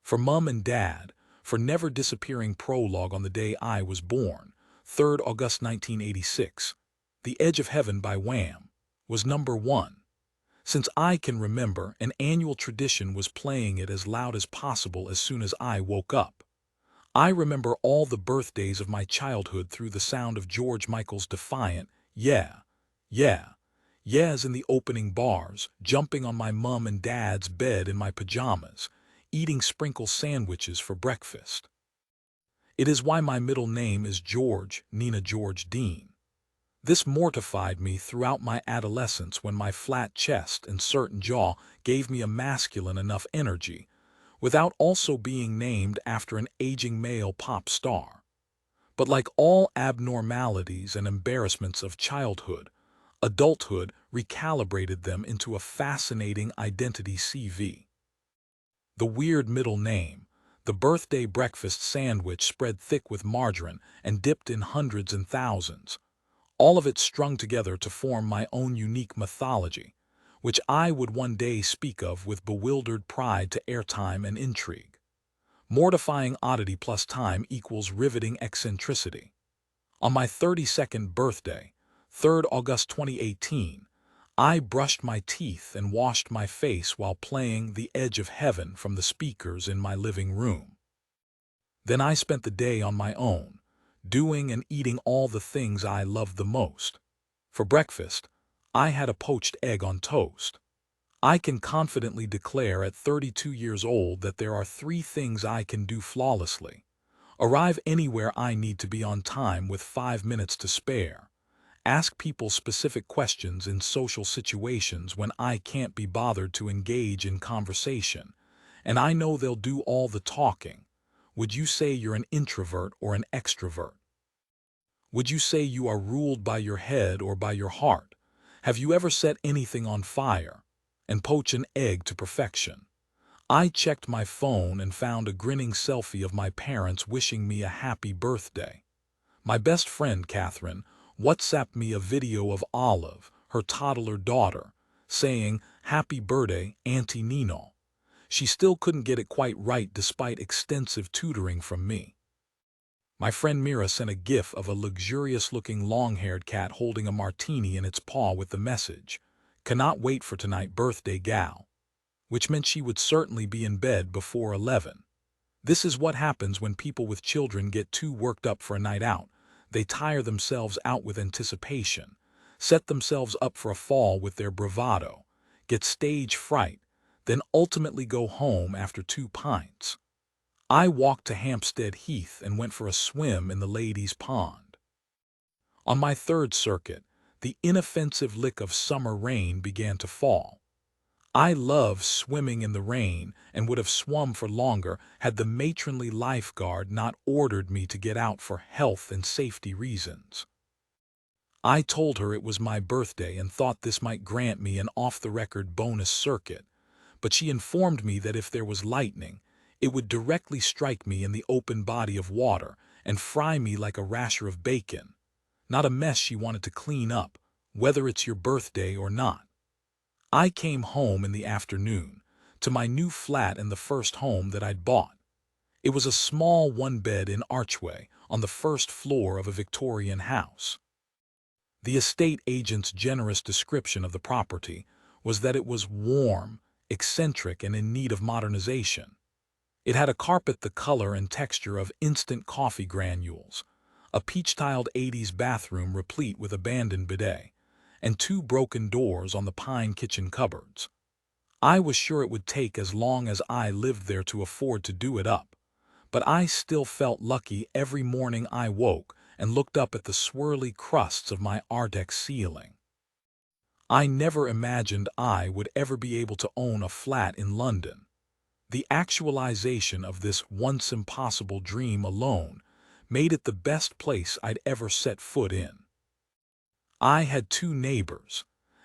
For Mum and Dad, for never disappearing prologue on the day I was born, 3rd August 1986, The Edge of Heaven by Wham, was number 1. Since I can remember, an annual tradition was playing it as loud as possible as soon as I woke up. I remember all the birthdays of my childhood through the sound of George Michael's defiant, yeah, yeah, yeahs in the opening bars, jumping on my mum and dad's bed in my pajamas, eating sprinkle sandwiches for breakfast. It is why my middle name is George, Nina George Dean. This mortified me throughout my adolescence when my flat chest and certain jaw gave me a masculine enough energy, without also being named after an aging male pop star. But like all abnormalities and embarrassments of childhood, adulthood recalibrated them into a fascinating identity CV. The weird middle name, the birthday breakfast sandwich spread thick with margarine and dipped in hundreds and thousands, all of it strung together to form my own unique mythology, which I would one day speak of with bewildered pride to airtime and intrigue. Mortifying oddity plus time equals riveting eccentricity. On my 32nd birthday, 3rd August 2018, I brushed my teeth and washed my face while playing The Edge of Heaven from the speakers in my living room. Then I spent the day on my own, doing and eating all the things I loved the most. For breakfast, I had a poached egg on toast. I can confidently declare at 32 years old that there are 3 things I can do flawlessly. Arrive anywhere I need to be on time with 5 minutes to spare. Ask people specific questions in social situations when I can't be bothered to engage in conversation, and I know they'll do all the talking. Would you say you're an introvert or an extrovert? Would you say you are ruled by your head or by your heart? Have you ever set anything on fire and poach an egg to perfection? I checked my phone and found a grinning selfie of my parents wishing me a happy birthday. My best friend, Catherine, WhatsApped me a video of Olive, her toddler daughter, saying, "Happy birthday, Auntie Nino." She still couldn't get it quite right despite extensive tutoring from me. My friend Mira sent a gif of a luxurious-looking long-haired cat holding a martini in its paw with the message, "Cannot wait for tonight, birthday gal," which meant she would certainly be in bed before 11. This is what happens when people with children get too worked up for a night out. They tire themselves out with anticipation, set themselves up for a fall with their bravado, get stage fright, then ultimately go home after 2 pints. I walked to Hampstead Heath and went for a swim in the ladies' pond. On my 3rd circuit, the inoffensive lick of summer rain began to fall. I love swimming in the rain and would have swum for longer had the matronly lifeguard not ordered me to get out for health and safety reasons. I told her it was my birthday and thought this might grant me an off-the-record bonus circuit, but she informed me that if there was lightning, it would directly strike me in the open body of water and fry me like a rasher of bacon. Not a mess she wanted to clean up, whether it's your birthday or not. I came home in the afternoon, to my new flat and the first home that I'd bought. It was a small 1-bed in archway on the 1st floor of a Victorian house. The estate agent's generous description of the property was that it was warm, eccentric, and in need of modernization. It had a carpet the color and texture of instant coffee granules, a peach-tiled 80s bathroom replete with abandoned bidet, and 2 broken doors on the pine kitchen cupboards. I was sure it would take as long as I lived there to afford to do it up, but I still felt lucky every morning I woke and looked up at the swirly crusts of my Ardex ceiling. I never imagined I would ever be able to own a flat in London. The actualization of this once impossible dream alone made it the best place I'd ever set foot in. I had 2 neighbors,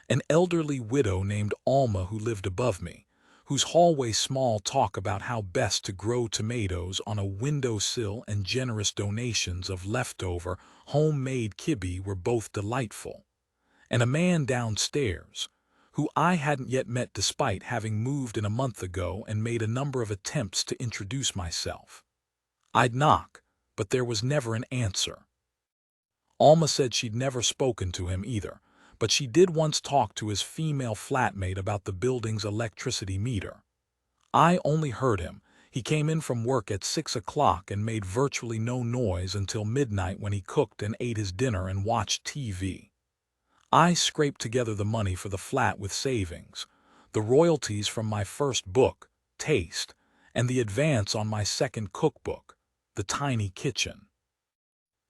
an elderly widow named Alma who lived above me, whose hallway small talk about how best to grow tomatoes on a windowsill and generous donations of leftover, homemade kibbeh were both delightful, and a man downstairs, who I hadn't yet met despite having moved in a month ago and made a number of attempts to introduce myself. I'd knock, but there was never an answer. Alma said she'd never spoken to him either, but she did once talk to his female flatmate about the building's electricity meter. I only heard him. He came in from work at 6 o'clock and made virtually no noise until midnight when he cooked and ate his dinner and watched TV. I scraped together the money for the flat with savings, the royalties from my first book, Taste, and the advance on my second cookbook, The Tiny Kitchen.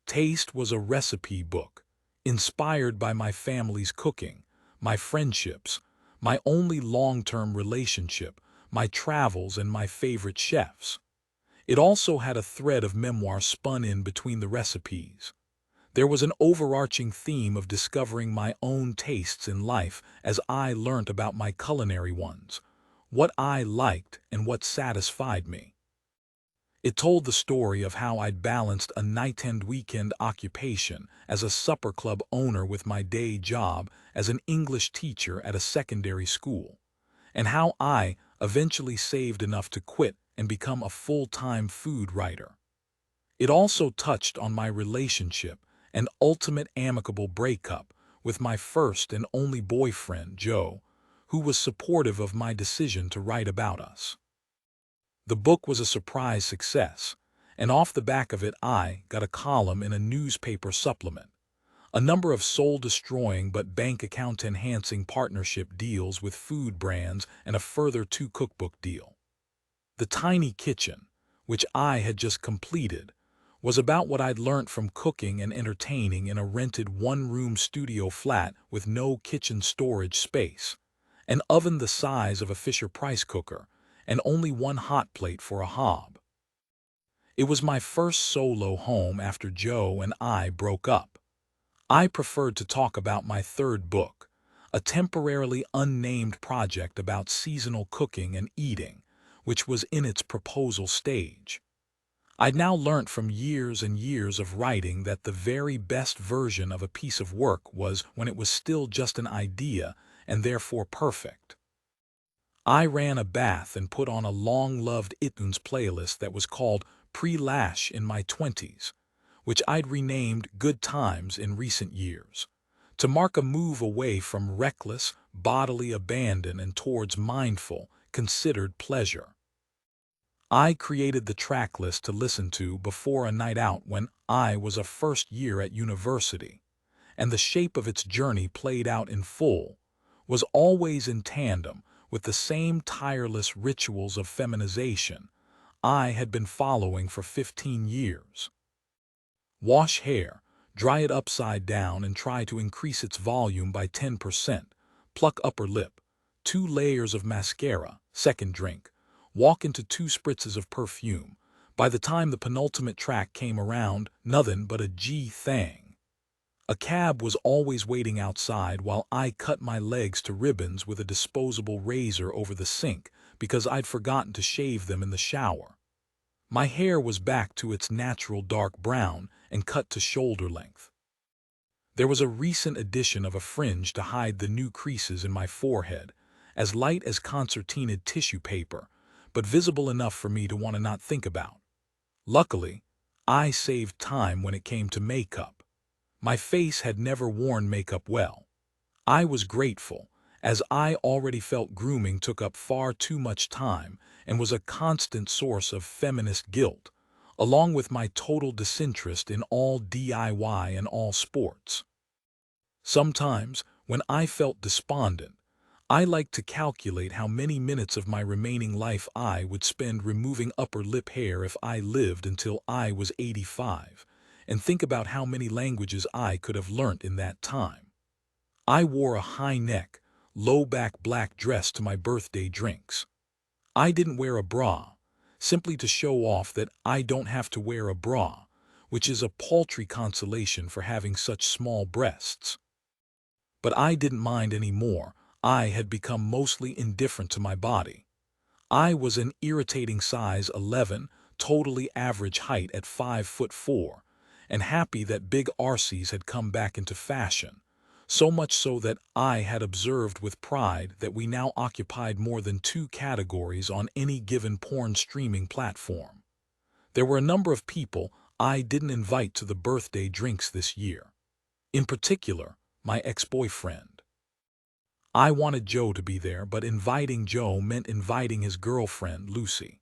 Taste was a recipe book, inspired by my family's cooking, my friendships, my only long-term relationship, my travels, and my favorite chefs. It also had a thread of memoir spun in between the recipes. There was an overarching theme of discovering my own tastes in life as I learnt about my culinary ones, what I liked and what satisfied me. It told the story of how I'd balanced a night-and-weekend occupation as a supper club owner with my day job as an English teacher at a secondary school, and how I eventually saved enough to quit and become a full-time food writer. It also touched on my relationship and ultimate amicable breakup with my first and only boyfriend, Joe, who was supportive of my decision to write about us. The book was a surprise success, and off the back of it I got a column in a newspaper supplement, a number of soul-destroying but bank account-enhancing partnership deals with food brands, and a further 2-cookbook deal. The Tiny Kitchen, which I had just completed, was about what I'd learned from cooking and entertaining in a rented one-room studio flat with no kitchen storage space, an oven the size of a Fisher-Price cooker, and only one hot plate for a hob. It was my first solo home after Joe and I broke up. I preferred to talk about my third book, a temporarily unnamed project about seasonal cooking and eating, which was in its proposal stage. I'd now learnt from years and years of writing that the very best version of a piece of work was when it was still just an idea and therefore perfect. I ran a bath and put on a long-loved iTunes playlist that was called Pre-Lash in my 20s, which I'd renamed Good Times in recent years, to mark a move away from reckless, bodily abandon and towards mindful, considered pleasure. I created the track list to listen to before a night out when I was a first year at university, and the shape of its journey played out in full, was always in tandem with the same tireless rituals of feminization I had been following for 15 years. Wash hair, dry it upside down and try to increase its volume by 10%, pluck upper lip, 2 layers of mascara, second drink, walk into 2 spritzes of perfume. By the time the penultimate track came around, nothing but a G-thing. A cab was always waiting outside while I cut my legs to ribbons with a disposable razor over the sink because I'd forgotten to shave them in the shower. My hair was back to its natural dark brown and cut to shoulder length. There was a recent addition of a fringe to hide the new creases in my forehead, as light as concertinaed tissue paper, but visible enough for me to want to not think about. Luckily, I saved time when it came to makeup. My face had never worn makeup well. I was grateful, as I already felt grooming took up far too much time and was a constant source of feminist guilt, along with my total disinterest in all DIY and all sports. Sometimes, when I felt despondent, I liked to calculate how many minutes of my remaining life I would spend removing upper lip hair if I lived until I was 85, and think about how many languages I could have learnt in that time. I wore a high-neck, low-back black dress to my birthday drinks. I didn't wear a bra, simply to show off that I don't have to wear a bra, which is a paltry consolation for having such small breasts. But I didn't mind any more. I had become mostly indifferent to my body. I was an irritating size 11, totally average height at 5'4", and happy that big arses had come back into fashion, so much so that I had observed with pride that we now occupied more than 2 categories on any given porn streaming platform. There were a number of people I didn't invite to the birthday drinks this year. In particular, my ex-boyfriend. I wanted Joe to be there, but inviting Joe meant inviting his girlfriend, Lucy.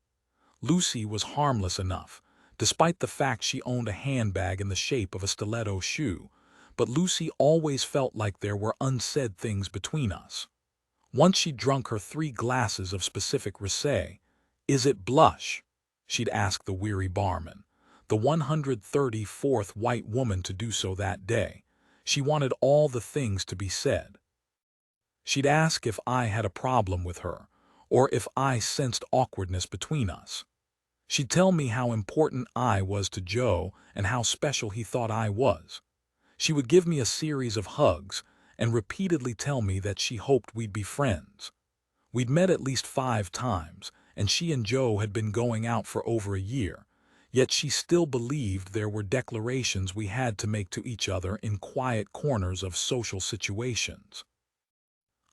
Lucy was harmless enough, despite the fact she owned a handbag in the shape of a stiletto shoe, but Lucy always felt like there were unsaid things between us. Once she'd drunk her 3 glasses of specific rosé. "Is it blush?" she'd ask the weary barman, the 134th white woman to do so that day. She wanted all the things to be said. She'd ask if I had a problem with her, or if I sensed awkwardness between us. She'd tell me how important I was to Joe and how special he thought I was. She would give me a series of hugs and repeatedly tell me that she hoped we'd be friends. We'd met at least 5 times, and she and Joe had been going out for over a year, yet she still believed there were declarations we had to make to each other in quiet corners of social situations.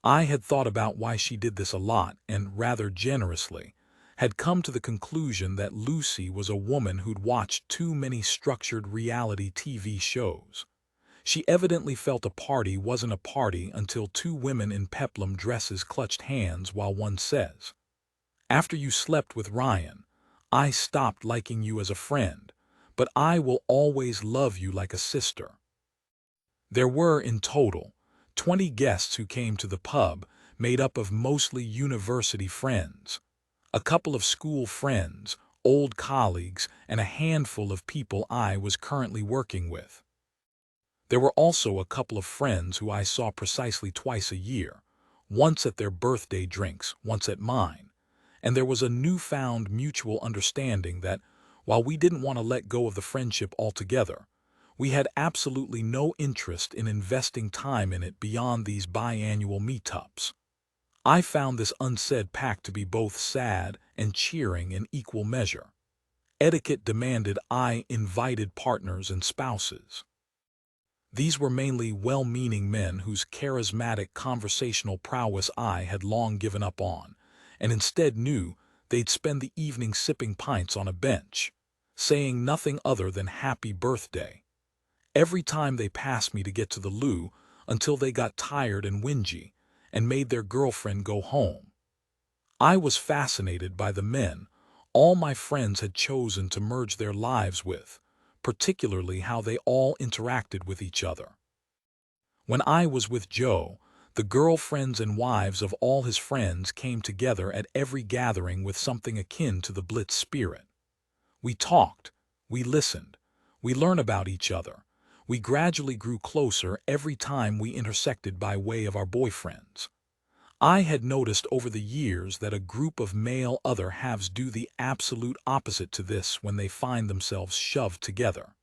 I had thought about why she did this a lot and, rather generously, had come to the conclusion that Lucy was a woman who'd watched too many structured reality TV shows. She evidently felt a party wasn't a party until 2 women in peplum dresses clutched hands while one says, "After you slept with Ryan, I stopped liking you as a friend, but I will always love you like a sister." There were, in total, 20 guests who came to the pub, made up of mostly university friends, a couple of school friends, old colleagues, and a handful of people I was currently working with. There were also a couple of friends who I saw precisely twice a year, once at their birthday drinks, once at mine, and there was a newfound mutual understanding that, while we didn't want to let go of the friendship altogether, we had absolutely no interest in investing time in it beyond these biannual meetups. I found this unsaid pact to be both sad and cheering in equal measure. Etiquette demanded I invited partners and spouses. These were mainly well-meaning men whose charismatic conversational prowess I had long given up on, and instead knew they'd spend the evening sipping pints on a bench, saying nothing other than happy birthday, every time they passed me to get to the loo, until they got tired and whingy and made their girlfriend go home. I was fascinated by the men all my friends had chosen to merge their lives with, particularly how they all interacted with each other. When I was with Joe, the girlfriends and wives of all his friends came together at every gathering with something akin to the Blitz spirit. We talked, we listened, we learned about each other. We gradually grew closer every time we intersected by way of our boyfriends. I had noticed over the years that a group of male other halves do the absolute opposite to this when they find themselves shoved together.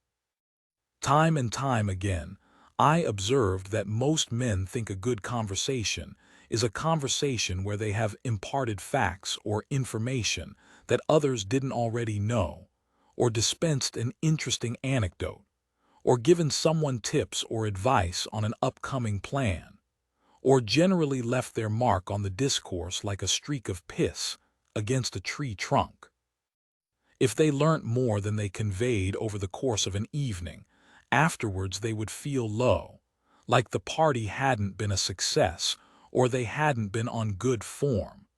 Time and time again, I observed that most men think a good conversation is a conversation where they have imparted facts or information that others didn't already know, or dispensed an interesting anecdote, or given someone tips or advice on an upcoming plan, or generally left their mark on the discourse like a streak of piss against a tree trunk. If they learnt more than they conveyed over the course of an evening, afterwards they would feel low, like the party hadn't been a success or they hadn't been on good form.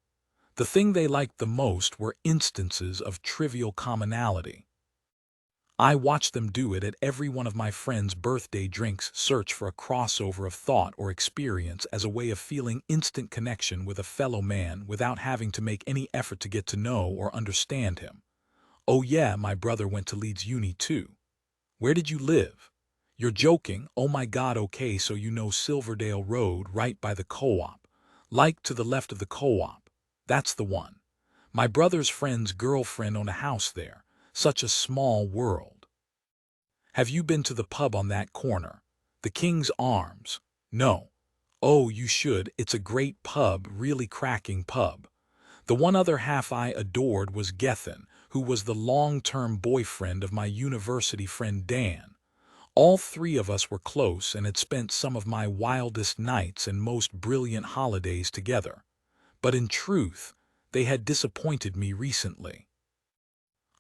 The thing they liked the most were instances of trivial commonality. I watched them do it at every one of my friends' birthday drinks, search for a crossover of thought or experience as a way of feeling instant connection with a fellow man without having to make any effort to get to know or understand him. "Oh yeah, my brother went to Leeds Uni too. Where did you live? You're joking. Oh my God, okay, so you know Silverdale Road right by the co-op. Like to the left of the co-op. That's the one. My brother's friend's girlfriend owned a house there. Such a small world. Have you been to the pub on that corner? The King's Arms? No. Oh, you should. It's a great pub, really cracking pub." The one other half I adored was Gethin, who was the long-term boyfriend of my university friend Dan. All three of us were close and had spent some of my wildest nights and most brilliant holidays together. But in truth, they had disappointed me recently.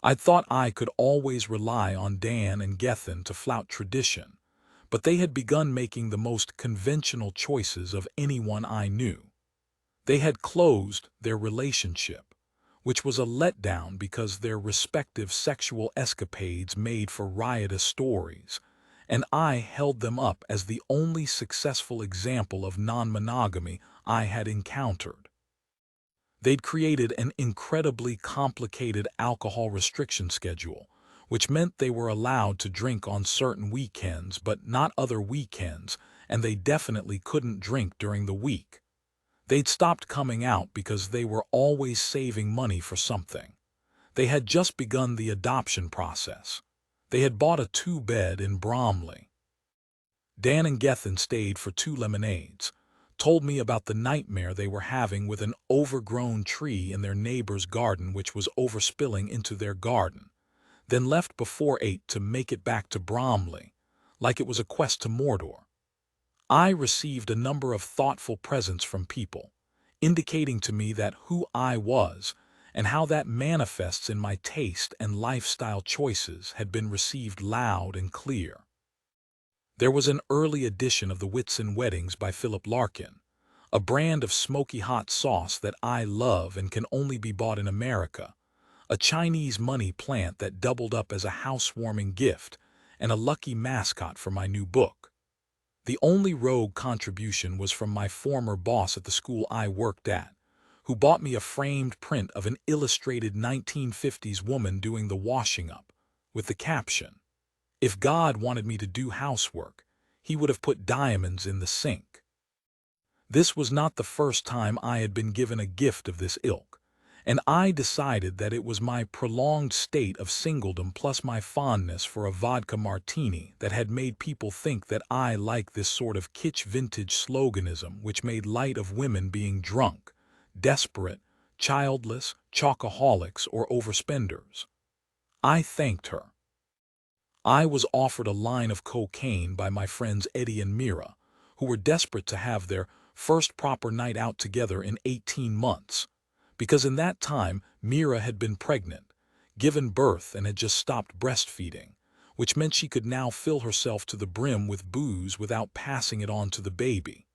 I'd thought I could always rely on Dan and Gethin to flout tradition, but they had begun making the most conventional choices of anyone I knew. They had closed their relationship, which was a letdown because their respective sexual escapades made for riotous stories, and I held them up as the only successful example of non-monogamy I had encountered. They'd created an incredibly complicated alcohol restriction schedule, which meant they were allowed to drink on certain weekends but not other weekends, and they definitely couldn't drink during the week. They'd stopped coming out because they were always saving money for something. They had just begun the adoption process. They had bought a 2-bed in Bromley. Dan and Gethin stayed for 2 lemonades, told me about the nightmare they were having with an overgrown tree in their neighbor's garden which was overspilling into their garden, then left before 8 to make it back to Bromley, like it was a quest to Mordor. I received a number of thoughtful presents from people, indicating to me that who I was and how that manifests in my taste and lifestyle choices had been received loud and clear. There was an early edition of the Whitsun Weddings by Philip Larkin, a brand of smoky hot sauce that I love and can only be bought in America, a Chinese money plant that doubled up as a housewarming gift, and a lucky mascot for my new book. The only rogue contribution was from my former boss at the school I worked at, who bought me a framed print of an illustrated 1950s woman doing the washing up, with the caption, "If God wanted me to do housework, he would have put diamonds in the sink." This was not the first time I had been given a gift of this ilk, and I decided that it was my prolonged state of singledom plus my fondness for a vodka martini that had made people think that I liked this sort of kitsch vintage sloganism which made light of women being drunk, desperate, childless, chocoholics, or overspenders. I thanked her. I was offered a line of cocaine by my friends Eddie and Mira, who were desperate to have their first proper night out together in 18 months, because in that time Mira had been pregnant, given birth, and had just stopped breastfeeding, which meant she could now fill herself to the brim with booze without passing it on to the baby.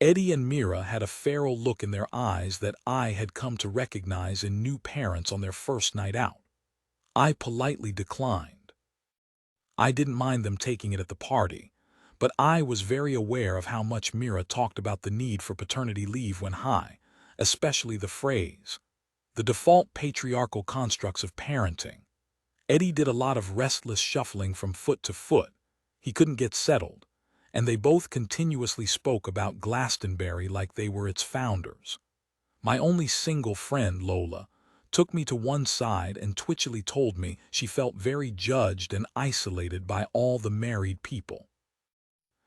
Eddie and Mira had a feral look in their eyes that I had come to recognize in new parents on their first night out. I politely declined. I didn't mind them taking it at the party, but I was very aware of how much Mira talked about the need for paternity leave when high, especially the phrase, the default patriarchal constructs of parenting. Eddie did a lot of restless shuffling from foot to foot. He couldn't get settled, and they both continuously spoke about Glastonbury like they were its founders. My only single friend, Lola, took me to one side and twitchily told me she felt very judged and isolated by all the married people.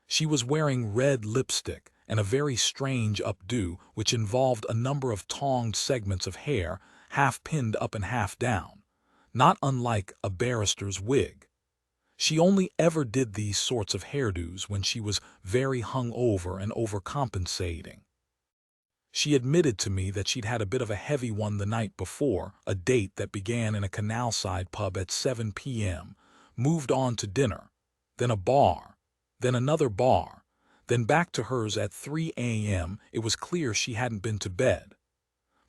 She was wearing red lipstick and a very strange updo which involved a number of tonged segments of hair, half pinned up and half down, not unlike a barrister's wig. She only ever did these sorts of hairdos when she was very hungover and overcompensating. She admitted to me that she'd had a bit of a heavy one the night before, a date that began in a canal-side pub at 7 p.m., moved on to dinner, then a bar, then another bar, then back to hers at 3 a.m. It was clear she hadn't been to bed.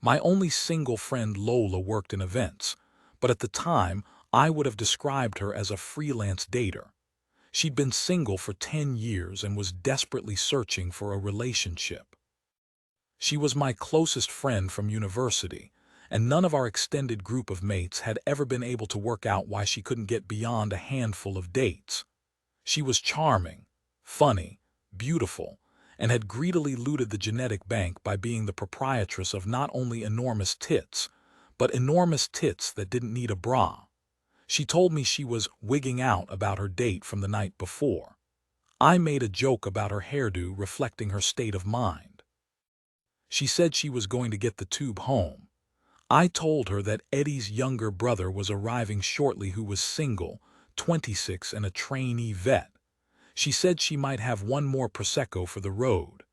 My only single friend Lola worked in events, but at the time I would have described her as a freelance dater. She'd been single for 10 years and was desperately searching for a relationship. She was my closest friend from university, and none of our extended group of mates had ever been able to work out why she couldn't get beyond a handful of dates. She was charming, funny, beautiful, and had greedily looted the genetic bank by being the proprietress of not only enormous tits, but enormous tits that didn't need a bra. She told me she was wigging out about her date from the night before. I made a joke about her hairdo reflecting her state of mind. She said she was going to get the tube home. I told her that Eddie's younger brother was arriving shortly who was single, 26 and a trainee vet, She said she might have one more Prosecco for the road.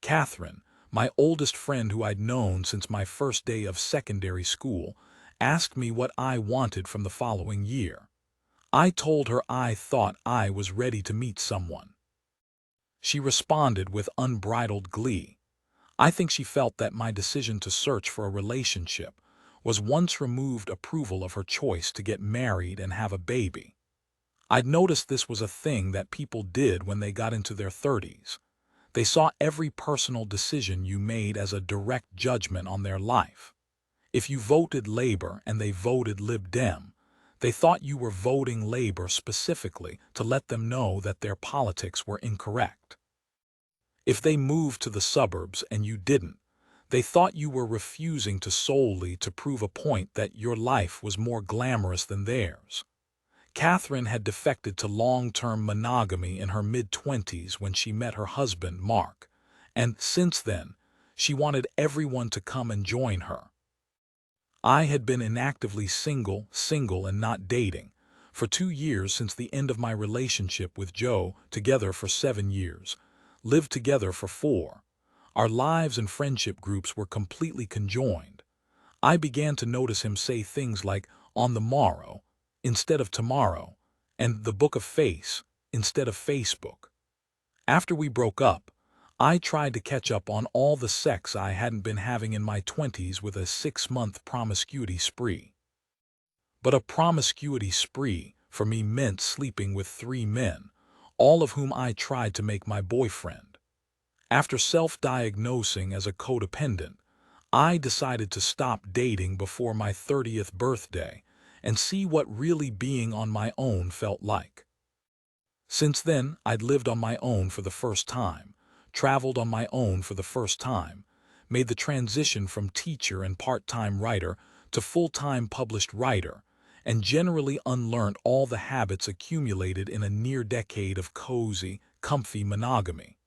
Catherine, my oldest friend who I'd known since my first day of secondary school, asked me what I wanted from the following year. I told her I thought I was ready to meet someone. She responded with unbridled glee. I think she felt that my decision to search for a relationship was once removed approval of her choice to get married and have a baby. I'd noticed this was a thing that people did when they got into their 30s. They saw every personal decision you made as a direct judgment on their life. If you voted Labor and they voted Lib Dem, they thought you were voting Labor specifically to let them know that their politics were incorrect. If they moved to the suburbs and you didn't, they thought you were refusing to solely to prove a point that your life was more glamorous than theirs. Catherine had defected to long-term monogamy in her mid-20s when she met her husband, Mark, and since then, she wanted everyone to come and join her. I had been inactively single and not dating, for 2 years since the end of my relationship with Joe, together for 7 years, lived together for 4. Our lives and friendship groups were completely conjoined. I began to notice him say things like, on the morrow, instead of tomorrow, and the book of face, instead of Facebook. After we broke up, I tried to catch up on all the sex I hadn't been having in my 20s with a 6-month promiscuity spree. But a promiscuity spree, for me, meant sleeping with 3 men, all of whom I tried to make my boyfriend. After self-diagnosing as a codependent, I decided to stop dating before my 30th birthday and see what really being on my own felt like. Since then, I'd lived on my own for the first time, traveled on my own for the first time, made the transition from teacher and part-time writer to full-time published writer, and generally unlearned all the habits accumulated in a near decade of cozy, comfy monogamy.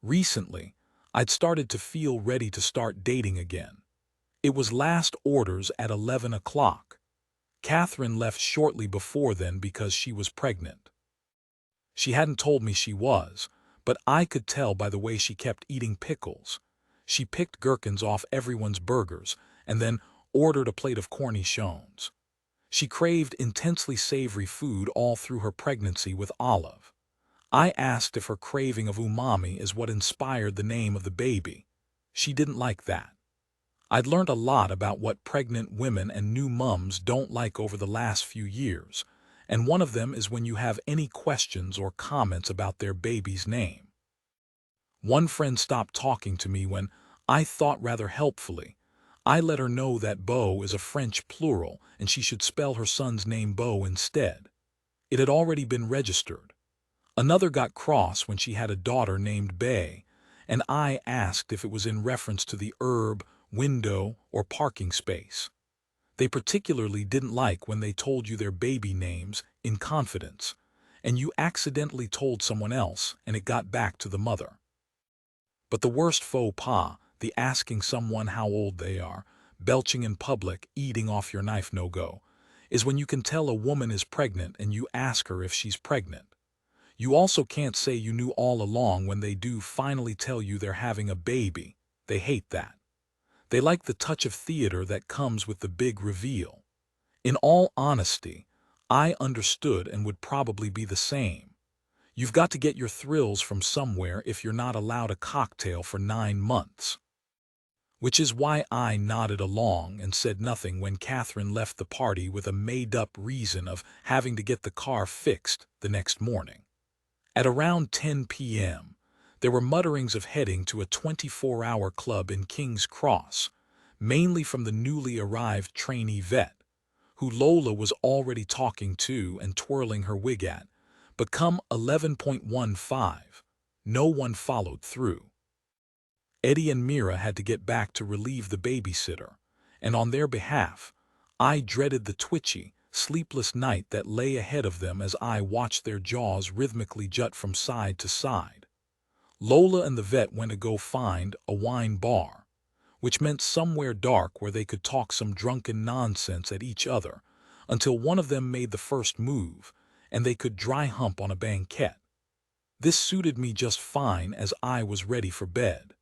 Recently, I'd started to feel ready to start dating again. It was last orders at 11 o'clock. Catherine left shortly before then because she was pregnant. She hadn't told me she was, but I could tell by the way she kept eating pickles. She picked gherkins off everyone's burgers and then ordered a plate of cornichons. She craved intensely savory food all through her pregnancy with Olive. I asked if her craving of umami is what inspired the name of the baby. She didn't like that. I'd learned a lot about what pregnant women and new mums don't like over the last few years, and one of them is when you have any questions or comments about their baby's name. One friend stopped talking to me when, I thought rather helpfully, I let her know that Beau is a French plural and she should spell her son's name Beau instead. It had already been registered. Another got cross when she had a daughter named Bay, and I asked if it was in reference to the herb, window, or parking space. They particularly didn't like when they told you their baby names in confidence, and you accidentally told someone else and it got back to the mother. But the worst faux pas, the asking someone how old they are, belching in public, eating off your knife no-go, is when you can tell a woman is pregnant and you ask her if she's pregnant. You also can't say you knew all along when they do finally tell you they're having a baby. They hate that. They like the touch of theater that comes with the big reveal. In all honesty, I understood and would probably be the same. You've got to get your thrills from somewhere if you're not allowed a cocktail for 9 months. Which is why I nodded along and said nothing when Catherine left the party with a made-up reason of having to get the car fixed the next morning. At around 10 p.m., there were mutterings of heading to a 24-hour club in King's Cross, mainly from the newly arrived trainee vet, who Lola was already talking to and twirling her wig at, but come 11:15, no one followed through. Eddie and Mira had to get back to relieve the babysitter, and on their behalf, I dreaded the twitchy, sleepless night that lay ahead of them as I watched their jaws rhythmically jut from side to side. Lola and the vet went to go find a wine bar, which meant somewhere dark where they could talk some drunken nonsense at each other until one of them made the first move and they could dry hump on a banquette. This suited me just fine as I was ready for bed.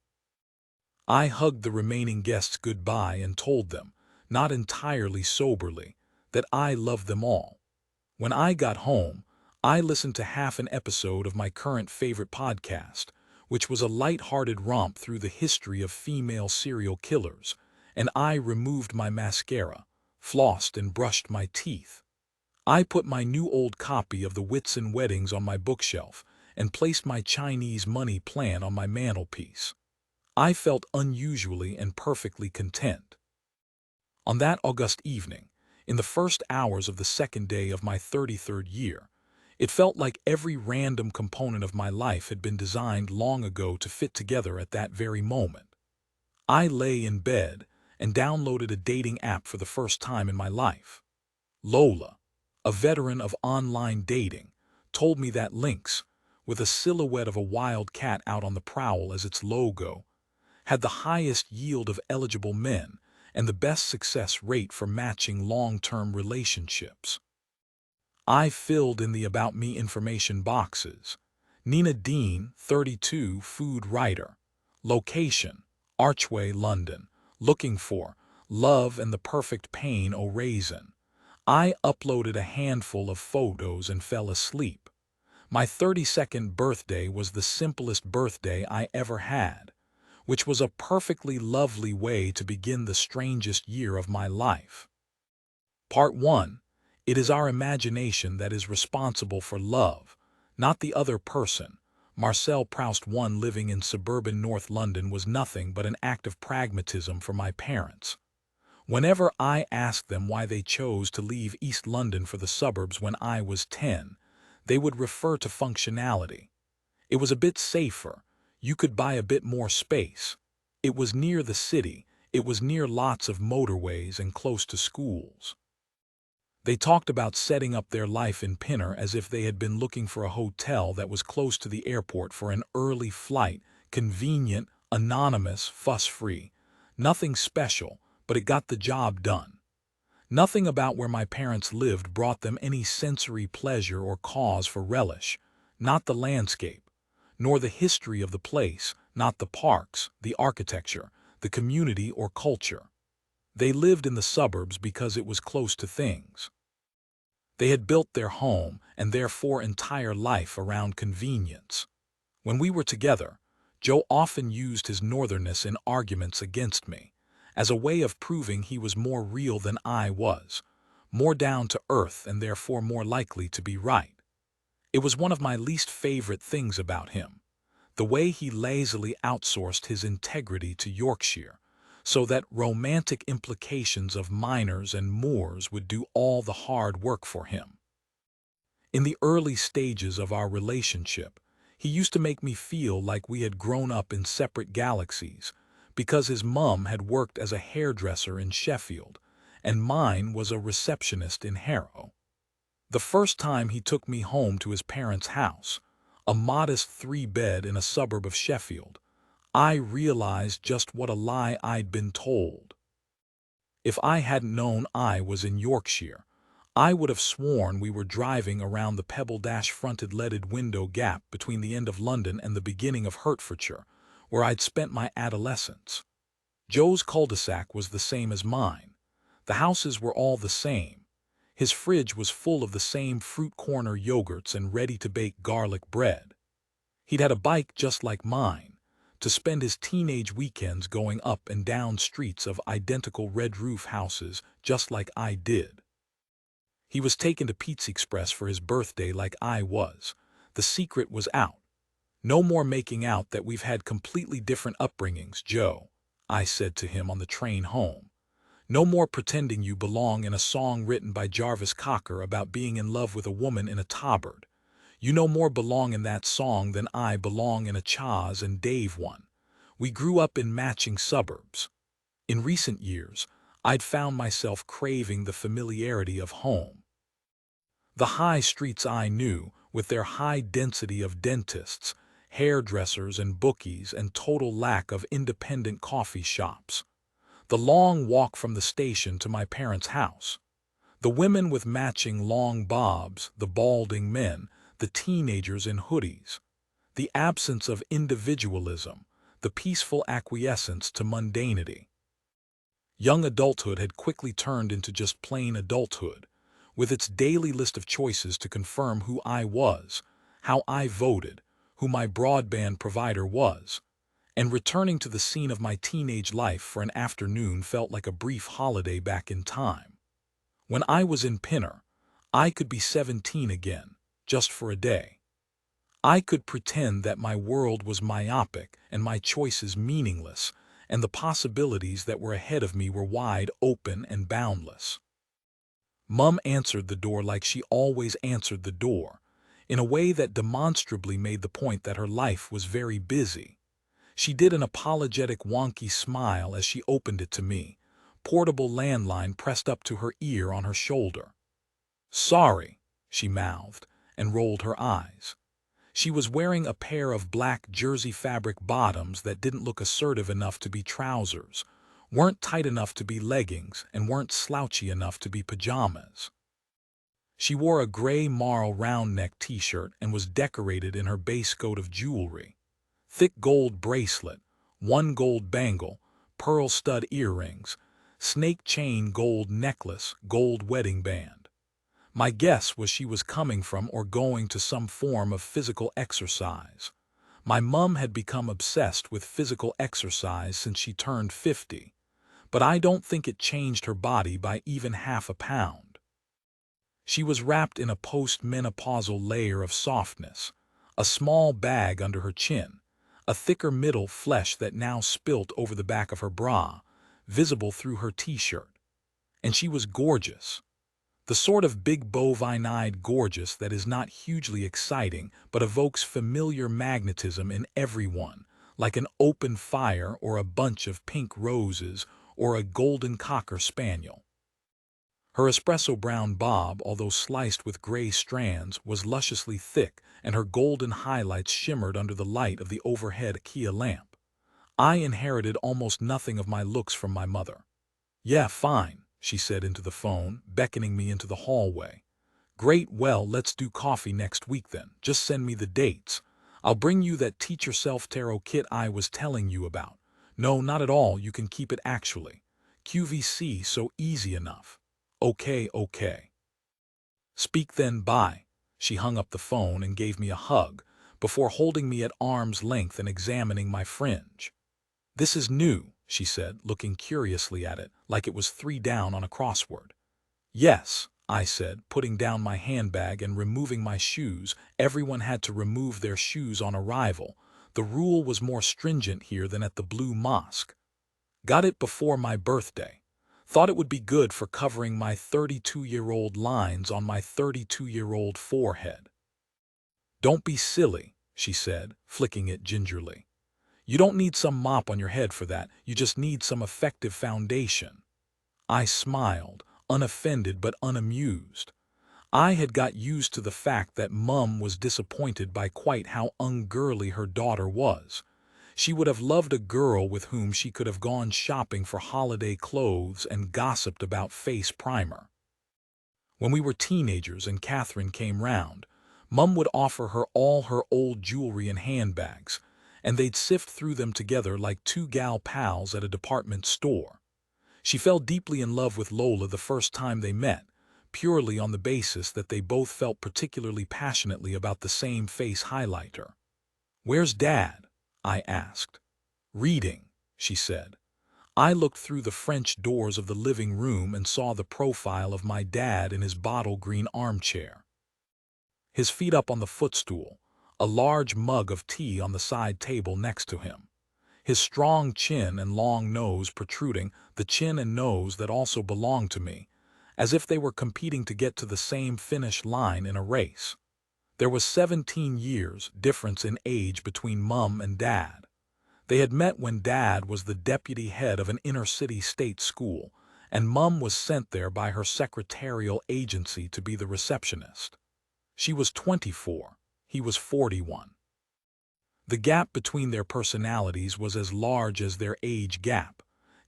I hugged the remaining guests goodbye and told them, not entirely soberly, that I loved them all. When I got home, I listened to half an episode of my current favorite podcast, which was a light-hearted romp through the history of female serial killers, and I removed my mascara, flossed and brushed my teeth. I put my new old copy of The Whitson Weddings on my bookshelf and placed my Chinese money plan on my mantelpiece. I felt unusually and perfectly content. On that August evening, in the first hours of the second day of my 33rd year, it felt like every random component of my life had been designed long ago to fit together at that very moment. I lay in bed and downloaded a dating app for the first time in my life. Lola, a veteran of online dating, told me that Lynx, with a silhouette of a wild cat out on the prowl as its logo, had the highest yield of eligible men and the best success rate for matching long-term relationships. I filled in the About Me information boxes. Nina Dean, 32, food writer. Location, Archway, London. Looking for love and the perfect pain o' raisin. I uploaded a handful of photos and fell asleep. My 32nd birthday was the simplest birthday I ever had, which was a perfectly lovely way to begin the strangest year of my life. Part 1. It is our imagination that is responsible for love, not the other person. Marcel Proust. One living in suburban North London was nothing but an act of pragmatism for my parents. Whenever I asked them why they chose to leave East London for the suburbs when I was 10, they would refer to functionality. It was a bit safer. You could buy a bit more space. It was near the city. It was near lots of motorways and close to schools. They talked about setting up their life in Pinner as if they had been looking for a hotel that was close to the airport for an early flight, convenient, anonymous, fuss-free. Nothing special, but it got the job done. Nothing about where my parents lived brought them any sensory pleasure or cause for relish, not the landscape, nor the history of the place, not the parks, the architecture, the community or culture. They lived in the suburbs because it was close to things. They had built their home and therefore entire life around convenience. When we were together, Joe often used his northernness in arguments against me, as a way of proving he was more real than I was, more down to earth and therefore more likely to be right. It was one of my least favorite things about him, the way he lazily outsourced his integrity to Yorkshire, so that romantic implications of miners and moors would do all the hard work for him. In the early stages of our relationship, he used to make me feel like we had grown up in separate galaxies, because his mum had worked as a hairdresser in Sheffield, and mine was a receptionist in Harrow. The first time he took me home to his parents' house, a modest 3-bed in a suburb of Sheffield, I realized just what a lie I'd been told. If I hadn't known I was in Yorkshire, I would have sworn we were driving around the pebble-fronted leaded window gap between the end of London and the beginning of Hertfordshire, where I'd spent my adolescence. Joe's cul-de-sac was the same as mine. The houses were all the same. His fridge was full of the same fruit corner yogurts and ready-to-bake garlic bread. He'd had a bike just like mine, to spend his teenage weekends going up and down streets of identical red-roof houses just like I did. He was taken to Pizza Express for his birthday like I was. The secret was out. No more making out that we've had completely different upbringings, Joe, I said to him on the train home. No more pretending you belong in a song written by Jarvis Cocker about being in love with a woman in a tabard. You no more belong in that song than I belong in a Chaz and Dave one. We grew up in matching suburbs. In recent years, I'd found myself craving the familiarity of home. The high streets I knew, with their high density of dentists, hairdressers and bookies and total lack of independent coffee shops. The long walk from the station to my parents' house. The women with matching long bobs, the balding men, the teenagers in hoodies. the absence of individualism, the peaceful acquiescence to mundanity. Young adulthood had quickly turned into just plain adulthood, with its daily list of choices to confirm who I was, how I voted, who my broadband provider was, and returning to the scene of my teenage life for an afternoon felt like a brief holiday back in time. When I was in Pinner, I could be 17 again, just for a day. I could pretend that my world was myopic and my choices meaningless, and the possibilities that were ahead of me were wide open and boundless. Mum answered the door like she always answered the door, in a way that demonstrably made the point that her life was very busy. She did an apologetic wonky smile as she opened it to me, portable landline pressed up to her ear on her shoulder. "Sorry," she mouthed, and rolled her eyes. She was wearing a pair of black jersey fabric bottoms that didn't look assertive enough to be trousers, weren't tight enough to be leggings, and weren't slouchy enough to be pajamas. She wore a gray marl round-neck t-shirt and was decorated in her base coat of jewelry. Thick gold bracelet, one gold bangle, pearl stud earrings, snake chain gold necklace, gold wedding band. My guess was she was coming from or going to some form of physical exercise. My mum had become obsessed with physical exercise since she turned 50, but I don't think it changed her body by even half a pound. She was wrapped in a post-menopausal layer of softness, a small bag under her chin, a thicker middle flesh that now spilt over the back of her bra, visible through her t-shirt. And she was gorgeous. The sort of big bovine-eyed gorgeous that is not hugely exciting but evokes familiar magnetism in everyone, like an open fire or a bunch of pink roses or a golden cocker spaniel. Her espresso brown bob, although sliced with gray strands, was lusciously thick, and her golden highlights shimmered under the light of the overhead Kia lamp. I inherited almost nothing of my looks from my mother. "Yeah, fine," she said into the phone, beckoning me into the hallway. "Great, well, let's do coffee next week then. Just send me the dates. I'll bring you that Teach Yourself Tarot kit I was telling you about. No, not at all, you can keep it actually. QVC, so easy enough. Okay, okay." "Speak then, bye." She hung up the phone and gave me a hug, before holding me at arm's length and examining my fringe. "This is new," she said, looking curiously at it, like it was 3 down on a crossword. "Yes," I said, putting down my handbag and removing my shoes. Everyone had to remove their shoes on arrival. The rule was more stringent here than at the Blue Mosque. "Got it before my birthday. Thought it would be good for covering my 32-year-old lines on my 32-year-old forehead." "Don't be silly," she said, flicking it gingerly. "You don't need some mop on your head for that, you just need some effective foundation." I smiled, unoffended but unamused. I had got used to the fact that Mum was disappointed by quite how ungirly her daughter was. She would have loved a girl with whom she could have gone shopping for holiday clothes and gossiped about face primer. When we were teenagers and Catherine came round, Mum would offer her all her old jewelry and handbags, and they'd sift through them together like two gal pals at a department store. She fell deeply in love with Lola the first time they met, purely on the basis that they both felt particularly passionately about the same face highlighter. "Where's Dad?" I asked. "Reading," she said. I looked through the French doors of the living room and saw the profile of my dad in his bottle green armchair. His feet up on the footstool, a large mug of tea on the side table next to him. His strong chin and long nose protruding, the chin and nose that also belonged to me, as if they were competing to get to the same finish line in a race. There was 17 years difference in age between Mum and Dad. They had met when Dad was the deputy head of an inner-city state school, and Mum was sent there by her secretarial agency to be the receptionist. She was 24, he was 41. The gap between their personalities was as large as their age gap.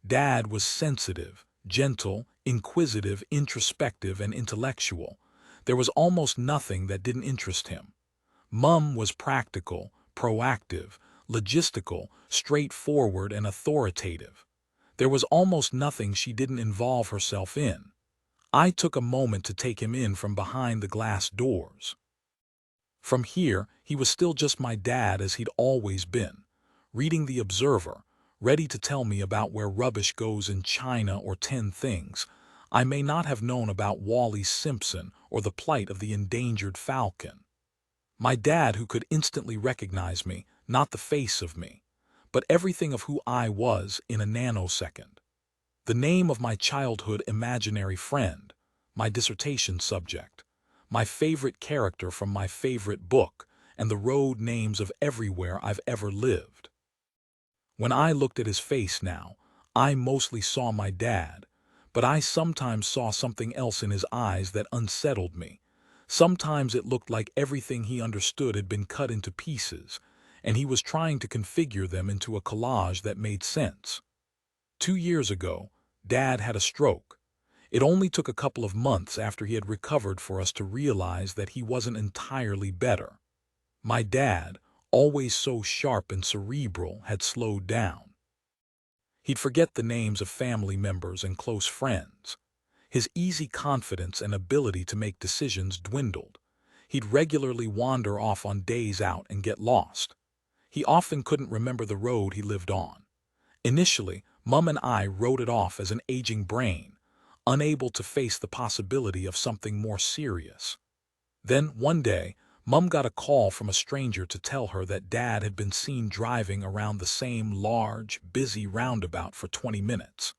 Dad was sensitive, gentle, inquisitive, introspective, and intellectual. There was almost nothing that didn't interest him. Mum was practical, proactive, logistical, straightforward, and authoritative. There was almost nothing she didn't involve herself in. I took a moment to take him in from behind the glass doors. From here, he was still just my dad as he'd always been, reading the Observer, ready to tell me about where rubbish goes in China or 10 things I may not have known about Wally Simpson or the plight of the endangered falcon. My dad who could instantly recognize me, not the face of me, but everything of who I was in a nanosecond. The name of my childhood imaginary friend, my dissertation subject, my favorite character from my favorite book, and the road names of everywhere I've ever lived. When I looked at his face now, I mostly saw my dad, but I sometimes saw something else in his eyes that unsettled me. Sometimes it looked like everything he understood had been cut into pieces, and he was trying to configure them into a collage that made sense. 2 years ago, Dad had a stroke. It only took a couple of months after he had recovered for us to realize that he wasn't entirely better. My dad, always so sharp and cerebral, had slowed down. He'd forget the names of family members and close friends. His easy confidence and ability to make decisions dwindled. He'd regularly wander off on days out and get lost. He often couldn't remember the road he lived on. Initially, Mum and I wrote it off as an aging brain, unable to face the possibility of something more serious. Then, one day, Mum got a call from a stranger to tell her that Dad had been seen driving around the same large, busy roundabout for 20 minutes.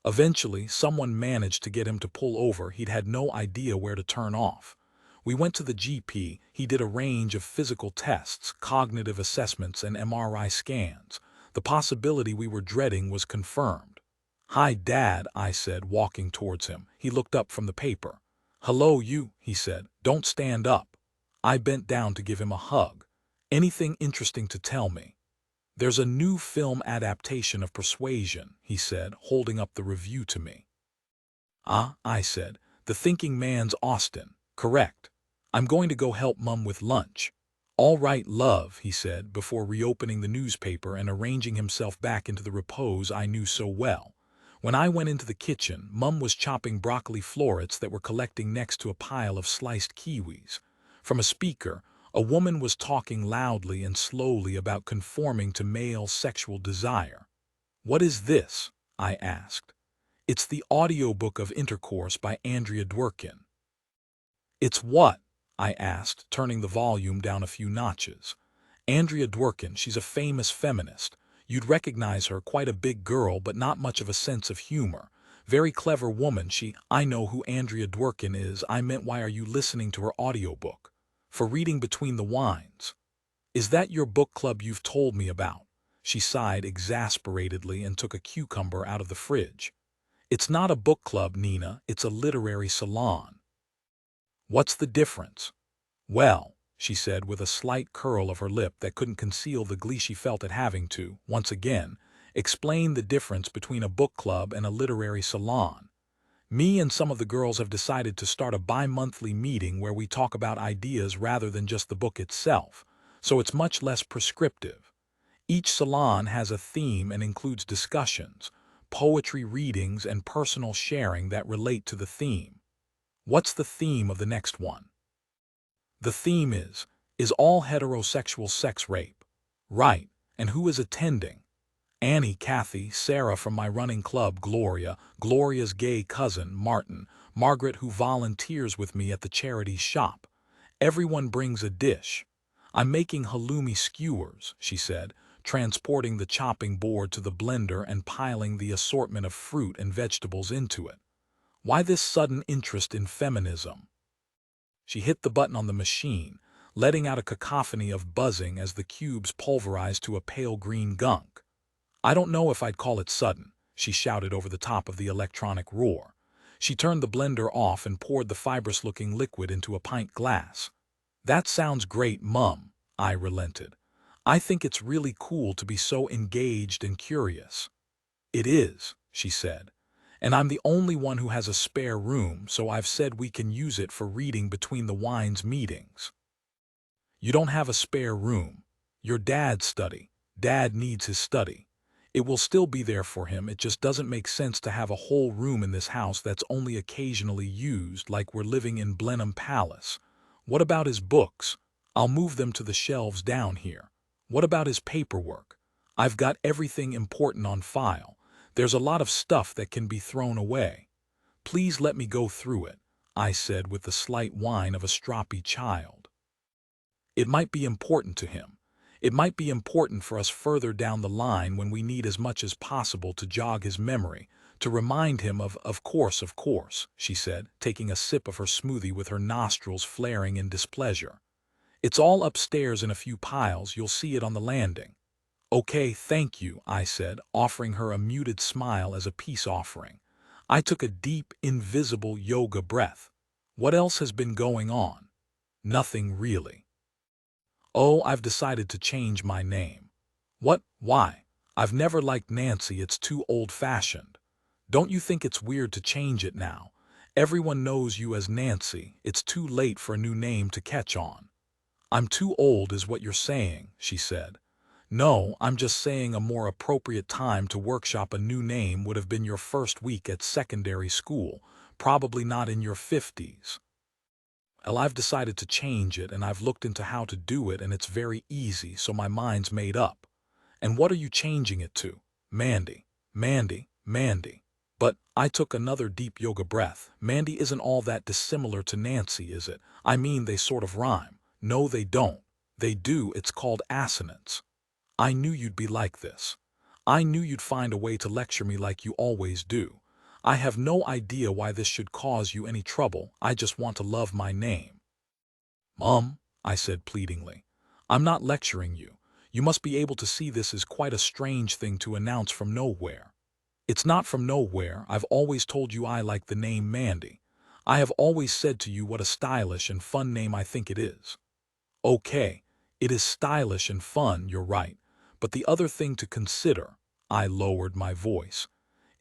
Eventually, someone managed to get him to pull over. He'd had no idea where to turn off. We went to the GP. He did a range of physical tests, cognitive assessments, and MRI scans. The possibility we were dreading was confirmed. "Hi, Dad," I said, walking towards him. He looked up from the paper. "Hello, you," he said. "Don't stand up." I bent down to give him a hug. "Anything interesting to tell me?" "There's a new film adaptation of Persuasion," he said, holding up the review to me. "Ah," I said, "the thinking man's Austen, correct. I'm going to go help Mum with lunch." "All right, love," he said, before reopening the newspaper and arranging himself back into the repose I knew so well. When I went into the kitchen, Mum was chopping broccoli florets that were collecting next to a pile of sliced kiwis. From a speaker, a woman was talking loudly and slowly about conforming to male sexual desire. "What is this?" I asked. "It's the audiobook of Intercourse by Andrea Dworkin." "It's what?" I asked, turning the volume down a few notches. "Andrea Dworkin, she's a famous feminist. You'd recognize her, quite a big girl but not much of a sense of humor. Very clever woman she—" "I know who Andrea Dworkin is. I meant, why are you listening to her audiobook?" "For reading between the wines." "Is that your book club you've told me about?" She sighed exasperatedly and took a cucumber out of the fridge. "It's not a book club, Nina, it's a literary salon." "What's the difference?" "Well," she said with a slight curl of her lip that couldn't conceal the glee she felt at having to, once again, explain the difference between a book club and a literary salon. "Me and some of the girls have decided to start a bi-monthly meeting where we talk about ideas rather than just the book itself, so it's much less prescriptive. Each salon has a theme and includes discussions, poetry readings, and personal sharing that relate to the theme." "What's the theme of the next one?" "The theme is all heterosexual sex rape." "Right, and who is attending?" "Annie, Kathy, Sarah from my running club, Gloria, Gloria's gay cousin, Martin, Margaret who volunteers with me at the charity shop. Everyone brings a dish. I'm making halloumi skewers," she said, transporting the chopping board to the blender and piling the assortment of fruit and vegetables into it. "Why this sudden interest in feminism?" She hit the button on the machine, letting out a cacophony of buzzing as the cubes pulverized to a pale green gunk. "I don't know if I'd call it sudden," she shouted over the top of the electronic roar. She turned the blender off and poured the fibrous-looking liquid into a pint glass. "That sounds great, Mum," I relented. "I think it's really cool to be so engaged and curious." "It is," she said. "And I'm the only one who has a spare room, so I've said we can use it for reading between the wines meetings." "You don't have a spare room," Your dad's study. Dad needs his study. It will still be there for him, it just doesn't make sense to have a whole room in this house that's only occasionally used like we're living in Blenheim Palace. What about his books? I'll move them to the shelves down here. What about his paperwork? I've got everything important on file. There's a lot of stuff that can be thrown away. Please let me go through it, I said with the slight whine of a stroppy child. It might be important to him. It might be important for us further down the line when we need as much as possible to jog his memory, to remind him of course, she said, taking a sip of her smoothie with her nostrils flaring in displeasure. It's all upstairs in a few piles, you'll see it on the landing. Okay, thank you, I said, offering her a muted smile as a peace offering. I took a deep, invisible yoga breath. What else has been going on? Nothing really. Oh, I've decided to change my name. What? Why? I've never liked Nancy, it's too old-fashioned. Don't you think it's weird to change it now? Everyone knows you as Nancy, it's too late for a new name to catch on. I'm too old is what you're saying, she said. No, I'm just saying a more appropriate time to workshop a new name would have been your first week at secondary school, probably not in your 50s. Well, I've decided to change it, and I've looked into how to do it, and it's very easy, so my mind's made up. And what are you changing it to? Mandy. Mandy. Mandy. But I took another deep yoga breath. Mandy isn't all that dissimilar to Nancy, is it? I mean, they sort of rhyme. No, they don't. They do, it's called assonance. I knew you'd be like this. I knew you'd find a way to lecture me like you always do. I have no idea why this should cause you any trouble, I just want to love my name. Mom, I said pleadingly, I'm not lecturing you. You must be able to see this is quite a strange thing to announce from nowhere. It's not from nowhere, I've always told you I like the name Mandy. I have always said to you what a stylish and fun name I think it is. Okay, it is stylish and fun, you're right, but the other thing to consider, I lowered my voice,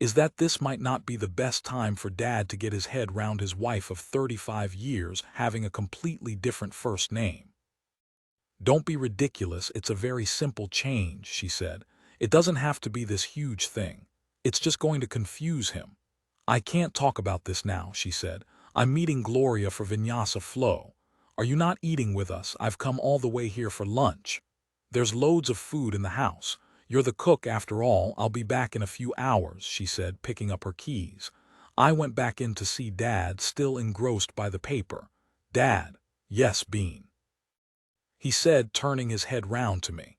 is that this might not be the best time for Dad to get his head round his wife of 35 years having a completely different first name. Don't be ridiculous, it's a very simple change, she said. It doesn't have to be this huge thing. It's just going to confuse him. I can't talk about this now, she said. I'm meeting Gloria for Vinyasa Flow. Are you not eating with us? I've come all the way here for lunch. There's loads of food in the house. You're the cook after all. I'll be back in a few hours, she said, picking up her keys. I went back in to see Dad, still engrossed by the paper. Dad. Yes, Bean. He said, turning his head round to me.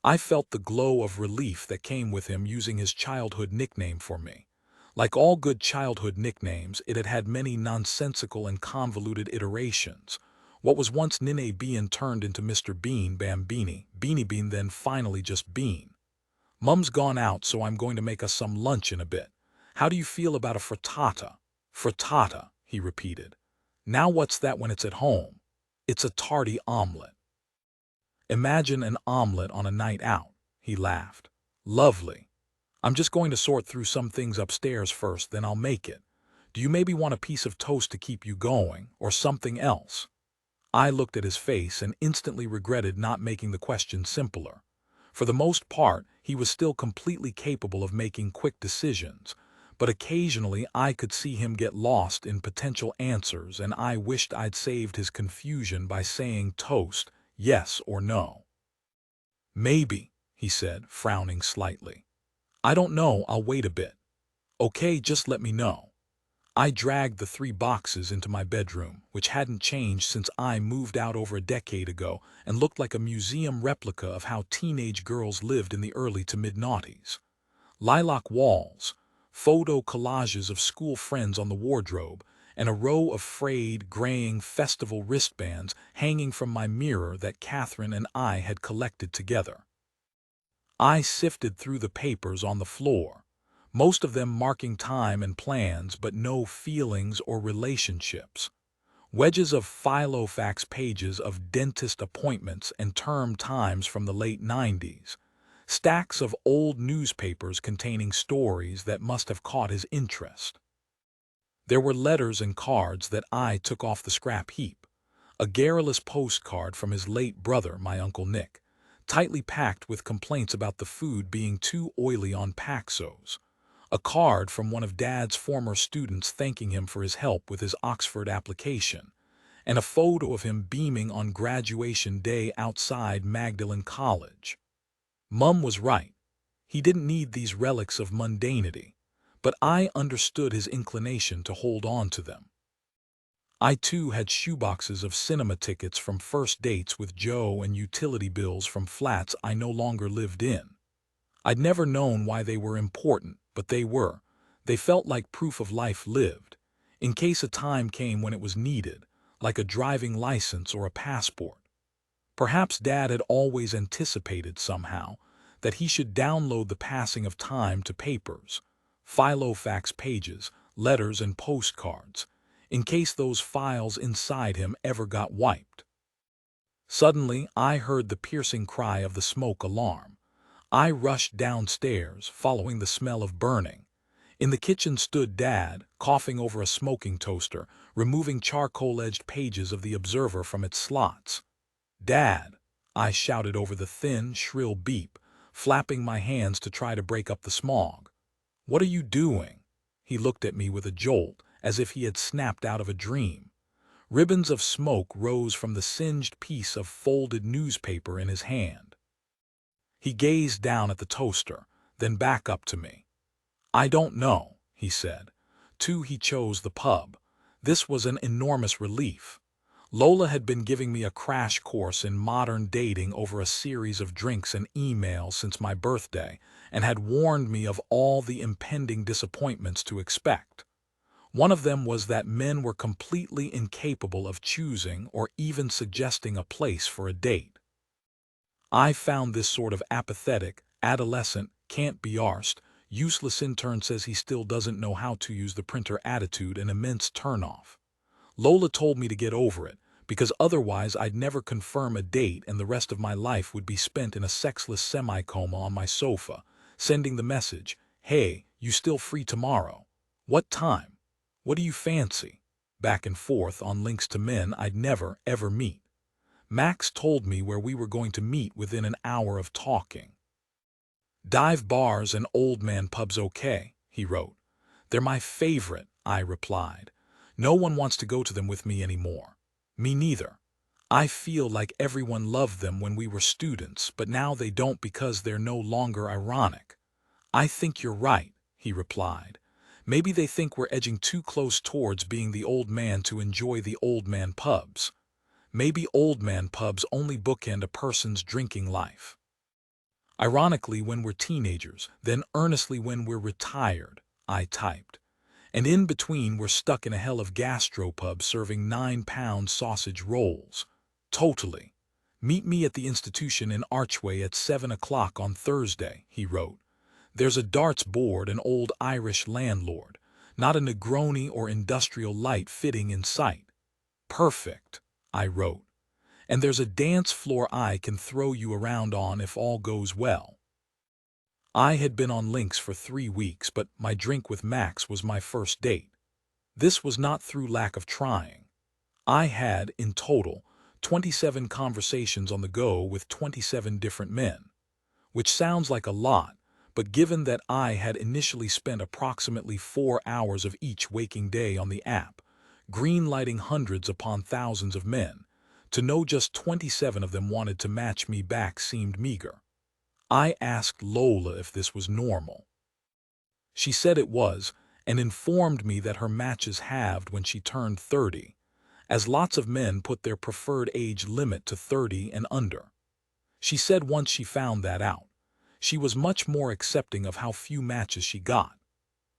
I felt the glow of relief that came with him using his childhood nickname for me. Like all good childhood nicknames, it had had many nonsensical and convoluted iterations. What was once Nene Bean turned into Mr. Bean Bambini, Beanie Bean, then finally just Bean. Mum's gone out, so I'm going to make us some lunch in a bit. How do you feel about a frittata? Frittata, he repeated. Now what's that when it's at home? It's a tardy omelet. Imagine an omelet on a night out, he laughed. Lovely. I'm just going to sort through some things upstairs first, then I'll make it. Do you maybe want a piece of toast to keep you going, or something else? I looked at his face and instantly regretted not making the question simpler. For the most part, he was still completely capable of making quick decisions, but occasionally I could see him get lost in potential answers, and I wished I'd saved his confusion by saying toast, yes or no. Maybe, he said, frowning slightly. I don't know, I'll wait a bit. Okay, just let me know. I dragged the 3 boxes into my bedroom, which hadn't changed since I moved out over a decade ago and looked like a museum replica of how teenage girls lived in the early to mid-noughties. Lilac walls, photo collages of school friends on the wardrobe, and a row of frayed, graying festival wristbands hanging from my mirror that Catherine and I had collected together. I sifted through the papers on the floor, most of them marking time and plans, but no feelings or relationships. Wedges of filofax pages of dentist appointments and term times from the late 90s. Stacks of old newspapers containing stories that must have caught his interest. There were letters and cards that I took off the scrap heap. A garrulous postcard from his late brother, my Uncle Nick, tightly packed with complaints about the food being too oily on Paxos, a card from one of Dad's former students thanking him for his help with his Oxford application, and a photo of him beaming on graduation day outside Magdalen College. Mum was right. He didn't need these relics of mundanity, but I understood his inclination to hold on to them. I too had shoeboxes of cinema tickets from first dates with Joe and utility bills from flats I no longer lived in. I'd never known why they were important, but they were. They felt like proof of life lived, in case a time came when it was needed, like a driving license or a passport. Perhaps Dad had always anticipated somehow that he should download the passing of time to papers, filofax pages, letters and postcards, in case those files inside him ever got wiped. Suddenly, I heard the piercing cry of the smoke alarm. I rushed downstairs, following the smell of burning. In the kitchen stood Dad, coughing over a smoking toaster, removing charcoal-edged pages of the Observer from its slots. "Dad," I shouted over the thin, shrill beep, flapping my hands to try to break up the smog. "What are you doing?" He looked at me with a jolt, as if he had snapped out of a dream. Ribbons of smoke rose from the singed piece of folded newspaper in his hand. He gazed down at the toaster, then back up to me. "I don't know," he said. He chose the pub. This was an enormous relief. Lola had been giving me a crash course in modern dating over a series of drinks and emails since my birthday, and had warned me of all the impending disappointments to expect. One of them was that men were completely incapable of choosing or even suggesting a place for a date. I found this sort of apathetic, adolescent, can't-be-arsed, useless intern says he still doesn't know how to use the printer attitude an immense turnoff. Lola told me to get over it, because otherwise I'd never confirm a date and the rest of my life would be spent in a sexless semi-coma on my sofa, sending the message, "Hey, you still free tomorrow? What time? What do you fancy?" back and forth on links to men I'd never, ever meet. Max told me where we were going to meet within an hour of talking. "Dive bars and old man pubs okay," he wrote. "They're my favorite," I replied. "No one wants to go to them with me anymore." "Me neither. I feel like everyone loved them when we were students, but now they don't because they're no longer ironic." "I think you're right," he replied. "Maybe they think we're edging too close towards being the old man to enjoy the old man pubs. Maybe old man pubs only bookend a person's drinking life. Ironically when we're teenagers, then earnestly when we're retired," I typed. "And in between we're stuck in a hell of gastropubs serving 9-pound sausage rolls. Totally. Meet me at the institution in Archway at 7 o'clock on Thursday," he wrote. "There's a darts board, an old Irish landlord, not a Negroni or industrial light fitting in sight." "Perfect," I wrote. "And there's a dance floor I can throw you around on if all goes well." I had been on links for 3 weeks, but my drink with Max was my first date. This was not through lack of trying. I had, in total, 27 conversations on the go with 27 different men, which sounds like a lot, but given that I had initially spent approximately 4 hours of each waking day on the app, green-lighting hundreds upon thousands of men, to know just 27 of them wanted to match me back seemed meager. I asked Lola if this was normal. She said it was, and informed me that her matches halved when she turned 30, as lots of men put their preferred age limit to 30 and under. She said once she found that out, she was much more accepting of how few matches she got.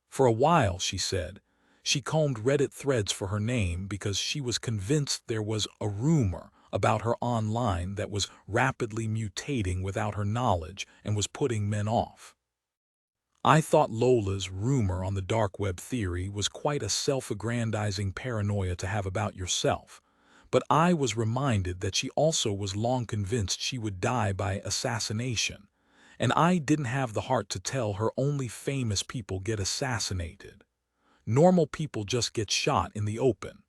For a while, she said, she combed Reddit threads for her name because she was convinced there was a rumor about her online that was rapidly mutating without her knowledge and was putting men off. I thought Lola's rumor on the dark web theory was quite a self-aggrandizing paranoia to have about yourself, but I was reminded that she also was long convinced she would die by assassination, and I didn't have the heart to tell her only famous people get assassinated. Normal people just get shot in the open.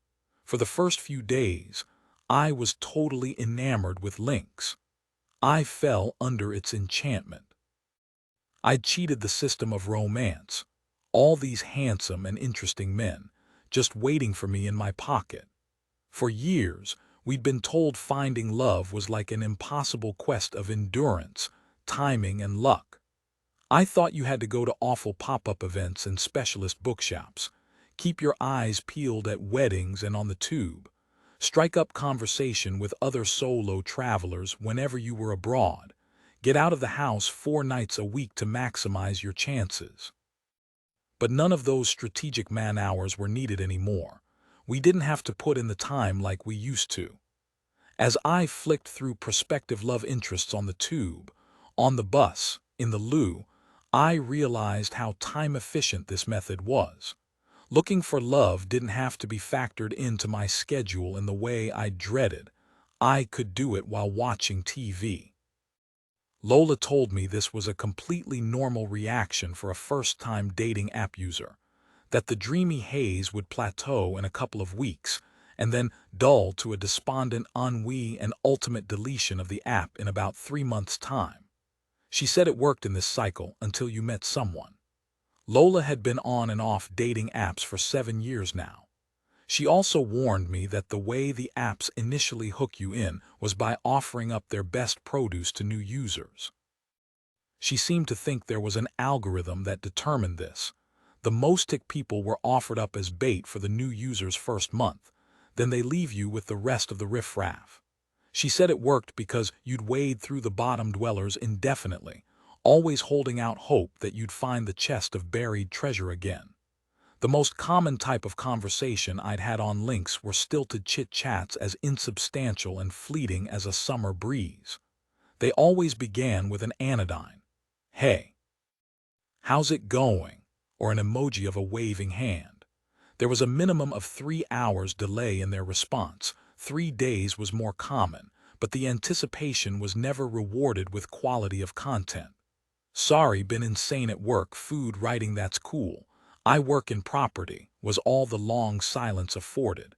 For the first few days, I was totally enamored with links. I fell under its enchantment. I'd cheated the system of romance. All these handsome and interesting men, just waiting for me in my pocket. For years, we'd been told finding love was like an impossible quest of endurance, timing, and luck. I thought you had to go to awful pop-up events and specialist bookshops, keep your eyes peeled at weddings and on the tube, strike up conversation with other solo travelers whenever you were abroad, get out of the house 4 nights a week to maximize your chances. But none of those strategic man-hours were needed anymore. We didn't have to put in the time like we used to. As I flicked through prospective love interests on the tube, on the bus, in the loo, I realized how time-efficient this method was. Looking for love didn't have to be factored into my schedule in the way I dreaded. I could do it while watching TV. Lola told me this was a completely normal reaction for a first-time dating app user, that the dreamy haze would plateau in a couple of weeks, and then dull to a despondent ennui and ultimate deletion of the app in about 3 months' time. She said it worked in this cycle until you met someone. Lola had been on and off dating apps for 7 years now. She also warned me that the way the apps initially hook you in was by offering up their best produce to new users. She seemed to think there was an algorithm that determined this. The most tick people were offered up as bait for the new user's first month. Then they leave you with the rest of the riffraff. She said it worked because you'd wade through the bottom dwellers indefinitely, always holding out hope that you'd find the chest of buried treasure again. The most common type of conversation I'd had on links were stilted chit-chats as insubstantial and fleeting as a summer breeze. They always began with an anodyne. Hey, how's it going? Or an emoji of a waving hand. There was a minimum of 3 hours delay in their response. 3 days was more common, but the anticipation was never rewarded with quality of content. Sorry, been insane at work, food, writing, that's cool. I work in property, was all the long silence afforded.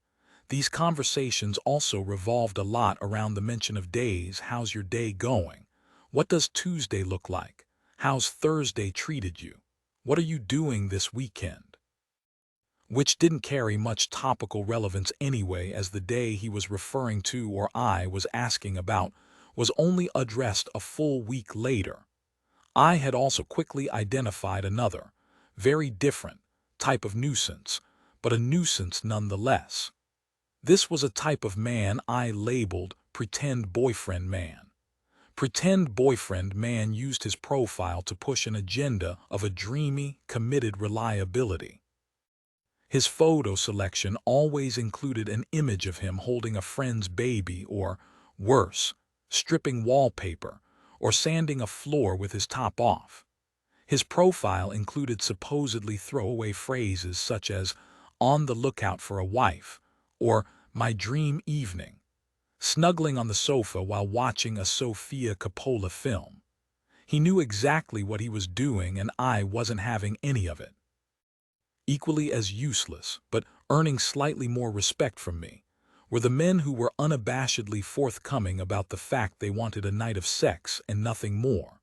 These conversations also revolved a lot around the mention of days. How's your day going? What does Tuesday look like? How's Thursday treated you? What are you doing this weekend? Which didn't carry much topical relevance anyway, as the day he was referring to or I was asking about was only addressed a full week later. I had also quickly identified another, very different, type of nuisance, but a nuisance nonetheless. This was a type of man I labeled pretend boyfriend man. Pretend boyfriend man used his profile to push an agenda of a dreamy, committed reliability. His photo selection always included an image of him holding a friend's baby or, worse, stripping wallpaper or sanding a floor with his top off. His profile included supposedly throwaway phrases such as, on the lookout for a wife, or my dream evening, snuggling on the sofa while watching a Sofia Coppola film. He knew exactly what he was doing and I wasn't having any of it. Equally as useless, but earning slightly more respect from me, were the men who were unabashedly forthcoming about the fact they wanted a night of sex and nothing more.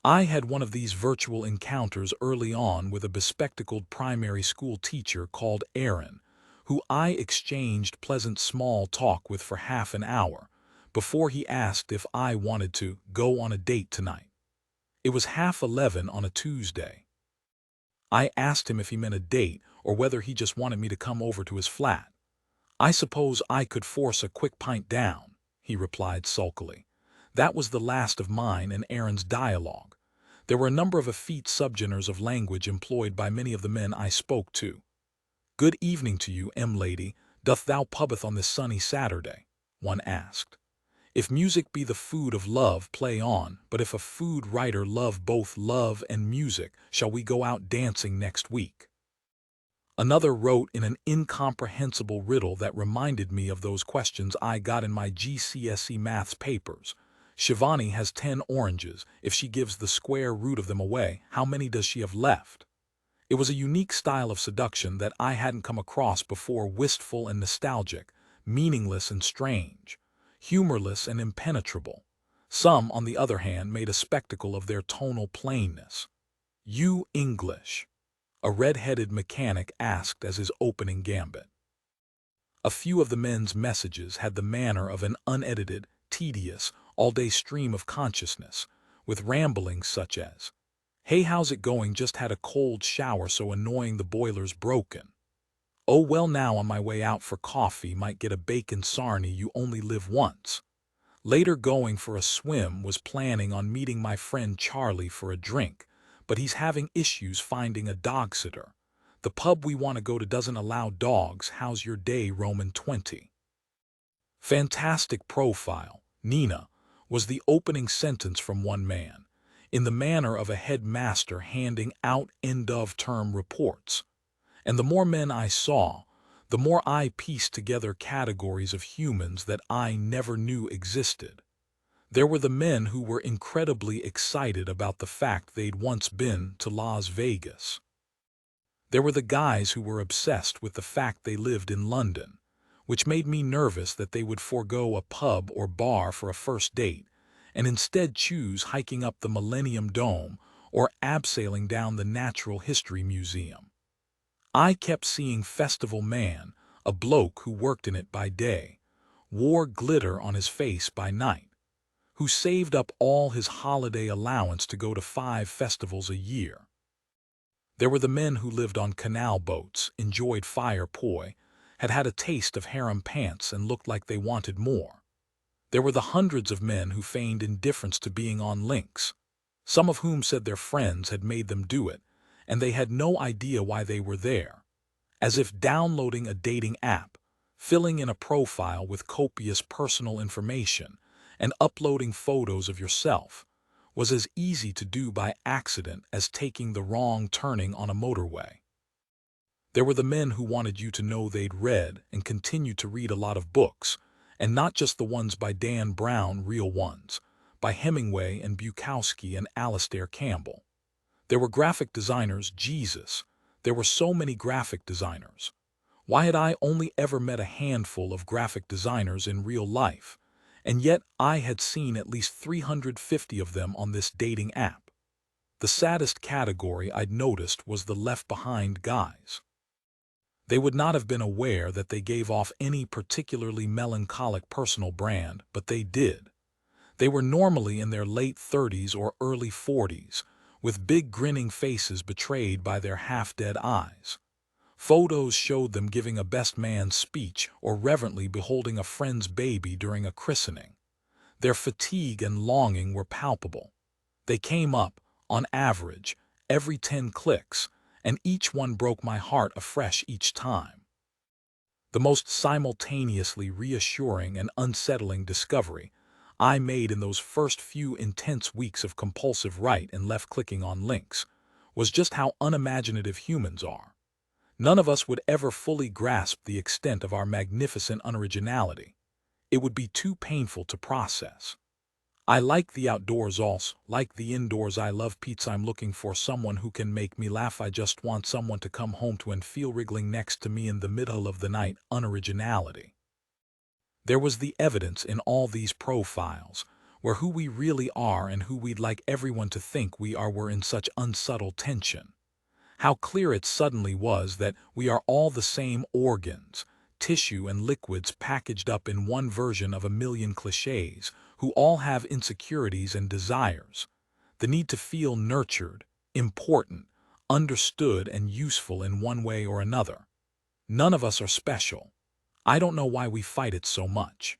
I had one of these virtual encounters early on with a bespectacled primary school teacher called Aaron, who I exchanged pleasant small talk with for half an hour before he asked if I wanted to go on a date tonight. It was 11:30 on a Tuesday. I asked him if he meant a date or whether he just wanted me to come over to his flat. I suppose I could force a quick pint down, he replied sulkily. That was the last of mine and Aaron's dialogue. There were a number of effete subgenres of language employed by many of the men I spoke to. Good evening to you, lady, doth thou pubbeth on this sunny Saturday? One asked. If music be the food of love, play on, but if a food writer love both love and music, shall we go out dancing next week? Another wrote in an incomprehensible riddle that reminded me of those questions I got in my GCSE maths papers. Shivani has 10 oranges. If she gives the square root of them away, how many does she have left? It was a unique style of seduction that I hadn't come across before, wistful and nostalgic, meaningless and strange, humorless and impenetrable, Some, on the other hand, made a spectacle of their tonal plainness. "You English?" a red-headed mechanic asked as his opening gambit. A few of the men's messages had the manner of an unedited, tedious, all-day stream of consciousness, with ramblings such as, "Hey, how's it going? Just had a cold shower so annoying the boiler's broken. Oh well, now on my way out for coffee, might get a bacon sarnie, you only live once. Later going for a swim, was planning on meeting my friend Charlie for a drink, but he's having issues finding a dog sitter. The pub we want to go to doesn't allow dogs. How's your day, Roman 20? Fantastic profile, Nina," was the opening sentence from one man, in the manner of a headmaster handing out end-of-term reports. And the more men I saw, the more I pieced together categories of humans that I never knew existed. There were the men who were incredibly excited about the fact they'd once been to Las Vegas. There were the guys who were obsessed with the fact they lived in London, which made me nervous that they would forego a pub or bar for a first date and instead choose hiking up the Millennium Dome or abseiling down the Natural History Museum. I kept seeing Festival Man, a bloke who worked in it by day, wore glitter on his face by night, who saved up all his holiday allowance to go to 5 festivals a year. There were the men who lived on canal boats, enjoyed fire poi, had had a taste of harem pants and looked like they wanted more. There were the hundreds of men who feigned indifference to being on links, some of whom said their friends had made them do it, and they had no idea why they were there, as if downloading a dating app, filling in a profile with copious personal information, and uploading photos of yourself was as easy to do by accident as taking the wrong turning on a motorway. There were the men who wanted you to know they'd read and continued to read a lot of books, and not just the ones by Dan Brown, real ones, by Hemingway and Bukowski and Alastair Campbell. There were graphic designers, Jesus, there were so many graphic designers. Why had I only ever met a handful of graphic designers in real life? And yet I had seen at least 350 of them on this dating app. The saddest category I'd noticed was the left-behind guys. They would not have been aware that they gave off any particularly melancholic personal brand, but they did. They were normally in their late 30s or early 40s, with big grinning faces betrayed by their half-dead eyes. Photos showed them giving a best man speech or reverently beholding a friend's baby during a christening. Their fatigue and longing were palpable. They came up, on average, every 10 clicks, and each one broke my heart afresh each time. The most simultaneously reassuring and unsettling discovery I made in those first few intense weeks of compulsive right and left clicking on links was just how unimaginative humans are. None of us would ever fully grasp the extent of our magnificent unoriginality. It would be too painful to process. I like the outdoors also, like the indoors. I love pizza. I'm looking for someone who can make me laugh. I just want someone to come home to and feel wriggling next to me in the middle of the night. Unoriginality. There was the evidence in all these profiles, where who we really are and who we'd like everyone to think we are were in such unsubtle tension. How clear it suddenly was that we are all the same organs, tissue and liquids packaged up in one version of a million cliches, who all have insecurities and desires, the need to feel nurtured, important, understood and useful in one way or another. None of us are special. I don't know why we fight it so much.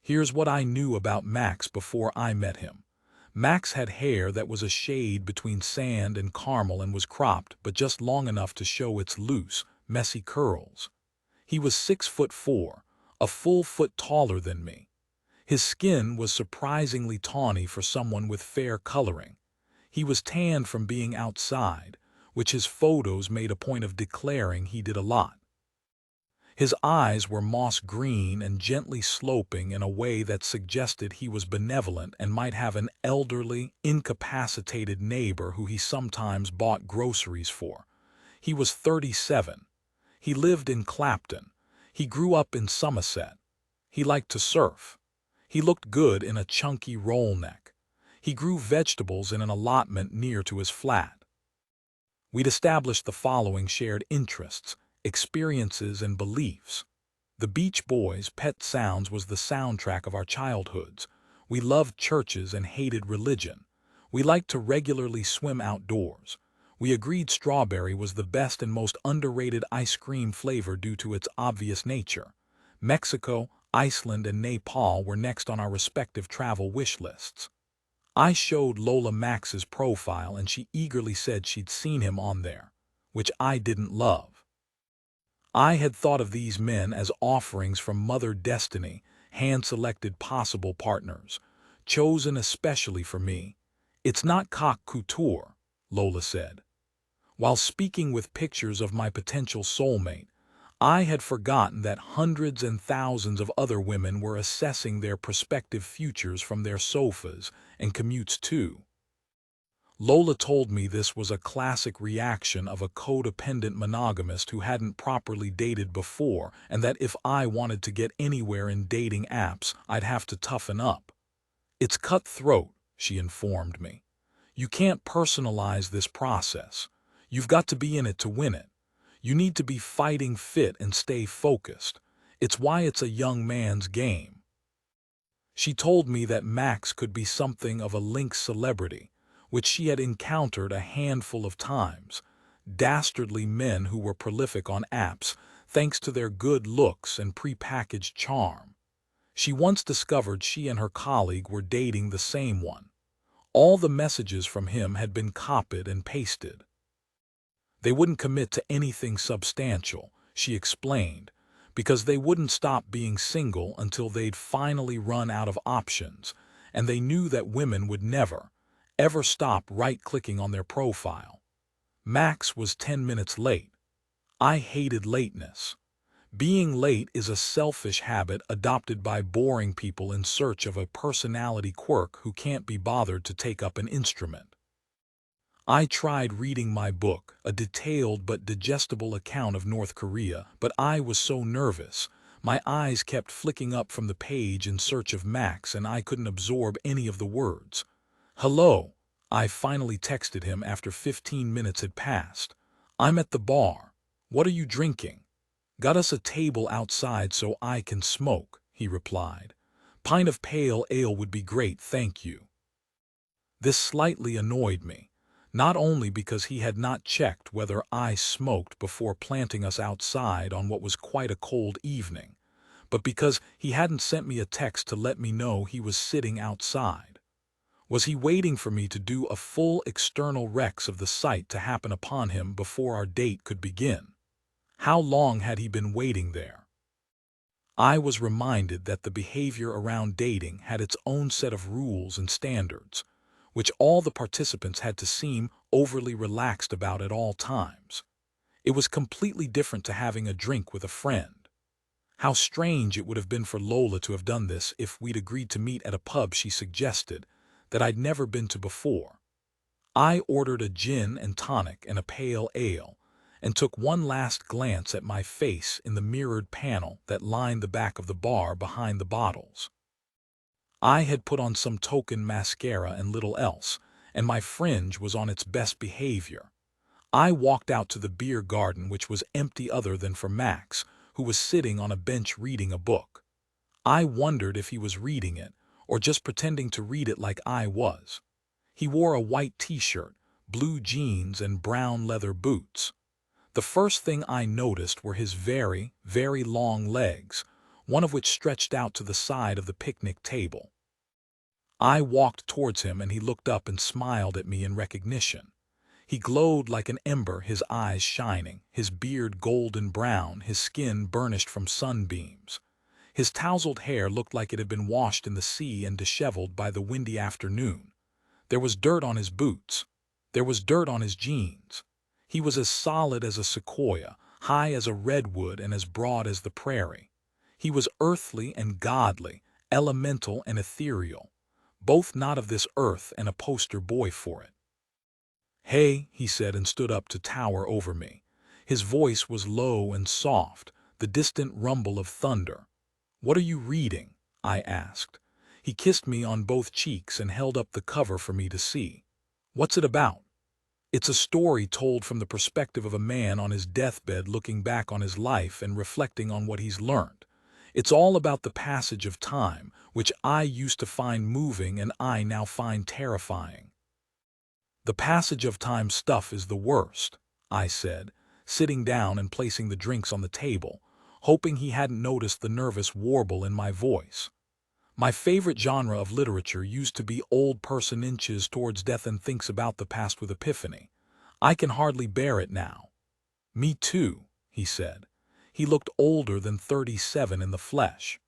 Here's what I knew about Max before I met him. Max had hair that was a shade between sand and caramel and was cropped but just long enough to show its loose, messy curls. He was 6'4", a full foot taller than me. His skin was surprisingly tawny for someone with fair coloring. He was tanned from being outside, which his photos made a point of declaring he did a lot. His eyes were moss green and gently sloping in a way that suggested he was benevolent and might have an elderly, incapacitated neighbor who he sometimes bought groceries for. He was 37. He lived in Clapton. He grew up in Somerset. He liked to surf. He looked good in a chunky roll neck. He grew vegetables in an allotment near to his flat. We'd established the following shared interests, experiences, and beliefs. The Beach Boys' Pet Sounds was the soundtrack of our childhoods. We loved churches and hated religion. We liked to regularly swim outdoors. We agreed strawberry was the best and most underrated ice cream flavor due to its obvious nature. Mexico, Iceland, and Nepal were next on our respective travel wish lists. I showed Lola Max's profile and she eagerly said she'd seen him on there, which I didn't love. I had thought of these men as offerings from Mother Destiny, hand-selected possible partners, chosen especially for me. It's not coq couture, Lola said. While speaking with pictures of my potential soulmate, I had forgotten that hundreds and thousands of other women were assessing their prospective futures from their sofas and commutes too. Lola told me this was a classic reaction of a codependent monogamist who hadn't properly dated before, and that if I wanted to get anywhere in dating apps, I'd have to toughen up. It's cutthroat, she informed me. You can't personalize this process. You've got to be in it to win it. You need to be fighting fit and stay focused. It's why it's a young man's game. She told me that Max could be something of a Lynx celebrity, which she had encountered a handful of times, dastardly men who were prolific on apps thanks to their good looks and prepackaged charm. She once discovered she and her colleague were dating the same one. All the messages from him had been copied and pasted. They wouldn't commit to anything substantial, she explained, because they wouldn't stop being single until they'd finally run out of options, and they knew that women would never, ever stop right-clicking on their profile. Max was 10 minutes late. I hated lateness. Being late is a selfish habit adopted by boring people in search of a personality quirk who can't be bothered to take up an instrument. I tried reading my book, a detailed but digestible account of North Korea, but I was so nervous. My eyes kept flicking up from the page in search of Max and I couldn't absorb any of the words. "Hello," I finally texted him after 15 minutes had passed. "I'm at the bar. What are you drinking?" "Got us a table outside so I can smoke," he replied. "Pint of pale ale would be great, thank you." This slightly annoyed me, not only because he had not checked whether I smoked before planting us outside on what was quite a cold evening, but because he hadn't sent me a text to let me know he was sitting outside. Was he waiting for me to do a full external rex of the site to happen upon him before our date could begin? How long had he been waiting there? I was reminded that the behavior around dating had its own set of rules and standards, which all the participants had to seem overly relaxed about at all times. It was completely different to having a drink with a friend. How strange it would have been for Lola to have done this if we'd agreed to meet at a pub she suggested that I'd never been to before. I ordered a gin and tonic and a pale ale, and took one last glance at my face in the mirrored panel that lined the back of the bar behind the bottles. I had put on some token mascara and little else, and my fringe was on its best behavior. I walked out to the beer garden, which was empty other than for Max, who was sitting on a bench reading a book. I wondered if he was reading it, or just pretending to read it like I was. He wore a white t-shirt, blue jeans, and brown leather boots. The first thing I noticed were his very, very long legs, one of which stretched out to the side of the picnic table. I walked towards him and he looked up and smiled at me in recognition. He glowed like an ember, his eyes shining, his beard golden brown, his skin burnished from sunbeams. His tousled hair looked like it had been washed in the sea and disheveled by the windy afternoon. There was dirt on his boots. There was dirt on his jeans. He was as solid as a sequoia, high as a redwood, and as broad as the prairie. He was earthly and godly, elemental and ethereal, both not of this earth and a poster boy for it. "Hey," he said and stood up to tower over me. His voice was low and soft, the distant rumble of thunder. "What are you reading?" I asked. He kissed me on both cheeks and held up the cover for me to see. "What's it about?" "It's a story told from the perspective of a man on his deathbed looking back on his life and reflecting on what he's learned. It's all about the passage of time, which I used to find moving and I now find terrifying." "The passage of time stuff is the worst," I said, sitting down and placing the drinks on the table, hoping he hadn't noticed the nervous warble in my voice. My favorite genre of literature used to be old person inches towards death and thinks about the past with epiphany. I can hardly bear it now. "Me too," he said. He looked older than 37 in the flesh.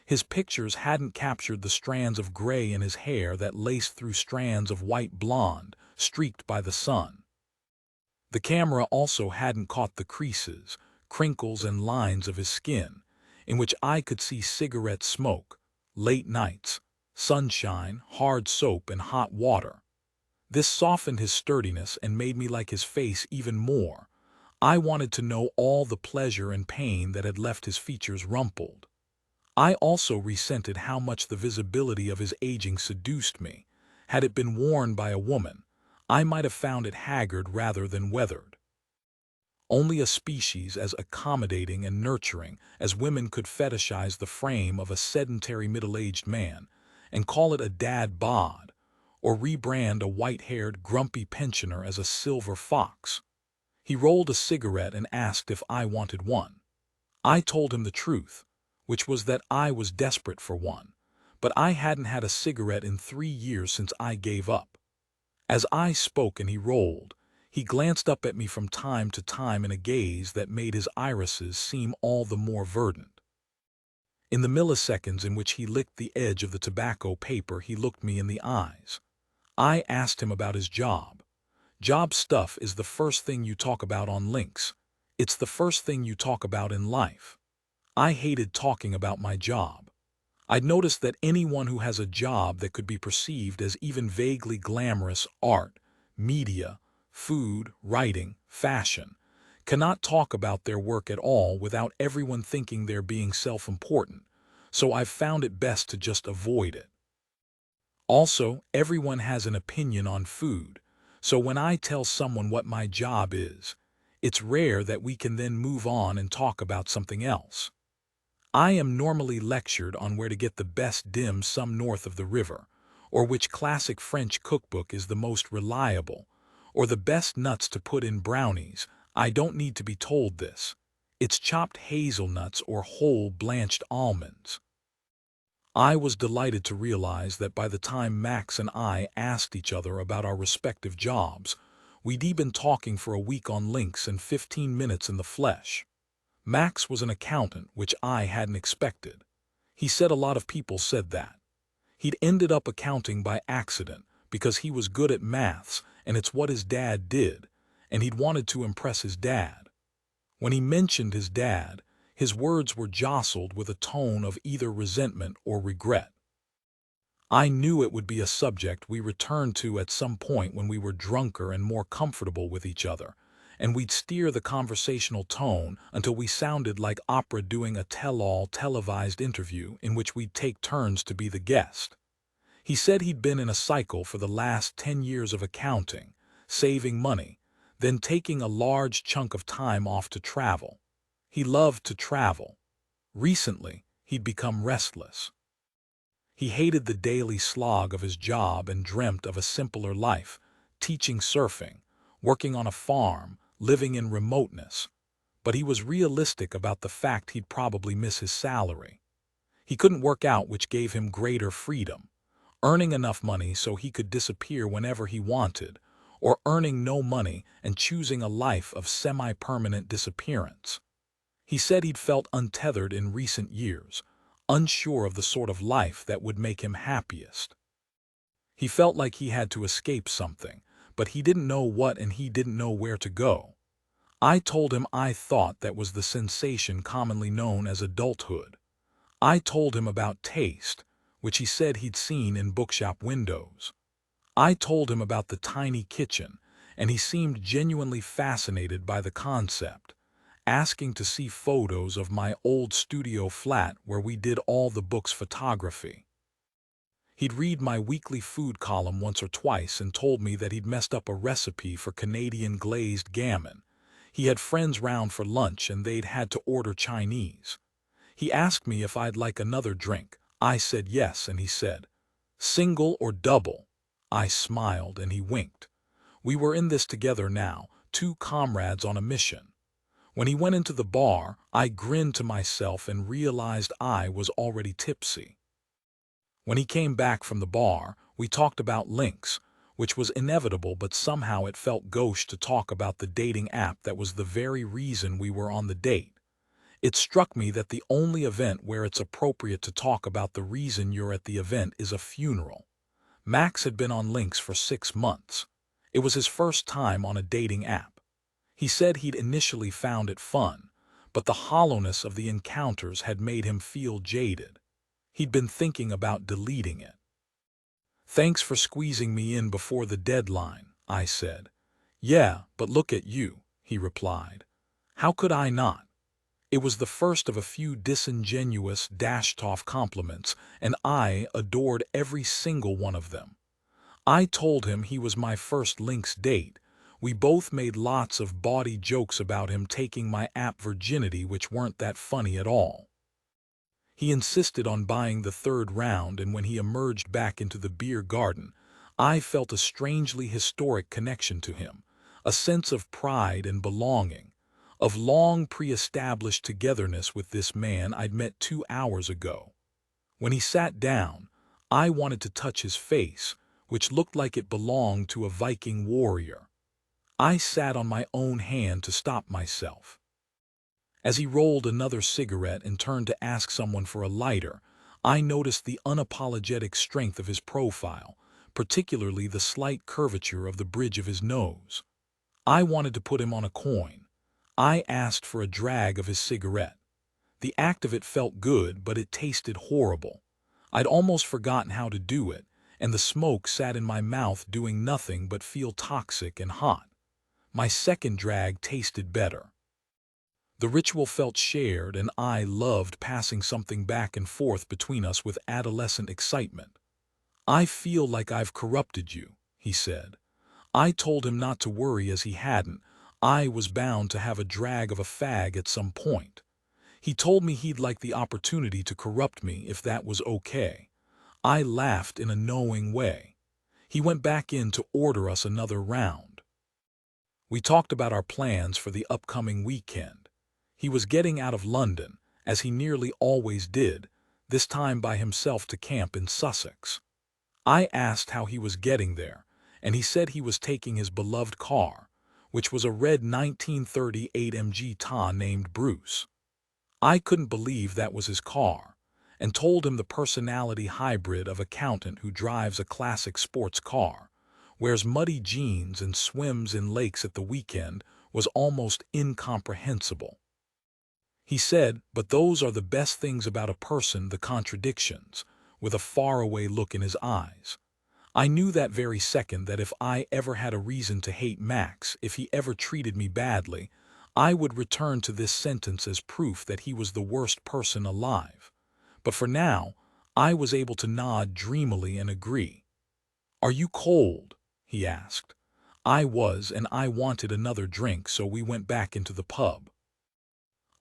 His pictures hadn't captured the strands of gray in his hair that laced through strands of white blonde, streaked by the sun. The camera also hadn't caught the creases, crinkles and lines of his skin, in which I could see cigarette smoke, late nights, sunshine, hard soap, and hot water. This softened his sturdiness and made me like his face even more. I wanted to know all the pleasure and pain that had left his features rumpled. I also resented how much the visibility of his aging seduced me. Had it been worn by a woman, I might have found it haggard rather than weathered. Only a species as accommodating and nurturing as women could fetishize the frame of a sedentary middle-aged man and call it a dad bod, or rebrand a white-haired, grumpy pensioner as a silver fox. He rolled a cigarette and asked if I wanted one. I told him the truth, which was that I was desperate for one, but I hadn't had a cigarette in 3 years since I gave up. As I spoke and he rolled, he glanced up at me from time to time in a gaze that made his irises seem all the more verdant. In the milliseconds in which he licked the edge of the tobacco paper, he looked me in the eyes. I asked him about his job. Job stuff is the first thing you talk about on links. It's the first thing you talk about in life. I hated talking about my job. I'd noticed that anyone who has a job that could be perceived as even vaguely glamorous, art, media, food, writing, fashion, cannot talk about their work at all without everyone thinking they're being self-important, so I've found it best to just avoid it. Also, everyone has an opinion on food, so when I tell someone what my job is, it's rare that we can then move on and talk about something else. I am normally lectured on where to get the best dim sum north of the river, or which classic French cookbook is the most reliable, or the best nuts to put in brownies. I don't need to be told this. It's chopped hazelnuts or whole blanched almonds. I was delighted to realize that by the time Max and I asked each other about our respective jobs, we'd been talking for a week on links and 15 minutes in the flesh. Max was an accountant, which I hadn't expected. He said a lot of people said that. He'd ended up accounting by accident because he was good at maths and it's what his dad did, and he'd wanted to impress his dad. When he mentioned his dad, his words were jostled with a tone of either resentment or regret. I knew it would be a subject we returned to at some point when we were drunker and more comfortable with each other, and we'd steer the conversational tone until we sounded like opera doing a tell-all televised interview in which we'd take turns to be the guest. He said he'd been in a cycle for the last 10 years of accounting, saving money, then taking a large chunk of time off to travel. He loved to travel. Recently, he'd become restless. He hated the daily slog of his job and dreamt of a simpler life, teaching surfing, working on a farm, living in remoteness. But he was realistic about the fact he'd probably miss his salary. He couldn't work out, which gave him greater freedom, earning enough money so he could disappear whenever he wanted, or earning no money and choosing a life of semi-permanent disappearance. He said he'd felt untethered in recent years, unsure of the sort of life that would make him happiest. He felt like he had to escape something, but he didn't know what and he didn't know where to go. I told him I thought that was the sensation commonly known as adulthood. I told him about taste, which he said he'd seen in bookshop windows. I told him about the tiny kitchen, and he seemed genuinely fascinated by the concept, asking to see photos of my old studio flat where we did all the book's photography. He'd read my weekly food column once or twice and told me that he'd messed up a recipe for Canadian glazed gammon. He had friends round for lunch and they'd had to order Chinese. He asked me if I'd like another drink. I said yes, and he said, "Single or double?" I smiled and he winked. We were in this together now, two comrades on a mission. When he went into the bar, I grinned to myself and realized I was already tipsy. When he came back from the bar, we talked about links, which was inevitable, but somehow it felt gauche to talk about the dating app that was the very reason we were on the date. It struck me that the only event where it's appropriate to talk about the reason you're at the event is a funeral. Max had been on links for 6 months. It was his first time on a dating app. He said he'd initially found it fun, but the hollowness of the encounters had made him feel jaded. He'd been thinking about deleting it. "Thanks for squeezing me in before the deadline," I said. "Yeah, but look at you," he replied. "How could I not?" It was the first of a few disingenuous, dashed-off compliments, and I adored every single one of them. I told him he was my first links date. We both made lots of bawdy jokes about him taking my app virginity, which weren't that funny at all. He insisted on buying the third round, and when he emerged back into the beer garden, I felt a strangely historic connection to him, a sense of pride and belonging, of long pre-established togetherness with this man I'd met 2 hours ago. When he sat down, I wanted to touch his face, which looked like it belonged to a Viking warrior. I sat on my own hand to stop myself. As he rolled another cigarette and turned to ask someone for a lighter, I noticed the unapologetic strength of his profile, particularly the slight curvature of the bridge of his nose. I wanted to put him on a coin. I asked for a drag of his cigarette. The act of it felt good, but it tasted horrible. I'd almost forgotten how to do it, and the smoke sat in my mouth doing nothing but feel toxic and hot. My second drag tasted better. The ritual felt shared, and I loved passing something back and forth between us with adolescent excitement. "I feel like I've corrupted you," he said. I told him not to worry, as he hadn't. I was bound to have a drag of a fag at some point. He told me he'd like the opportunity to corrupt me if that was okay. I laughed in a knowing way. He went back in to order us another round. We talked about our plans for the upcoming weekend. He was getting out of London, as he nearly always did, this time by himself to camp in Sussex. I asked how he was getting there, and he said he was taking his beloved car, which was a red 1938 MG Ta named Bruce. I couldn't believe that was his car, and told him the personality hybrid of accountant who drives a classic sports car, wears muddy jeans and swims in lakes at the weekend was almost incomprehensible. He said, "But those are the best things about a person, the contradictions," with a faraway look in his eyes. I knew that very second that if I ever had a reason to hate Max, if he ever treated me badly, I would return to this sentence as proof that he was the worst person alive. But for now, I was able to nod dreamily and agree. "Are you cold?" he asked. I was, and I wanted another drink, so we went back into the pub.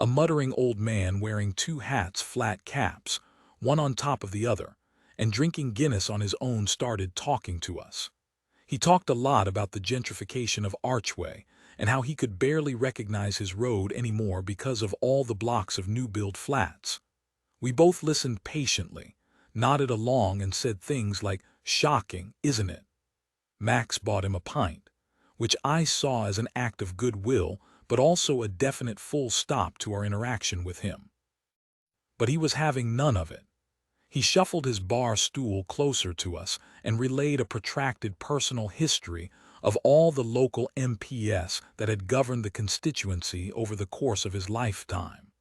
A muttering old man wearing 2 hats, flat caps, one on top of the other, and drinking Guinness on his own started talking to us. He talked a lot about the gentrification of Archway and how he could barely recognize his road anymore because of all the blocks of new-build flats. We both listened patiently, nodded along, and said things like, "Shocking, isn't it?" Max bought him a pint, which I saw as an act of goodwill, but also a definite full stop to our interaction with him. But he was having none of it. He shuffled his bar stool closer to us and relayed a protracted personal history of all the local MPs that had governed the constituency over the course of his lifetime.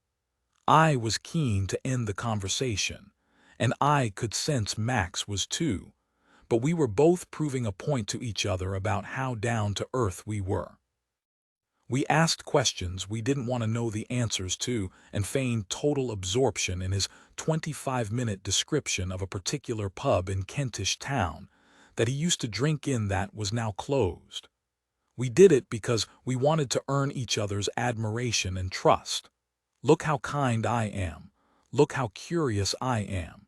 I was keen to end the conversation, and I could sense Max was too, but we were both proving a point to each other about how down to earth we were. We asked questions we didn't want to know the answers to and feigned total absorption in his 25-minute description of a particular pub in Kentish town that he used to drink in that was now closed. We did it because we wanted to earn each other's admiration and trust. Look how kind I am. Look how curious I am.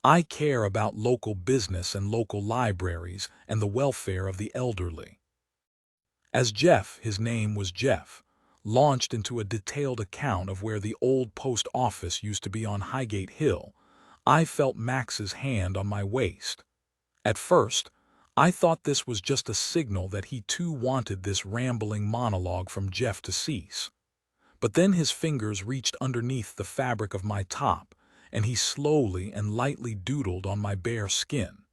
I care about local business and local libraries and the welfare of the elderly. As Jeff, his name was Jeff, launched into a detailed account of where the old post office used to be on Highgate Hill, I felt Max's hand on my waist. At first, I thought this was just a signal that he too wanted this rambling monologue from Jeff to cease. But then his fingers reached underneath the fabric of my top, and he slowly and lightly doodled on my bare skin.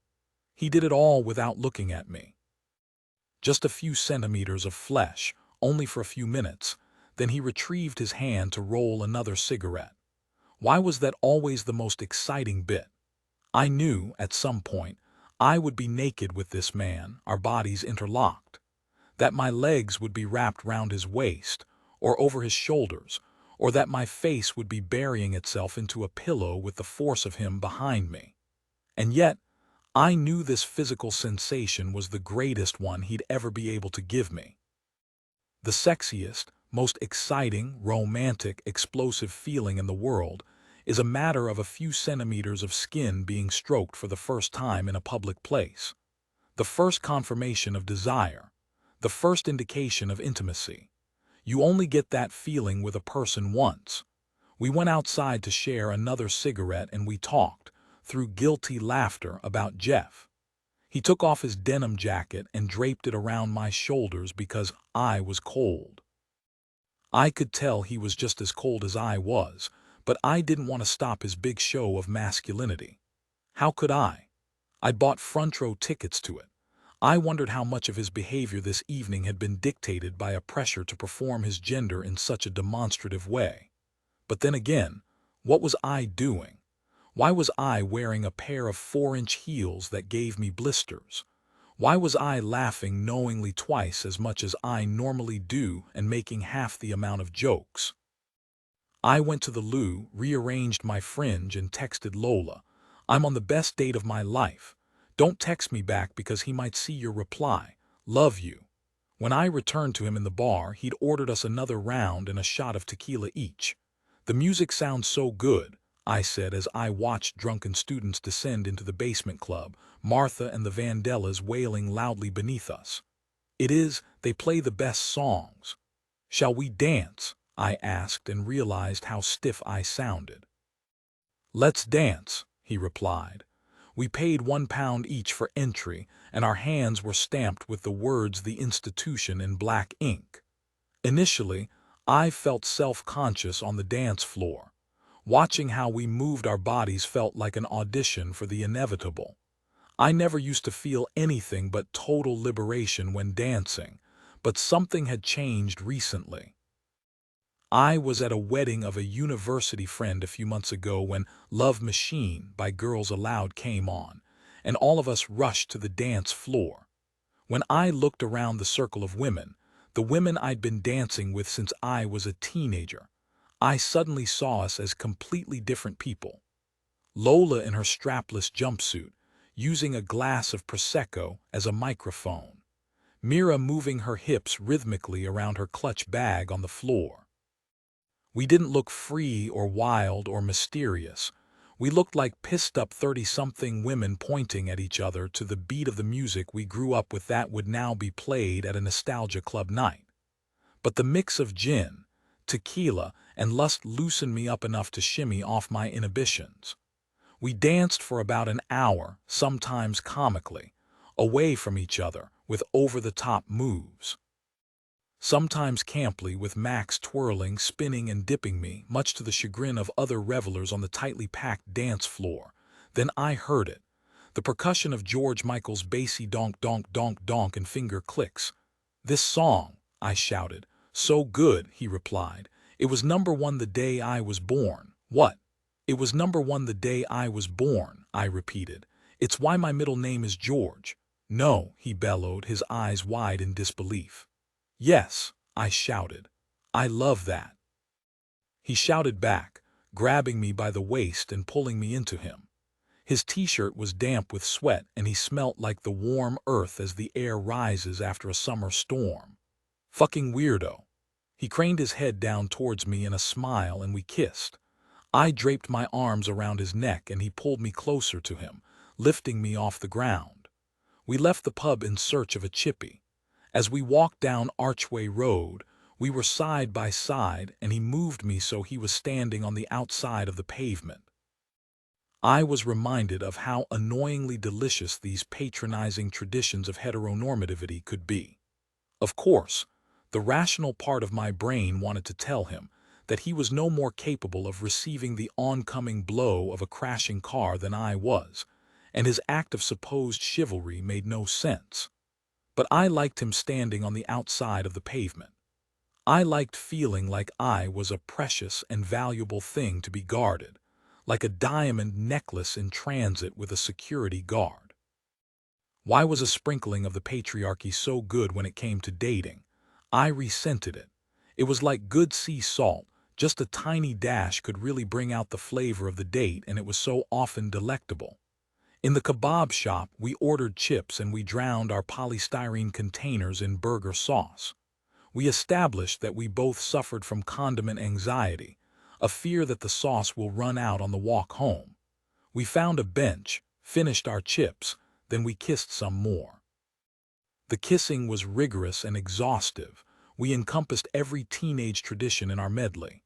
He did it all without looking at me. Just a few centimeters of flesh, only for a few minutes, then he retrieved his hand to roll another cigarette. Why was that always the most exciting bit? I knew, at some point, I would be naked with this man, our bodies interlocked. That my legs would be wrapped round his waist, or over his shoulders, or that my face would be burying itself into a pillow with the force of him behind me. And yet, I knew this physical sensation was the greatest one he'd ever be able to give me. The sexiest, most exciting, romantic, explosive feeling in the world is a matter of a few centimeters of skin being stroked for the first time in a public place. The first confirmation of desire, the first indication of intimacy. You only get that feeling with a person once. We went outside to share another cigarette and we talked, through guilty laughter, about Jeff. He took off his denim jacket and draped it around my shoulders because I was cold. I could tell he was just as cold as I was, but I didn't want to stop his big show of masculinity. How could I? I'd bought front row tickets to it. I wondered how much of his behavior this evening had been dictated by a pressure to perform his gender in such a demonstrative way. But then again, what was I doing? Why was I wearing a pair of 4-inch heels that gave me blisters? Why was I laughing knowingly twice as much as I normally do and making half the amount of jokes? I went to the loo, rearranged my fringe, and texted Lola, "I'm on the best date of my life. Don't text me back because he might see your reply. Love you." When I returned to him in the bar, he'd ordered us another round and a shot of tequila each. "The music sounds so good," I said as I watched drunken students descend into the basement club, Martha and the Vandellas wailing loudly beneath us. "It is, they play the best songs." "Shall we dance?" I asked and realized how stiff I sounded. "Let's dance," he replied. We paid £1 each for entry, and our hands were stamped with the words "The Institution" in black ink. Initially, I felt self-conscious on the dance floor. Watching how we moved our bodies felt like an audition for the inevitable. I never used to feel anything but total liberation when dancing, but something had changed recently. I was at a wedding of a university friend a few months ago when "Love Machine" by Girls Aloud came on, and all of us rushed to the dance floor. When I looked around the circle of women, the women I'd been dancing with since I was a teenager, I suddenly saw us as completely different people. Lola in her strapless jumpsuit, using a glass of Prosecco as a microphone. Mira moving her hips rhythmically around her clutch bag on the floor. We didn't look free or wild or mysterious. We looked like pissed-up 30-something women pointing at each other to the beat of the music we grew up with that would now be played at a nostalgia club night. But the mix of gin, tequila, and lust loosened me up enough to shimmy off my inhibitions. We danced for about an hour, sometimes comically, away from each other, with over-the-top moves. Sometimes camply, with Max twirling, spinning, and dipping me, much to the chagrin of other revelers on the tightly packed dance floor. Then I heard it, the percussion of George Michael's bassy donk donk donk donk and finger clicks. "This song," I shouted. "So good," he replied. "It was #1 the day I was born." "What?" "It was #1 the day I was born," I repeated. "It's why my middle name is George." "No," he bellowed, his eyes wide in disbelief. "Yes," I shouted. "I love that." He shouted back, grabbing me by the waist and pulling me into him. His t-shirt was damp with sweat and he smelt like the warm earth as the air rises after a summer storm. "Fucking weirdo." He craned his head down towards me in a smile and we kissed. I draped my arms around his neck and he pulled me closer to him, lifting me off the ground. We left the pub in search of a chippy. As we walked down Archway Road, we were side by side and he moved me so he was standing on the outside of the pavement. I was reminded of how annoyingly delicious these patronizing traditions of heteronormativity could be. Of course, the rational part of my brain wanted to tell him that he was no more capable of receiving the oncoming blow of a crashing car than I was, and his act of supposed chivalry made no sense. But I liked him standing on the outside of the pavement. I liked feeling like I was a precious and valuable thing to be guarded, like a diamond necklace in transit with a security guard. Why was a sprinkling of the patriarchy so good when it came to dating? I resented it. It was like good sea salt, just a tiny dash could really bring out the flavor of the date, and it was so often delectable. In the kebab shop, we ordered chips and we drowned our polystyrene containers in burger sauce. We established that we both suffered from condiment anxiety, a fear that the sauce will run out on the walk home. We found a bench, finished our chips, then we kissed some more. The kissing was rigorous and exhaustive. We encompassed every teenage tradition in our medley.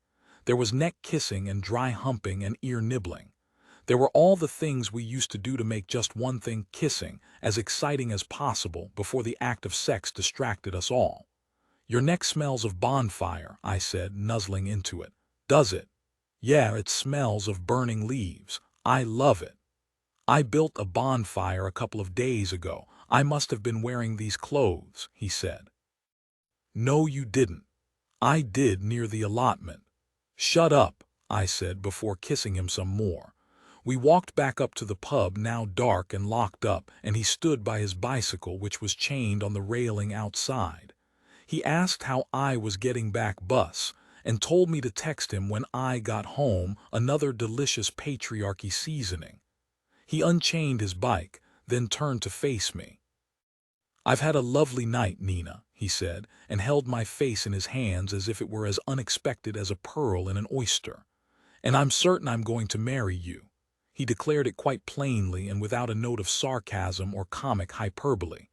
There was neck kissing and dry humping and ear nibbling. There were all the things we used to do to make just one thing, kissing, as exciting as possible before the act of sex distracted us all. "Your neck smells of bonfire," I said, nuzzling into it. "Does it?" "Yeah, it smells of burning leaves. I love it." "I built a bonfire a couple of days ago. I must have been wearing these clothes," he said. "No, you didn't." "I did near the allotment." "Shut up," I said before kissing him some more. We walked back up to the pub, now dark and locked up, and he stood by his bicycle, which was chained on the railing outside. He asked how I was getting back bus, and told me to text him when I got home, another delicious patriarchy seasoning. He unchained his bike, then turned to face me. "I've had a lovely night, Nina," he said, and held my face in his hands as if it were as unexpected as a pearl in an oyster. "And I'm certain I'm going to marry you." He declared it quite plainly and without a note of sarcasm or comic hyperbole.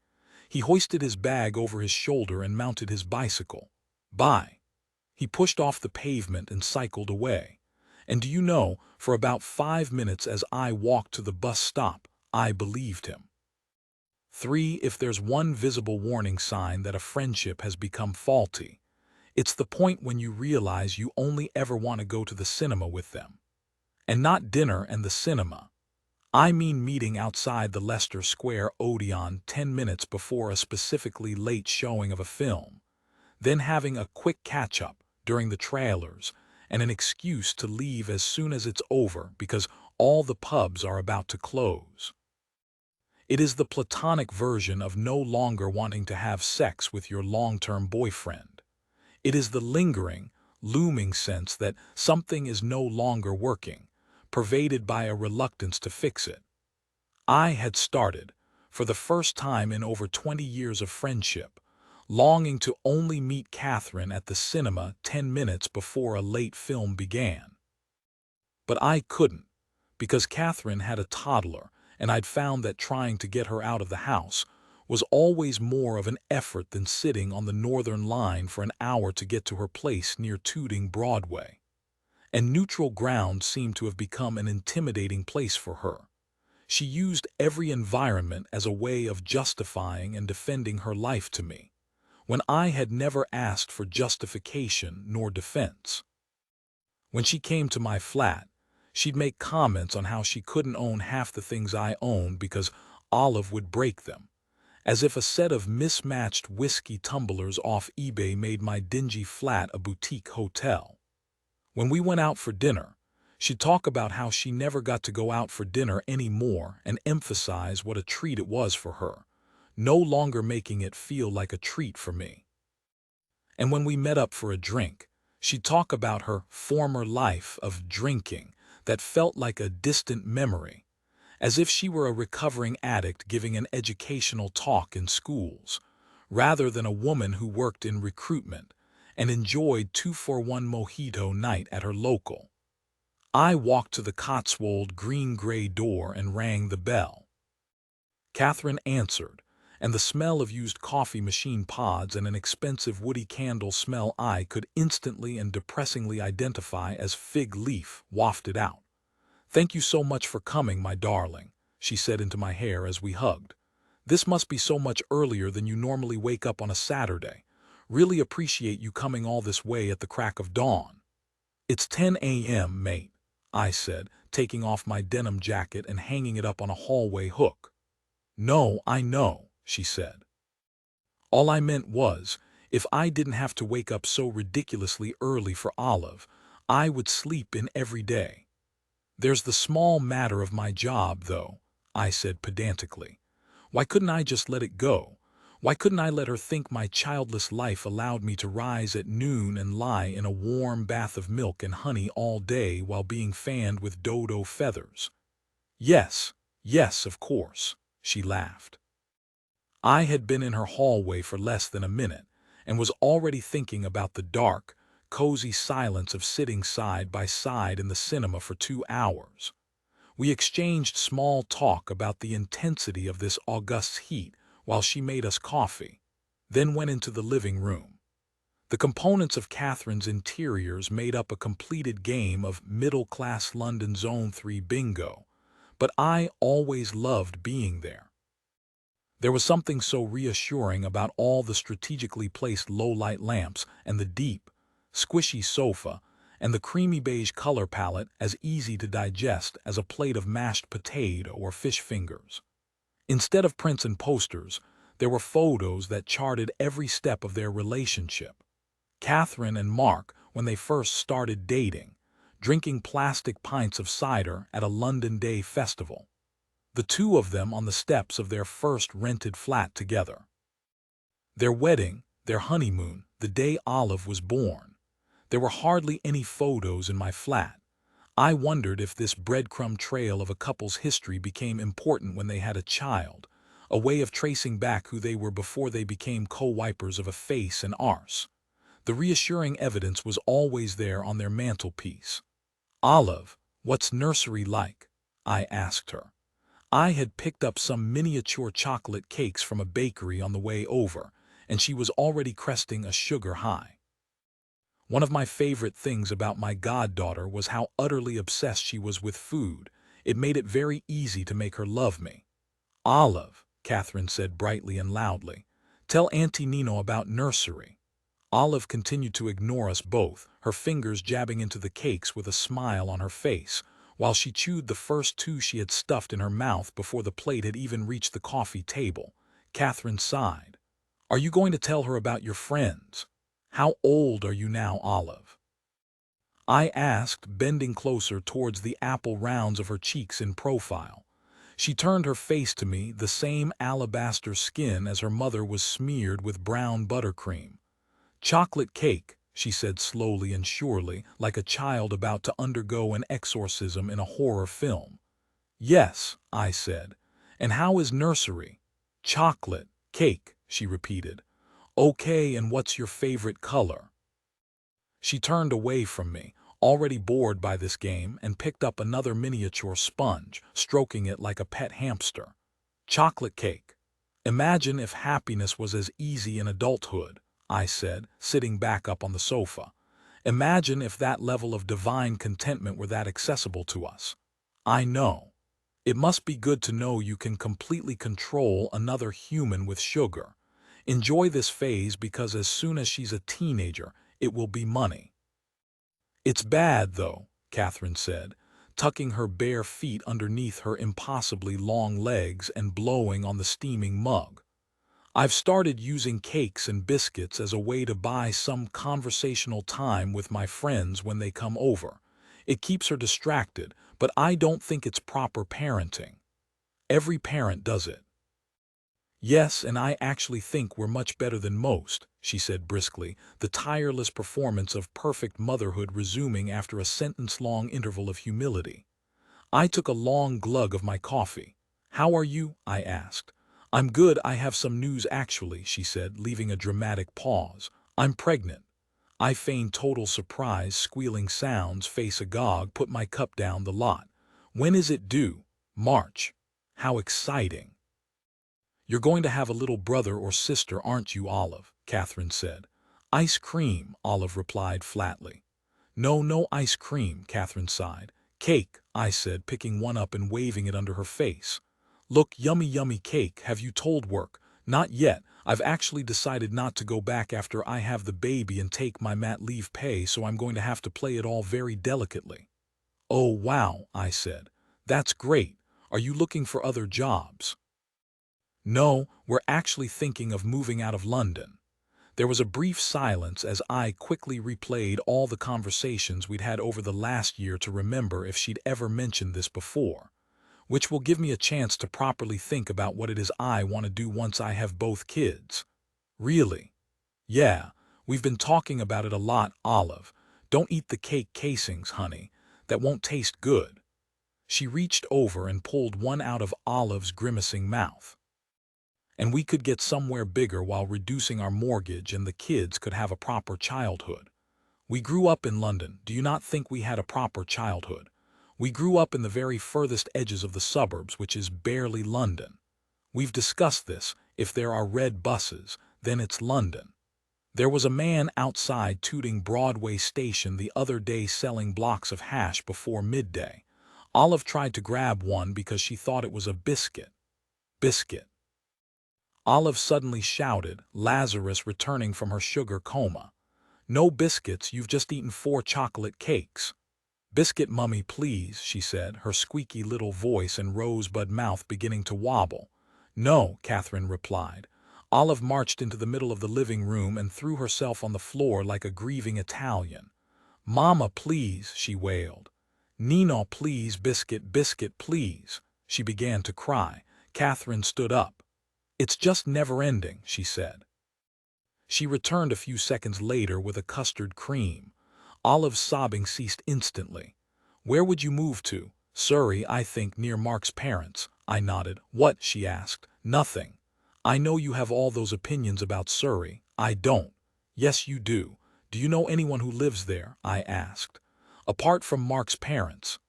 He hoisted his bag over his shoulder and mounted his bicycle. "Bye." He pushed off the pavement and cycled away. And do you know, for about 5 minutes as I walked to the bus stop, I believed him. 3. If there's one visible warning sign that a friendship has become faulty, it's the point when you realize you only ever want to go to the cinema with them. And not dinner and the cinema. I mean meeting outside the Leicester Square Odeon 10 minutes before a specifically late showing of a film, then having a quick catch-up during the trailers and an excuse to leave as soon as it's over because all the pubs are about to close. It is the platonic version of no longer wanting to have sex with your long-term boyfriend. It is the lingering, looming sense that something is no longer working, pervaded by a reluctance to fix it. I had started, for the first time in over 20 years of friendship, longing to only meet Catherine at the cinema 10 minutes before a late film began. But I couldn't, because Catherine had a toddler, and I'd found that trying to get her out of the house was always more of an effort than sitting on the Northern Line for an hour to get to her place near Tooting Broadway. And neutral ground seemed to have become an intimidating place for her. She used every environment as a way of justifying and defending her life to me, when I had never asked for justification nor defense. When she came to my flat, she'd make comments on how she couldn't own half the things I owned because Olive would break them, as if a set of mismatched whiskey tumblers off eBay made my dingy flat a boutique hotel. When we went out for dinner, she'd talk about how she never got to go out for dinner anymore and emphasize what a treat it was for her, no longer making it feel like a treat for me. And when we met up for a drink, she'd talk about her former life of drinking that felt like a distant memory, as if she were a recovering addict giving an educational talk in schools, rather than a woman who worked in recruitment and enjoyed 2-for-1 mojito night at her local. I walked to the Cotswold green-gray door and rang the bell. Catherine answered, and the smell of used coffee machine pods and an expensive woody candle smell I could instantly and depressingly identify as fig leaf wafted out. "Thank you so much for coming, my darling," she said into my hair as we hugged. "This must be so much earlier than you normally wake up on a Saturday. Really appreciate you coming all this way at the crack of dawn." "It's 10 a.m., mate," I said, taking off my denim jacket and hanging it up on a hallway hook. "No, I know," she said. "All I meant was, if I didn't have to wake up so ridiculously early for Olive, I would sleep in every day." "There's the small matter of my job, though," I said pedantically. "Why couldn't I just let it go? Why couldn't I let her think my childless life allowed me to rise at noon and lie in a warm bath of milk and honey all day while being fanned with dodo feathers?" "Yes, yes, of course," she laughed. I had been in her hallway for less than a minute and was already thinking about the dark, cozy silence of sitting side by side in the cinema for 2 hours. We exchanged small talk about the intensity of this August heat while she made us coffee, then went into the living room. The components of Catherine's interiors made up a completed game of middle-class London Zone 3 bingo, but I always loved being there. There was something so reassuring about all the strategically placed low-light lamps and the deep, squishy sofa and the creamy beige color palette as easy to digest as a plate of mashed potato or fish fingers. Instead of prints and posters, there were photos that charted every step of their relationship. Catherine and Mark when they first started dating, drinking plastic pints of cider at a London Day festival. The two of them on the steps of their first rented flat together. Their wedding, their honeymoon, the day Olive was born. There were hardly any photos in my flat. I wondered if this breadcrumb trail of a couple's history became important when they had a child, a way of tracing back who they were before they became co-wipers of a face and arse. The reassuring evidence was always there on their mantelpiece. "Olive, what's nursery like?" I asked her. I had picked up some miniature chocolate cakes from a bakery on the way over, and she was already cresting a sugar high. One of my favorite things about my goddaughter was how utterly obsessed she was with food. It made it very easy to make her love me. "Olive," Catherine said brightly and loudly, "tell Auntie Nino about nursery." Olive continued to ignore us both, her fingers jabbing into the cakes with a smile on her face, while she chewed the first 2 she had stuffed in her mouth before the plate had even reached the coffee table. Catherine sighed. "Are you going to tell her about your friends? How old are you now, Olive?" I asked, bending closer towards the apple rounds of her cheeks in profile. She turned her face to me, the same alabaster skin as her mother was smeared with brown buttercream. "Chocolate cake," she said slowly and surely, like a child about to undergo an exorcism in a horror film. "Yes," I said. "And how is nursery?" "Chocolate cake," she repeated. "Okay, and what's your favorite color?" She turned away from me, already bored by this game, and picked up another miniature sponge, stroking it like a pet hamster. "Chocolate cake. Imagine if happiness was as easy in adulthood," I said, sitting back up on the sofa. "Imagine if that level of divine contentment were that accessible to us. I know. It must be good to know you can completely control another human with sugar. Enjoy this phase because as soon as she's a teenager, it will be money." "It's bad, though," Catherine said, tucking her bare feet underneath her impossibly long legs and blowing on the steaming mug. "I've started using cakes and biscuits as a way to buy some conversational time with my friends when they come over. It keeps her distracted, but I don't think it's proper parenting. Every parent does it." "Yes, and I actually think we're much better than most," she said briskly, the tireless performance of perfect motherhood resuming after a sentence-long interval of humility. I took a long glug of my coffee. "How are you?" I asked. "I'm good. I have some news actually," she said, leaving a dramatic pause. "I'm pregnant." I feigned total surprise, squealing sounds, face agog, put my cup down the lot. "When is it due?" "March." "How exciting." "You're going to have a little brother or sister, aren't you, Olive?" Catherine said. "Ice cream," Olive replied flatly. "No, no ice cream," Catherine sighed. "Cake," I said, picking one up and waving it under her face. "Look, yummy yummy cake. Have you told work?" "Not yet. I've actually decided not to go back after I have the baby and take my mat leave pay, so I'm going to have to play it all very delicately." "Oh, wow," I said. "That's great. Are you looking for other jobs?" "No, we're actually thinking of moving out of London." There was a brief silence as I quickly replayed all the conversations we'd had over the last year to remember if she'd ever mentioned this before, which will give me a chance to properly think about what it is I want to do once I have both kids. "Really?" "Yeah, we've been talking about it a lot, Olive. Don't eat the cake casings, honey. That won't taste good." She reached over and pulled one out of Olive's grimacing mouth. "And we could get somewhere bigger while reducing our mortgage, and the kids could have a proper childhood. We grew up in London. Do you not think we had a proper childhood? We grew up in the very furthest edges of the suburbs, which is barely London. We've discussed this. If there are red buses, then it's London. There was a man outside tooting Broadway station the other day selling blocks of hash before midday. Olive tried to grab one because she thought it was a biscuit." "Biscuit." Olive suddenly shouted, Lazarus returning from her sugar coma. "No biscuits, you've just eaten 4 chocolate cakes." "Biscuit, mummy, please," she said, her squeaky little voice and rosebud mouth beginning to wobble. "No," Catherine replied. Olive marched into the middle of the living room and threw herself on the floor like a grieving Italian. "Mama, please," she wailed. "Nino, please, biscuit, biscuit, please." She began to cry. Catherine stood up. "It's just never-ending," she said. She returned a few seconds later with a custard cream. Olive's sobbing ceased instantly. "Where would you move to?" "Surrey, I think, near Mark's parents." I nodded. "What?" she asked. "Nothing. I know you have all those opinions about Surrey." "I don't." "Yes, you do. Do you know anyone who lives there?" I asked. "Apart from Mark's parents."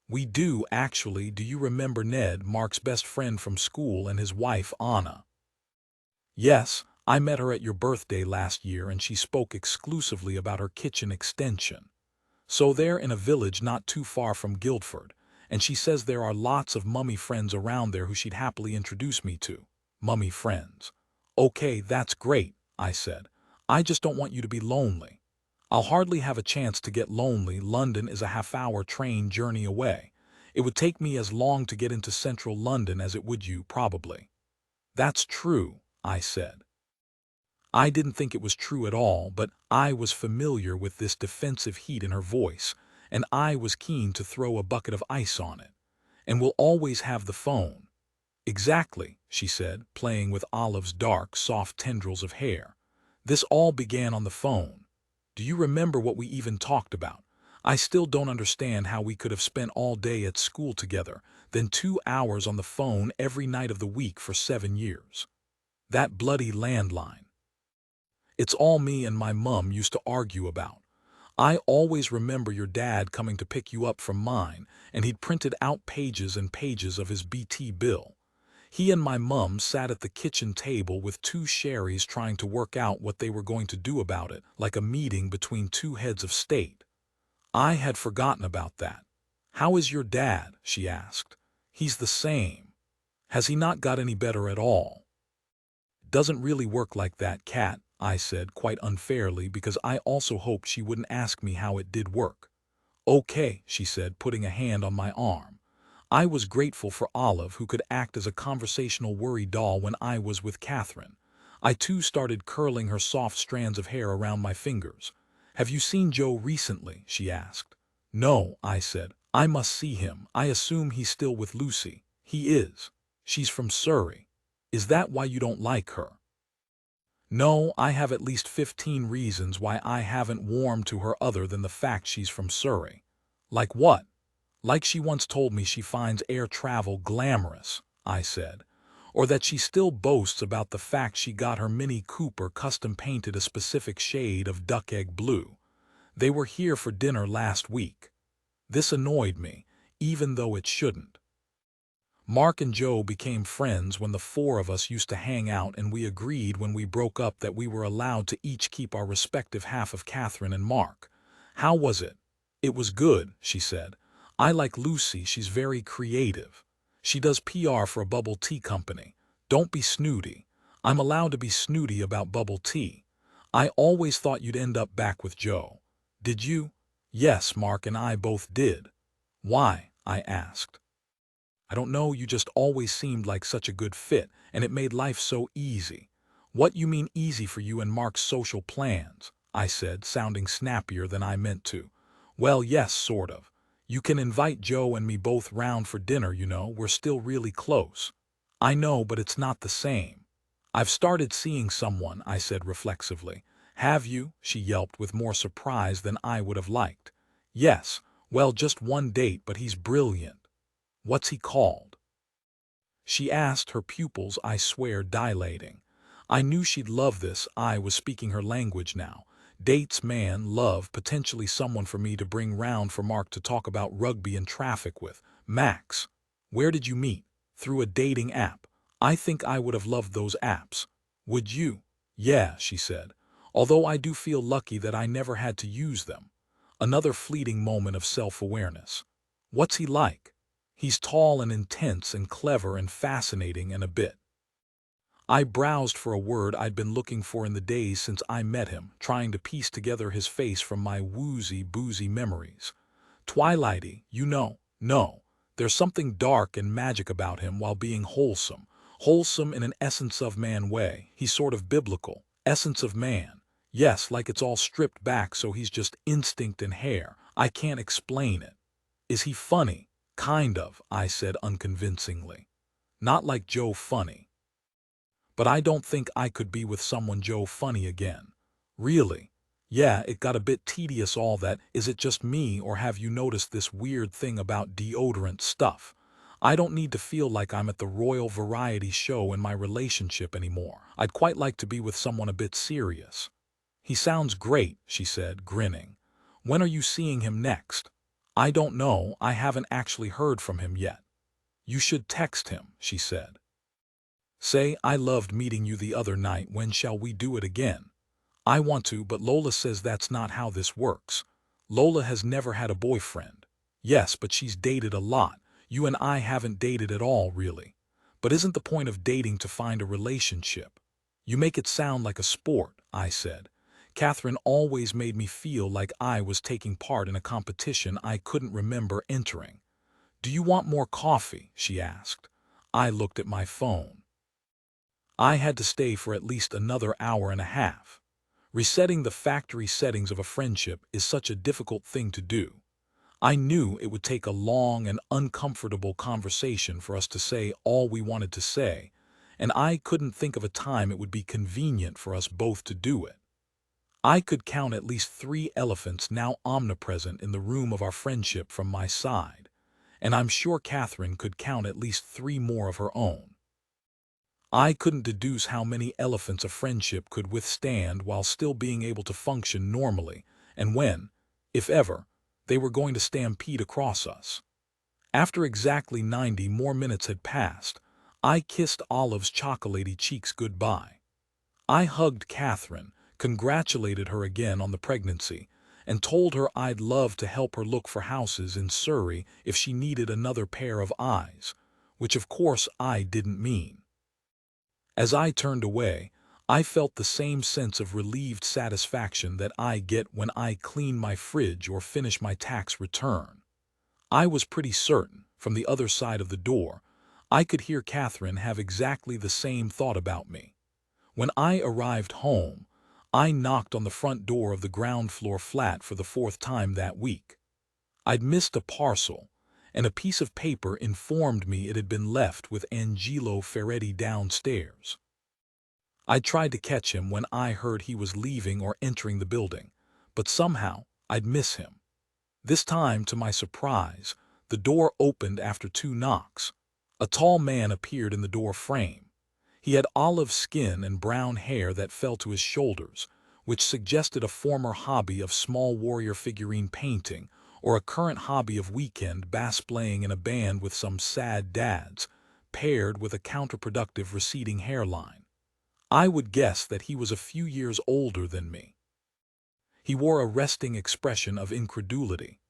"We do, actually. Do you remember Ned, Mark's best friend from school, and his wife, Anna?" "Yes, I met her at your birthday last year and she spoke exclusively about her kitchen extension. So they're in a village not too far from Guildford, and she says there are lots of mummy friends around there who she'd happily introduce me to." "Mummy friends." "Okay, that's great," I said. "I just don't want you to be lonely." "I'll hardly have a chance to get lonely. London is a half-hour train journey away. It would take me as long to get into central London as it would you, probably." "That's true," I said. I didn't think it was true at all, but I was familiar with this defensive heat in her voice, and I was keen to throw a bucket of ice on it. "And we'll always have the phone." "Exactly," she said, playing with Olive's dark, soft tendrils of hair. "This all began on the phone. Do you remember what we even talked about? I still don't understand how we could have spent all day at school together, then 2 hours on the phone every night of the week for 7 years. That bloody landline. It's all me and my mum used to argue about. I always remember your dad coming to pick you up from mine, and he'd printed out pages and pages of his BT bill. He and my mum sat at the kitchen table with 2 sherries trying to work out what they were going to do about it, like a meeting between 2 heads of state. I had forgotten about that. "How is your dad?" she asked. "He's the same. Has he not got any better at all?" "Doesn't really work like that, Cat," I said quite unfairly because I also hoped she wouldn't ask me how it did work. "Okay," she said, putting a hand on my arm. I was grateful for Olive, who could act as a conversational worry doll when I was with Catherine. I too started curling her soft strands of hair around my fingers. "Have you seen Joe recently?" she asked. "No," I said. "I must see him. I assume he's still with Lucy." "He is. She's from Surrey." "Is that why you don't like her?" No, I have at least 15 reasons why I haven't warmed to her other than the fact she's from Surrey. Like what? Like she once told me she finds air travel glamorous, I said. Or that she still boasts about the fact she got her Mini Cooper custom painted a specific shade of duck egg blue. They were here for dinner last week. This annoyed me, even though it shouldn't. Mark and Joe became friends when the four of us used to hang out, and we agreed when we broke up that we were allowed to each keep our respective half of Catherine and Mark. How was it? It was good, she said. I like Lucy, she's very creative. She does PR for a bubble tea company. Don't be snooty. I'm allowed to be snooty about bubble tea. I always thought you'd end up back with Joe. Did you? Yes, Mark and I both did. Why? I asked. I don't know, you just always seemed like such a good fit, and it made life so easy. What you mean easy for you and Mark's social plans? I said, sounding snappier than I meant to. Well, yes, sort of. You can invite Joe and me both round for dinner, you know, we're still really close. I know, but it's not the same. I've started seeing someone, I said reflexively. Have you? She yelped with more surprise than I would have liked. Yes, well, just one date, but he's brilliant. What's he called? She asked, her pupils, I swear, dilating. I knew she'd love this. I was speaking her language now. Dates, man, love, potentially someone for me to bring round for Mark to talk about rugby and traffic with. Max. Where did you meet? Through a dating app. I think I would have loved those apps. Would you? Yeah, she said. Although I do feel lucky that I never had to use them. Another fleeting moment of self-awareness. What's he like? He's tall and intense and clever and fascinating and a bit. I browsed for a word I'd been looking for in the days since I met him, trying to piece together his face from my woozy, boozy memories. Twilighty, you know. No, there's something dark and magic about him while being wholesome. Wholesome in an essence of man way. He's sort of biblical. Essence of man. Yes, like it's all stripped back so he's just instinct and hair. I can't explain it. Is he funny? Kind of, I said unconvincingly. Not like Joe funny. But I don't think I could be with someone Joe funny again. Really? Yeah, it got a bit tedious all that. Is it just me, or have you noticed this weird thing about deodorant stuff? I don't need to feel like I'm at the Royal Variety Show in my relationship anymore. I'd quite like to be with someone a bit serious. He sounds great, she said, grinning. When are you seeing him next? I don't know, I haven't actually heard from him yet. You should text him, she said. Say, I loved meeting you the other night, when shall we do it again? I want to, but Lola says that's not how this works. Lola has never had a boyfriend. Yes, but she's dated a lot. You and I haven't dated at all, really. But isn't the point of dating to find a relationship? You make it sound like a sport, I said. Catherine always made me feel like I was taking part in a competition I couldn't remember entering. Do you want more coffee? She asked. I looked at my phone. I had to stay for at least another hour and a half. Resetting the factory settings of a friendship is such a difficult thing to do. I knew it would take a long and uncomfortable conversation for us to say all we wanted to say, and I couldn't think of a time it would be convenient for us both to do it. I could count at least 3 elephants now omnipresent in the room of our friendship from my side, and I'm sure Catherine could count at least 3 more of her own. I couldn't deduce how many elephants a friendship could withstand while still being able to function normally, and when, if ever, they were going to stampede across us. After exactly 90 more minutes had passed, I kissed Olive's chocolatey cheeks goodbye. I hugged Catherine, congratulated her again on the pregnancy, and told her I'd love to help her look for houses in Surrey if she needed another pair of eyes, which of course I didn't mean. As I turned away, I felt the same sense of relieved satisfaction that I get when I clean my fridge or finish my tax return. I was pretty certain, from the other side of the door, I could hear Catherine have exactly the same thought about me. When I arrived home, I knocked on the front door of the ground floor flat for the 4th time that week. I'd missed a parcel, and a piece of paper informed me it had been left with Angelo Ferretti downstairs. I tried to catch him when I heard he was leaving or entering the building, but somehow I'd miss him. This time, to my surprise, the door opened after 2 knocks. A tall man appeared in the door frame. He had olive skin and brown hair that fell to his shoulders, which suggested a former hobby of small warrior figurine painting or a current hobby of weekend bass playing in a band with some sad dads, paired with a counterproductive receding hairline. I would guess that he was a few years older than me. He wore a resting expression of incredulity.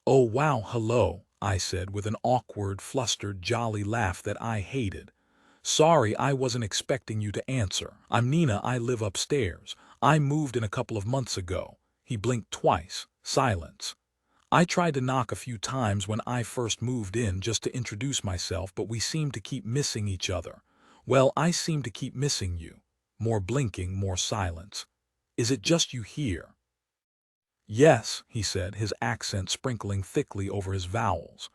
"Oh wow, hello," I said with an awkward, flustered, jolly laugh that I hated. "Sorry, I wasn't expecting you to answer. I'm Nina, I live upstairs. I moved in a couple of months ago." He blinked twice. Silence. "I tried to knock a few times when I first moved in just to introduce myself, but we seem to keep missing each other." "Well, I seem to keep missing you." More blinking, more silence. "Is it just you here?" "Yes," he said, his accent sprinkling thickly over his vowels.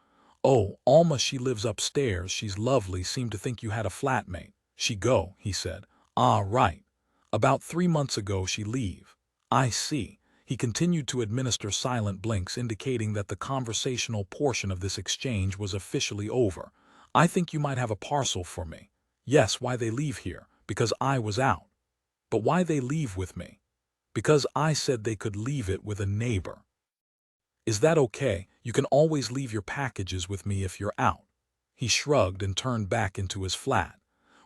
"Oh, Alma, she lives upstairs. She's lovely. Seemed to think you had a flatmate." "She go," he said. "Ah, right. About 3 months ago she leave." "I see." He continued to administer silent blinks, indicating that the conversational portion of this exchange was officially over. "I think you might have a parcel for me." "Yes, why they leave here?" "Because I was out." "But why they leave with me?" "Because I said they could leave it with a neighbor." "Is that okay? You can always leave your packages with me if you're out." He shrugged and turned back into his flat.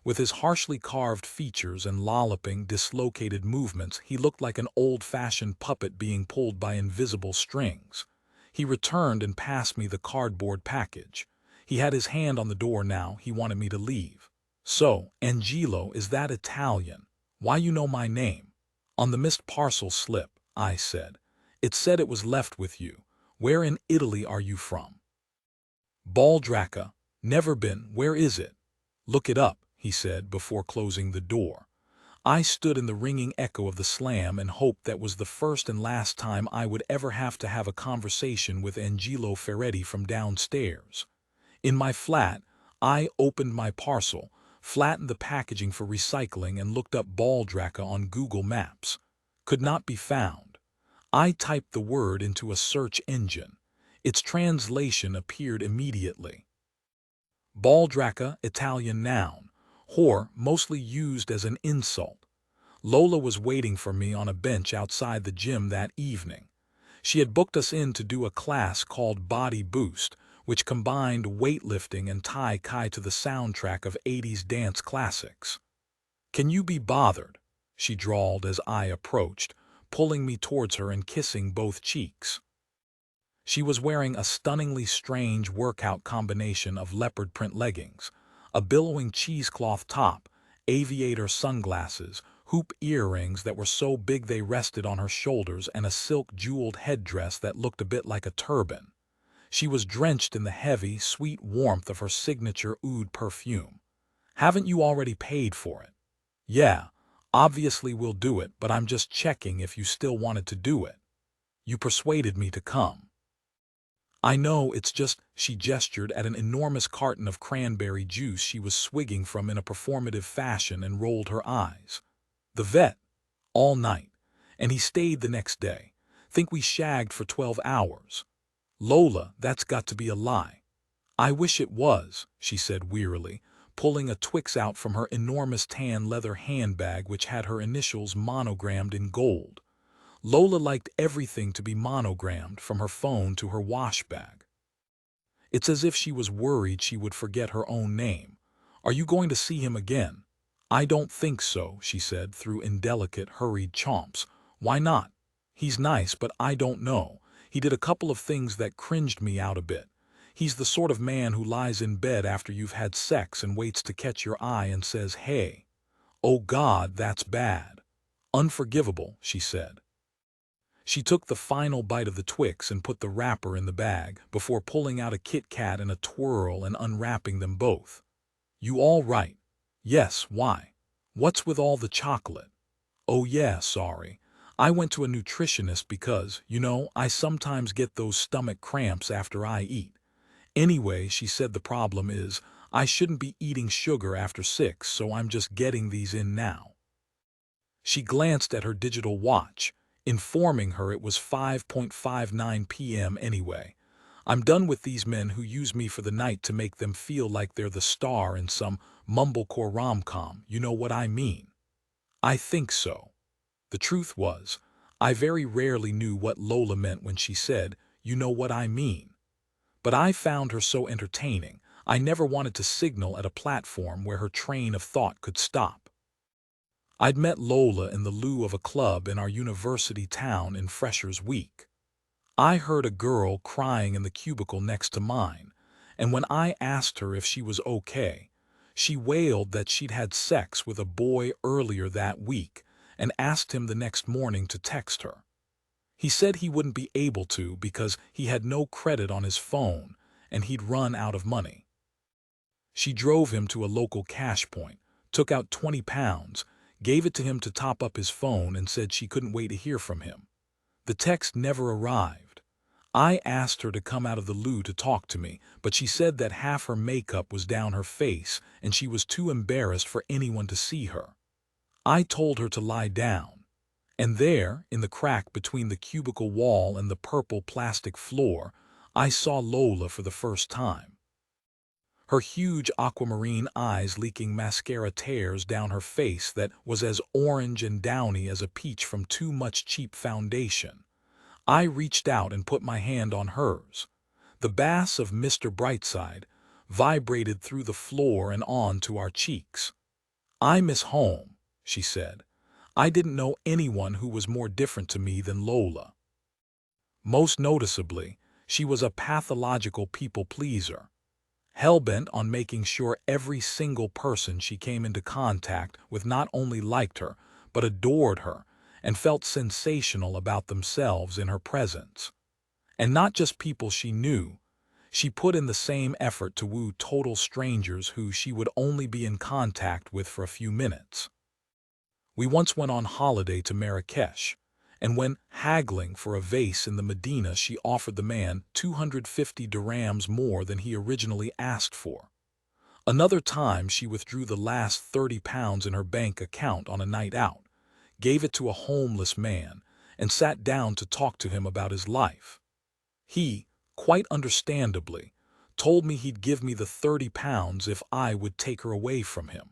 With his harshly carved features and lolloping, dislocated movements, he looked like an old-fashioned puppet being pulled by invisible strings. He returned and passed me the cardboard package. He had his hand on the door now. He wanted me to leave. "So, Angelo, is that Italian? Why you know my name?" "On the missed parcel slip," I said. "It said it was left with you. Where in Italy are you from?" "Baldracca. Never been. Where is it?" "Look it up," he said before closing the door. I stood in the ringing echo of the slam and hoped that was the first and last time I would ever have to have a conversation with Angelo Ferretti from downstairs. In my flat, I opened my parcel, flattened the packaging for recycling, and looked up Baldracca on Google Maps. Could not be found. I typed the word into a search engine. Its translation appeared immediately. Baldracca, Italian noun. Whore, mostly used as an insult. Lola was waiting for me on a bench outside the gym that evening. She had booked us in to do a class called Body Boost, which combined weightlifting and Tai Chi to the soundtrack of 80s dance classics. "Can you be bothered?" she drawled as I approached, pulling me towards her and kissing both cheeks. She was wearing a stunningly strange workout combination of leopard print leggings, a billowing cheesecloth top, aviator sunglasses, hoop earrings that were so big they rested on her shoulders, and a silk jeweled headdress that looked a bit like a turban. She was drenched in the heavy, sweet warmth of her signature oud perfume. "Haven't you already paid for it?" "Yeah, obviously we'll do it, but I'm just checking if you still wanted to do it. You persuaded me to come." "I know, it's just," she gestured at an enormous carton of cranberry juice she was swigging from in a performative fashion and rolled her eyes. "The vet. All night. And he stayed the next day. Think we shagged for 12 hours. "Lola, that's got to be a lie." "I wish it was," she said wearily, pulling a Twix out from her enormous tan leather handbag which had her initials monogrammed in gold. Lola liked everything to be monogrammed, from her phone to her wash bag. It's as if she was worried she would forget her own name. "Are you going to see him again?" "I don't think so," she said through indelicate, hurried chomps. "Why not?" "He's nice, but I don't know. He did a couple of things that cringed me out a bit. He's the sort of man who lies in bed after you've had sex and waits to catch your eye and says, 'Hey.' Oh God, that's bad. Unforgivable," she said. She took the final bite of the Twix and put the wrapper in the bag, before pulling out a Kit Kat and a twirl and unwrapping them both. "You all right?" "Yes, why? What's with all the chocolate?" "Oh yeah, sorry. I went to a nutritionist because, I sometimes get those stomach cramps after I eat. Anyway, she said the problem is, I shouldn't be eating sugar after 6, so I'm just getting these in now." She glanced at her digital watch, informing her it was 5:59 p.m. anyway. I'm done with these men who use me for the night to make them feel like they're the star in some mumblecore rom-com, you know what I mean? I think so. The truth was, I very rarely knew what Lola meant when she said, you know what I mean. But I found her so entertaining, I never wanted to signal at a platform where her train of thought could stop. I'd met Lola in the loo of a club in our university town in Freshers Week. I heard a girl crying in the cubicle next to mine, and when I asked her if she was okay, she wailed that she'd had sex with a boy earlier that week and asked him the next morning to text her. He said he wouldn't be able to because he had no credit on his phone and he'd run out of money. She drove him to a local cash point, took out 20 pounds, gave it to him to top up his phone and said she couldn't wait to hear from him. The text never arrived. I asked her to come out of the loo to talk to me, but she said that half her makeup was down her face and she was too embarrassed for anyone to see her. I told her to lie down, and there, in the crack between the cubicle wall and the purple plastic floor, I saw Lola for the first time. Her huge aquamarine eyes leaking mascara tears down her face that was as orange and downy as a peach from too much cheap foundation. I reached out and put my hand on hers. The bass of Mr. Brightside vibrated through the floor and on to our cheeks. I miss home, she said. I didn't know anyone who was more different to me than Lola. Most noticeably, she was a pathological people-pleaser, hell-bent on making sure every single person she came into contact with not only liked her, but adored her, and felt sensational about themselves in her presence. And not just people she knew. She put in the same effort to woo total strangers who she would only be in contact with for a few minutes. We once went on holiday to Marrakesh, and when haggling for a vase in the Medina, she offered the man 250 dirhams more than he originally asked for. Another time she withdrew the last 30 pounds in her bank account on a night out, gave it to a homeless man, and sat down to talk to him about his life. He, quite understandably, told me he'd give me the 30 pounds if I would take her away from him.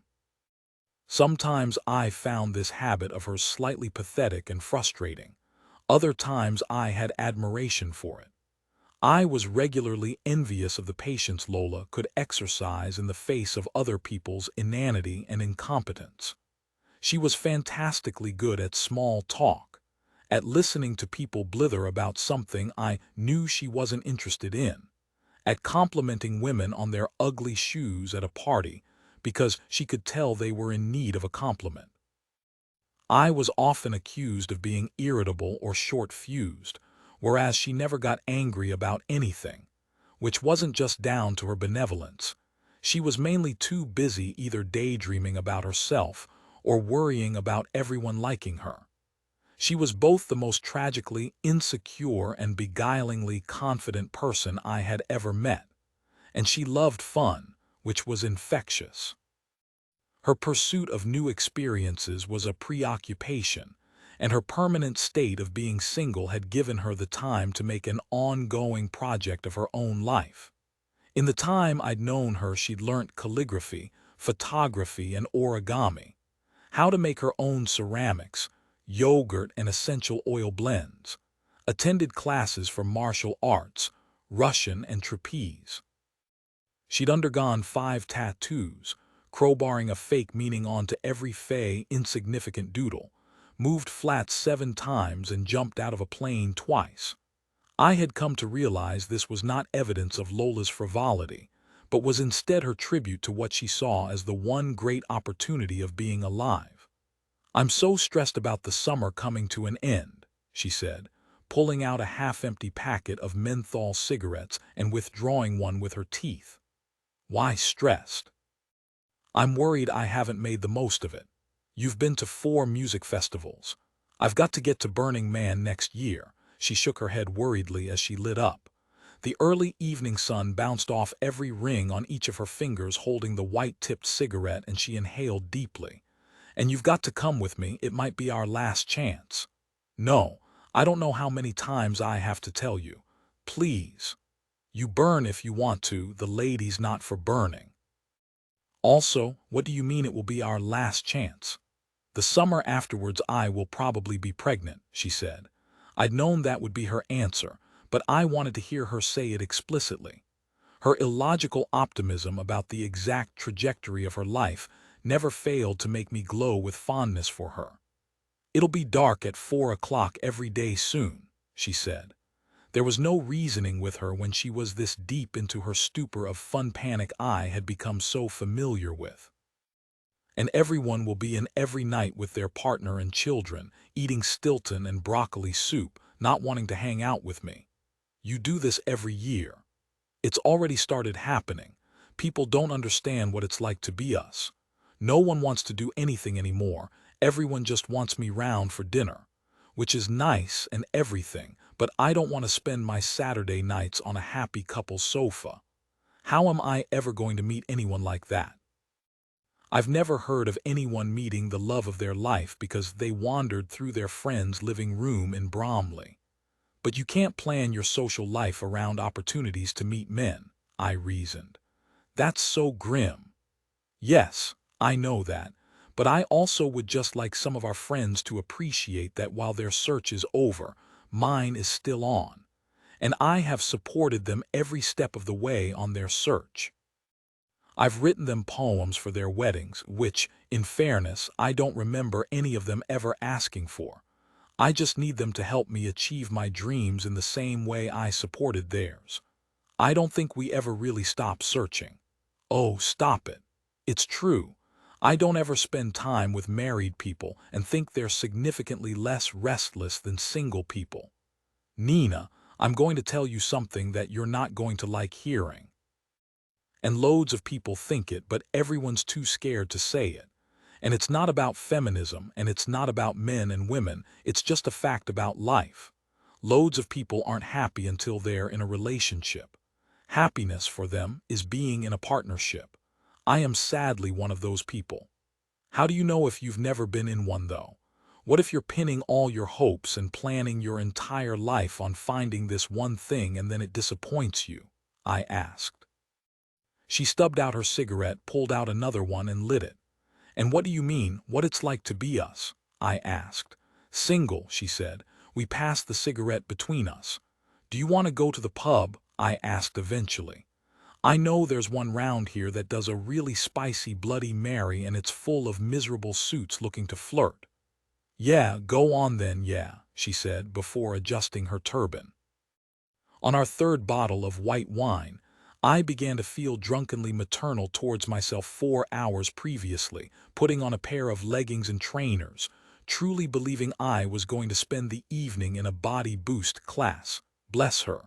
Sometimes I found this habit of hers slightly pathetic and frustrating. Other times I had admiration for it. I was regularly envious of the patience Lola could exercise in the face of other people's inanity and incompetence. She was fantastically good at small talk, at listening to people blither about something I knew she wasn't interested in, at complimenting women on their ugly shoes at a party because she could tell they were in need of a compliment. I was often accused of being irritable or short-fused, whereas she never got angry about anything, which wasn't just down to her benevolence. She was mainly too busy either daydreaming about herself or worrying about everyone liking her. She was both the most tragically insecure and beguilingly confident person I had ever met, and she loved fun, which was infectious. Her pursuit of new experiences was a preoccupation, and her permanent state of being single had given her the time to make an ongoing project of her own life. In the time I'd known her, she'd learnt calligraphy, photography, and origami, how to make her own ceramics, yogurt and essential oil blends, attended classes for martial arts, Russian and trapeze. She'd undergone 5 tattoos, crowbarring a fake meaning onto every fey insignificant doodle, moved flats 7 times and jumped out of a plane twice. I had come to realize this was not evidence of Lola's frivolity, but was instead her tribute to what she saw as the one great opportunity of being alive. "I'm so stressed about the summer coming to an end," she said, pulling out a half-empty packet of menthol cigarettes and withdrawing one with her teeth. "Why stressed?" "I'm worried I haven't made the most of it. You've been to 4 music festivals. I've got to get to Burning Man next year." She shook her head worriedly as she lit up. The early evening sun bounced off every ring on each of her fingers holding the white-tipped cigarette, and she inhaled deeply. And you've got to come with me, it might be our last chance. No, I don't know how many times I have to tell you. Please. You burn if you want to, the lady's not for burning. Also, what do you mean it will be our last chance? The summer afterwards I will probably be pregnant, she said. I'd known that would be her answer, but I wanted to hear her say it explicitly. Her illogical optimism about the exact trajectory of her life never failed to make me glow with fondness for her. It'll be dark at 4 o'clock every day soon, she said. There was no reasoning with her when she was this deep into her stupor of fun panic I had become so familiar with. And everyone will be in every night with their partner and children, eating Stilton and broccoli soup, not wanting to hang out with me. You do this every year. It's already started happening. People don't understand what it's like to be us. No one wants to do anything anymore. Everyone just wants me round for dinner, which is nice and everything, but I don't want to spend my Saturday nights on a happy couple's sofa. How am I ever going to meet anyone like that? I've never heard of anyone meeting the love of their life because they wandered through their friend's living room in Bromley. But you can't plan your social life around opportunities to meet men, I reasoned. That's so grim. Yes, I know that, but I also would just like some of our friends to appreciate that while their search is over, mine is still on, and I have supported them every step of the way on their search. I've written them poems for their weddings, which, in fairness, I don't remember any of them ever asking for. I just need them to help me achieve my dreams in the same way I supported theirs. I don't think we ever really stop searching. Oh, stop it. It's true. I don't ever spend time with married people and think they're significantly less restless than single people. Nina, I'm going to tell you something that you're not going to like hearing. And loads of people think it, but everyone's too scared to say it. And it's not about feminism, and it's not about men and women, it's just a fact about life. Loads of people aren't happy until they're in a relationship. Happiness for them is being in a partnership. I am sadly one of those people. How do you know if you've never been in one, though? What if you're pinning all your hopes and planning your entire life on finding this one thing and then it disappoints you? I asked. She stubbed out her cigarette, pulled out another one, and lit it. And what do you mean, what it's like to be us? I asked. Single, she said. We passed the cigarette between us. Do you want to go to the pub? I asked eventually. I know there's one round here that does a really spicy Bloody Mary and it's full of miserable suits looking to flirt. Yeah, go on then, yeah, she said before adjusting her turban. On our third bottle of white wine, I began to feel drunkenly maternal towards myself 4 hours previously, putting on a pair of leggings and trainers, truly believing I was going to spend the evening in a body boost class. Bless her.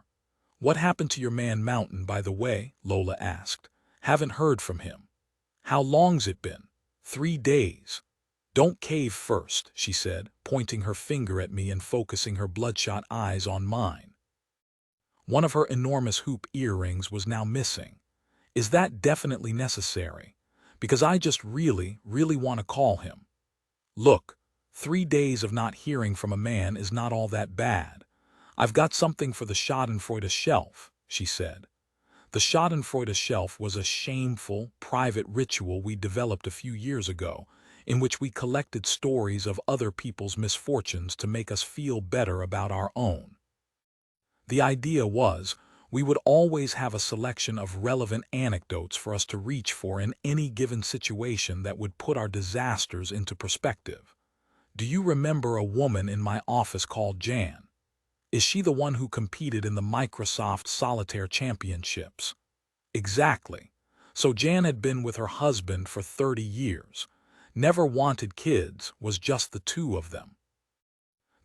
What happened to your man Mountain, by the way? Lola asked. Haven't heard from him. How long's it been? 3 days. Don't cave first, she said, pointing her finger at me and focusing her bloodshot eyes on mine. One of her enormous hoop earrings was now missing. Is that definitely necessary? Because I just really want to call him. Look, 3 days of not hearing from a man is not all that bad. I've got something for the Schadenfreude shelf, she said. The Schadenfreude shelf was a shameful, private ritual we developed a few years ago, in which we collected stories of other people's misfortunes to make us feel better about our own. The idea was, we would always have a selection of relevant anecdotes for us to reach for in any given situation that would put our disasters into perspective. Do you remember a woman in my office called Jan? Is she the one who competed in the Microsoft Solitaire Championships? Exactly. So Jan had been with her husband for 30 years. Never wanted kids, was just the two of them.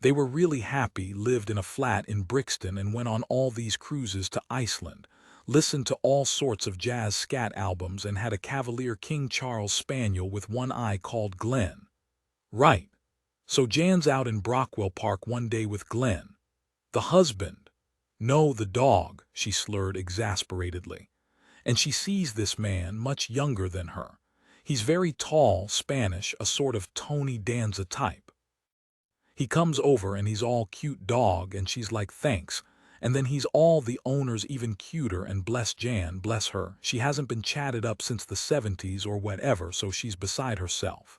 They were really happy, lived in a flat in Brixton and went on all these cruises to Iceland, listened to all sorts of jazz scat albums and had a Cavalier King Charles Spaniel with one eye called Glenn. Right. So Jan's out in Brockwell Park one day with Glenn. The husband. No, the dog, she slurred exasperatedly. And she sees this man much younger than her. He's very tall, Spanish, a sort of Tony Danza type. He comes over and he's all cute dog, and she's like, thanks. And then he's all the owner's even cuter, and bless Jan, bless her. She hasn't been chatted up since the 70s or whatever, so she's beside herself.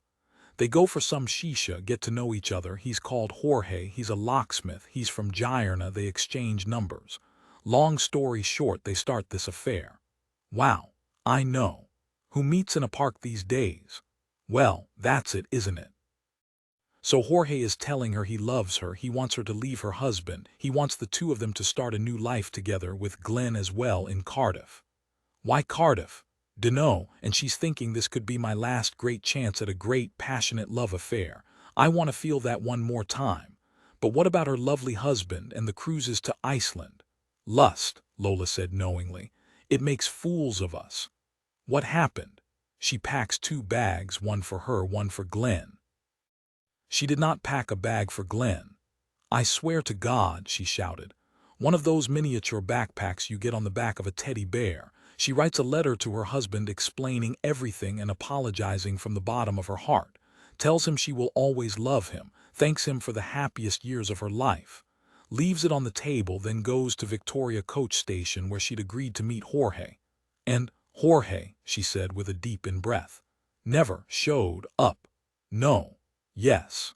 They go for some shisha, get to know each other. He's called Jorge, he's a locksmith, he's from Guyana, they exchange numbers. Long story short, they start this affair. Wow, I know. Who meets in a park these days? Well, that's it, isn't it? So Jorge is telling her he loves her, he wants her to leave her husband, he wants the two of them to start a new life together with Glenn as well in Cardiff. Why Cardiff? Dunno, and she's thinking this could be my last great chance at a great, passionate love affair. I want to feel that one more time. But what about her lovely husband and the cruises to Iceland? Lust, Lola said knowingly. It makes fools of us. What happened? She packs 2 bags, one for her, one for Glenn. She did not pack a bag for Glenn. I swear to God, she shouted. One of those miniature backpacks you get on the back of a teddy bear. She writes a letter to her husband explaining everything and apologizing from the bottom of her heart. Tells him she will always love him, thanks him for the happiest years of her life. Leaves it on the table, then goes to Victoria coach station where she'd agreed to meet Jorge. And Jorge, she said with a deep in-breath, never showed up. No. Yes.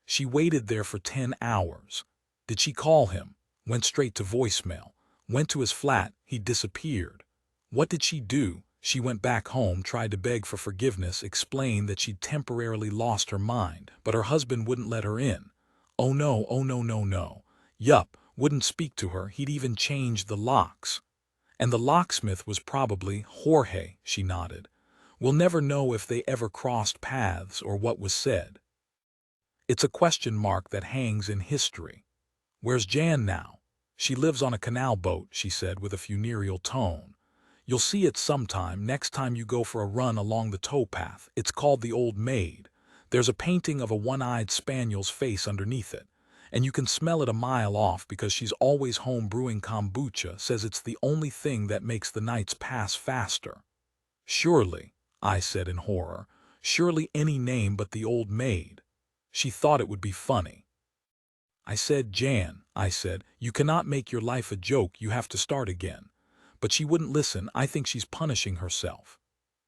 She waited there for 10 hours. Did she call him? Went straight to voicemail. Went to his flat, he disappeared. What did she do? She went back home, tried to beg for forgiveness, explained that she'd temporarily lost her mind, but her husband wouldn't let her in. Oh no, no. Yup, wouldn't speak to her, he'd even changed the locks. And the locksmith was probably Jorge, she nodded. We'll never know if they ever crossed paths or what was said. It's a question mark that hangs in history. Where's Jan now? She lives on a canal boat, she said with a funereal tone. You'll see it sometime, next time you go for a run along the towpath. It's called the Old Maid. There's a painting of a one-eyed spaniel's face underneath it. And you can smell it a mile off because she's always home brewing kombucha, says it's the only thing that makes the nights pass faster. Surely, I said in horror, surely any name but the Old Maid. She thought it would be funny. I said, Jan, I said, you cannot make your life a joke, you have to start again. But she wouldn't listen. I think she's punishing herself.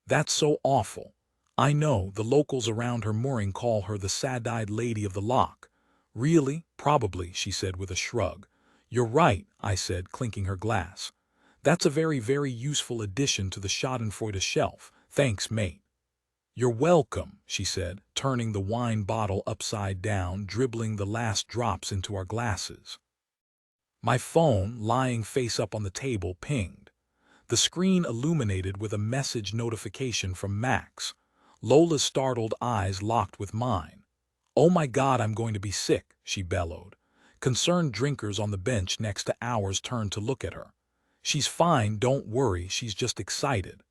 That's so awful. I know, the locals around her mooring call her the sad-eyed lady of the loch. Really? Probably, she said with a shrug. You're right, I said, clinking her glass. That's a very, very useful addition to the schadenfreude shelf. Thanks, mate. You're welcome, she said, turning the wine bottle upside down, dribbling the last drops into our glasses. My phone, lying face up on the table, pinged. The screen illuminated with a message notification from Max. Lola's startled eyes locked with mine. Oh my God, I'm going to be sick, she bellowed. Concerned drinkers on the bench next to ours turned to look at her. She's fine, don't worry, she's just excited.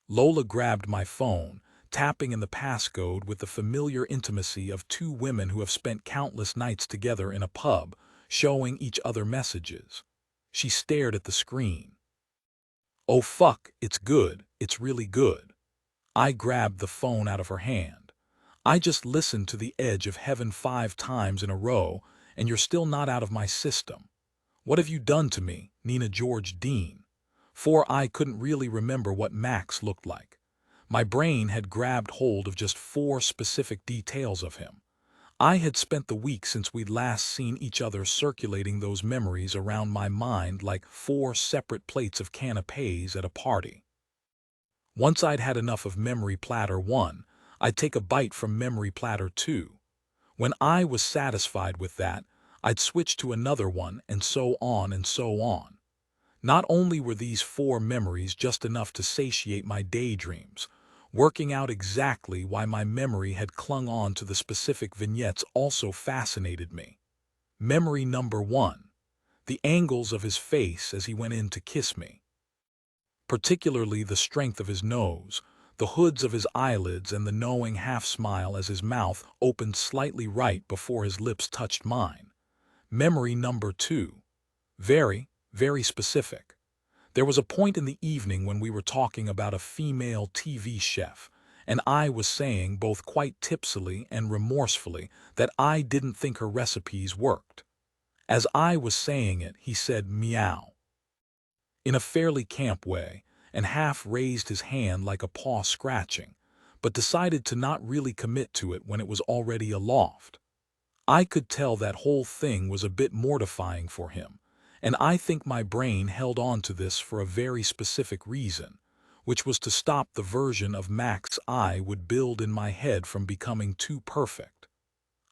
Lola grabbed my phone, tapping in the passcode with the familiar intimacy of 2 women who have spent countless nights together in a pub, showing each other messages. She stared at the screen. Oh fuck, it's good, it's really good. I grabbed the phone out of her hand. I just listened to The Edge of Heaven 5 times in a row, and you're still not out of my system. What have you done to me, Nina George Dean? For I couldn't really remember what Max looked like. My brain had grabbed hold of just 4 specific details of him. I had spent the week since we'd last seen each other circulating those memories around my mind like 4 separate plates of canapés at a party. Once I'd had enough of Memory Platter 1, I'd take a bite from Memory Platter 2. When I was satisfied with that, I'd switch to another one, and so on and so on. Not only were these 4 memories just enough to satiate my daydreams, working out exactly why my memory had clung on to the specific vignettes also fascinated me. Memory number 1. The angles of his face as he went in to kiss me. Particularly the strength of his nose, the hoods of his eyelids, and the knowing half-smile as his mouth opened slightly right before his lips touched mine. Memory number 2. Very, very specific. There was a point in the evening when we were talking about a female TV chef, and I was saying, both quite tipsily and remorsefully, that I didn't think her recipes worked. As I was saying it, he said meow in a fairly camp way, and half raised his hand like a paw scratching, but decided to not really commit to it when it was already aloft. I could tell that whole thing was a bit mortifying for him, and I think my brain held on to this for a very specific reason, which was to stop the version of Max I would build in my head from becoming too perfect.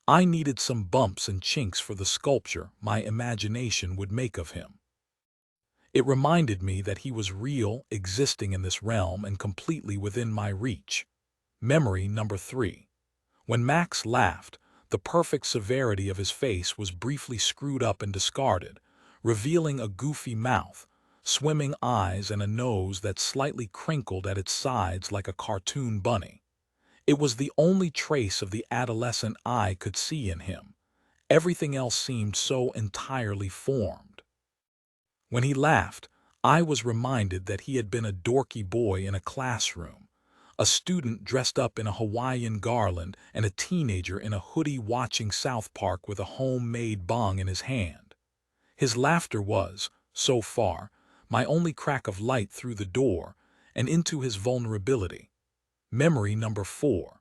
I needed some bumps and chinks for the sculpture my imagination would make of him. It reminded me that he was real, existing in this realm and completely within my reach. Memory number 3. When Max laughed, the perfect severity of his face was briefly screwed up and discarded, revealing a goofy mouth, swimming eyes, and a nose that slightly crinkled at its sides like a cartoon bunny. It was the only trace of the adolescent I could see in him. Everything else seemed so entirely formed. When he laughed, I was reminded that he had been a dorky boy in a classroom, a student dressed up in a Hawaiian garland, and a teenager in a hoodie watching South Park with a homemade bong in his hand. His laughter was, so far, my only crack of light through the door and into his vulnerability. Memory number 4.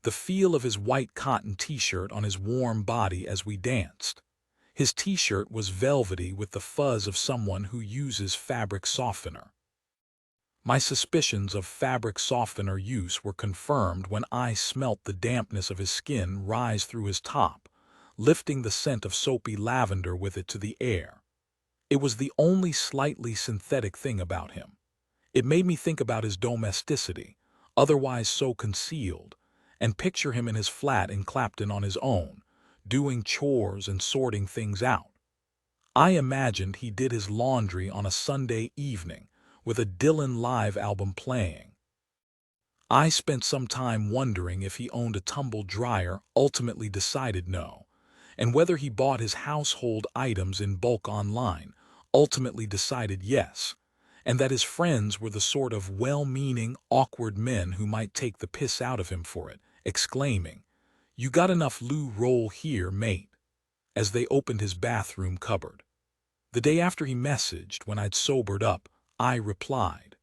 The feel of his white cotton t-shirt on his warm body as we danced. His t-shirt was velvety with the fuzz of someone who uses fabric softener. My suspicions of fabric softener use were confirmed when I smelt the dampness of his skin rise through his top, lifting the scent of soapy lavender with it to the air. It was the only slightly synthetic thing about him. It made me think about his domesticity, otherwise so concealed, and picture him in his flat in Clapton on his own, doing chores and sorting things out. I imagined he did his laundry on a Sunday evening, with a Dylan live album playing. I spent some time wondering if he owned a tumble dryer, ultimately decided no, and whether he bought his household items in bulk online, ultimately decided yes, and that his friends were the sort of well-meaning, awkward men who might take the piss out of him for it, exclaiming, "You got enough loo roll here, mate," as they opened his bathroom cupboard. The day after he messaged, when I'd sobered up, I replied.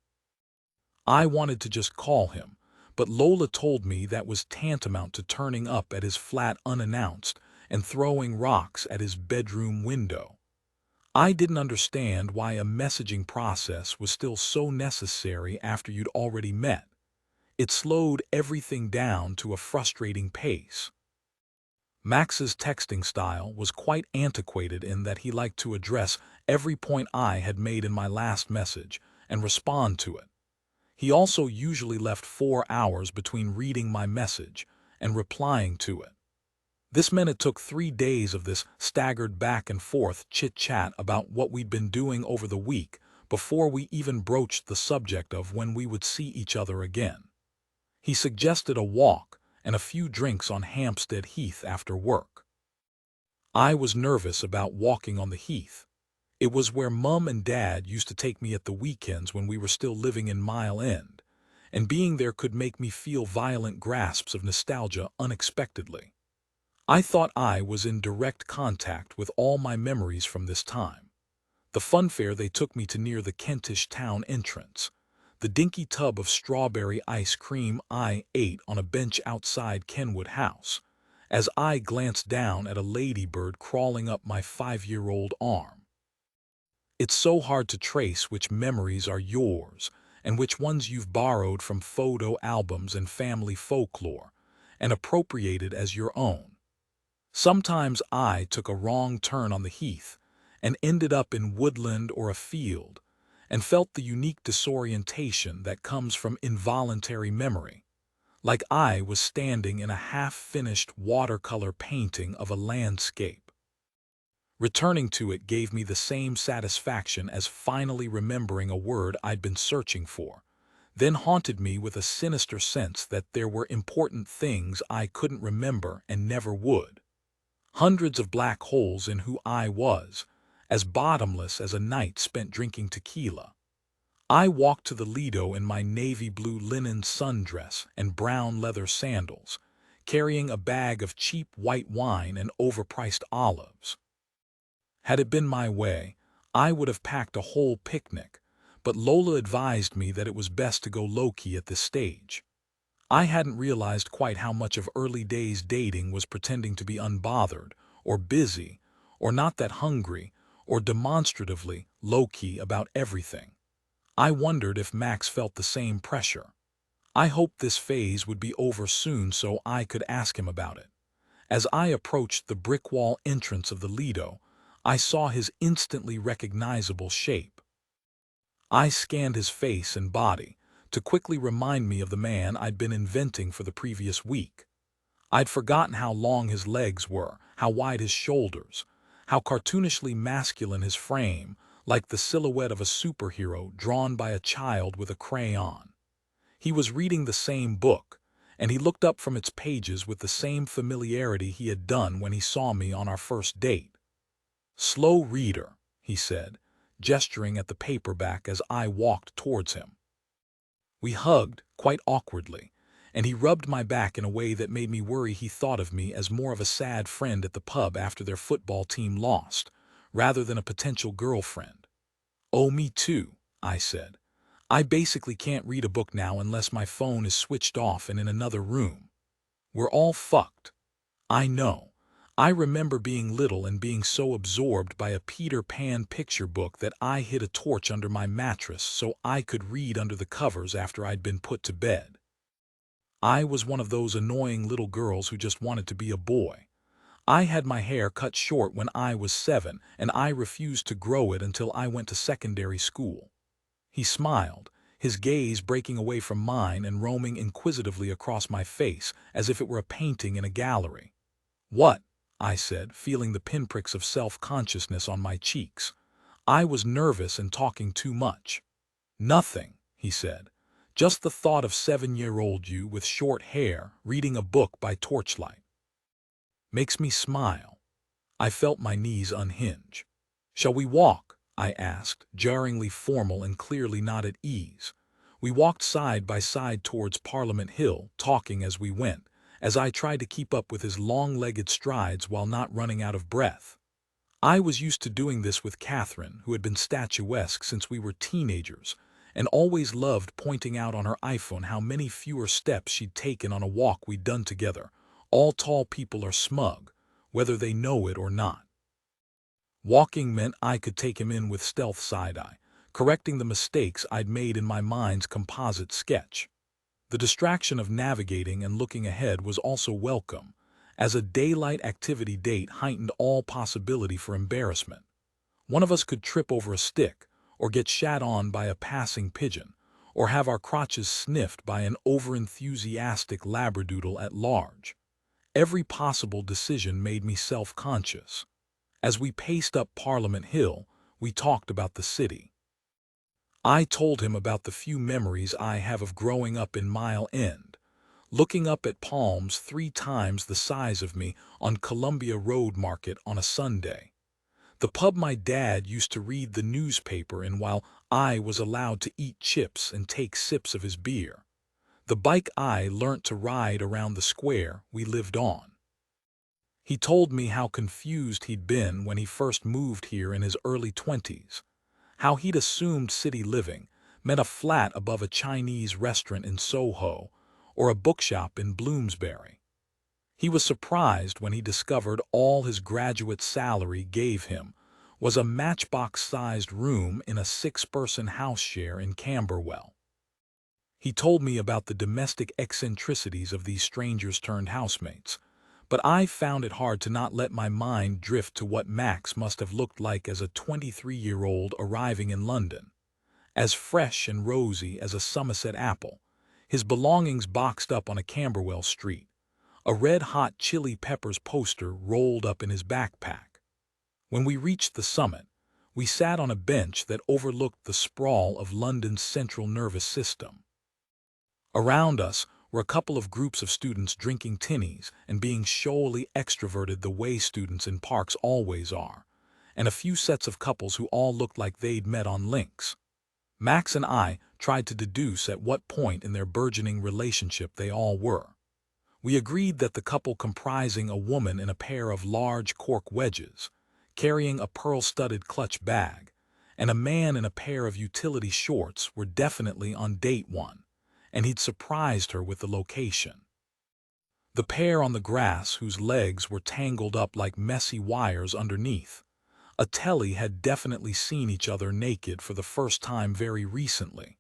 I wanted to just call him, but Lola told me that was tantamount to turning up at his flat unannounced and throwing rocks at his bedroom window. I didn't understand why a messaging process was still so necessary after you'd already met. It slowed everything down to a frustrating pace. Max's texting style was quite antiquated in that he liked to address every point I had made in my last message and respond to it. He also usually left 4 hours between reading my message and replying to it. This meant it took 3 days of this staggered back and forth chit-chat about what we'd been doing over the week before we even broached the subject of when we would see each other again. He suggested a walk and a few drinks on Hampstead Heath after work. I was nervous about walking on the Heath. It was where Mum and Dad used to take me at the weekends when we were still living in Mile End, and being there could make me feel violent grasps of nostalgia unexpectedly. I thought I was in direct contact with all my memories from this time. The funfair they took me to near the Kentish town entrance. The dinky tub of strawberry ice cream I ate on a bench outside Kenwood House, as I glanced down at a ladybird crawling up my 5-year-old arm. It's so hard to trace which memories are yours and which ones you've borrowed from photo albums and family folklore and appropriated as your own. Sometimes I took a wrong turn on the Heath and ended up in woodland or a field, and felt the unique disorientation that comes from involuntary memory, like I was standing in a half-finished watercolor painting of a landscape. Returning to it gave me the same satisfaction as finally remembering a word I'd been searching for, then haunted me with a sinister sense that there were important things I couldn't remember and never would. Hundreds of black holes in who I was, as bottomless as a night spent drinking tequila. I walked to the Lido in my navy blue linen sundress and brown leather sandals, carrying a bag of cheap white wine and overpriced olives. Had it been my way, I would have packed a whole picnic, but Lola advised me that it was best to go low-key at this stage. I hadn't realized quite how much of early days dating was pretending to be unbothered, or busy, or not that hungry, or demonstratively low-key about everything. I wondered if Max felt the same pressure. I hoped this phase would be over soon so I could ask him about it. As I approached the brick wall entrance of the Lido, I saw his instantly recognizable shape. I scanned his face and body to quickly remind me of the man I'd been inventing for the previous week. I'd forgotten how long his legs were, how wide his shoulders, how cartoonishly masculine his frame, like the silhouette of a superhero drawn by a child with a crayon. He was reading the same book, and he looked up from its pages with the same familiarity he had done when he saw me on our first date. "Slow reader," he said, gesturing at the paperback as I walked towards him. We hugged, quite awkwardly, and he rubbed my back in a way that made me worry he thought of me as more of a sad friend at the pub after their football team lost, rather than a potential girlfriend. "Oh, me too," I said. "I basically can't read a book now unless my phone is switched off and in another room. We're all fucked." "I know. I remember being little and being so absorbed by a Peter Pan picture book that I hid a torch under my mattress so I could read under the covers after I'd been put to bed. I was one of those annoying little girls who just wanted to be a boy. I had my hair cut short when I was 7, and I refused to grow it until I went to secondary school." He smiled, his gaze breaking away from mine and roaming inquisitively across my face as if it were a painting in a gallery. "What?" I said, feeling the pinpricks of self-consciousness on my cheeks. I was nervous and talking too much. "Nothing," he said. "Just the thought of 7-year-old you with short hair reading a book by torchlight. Makes me smile." I felt my knees unhinge. "Shall we walk?" I asked, jarringly formal and clearly not at ease. We walked side by side towards Parliament Hill, talking as we went, as I tried to keep up with his long-legged strides while not running out of breath. I was used to doing this with Catherine, who had been statuesque since we were teenagers, and always loved pointing out on her iPhone how many fewer steps she'd taken on a walk we'd done together. All tall people are smug, whether they know it or not. Walking meant I could take him in with stealth side-eye, correcting the mistakes I'd made in my mind's composite sketch. The distraction of navigating and looking ahead was also welcome, as a daylight activity date heightened all possibility for embarrassment. One of us could trip over a stick, or get shat on by a passing pigeon, or have our crotches sniffed by an over-enthusiastic labradoodle at large. Every possible decision made me self-conscious. As we paced up Parliament Hill, we talked about the city. I told him about the few memories I have of growing up in Mile End, looking up at palms 3 times the size of me on Columbia Road Market on a Sunday. The pub my dad used to read the newspaper in while I was allowed to eat chips and take sips of his beer. The bike I learnt to ride around the square we lived on. He told me how confused he'd been when he first moved here in his early 20s. How he'd assumed city living meant a flat above a Chinese restaurant in Soho or a bookshop in Bloomsbury. He was surprised when he discovered all his graduate salary gave him was a matchbox-sized room in a 6-person house share in Camberwell. He told me about the domestic eccentricities of these strangers-turned-housemates, but I found it hard to not let my mind drift to what Max must have looked like as a 23-year-old arriving in London. As fresh and rosy as a Somerset apple, his belongings boxed up on a Camberwell street, a red-hot chili peppers poster rolled up in his backpack. When we reached the summit, we sat on a bench that overlooked the sprawl of London's central nervous system. Around us were a couple of groups of students drinking tinnies and being showily extroverted the way students in parks always are, and a few sets of couples who all looked like they'd met on links. Max and I tried to deduce at what point in their burgeoning relationship they all were. We agreed that the couple comprising a woman in a pair of large cork wedges, carrying a pearl-studded clutch bag, and a man in a pair of utility shorts were definitely on date one, and he'd surprised her with the location. The pair on the grass whose legs were tangled up like messy wires underneath. A telly had definitely seen each other naked for the first time very recently,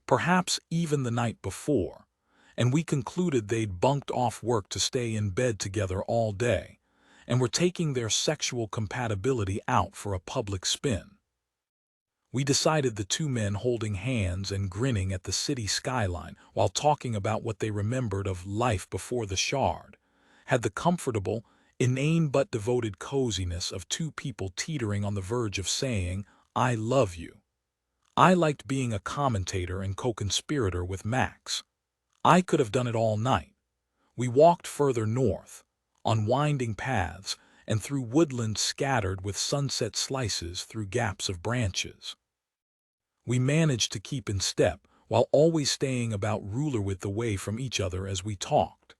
perhaps even the night before, and we concluded they'd bunked off work to stay in bed together all day, and were taking their sexual compatibility out for a public spin. We decided the two men holding hands and grinning at the city skyline while talking about what they remembered of life before the Shard had the comfortable, inane but devoted coziness of two people teetering on the verge of saying, "I love you." I liked being a commentator and co-conspirator with Max. I could have done it all night. We walked further north, on winding paths and through woodland scattered with sunset slices through gaps of branches. We managed to keep in step while always staying about ruler-width away from each other as we talked.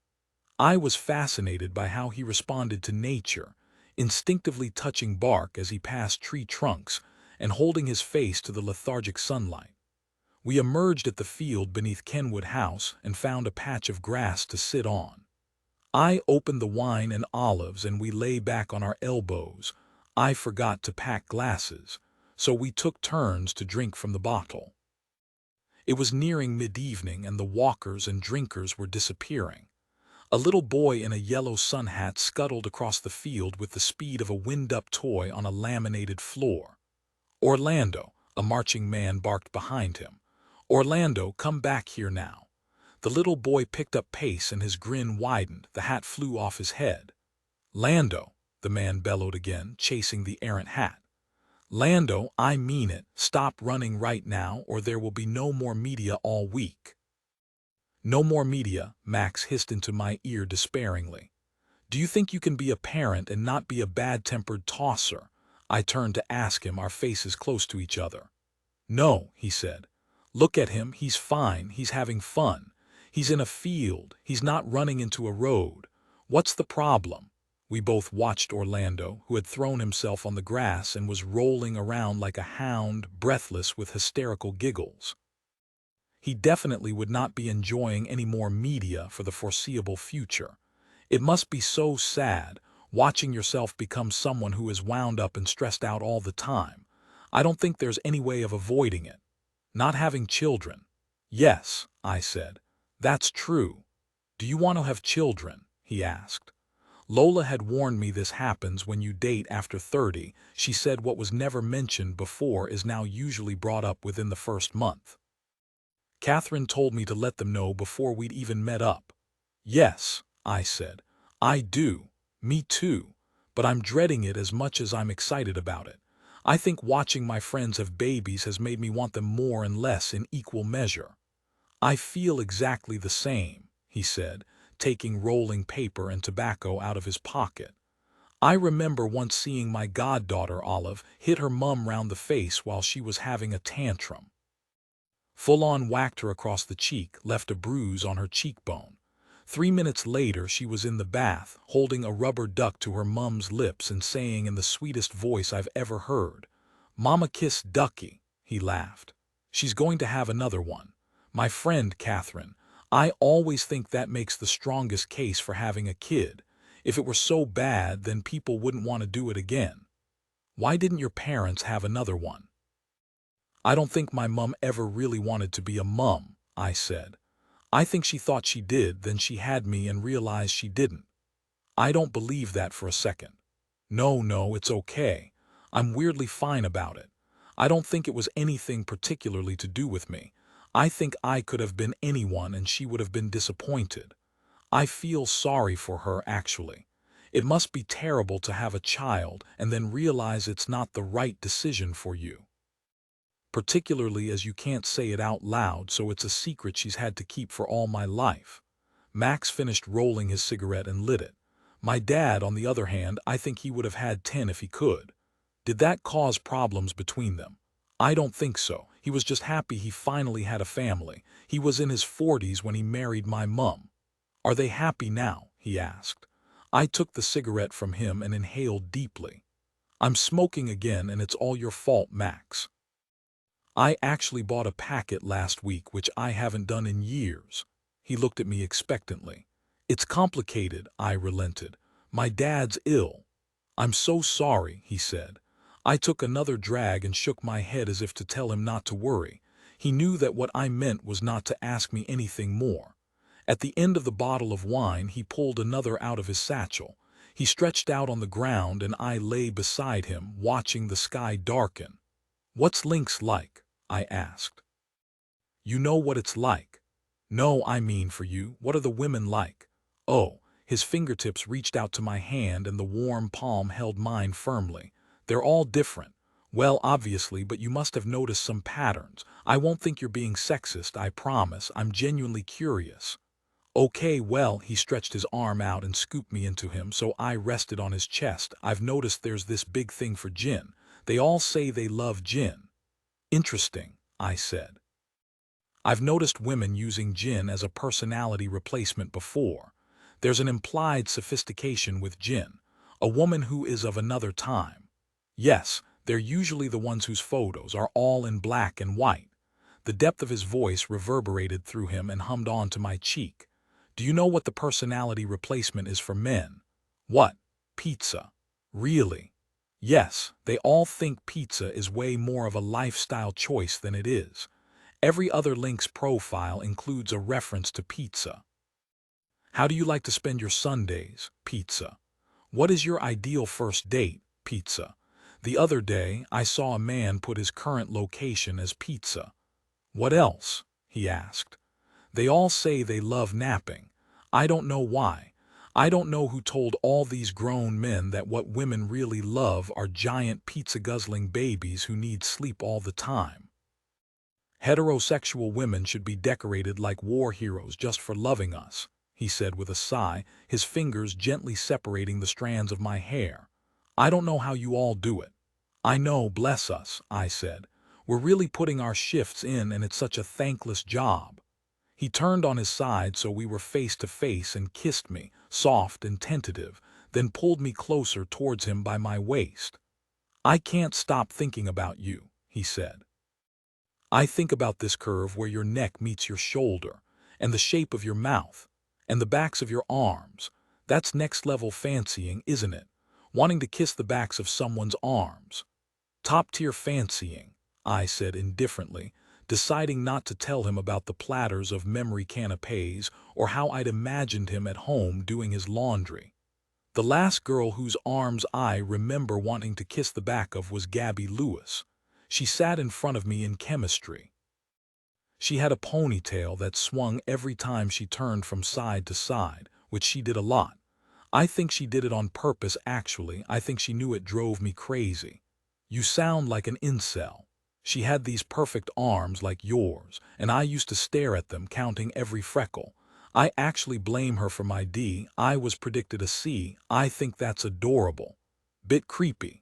I was fascinated by how he responded to nature, instinctively touching bark as he passed tree trunks and holding his face to the lethargic sunlight. We emerged at the field beneath Kenwood House and found a patch of grass to sit on. I opened the wine and olives and we lay back on our elbows. I forgot to pack glasses, so we took turns to drink from the bottle. It was nearing mid-evening and the walkers and drinkers were disappearing. A little boy in a yellow sun hat scuttled across the field with the speed of a wind-up toy on a laminated floor. "Orlando," a marching man barked behind him. "Orlando, come back here now." The little boy picked up pace and his grin widened. The hat flew off his head. "Lando," the man bellowed again, chasing the errant hat. "Lando, I mean it. Stop running right now or there will be no more media all week." "No more media," Max hissed into my ear despairingly. "Do you think you can be a parent and not be a bad-tempered tosser?" I turned to ask him, our faces close to each other. "No," he said. "Look at him, he's fine, he's having fun. He's in a field, he's not running into a road. What's the problem?" We both watched Orlando, who had thrown himself on the grass and was rolling around like a hound, breathless with hysterical giggles. He definitely would not be enjoying any more media for the foreseeable future. It must be so sad, watching yourself become someone who is wound up and stressed out all the time. I don't think there's any way of avoiding it. Not having children. "Yes," I said. "That's true. Do you want to have children?" he asked. "Lola had warned me this happens when you date after 30. She said what was never mentioned before is now usually brought up within the first month. Catherine told me to let them know before we'd even met up." "Yes," I said. "I do. Me too. But I'm dreading it as much as I'm excited about it. I think watching my friends have babies has made me want them more and less in equal measure." "I feel exactly the same," he said, taking rolling paper and tobacco out of his pocket. "I remember once seeing my goddaughter Olive hit her mum round the face while she was having a tantrum. Full-on whacked her across the cheek, left a bruise on her cheekbone. 3 minutes later she was in the bath, holding a rubber duck to her mum's lips and saying in the sweetest voice I've ever heard, 'Mama kiss Ducky,'" he laughed. "She's going to have another one. My friend Catherine, I always think that makes the strongest case for having a kid. If it were so bad, then people wouldn't want to do it again. Why didn't your parents have another one?" "I don't think my mum ever really wanted to be a mum," I said. "I think she thought she did, then she had me and realized she didn't. I don't believe that for a second. No, it's okay. I'm weirdly fine about it. I don't think it was anything particularly to do with me. I think I could have been anyone and she would have been disappointed. I feel sorry for her, actually. It must be terrible to have a child and then realize it's not the right decision for you. Particularly as you can't say it out loud, so it's a secret she's had to keep for all my life." Max finished rolling his cigarette and lit it. "My dad, on the other hand, I think he would have had 10 if he could." "Did that cause problems between them?" "I don't think so. He was just happy he finally had a family. He was in his 40s when he married my mum. Are they happy now? He asked. I took the cigarette from him and inhaled deeply. I'm smoking again and it's all your fault, Max. I actually bought a packet last week, which I haven't done in years. He looked at me expectantly. It's complicated, I relented. My dad's ill. I'm so sorry, he said. I took another drag and shook my head as if to tell him not to worry. He knew that what I meant was not to ask me anything more. At the end of the bottle of wine, he pulled another out of his satchel. He stretched out on the ground and I lay beside him, watching the sky darken. What's Lynx like? I asked. You know what it's like. No, I mean for you, what are the women like? Oh, his fingertips reached out to my hand and the warm palm held mine firmly. They're all different. Well, obviously, but you must have noticed some patterns. I won't think you're being sexist, I promise. I'm genuinely curious. Okay, well, he stretched his arm out and scooped me into him, so I rested on his chest. I've noticed there's this big thing for gin. They all say they love gin. Interesting, I said. I've noticed women using gin as a personality replacement before. There's an implied sophistication with gin, a woman who is of another time. Yes, they're usually the ones whose photos are all in black and white. The depth of his voice reverberated through him and hummed on to my cheek. Do you know what the personality replacement is for men? What? Pizza. Really? Yes, they all think pizza is way more of a lifestyle choice than it is. Every other Link's profile includes a reference to pizza. How do you like to spend your Sundays? Pizza. What is your ideal first date? Pizza. The other day, I saw a man put his current location as pizza. What else? He asked. They all say they love napping. I don't know why. I don't know who told all these grown men that what women really love are giant pizza-guzzling babies who need sleep all the time. Heterosexual women should be decorated like war heroes just for loving us, he said with a sigh, his fingers gently separating the strands of my hair. I don't know how you all do it. I know, bless us, I said. We're really putting our shifts in and it's such a thankless job. He turned on his side so we were face to face and kissed me, soft and tentative, then pulled me closer towards him by my waist. I can't stop thinking about you, he said. I think about this curve where your neck meets your shoulder, and the shape of your mouth, and the backs of your arms. That's next level fancying, isn't it? Wanting to kiss the backs of someone's arms. Top tier fancying, I said indifferently, deciding not to tell him about the platters of memory canapes or how I'd imagined him at home doing his laundry. The last girl whose arms I remember wanting to kiss the back of was Gabby Lewis. She sat in front of me in chemistry. She had a ponytail that swung every time she turned from side to side, which she did a lot. I think she did it on purpose, actually. I think she knew it drove me crazy. You sound like an incel. She had these perfect arms like yours, and I used to stare at them, counting every freckle. I actually blame her for my D. I was predicted a C. I think that's adorable. Bit creepy.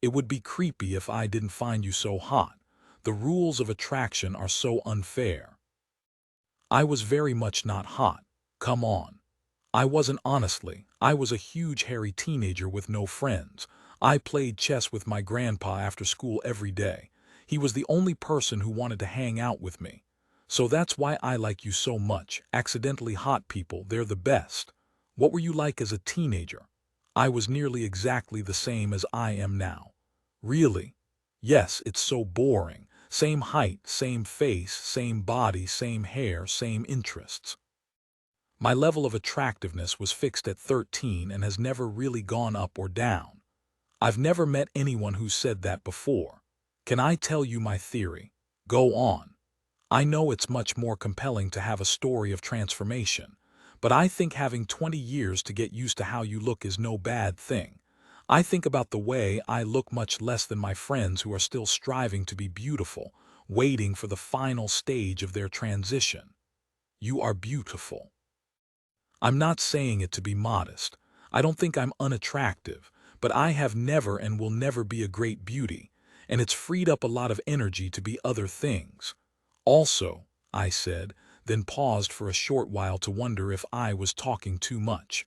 It would be creepy if I didn't find you so hot. The rules of attraction are so unfair. I was very much not hot. Come on. I wasn't, honestly. I was a huge hairy teenager with no friends. I played chess with my grandpa after school every day. He was the only person who wanted to hang out with me. So that's why I like you so much. Accidentally hot people, they're the best. What were you like as a teenager? I was nearly exactly the same as I am now. Really? Yes, it's so boring. Same height, same face, same body, same hair, same interests. My level of attractiveness was fixed at 13 and has never really gone up or down. I've never met anyone who said that before. Can I tell you my theory? Go on. I know it's much more compelling to have a story of transformation, but I think having 20 years to get used to how you look is no bad thing. I think about the way I look much less than my friends who are still striving to be beautiful, waiting for the final stage of their transition. You are beautiful. I'm not saying it to be modest. I don't think I'm unattractive, but I have never and will never be a great beauty. and it's freed up a lot of energy to be other things. Also, I said, then paused for a short while to wonder if I was talking too much.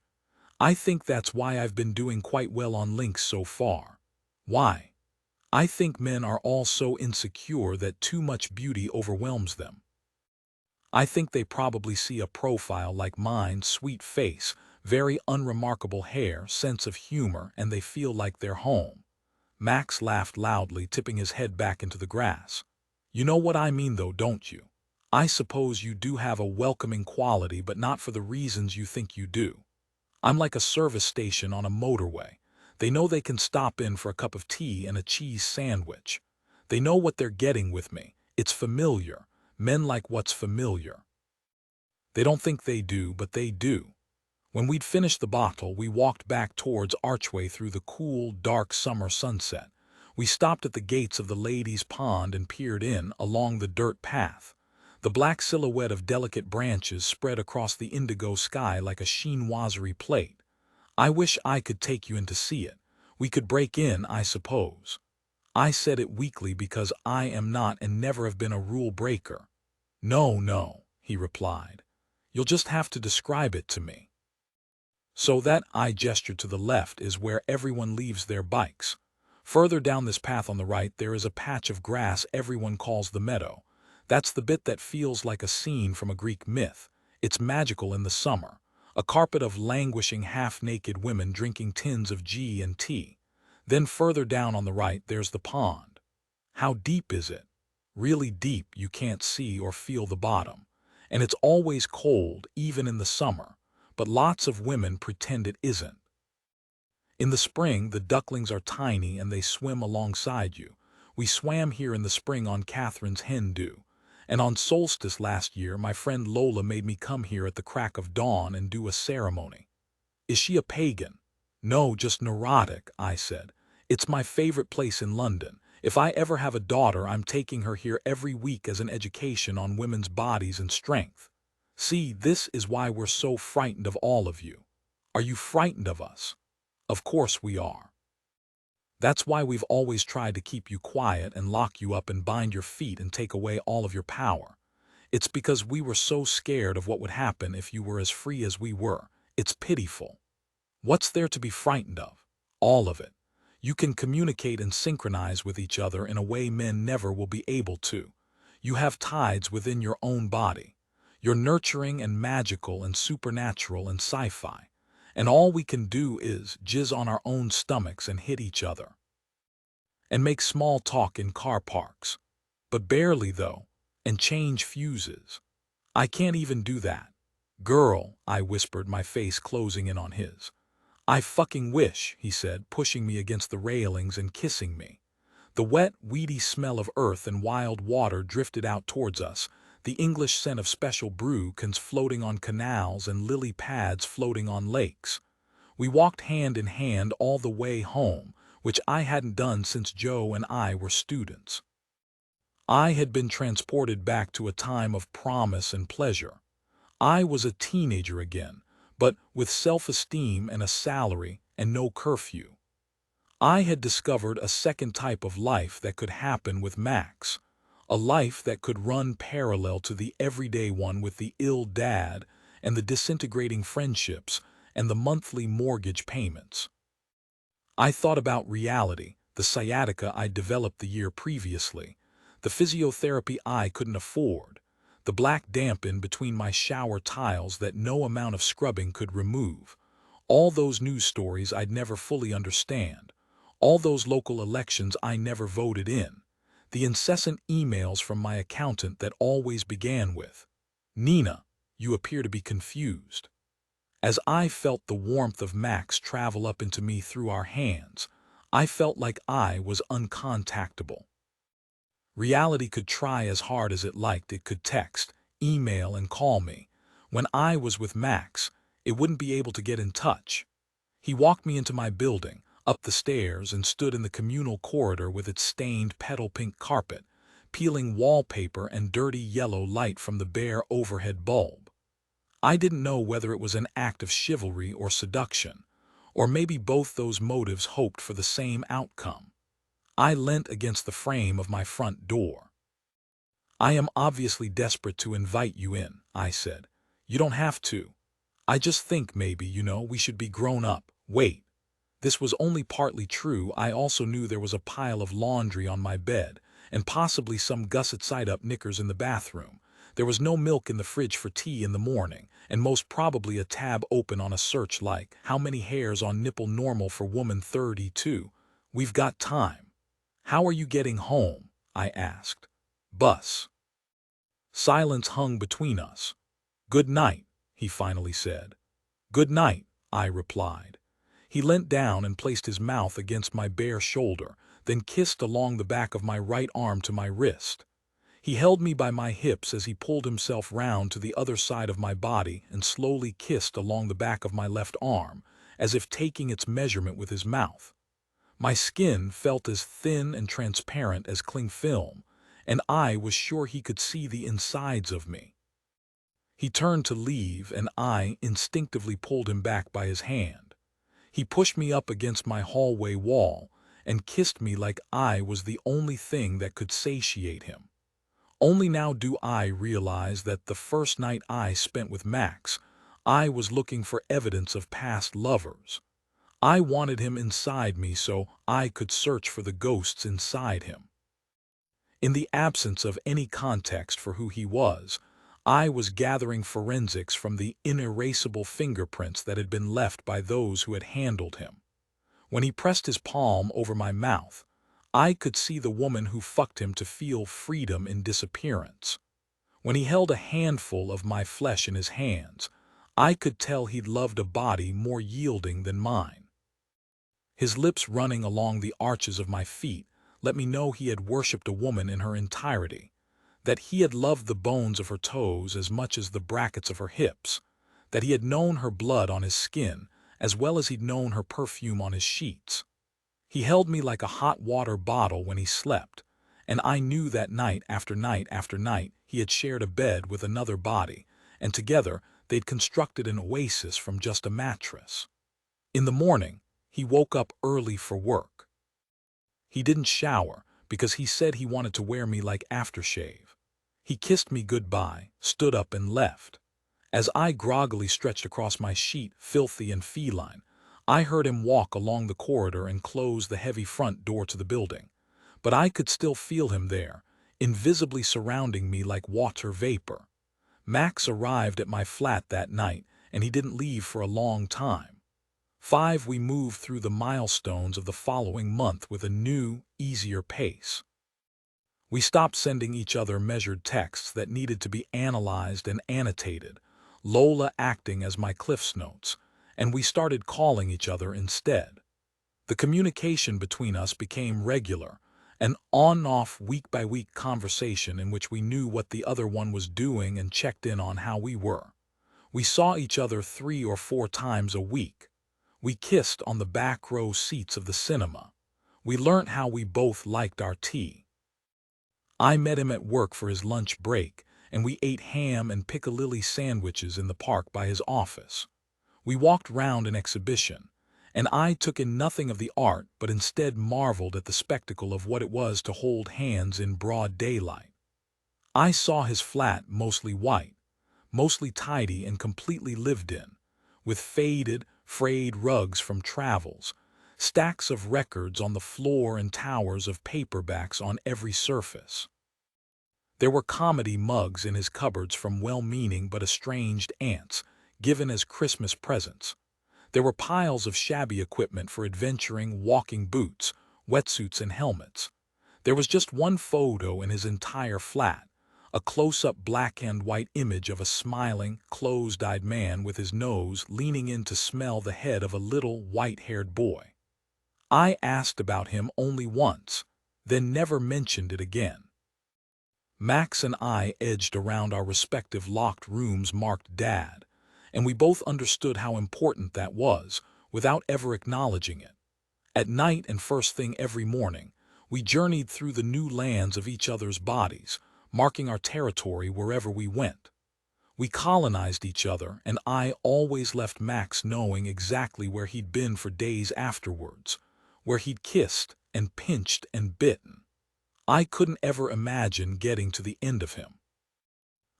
I think that's why I've been doing quite well on links so far. Why? I think men are all so insecure that too much beauty overwhelms them. I think they probably see a profile like mine, sweet face, very unremarkable hair, sense of humor, and they feel like they're home. Max laughed loudly, tipping his head back into the grass. You know what I mean though, don't you? I suppose you do have a welcoming quality, but not for the reasons you think you do. I'm like a service station on a motorway. They know they can stop in for a cup of tea and a cheese sandwich. They know what they're getting with me. It's familiar. Men like what's familiar. They don't think they do, but they do. When we'd finished the bottle, we walked back towards Archway through the cool, dark summer sunset. We stopped at the gates of the ladies' pond and peered in along the dirt path. The black silhouette of delicate branches spread across the indigo sky like a chinoiserie plate. I wish I could take you in to see it. We could break in, I suppose. I said it weakly because I am not and never have been a rule breaker. No, no, he replied. You'll just have to describe it to me. So that, I gestured to the left, is where everyone leaves their bikes. Further down this path on the right there is a patch of grass everyone calls the meadow. That's the bit that feels like a scene from a Greek myth. It's magical in the summer. A carpet of languishing half-naked women drinking tins of G&T. Then further down on the right there's the pond. How deep is it? Really deep, you can't see or feel the bottom. And it's always cold, even in the summer. But lots of women pretend it isn't. In the spring, the ducklings are tiny and they swim alongside you. We swam here in the spring on Catherine's hen do. And on solstice last year, my friend Lola made me come here at the crack of dawn and do a ceremony. Is she a pagan? No, just neurotic, I said. It's my favorite place in London. If I ever have a daughter, I'm taking her here every week as an education on women's bodies and strength. See, this is why we're so frightened of all of you. Are you frightened of us? Of course we are. That's why we've always tried to keep you quiet and lock you up and bind your feet and take away all of your power. It's because we were so scared of what would happen if you were as free as we were. It's pitiful. What's there to be frightened of? All of it. You can communicate and synchronize with each other in a way men never will be able to. You have tides within your own body. You're nurturing and magical and supernatural and sci-fi. And all we can do is jizz on our own stomachs and hit each other. And make small talk in car parks. But barely, though. And change fuses. I can't even do that. Girl, I whispered, my face closing in on his. I fucking wish, he said, pushing me against the railings and kissing me. The wet, weedy smell of earth and wild water drifted out towards us, the English scent of special brew cans floating on canals and lily pads floating on lakes. We walked hand in hand all the way home, which I hadn't done since Joe and I were students. I had been transported back to a time of promise and pleasure. I was a teenager again, but with self-esteem and a salary and no curfew. I had discovered a second type of life that could happen with Max, a life that could run parallel to the everyday one with the ill dad and the disintegrating friendships and the monthly mortgage payments. I thought about reality, the sciatica I developed the year previously, the physiotherapy I couldn't afford, the black damp in between my shower tiles that no amount of scrubbing could remove, all those news stories I'd never fully understand, all those local elections I never voted in, the incessant emails from my accountant that always began with, "Nina, you appear to be confused." As I felt the warmth of Max travel up into me through our hands, I felt like I was uncontactable. Reality could try as hard as it liked. It could text, email, and call me. When I was with Max, it wouldn't be able to get in touch. He walked me into my building, up the stairs, and stood in the communal corridor with its stained petal-pink carpet, peeling wallpaper and dirty yellow light from the bare overhead bulb. I didn't know whether it was an act of chivalry or seduction, or maybe both those motives hoped for the same outcome. I leant against the frame of my front door. "I am obviously desperate to invite you in," I said. "You don't have to. I just think maybe, we should be grown up." Wait. This was only partly true. I also knew there was a pile of laundry on my bed, and possibly some gusset-side-up knickers in the bathroom. There was no milk in the fridge for tea in the morning, and most probably a tab open on a search like, "How many hairs on nipple normal for woman 32? We've got time." "How are you getting home?" I asked. "Bus." Silence hung between us. "Good night," he finally said. "Good night," I replied. He leant down and placed his mouth against my bare shoulder, then kissed along the back of my right arm to my wrist. He held me by my hips as he pulled himself round to the other side of my body and slowly kissed along the back of my left arm, as if taking its measurement with his mouth. My skin felt as thin and transparent as cling film, and I was sure he could see the insides of me. He turned to leave, and I instinctively pulled him back by his hand. He pushed me up against my hallway wall and kissed me like I was the only thing that could satiate him. Only now do I realize that the first night I spent with Max, I was looking for evidence of past lovers. I wanted him inside me so I could search for the ghosts inside him. In the absence of any context for who he was, I was gathering forensics from the inerasable fingerprints that had been left by those who had handled him. When he pressed his palm over my mouth, I could see the woman who fucked him to feel freedom in disappearance. When he held a handful of my flesh in his hands, I could tell he'd loved a body more yielding than mine. His lips running along the arches of my feet let me know he had worshipped a woman in her entirety, that he had loved the bones of her toes as much as the brackets of her hips, that he had known her blood on his skin as well as he'd known her perfume on his sheets. He held me like a hot water bottle when he slept, and I knew that night after night after night he had shared a bed with another body, and together they'd constructed an oasis from just a mattress. In the morning, he woke up early for work. He didn't shower because he said he wanted to wear me like aftershave. He kissed me goodbye, stood up and left. As I groggily stretched across my sheet, filthy and feline, I heard him walk along the corridor and close the heavy front door to the building. But I could still feel him there, invisibly surrounding me like water vapor. Max arrived at my flat that night, and he didn't leave for a long time. We moved through the milestones of the following month with a new, easier pace. We stopped sending each other measured texts that needed to be analyzed and annotated, Lola acting as my Cliff's Notes, and we started calling each other instead. The communication between us became regular, an on-off week-by-week conversation in which we knew what the other one was doing and checked in on how we were. We saw each other 3 or 4 times a week. We kissed on the back row seats of the cinema. We learnt how we both liked our tea. I met him at work for his lunch break, and we ate ham and piccalilli sandwiches in the park by his office. We walked round an exhibition, and I took in nothing of the art but instead marveled at the spectacle of what it was to hold hands in broad daylight. I saw his flat mostly white, mostly tidy and completely lived in, with faded, frayed rugs from travels, stacks of records on the floor and towers of paperbacks on every surface. There were comedy mugs in his cupboards from well-meaning but estranged aunts, given as Christmas presents. There were piles of shabby equipment for adventuring, walking boots, wetsuits and helmets. There was just one photo in his entire flat, a close-up black and white image of a smiling, closed-eyed man with his nose leaning in to smell the head of a little white-haired boy. I asked about him only once, then never mentioned it again. Max and I edged around our respective locked rooms marked Dad, and we both understood how important that was, without ever acknowledging it. At night and first thing every morning, we journeyed through the new lands of each other's bodies, marking our territory wherever we went. We colonized each other, and I always left Max knowing exactly where he'd been for days afterwards, where he'd kissed and pinched and bitten. I couldn't ever imagine getting to the end of him.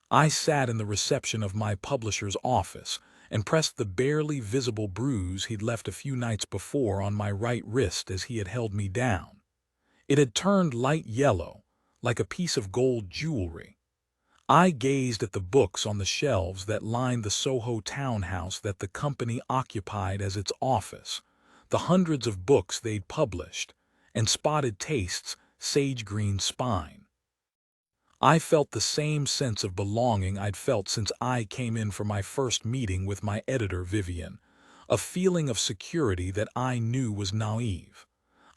I sat in the reception of my publisher's office and pressed the barely visible bruise he'd left a few nights before on my right wrist as he had held me down. It had turned light yellow, like a piece of gold jewelry. I gazed at the books on the shelves that lined the Soho townhouse that the company occupied as its office, the hundreds of books they'd published, and Spotted Taste's sage-green spine. I felt the same sense of belonging I'd felt since I came in for my first meeting with my editor, Vivian, a feeling of security that I knew was naive.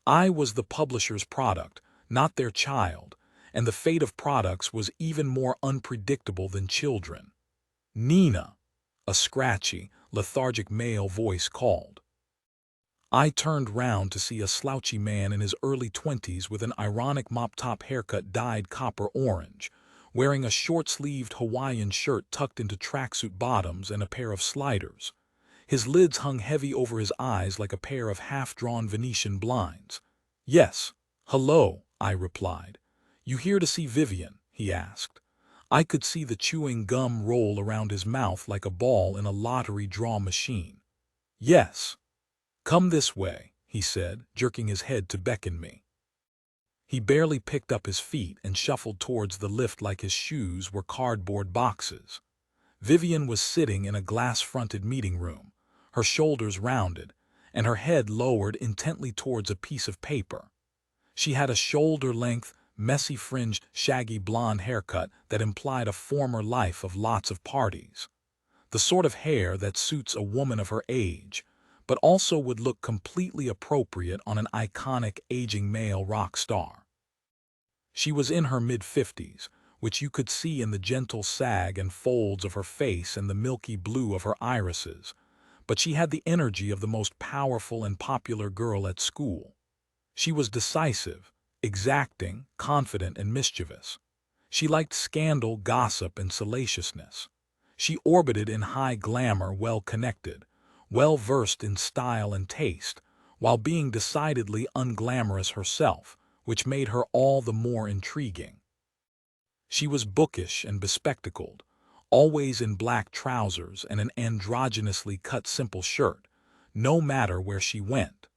I was the publisher's product, not their child, and the fate of products was even more unpredictable than children. "Nina," a scratchy, lethargic male voice called. I turned round to see a slouchy man in his early 20s with an ironic mop-top haircut dyed copper orange, wearing a short-sleeved Hawaiian shirt tucked into tracksuit bottoms and a pair of sliders. His lids hung heavy over his eyes like a pair of half-drawn Venetian blinds. "Yes, hello," I replied. "You here to see Vivian?" he asked. I could see the chewing gum roll around his mouth like a ball in a lottery draw machine. "Yes." "Come this way," he said, jerking his head to beckon me. He barely picked up his feet and shuffled towards the lift like his shoes were cardboard boxes. Vivian was sitting in a glass-fronted meeting room, her shoulders rounded, and her head lowered intently towards a piece of paper. She had a shoulder-length, messy-fringed, shaggy blonde haircut that implied a former life of lots of parties. The sort of hair that suits a woman of her age, but also would look completely appropriate on an iconic aging male rock star. She was in her mid-50s, which you could see in the gentle sag and folds of her face and the milky blue of her irises, but she had the energy of the most powerful and popular girl at school. She was decisive, exacting, confident, and mischievous. She liked scandal, gossip, and salaciousness. She orbited in high glamour, well-connected, well-versed in style and taste, while being decidedly unglamorous herself, which made her all the more intriguing. She was bookish and bespectacled, always in black trousers and an androgynously cut simple shirt, no matter where she went.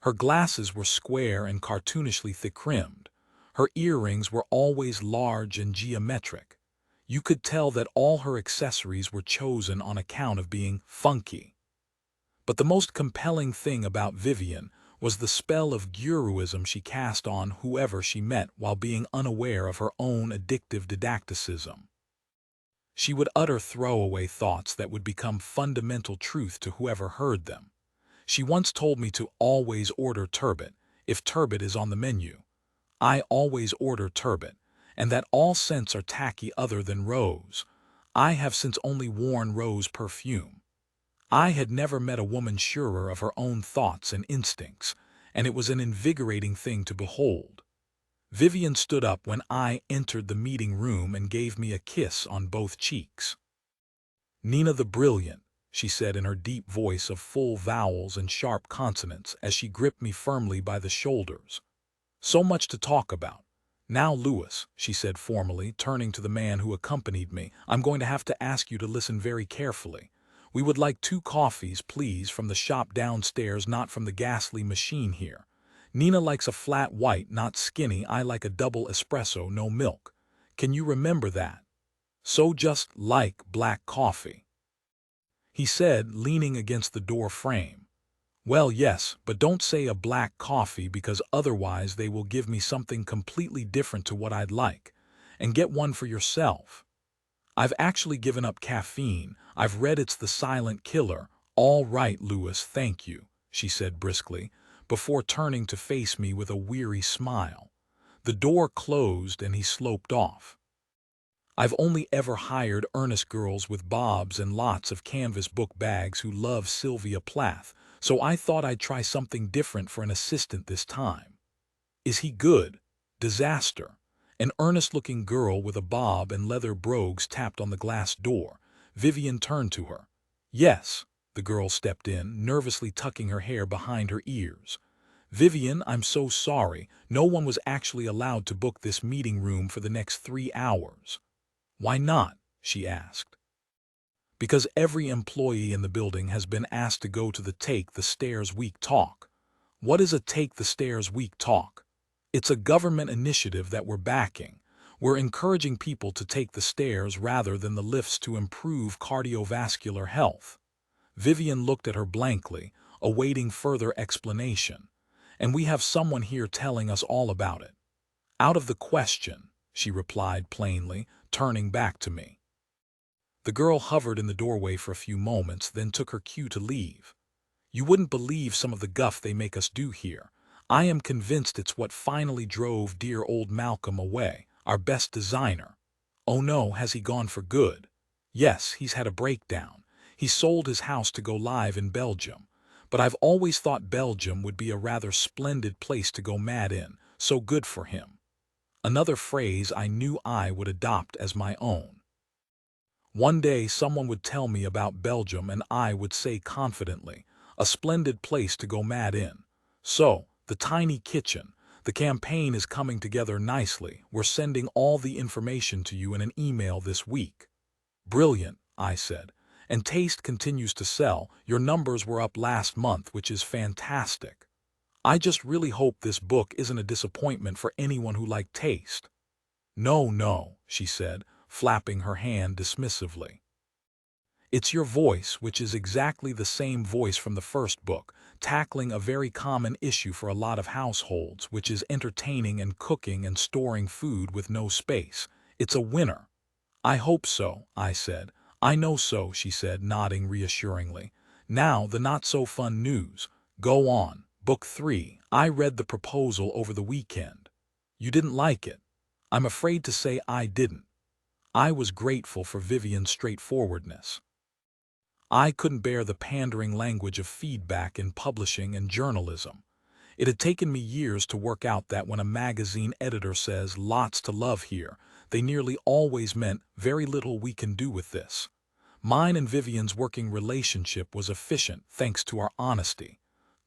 Her glasses were square and cartoonishly thick-rimmed. Her earrings were always large and geometric. You could tell that all her accessories were chosen on account of being funky. But the most compelling thing about Vivian was the spell of guruism she cast on whoever she met while being unaware of her own addictive didacticism. She would utter throwaway thoughts that would become fundamental truth to whoever heard them. She once told me to always order turbot, if turbot is on the menu. I always order turbot, and that all scents are tacky other than rose. I have since only worn rose perfume. I had never met a woman surer of her own thoughts and instincts, and it was an invigorating thing to behold. Vivian stood up when I entered the meeting room and gave me a kiss on both cheeks. "Nina the Brilliant," she said in her deep voice of full vowels and sharp consonants as she gripped me firmly by the shoulders. "So much to talk about. Now, Louis," she said formally, turning to the man who accompanied me, "I'm going to have to ask you to listen very carefully. We would like 2 coffees, please, from the shop downstairs, not from the ghastly machine here. Nina likes a flat white, not skinny. I like a double espresso, no milk. Can you remember that? So just like black coffee," he said, leaning against the door frame. "Well, yes, but don't say a black coffee because otherwise they will give me something completely different to what I'd like. And get one for yourself. I've actually given up caffeine. I've read it's the silent killer." "All right, Louis, thank you," she said briskly, before turning to face me with a weary smile. The door closed and he sloped off. I've only ever hired earnest girls with bobs and lots of canvas book bags who love Sylvia Plath, so I thought I'd try something different for an assistant this time. "Is he good?" "Disaster." An earnest-looking girl with a bob and leather brogues tapped on the glass door. Vivian turned to her. "Yes." The girl stepped in, nervously tucking her hair behind her ears. Vivian, I'm so sorry. No one was actually allowed to book this meeting room for the next 3 hours. Why not? She asked. Because every employee in the building has been asked to go to the Take the Stairs Week talk. What is a Take the Stairs Week talk? It's a government initiative that we're backing. We're encouraging people to take the stairs rather than the lifts to improve cardiovascular health. Vivian looked at her blankly, awaiting further explanation. And we have someone here telling us all about it. Out of the question, she replied plainly, turning back to me. The girl hovered in the doorway for a few moments, then took her cue to leave. You wouldn't believe some of the guff they make us do here. I am convinced it's what finally drove dear old Malcolm away, our best designer. Oh no, has he gone for good? Yes, he's had a breakdown. He sold his house to go live in Belgium. But I've always thought Belgium would be a rather splendid place to go mad in, so good for him. Another phrase I knew I would adopt as my own. One day someone would tell me about Belgium and I would say confidently, a splendid place to go mad in. So, the tiny kitchen, the campaign is coming together nicely. We're sending all the information to you in an email this week. Brilliant, I said. And Taste continues to sell. Your numbers were up last month, which is fantastic. I just really hope this book isn't a disappointment for anyone who liked Taste. No, no, she said, flapping her hand dismissively. It's your voice, which is exactly the same voice from the first book, tackling a very common issue for a lot of households, which is entertaining and cooking and storing food with no space. It's a winner. I hope so, I said. I know so, she said, nodding reassuringly. Now, the not-so-fun news. Go on. Book 3. I read the proposal over the weekend. You didn't like it. I'm afraid to say I didn't. I was grateful for Vivian's straightforwardness. I couldn't bear the pandering language of feedback in publishing and journalism. It had taken me years to work out that when a magazine editor says lots to love here, they nearly always meant very little we can do with this. Mine and Vivian's working relationship was efficient thanks to our honesty.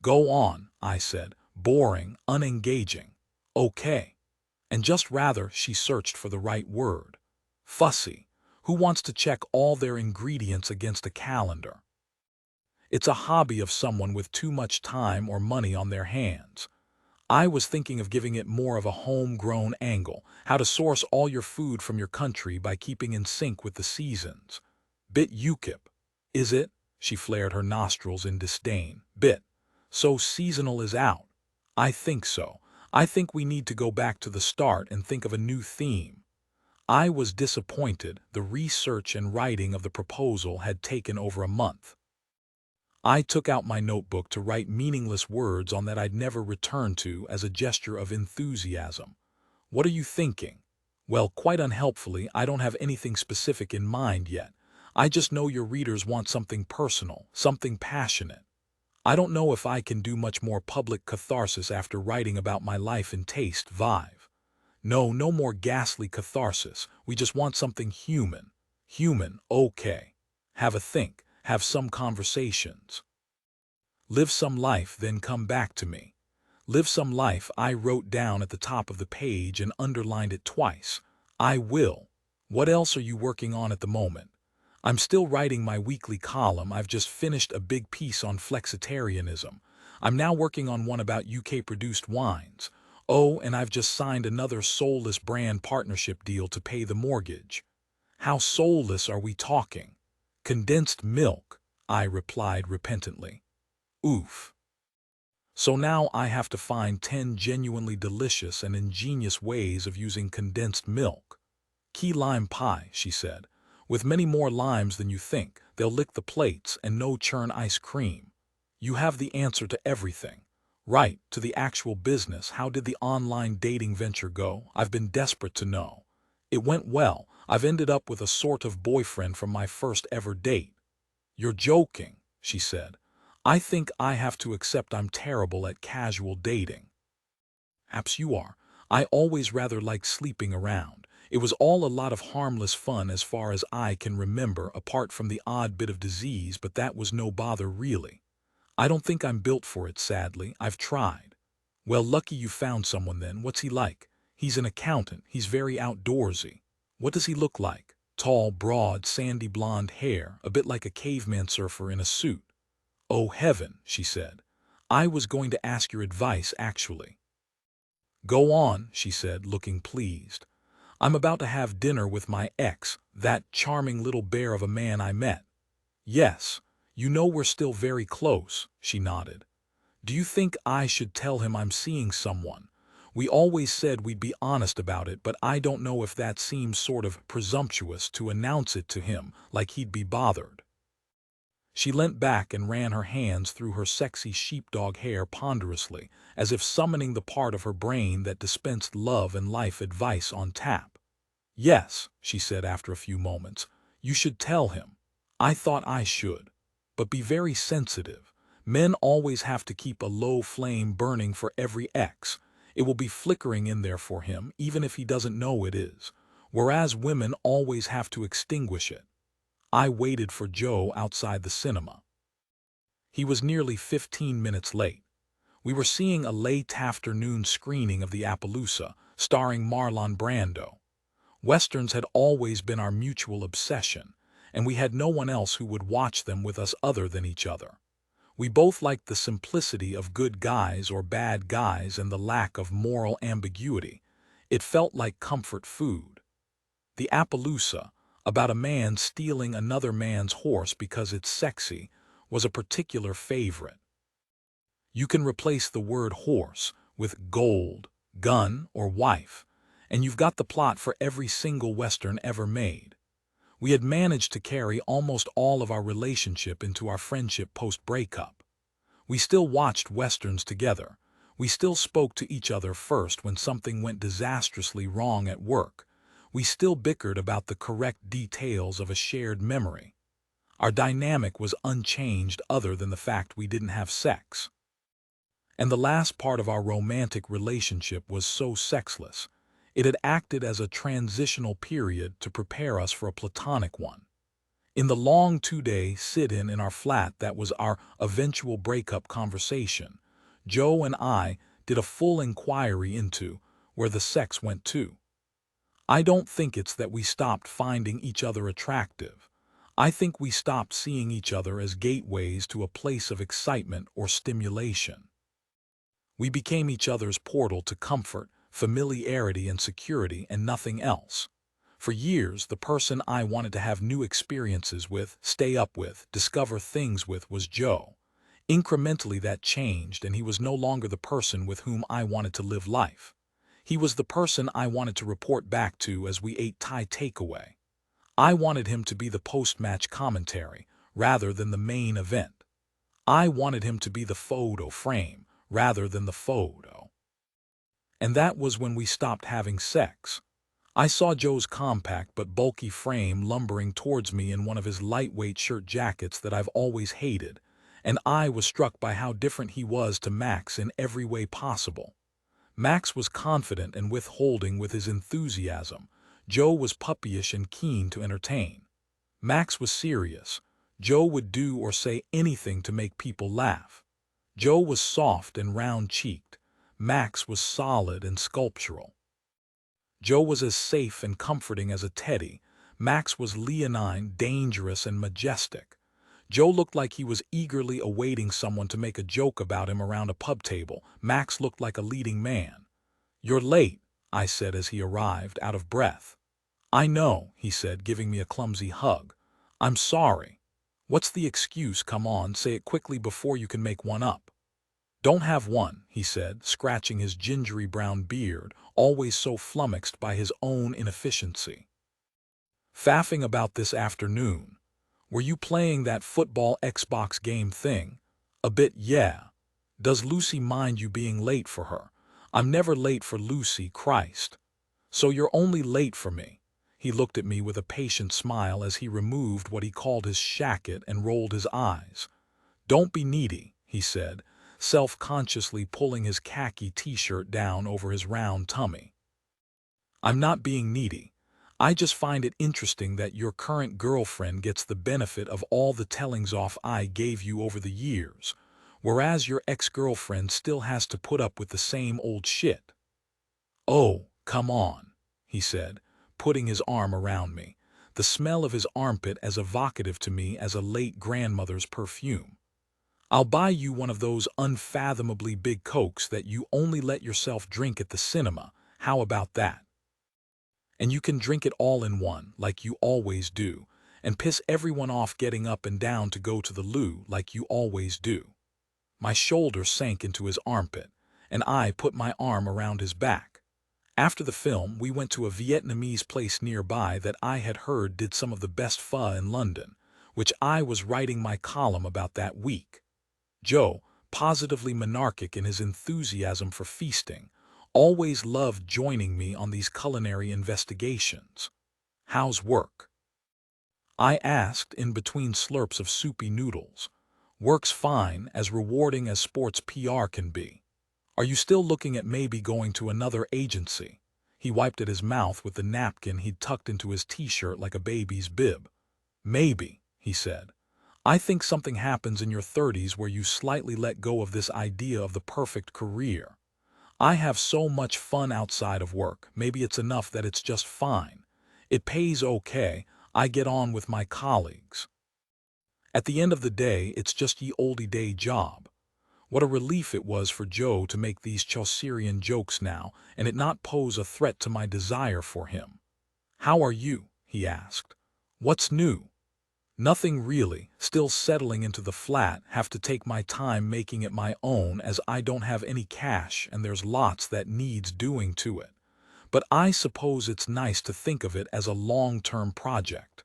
Go on, I said, boring, unengaging. Okay. And just rather, she searched for the right word. Fussy. Who wants to check all their ingredients against a calendar? It's a hobby of someone with too much time or money on their hands. I was thinking of giving it more of a homegrown angle, how to source all your food from your country by keeping in sync with the seasons. Bit UKIP. Is it? She flared her nostrils in disdain. Bit. So seasonal is out. I think so. I think we need to go back to the start and think of a new theme. I was disappointed. The research and writing of the proposal had taken over a month. I took out my notebook to write meaningless words on that I'd never return to as a gesture of enthusiasm. What are you thinking? Well, quite unhelpfully, I don't have anything specific in mind yet. I just know your readers want something personal, something passionate. I don't know if I can do much more public catharsis after writing about my life and Taste vibe. No, no more ghastly catharsis. We just want something human. Human, okay. Have a think. Have some conversations. Live some life, then come back to me. Live some life, I wrote down at the top of the page and underlined it twice. I will. What else are you working on at the moment? I'm still writing my weekly column. I've just finished a big piece on flexitarianism. I'm now working on one about UK-produced wines. Oh, and I've just signed another soulless brand partnership deal to pay the mortgage. How soulless are we talking? Condensed milk, I replied repentantly. Oof. So now I have to find 10 genuinely delicious and ingenious ways of using condensed milk. Key lime pie, she said. With many more limes than you think, they'll lick the plates and no churn ice cream. You have the answer to everything. Right, to the actual business. How did the online dating venture go? I've been desperate to know. It went well. I've ended up with a sort of boyfriend from my first ever date. You're joking, she said. I think I have to accept I'm terrible at casual dating. Perhaps you are. I always rather liked sleeping around. It was all a lot of harmless fun as far as I can remember, apart from the odd bit of disease, but that was no bother really. I don't think I'm built for it, sadly. I've tried. Well, lucky you found someone then. What's he like? He's an accountant. He's very outdoorsy. What does he look like? Tall, broad, sandy blonde hair, a bit like a caveman surfer in a suit. Oh heaven, she said. I was going to ask your advice, actually. Go on, she said, looking pleased. I'm about to have dinner with my ex, that charming little bear of a man I met. Yes, you know we're still very close, she nodded. Do you think I should tell him I'm seeing someone? We always said we'd be honest about it, but I don't know if that seems sort of presumptuous to announce it to him, like he'd be bothered. She leant back and ran her hands through her sexy sheepdog hair ponderously, as if summoning the part of her brain that dispensed love and life advice on tap. Yes, she said after a few moments, you should tell him. I thought I should. But be very sensitive. Men always have to keep a low flame burning for every ex. It will be flickering in there for him, even if he doesn't know it is. Whereas women always have to extinguish it. I waited for Joe outside the cinema. He was nearly 15 minutes late. We were seeing a late afternoon screening of the Appaloosa, starring Marlon Brando. Westerns had always been our mutual obsession, and we had no one else who would watch them with us other than each other. We both liked the simplicity of good guys or bad guys and the lack of moral ambiguity. It felt like comfort food. The Appaloosa, about a man stealing another man's horse because it's sexy, was a particular favorite. You can replace the word horse with gold, gun, or wife, and you've got the plot for every single Western ever made. We had managed to carry almost all of our relationship into our friendship post-breakup. We still watched Westerns together. We still spoke to each other first when something went disastrously wrong at work. We still bickered about the correct details of a shared memory. Our dynamic was unchanged other than the fact we didn't have sex. And the last part of our romantic relationship was so sexless. It had acted as a transitional period to prepare us for a platonic one. In the long 2-day sit-in in our flat that was our eventual breakup conversation, Joe and I did a full inquiry into where the sex went to. I don't think it's that we stopped finding each other attractive. I think we stopped seeing each other as gateways to a place of excitement or stimulation. We became each other's portal to comfort, familiarity, and security, and nothing else. For years, the person I wanted to have new experiences with, stay up with, discover things with was Joe. Incrementally that changed, and he was no longer the person with whom I wanted to live life. He was the person I wanted to report back to as we ate Thai takeaway. I wanted him to be the post-match commentary, rather than the main event. I wanted him to be the photo frame, rather than the photo. And that was when we stopped having sex. I saw Joe's compact but bulky frame lumbering towards me in one of his lightweight shirt jackets that I've always hated, and I was struck by how different he was to Max in every way possible. Max was confident and withholding with his enthusiasm. Joe was puppyish and keen to entertain. Max was serious. Joe would do or say anything to make people laugh. Joe was soft and round-cheeked. Max was solid and sculptural. Joe was as safe and comforting as a teddy. Max was leonine, dangerous, and majestic. Joe looked like he was eagerly awaiting someone to make a joke about him around a pub table. Max looked like a leading man. "You're late," I said as he arrived, out of breath. "I know," he said, giving me a clumsy hug. "I'm sorry." "What's the excuse? Come on, say it quickly before you can make one up." "Don't have one," he said, scratching his gingery brown beard, always so flummoxed by his own inefficiency. "Faffing about this afternoon. Were you playing that football Xbox game thing?" "A bit, yeah." "Does Lucy mind you being late for her?" "I'm never late for Lucy, Christ." "So you're only late for me." He looked at me with a patient smile as he removed what he called his shacket and rolled his eyes. "Don't be needy," he said, self-consciously pulling his khaki t-shirt down over his round tummy. "I'm not being needy. I just find it interesting that your current girlfriend gets the benefit of all the tellings off I gave you over the years, whereas your ex-girlfriend still has to put up with the same old shit. Oh, come on, he said, putting his arm around me, the smell of his armpit as evocative to me as a late grandmother's perfume. I'll buy you one of those unfathomably big Cokes that you only let yourself drink at the cinema. How about that? And you can drink it all in one, like you always do, and piss everyone off getting up and down to go to the loo like you always do. My shoulder sank into his armpit, and I put my arm around his back. After the film, we went to a Vietnamese place nearby that I had heard did some of the best pho in London, which I was writing my column about that week. Joe, positively monarchic in his enthusiasm for feasting, always loved joining me on these culinary investigations. "How's work?" I asked in between slurps of soupy noodles. "Work's fine, as rewarding as sports PR can be. Are you still looking at maybe going to another agency?" He wiped at his mouth with the napkin he'd tucked into his t-shirt like a baby's bib. "Maybe," he said. "I think something happens in your 30s where you slightly let go of this idea of the perfect career. I have so much fun outside of work, maybe it's enough that it's just fine. It pays okay, I get on with my colleagues. At the end of the day, it's just ye olde day job." What a relief it was for Joe to make these Chaucerian jokes now, and it not pose a threat to my desire for him. "How are you?" he asked. "What's new?" "Nothing really, still settling into the flat, have to take my time making it my own as I don't have any cash and there's lots that needs doing to it. But I suppose it's nice to think of it as a long-term project."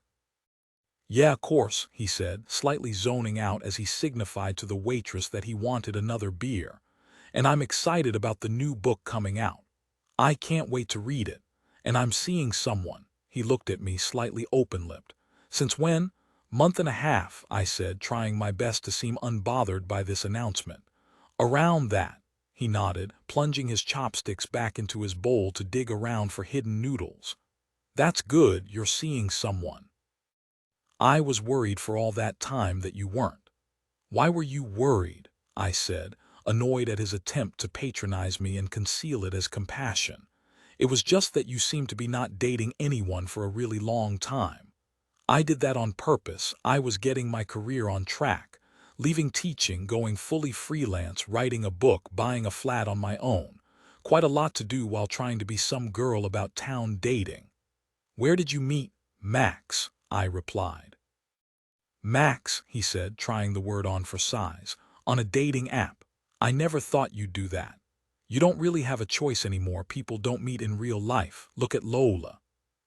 "Yeah, course," he said, slightly zoning out as he signified to the waitress that he wanted another beer. "And I'm excited about the new book coming out. I can't wait to read it. And I'm seeing someone." He looked at me slightly open-lipped. "Since when?" "Month and a half," I said, trying my best to seem unbothered by this announcement. "Around that," he nodded, plunging his chopsticks back into his bowl to dig around for hidden noodles. "That's good, you're seeing someone. I was worried for all that time that you weren't." "Why were you worried?" I said, annoyed at his attempt to patronize me and conceal it as compassion. "It was just that you seemed to be not dating anyone for a really long time. I did that on purpose. I was getting my career on track, leaving teaching, going fully freelance, writing a book, buying a flat on my own. Quite a lot to do while trying to be some girl about town dating." "Where did you meet Max?" I replied. "Max," he said, trying the word on for size. "On a dating app. I never thought you'd do that. You don't really have a choice anymore. People don't meet in real life. Look at Lola."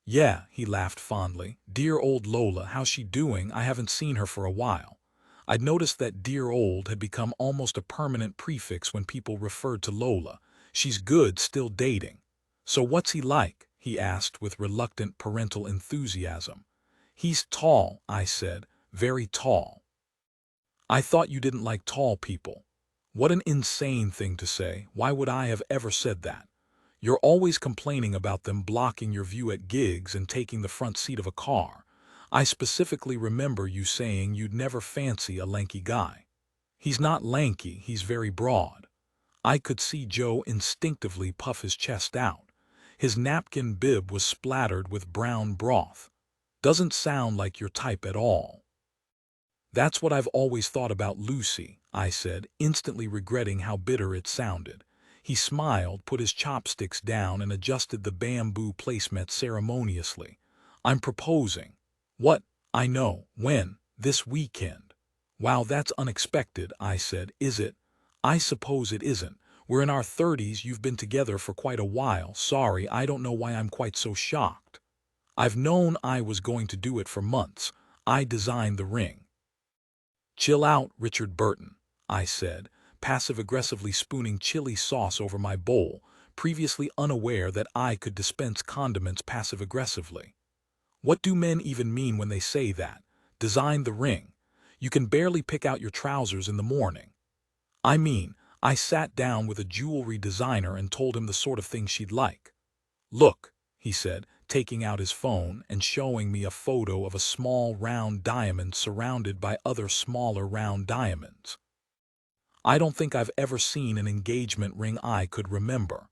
"Yeah," he laughed fondly. "Dear old Lola, how's she doing? I haven't seen her for a while." I'd noticed that "dear old" had become almost a permanent prefix when people referred to Lola. "She's good, still dating." "So what's he like?" he asked with reluctant parental enthusiasm. "He's tall," I said, "very tall." "I thought you didn't like tall people." What an insane thing to say. Why would I have ever said that? "You're always complaining about them blocking your view at gigs and taking the front seat of a car. I specifically remember you saying you'd never fancy a lanky guy." "He's not lanky, he's very broad." I could see Joe instinctively puff his chest out. His napkin bib was splattered with brown broth. "Doesn't sound like your type at all." "That's what I've always thought about Lucy," I said, instantly regretting how bitter it sounded. He smiled, put his chopsticks down, and adjusted the bamboo placemat ceremoniously. "I'm proposing." "What?" "I know. When?" "This weekend." "Wow, that's unexpected," I said. "Is it?" "I suppose it isn't. We're in our 30s, you've been together for quite a while. Sorry, I don't know why I'm quite so shocked. I've known I was going to do it for months. I designed the ring." "Chill out, Richard Burton," I said, passive-aggressively spooning chili sauce over my bowl, previously unaware that I could dispense condiments passive-aggressively. "What do men even mean when they say that? Design the ring. You can barely pick out your trousers in the morning." "I mean, I sat down with a jewelry designer and told him the sort of thing she'd like." "Look," he said, taking out his phone and showing me a photo of a small round diamond surrounded by other smaller round diamonds. I don't think I've ever seen an engagement ring I could remember.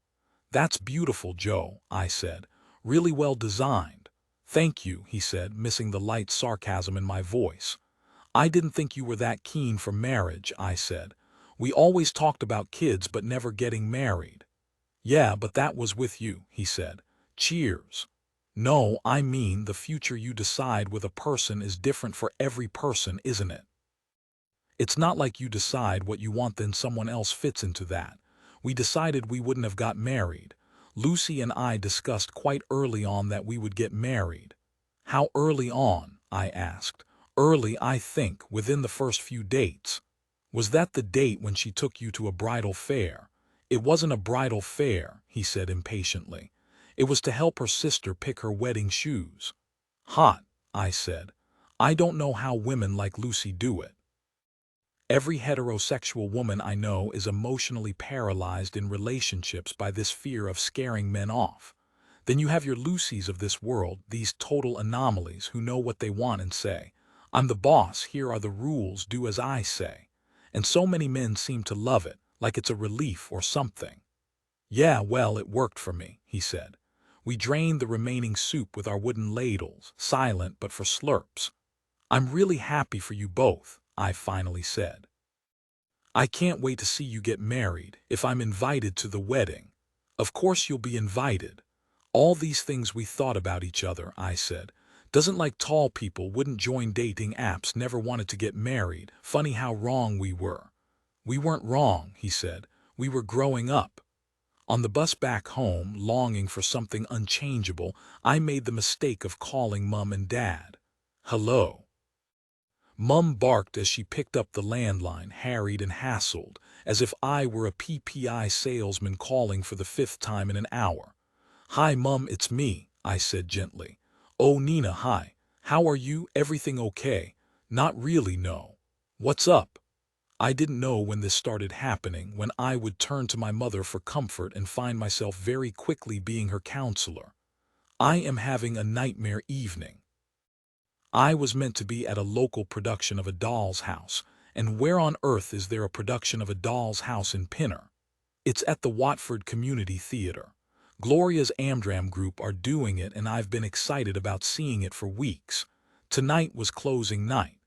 That's beautiful, Joe, I said. Really well designed. Thank you, he said, missing the light sarcasm in my voice. I didn't think you were that keen for marriage, I said. We always talked about kids but never getting married. Yeah, but that was with you, he said. Cheers. No, I mean the future you decide with a person is different for every person, isn't it? It's not like you decide what you want then someone else fits into that. We decided we wouldn't have got married. Lucy and I discussed quite early on that we would get married. How early on? I asked. Early, I think, within the first few dates. Was that the date when she took you to a bridal fair? It wasn't a bridal fair, he said impatiently. It was to help her sister pick her wedding shoes. Hot, I said. I don't know how women like Lucy do it. Every heterosexual woman I know is emotionally paralyzed in relationships by this fear of scaring men off. Then you have your Lucys of this world, these total anomalies who know what they want and say, I'm the boss, here are the rules, do as I say. And so many men seem to love it, like it's a relief or something. Yeah, well, it worked for me, he said. We drained the remaining soup with our wooden ladles, silent but for slurps. I'm really happy for you both, I finally said. I can't wait to see you get married, if I'm invited to the wedding. Of course you'll be invited. All these things we thought about each other, I said. Doesn't like tall people, wouldn't join dating apps, never wanted to get married. Funny how wrong we were. We weren't wrong, he said. We were growing up. On the bus back home, longing for something unchangeable, I made the mistake of calling Mum and Dad. Hello. Mum barked as she picked up the landline, harried and hassled, as if I were a PPI salesman calling for the 5th time in an hour. Hi, Mum, it's me, I said gently. Oh, Nina, hi. How are you? Everything okay? Not really, no. What's up? I didn't know when this started happening, when I would turn to my mother for comfort and find myself very quickly being her counselor. I am having a nightmare evening. I was meant to be at a local production of A Doll's House, and where on earth is there a production of A Doll's House in Pinner? It's at the Watford Community Theatre. Gloria's Amdram group are doing it, and I've been excited about seeing it for weeks. Tonight was closing night.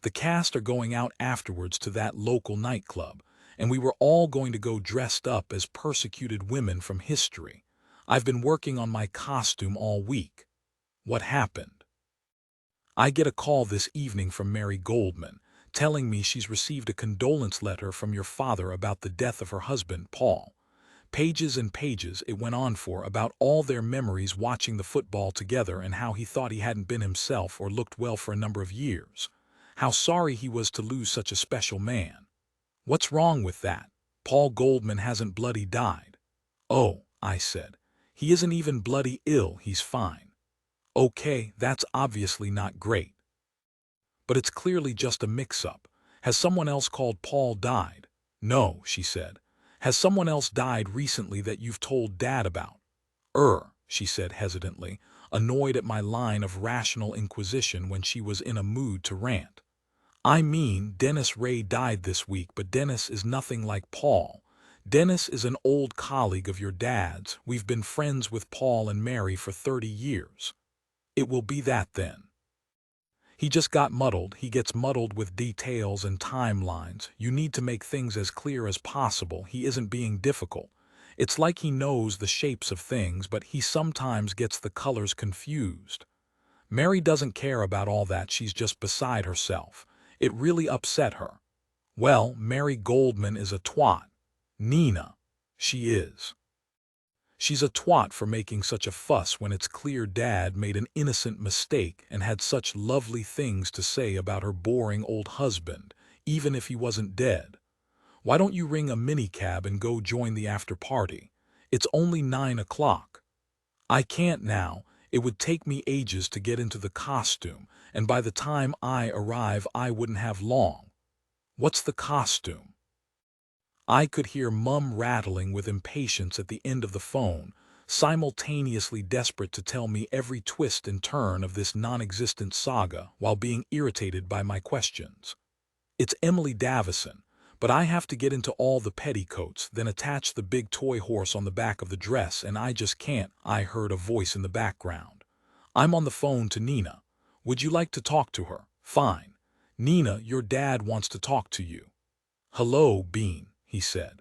The cast are going out afterwards to that local nightclub, and we were all going to go dressed up as persecuted women from history. I've been working on my costume all week. What happened? I get a call this evening from Mary Goldman, telling me she's received a condolence letter from your father about the death of her husband, Paul. Pages and pages it went on for about all their memories watching the football together and how he thought he hadn't been himself or looked well for a number of years. How sorry he was to lose such a special man. What's wrong with that? Paul Goldman hasn't bloody died. Oh, I said. He isn't even bloody ill, he's fine. Okay, that's obviously not great. But it's clearly just a mix-up. Has someone else called Paul died? No, she said. Has someone else died recently that you've told Dad about? She said hesitantly, annoyed at my line of rational inquisition when she was in a mood to rant. I mean, Dennis Ray died this week, but Dennis is nothing like Paul. Dennis is an old colleague of your dad's. We've been friends with Paul and Mary for 30 years. It will be that then. He just got muddled. He gets muddled with details and timelines. You need to make things as clear as possible. He isn't being difficult. It's like he knows the shapes of things, but he sometimes gets the colors confused. Mary doesn't care about all that. She's just beside herself. It really upset her. Well, Mary Goldman is a twat. Nina. She is. She's a twat for making such a fuss when it's clear Dad made an innocent mistake and had such lovely things to say about her boring old husband, even if he wasn't dead. Why don't you ring a minicab and go join the after party? It's only 9 o'clock. I can't now. It would take me ages to get into the costume, and by the time I arrive I wouldn't have long. What's the costume? I could hear Mum rattling with impatience at the end of the phone, simultaneously desperate to tell me every twist and turn of this non-existent saga while being irritated by my questions. It's Emily Davison, But I have to get into all the petticoats, then attach the big toy horse on the back of the dress, and I just can't. I heard a voice in the background. I'm on the phone to Nina. Would you like to talk to her? Fine. Nina, your dad wants to talk to you. Hello, Bean, he said.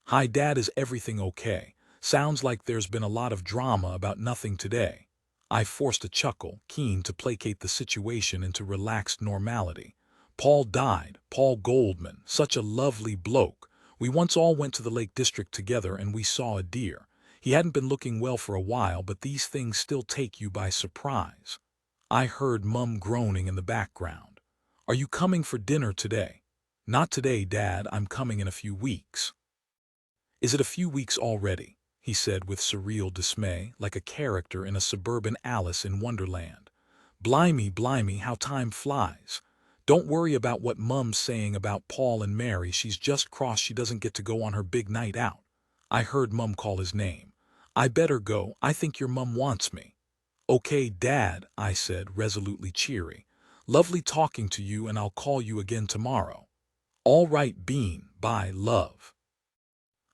Hi, Dad, is everything okay? Sounds like there's been a lot of drama about nothing today. I forced a chuckle, keen to placate the situation into relaxed normality. Paul died, Paul Goldman, such a lovely bloke. We once all went to the Lake District together and we saw a deer. He hadn't been looking well for a while, but these things still take you by surprise. I heard Mum groaning in the background. Are you coming for dinner today? Not today, Dad, I'm coming in a few weeks. Is it a few weeks already? He said with surreal dismay, like a character in a suburban Alice in Wonderland. Blimey, blimey, how time flies. Don't worry about what Mum's saying about Paul and Mary, she's just cross she doesn't get to go on her big night out. I heard Mum call his name. I better go, I think your Mum wants me. Okay, Dad, I said, resolutely cheery. Lovely talking to you, and I'll call you again tomorrow. All right, Bean, bye, love.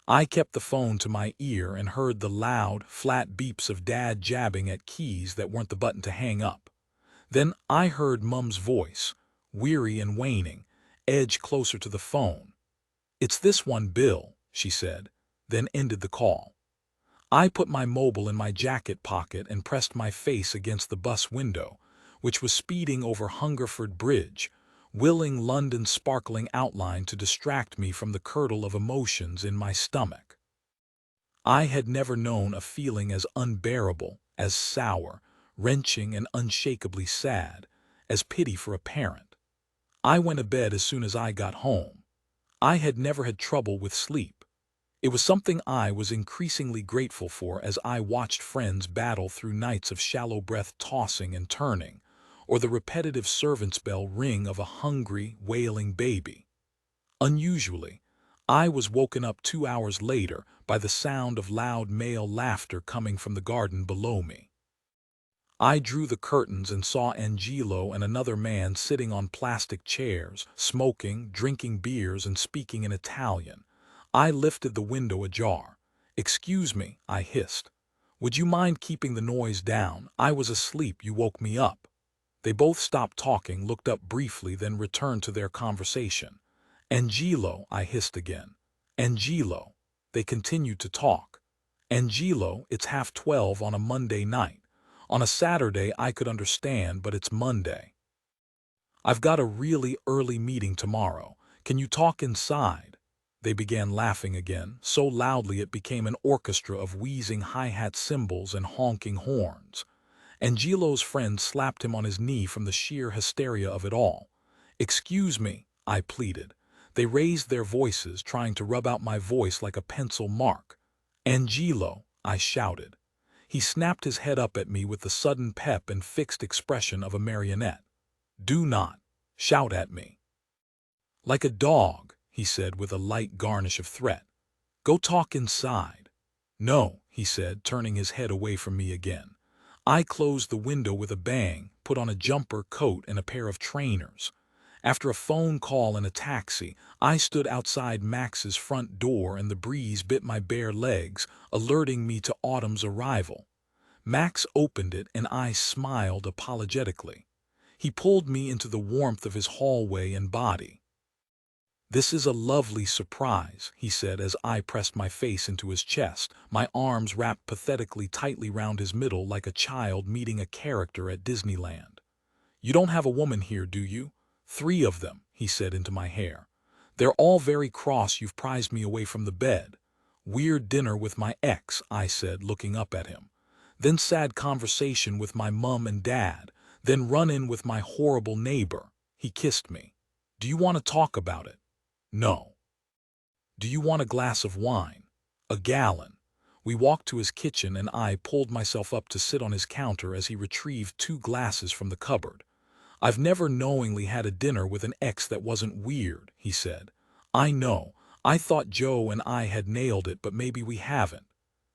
I kept the phone to my ear and heard the loud, flat beeps of Dad jabbing at keys that weren't the button to hang up. Then I heard Mum's voice, weary and waning, edge closer to the phone. It's this one, Bill, she said, then ended the call. I put my mobile in my jacket pocket and pressed my face against the bus window, which was speeding over Hungerford Bridge, willing London's sparkling outline to distract me from the curdle of emotions in my stomach. I had never known a feeling as unbearable, as sour, wrenching and unshakably sad, as pity for a parent. I went to bed as soon as I got home. I had never had trouble with sleep. It was something I was increasingly grateful for as I watched friends battle through nights of shallow breath tossing and turning, or the repetitive servant's bell ring of a hungry, wailing baby. Unusually, I was woken up 2 hours later by the sound of loud male laughter coming from the garden below me. I drew the curtains and saw Angelo and another man sitting on plastic chairs, smoking, drinking beers, and speaking in Italian. I lifted the window ajar. "Excuse me," I hissed. "Would you mind keeping the noise down? I was asleep, you woke me up." They both stopped talking, looked up briefly, then returned to their conversation. "Angelo," I hissed again. "Angelo." They continued to talk. "Angelo, it's 12:30 on a Monday night. On a Saturday I could understand, but it's Monday. I've got a really early meeting tomorrow. Can you talk inside?" They began laughing again, so loudly it became an orchestra of wheezing hi-hat cymbals and honking horns. Angelo's friend slapped him on his knee from the sheer hysteria of it all. "Excuse me," I pleaded. They raised their voices, trying to rub out my voice like a pencil mark. "Angelo," I shouted. He snapped his head up at me with the sudden pep and fixed expression of a marionette. "Do not shout at me." "Like a dog," he said with a light garnish of threat. "Go talk inside." "No," he said, turning his head away from me again. I closed the window with a bang, put on a jumper, coat, and a pair of trainers. After a phone call and a taxi, I stood outside Max's front door and the breeze bit my bare legs, alerting me to autumn's arrival. Max opened it and I smiled apologetically. He pulled me into the warmth of his hallway and body. "This is a lovely surprise," he said as I pressed my face into his chest, my arms wrapped pathetically tightly round his middle like a child meeting a character at Disneyland. "You don't have a woman here, do you?" "3 of them," he said into my hair. "They're all very cross you've prized me away from the bed." "Weird dinner with my ex," I said, looking up at him. "Then sad conversation with my mum and dad. Then run-in with my horrible neighbor." He kissed me. "Do you want to talk about it?" "No." "Do you want a glass of wine?" "A gallon." We walked to his kitchen and I pulled myself up to sit on his counter as he retrieved 2 glasses from the cupboard. "I've never knowingly had a dinner with an ex that wasn't weird," he said. "I know. I thought Joe and I had nailed it, but maybe we haven't."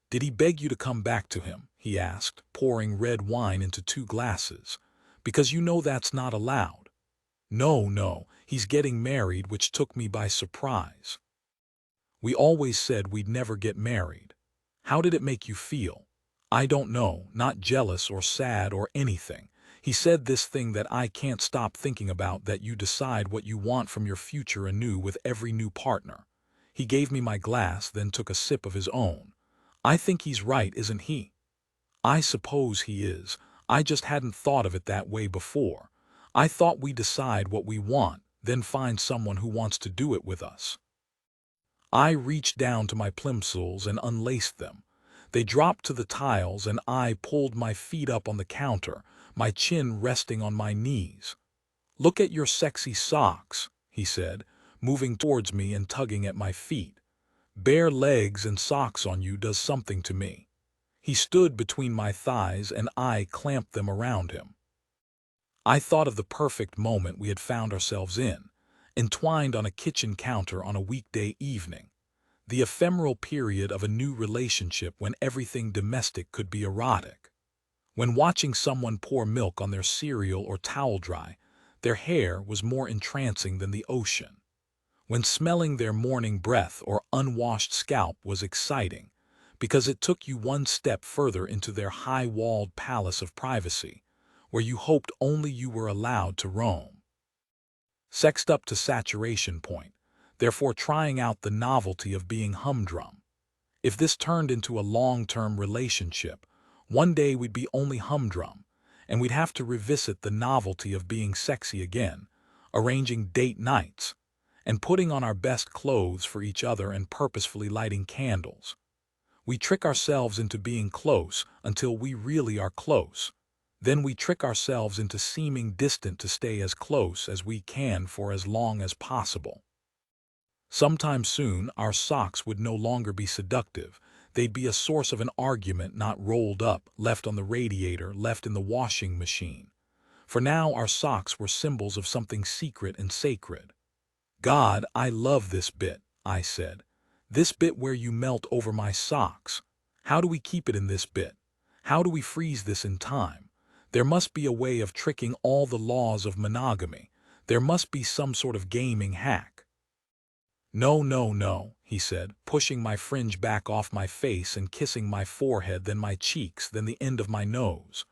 "Did he beg you to come back to him?" he asked, pouring red wine into 2 glasses. "Because you know that's not allowed." "No, no. He's getting married, which took me by surprise. We always said we'd never get married. How did it make you feel? I don't know, not jealous or sad or anything. He said this thing that I can't stop thinking about, that you decide what you want from your future anew with every new partner. He gave me my glass, then took a sip of his own. I think he's right, isn't he? I suppose he is. I just hadn't thought of it that way before. I thought we decide what we want, then find someone who wants to do it with us. I reached down to my plimsolls and unlaced them. They dropped to the tiles, and I pulled my feet up on the counter, my chin resting on my knees. "Look at your sexy socks," he said, moving towards me and tugging at my feet. "Bare legs and socks on you does something to me." He stood between my thighs, and I clamped them around him. I thought of the perfect moment we had found ourselves in, entwined on a kitchen counter on a weekday evening. The ephemeral period of a new relationship when everything domestic could be erotic. When watching someone pour milk on their cereal or towel dry, their hair was more entrancing than the ocean. When smelling their morning breath or unwashed scalp was exciting, because it took you one step further into their high-walled palace of privacy, where you hoped only you were allowed to roam. Sexed up to saturation point, therefore trying out the novelty of being humdrum. If this turned into a long-term relationship, one day we'd be only humdrum, and we'd have to revisit the novelty of being sexy again, arranging date nights, and putting on our best clothes for each other and purposefully lighting candles. We trick ourselves into being close until we really are close. Then we trick ourselves into seeming distant to stay as close as we can for as long as possible. Sometime soon, our socks would no longer be seductive. They'd be a source of an argument, not rolled up, left on the radiator, left in the washing machine. For now, our socks were symbols of something secret and sacred. "God, I love this bit," I said. "This bit where you melt over my socks. How do we keep it in this bit? How do we freeze this in time? There must be a way of tricking all the laws of monogamy. There must be some sort of gaming hack." "No, no, no," he said, pushing my fringe back off my face and kissing my forehead, then my cheeks, then the end of my nose.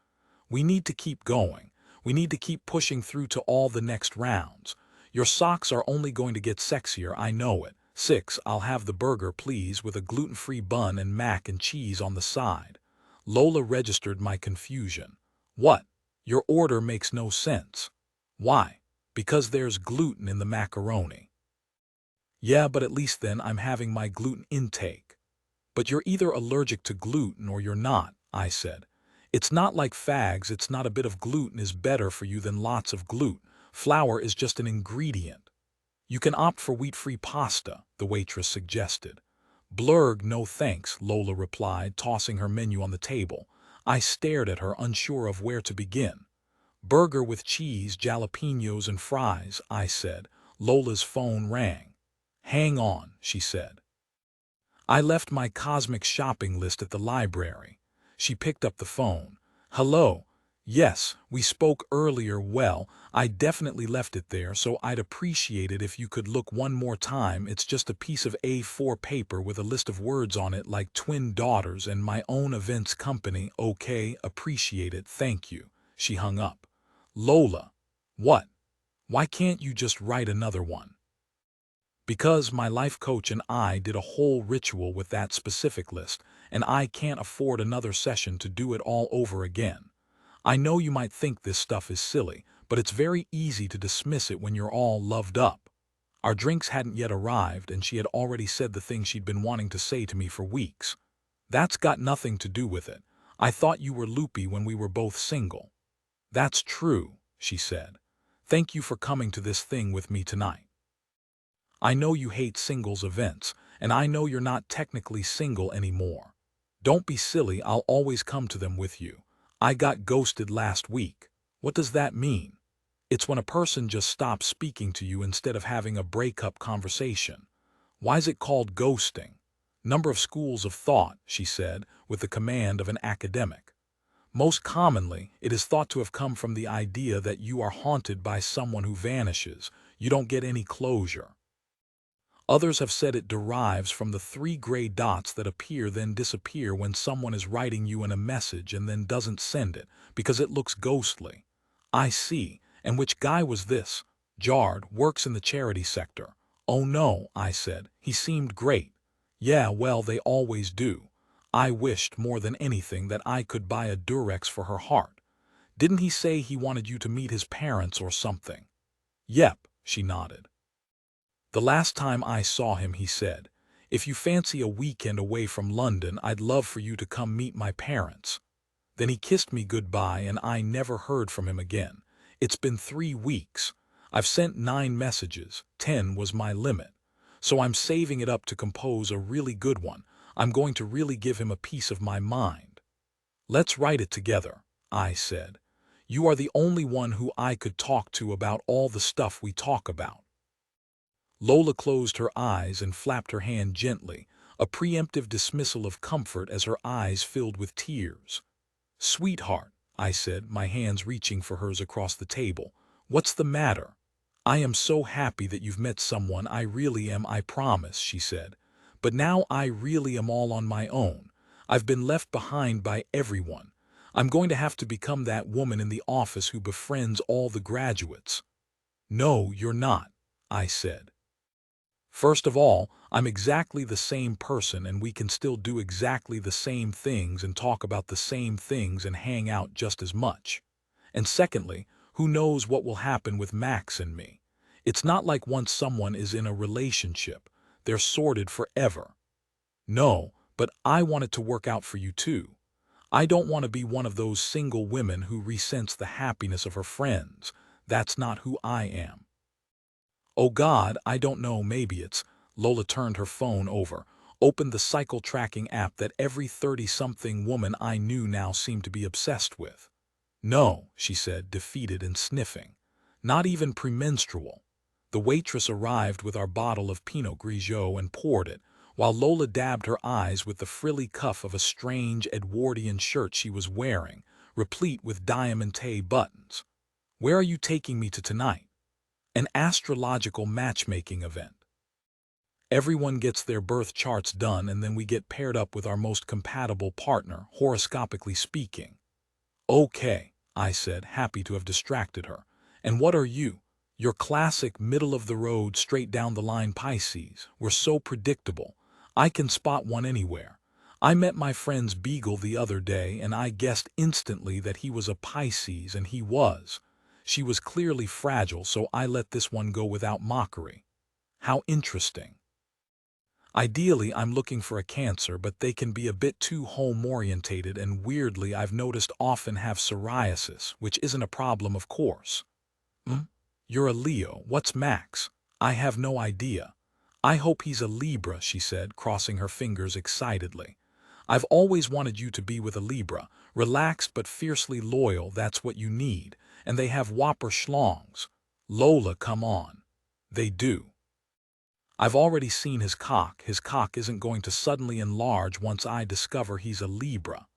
"We need to keep going. We need to keep pushing through to all the next rounds. Your socks are only going to get sexier, I know it. 6, I'll have the burger, please, with a gluten-free bun and mac and cheese on the side." Lola registered my confusion. "What? Your order makes no sense." "Why?" "Because there's gluten in the macaroni." "Yeah, but at least then I'm having my gluten intake." "But you're either allergic to gluten or you're not," I said. "It's not like fags. It's not a bit of gluten is better for you than lots of gluten. Flour is just an ingredient." "You can opt for wheat-free pasta," the waitress suggested. "Blurg, no thanks," Lola replied, tossing her menu on the table. I stared at her, unsure of where to begin. "Burger with cheese, jalapenos, and fries," I said. Lola's phone rang. "Hang on," she said. I left my cosmic shopping list at the library. She picked up the phone. "Hello. Yes, we spoke earlier. Well, I definitely left it there, so I'd appreciate it if you could look one more time. It's just a piece of A4 paper with a list of words on it like twin daughters and my own events company. Okay, appreciate it, thank you." She hung up. "Lola." "What? Why can't you just write another one?" "Because my life coach and I did a whole ritual with that specific list, and I can't afford another session to do it all over again. I know you might think this stuff is silly, but it's very easy to dismiss it when you're all loved up." Our drinks hadn't yet arrived, and she had already said the thing she'd been wanting to say to me for weeks. "That's got nothing to do with it. I thought you were loopy when we were both single." "That's true," she said. "Thank you for coming to this thing with me tonight. I know you hate singles events, and I know you're not technically single anymore. Don't be silly, I'll always come to them with you. I got ghosted last week." "What does that mean?" "It's when a person just stops speaking to you instead of having a breakup conversation." "Why's it called ghosting?" "Number of schools of thought," she said, with the command of an academic. "Most commonly, it is thought to have come from the idea that you are haunted by someone who vanishes. You don't get any closure. Others have said it derives from the 3 gray dots that appear then disappear when someone is writing you in a message and then doesn't send it because it looks ghostly. I see. And which guy was this? Jard, works in the charity sector. Oh no, I said. He seemed great. Yeah, well, they always do. I wished more than anything that I could buy a Durex for her heart. Didn't he say he wanted you to meet his parents or something? Yep, she nodded. The last time I saw him, he said, if you fancy a weekend away from London, I'd love for you to come meet my parents. Then he kissed me goodbye and I never heard from him again. It's been 3 weeks. I've sent 9 messages, 10 was my limit. So I'm saving it up to compose a really good one. I'm going to really give him a piece of my mind. Let's write it together, I said. You are the only one who I could talk to about all the stuff we talk about. Lola closed her eyes and flapped her hand gently, a preemptive dismissal of comfort as her eyes filled with tears. Sweetheart, I said, my hands reaching for hers across the table. What's the matter? I am so happy that you've met someone. I really am, I promise, she said. But now I really am all on my own. I've been left behind by everyone. I'm going to have to become that woman in the office who befriends all the graduates. No, you're not, I said. First of all, I'm exactly the same person and we can still do exactly the same things and talk about the same things and hang out just as much. And secondly, who knows what will happen with Max and me? It's not like once someone is in a relationship, they're sorted forever. No, but I want it to work out for you too. I don't want to be one of those single women who resents the happiness of her friends. That's not who I am. Oh God, I don't know, maybe it's... Lola turned her phone over, opened the cycle tracking app that every 30-something woman I knew now seemed to be obsessed with. No, she said, defeated and sniffing. Not even premenstrual. The waitress arrived with our bottle of Pinot Grigio and poured it, while Lola dabbed her eyes with the frilly cuff of a strange Edwardian shirt she was wearing, replete with diamante buttons. Where are you taking me to tonight? An astrological matchmaking event. Everyone gets their birth charts done and then we get paired up with our most compatible partner, horoscopically speaking. Okay, I said, happy to have distracted her. And what are you? Your classic middle-of-the-road, straight-down-the-line Pisces. We're so predictable. I can spot one anywhere. I met my friend's beagle the other day and I guessed instantly that he was a Pisces, and he was. She was clearly fragile, so I let this one go without mockery. How interesting. Ideally, I'm looking for a Cancer, but they can be a bit too home-orientated and weirdly I've noticed often have psoriasis, which isn't a problem, of course. You're a Leo. What's Max? I have no idea. I hope he's a Libra, she said, crossing her fingers excitedly. I've always wanted you to be with a Libra. Relaxed but fiercely loyal, that's what you need. And they have whopper schlongs. Lola, come on. They do. I've already seen his cock. His cock isn't going to suddenly enlarge once I discover he's a Libra.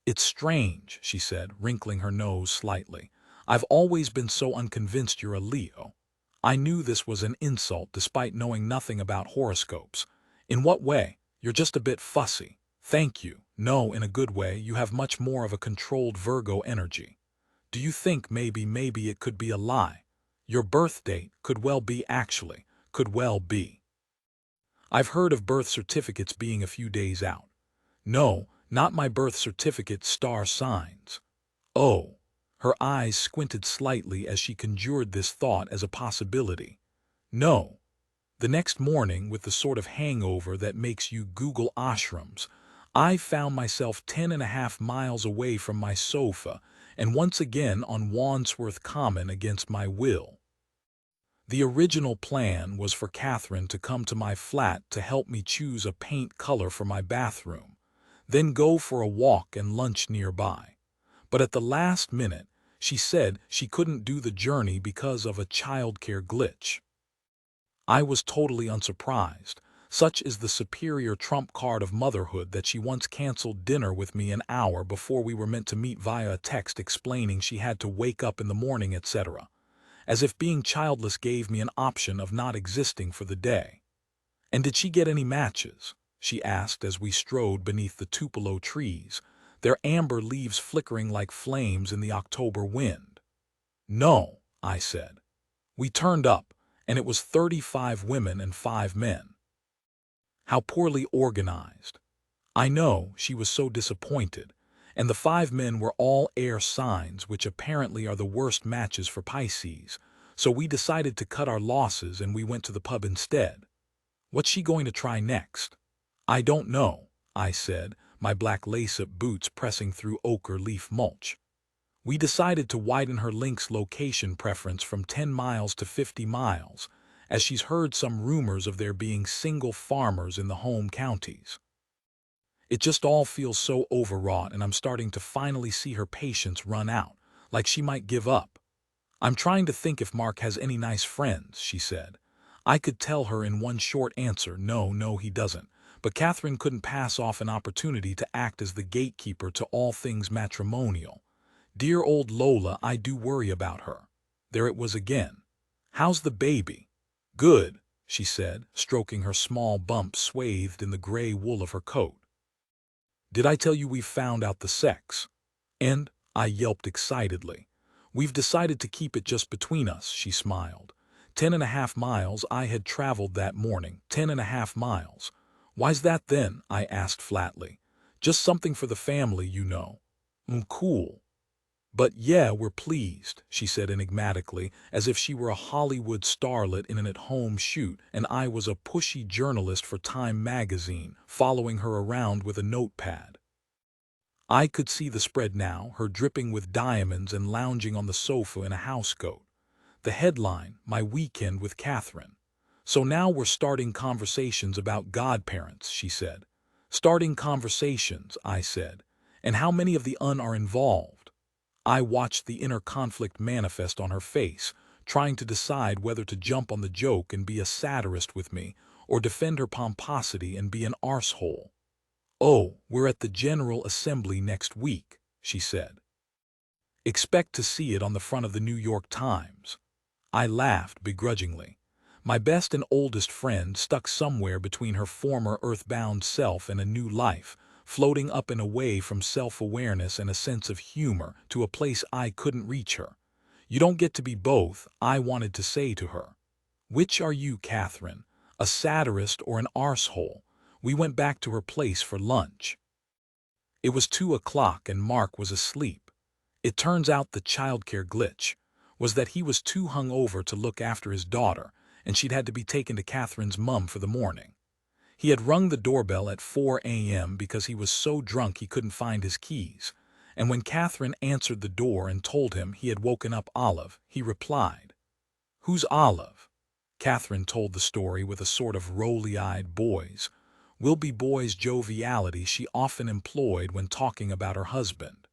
It's strange, she said, wrinkling her nose slightly. I've always been so unconvinced you're a Leo. I knew this was an insult despite knowing nothing about horoscopes. In what way? You're just a bit fussy. Thank you. No, in a good way, you have much more of a controlled Virgo energy. Do you think maybe it could be a lie? Your birth date could well be, actually. Could well be. I've heard of birth certificates being a few days out. No, not my birth certificate, star signs. Oh. Her eyes squinted slightly as she conjured this thought as a possibility. No. The next morning, with the sort of hangover that makes you Google ashrams, I found myself 10.5 miles away from my sofa and once again on Wandsworth Common against my will. The original plan was for Catherine to come to my flat to help me choose a paint color for my bathroom, then go for a walk and lunch nearby. But at the last minute, she said she couldn't do the journey because of a childcare glitch. I was totally unsurprised. Such is the superior trump card of motherhood that she once canceled dinner with me an hour before we were meant to meet via a text explaining she had to wake up in the morning, etc. as if being childless gave me an option of not existing for the day. "And did she get any matches?" she asked as we strode beneath the tupelo trees, their amber leaves flickering like flames in the October wind. "No," I said. We turned up, and it was 35 women and 5 men. How poorly organized. I know, she was so disappointed, and the 5 men were all air signs, which apparently are the worst matches for Pisces, so we decided to cut our losses and we went to the pub instead. "What's she going to try next?" "I don't know," I said, my black lace-up boots pressing through ochre leaf mulch. We decided to widen her link's location preference from 10 miles to 50 miles, as she's heard some rumors of there being single farmers in the home counties. It just all feels so overwrought, and I'm starting to finally see her patience run out, like she might give up. "I'm trying to think if Mark has any nice friends," she said. I could tell her in one short answer, no, he doesn't. But Catherine couldn't pass off an opportunity to act as the gatekeeper to all things matrimonial. "Dear old Lola, I do worry about her." There it was again. "How's the baby?" "Good," she said, stroking her small bump swathed in the gray wool of her coat. "Did I tell you we've found out the sex?" "And?" I yelped excitedly. "We've decided to keep it just between us," she smiled. 10.5 miles I had traveled that morning, 10.5 miles. "Why's that then?" I asked flatly. "Just something for the family, you know." Cool. "But yeah, we're pleased," she said enigmatically, as if she were a Hollywood starlet in an at-home shoot and I was a pushy journalist for Time magazine, following her around with a notepad. I could see the spread now, her dripping with diamonds and lounging on the sofa in a housecoat. The headline, "My Weekend with Catherine." "So now we're starting conversations about godparents," she said. "Starting conversations," I said. "And how many of the are involved?" I watched the inner conflict manifest on her face, trying to decide whether to jump on the joke and be a satirist with me, or defend her pomposity and be an arsehole. "Oh, we're at the General Assembly next week," she said. "Expect to see it on the front of the New York Times." I laughed begrudgingly. My best and oldest friend stuck somewhere between her former earthbound self and a new life, floating up and away from self-awareness and a sense of humor to a place I couldn't reach her. "You don't get to be both," I wanted to say to her. "Which are you, Catherine, a satirist or an arsehole?" We went back to her place for lunch. It was 2 o'clock and Mark was asleep. It turns out the childcare glitch was that he was too hungover to look after his daughter, and she'd had to be taken to Catherine's mum for the morning. He had rung the doorbell at 4 a.m. because he was so drunk he couldn't find his keys, and when Catherine answered the door and told him he had woken up Olive, he replied, "Who's Olive?" Catherine told the story with a sort of roly-eyed will-be boys joviality she often employed when talking about her husband.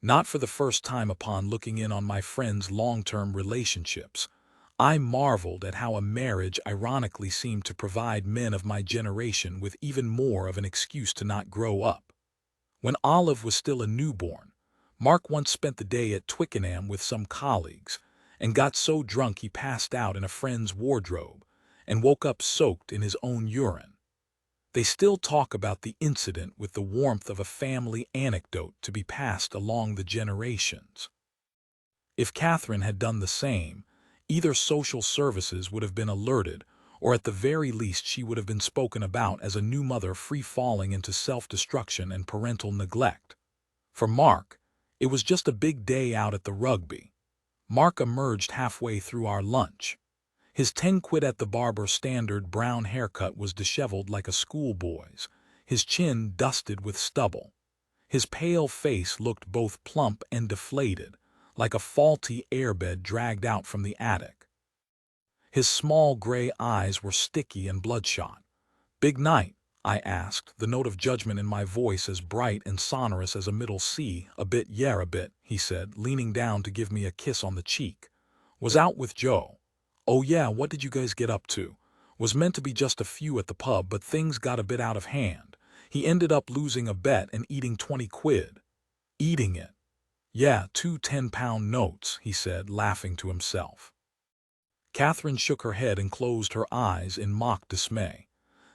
Not for the first time upon looking in on my friends' long-term relationships, I marveled at how a marriage ironically seemed to provide men of my generation with even more of an excuse to not grow up. When Olive was still a newborn, Mark once spent the day at Twickenham with some colleagues and got so drunk he passed out in a friend's wardrobe and woke up soaked in his own urine. They still talk about the incident with the warmth of a family anecdote to be passed along the generations. If Catherine had done the same, either social services would have been alerted, or at the very least she would have been spoken about as a new mother free-falling into self-destruction and parental neglect. For Mark, it was just a big day out at the rugby. Mark emerged halfway through our lunch. His 10 quid at the barber standard brown haircut was disheveled like a schoolboy's, his chin dusted with stubble. His pale face looked both plump and deflated, like a faulty airbed dragged out from the attic. His small gray eyes were sticky and bloodshot. "Big night?" I asked, the note of judgment in my voice as bright and sonorous as a middle C. "A bit, yeah, a bit," he said, leaning down to give me a kiss on the cheek. "Was out with Joe." "Oh yeah, what did you guys get up to?" "Was meant to be just a few at the pub, but things got a bit out of hand. He ended up losing a bet and eating 20 quid. Eating it." Yeah, 2 10-pound notes, he said, laughing to himself. Catherine shook her head and closed her eyes in mock dismay.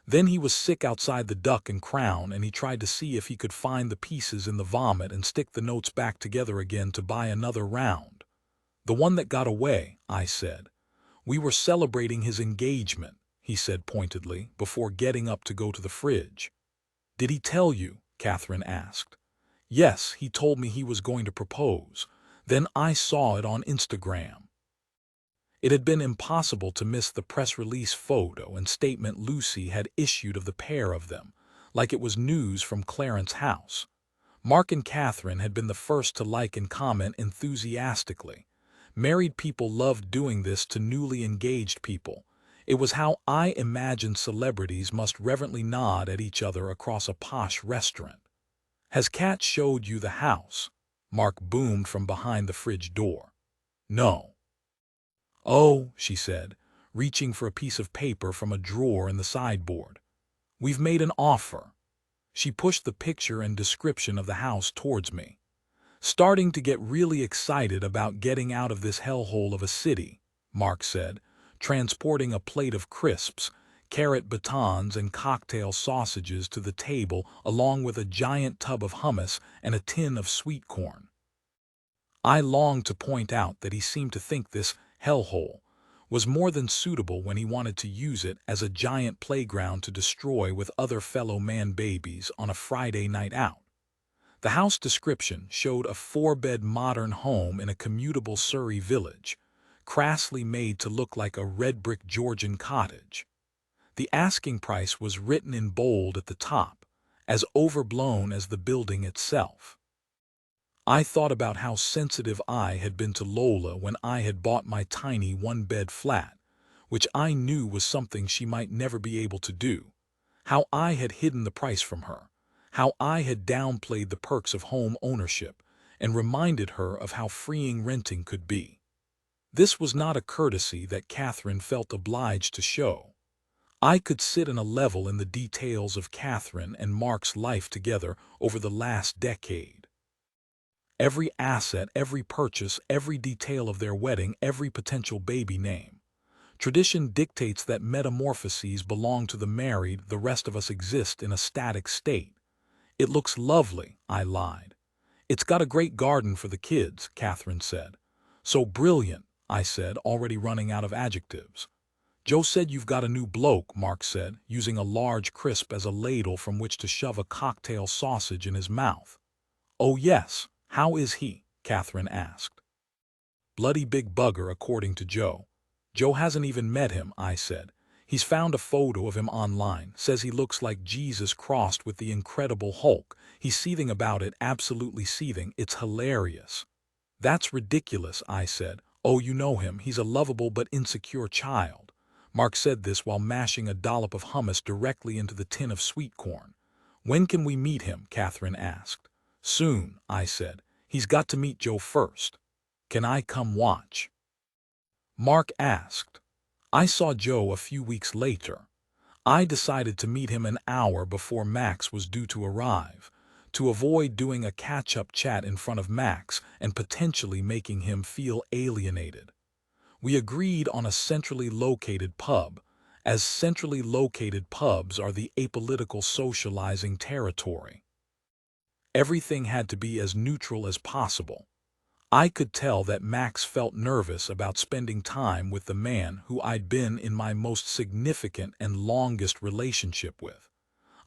Then he was sick outside the Duck and Crown, and he tried to see if he could find the pieces in the vomit and stick the notes back together again to buy another round. The one that got away, I said. We were celebrating his engagement, he said pointedly, before getting up to go to the fridge. Did he tell you? Catherine asked. Yes, he told me he was going to propose. Then I saw it on Instagram. It had been impossible to miss the press release photo and statement Lucy had issued of the pair of them, like it was news from Clarence House. Mark and Catherine had been the first to like and comment enthusiastically. Married people loved doing this to newly engaged people. It was how I imagined celebrities must reverently nod at each other across a posh restaurant. Has Kat showed you the house? Mark boomed from behind the fridge door. No. Oh, she said, reaching for a piece of paper from a drawer in the sideboard. We've made an offer. She pushed the picture and description of the house towards me. Starting to get really excited about getting out of this hellhole of a city, Mark said, transporting a plate of crisps, carrot batons and cocktail sausages to the table along with a giant tub of hummus and a tin of sweet corn. I longed to point out that he seemed to think this hellhole was more than suitable when he wanted to use it as a giant playground to destroy with other fellow man-babies on a Friday night out. The house description showed a 4-bed modern home in a commutable Surrey village, crassly made to look like a red-brick Georgian cottage. The asking price was written in bold at the top, as overblown as the building itself. I thought about how sensitive I had been to Lola when I had bought my tiny 1-bed flat, which I knew was something she might never be able to do, how I had hidden the price from her, how I had downplayed the perks of home ownership and reminded her of how freeing renting could be. This was not a courtesy that Catherine felt obliged to show. I could sit in a level in the details of Catherine and Mark's life together over the last decade. Every asset, every purchase, every detail of their wedding, every potential baby name. Tradition dictates that metamorphoses belong to the married, the rest of us exist in a static state. It looks lovely, I lied. It's got a great garden for the kids, Catherine said. So brilliant, I said, already running out of adjectives. Joe said you've got a new bloke, Mark said, using a large crisp as a ladle from which to shove a cocktail sausage in his mouth. Oh yes, how is he? Catherine asked. Bloody big bugger, according to Joe. Joe hasn't even met him, I said. He's found a photo of him online, says he looks like Jesus crossed with the Incredible Hulk. He's seething about it, absolutely seething. It's hilarious. That's ridiculous, I said. Oh, you know him. He's a lovable but insecure child. Mark said this while mashing a dollop of hummus directly into the tin of sweet corn. When can we meet him? Catherine asked. Soon, I said. He's got to meet Joe first. Can I come watch? Mark asked. I saw Joe a few weeks later. I decided to meet him an hour before Max was due to arrive, to avoid doing a catch-up chat in front of Max and potentially making him feel alienated. We agreed on a centrally located pub, as centrally located pubs are the apolitical socializing territory. Everything had to be as neutral as possible. I could tell that Max felt nervous about spending time with the man who I'd been in my most significant and longest relationship with,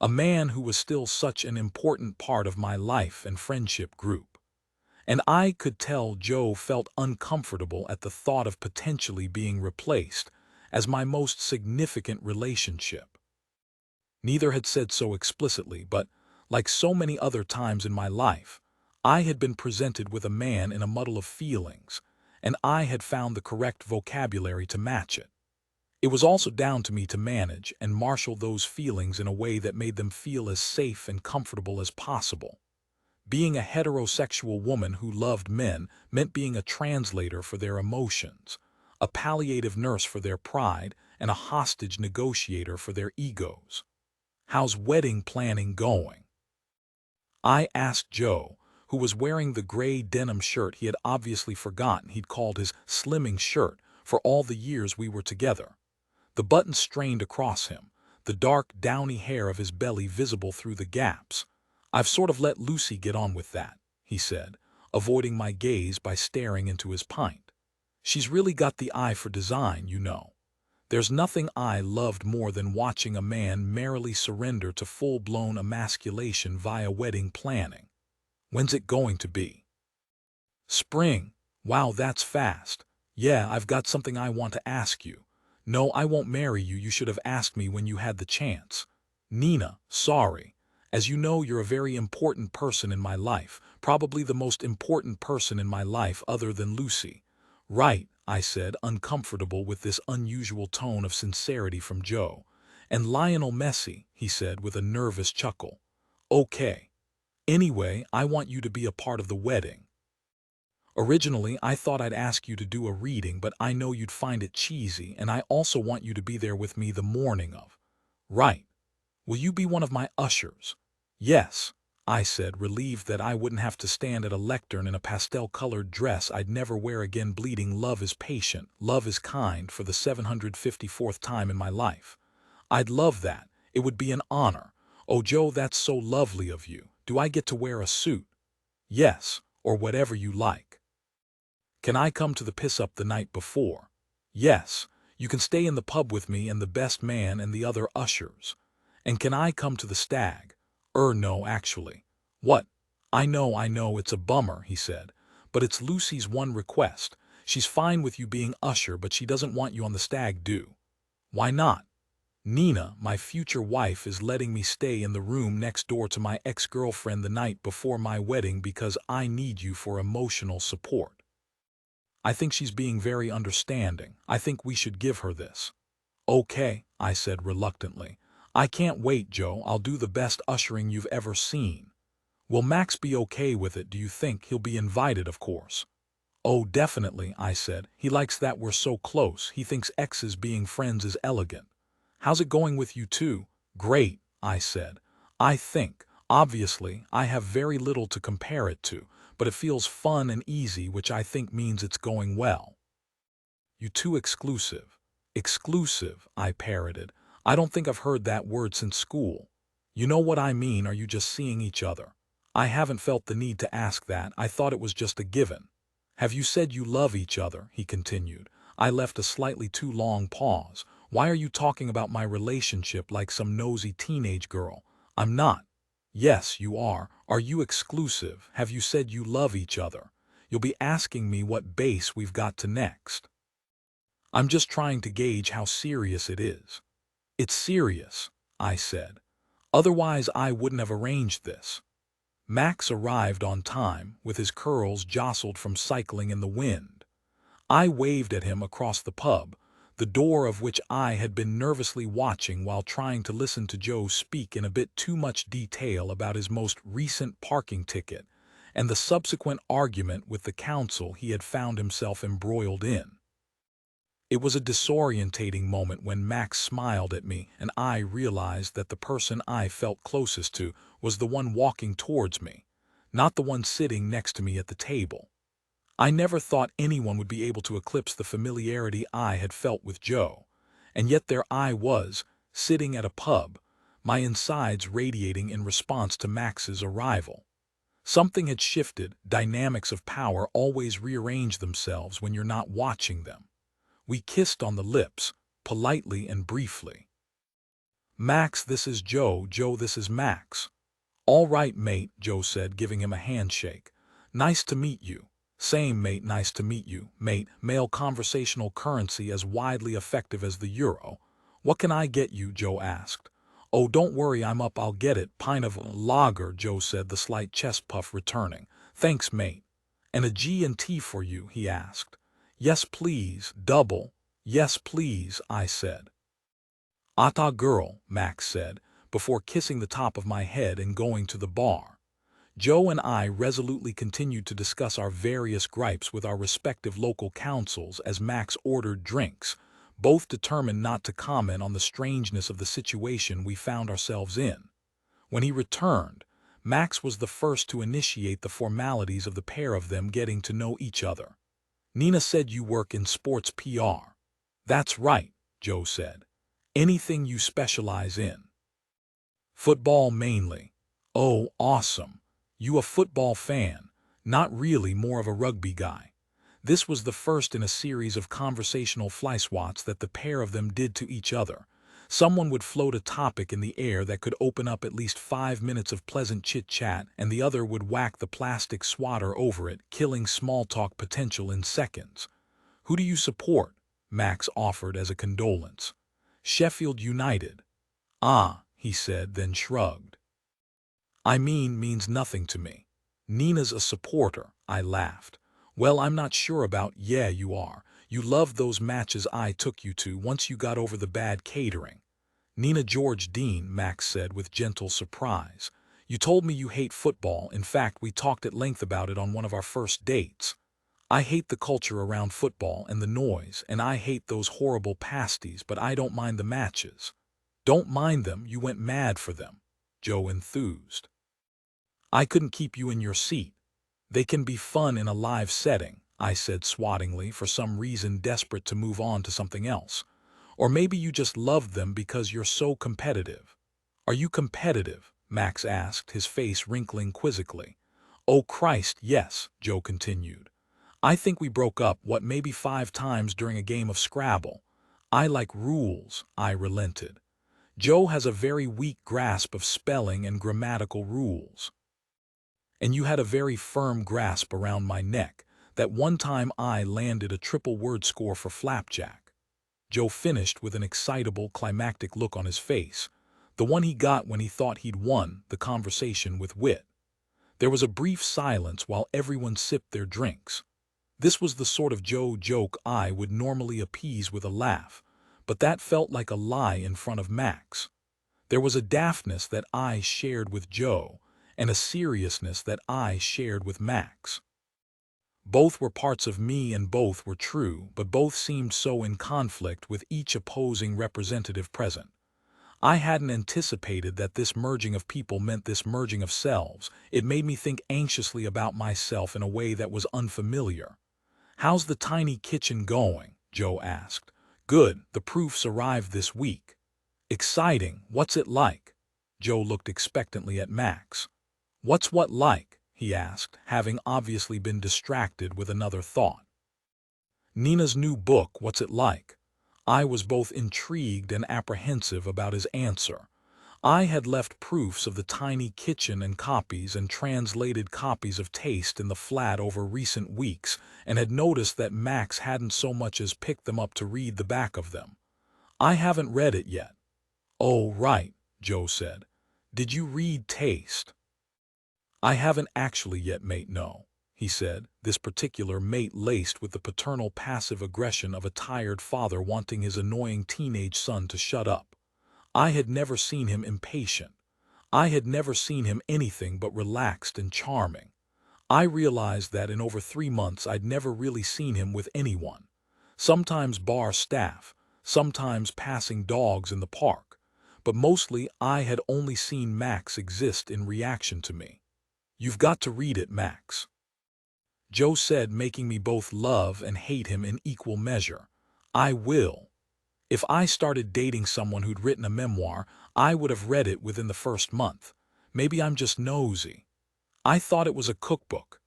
a man who was still such an important part of my life and friendship group. And I could tell Joe felt uncomfortable at the thought of potentially being replaced as my most significant relationship. Neither had said so explicitly, but, like so many other times in my life, I had been presented with a man in a muddle of feelings, and I had found the correct vocabulary to match it. It was also down to me to manage and marshal those feelings in a way that made them feel as safe and comfortable as possible. Being a heterosexual woman who loved men meant being a translator for their emotions, a palliative nurse for their pride, and a hostage negotiator for their egos. How's wedding planning going? I asked Joe, who was wearing the gray denim shirt he had obviously forgotten he'd called his slimming shirt for all the years we were together. The buttons strained across him, the dark, downy hair of his belly visible through the gaps. "I've sort of let Lucy get on with that," he said, avoiding my gaze by staring into his pint. "She's really got the eye for design, you know. There's nothing I loved more than watching a man merrily surrender to full-blown emasculation via wedding planning. When's it going to be?" "Spring. Wow, that's fast. Yeah, I've got something I want to ask you. No, I won't marry you. You should have asked me when you had the chance. Nina, sorry. As you know, you're a very important person in my life, probably the most important person in my life other than Lucy." "Right," I said, uncomfortable with this unusual tone of sincerity from Joe. "And Lionel Messi," he said with a nervous chuckle. "Okay. Anyway, I want you to be a part of the wedding. Originally, I thought I'd ask you to do a reading, but I know you'd find it cheesy, and I also want you to be there with me the morning of." "Right. Will you be one of my ushers?" "Yes," I said, relieved that I wouldn't have to stand at a lectern in a pastel-colored dress I'd never wear again, bleating "Love is patient, love is kind" for the 754th time in my life. "I'd love that. It would be an honor." "Oh, Joe, that's so lovely of you. Do I get to wear a suit?" "Yes, or whatever you like." "Can I come to the piss-up the night before?" "Yes. You can stay in the pub with me and the best man and the other ushers." "And can I come to the stag?" No, actually." "What?" I know, it's a bummer," he said. "But it's Lucy's one request. She's fine with you being usher, but she doesn't want you on the stag do." "Why not?" "Nina, my future wife, is letting me stay in the room next door to my ex-girlfriend the night before my wedding because I need you for emotional support. I think she's being very understanding. I think we should give her this." "Okay," I said reluctantly. "I can't wait, Joe. I'll do the best ushering you've ever seen." "Will Max be okay with it, do you think? He'll be invited, of course." "Oh, definitely," I said. "He likes that we're so close. He thinks exes being friends is elegant." "How's it going with you two?" "Great," I said. "I think, obviously, I have very little to compare it to, but it feels fun and easy, which I think means it's going well." "You two exclusive?" "Exclusive," I parroted. "I don't think I've heard that word since school." "You know what I mean. Are you just seeing each other?" "I haven't felt the need to ask that. I thought it was just a given." "Have you said you love each other?" he continued. I left a slightly too long pause. "Why are you talking about my relationship like some nosy teenage girl?" "I'm not." "Yes, you are. Are you exclusive? Have you said you love each other? You'll be asking me what base we've got to next." "I'm just trying to gauge how serious it is." "It's serious," I said. "Otherwise I wouldn't have arranged this." Max arrived on time, with his curls jostled from cycling in the wind. I waved at him across the pub, the door of which I had been nervously watching while trying to listen to Joe speak in a bit too much detail about his most recent parking ticket and the subsequent argument with the council he had found himself embroiled in. It was a disorientating moment when Max smiled at me and I realized that the person I felt closest to was the one walking towards me, not the one sitting next to me at the table. I never thought anyone would be able to eclipse the familiarity I had felt with Joe, and yet there I was, sitting at a pub, my insides radiating in response to Max's arrival. Something had shifted. Dynamics of power always rearrange themselves when you're not watching them. We kissed on the lips, politely and briefly. "Max, this is Joe. Joe, this is Max." "All right, mate," Joe said, giving him a handshake. "Nice to meet you." "Same, mate. Nice to meet you, mate." Male conversational currency as widely effective as the euro. "What can I get you?" Joe asked. "Oh, don't worry, I'm up. I'll get it." "Pint of lager," Joe said, the slight chest puff returning. "Thanks, mate." "And a G&T for you?" he asked. "Yes, please. Double." "Yes, please," I said. "Ata girl," Max said, before kissing the top of my head and going to the bar. Joe and I resolutely continued to discuss our various gripes with our respective local councils as Max ordered drinks, both determined not to comment on the strangeness of the situation we found ourselves in. When he returned, Max was the first to initiate the formalities of the pair of them getting to know each other. "Nina said you work in sports PR." "That's right," Joe said. "Anything you specialize in?" "Football mainly." "Oh, awesome. You a football fan?" "Not really, more of a rugby guy." This was the first in a series of conversational fly swats that the pair of them did to each other. Someone would float a topic in the air that could open up at least 5 minutes of pleasant chit-chat, and the other would whack the plastic swatter over it, killing small-talk potential in seconds. "Who do you support?" Max offered as a condolence. "Sheffield United." "Ah," he said, then shrugged. Means nothing to me." "Nina's a supporter," I laughed. "Well, I'm not sure about yeah you are. You loved those matches I took you to once you got over the bad catering." "Nina George Dean," Max said with gentle surprise. "You told me you hate football. In fact, we talked at length about it on one of our first dates." "I hate the culture around football and the noise, and I hate those horrible pasties, but I don't mind the matches." "Don't mind them, you went mad for them," Joe enthused. "I couldn't keep you in your seat." "They can be fun in a live setting," I said swattingly, for some reason desperate to move on to something else. "Or maybe you just loved them because you're so competitive." "Are you competitive?" Max asked, his face wrinkling quizzically. "Oh Christ, yes," Joe continued. "I think we broke up, maybe 5 times during a game of Scrabble." "I like rules," I relented. "Joe has a very weak grasp of spelling and grammatical rules." "And you had a very firm grasp around my neck. That one time I landed a triple word score for flapjack." Joe finished with an excitable, climactic look on his face, the one he got when he thought he'd won the conversation with wit. There was a brief silence while everyone sipped their drinks. This was the sort of Joe joke I would normally appease with a laugh, but that felt like a lie in front of Max. There was a daftness that I shared with Joe, and a seriousness that I shared with Max. Both were parts of me and both were true, but both seemed so in conflict with each opposing representative present. I hadn't anticipated that this merging of people meant this merging of selves. It made me think anxiously about myself in a way that was unfamiliar. "How's the tiny kitchen going?" Joe asked. "Good, the proofs arrived this week." "Exciting, what's it like?" Joe looked expectantly at Max. "What's what like?" he asked, having obviously been distracted with another thought. "Nina's new book, what's it like?" I was both intrigued and apprehensive about his answer. I had left proofs of the tiny kitchen and copies and translated copies of Taste in the flat over recent weeks, and had noticed that Max hadn't so much as picked them up to read the back of them. "I haven't read it yet." "Oh, right," Joe said. "Did you read Taste?" "I haven't actually yet, mate, no," he said, this particular mate laced with the paternal passive aggression of a tired father wanting his annoying teenage son to shut up. I had never seen him impatient. I had never seen him anything but relaxed and charming. I realized that in over 3 months I'd never really seen him with anyone. Sometimes bar staff, sometimes passing dogs in the park, but mostly I had only seen Max exist in reaction to me. "You've got to read it, Max," Joe said, making me both love and hate him in equal measure. "I will. If I started dating someone who'd written a memoir, I would have read it within the first month. Maybe I'm just nosy. I thought it was a cookbook."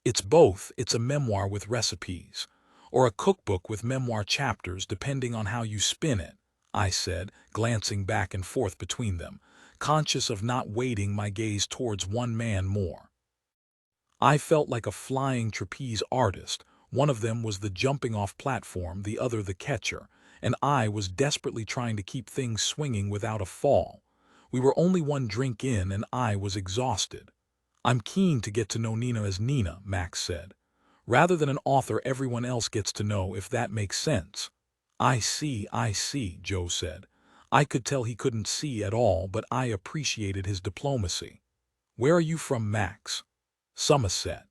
"It's both. It's a memoir with recipes. Or a cookbook with memoir chapters, depending on how you spin it," I said, glancing back and forth between them, conscious of not weighting my gaze towards one man more. I felt like a flying trapeze artist. One of them was the jumping-off platform, the other the catcher, and I was desperately trying to keep things swinging without a fall. We were only 1 drink in and I was exhausted. "I'm keen to get to know Nina as Nina," Max said. "Rather than an author everyone else gets to know, if that makes sense." I see, Joe said. I could tell he couldn't see at all, but I appreciated his diplomacy. "Where are you from, Max?" "Somerset."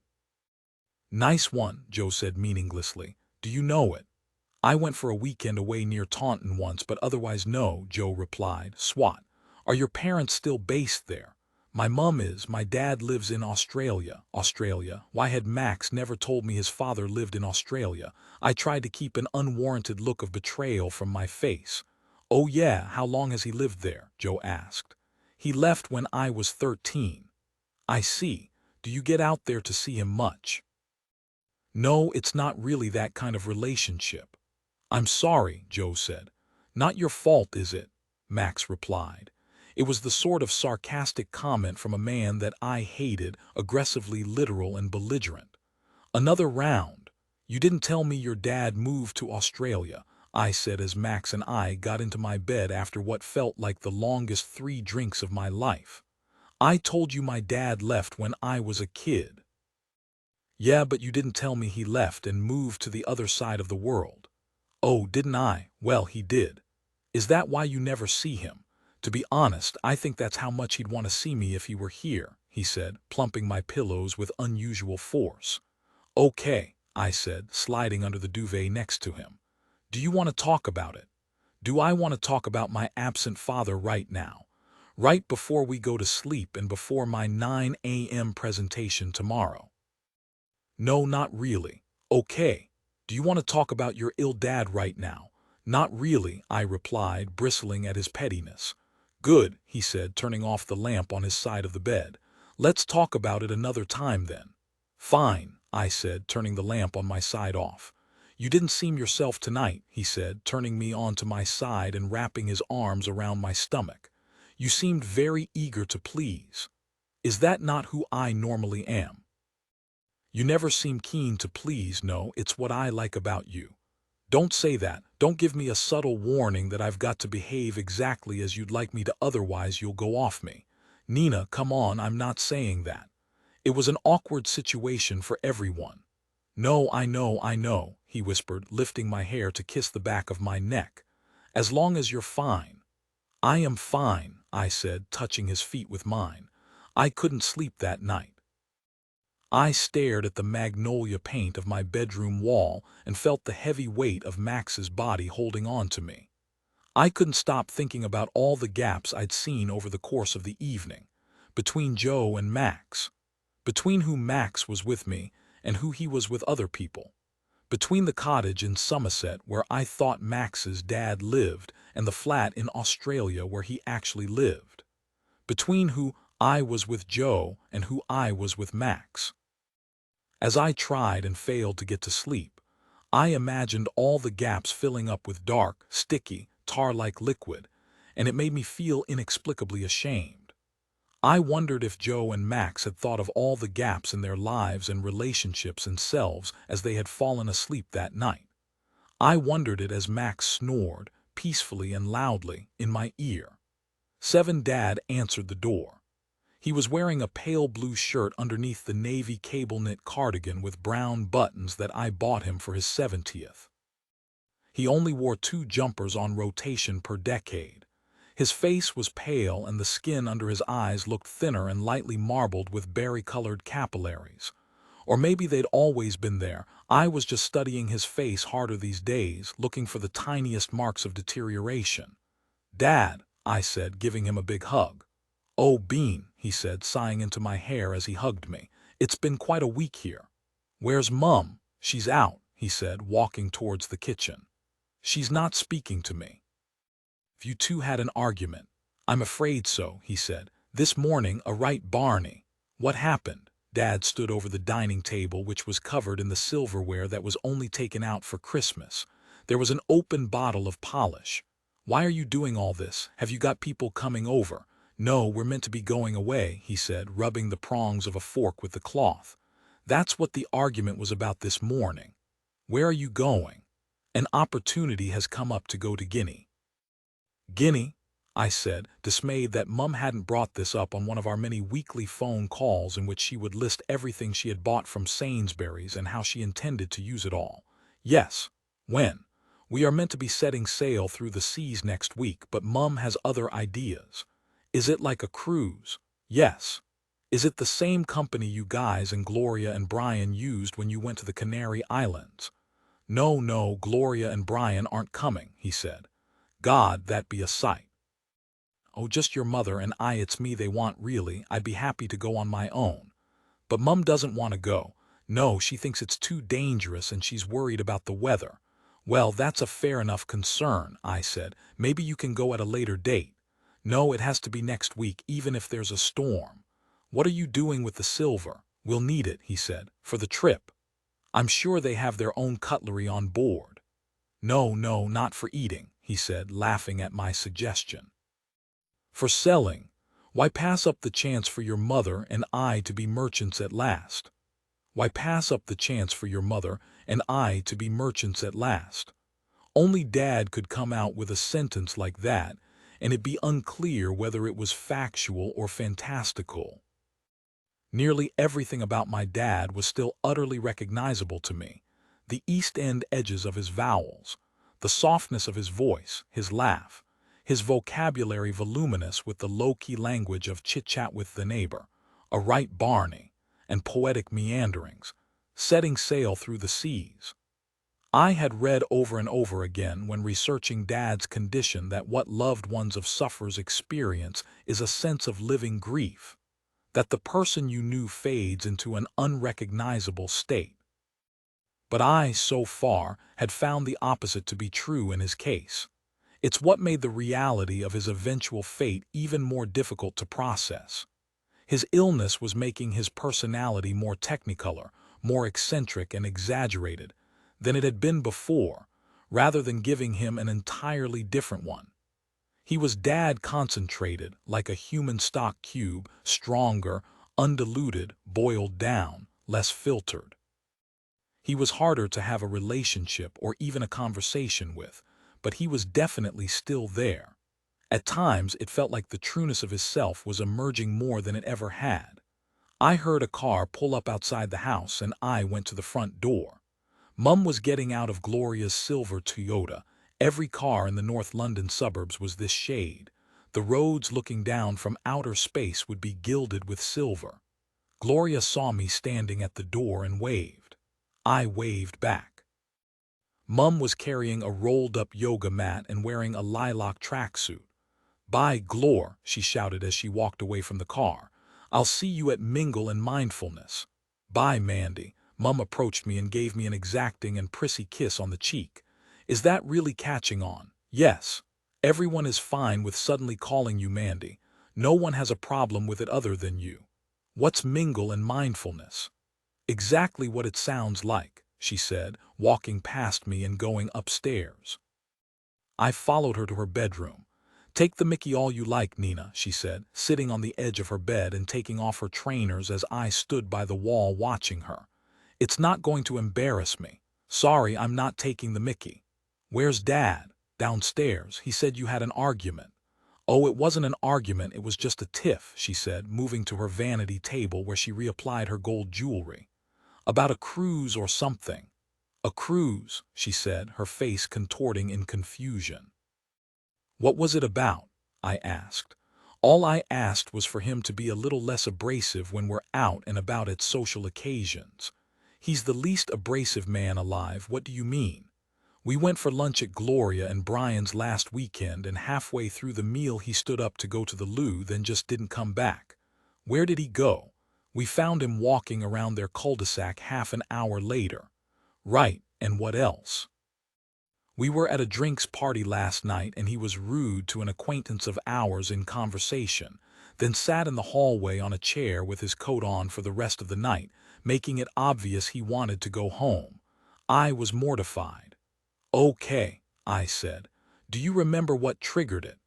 "Nice one," Joe said meaninglessly. "Do you know it?" "I went for a weekend away near Taunton once, but otherwise no," Joe replied. "Swat. Are your parents still based there?" My dad lives in Australia. Australia? Why had Max never told me his father lived in Australia? I tried to keep an unwarranted look of betrayal from my face. Oh yeah, how long has he lived there? Joe asked. He left when I was 13. I see. Do you get out there to see him much? No, it's not really that kind of relationship. I'm sorry, Joe said. Not your fault, is it? Max replied. It was the sort of sarcastic comment from a man that I hated, aggressively literal and belligerent. Another round. You didn't tell me your dad moved to Australia, I said as Max and I got into my bed after what felt like the longest 3 drinks of my life. I told you my dad left when I was a kid. Yeah, but you didn't tell me he left and moved to the other side of the world. Oh, didn't I? Well, he did. Is that why you never see him? To be honest, I think that's how much he'd want to see me if he were here, he said, plumping my pillows with unusual force. Okay, I said, sliding under the duvet next to him. Do you want to talk about it? Do I want to talk about my absent father right now? Right before we go to sleep and before my 9 a.m. presentation tomorrow? No, not really. Okay. Do you want to talk about your ill dad right now? Not really, I replied, bristling at his pettiness. Good, he said, turning off the lamp on his side of the bed. Let's talk about it another time then. Fine, I said, turning the lamp on my side off. You didn't seem yourself tonight, he said, turning me onto my side and wrapping his arms around my stomach. You seemed very eager to please. Is that not who I normally am? You never seem keen to please. No, it's what I like about you. Don't say that. Don't give me a subtle warning that I've got to behave exactly as you'd like me to, otherwise you'll go off me. Nina, come on, I'm not saying that. It was an awkward situation for everyone. No, I know, he whispered, lifting my hair to kiss the back of my neck. As long as you're fine. I am fine, I said, touching his feet with mine. I couldn't sleep that night. I stared at the magnolia paint of my bedroom wall and felt the heavy weight of Max's body holding on to me. I couldn't stop thinking about all the gaps I'd seen over the course of the evening, between Joe and Max, between who Max was with me and who he was with other people, between the cottage in Somerset where I thought Max's dad lived and the flat in Australia where he actually lived, between who I was with Joe and who I was with Max. As I tried and failed to get to sleep, I imagined all the gaps filling up with dark, sticky, tar-like liquid, and it made me feel inexplicably ashamed. I wondered if Joe and Max had thought of all the gaps in their lives and relationships and selves as they had fallen asleep that night. I wondered it as Max snored, peacefully and loudly, in my ear. 7 Dad answered the door. He was wearing a pale blue shirt underneath the navy cable-knit cardigan with brown buttons that I bought him for his 70th. He only wore 2 jumpers on rotation per decade. His face was pale and the skin under his eyes looked thinner and lightly marbled with berry-colored capillaries. Or maybe they'd always been there. I was just studying his face harder these days, looking for the tiniest marks of deterioration. Dad, I said, giving him a big hug. Oh, Bean, he said, sighing into my hair as he hugged me. It's been quite a week here. Where's Mum? She's out, he said, walking towards the kitchen. She's not speaking to me. You two had an argument. I'm afraid so, he said. This morning, a right Barney. What happened? Dad stood over the dining table, which was covered in the silverware that was only taken out for Christmas. There was an open bottle of polish. Why are you doing all this? Have you got people coming over? No, we're meant to be going away, he said, rubbing the prongs of a fork with the cloth. That's what the argument was about this morning. Where are you going? An opportunity has come up to go to Guinea. Guinea? I said, dismayed that Mum hadn't brought this up on one of our many weekly phone calls in which she would list everything she had bought from Sainsbury's and how she intended to use it all. Yes. When? We are meant to be setting sail through the seas next week, but Mum has other ideas. Is it like a cruise? Yes. Is it the same company you guys and Gloria and Brian used when you went to the Canary Islands? No, Gloria and Brian aren't coming, he said. God, that be a sight. "Oh, just your mother and I, it's me they want really. I'd be happy to go on my own." But Mum doesn't want to go. No, she thinks it's too dangerous and she's worried about the weather. "Well, that's a fair enough concern," I said. "Maybe you can go at a later date." "No, it has to be next week, even if there's a storm." "What are you doing with the silver?" "We'll need it," he said, "for the trip. I'm sure they have their own cutlery on board." "No, no, not for eating," he said, laughing at my suggestion. "For selling. Why pass up the chance for your mother and I to be merchants at last? Why pass up the chance for your mother and I to be merchants at last?" Only Dad could come out with a sentence like that, and it'd be unclear whether it was factual or fantastical. Nearly everything about my dad was still utterly recognizable to me. The East End edges of his vowels, the softness of his voice, his laugh, his vocabulary voluminous with the low-key language of chit-chat with the neighbor, a right Barney, and poetic meanderings, setting sail through the seas. I had read over and over again when researching Dad's condition that what loved ones of sufferers experience is a sense of living grief, that the person you knew fades into an unrecognizable state. But I, so far, had found the opposite to be true in his case. It's what made the reality of his eventual fate even more difficult to process. His illness was making his personality more technicolor, more eccentric and exaggerated than it had been before, rather than giving him an entirely different one. He was Dad concentrated, like a human stock cube, stronger, undiluted, boiled down, less filtered. He was harder to have a relationship or even a conversation with, but he was definitely still there. At times, it felt like the trueness of his self was emerging more than it ever had. I heard a car pull up outside the house and I went to the front door. Mum was getting out of Gloria's silver Toyota. Every car in the North London suburbs was this shade. The roads looking down from outer space would be gilded with silver. Gloria saw me standing at the door and waved. I waved back. Mum was carrying a rolled-up yoga mat and wearing a lilac tracksuit. "Bye, Glor," she shouted as she walked away from the car. "I'll see you at Mingle and Mindfulness." "Bye, Mandy." Mum approached me and gave me an exacting and prissy kiss on the cheek. "Is that really catching on?" "Yes. Everyone is fine with suddenly calling you Mandy. No one has a problem with it other than you." "What's Mingle and Mindfulness?" "Exactly what it sounds like," she said, walking past me and going upstairs. I followed her to her bedroom. "Take the mickey all you like, Nina," she said, sitting on the edge of her bed and taking off her trainers as I stood by the wall watching her. "It's not going to embarrass me. Sorry, I'm not taking the mickey." "Where's Dad?" "Downstairs. He said you had an argument." "Oh, it wasn't an argument, it was just a tiff," she said, moving to her vanity table where she reapplied her gold jewelry. "About a cruise or something." "A cruise," she said, her face contorting in confusion. "What was it about?" I asked. All I asked was for him to be a little less abrasive when we're out and about at social occasions. "He's the least abrasive man alive. What do you mean?" "We went for lunch at Gloria and Brian's last weekend, and halfway through the meal he stood up to go to the loo, then just didn't come back." "Where did he go?" "We found him walking around their cul-de-sac half an hour later." "Right, and what else?" "We were at a drinks party last night and he was rude to an acquaintance of ours in conversation, then sat in the hallway on a chair with his coat on for the rest of the night, making it obvious he wanted to go home." I was mortified. "Okay," I said. "Do you remember what triggered it?"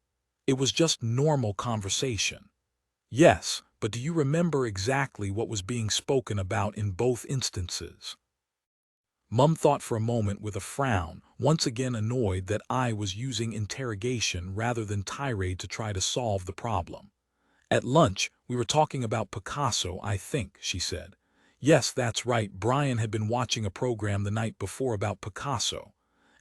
"It was just normal conversation." "Yes, but do you remember exactly what was being spoken about in both instances?" Mum thought for a moment with a frown, once again annoyed that I was using interrogation rather than tirade to try to solve the problem. "At lunch, we were talking about Picasso, I think," she said. "Yes, that's right. Brian had been watching a program the night before about Picasso."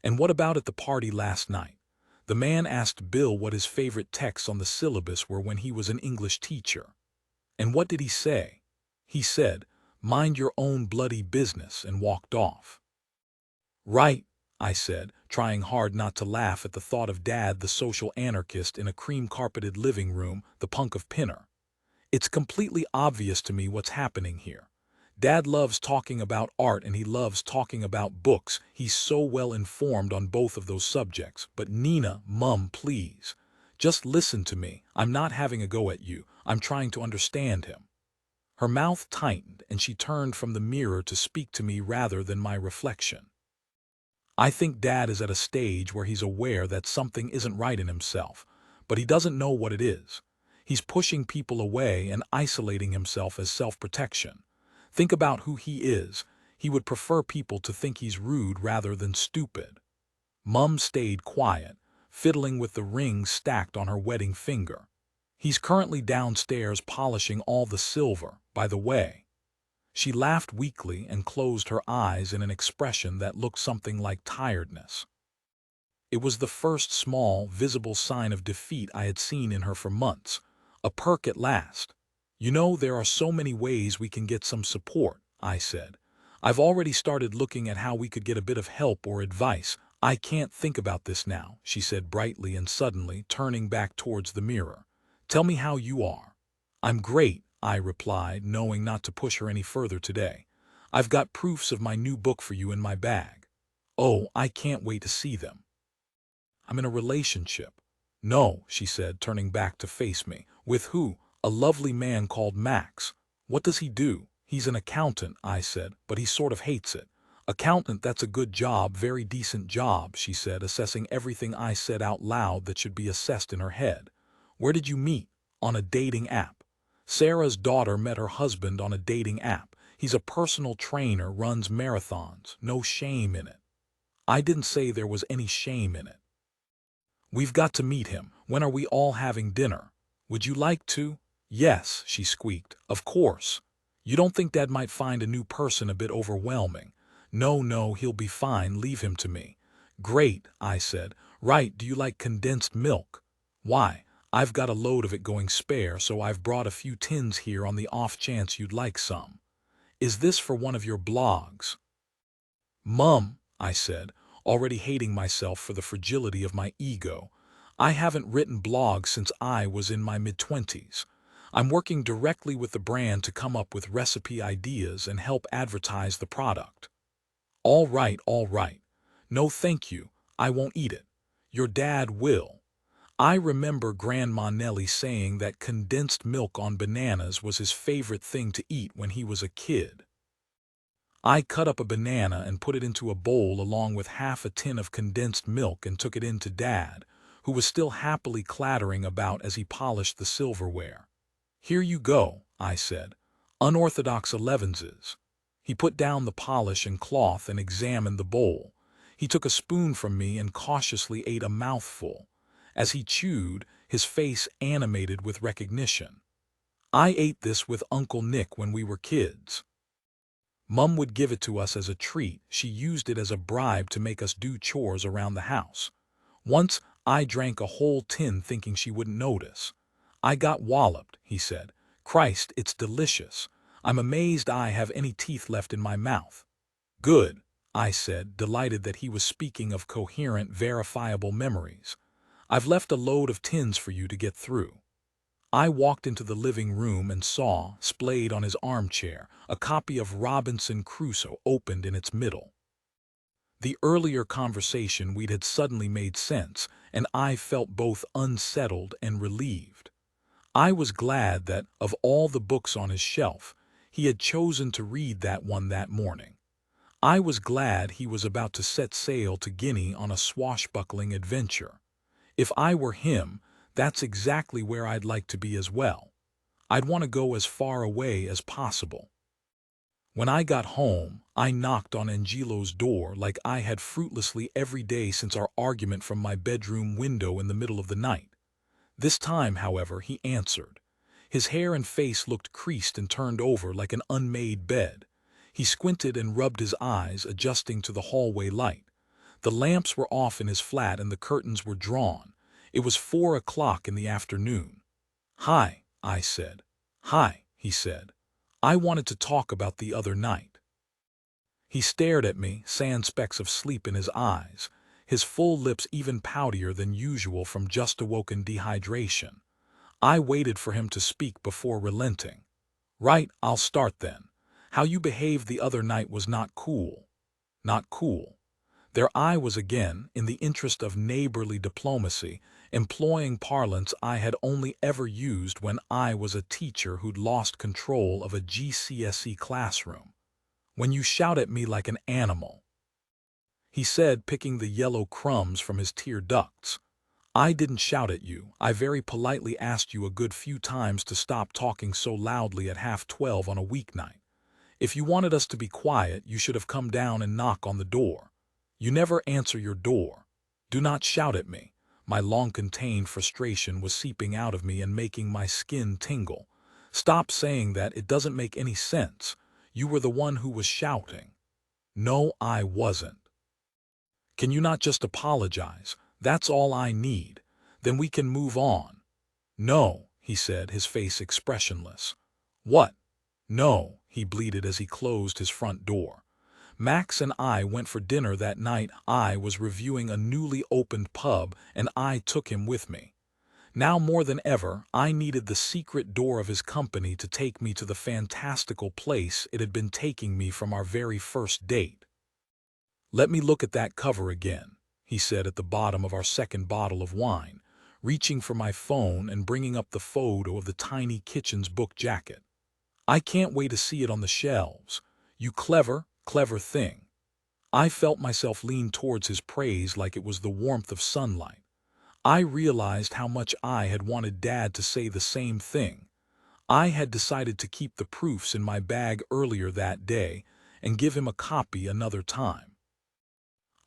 "And what about at the party last night?" "The man asked Bill what his favorite texts on the syllabus were when he was an English teacher." "And what did he say?" "He said, 'Mind your own bloody business,' and walked off." "Right," I said, trying hard not to laugh at the thought of Dad the social anarchist in a cream-carpeted living room, the punk of Pinner. It's completely obvious to me what's happening here. Dad loves talking about art and he loves talking about books. He's so well informed on both of those subjects. But Nina, Mum, please. Just listen to me. I'm not having a go at you. I'm trying to understand him. Her mouth tightened and she turned from the mirror to speak to me rather than my reflection. I think Dad is at a stage where he's aware that something isn't right in himself, but he doesn't know what it is. He's pushing people away and isolating himself as self-protection. Think about who he is. He would prefer people to think he's rude rather than stupid. Mum stayed quiet, fiddling with the rings stacked on her wedding finger. He's currently downstairs polishing all the silver, by the way. She laughed weakly and closed her eyes in an expression that looked something like tiredness. It was the first small, visible sign of defeat I had seen in her for months. A perk at last. You know, there are so many ways we can get some support, I said. I've already started looking at how we could get a bit of help or advice. I can't think about this now, she said brightly and suddenly, turning back towards the mirror. Tell me how you are. I'm great, I replied, knowing not to push her any further today. I've got proofs of my new book for you in my bag. Oh, I can't wait to see them. I'm in a relationship. No, she said, turning back to face me. With who? A lovely man called Max. What does he do? He's an accountant, I said, but he sort of hates it. Accountant, that's a good job, very decent job, she said, assessing everything I said out loud that should be assessed in her head. Where did you meet? On a dating app. Sarah's daughter met her husband on a dating app. He's a personal trainer, runs marathons. No shame in it. I didn't say there was any shame in it. We've got to meet him. When are we all having dinner? Would you like to? Yes, she squeaked. Of course. You don't think Dad might find a new person a bit overwhelming? No, he'll be fine. Leave him to me. Great, I said. Right, do you like condensed milk? Why? I've got a load of it going spare, so I've brought a few tins here on the off chance you'd like some. Is this for one of your blogs? Mum, I said, already hating myself for the fragility of my ego. I haven't written blogs since I was in my mid-20s. I'm working directly with the brand to come up with recipe ideas and help advertise the product. All right. No thank you, I won't eat it. Your dad will. I remember Grandma Nellie saying that condensed milk on bananas was his favorite thing to eat when he was a kid. I cut up a banana and put it into a bowl along with half a tin of condensed milk and took it in to Dad, who was still happily clattering about as he polished the silverware. Here you go, I said. Unorthodox 11s. He put down the polish and cloth and examined the bowl. He took a spoon from me and cautiously ate a mouthful. As he chewed, his face animated with recognition. I ate this with Uncle Nick when we were kids. Mum would give it to us as a treat. She used it as a bribe to make us do chores around the house. Once, I drank a whole tin thinking she wouldn't notice. I got walloped, he said. Christ, it's delicious. I'm amazed I have any teeth left in my mouth. Good, I said, delighted that he was speaking of coherent, verifiable memories. I've left a load of tins for you to get through. I walked into the living room and saw, splayed on his armchair, a copy of Robinson Crusoe opened in its middle. The earlier conversation we'd had suddenly made sense, and I felt both unsettled and relieved. I was glad that, of all the books on his shelf, he had chosen to read that one that morning. I was glad he was about to set sail to Guinea on a swashbuckling adventure. If I were him, that's exactly where I'd like to be as well. I'd want to go as far away as possible. When I got home, I knocked on Angelo's door like I had fruitlessly every day since our argument from my bedroom window in the middle of the night. This time, however, he answered. His hair and face looked creased and turned over like an unmade bed. He squinted and rubbed his eyes, adjusting to the hallway light. The lamps were off in his flat and the curtains were drawn. It was 4 o'clock in the afternoon. Hi, I said. Hi, he said. I wanted to talk about the other night. He stared at me, sand specks of sleep in his eyes, his full lips even poutier than usual from just awoken dehydration. I waited for him to speak before relenting. Right, I'll start then. How you behaved the other night was not cool. Not cool. There I was again, in the interest of neighborly diplomacy, employing parlance I had only ever used when I was a teacher who'd lost control of a GCSE classroom. When you shout at me like an animal, he said, picking the yellow crumbs from his tear ducts. I didn't shout at you. I very politely asked you a good few times to stop talking so loudly at 12:30 on a weeknight. If you wanted us to be quiet, you should have come down and knock on the door. You never answer your door. Do not shout at me. My long-contained frustration was seeping out of me and making my skin tingle. Stop saying that. It doesn't make any sense. You were the one who was shouting. No, I wasn't. Can you not just apologize? That's all I need. Then we can move on. No, he said, his face expressionless. What? No, he bleated as he closed his front door. Max and I went for dinner that night. I was reviewing a newly opened pub and I took him with me. Now more than ever, I needed the secret door of his company to take me to the fantastical place it had been taking me from our very first date. Let me look at that cover again, he said at the bottom of our second bottle of wine, reaching for my phone and bringing up the photo of the tiny kitchen's book jacket. I can't wait to see it on the shelves. You clever, clever thing. I felt myself lean towards his praise like it was the warmth of sunlight. I realized how much I had wanted Dad to say the same thing. I had decided to keep the proofs in my bag earlier that day and give him a copy another time.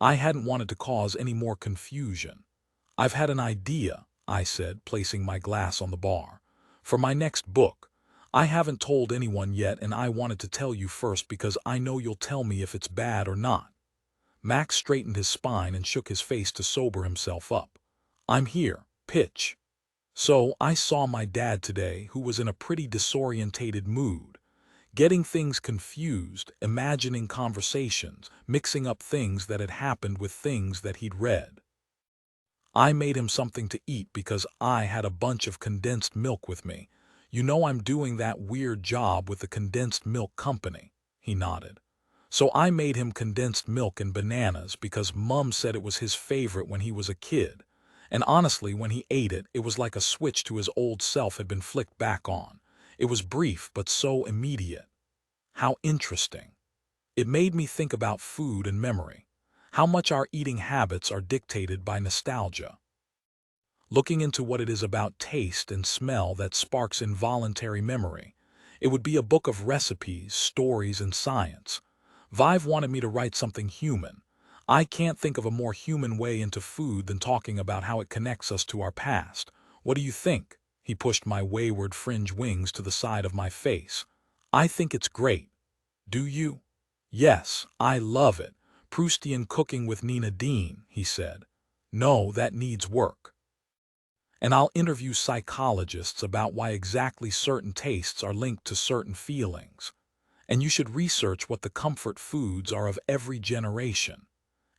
I hadn't wanted to cause any more confusion. I've had an idea, I said, placing my glass on the bar. For my next book. I haven't told anyone yet and I wanted to tell you first because I know you'll tell me if it's bad or not. Max straightened his spine and shook his face to sober himself up. I'm here, pitch. So I saw my dad today, who was in a pretty disorientated mood. Getting things confused, imagining conversations, mixing up things that had happened with things that he'd read. I made him something to eat because I had a bunch of condensed milk with me. You know I'm doing that weird job with the condensed milk company. He nodded. So I made him condensed milk and bananas because Mum said it was his favorite when he was a kid. And honestly, when he ate it, it was like a switch to his old self had been flicked back on. It was brief but so immediate. How interesting. It made me think about food and memory. How much our eating habits are dictated by nostalgia. Looking into what it is about taste and smell that sparks involuntary memory. It would be a book of recipes, stories, and science. Vive wanted me to write something human. I can't think of a more human way into food than talking about how it connects us to our past. What do you think? He pushed my wayward fringe wings to the side of my face. I think it's great. Do you? Yes, I love it. Proustian cooking with Nina Dean, he said. No, that needs work. And I'll interview psychologists about why exactly certain tastes are linked to certain feelings. And you should research what the comfort foods are of every generation.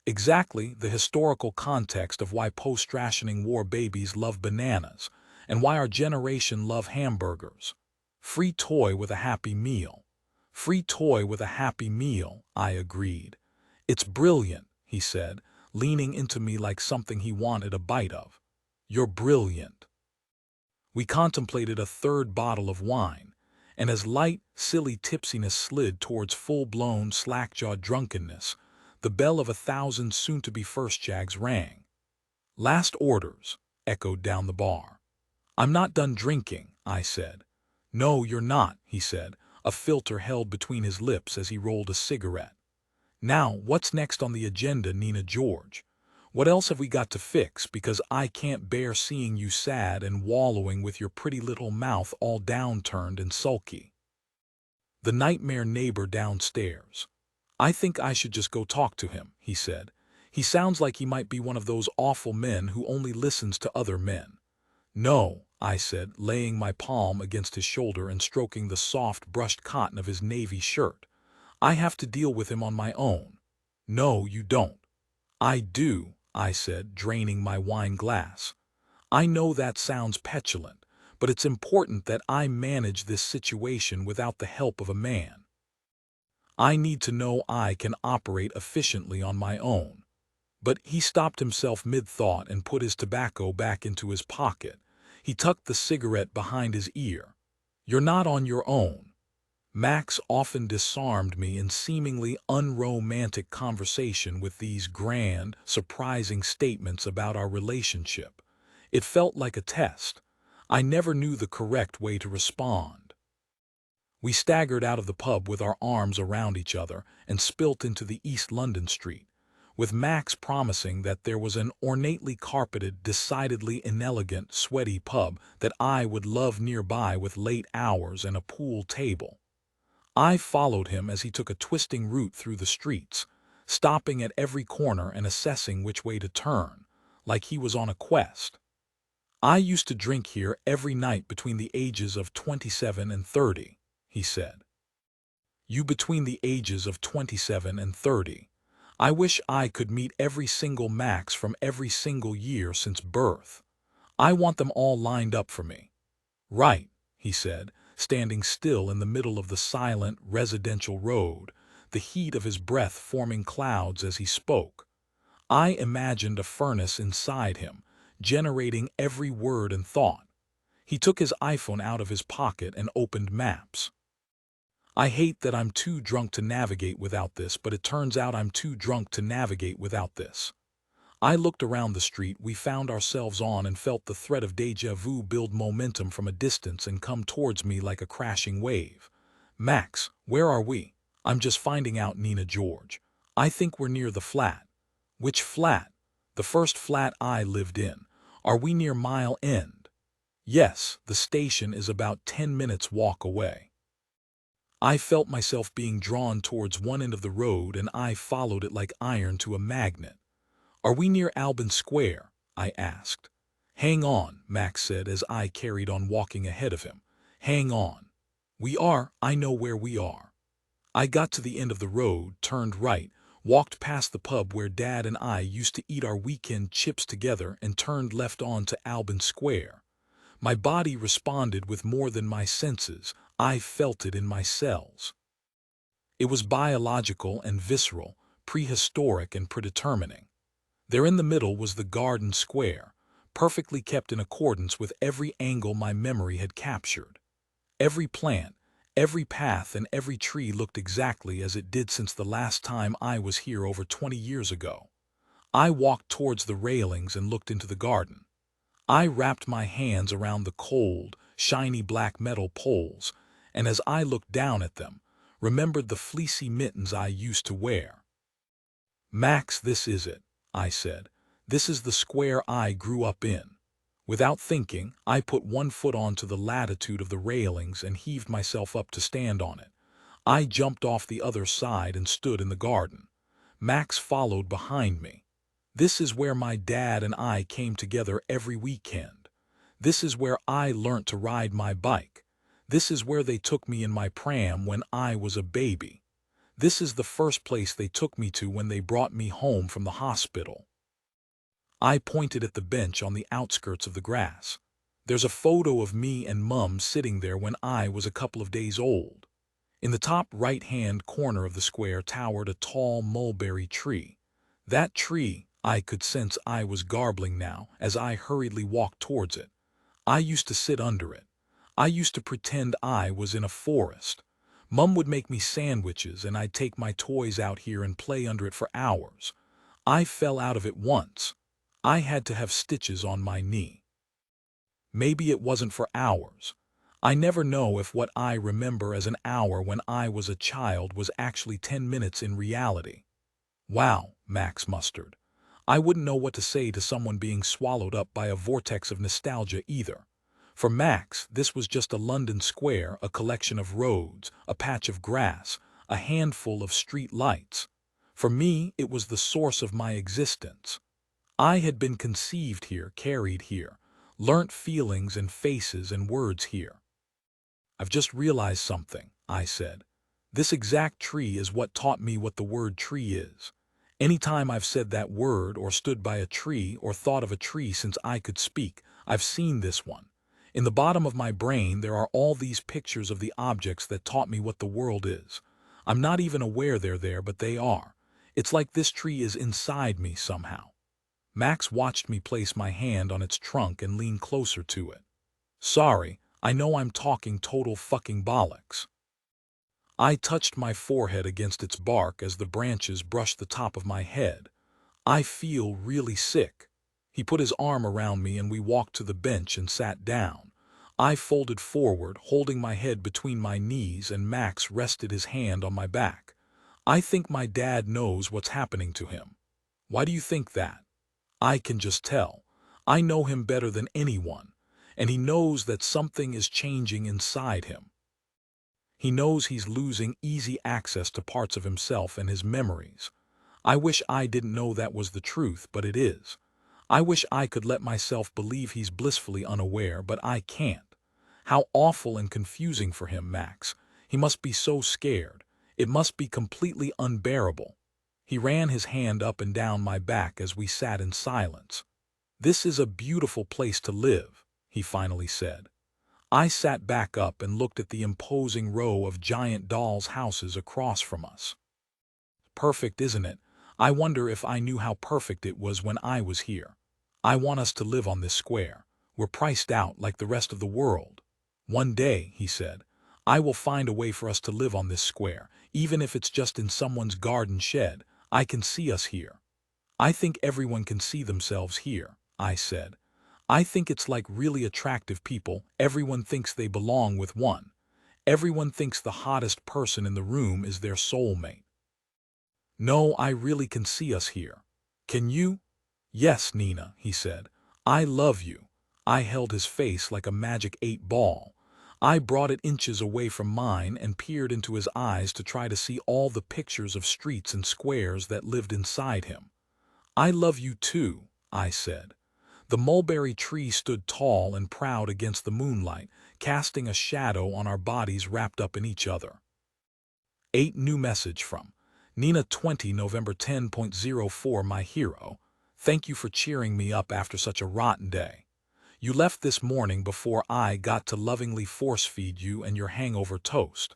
Exactly the historical context of why post-rationing war babies love bananas and why our generation love hamburgers. Free toy with a happy meal. Free toy with a happy meal, I agreed. It's brilliant, he said, leaning into me like something he wanted a bite of. You're brilliant. We contemplated a third bottle of wine, and as light, silly tipsiness slid towards full-blown, slack-jawed drunkenness, the bell of 1,000 soon-to-be first jags rang. Last orders, echoed down the bar. I'm not done drinking, I said. No, you're not, he said, a filter held between his lips as he rolled a cigarette. Now, what's next on the agenda, Nina George? What else have we got to fix, because I can't bear seeing you sad and wallowing with your pretty little mouth all downturned and sulky. The nightmare neighbor downstairs. I think I should just go talk to him, he said. He sounds like he might be one of those awful men who only listens to other men. No, I said, laying my palm against his shoulder and stroking the soft brushed cotton of his navy shirt. I have to deal with him on my own. No, you don't. I do, I said, draining my wine glass. I know that sounds petulant, but it's important that I manage this situation without the help of a man. I need to know I can operate efficiently on my own. But he stopped himself mid-thought and put his tobacco back into his pocket. He tucked the cigarette behind his ear. You're not on your own. Max often disarmed me in seemingly unromantic conversation with these grand, surprising statements about our relationship. It felt like a test. I never knew the correct way to respond. We staggered out of the pub with our arms around each other and spilt into the East London street, with Max promising that there was an ornately carpeted, decidedly inelegant, sweaty pub that I would love nearby with late hours and a pool table. I followed him as he took a twisting route through the streets, stopping at every corner and assessing which way to turn, like he was on a quest. I used to drink here every night between the ages of 27 and 30, he said. You between the ages of 27 and 30. I wish I could meet every single Max from every single year since birth. I want them all lined up for me. Right, he said, standing still in the middle of the silent residential road, the heat of his breath forming clouds as he spoke. I imagined a furnace inside him, generating every word and thought. He took his iPhone out of his pocket and opened Maps. I hate that I'm too drunk to navigate without this, but it turns out I'm too drunk to navigate without this. I looked around the street we found ourselves on and felt the threat of déjà vu build momentum from a distance and come towards me like a crashing wave. Max, where are we? I'm just finding out, Nina George. I think we're near the flat. Which flat? The first flat I lived in. Are we near Mile End? Yes, the station is about 10 minutes walk away. I felt myself being drawn towards one end of the road and I followed it like iron to a magnet. Are we near Albin Square? I asked. Hang on, Max said as I carried on walking ahead of him. Hang on. We are, I know where we are. I got to the end of the road, turned right, walked past the pub where Dad and I used to eat our weekend chips together and turned left on to Albin Square. My body responded with more than my senses. I felt it in my cells. It was biological and visceral, prehistoric and predetermining. There in the middle was the garden square, perfectly kept in accordance with every angle my memory had captured. Every plant, every path and every tree looked exactly as it did since the last time I was here over 20 years ago. I walked towards the railings and looked into the garden. I wrapped my hands around the cold, shiny black metal poles, and as I looked down at them, remembered the fleecy mittens I used to wear. Max, this is it, I said. This is the square I grew up in. Without thinking, I put one foot onto the latitude of the railings and heaved myself up to stand on it. I jumped off the other side and stood in the garden. Max followed behind me. This is where my dad and I came together every weekend. This is where I learnt to ride my bike. This is where they took me in my pram when I was a baby. This is the first place they took me to when they brought me home from the hospital. I pointed at the bench on the outskirts of the grass. There's a photo of me and Mum sitting there when I was a couple of days old. In the top right-hand corner of the square towered a tall mulberry tree. That tree, I could sense I was garbling now as I hurriedly walked towards it. I used to sit under it. I used to pretend I was in a forest. Mum would make me sandwiches and I'd take my toys out here and play under it for hours. I fell out of it once. I had to have stitches on my knee. Maybe it wasn't for hours. I never know if what I remember as an hour when I was a child was actually 10 minutes in reality. Wow, Max muttered. I wouldn't know what to say to someone being swallowed up by a vortex of nostalgia either. For Max, this was just a London square, a collection of roads, a patch of grass, a handful of street lights. For me, it was the source of my existence. I had been conceived here, carried here, learnt feelings and faces and words here. I've just realized something, I said. This exact tree is what taught me what the word tree is. Anytime I've said that word or stood by a tree or thought of a tree since I could speak, I've seen this one. In the bottom of my brain there are all these pictures of the objects that taught me what the world is. I'm not even aware they're there, but they are. It's like this tree is inside me somehow. Max watched me place my hand on its trunk and lean closer to it. Sorry, I know I'm talking total fucking bollocks. I touched my forehead against its bark as the branches brushed the top of my head. I feel really sick. He put his arm around me and we walked to the bench and sat down. I folded forward, holding my head between my knees, and Max rested his hand on my back. I think my dad knows what's happening to him. Why do you think that? I can just tell. I know him better than anyone, and he knows that something is changing inside him. He knows he's losing easy access to parts of himself and his memories. I wish I didn't know that was the truth, but it is. I wish I could let myself believe he's blissfully unaware, but I can't. How awful and confusing for him, Max. He must be so scared. It must be completely unbearable. He ran his hand up and down my back as we sat in silence. "This is a beautiful place to live," he finally said. I sat back up and looked at the imposing row of giant dolls' houses across from us. Perfect, isn't it? I wonder if I knew how perfect it was when I was here. I want us to live on this square. We're priced out like the rest of the world. One day, he said, I will find a way for us to live on this square, even if it's just in someone's garden shed. I can see us here. I think everyone can see themselves here, I said. I think it's like really attractive people. Everyone thinks they belong with one. Everyone thinks the hottest person in the room is their soulmate. No, I really can see us here. Can you? Yes, Nina, he said. I love you. I held his face like a magic 8-ball. I brought it inches away from mine and peered into his eyes to try to see all the pictures of streets and squares that lived inside him. I love you too, I said. The mulberry tree stood tall and proud against the moonlight, casting a shadow on our bodies wrapped up in each other. 8 New message from Nina 20 November 10.04 My hero, thank you for cheering me up after such a rotten day. You left this morning before I got to lovingly force-feed you and your hangover toast.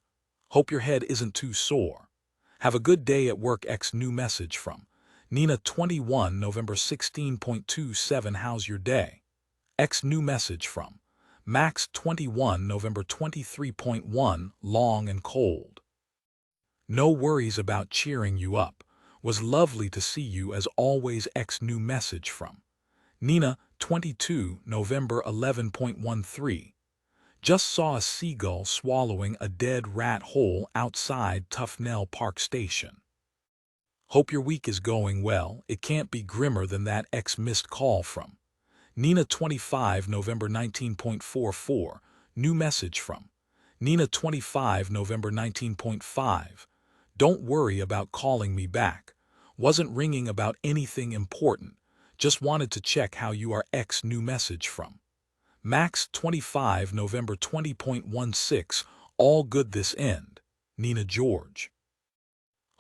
Hope your head isn't too sore. Have a good day at work. X New message from Nina 21 November 16.27 How's your day? X New message from Max 21 November 23.1 Long and cold. No worries about cheering you up. Was lovely to see you as always. X New message from Nina 22 November 11.13. Just saw a seagull swallowing a dead rat whole outside Tufnell Park Station. Hope your week is going well. It can't be grimmer than that. X missed call from Nina 25 November 19.44. New message from Nina 25 November 19.5. Don't worry about calling me back. Wasn't ringing about anything important. Just wanted to check how you are. X New message from Max 25 November 20.16. All good this end. Nina George.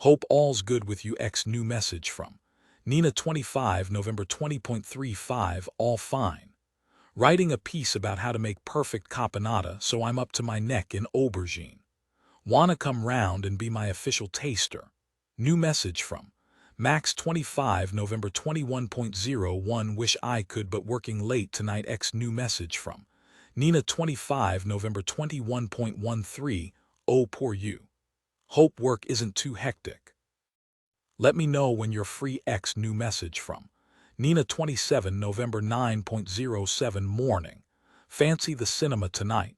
Hope all's good with you. X New message from Nina 25 November 20.35. All fine. Writing a piece about how to make perfect caponata, so I'm up to my neck in aubergine. Wanna come round and be my official taster. New message from Max 25 November 21.01. Wish I could, but working late tonight. X New message from Nina 25 November 21.13. Oh, poor you. Hope work isn't too hectic. Let me know when you're free. X New message from Nina 27 November 9.07. Morning. Fancy the cinema tonight.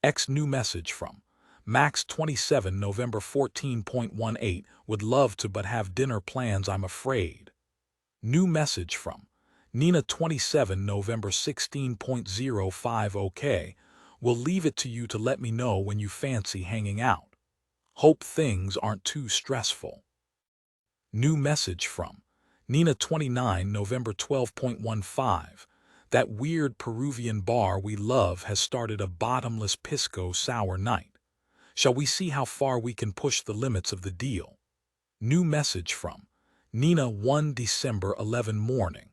X New message from Max 27 November 14.18. Would love to, but have dinner plans, I'm afraid. New message from Nina 27 November 16.05. Okay, we'll leave it to you to let me know when you fancy hanging out. Hope things aren't too stressful. New message from Nina 29 November 12.15. That weird Peruvian bar we love has started a bottomless pisco sour night. Shall we see how far we can push the limits of the deal? New message from Nina, 1 December 11 morning.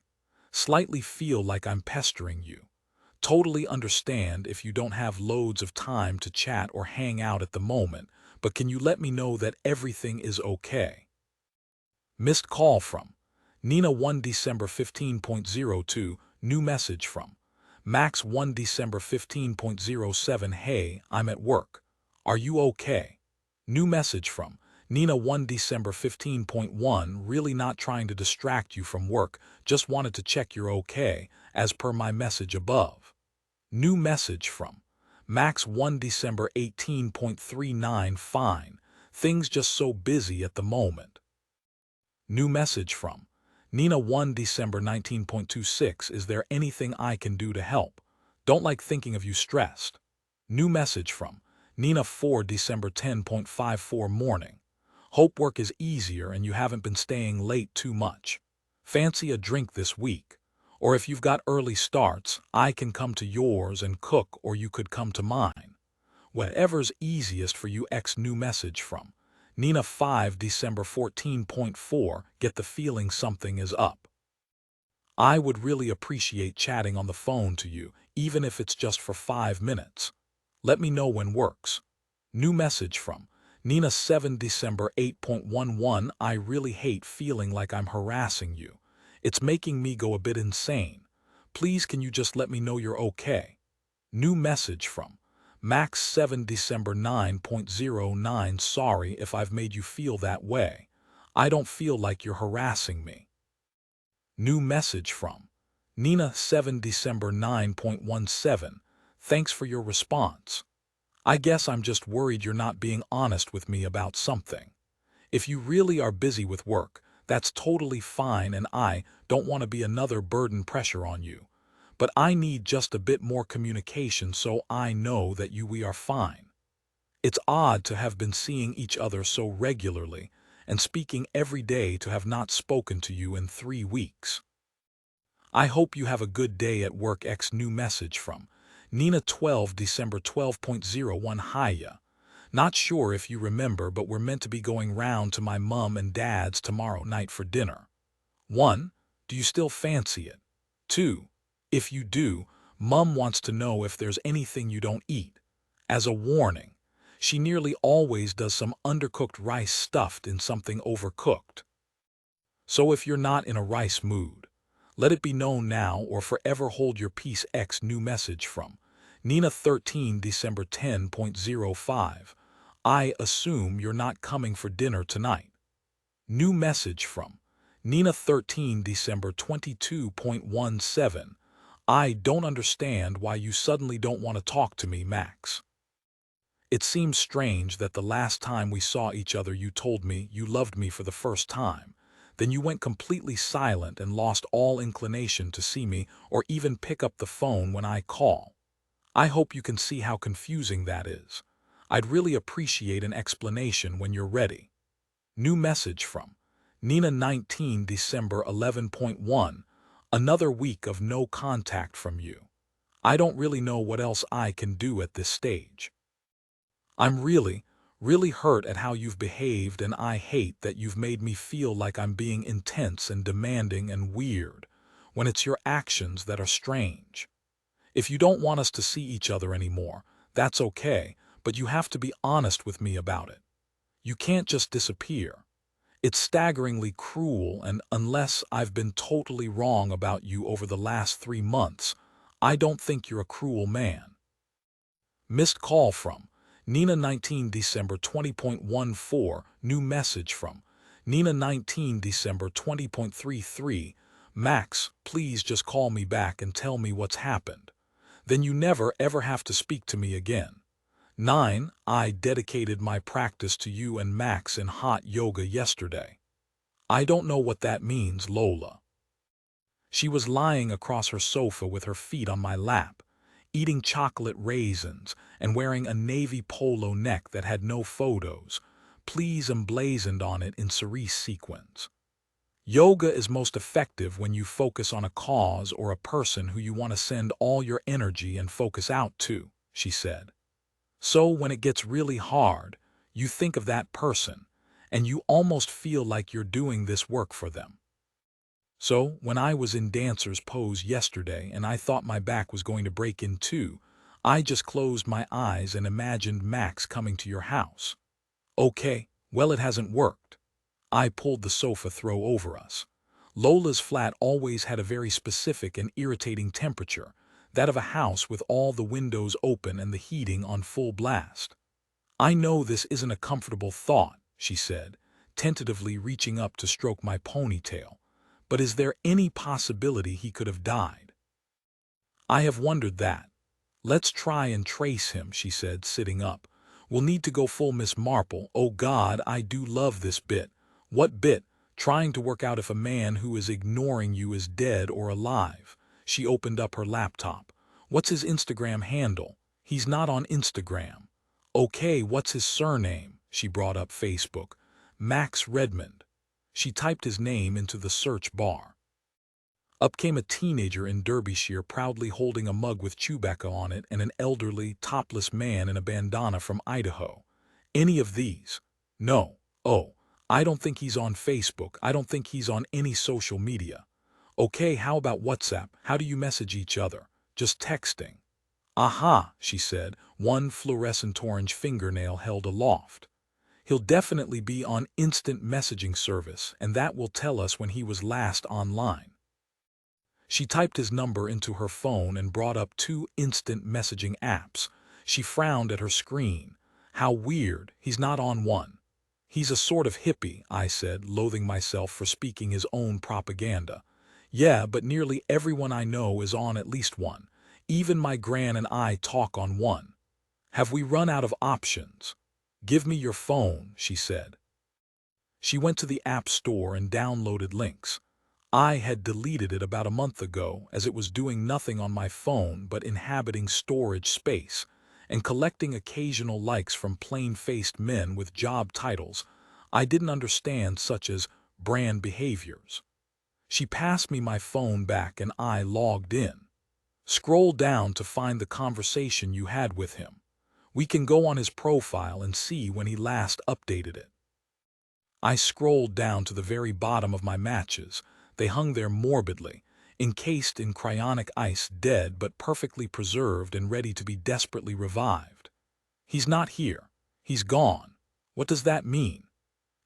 Slightly feel like I'm pestering you. Totally understand if you don't have loads of time to chat or hang out at the moment, but can you let me know that everything is okay? Missed call from Nina, 1 December 15.02. New message from Max, 1 December 15.07. Hey, I'm at work. Are you okay? New message from Nina, 1 December 15.1. Really not trying to distract you from work, just wanted to check you're okay, as per my message above. New message from Max, 1 December 18.39. Fine. Things just so busy at the moment. New message from Nina, 1 December 19.26. Is there anything I can do to help? Don't like thinking of you stressed. New message from Nina, 4 December 10.54. Morning. Hope work is easier and you haven't been staying late too much. Fancy a drink this week? Or if you've got early starts, I can come to yours and cook, or you could come to mine. Whatever's easiest for you. New message from Nina, 5 December 14.4. Get the feeling something is up. I would really appreciate chatting on the phone to you, even if it's just for 5 minutes. Let me know when works. New message from Nina, 7 December 8.11. I really hate feeling like I'm harassing you. It's making me go a bit insane. Please, can you just let me know you're okay? New message from Max, 7 December 9.09. Sorry if I've made you feel that way. I don't feel like you're harassing me. New message from Nina, 7 December 9.17. Thanks for your response. I guess I'm just worried you're not being honest with me about something. If you really are busy with work, that's totally fine, and I don't want to be another burden pressure on you. But I need just a bit more communication so I know that we are fine. It's odd to have been seeing each other so regularly and speaking every day to have not spoken to you in 3 weeks. I hope you have a good day at work. New message from Nina, 12 December 12.01. Hiya. Not sure if you remember, but we're meant to be going round to my mum and dad's tomorrow night for dinner. 1. Do you still fancy it? 2. If you do, Mum wants to know if there's anything you don't eat. As a warning, she nearly always does some undercooked rice stuffed in something overcooked. So if you're not in a rice mood, let it be known now or forever hold your peace. New message from Nina, 13 December 10.05. I assume you're not coming for dinner tonight. New message from Nina, 13 December 22.17. I don't understand why you suddenly don't want to talk to me, Max. It seems strange that the last time we saw each other you told me you loved me for the first time. Then you went completely silent and lost all inclination to see me or even pick up the phone when I call. I hope you can see how confusing that is. I'd really appreciate an explanation when you're ready. New message from Nina, 19 December 11.1. Another week of no contact from you. I don't really know what else I can do at this stage. I'm really hurt at how you've behaved, and I hate that you've made me feel like I'm being intense and demanding and weird, when it's your actions that are strange. If you don't want us to see each other anymore, that's okay, but you have to be honest with me about it. You can't just disappear. It's staggeringly cruel, and unless I've been totally wrong about you over the last 3 months, I don't think you're a cruel man. Missed call from Nina, 19 December 20.14. New message from Nina, 19 December 20.33. Max, please just call me back and tell me what's happened. Then you never ever have to speak to me again. 9. I dedicated my practice to you and Max in hot yoga yesterday. I don't know what that means, Lola. She was lying across her sofa with her feet on my lap, eating chocolate raisins and wearing a navy polo neck that had no photos, please emblazoned on it in cerise sequins. Yoga is most effective when you focus on a cause or a person who you want to send all your energy and focus out to, she said. So when it gets really hard, you think of that person, and you almost feel like you're doing this work for them. So when I was in dancer's pose yesterday and I thought my back was going to break in two, I just closed my eyes and imagined Max coming to your house. Okay, well, it hasn't worked. I pulled the sofa throw over us. Lola's flat always had a very specific and irritating temperature, that of a house with all the windows open and the heating on full blast. I know this isn't a comfortable thought, she said, tentatively reaching up to stroke my ponytail, but is there any possibility he could have died? I have wondered that. Let's try and trace him, she said, sitting up. We'll need to go full Miss Marple. Oh God, I do love this bit. What bit? Trying to work out if a man who is ignoring you is dead or alive. She opened up her laptop. What's his Instagram handle? He's not on Instagram. Okay, what's his surname? She brought up Facebook. Max Redmond. She typed his name into the search bar. Up came a teenager in Derbyshire proudly holding a mug with Chewbacca on it and an elderly, topless man in a bandana from Idaho. Any of these? No. Oh, I don't think he's on Facebook. I don't think he's on any social media. Okay, how about WhatsApp? How do you message each other? Just texting. Aha, she said, one fluorescent orange fingernail held aloft. He'll definitely be on instant messaging service, and that will tell us when he was last online. She typed his number into her phone and brought up 2 instant messaging apps. She frowned at her screen. How weird, he's not on one. He's a sort of hippie, I said, loathing myself for speaking his own propaganda. Yeah, but nearly everyone I know is on at least one. Even my gran and I talk on one. Have we run out of options? Give me your phone, she said. She went to the App Store and downloaded links. I had deleted it about a month ago as it was doing nothing on my phone but inhabiting storage space and collecting occasional likes from plain-faced men with job titles I didn't understand, such as brand behaviors. She passed me my phone back and I logged in. Scroll down to find the conversation you had with him. We can go on his profile and see when he last updated it. I scrolled down to the very bottom of my matches. They hung there morbidly, encased in cryonic ice, dead but perfectly preserved and ready to be desperately revived. He's not here. He's gone. What does that mean?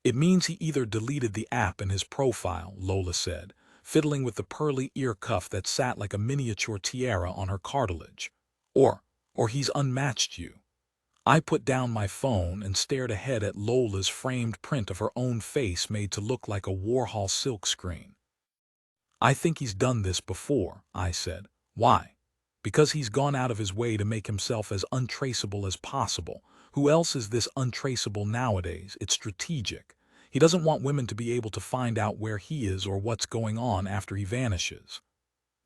It means he either deleted the app in his profile, Lola said, fiddling with the pearly ear cuff that sat like a miniature tiara on her cartilage. Or he's unmatched you. I put down my phone and stared ahead at Lola's framed print of her own face made to look like a Warhol silkscreen. I think he's done this before, I said. Why? Because he's gone out of his way to make himself as untraceable as possible. Who else is this untraceable nowadays? It's strategic. He doesn't want women to be able to find out where he is or what's going on after he vanishes.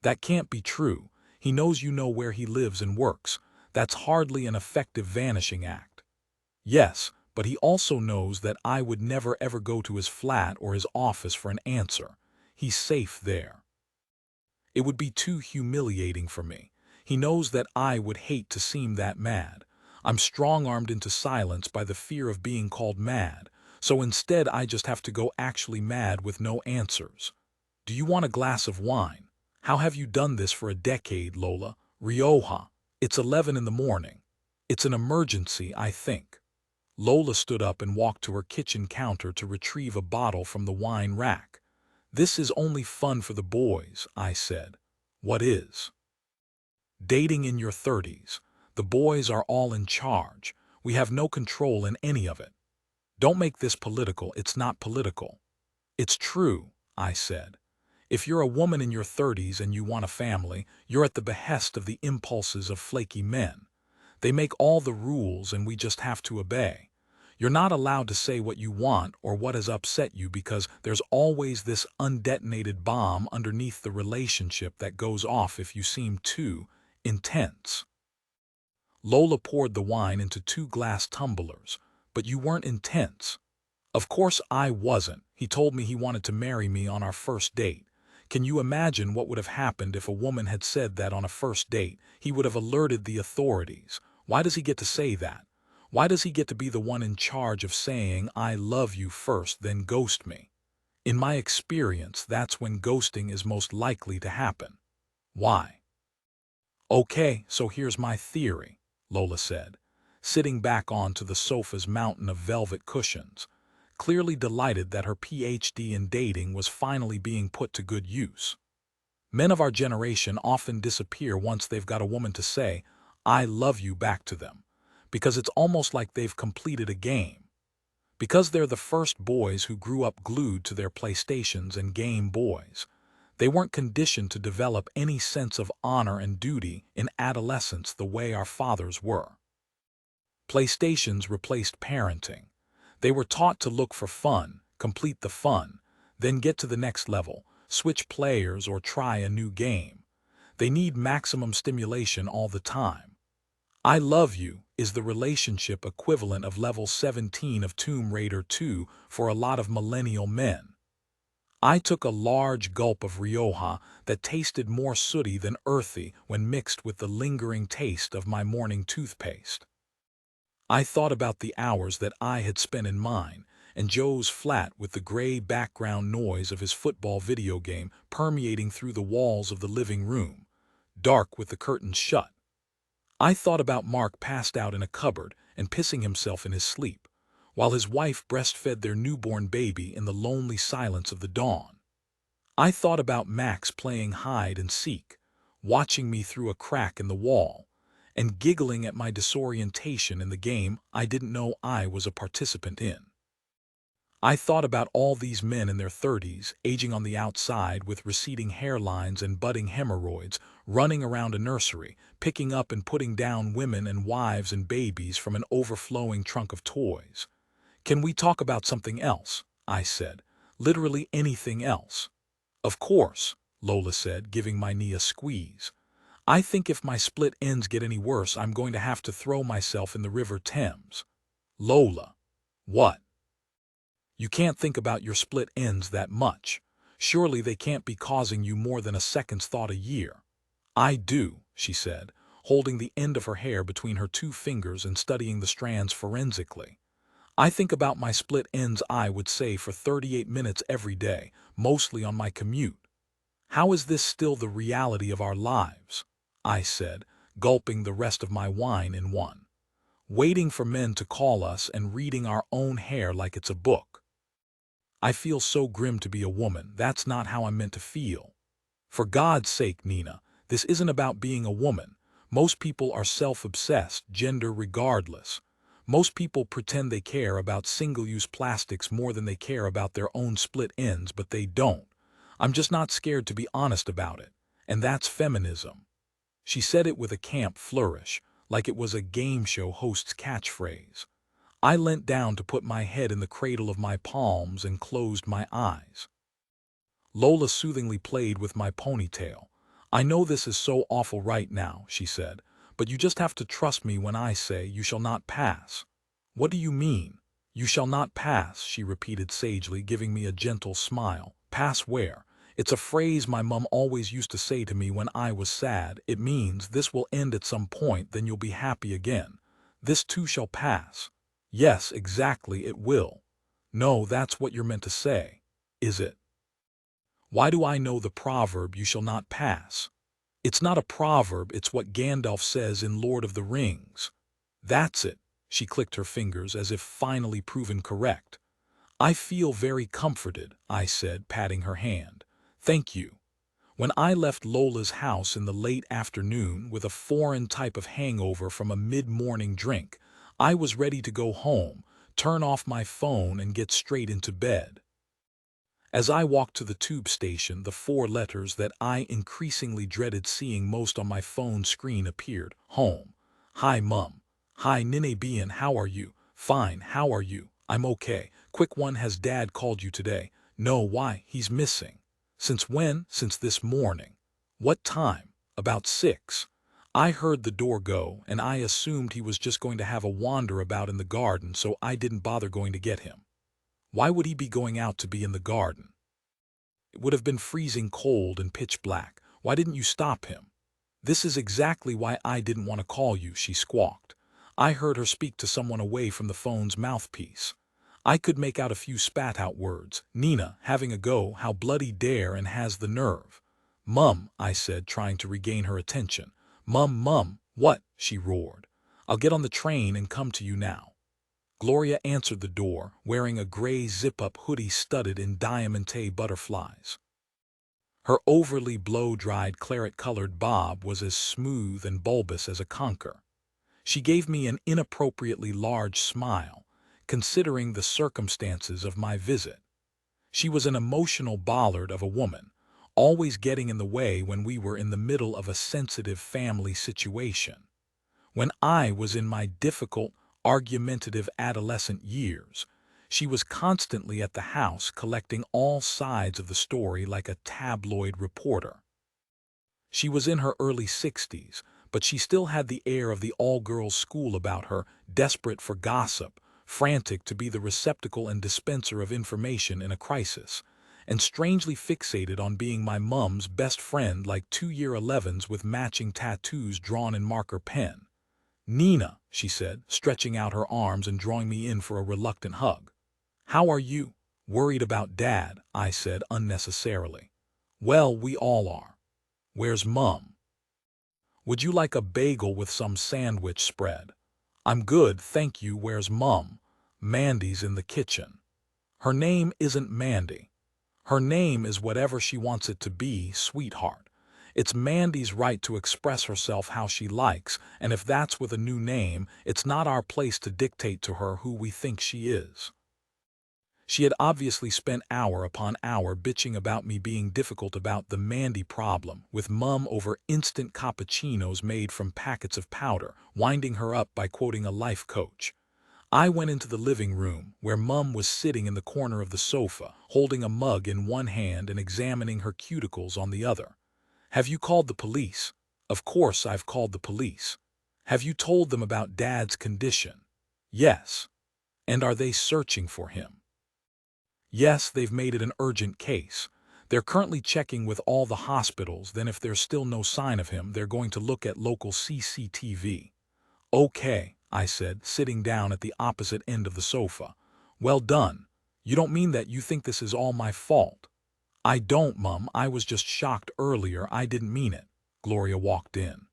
That can't be true. He knows you know where he lives and works. That's hardly an effective vanishing act. Yes, but he also knows that I would never ever go to his flat or his office for an answer. He's safe there. It would be too humiliating for me. He knows that I would hate to seem that mad. I'm strong-armed into silence by the fear of being called mad, so instead I just have to go actually mad with no answers. Do you want a glass of wine? How have you done this for a decade, Lola? Rioja. It's 11 in the morning. It's an emergency, I think. Lola stood up and walked to her kitchen counter to retrieve a bottle from the wine rack. This is only fun for the boys, I said. What is? Dating in your 30s. The boys are all in charge. We have no control in any of it. Don't make this political. It's not political. It's true, I said. If you're a woman in your 30s and you want a family, you're at the behest of the impulses of flaky men. They make all the rules and we just have to obey. You're not allowed to say what you want or what has upset you because there's always this undetonated bomb underneath the relationship that goes off if you seem too intense. Lola poured the wine into 2 glass tumblers. But you weren't intense. Of course I wasn't. He told me he wanted to marry me on our first date. Can you imagine what would have happened if a woman had said that on a first date? He would have alerted the authorities. Why does he get to say that? Why does he get to be the one in charge of saying, I love you first, then ghost me? In my experience, that's when ghosting is most likely to happen. Why? Okay, so here's my theory, Lola said, sitting back onto the sofa's mountain of velvet cushions, clearly delighted that her PhD in dating was finally being put to good use. Men of our generation often disappear once they've got a woman to say, I love you back to them, because it's almost like they've completed a game. Because they're the first boys who grew up glued to their PlayStations and Game Boys, they weren't conditioned to develop any sense of honor and duty in adolescence the way our fathers were. PlayStations replaced parenting. They were taught to look for fun, complete the fun, then get to the next level, switch players or try a new game. They need maximum stimulation all the time. I love you is the relationship equivalent of level 17 of Tomb Raider 2 for a lot of millennial men. I took a large gulp of Rioja that tasted more sooty than earthy when mixed with the lingering taste of my morning toothpaste. I thought about the hours that I had spent in mine, and Joe's flat with the gray background noise of his football video game permeating through the walls of the living room, dark with the curtains shut. I thought about Mark passed out in a cupboard and pissing himself in his sleep, while his wife breastfed their newborn baby in the lonely silence of the dawn. I thought about Max playing hide and seek, watching me through a crack in the wall, and giggling at my disorientation in the game I didn't know I was a participant in. I thought about all these men in their 30s, aging on the outside with receding hairlines and budding hemorrhoids, running around a nursery, picking up and putting down women and wives and babies from an overflowing trunk of toys. Can we talk about something else? I said. Literally anything else. Of course, Lola said, giving my knee a squeeze. I think if my split ends get any worse, I'm going to have to throw myself in the River Thames. Lola. What? You can't think about your split ends that much. Surely they can't be causing you more than a second's thought a year. I do, she said, holding the end of her hair between her two fingers and studying the strands forensically. I think about my split ends, I would say, for 38 minutes every day, mostly on my commute. How is this still the reality of our lives? I said, gulping the rest of my wine in one. Waiting for men to call us and reading our own hair like it's a book. I feel so grim to be a woman. That's not how I'm meant to feel. For God's sake, Nina, this isn't about being a woman. Most people are self-obsessed, gender regardless. Most people pretend they care about single-use plastics more than they care about their own split ends, but they don't. I'm just not scared to be honest about it. And that's feminism. She said it with a camp flourish, like it was a game show host's catchphrase. I leant down to put my head in the cradle of my palms and closed my eyes. Lola soothingly played with my ponytail. I know this is so awful right now, she said, but you just have to trust me when I say you shall not pass. What do you mean? You shall not pass, she repeated sagely, giving me a gentle smile. Pass where? It's a phrase my mum always used to say to me when I was sad. It means this will end at some point, then you'll be happy again. This too shall pass. Yes, exactly, it will. No, that's what you're meant to say. Is it? Why do I know the proverb, you shall not pass? It's not a proverb, it's what Gandalf says in Lord of the Rings. That's it. She clicked her fingers as if finally proven correct. I feel very comforted, I said, patting her hand. Thank you. When I left Lola's house in the late afternoon with a foreign type of hangover from a mid-morning drink, I was ready to go home, turn off my phone and get straight into bed. As I walked to the tube station, the four letters that I increasingly dreaded seeing most on my phone screen appeared. Home. Hi, Mum. Hi, Nene Bien, how are you? Fine, how are you? I'm okay. Quick one, has Dad called you today? No, why? He's missing. Since when? Since this morning. What time? About 6. I heard the door go, and I assumed he was just going to have a wander about in the garden, so I didn't bother going to get him. Why would he be going out to be in the garden? It would have been freezing cold and pitch black. Why didn't you stop him? This is exactly why I didn't want to call you, she squawked. I heard her speak to someone away from the phone's mouthpiece. I could make out a few spat-out words. Nina, having a go, how bloody dare and has the nerve. Mum, I said, trying to regain her attention. Mum, what? She roared. I'll get on the train and come to you now. Gloria answered the door, wearing a gray zip-up hoodie studded in diamante butterflies. Her overly blow-dried claret-colored bob was as smooth and bulbous as a conker. She gave me an inappropriately large smile, considering the circumstances of my visit. She was an emotional bollard of a woman, always getting in the way when we were in the middle of a sensitive family situation. When I was in my difficult, argumentative adolescent years, she was constantly at the house collecting all sides of the story like a tabloid reporter. She was in her early 60s, but she still had the air of the all-girls school about her, desperate for gossip, frantic to be the receptacle and dispenser of information in a crisis, and strangely fixated on being my mum's best friend like 2-year 11s with matching tattoos drawn in marker pen. Nina, she said, stretching out her arms and drawing me in for a reluctant hug. How are you? Worried about Dad, I said unnecessarily. Well, we all are. Where's Mum? Would you like a bagel with some sandwich spread? I'm good, thank you. Where's Mum? Mandy's in the kitchen. Her name isn't Mandy. Her name is whatever she wants it to be, sweetheart. It's Mandy's right to express herself how she likes, and if that's with a new name, it's not our place to dictate to her who we think she is. She had obviously spent hour upon hour bitching about me being difficult about the Mandy problem, with Mum over instant cappuccinos made from packets of powder, winding her up by quoting a life coach. I went into the living room, where Mum was sitting in the corner of the sofa, holding a mug in one hand and examining her cuticles on the other. Have you called the police? Of course I've called the police. Have you told them about Dad's condition? Yes. And are they searching for him? Yes, they've made it an urgent case. They're currently checking with all the hospitals, then if there's still no sign of him, they're going to look at local CCTV. Okay, I said, sitting down at the opposite end of the sofa. Well done. You don't mean that you think this is all my fault? I don't, Mum. I was just shocked earlier. I didn't mean it. Gloria walked in.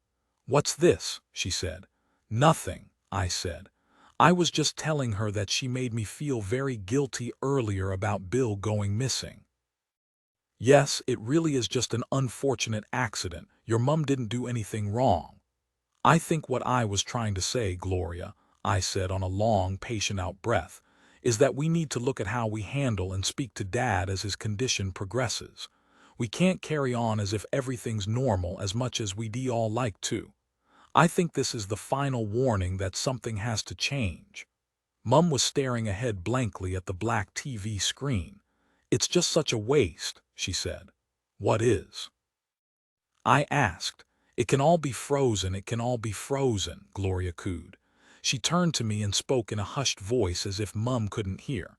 What's this? She said. Nothing, I said. I was just telling her that she made me feel very guilty earlier about Bill going missing. Yes, it really is just an unfortunate accident. Your mum didn't do anything wrong. I think what I was trying to say, Gloria, I said on a long, patient-out breath, is that we need to look at how we handle and speak to Dad as his condition progresses. We can't carry on as if everything's normal as much as we'd all like to. I think this is the final warning that something has to change. Mum was staring ahead blankly at the black TV screen. It's just such a waste, she said. What is? I asked. It can all be frozen, it can all be frozen, Gloria cooed. She turned to me and spoke in a hushed voice as if Mum couldn't hear.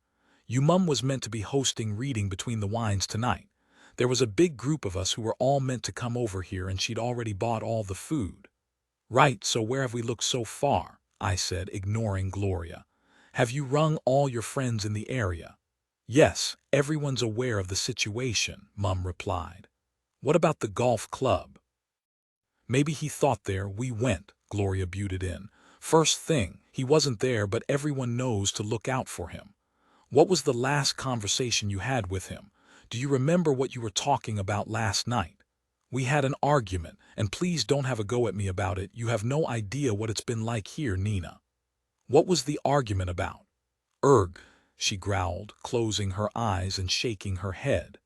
Mum was meant to be hosting Reading Between the Wines tonight. There was a big group of us who were all meant to come over here and she'd already bought all the food. Right, so where have we looked so far? I said, ignoring Gloria. Have you rung all your friends in the area? Yes, everyone's aware of the situation, Mum replied. What about the golf club? Maybe he thought there we went, Gloria butted in. First thing, he wasn't there, but everyone knows to look out for him. What was the last conversation you had with him? Do you remember what you were talking about last night? We had an argument, and please don't have a go at me about it. You have no idea what it's been like here, Nina. What was the argument about? Erg, she growled, closing her eyes and shaking her head.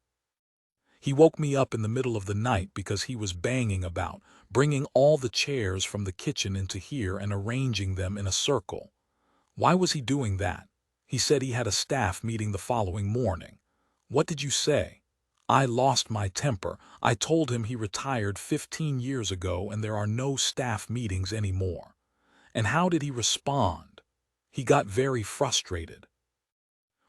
He woke me up in the middle of the night because he was banging about, bringing all the chairs from the kitchen into here and arranging them in a circle. Why was he doing that? He said he had a staff meeting the following morning. What did you say? I lost my temper. I told him he retired 15 years ago and there are no staff meetings anymore. And how did he respond? He got very frustrated.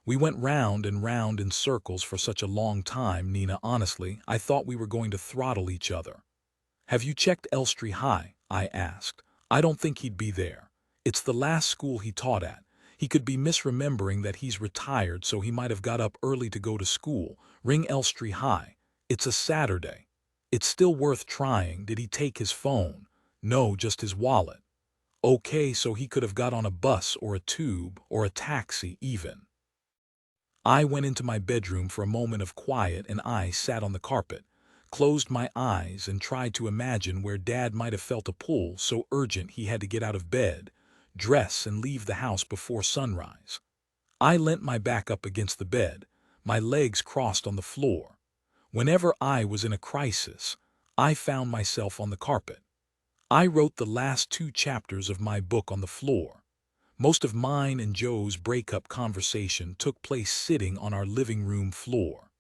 We went round and round in circles for such a long time, Nina. Honestly, I thought we were going to throttle each other. Have you checked Elstree High? I asked. I don't think he'd be there. It's the last school he taught at. He could be misremembering that he's retired, so he might have got up early to go to school. Ring Elstree High. It's a Saturday. It's still worth trying. Did he take his phone? No, just his wallet. Okay, so he could have got on a bus or a tube or a taxi even. I went into my bedroom for a moment of quiet and I sat on the carpet, closed my eyes and tried to imagine where Dad might have felt a pull so urgent he had to get out of bed, dress and leave the house before sunrise. I leant my back up against the bed, my legs crossed on the floor. Whenever I was in a crisis, I found myself on the carpet. I wrote the last 2 chapters of my book on the floor. Most of mine and Joe's breakup conversation took place sitting on our living room floor.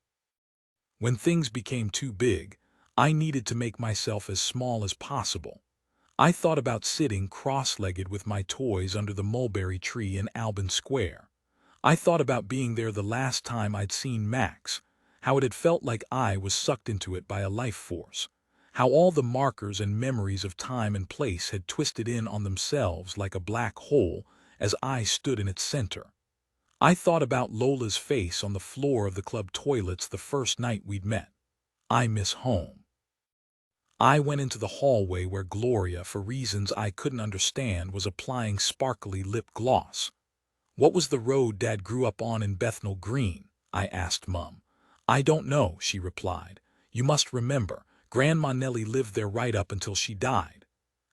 When things became too big, I needed to make myself as small as possible. I thought about sitting cross-legged with my toys under the mulberry tree in Albin Square. I thought about being there the last time I'd seen Max, how it had felt like I was sucked into it by a life force, how all the markers and memories of time and place had twisted in on themselves like a black hole as I stood in its center. I thought about Lola's face on the floor of the club toilets the first night we'd met. I miss home. I went into the hallway where Gloria, for reasons I couldn't understand, was applying sparkly lip gloss. What was the road Dad grew up on in Bethnal Green? I asked Mum. I don't know, she replied. You must remember, Grandma Nellie lived there right up until she died.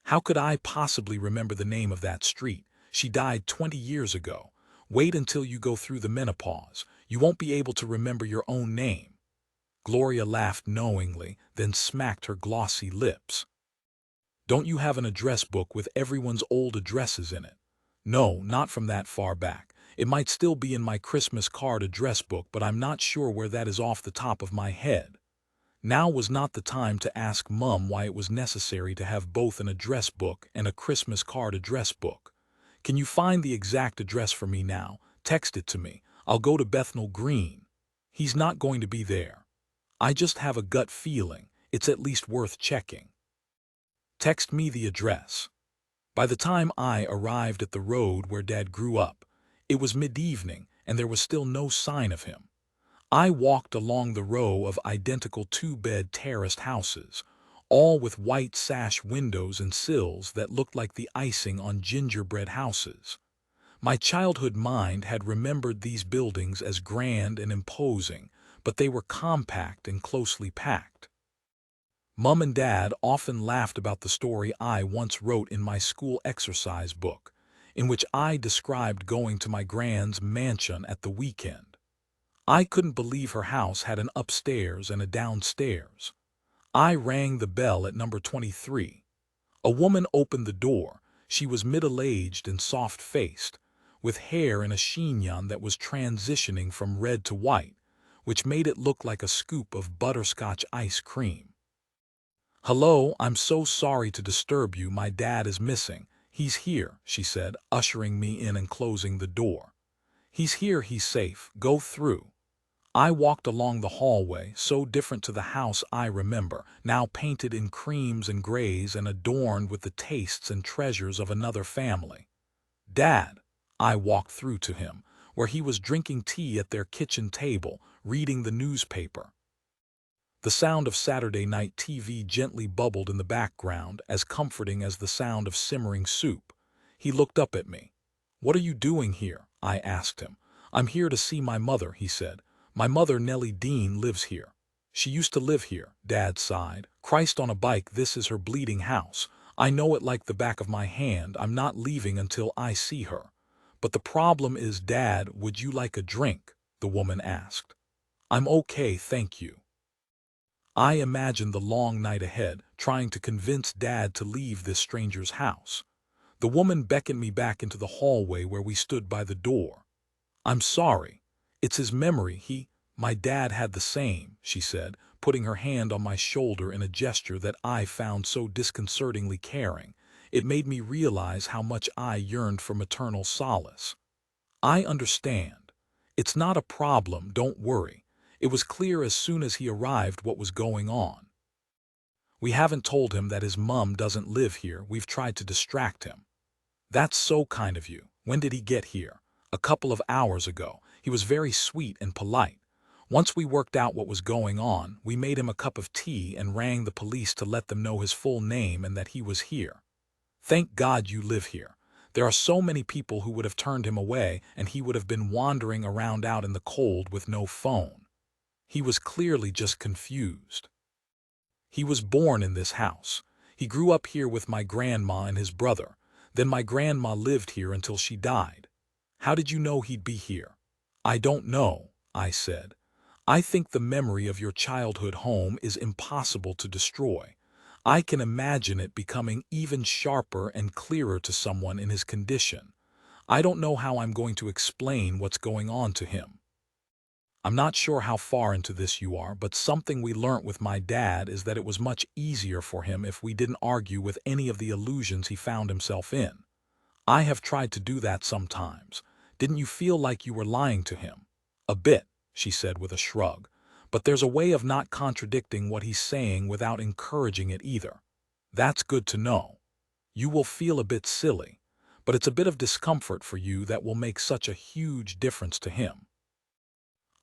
How could I possibly remember the name of that street? She died 20 years ago. Wait until you go through the menopause. You won't be able to remember your own name. Gloria laughed knowingly, then smacked her glossy lips. Don't you have an address book with everyone's old addresses in it? No, not from that far back. It might still be in my Christmas card address book, but I'm not sure where that is off the top of my head. Now was not the time to ask Mum why it was necessary to have both an address book and a Christmas card address book. Can you find the exact address for me now? Text it to me. I'll go to Bethnal Green. He's not going to be there. I just have a gut feeling. It's at least worth checking. Text me the address. By the time I arrived at the road where Dad grew up, it was mid-evening and there was still no sign of him. I walked along the row of identical 2-bed terraced houses, all with white sash windows and sills that looked like the icing on gingerbread houses. My childhood mind had remembered these buildings as grand and imposing, but they were compact and closely packed. Mum and Dad often laughed about the story I once wrote in my school exercise book, in which I described going to my grand's mansion at the weekend. I couldn't believe her house had an upstairs and a downstairs. I rang the bell at number 23. A woman opened the door. She was middle-aged and soft-faced, with hair in a chignon that was transitioning from red to white, which made it look like a scoop of butterscotch ice cream. Hello, I'm so sorry to disturb you. My dad is missing. He's here, she said, ushering me in and closing the door. He's here, he's safe. Go through. I walked along the hallway, so different to the house I remember, now painted in creams and grays and adorned with the tastes and treasures of another family. Dad, I walked through to him, where he was drinking tea at their kitchen table, reading the newspaper. The sound of Saturday night TV gently bubbled in the background, as comforting as the sound of simmering soup. He looked up at me. What are you doing here? I asked him. I'm here to see my mother, he said. My mother, Nellie Dean, lives here. She used to live here, Dad sighed. Christ on a bike, this is her bleeding house. I know it like the back of my hand. I'm not leaving until I see her. But the problem is, Dad, would you like a drink? The woman asked. I'm okay, thank you. I imagined the long night ahead, trying to convince Dad to leave this stranger's house. The woman beckoned me back into the hallway where we stood by the door. I'm sorry. It's his memory. My dad had the same, she said, putting her hand on my shoulder in a gesture that I found so disconcertingly caring. It made me realize how much I yearned for maternal solace. I understand. It's not a problem, don't worry. It was clear as soon as he arrived what was going on. We haven't told him that his mum doesn't live here. We've tried to distract him. That's so kind of you. When did he get here? A couple of hours ago. He was very sweet and polite. Once we worked out what was going on, we made him a cup of tea and rang the police to let them know his full name and that he was here. Thank God you live here. There are so many people who would have turned him away, and he would have been wandering around out in the cold with no phone. He was clearly just confused. He was born in this house. He grew up here with my grandma and his brother. Then my grandma lived here until she died. How did you know he'd be here? I don't know, I said. I think the memory of your childhood home is impossible to destroy. I can imagine it becoming even sharper and clearer to someone in his condition. I don't know how I'm going to explain what's going on to him. I'm not sure how far into this you are, but something we learnt with my dad is that it was much easier for him if we didn't argue with any of the illusions he found himself in. I have tried to do that sometimes. Didn't you feel like you were lying to him? A bit, she said with a shrug. But there's a way of not contradicting what he's saying without encouraging it either. That's good to know. You will feel a bit silly, but it's a bit of discomfort for you that will make such a huge difference to him.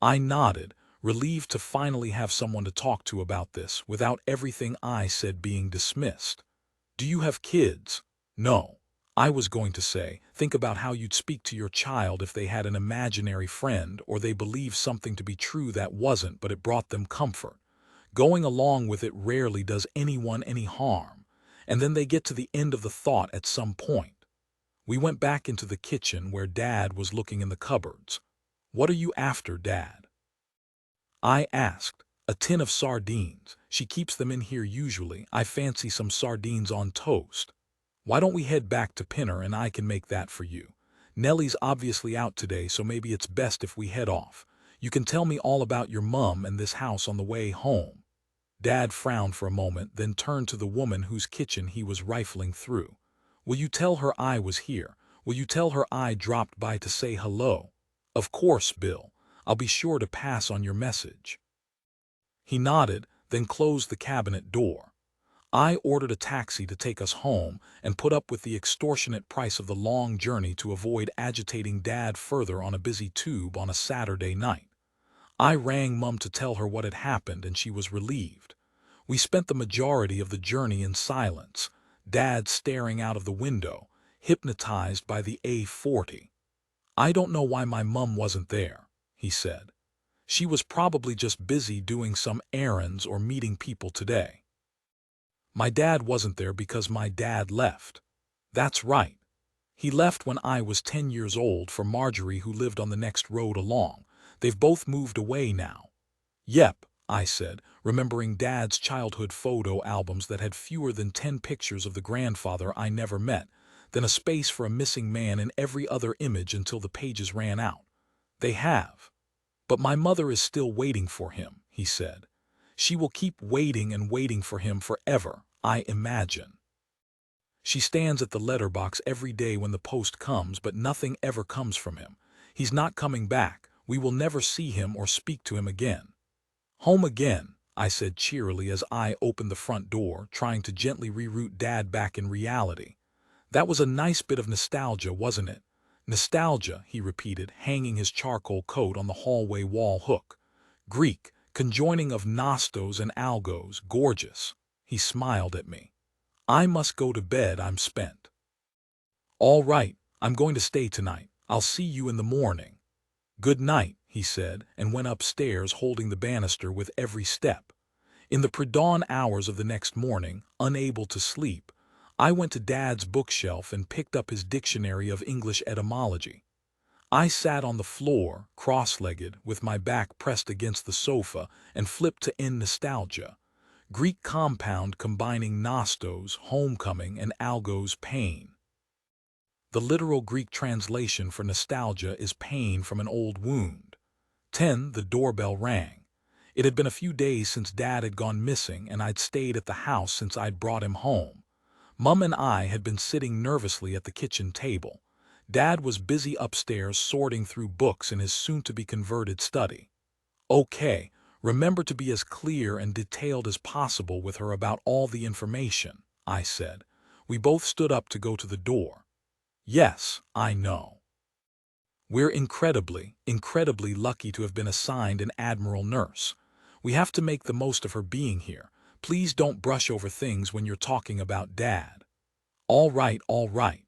I nodded, relieved to finally have someone to talk to about this without everything I said being dismissed. Do you have kids? No. I was going to say, think about how you'd speak to your child if they had an imaginary friend or they believed something to be true that wasn't, but it brought them comfort. Going along with it rarely does anyone any harm, and then they get to the end of the thought at some point. We went back into the kitchen where Dad was looking in the cupboards. What are you after, Dad? I asked. A tin of sardines. She keeps them in here usually. I fancy some sardines on toast. Why don't we head back to Pinner and I can make that for you? Nellie's obviously out today, so maybe it's best if we head off. You can tell me all about your mum and this house on the way home. Dad frowned for a moment, then turned to the woman whose kitchen he was rifling through. Will you tell her I was here? Will you tell her I dropped by to say hello? Of course, Bill. I'll be sure to pass on your message. He nodded, then closed the cabinet door. I ordered a taxi to take us home and put up with the extortionate price of the long journey to avoid agitating Dad further on a busy tube on a Saturday night. I rang Mum to tell her what had happened, and she was relieved. We spent the majority of the journey in silence, Dad staring out of the window, hypnotized by the A40. I don't know why my mum wasn't there, he said. She was probably just busy doing some errands or meeting people today. My dad wasn't there because my dad left. That's right. He left when I was 10 years old for Marjorie, who lived on the next road along. They've both moved away now. Yep, I said, remembering Dad's childhood photo albums that had fewer than 10 pictures of the grandfather I never met, then a space for a missing man in every other image until the pages ran out. They have. But my mother is still waiting for him, he said. She will keep waiting and waiting for him forever, I imagine. She stands at the letterbox every day when the post comes, but nothing ever comes from him. He's not coming back. We will never see him or speak to him again. Home again, I said cheerily as I opened the front door, trying to gently reroute Dad back in reality. That was a nice bit of nostalgia, wasn't it? Nostalgia, he repeated, hanging his charcoal coat on the hallway wall hook. Greek, conjoining of nostos and algos, gorgeous. He smiled at me. I must go to bed, I'm spent. All right, I'm going to stay tonight. I'll see you in the morning. Good night, he said, and went upstairs holding the banister with every step. In the pre-dawn hours of the next morning, unable to sleep, I went to Dad's bookshelf and picked up his dictionary of English etymology. I sat on the floor, cross-legged, with my back pressed against the sofa, and flipped to N nostalgia. Greek compound combining nostos, homecoming, and algos, pain. The literal Greek translation for nostalgia is pain from an old wound. 10. The doorbell rang. It had been a few days since Dad had gone missing, and I'd stayed at the house since I'd brought him home. Mum and I had been sitting nervously at the kitchen table. Dad was busy upstairs sorting through books in his soon-to-be-converted study. Okay, remember to be as clear and detailed as possible with her about all the information, I said. We both stood up to go to the door. Yes, I know. We're incredibly lucky to have been assigned an Admiral nurse. We have to make the most of her being here. Please don't brush over things when you're talking about Dad. All right, all right.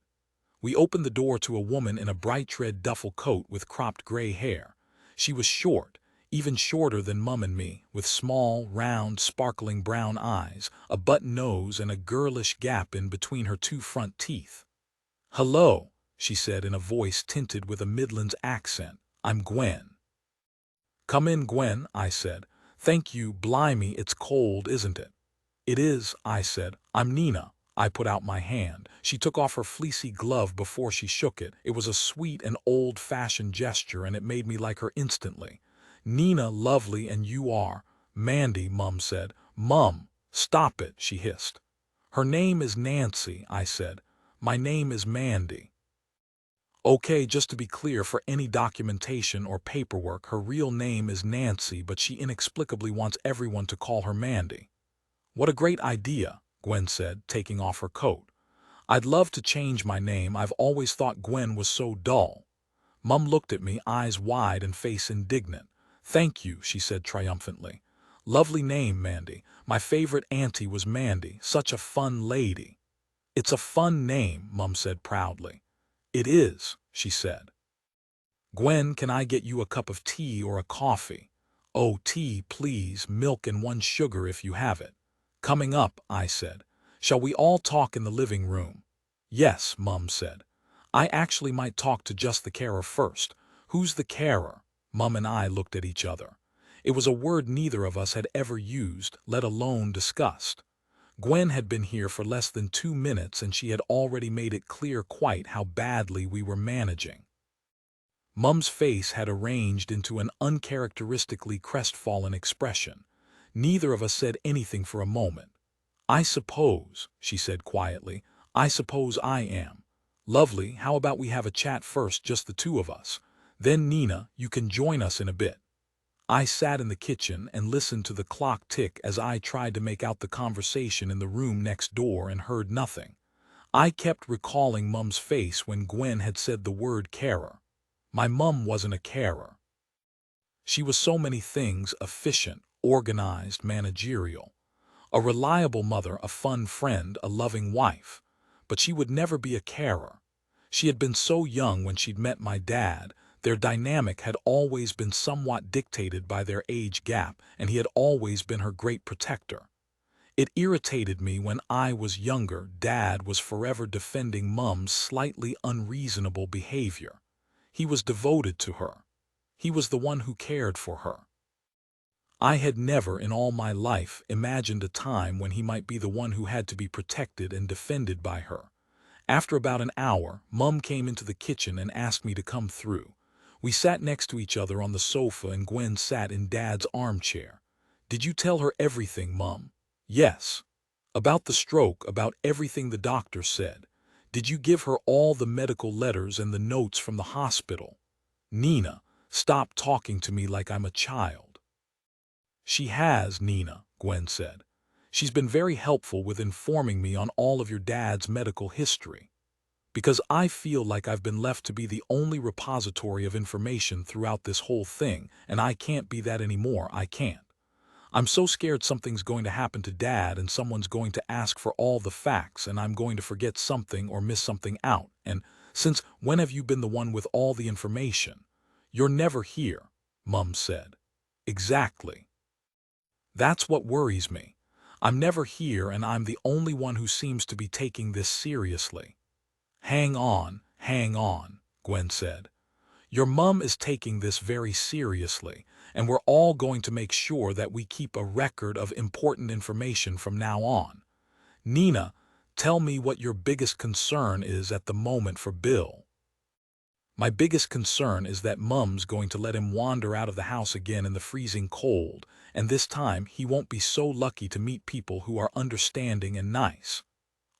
We opened the door to a woman in a bright red duffel coat with cropped gray hair. She was short, even shorter than Mum and me, with small, round, sparkling brown eyes, a button nose, and a girlish gap in between her two front teeth. "Hello," she said in a voice tinted with a Midlands accent. "I'm Gwen." "Come in, Gwen," I said. "Thank you, blimey, it's cold, isn't it?" "It is," I said. "I'm Nina." I put out my hand. She took off her fleecy glove before she shook it. It was a sweet and old-fashioned gesture, and it made me like her instantly. "Nina, lovely, and you are—" "Mandy," Mum said. "Mum, stop it," she hissed. "Her name is Nancy," I said. "My name is Mandy." "Okay, just to be clear, for any documentation or paperwork, her real name is Nancy, but she inexplicably wants everyone to call her Mandy." "What a great idea," Gwen said, taking off her coat. "I'd love to change my name. I've always thought Gwen was so dull." Mum looked at me, eyes wide and face indignant. "Thank you," she said triumphantly. "Lovely name, Mandy. My favorite auntie was Mandy. Such a fun lady." "It's a fun name," Mum said proudly. "It is," she said. "Gwen, can I get you a cup of tea or a coffee?" "Oh, tea, please, milk and one sugar if you have it." "Coming up," I said. "Shall we all talk in the living room?" "Yes," Mum said. "I actually might talk to just the carer first." "Who's the carer?" Mum and I looked at each other. It was a word neither of us had ever used, let alone discussed. Gwen had been here for less than 2 minutes, and she had already made it clear quite how badly we were managing. Mum's face had arranged into an uncharacteristically crestfallen expression. Neither of us said anything for a moment. "I suppose," she said quietly, "I suppose I am." "Lovely, how about we have a chat first, just the two of us? Then, Nina, you can join us in a bit." I sat in the kitchen and listened to the clock tick as I tried to make out the conversation in the room next door and heard nothing. I kept recalling Mum's face when Gwen had said the word carer. My mum wasn't a carer. She was so many things: efficient, organized, managerial. A reliable mother, a fun friend, a loving wife. But she would never be a carer. She had been so young when she'd met my dad. Their dynamic had always been somewhat dictated by their age gap, and he had always been her great protector. It irritated me when I was younger. Dad was forever defending Mum's slightly unreasonable behavior. He was devoted to her. He was the one who cared for her. I had never in all my life imagined a time when he might be the one who had to be protected and defended by her. After about an hour, Mum came into the kitchen and asked me to come through. We sat next to each other on the sofa, and Gwen sat in Dad's armchair. "Did you tell her everything, Mum?" "Yes." "About the stroke, about everything the doctor said? Did you give her all the medical letters and the notes from the hospital?" "Nina, stop talking to me like I'm a child." "She has, Nina," Gwen said. "She's been very helpful with informing me on all of your dad's medical history. Because I feel like I've been left to be the only repository of information throughout this whole thing, and I can't be that anymore. I can't. I'm so scared something's going to happen to Dad and someone's going to ask for all the facts and I'm going to forget something or miss something out. And since when have you been the one with all the information?" "You're never here," Mum said. "Exactly. That's what worries me. I'm never here, and I'm the only one who seems to be taking this seriously." Hang on, Gwen said. "Your mum is taking this very seriously, and we're all going to make sure that we keep a record of important information from now on. Nina, tell me what your biggest concern is at the moment for Bill." "My biggest concern is that Mum's going to let him wander out of the house again in the freezing cold, and this time he won't be so lucky to meet people who are understanding and nice."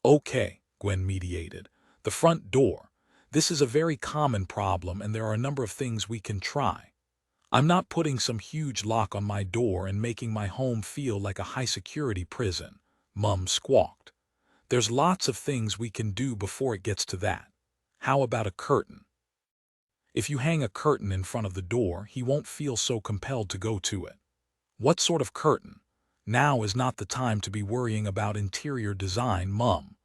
"Okay," Gwen mediated. "The front door. This is a very common problem, and there are a number of things we can try. I'm not putting some huge lock on my door and making my home feel like a high-security prison," Mum squawked. "There's lots of things we can do before it gets to that. How about a curtain? If you hang a curtain in front of the door, he won't feel so compelled to go to it. What sort of curtain? Now is not the time to be worrying about interior design, Mum.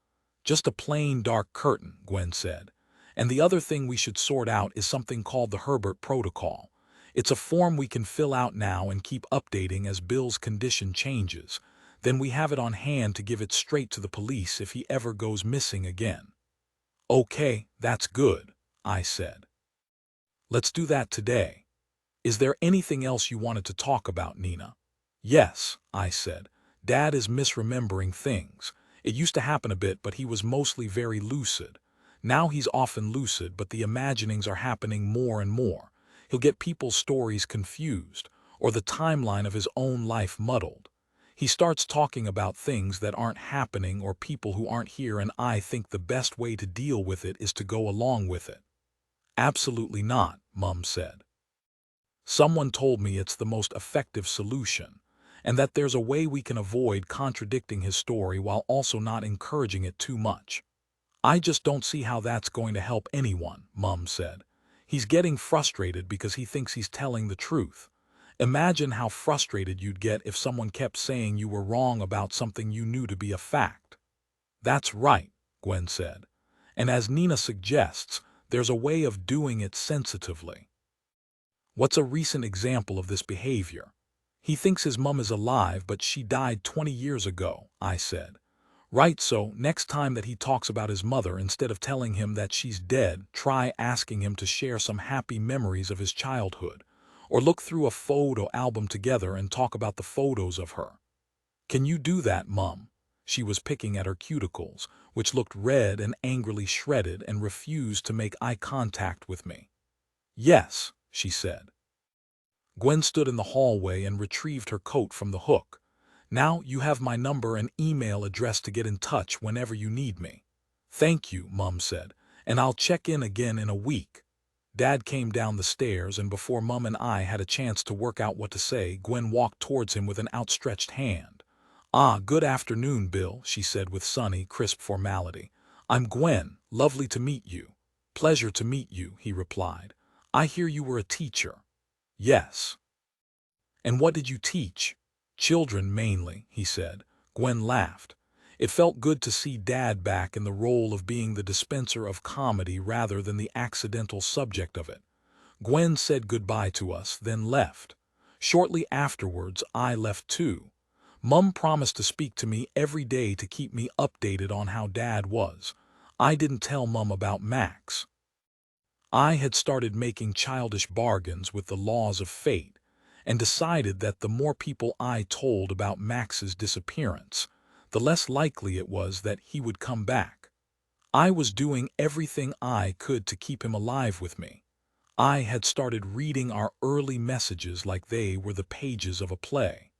Just a plain dark curtain, Gwen said. And the other thing we should sort out is something called the Herbert Protocol. It's a form we can fill out now and keep updating as Bill's condition changes. Then we have it on hand to give it straight to the police if he ever goes missing again. Okay, that's good, I said. Let's do that today. Is there anything else you wanted to talk about, Nina? Yes, I said. Dad is misremembering things. It used to happen a bit, but he was mostly very lucid. Now he's often lucid, but the imaginings are happening more and more. He'll get people's stories confused, or the timeline of his own life muddled. He starts talking about things that aren't happening or people who aren't here, and I think the best way to deal with it is to go along with it. Absolutely not, Mum said. Someone told me it's the most effective solution, and that there's a way we can avoid contradicting his story while also not encouraging it too much. I just don't see how that's going to help anyone, Mum said. He's getting frustrated because he thinks he's telling the truth. Imagine how frustrated you'd get if someone kept saying you were wrong about something you knew to be a fact. That's right, Gwen said. And as Nina suggests, there's a way of doing it sensitively. What's a recent example of this behavior? He thinks his mum is alive, but she died 20 years ago, I said. Right, so next time that he talks about his mother, instead of telling him that she's dead, try asking him to share some happy memories of his childhood. Or look through a photo album together and talk about the photos of her. Can you do that, Mum? She was picking at her cuticles, which looked red and angrily shredded, and refused to make eye contact with me. Yes, she said. Gwen stood in the hallway and retrieved her coat from the hook. Now you have my number and email address to get in touch whenever you need me. Thank you, Mum said, and I'll check in again in a week. Dad came down the stairs, and before Mum and I had a chance to work out what to say, Gwen walked towards him with an outstretched hand. Ah, good afternoon, Bill, she said with sunny, crisp formality. I'm Gwen. Lovely to meet you. Pleasure to meet you, he replied. I hear you were a teacher. Yes. And what did you teach? Children mainly, he said. Gwen laughed. It felt good to see Dad back in the role of being the dispenser of comedy rather than the accidental subject of it. Gwen said goodbye to us, then left. Shortly afterwards, I left too. Mum promised to speak to me every day to keep me updated on how Dad was. I didn't tell Mum about Max. I had started making childish bargains with the laws of fate, and decided that the more people I told about Max's disappearance, the less likely it was that he would come back. I was doing everything I could to keep him alive with me. I had started reading our early messages like they were the pages of a play.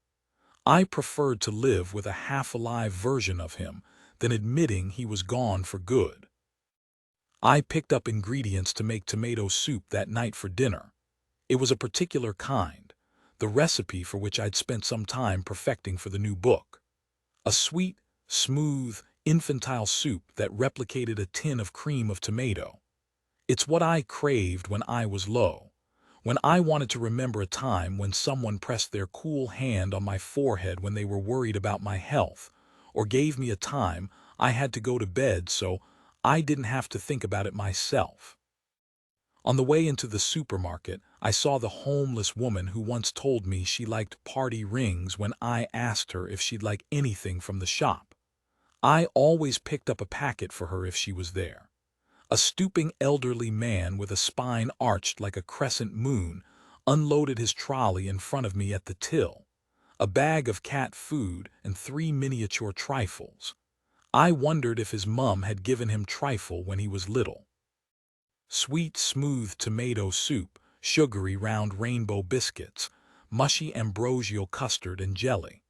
I preferred to live with a half-alive version of him than admitting he was gone for good. I picked up ingredients to make tomato soup that night for dinner. It was a particular kind, the recipe for which I'd spent some time perfecting for the new book. A sweet, smooth, infantile soup that replicated a tin of cream of tomato. It's what I craved when I was low, when I wanted to remember a time when someone pressed their cool hand on my forehead when they were worried about my health, or gave me a time I had to go to bed so I didn't have to think about it myself. On the way into the supermarket, I saw the homeless woman who once told me she liked party rings when I asked her if she'd like anything from the shop. I always picked up a packet for her if she was there. A stooping elderly man with a spine arched like a crescent moon unloaded his trolley in front of me at the till, a bag of cat food and 3 miniature trifles. I wondered if his mum had given him trifle when he was little. Sweet, smooth tomato soup, sugary round rainbow biscuits, mushy ambrosial custard and jelly.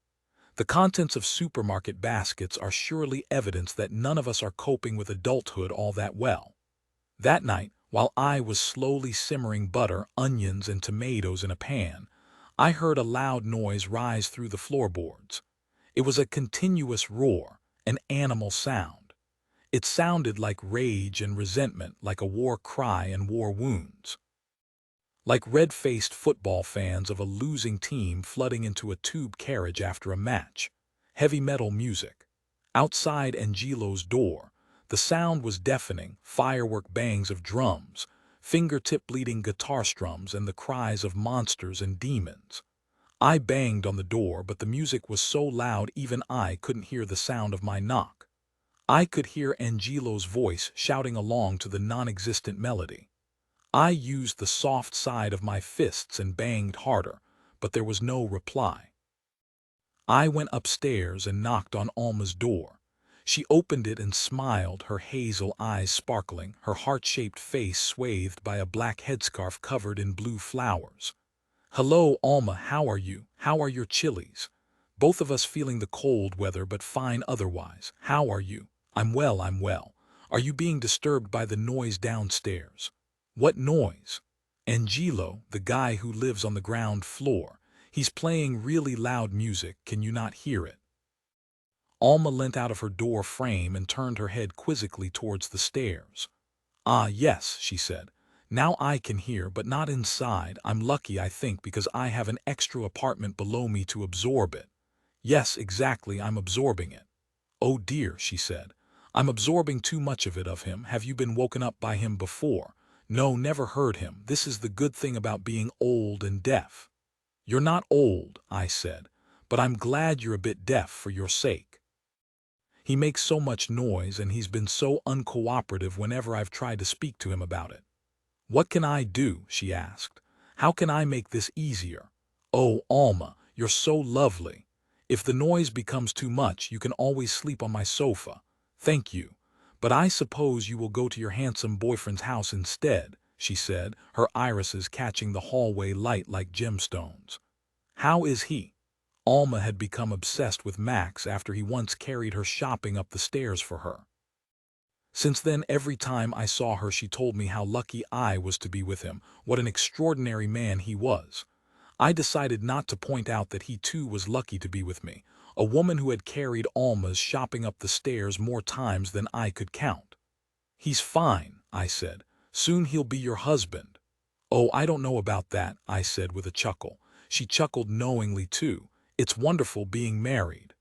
The contents of supermarket baskets are surely evidence that none of us are coping with adulthood all that well. That night, while I was slowly simmering butter, onions, and tomatoes in a pan, I heard a loud noise rise through the floorboards. It was a continuous roar, an animal sound. It sounded like rage and resentment, like a war cry and war wounds. Like red-faced football fans of a losing team flooding into a tube carriage after a match. Heavy metal music. Outside Angelo's door, the sound was deafening, firework bangs of drums, fingertip-bleeding guitar strums, and the cries of monsters and demons. I banged on the door, but the music was so loud even I couldn't hear the sound of my knock. I could hear Angelo's voice shouting along to the non-existent melody. I used the soft side of my fists and banged harder, but there was no reply. I went upstairs and knocked on Alma's door. She opened it and smiled, her hazel eyes sparkling, her heart-shaped face swathed by a black headscarf covered in blue flowers. "Hello, Alma, how are you? How are your chilies? Both of us feeling the cold weather but fine otherwise. How are you?" "I'm well, I'm well. Are you being disturbed by the noise downstairs?" "What noise?" "Angelo, the guy who lives on the ground floor. He's playing really loud music. Can you not hear it?" Alma leant out of her door frame and turned her head quizzically towards the stairs. "Ah, yes," she said. "Now I can hear, but not inside. I'm lucky, I think, because I have an extra apartment below me to absorb it." "Yes, exactly, I'm absorbing it." "Oh dear," she said. "I'm absorbing too much of it of him. Have you been woken up by him before?" "No, never heard him. This is the good thing about being old and deaf." "You're not old," I said, "but I'm glad you're a bit deaf for your sake. He makes so much noise and he's been so uncooperative whenever I've tried to speak to him about it." "What can I do?" she asked. "How can I make this easier?" "Oh, Alma, you're so lovely. If the noise becomes too much, you can always sleep on my sofa." "Thank you. But I suppose you will go to your handsome boyfriend's house instead," she said, her irises catching the hallway light like gemstones. "How is he?" Alma had become obsessed with Max after he once carried her shopping up the stairs for her. Since then, every time I saw her, she told me how lucky I was to be with him, what an extraordinary man he was. I decided not to point out that he too was lucky to be with me, a woman who had carried Alma's shopping up the stairs more times than I could count. "He's fine," I said. "Soon he'll be your husband." "Oh, I don't know about that," I said with a chuckle. She chuckled knowingly too. "It's wonderful being married."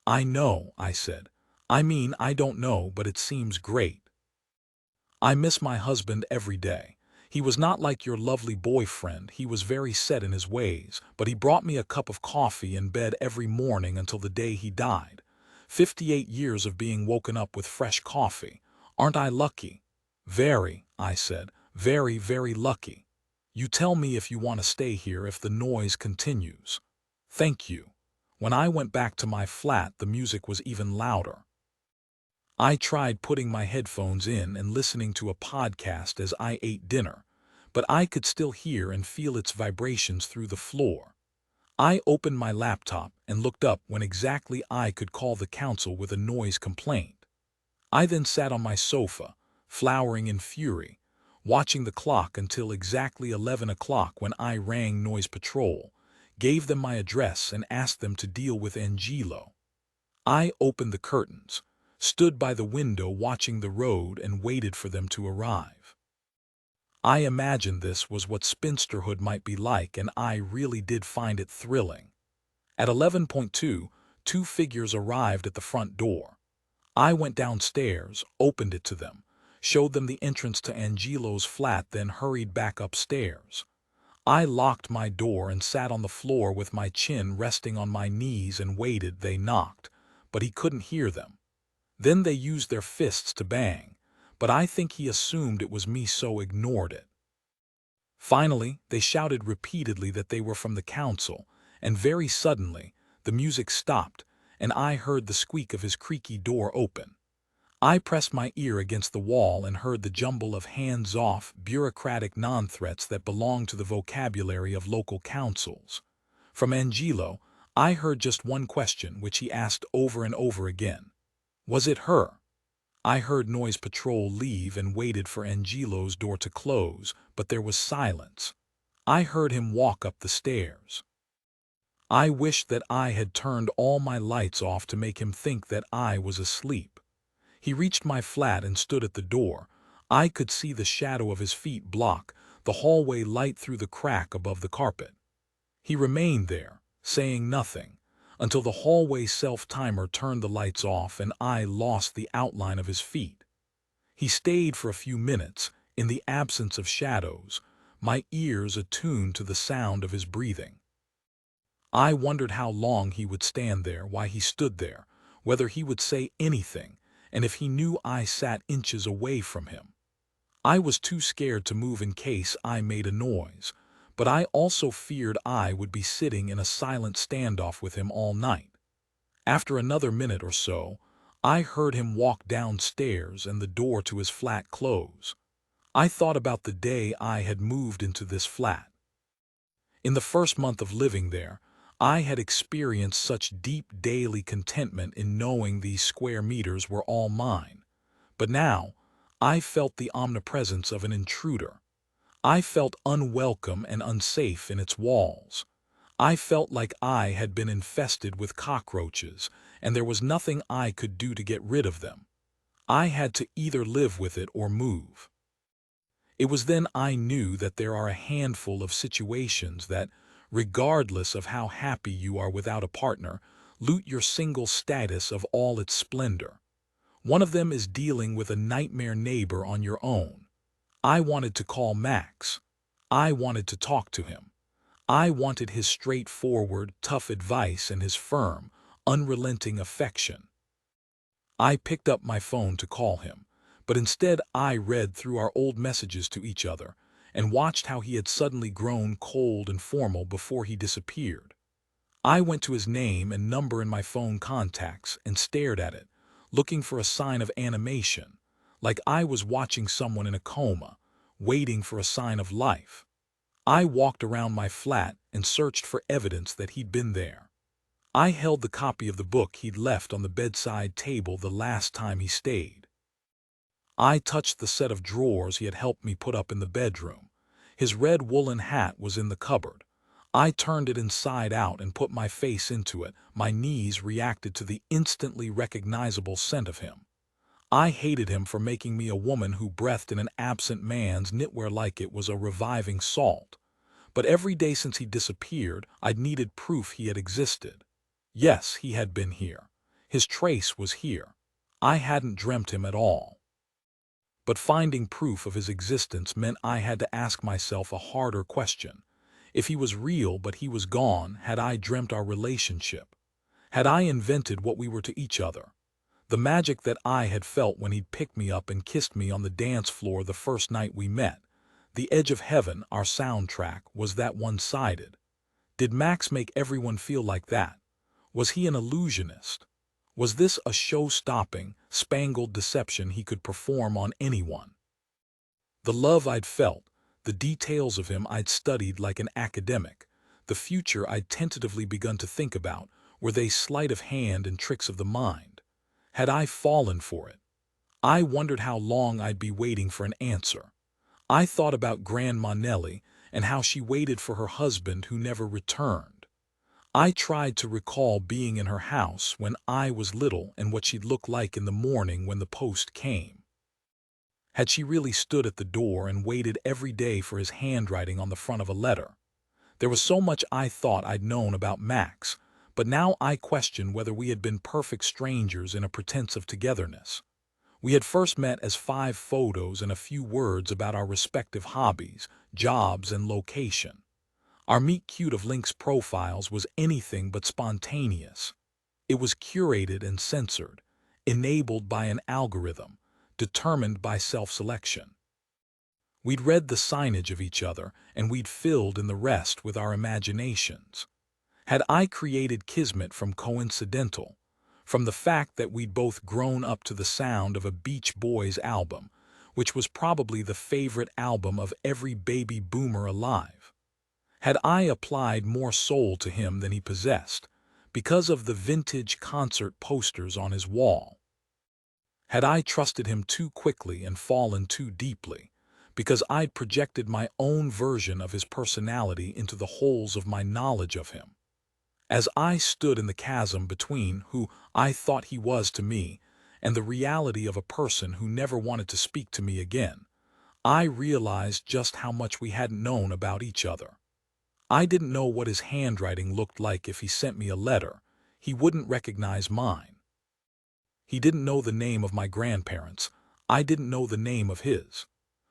"I know," I said. "I mean, I don't know, but it seems great. I miss my husband every day. He was not like your lovely boyfriend. He was very set in his ways, but he brought me a cup of coffee in bed every morning until the day he died. 58 years of being woken up with fresh coffee. Aren't I lucky?" "Very," I said. "Very, very lucky. You tell me if you want to stay here if the noise continues." "Thank you." When I went back to my flat, the music was even louder. I tried putting my headphones in and listening to a podcast as I ate dinner, but I could still hear and feel its vibrations through the floor. I opened my laptop and looked up when exactly I could call the council with a noise complaint. I then sat on my sofa, flowering in fury, watching the clock until exactly 11 o'clock when I rang Noise Patrol, gave them my address and asked them to deal with Angelo. I opened the curtains, stood by the window watching the road and waited for them to arrive. I imagined this was what spinsterhood might be like, and I really did find it thrilling. At 11:2, two figures arrived at the front door. I went downstairs, opened it to them, showed them the entrance to Angelo's flat, then hurried back upstairs. I locked my door and sat on the floor with my chin resting on my knees and waited. They knocked, but he couldn't hear them. Then they used their fists to bang, but I think he assumed it was me, so ignored it. Finally, they shouted repeatedly that they were from the council, and very suddenly, the music stopped, and I heard the squeak of his creaky door open. I pressed my ear against the wall and heard the jumble of hands-off, bureaucratic non-threats that belong to the vocabulary of local councils. From Angelo, I heard just one question which he asked over and over again. Was it her? I heard Noise Patrol leave and waited for Angelo's door to close, but there was silence. I heard him walk up the stairs. I wished that I had turned all my lights off to make him think that I was asleep. He reached my flat and stood at the door. I could see the shadow of his feet block the hallway light through the crack above the carpet. He remained there, saying nothing, until the hallway self-timer turned the lights off and I lost the outline of his feet. He stayed for a few minutes, in the absence of shadows, my ears attuned to the sound of his breathing. I wondered how long he would stand there, why he stood there, whether he would say anything, and if he knew I sat inches away from him. I was too scared to move in case I made a noise, but I also feared I would be sitting in a silent standoff with him all night. After another minute or so, I heard him walk downstairs and the door to his flat close. I thought about the day I had moved into this flat. In the first month of living there, I had experienced such deep daily contentment in knowing these square meters were all mine. But now, I felt the omnipresence of an intruder. I felt unwelcome and unsafe in its walls. I felt like I had been infested with cockroaches, and there was nothing I could do to get rid of them. I had to either live with it or move. It was then I knew that there are a handful of situations that, regardless of how happy you are without a partner, loot your single status of all its splendor. One of them is dealing with a nightmare neighbor on your own. I wanted to call Max. I wanted to talk to him. I wanted his straightforward, tough advice and his firm, unrelenting affection. I picked up my phone to call him, but instead I read through our old messages to each other and watched how he had suddenly grown cold and formal before he disappeared. I went to his name and number in my phone contacts and stared at it, looking for a sign of animation, like I was watching someone in a coma, waiting for a sign of life. I walked around my flat and searched for evidence that he'd been there. I held the copy of the book he'd left on the bedside table the last time he stayed. I touched the set of drawers he had helped me put up in the bedroom. His red woolen hat was in the cupboard. I turned it inside out and put my face into it. My knees reacted to the instantly recognizable scent of him. I hated him for making me a woman who breathed in an absent man's knitwear like it was a reviving salt. But every day since he disappeared, I'd needed proof he had existed. Yes, he had been here. His trace was here. I hadn't dreamt him at all. But finding proof of his existence meant I had to ask myself a harder question. If he was real but he was gone, had I dreamt our relationship? Had I invented what we were to each other? The magic that I had felt when he'd picked me up and kissed me on the dance floor the first night we met. The Edge of Heaven, our soundtrack, was that one-sided? Did Max make everyone feel like that? Was he an illusionist? Was this a show-stopping, spangled deception he could perform on anyone? The love I'd felt, the details of him I'd studied like an academic, the future I'd tentatively begun to think about, were they sleight of hand and tricks of the mind? Had I fallen for it? I wondered how long I'd be waiting for an answer. I thought about Grandma Nellie and how she waited for her husband who never returned. I tried to recall being in her house when I was little and what she'd look like in the morning when the post came. Had she really stood at the door and waited every day for his handwriting on the front of a letter? There was so much I thought I'd known about Max, but now I questioned whether we had been perfect strangers in a pretense of togetherness. We had first met as 5 photos and a few words about our respective hobbies, jobs, and location. Our meet-cute of links profiles was anything but spontaneous. It was curated and censored, enabled by an algorithm, determined by self-selection. We'd read the signage of each other, and we'd filled in the rest with our imaginations. Had I created kismet from coincidental, from the fact that we'd both grown up to the sound of a Beach Boys album, which was probably the favorite album of every baby boomer alive? Had I applied more soul to him than he possessed, because of the vintage concert posters on his wall? Had I trusted him too quickly and fallen too deeply, because I'd projected my own version of his personality into the holes of my knowledge of him? As I stood in the chasm between who I thought he was to me and the reality of a person who never wanted to speak to me again, I realized just how much we hadn't known about each other. I didn't know what his handwriting looked like. If he sent me a letter, he wouldn't recognize mine. He didn't know the name of my grandparents. I didn't know the name of his.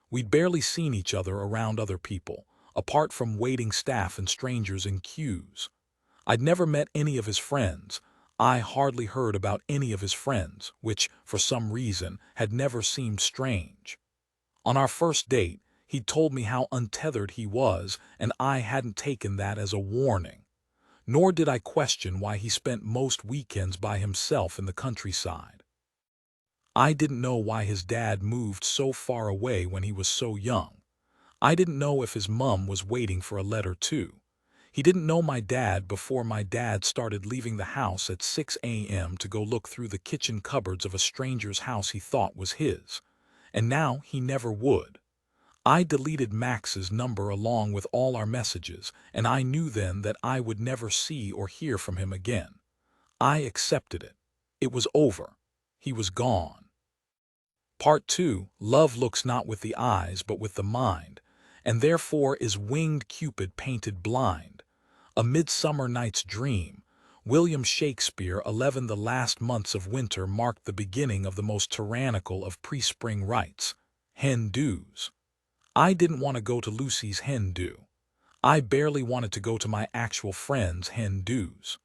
We'd barely seen each other around other people, apart from waiting staff and strangers in queues. I'd never met any of his friends. I hardly heard about any of his friends, which, for some reason, had never seemed strange. On our first date, he'd told me how untethered he was, and I hadn't taken that as a warning. Nor did I question why he spent most weekends by himself in the countryside. I didn't know why his dad moved so far away when he was so young. I didn't know if his mum was waiting for a letter too. He didn't know my dad before my dad started leaving the house at 6 a.m. to go look through the kitchen cupboards of a stranger's house he thought was his. And now he never would. I deleted Max's number along with all our messages, and I knew then that I would never see or hear from him again. I accepted it. It was over. He was gone. Part 2, Love looks not with the eyes but with the mind, and therefore is winged Cupid painted blind. A Midsummer Night's Dream. William Shakespeare. 11. The last months of winter marked the beginning of the most tyrannical of pre-spring rites, hen do's. I didn't want to go to Lucy's hen do. I barely wanted to go to my actual friend's hen do's.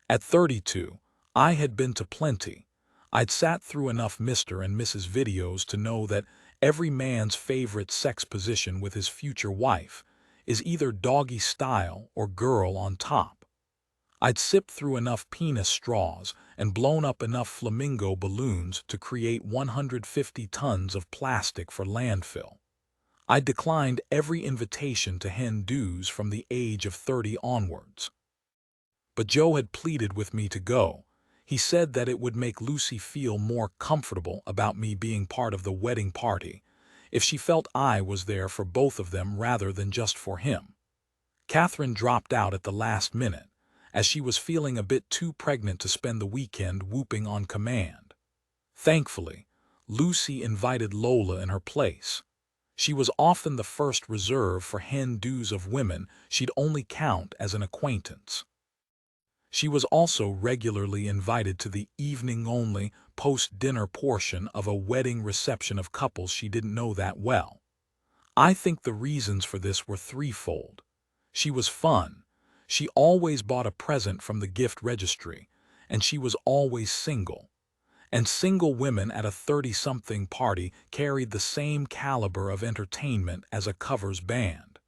At 32, I had been to plenty. I'd sat through enough Mr. and Mrs. videos to know that every man's favorite sex position with his future wife is either doggy style or girl on top. I'd sipped through enough penis straws and blown up enough flamingo balloons to create 150 tons of plastic for landfill. I declined every invitation to hen do's from the age of 30 onwards. But Joe had pleaded with me to go. He said that it would make Lucy feel more comfortable about me being part of the wedding party if she felt I was there for both of them rather than just for him. Catherine dropped out at the last minute, as she was feeling a bit too pregnant to spend the weekend whooping on command. Thankfully, Lucy invited Lola in her place. She was often the first reserve for hen do's of women she'd only count as an acquaintance. She was also regularly invited to the evening-only, post-dinner portion of a wedding reception of couples she didn't know that well. I think the reasons for this were threefold. She was fun. She always bought a present from the gift registry, and she was always single. And single women at a 30-something party carried the same caliber of entertainment as a covers band.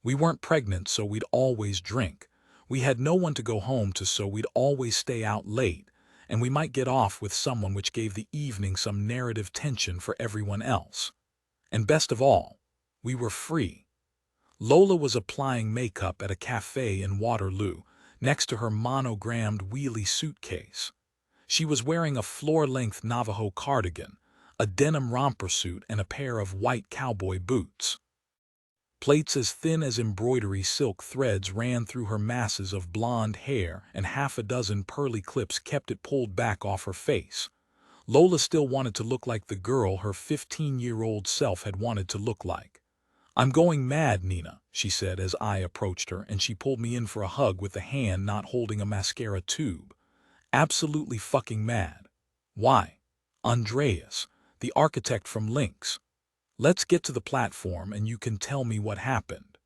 We weren't pregnant, so we'd always drink. We had no one to go home to, so we'd always stay out late, and we might get off with someone, which gave the evening some narrative tension for everyone else. And best of all, we were free. Lola was applying makeup at a cafe in Waterloo, next to her monogrammed wheelie suitcase. She was wearing a floor-length Navajo cardigan, a denim romper suit, and a pair of white cowboy boots. Plaits as thin as embroidery silk threads ran through her masses of blonde hair, and half a dozen pearly clips kept it pulled back off her face. Lola still wanted to look like the girl her 15-year-old self had wanted to look like. "I'm going mad, Nina," she said as I approached her, and she pulled me in for a hug with the hand not holding a mascara tube. "Absolutely fucking mad." "Why?" "Andreas, the architect from Lynx. Let's get to the platform and you can tell me what happened."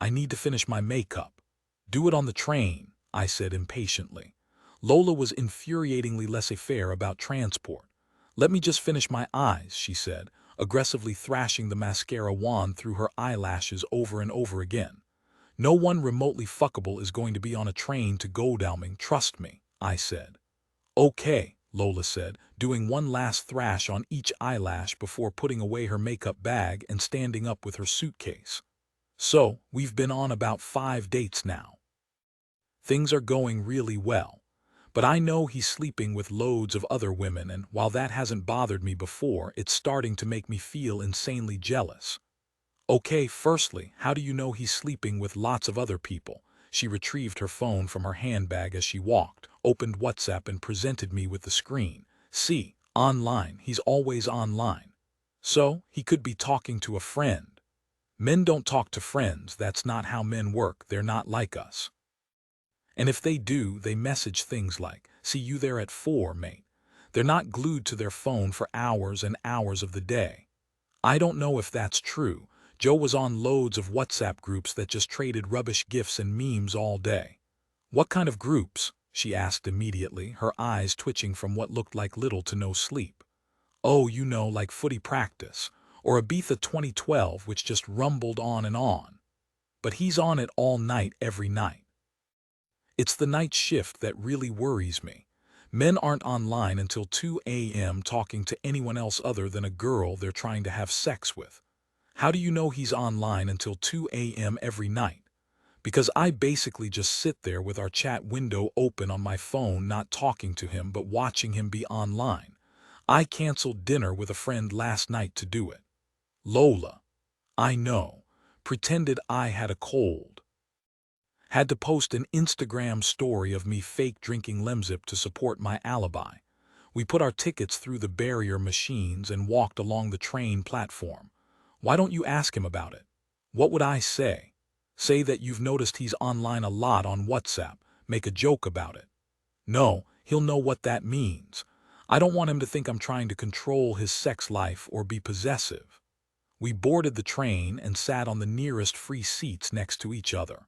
"I need to finish my makeup." "Do it on the train," I said impatiently. Lola was infuriatingly laissez-faire about transport. "Let me just finish my eyes," she said, aggressively thrashing the mascara wand through her eyelashes over and over again. "No one remotely fuckable is going to be on a train to Godalming, trust me," I said. "Okay," Lola said, doing one last thrash on each eyelash before putting away her makeup bag and standing up with her suitcase. "So, we've been on about 5 dates now. Things are going really well. But I know he's sleeping with loads of other women, and while that hasn't bothered me before, it's starting to make me feel insanely jealous." "Okay, firstly, how do you know he's sleeping with lots of other people?" She retrieved her phone from her handbag as she walked, opened WhatsApp and presented me with the screen. See, online, he's always online. So, he could be talking to a friend. Men don't talk to friends, that's not how men work, they're not like us. And if they do, they message things like, "See you there at 4, mate." They're not glued to their phone for hours and hours of the day. I don't know if that's true. Joe was on loads of WhatsApp groups that just traded rubbish gifs and memes all day. What kind of groups? She asked immediately, her eyes twitching from what looked like little to no sleep. Oh, you know, like footy practice, or Ibiza 2012, which just rumbled on and on. But he's on it all night, every night. It's the night shift that really worries me. Men aren't online until 2 a.m. talking to anyone else other than a girl they're trying to have sex with. How do you know he's online until 2 a.m. every night? Because I basically just sit there with our chat window open on my phone, not talking to him but watching him be online. I canceled dinner with a friend last night to do it. Lola, I know, pretended I had a cold. Had to post an Instagram story of me fake drinking Lemsip to support my alibi. We put our tickets through the barrier machines and walked along the train platform. Why don't you ask him about it? What would I say? Say that you've noticed he's online a lot on WhatsApp, make a joke about it. No, he'll know what that means. I don't want him to think I'm trying to control his sex life or be possessive. We boarded the train and sat on the nearest free seats next to each other.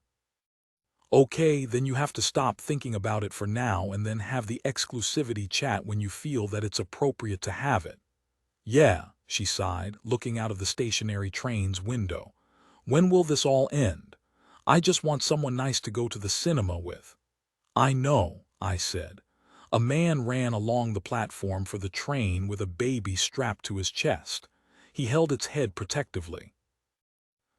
Okay, then you have to stop thinking about it for now and then have the exclusivity chat when you feel that it's appropriate to have it. Yeah, she sighed, looking out of the stationary train's window. When will this all end? I just want someone nice to go to the cinema with. I know, I said. A man ran along the platform for the train with a baby strapped to his chest. He held its head protectively.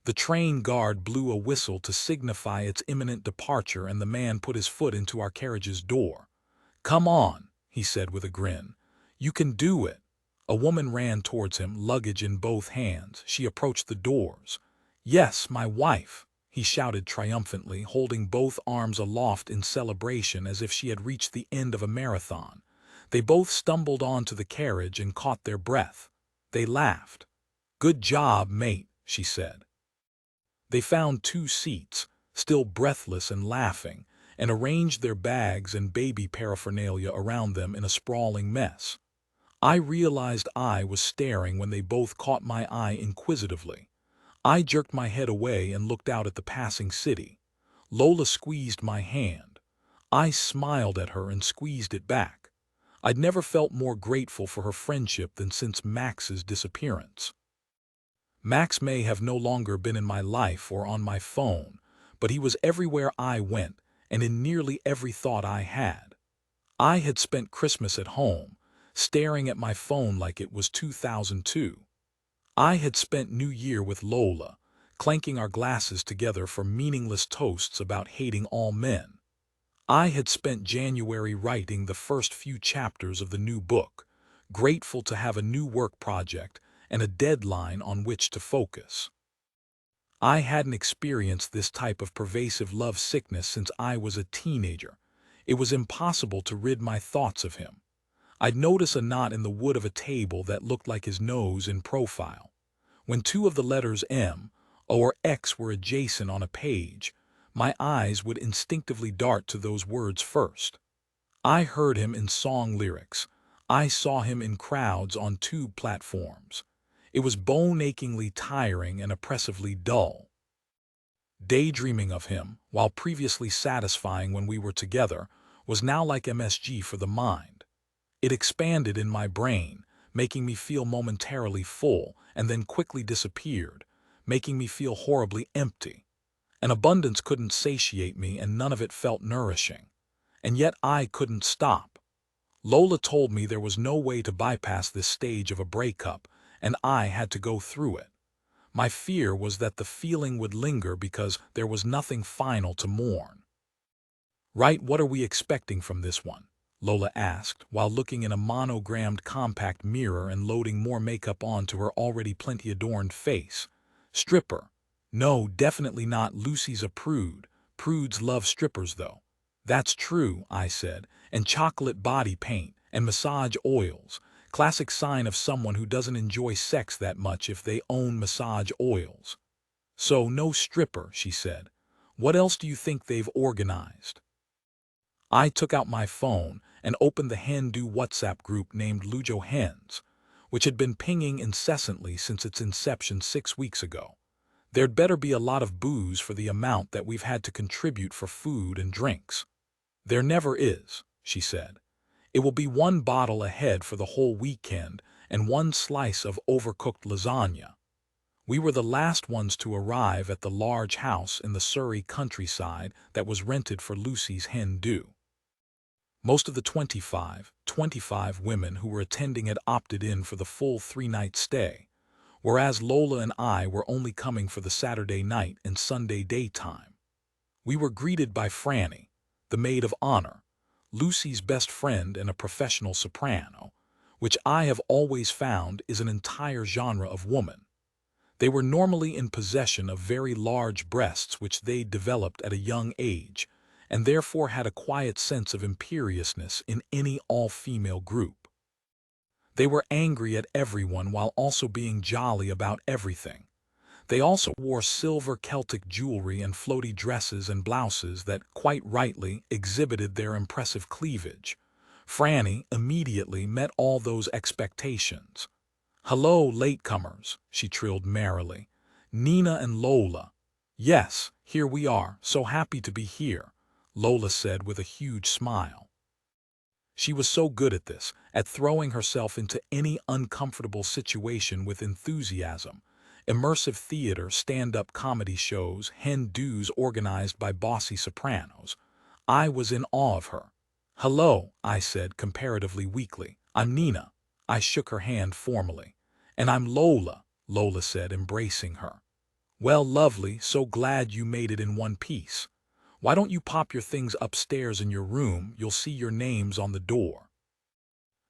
The train guard blew a whistle to signify its imminent departure, and the man put his foot into our carriage's door. "Come on," he said with a grin. "You can do it." A woman ran towards him, luggage in both hands. She approached the doors. "Yes, my wife," he shouted triumphantly, holding both arms aloft in celebration as if she had reached the end of a marathon. They both stumbled onto the carriage and caught their breath. They laughed. "Good job, mate," she said. They found 2 seats, still breathless and laughing, and arranged their bags and baby paraphernalia around them in a sprawling mess. I realized I was staring when they both caught my eye inquisitively. I jerked my head away and looked out at the passing city. Lola squeezed my hand. I smiled at her and squeezed it back. I'd never felt more grateful for her friendship than since Max's disappearance. Max may have no longer been in my life or on my phone, but he was everywhere I went and in nearly every thought I had. I had spent Christmas at home, staring at my phone like it was 2002. I had spent New Year with Lola, clanking our glasses together for meaningless toasts about hating all men. I had spent January writing the first few chapters of the new book, grateful to have a new work project and a deadline on which to focus. I hadn't experienced this type of pervasive love sickness since I was a teenager. It was impossible to rid my thoughts of him. I'd notice a knot in the wood of a table that looked like his nose in profile. When 2 of the letters M, O, or X were adjacent on a page, my eyes would instinctively dart to those words first. I heard him in song lyrics. I saw him in crowds on tube platforms. It was bone-achingly tiring and oppressively dull. Daydreaming of him, while previously satisfying when we were together, was now like MSG for the mind. It expanded in my brain, making me feel momentarily full, and then quickly disappeared, making me feel horribly empty. An abundance couldn't satiate me, and none of it felt nourishing. And yet I couldn't stop. Lola told me there was no way to bypass this stage of a breakup, and I had to go through it. My fear was that the feeling would linger because there was nothing final to mourn. "Right, what are we expecting from this one?" Lola asked, while looking in a monogrammed compact mirror and loading more makeup onto her already plenty adorned face. "Stripper? No, definitely not. Lucy's a prude, Prudes love strippers, though. That's true, I said, and chocolate body paint and massage oils. Classic sign of someone who doesn't enjoy sex that much if they own massage oils. So no stripper, she said. What else do you think they've organized? I took out my phone and opened the Hindu WhatsApp group named Lujo Hens, which had been pinging incessantly since its inception 6 weeks ago. There'd better be a lot of booze for the amount that we've had to contribute for food and drinks. There never is, she said. It will be 1 bottle a head for the whole weekend and 1 slice of overcooked lasagna. We were the last ones to arrive at the large house in the Surrey countryside that was rented for Lucy's hen do. Most of the 25 women who were attending had opted in for the full 3-night stay, whereas Lola and I were only coming for the Saturday night and Sunday daytime. We were greeted by Franny, the maid of honor, Lucy's best friend and a professional soprano, which I have always found is an entire genre of woman. They were normally in possession of very large breasts which they developed at a young age, and therefore had a quiet sense of imperiousness in any all-female group. They were angry at everyone while also being jolly about everything. They also wore silver Celtic jewelry and floaty dresses and blouses that, quite rightly, exhibited their impressive cleavage. Franny immediately met all those expectations. "Hello, latecomers," she trilled merrily. "Nina and Lola." "Yes, here we are, so happy to be here," Lola said with a huge smile. She was so good at this, at throwing herself into any uncomfortable situation with enthusiasm. Immersive theater, stand-up comedy shows, hen do's organized by bossy sopranos. I was in awe of her. "Hello," I said comparatively weakly. "I'm Nina." I shook her hand formally. "And I'm Lola," Lola said, embracing her. "Well, lovely, so glad you made it in one piece. Why don't you pop your things upstairs in your room? You'll see your names on the door.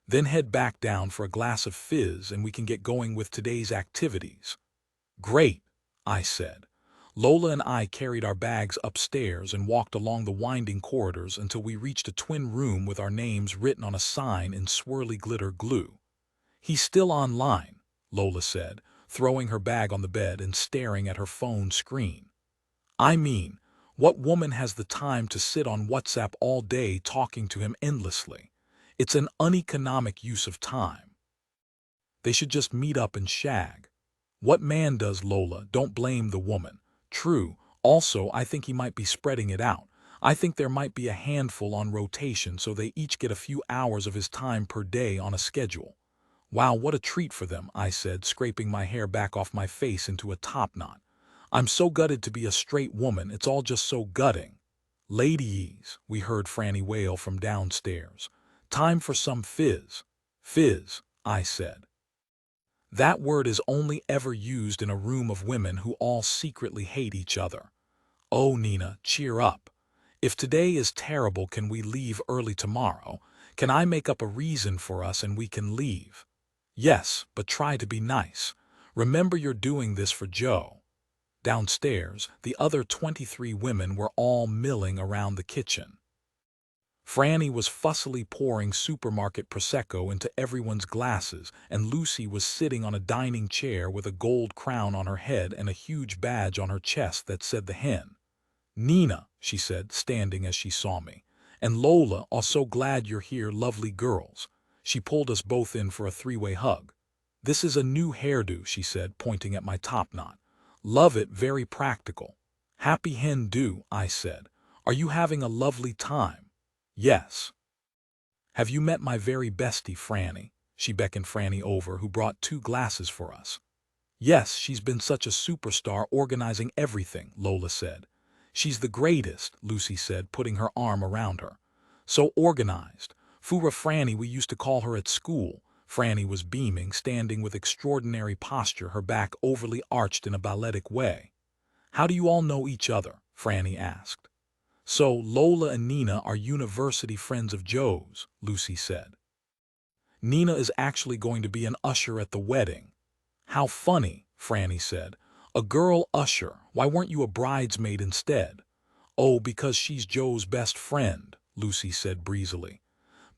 Then head back down for a glass of fizz and we can get going with today's activities." "Great," I said. Lola and I carried our bags upstairs and walked along the winding corridors until we reached a twin room with our names written on a sign in swirly glitter glue. "He's still online," Lola said, throwing her bag on the bed and staring at her phone screen. "I mean, what woman has the time to sit on WhatsApp all day talking to him endlessly? It's an uneconomic use of time. They should just meet up and shag." "What man does, Lola? Don't blame the woman." "True. Also, I think he might be spreading it out. I think there might be a handful on rotation so they each get a few hours of his time per day on a schedule." "Wow, what a treat for them," I said, scraping my hair back off my face into a top knot. "I'm so gutted to be a straight woman, it's all just so gutting." "Ladies," we heard Franny wail from downstairs. "Time for some fizz." "Fizz," I said. "That word is only ever used in a room of women who all secretly hate each other." "Oh, Nina, cheer up. If today is terrible, can we leave early tomorrow? Can I make up a reason for us and we can leave?" "Yes, but try to be nice. Remember you're doing this for Joe." Downstairs, the other 23 women were all milling around the kitchen. Franny was fussily pouring supermarket Prosecco into everyone's glasses, and Lucy was sitting on a dining chair with a gold crown on her head and a huge badge on her chest that said the hen. "Nina," she said, standing as she saw me, "and Lola, I'm so glad you're here, lovely girls." She pulled us both in for a 3-way hug. "This is a new hairdo," she said, pointing at my top knot. "Love it, very practical." "Happy hen do," I said. "Are you having a lovely time?" "Yes." "Have you met my very bestie, Franny?" She beckoned Franny over, who brought 2 glasses for us. "Yes, she's been such a superstar organizing everything," Lola said. "She's the greatest," Lucy said, putting her arm around her. "So organized. Fura Franny, we used to call her at school." Franny was beaming, standing with extraordinary posture, her back overly arched in a balletic way. "How do you all know each other?" Franny asked. "So Lola and Nina are university friends of Joe's," Lucy said. "Nina is actually going to be an usher at the wedding." "How funny," Franny said. "A girl usher, why weren't you a bridesmaid instead?" Oh, because she's Joe's best friend, Lucy said breezily.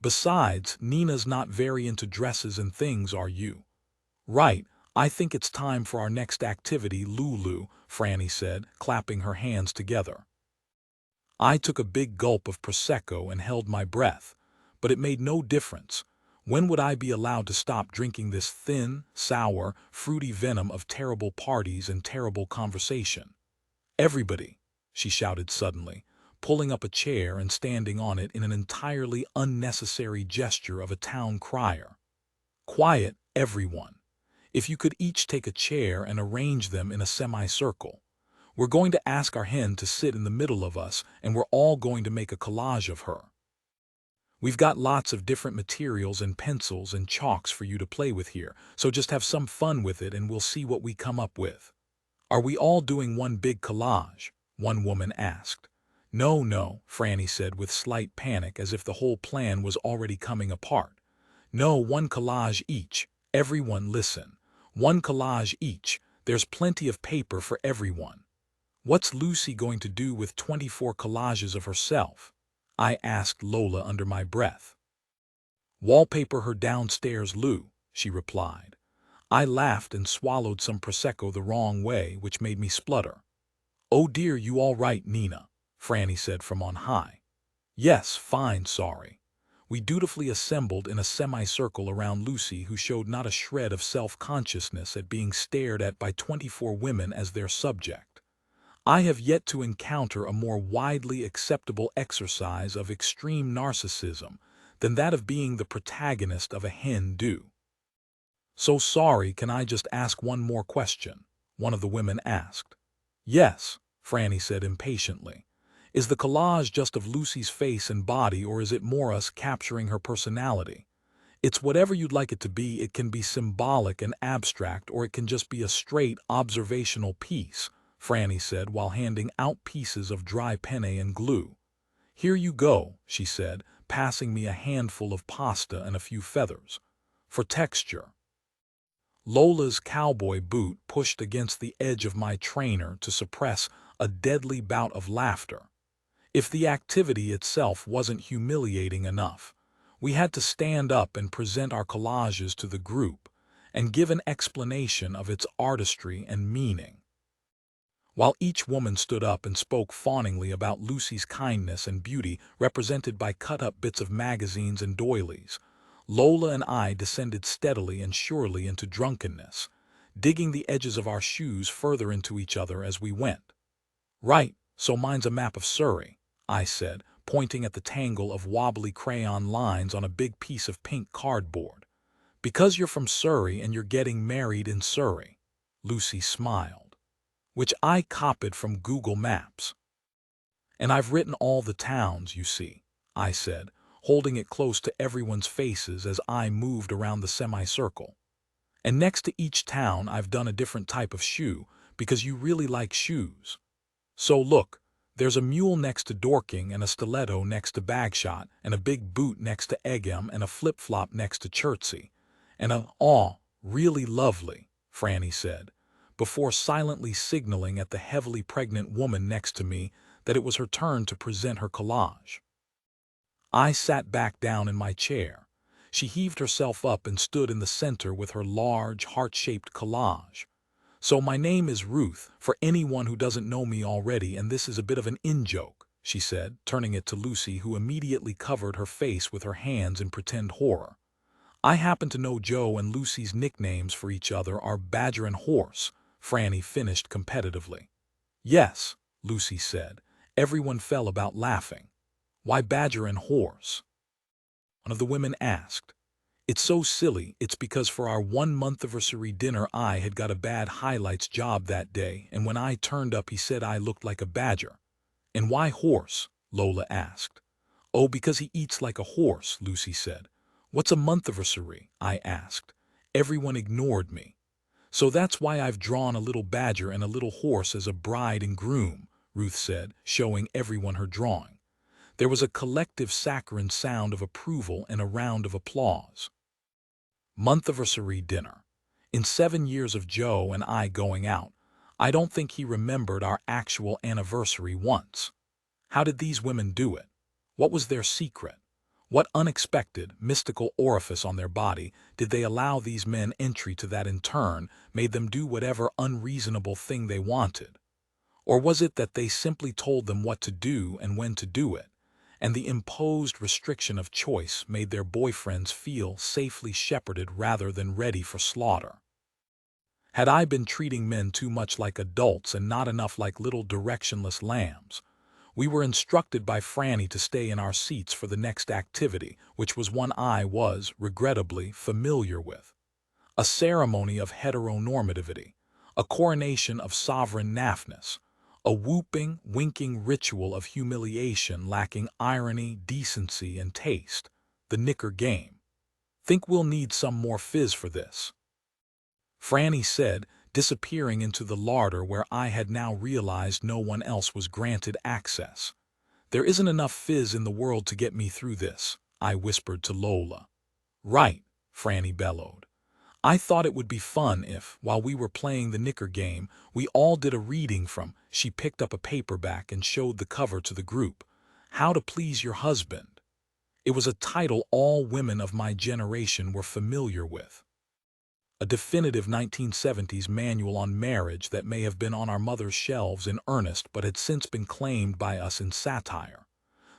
Besides, Nina's not very into dresses and things, are you? Right, I think it's time for our next activity, Lulu, Franny said, clapping her hands together. I took a big gulp of Prosecco and held my breath, but it made no difference. When would I be allowed to stop drinking this thin, sour, fruity venom of terrible parties and terrible conversation? Everybody, she shouted suddenly, pulling up a chair and standing on it in an entirely unnecessary gesture of a town crier. Quiet, everyone. If you could each take a chair and arrange them in a semicircle. We're going to ask our hen to sit in the middle of us, and we're all going to make a collage of her. We've got lots of different materials and pencils and chalks for you to play with here, so just have some fun with it and we'll see what we come up with. Are we all doing one big collage? One woman asked. No, no, Franny said with slight panic as if the whole plan was already coming apart. No, one collage each. Everyone listen. One collage each. There's plenty of paper for everyone. What's Lucy going to do with 24 collages of herself? I asked Lola under my breath. Wallpaper her downstairs, Lou, she replied. I laughed and swallowed some Prosecco the wrong way, which made me splutter. Oh dear, you all right, Nina? Franny said from on high. Yes, fine, sorry. We dutifully assembled in a semicircle around Lucy, who showed not a shred of self-consciousness at being stared at by 24 women as their subject. I have yet to encounter a more widely acceptable exercise of extreme narcissism than that of being the protagonist of a hen do. So sorry, can I just ask one more question? One of the women asked. Yes, Franny said impatiently. Is the collage just of Lucy's face and body, or is it more us capturing her personality? It's whatever you'd like it to be. It can be symbolic and abstract, or it can just be a straight observational piece, Franny said while handing out pieces of dry penne and glue. Here you go, she said, passing me a handful of pasta and a few feathers. For texture. Lola's cowboy boot pushed against the edge of my trainer to suppress a deadly bout of laughter. If the activity itself wasn't humiliating enough, we had to stand up and present our collages to the group and give an explanation of its artistry and meaning. While each woman stood up and spoke fawningly about Lucy's kindness and beauty represented by cut-up bits of magazines and doilies, Lola and I descended steadily and surely into drunkenness, digging the edges of our shoes further into each other as we went. Right, so mine's a map of Surrey, I said, pointing at the tangle of wobbly crayon lines on a big piece of pink cardboard. Because you're from Surrey and you're getting married in Surrey, Lucy smiled. Which I copied from Google Maps. And I've written all the towns, you see, I said, holding it close to everyone's faces as I moved around the semicircle. And next to each town I've done a different type of shoe, because you really like shoes. So look, there's a mule next to Dorking and a stiletto next to Bagshot and a big boot next to Egham and a flip-flop next to Chertsey. And really lovely, Franny said, before silently signaling at the heavily pregnant woman next to me that it was her turn to present her collage. I sat back down in my chair. She heaved herself up and stood in the center with her large, heart-shaped collage. So my name is Ruth, for anyone who doesn't know me already, and this is a bit of an in-joke, she said, turning it to Lucy, who immediately covered her face with her hands in pretend horror. I happen to know Joe and Lucy's nicknames for each other are Badger and Horse, Franny finished competitively. Yes, Lucy said. Everyone fell about laughing. Why Badger and Horse? One of the women asked. It's so silly. It's because for our 1-month anniversary dinner I had got a bad highlights job that day, and when I turned up he said I looked like a badger. And why horse? Lola asked. Oh, because he eats like a horse, Lucy said. What's a month anniversary? I asked. Everyone ignored me. So that's why I've drawn a little badger and a little horse as a bride and groom, Ruth said, showing everyone her drawing. There was a collective saccharine sound of approval and a round of applause. Month anniversary dinner. In 7 years of Joe and I going out, I don't think he remembered our actual anniversary once. How did these women do it? What was their secret? What unexpected, mystical orifice on their body did they allow these men entry to that in turn made them do whatever unreasonable thing they wanted? Or was it that they simply told them what to do and when to do it, and the imposed restriction of choice made their boyfriends feel safely shepherded rather than ready for slaughter? Had I been treating men too much like adults and not enough like little directionless lambs? We were instructed by Franny to stay in our seats for the next activity, which was one I was, regrettably, familiar with. A ceremony of heteronormativity, a coronation of sovereign naffness, a whooping, winking ritual of humiliation lacking irony, decency, and taste, the knicker game. Think we'll need some more fizz for this, Franny said, disappearing into the larder where I had now realized no one else was granted access. There isn't enough fizz in the world to get me through this, I whispered to Lola. Right, Franny bellowed. I thought it would be fun if, while we were playing the knicker game, we all did a reading from. She picked up a paperback and showed the cover to the group. How to Please Your Husband. It was a title all women of my generation were familiar with. A definitive 1970s manual on marriage that may have been on our mother's shelves in earnest but had since been claimed by us in satire.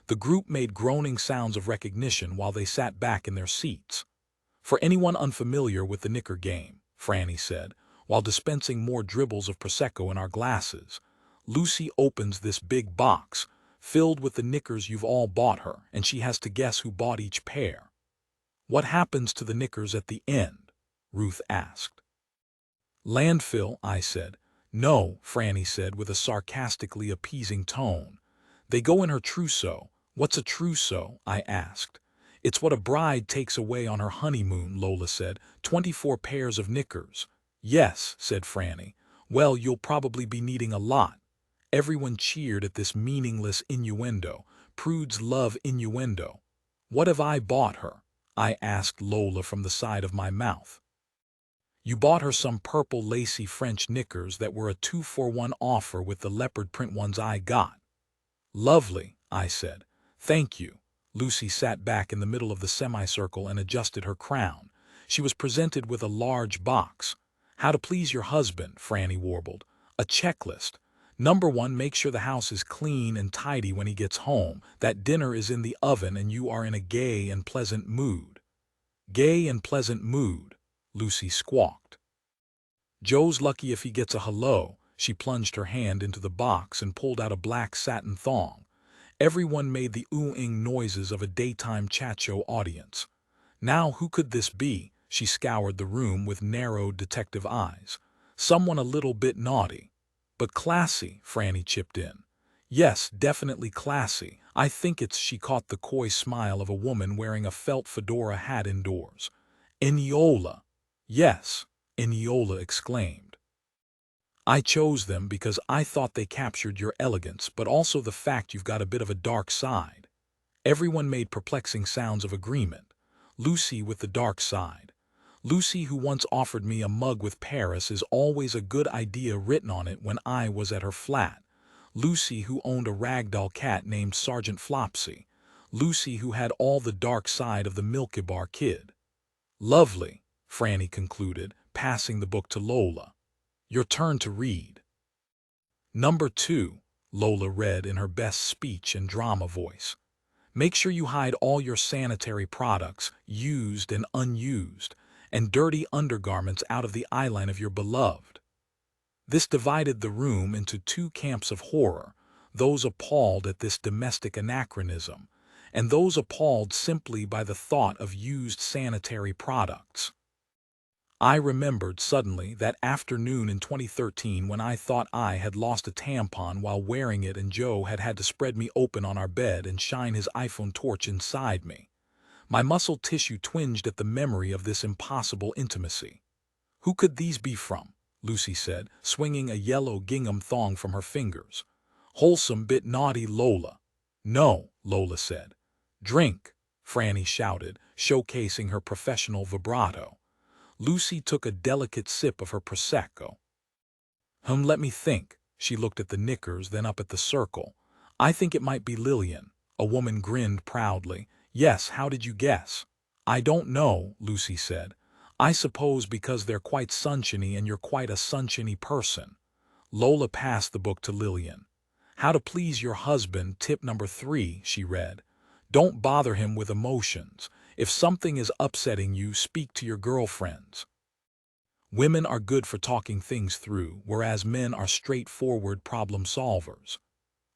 The group made groaning sounds of recognition while they sat back in their seats. For anyone unfamiliar with the knicker game, Franny said, while dispensing more dribbles of Prosecco in our glasses, Lucy opens this big box, filled with the knickers you've all bought her, and she has to guess who bought each pair. What happens to the knickers at the end? Ruth asked. Landfill, I said. No, Franny said with a sarcastically appeasing tone. They go in her trousseau. What's a trousseau? I asked. It's what a bride takes away on her honeymoon, Lola said. 24 pairs of knickers. Yes, said Franny. Well, you'll probably be needing a lot. Everyone cheered at this meaningless innuendo. Prudes love innuendo. What have I bought her? I asked Lola from the side of my mouth. You bought her some purple lacy French knickers that were a 2-for-1 offer with the leopard print ones I got. Lovely, I said. Thank you. Lucy sat back in the middle of the semicircle and adjusted her crown. She was presented with a large box. How to Please Your Husband, Franny warbled. A checklist. Number 1, make sure the house is clean and tidy when he gets home, that dinner is in the oven and you are in a gay and pleasant mood. Gay and pleasant mood, Lucy squawked. Joe's lucky if he gets a hello. She plunged her hand into the box and pulled out a black satin thong. Everyone made the ooh-ing noises of a daytime chat show audience. Now who could this be? She scoured the room with narrowed detective eyes. Someone a little bit naughty. But classy, Franny chipped in. Yes, definitely classy. I think it's. She caught the coy smile of a woman wearing a felt fedora hat indoors. Eniola. Yes, Eniola exclaimed. I chose them because I thought they captured your elegance, but also the fact you've got a bit of a dark side. Everyone made perplexing sounds of agreement. Lucy with the dark side. Lucy, who once offered me a mug with Paris is always a good idea written on it when I was at her flat. Lucy, who owned a ragdoll cat named Sergeant Flopsy. Lucy, who had all the dark side of the Milky Bar Kid. Lovely, Franny concluded, passing the book to Lola. Your turn to read. Number 2, Lola read in her best speech and drama voice. Make sure you hide all your sanitary products, used and unused, and dirty undergarments out of the eyeline of your beloved. This divided the room into 2 camps of horror, those appalled at this domestic anachronism, and those appalled simply by the thought of used sanitary products. I remembered suddenly that afternoon in 2013 when I thought I had lost a tampon while wearing it and Joe had had to spread me open on our bed and shine his iPhone torch inside me. My muscle tissue twinged at the memory of this impossible intimacy. Who could these be from? Lucy said, swinging a yellow gingham thong from her fingers. Wholesome bit naughty Lola. No, Lola said. Drink, Franny shouted, showcasing her professional vibrato. Lucy took a delicate sip of her Prosecco. Let me think. She looked at the knickers, then up at the circle. I think it might be Lillian. A woman grinned proudly. Yes, how did you guess? I don't know, Lucy said. I suppose because they're quite sunshiny and you're quite a sunshiny person. Lola passed the book to Lillian. How to Please Your Husband, tip number 3, she read. Don't bother him with emotions. If something is upsetting you, speak to your girlfriends. Women are good for talking things through, whereas men are straightforward problem solvers.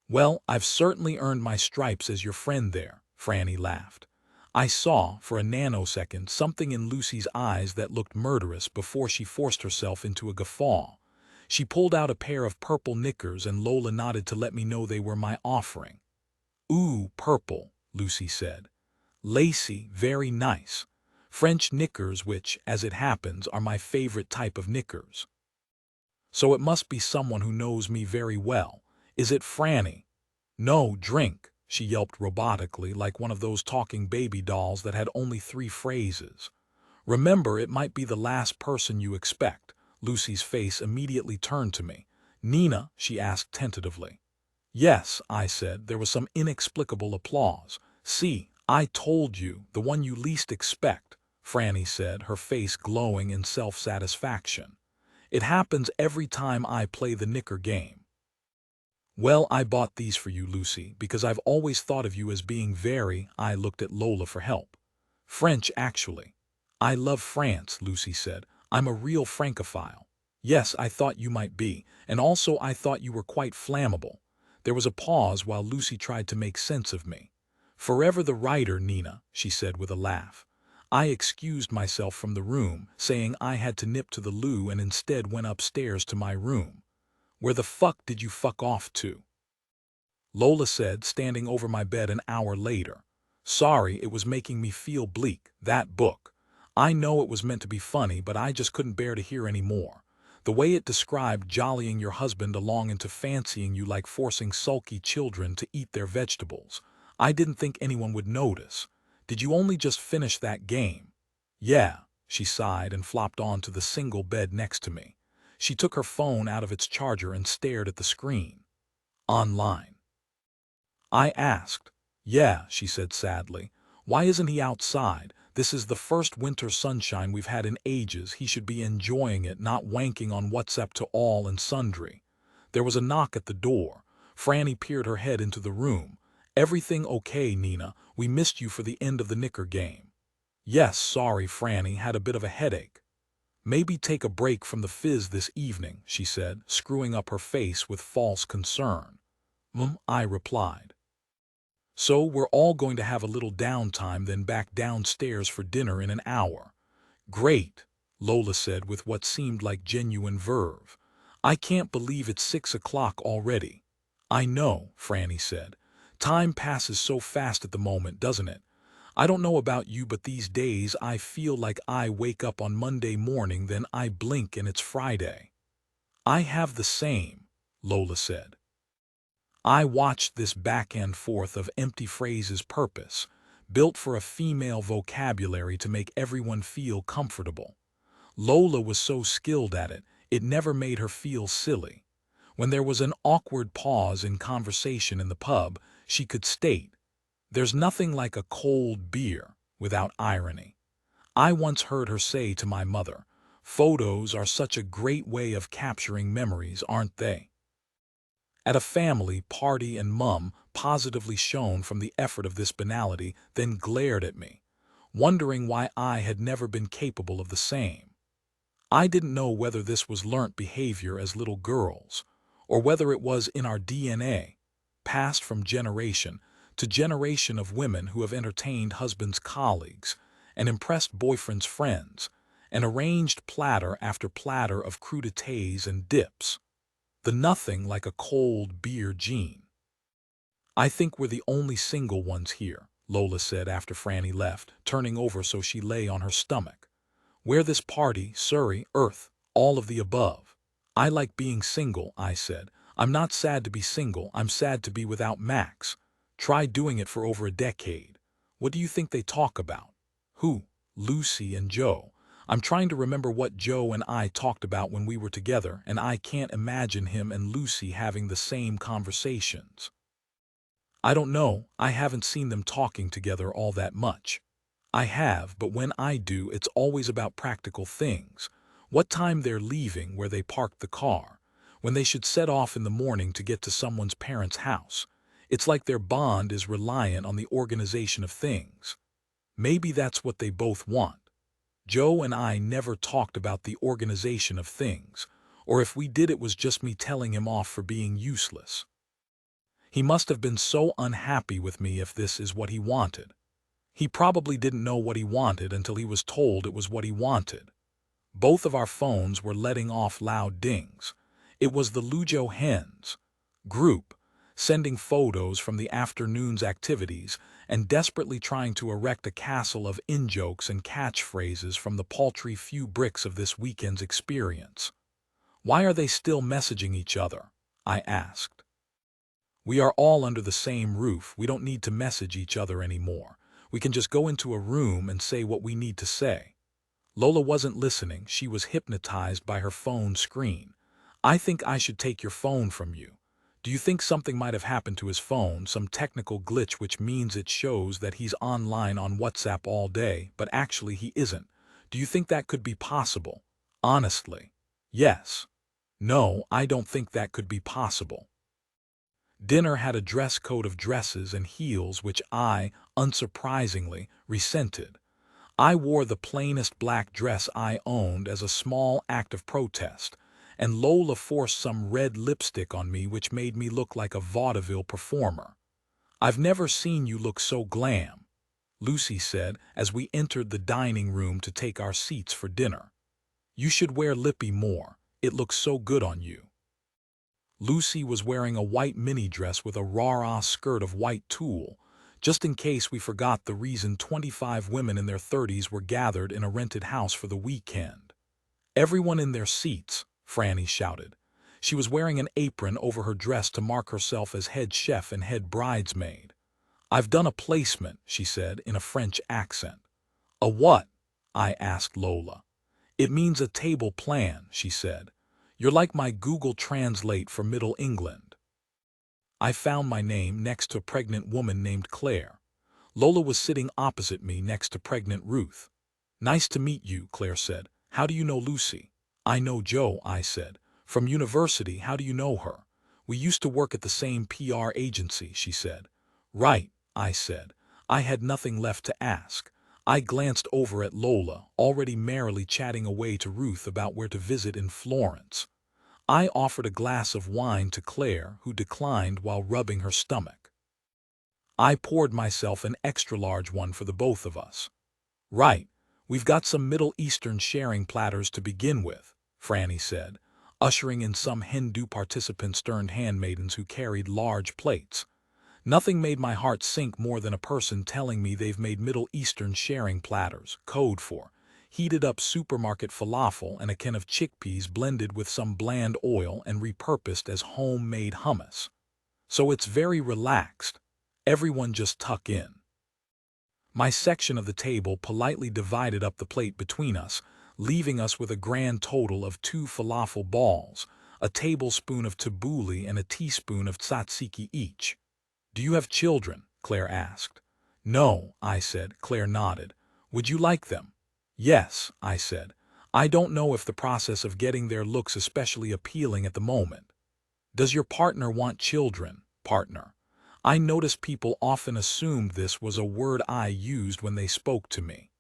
Well, I've certainly earned my stripes as your friend there, Franny laughed. I saw, for a nanosecond, something in Lucy's eyes that looked murderous before she forced herself into a guffaw. She pulled out a pair of purple knickers and Lola nodded to let me know they were my offering. Ooh, purple, Lucy said. Lacy, very nice. French knickers which, as it happens, are my favorite type of knickers. So it must be someone who knows me very well. Is it Franny? No, drink, she yelped robotically like one of those talking baby dolls that had only 3 phrases. Remember, it might be the last person you expect. Lucy's face immediately turned to me. Nina, she asked tentatively. Yes, I said. There was some inexplicable applause. See, I told you, the one you least expect, Franny said, her face glowing in self-satisfaction. It happens every time I play the knicker game. Well, I bought these for you, Lucy, because I've always thought of you as being I looked at Lola for help. French, actually. I love France, Lucy said. I'm a real Francophile. Yes, I thought you might be, and also I thought you were quite flammable. There was a pause while Lucy tried to make sense of me. Forever the writer, Nina, she said with a laugh. I excused myself from the room, saying I had to nip to the loo and instead went upstairs to my room. Where the fuck did you fuck off to? Lola said, standing over my bed an hour later. Sorry, it was making me feel bleak, that book. I know it was meant to be funny, but I just couldn't bear to hear any more. The way it described jollying your husband along into fancying you like forcing sulky children to eat their vegetables. I didn't think anyone would notice. Did you only just finish that game? Yeah, she sighed and flopped onto the single bed next to me. She took her phone out of its charger and stared at the screen. Online. I asked. Yeah, she said sadly. Why isn't he outside? This is the first winter sunshine we've had in ages. He should be enjoying it, not wanking on WhatsApp to all and sundry. There was a knock at the door. Franny peered her head into the room. Everything okay, Nina? We missed you for the end of the knicker game. Yes, sorry, Franny, had a bit of a headache. Maybe take a break from the fizz this evening, she said, screwing up her face with false concern. I replied. So we're all going to have a little downtime, then back downstairs for dinner in an hour. Great, Lola said with what seemed like genuine verve. I can't believe it's 6 o'clock already. I know, Franny said. Time passes so fast at the moment, doesn't it? I don't know about you, but these days I feel like I wake up on Monday morning, then I blink and it's Friday. I have the same, Lola said. I watched this back and forth of empty phrases purpose, built for a female vocabulary to make everyone feel comfortable. Lola was so skilled at it, it never made her feel silly. When there was an awkward pause in conversation in the pub, she could state, "There's nothing like a cold beer," without irony. I once heard her say to my mother, "Photos are such a great way of capturing memories, aren't they?" At a family party, and Mum positively shone from the effort of this banality, then glared at me, wondering why I had never been capable of the same. I didn't know whether this was learnt behavior as little girls, or whether it was in our DNA, passed from generation to generation of women who have entertained husbands' colleagues and impressed boyfriends' friends, and arranged platter after platter of crudités and dips. The nothing like a cold beer gene. I think we're the only single ones here, Lola said after Franny left, turning over so she lay on her stomach. Where this party, Surrey, Earth, all of the above. I like being single, I said. I'm not sad to be single, I'm sad to be without Max. Try doing it for over a decade. What do you think they talk about? Who? Lucy and Joe. I'm trying to remember what Joe and I talked about when we were together, and I can't imagine him and Lucy having the same conversations. I don't know, I haven't seen them talking together all that much. I have, but when I do, it's always about practical things. What time they're leaving, where they parked the car, when they should set off in the morning to get to someone's parents' house. It's like their bond is reliant on the organization of things. Maybe that's what they both want. Joe and I never talked about the organization of things, or if we did, it was just me telling him off for being useless. He must have been so unhappy with me if this is what he wanted. He probably didn't know what he wanted until he was told it was what he wanted. Both of our phones were letting off loud dings. It was the Lujo Hens group, sending photos from the afternoon's activities and desperately trying to erect a castle of in-jokes and catchphrases from the paltry few bricks of this weekend's experience. Why are they still messaging each other? I asked. We are all under the same roof. We don't need to message each other anymore. We can just go into a room and say what we need to say. Lola wasn't listening. She was hypnotized by her phone screen. I think I should take your phone from you. Do you think something might have happened to his phone, some technical glitch which means it shows that he's online on WhatsApp all day, but actually he isn't? Do you think that could be possible? Honestly. Yes. No, I don't think that could be possible. Dinner had a dress code of dresses and heels which I, unsurprisingly, resented. I wore the plainest black dress I owned as a small act of protest, and Lola forced some red lipstick on me which made me look like a vaudeville performer. "I've never seen you look so glam," Lucy said as we entered the dining room to take our seats for dinner. "You should wear lippy more. It looks so good on you." Lucy was wearing a white mini dress with a rah-rah skirt of white tulle, just in case we forgot the reason 25 women in their 30s were gathered in a rented house for the weekend. "Everyone in their seats," Franny shouted. She was wearing an apron over her dress to mark herself as head chef and head bridesmaid. "I've done a placement," she said in a French accent. "A what?" I asked Lola. "It means a table plan," she said. "You're like my Google Translate for Middle England." I found my name next to a pregnant woman named Claire. Lola was sitting opposite me next to pregnant Ruth. "Nice to meet you," Claire said. "How do you know Lucy?" "I know Joe," I said. "From university. How do you know her?" "We used to work at the same PR agency," she said. "Right," I said. I had nothing left to ask. I glanced over at Lola, already merrily chatting away to Ruth about where to visit in Florence. I offered a glass of wine to Claire, who declined while rubbing her stomach. I poured myself an extra-large one for the both of us. "Right, we've got some Middle Eastern sharing platters to begin with," Franny said, ushering in some Hindu participants turned handmaidens who carried large plates. Nothing made my heart sink more than a person telling me they've made Middle Eastern sharing platters, code for heated-up supermarket falafel and a can of chickpeas blended with some bland oil and repurposed as homemade hummus. So it's very relaxed. Everyone just tuck in. My section of the table politely divided up the plate between us, leaving us with a grand total of 2 falafel balls, a tablespoon of tabbouleh and a teaspoon of tzatziki each. "Do you have children?" Claire asked. "No," I said. Claire nodded. "Would you like them?" "Yes," I said. "I don't know if the process of getting there looks especially appealing at the moment." "Does your partner want children?" Partner. I noticed people often assumed this was a word I used when they spoke to me.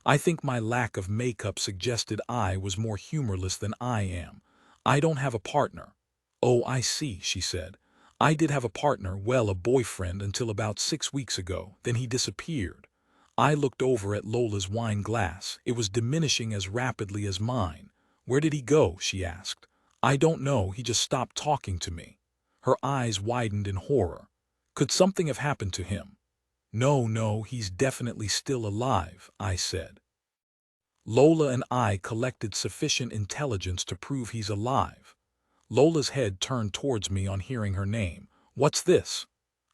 I think my lack of makeup suggested I was more humorless than I am. "I don't have a partner." "Oh, I see," she said. "I did have a partner, well, a boyfriend, until about 6 weeks ago. Then he disappeared." I looked over at Lola's wine glass. It was diminishing as rapidly as mine. "Where did he go?" she asked. "I don't know. He just stopped talking to me." Her eyes widened in horror. "Could something have happened to him?" No, he's definitely still alive," I said. Lola and I collected sufficient intelligence to prove he's alive. Lola's head turned towards me on hearing her name. "What's this?"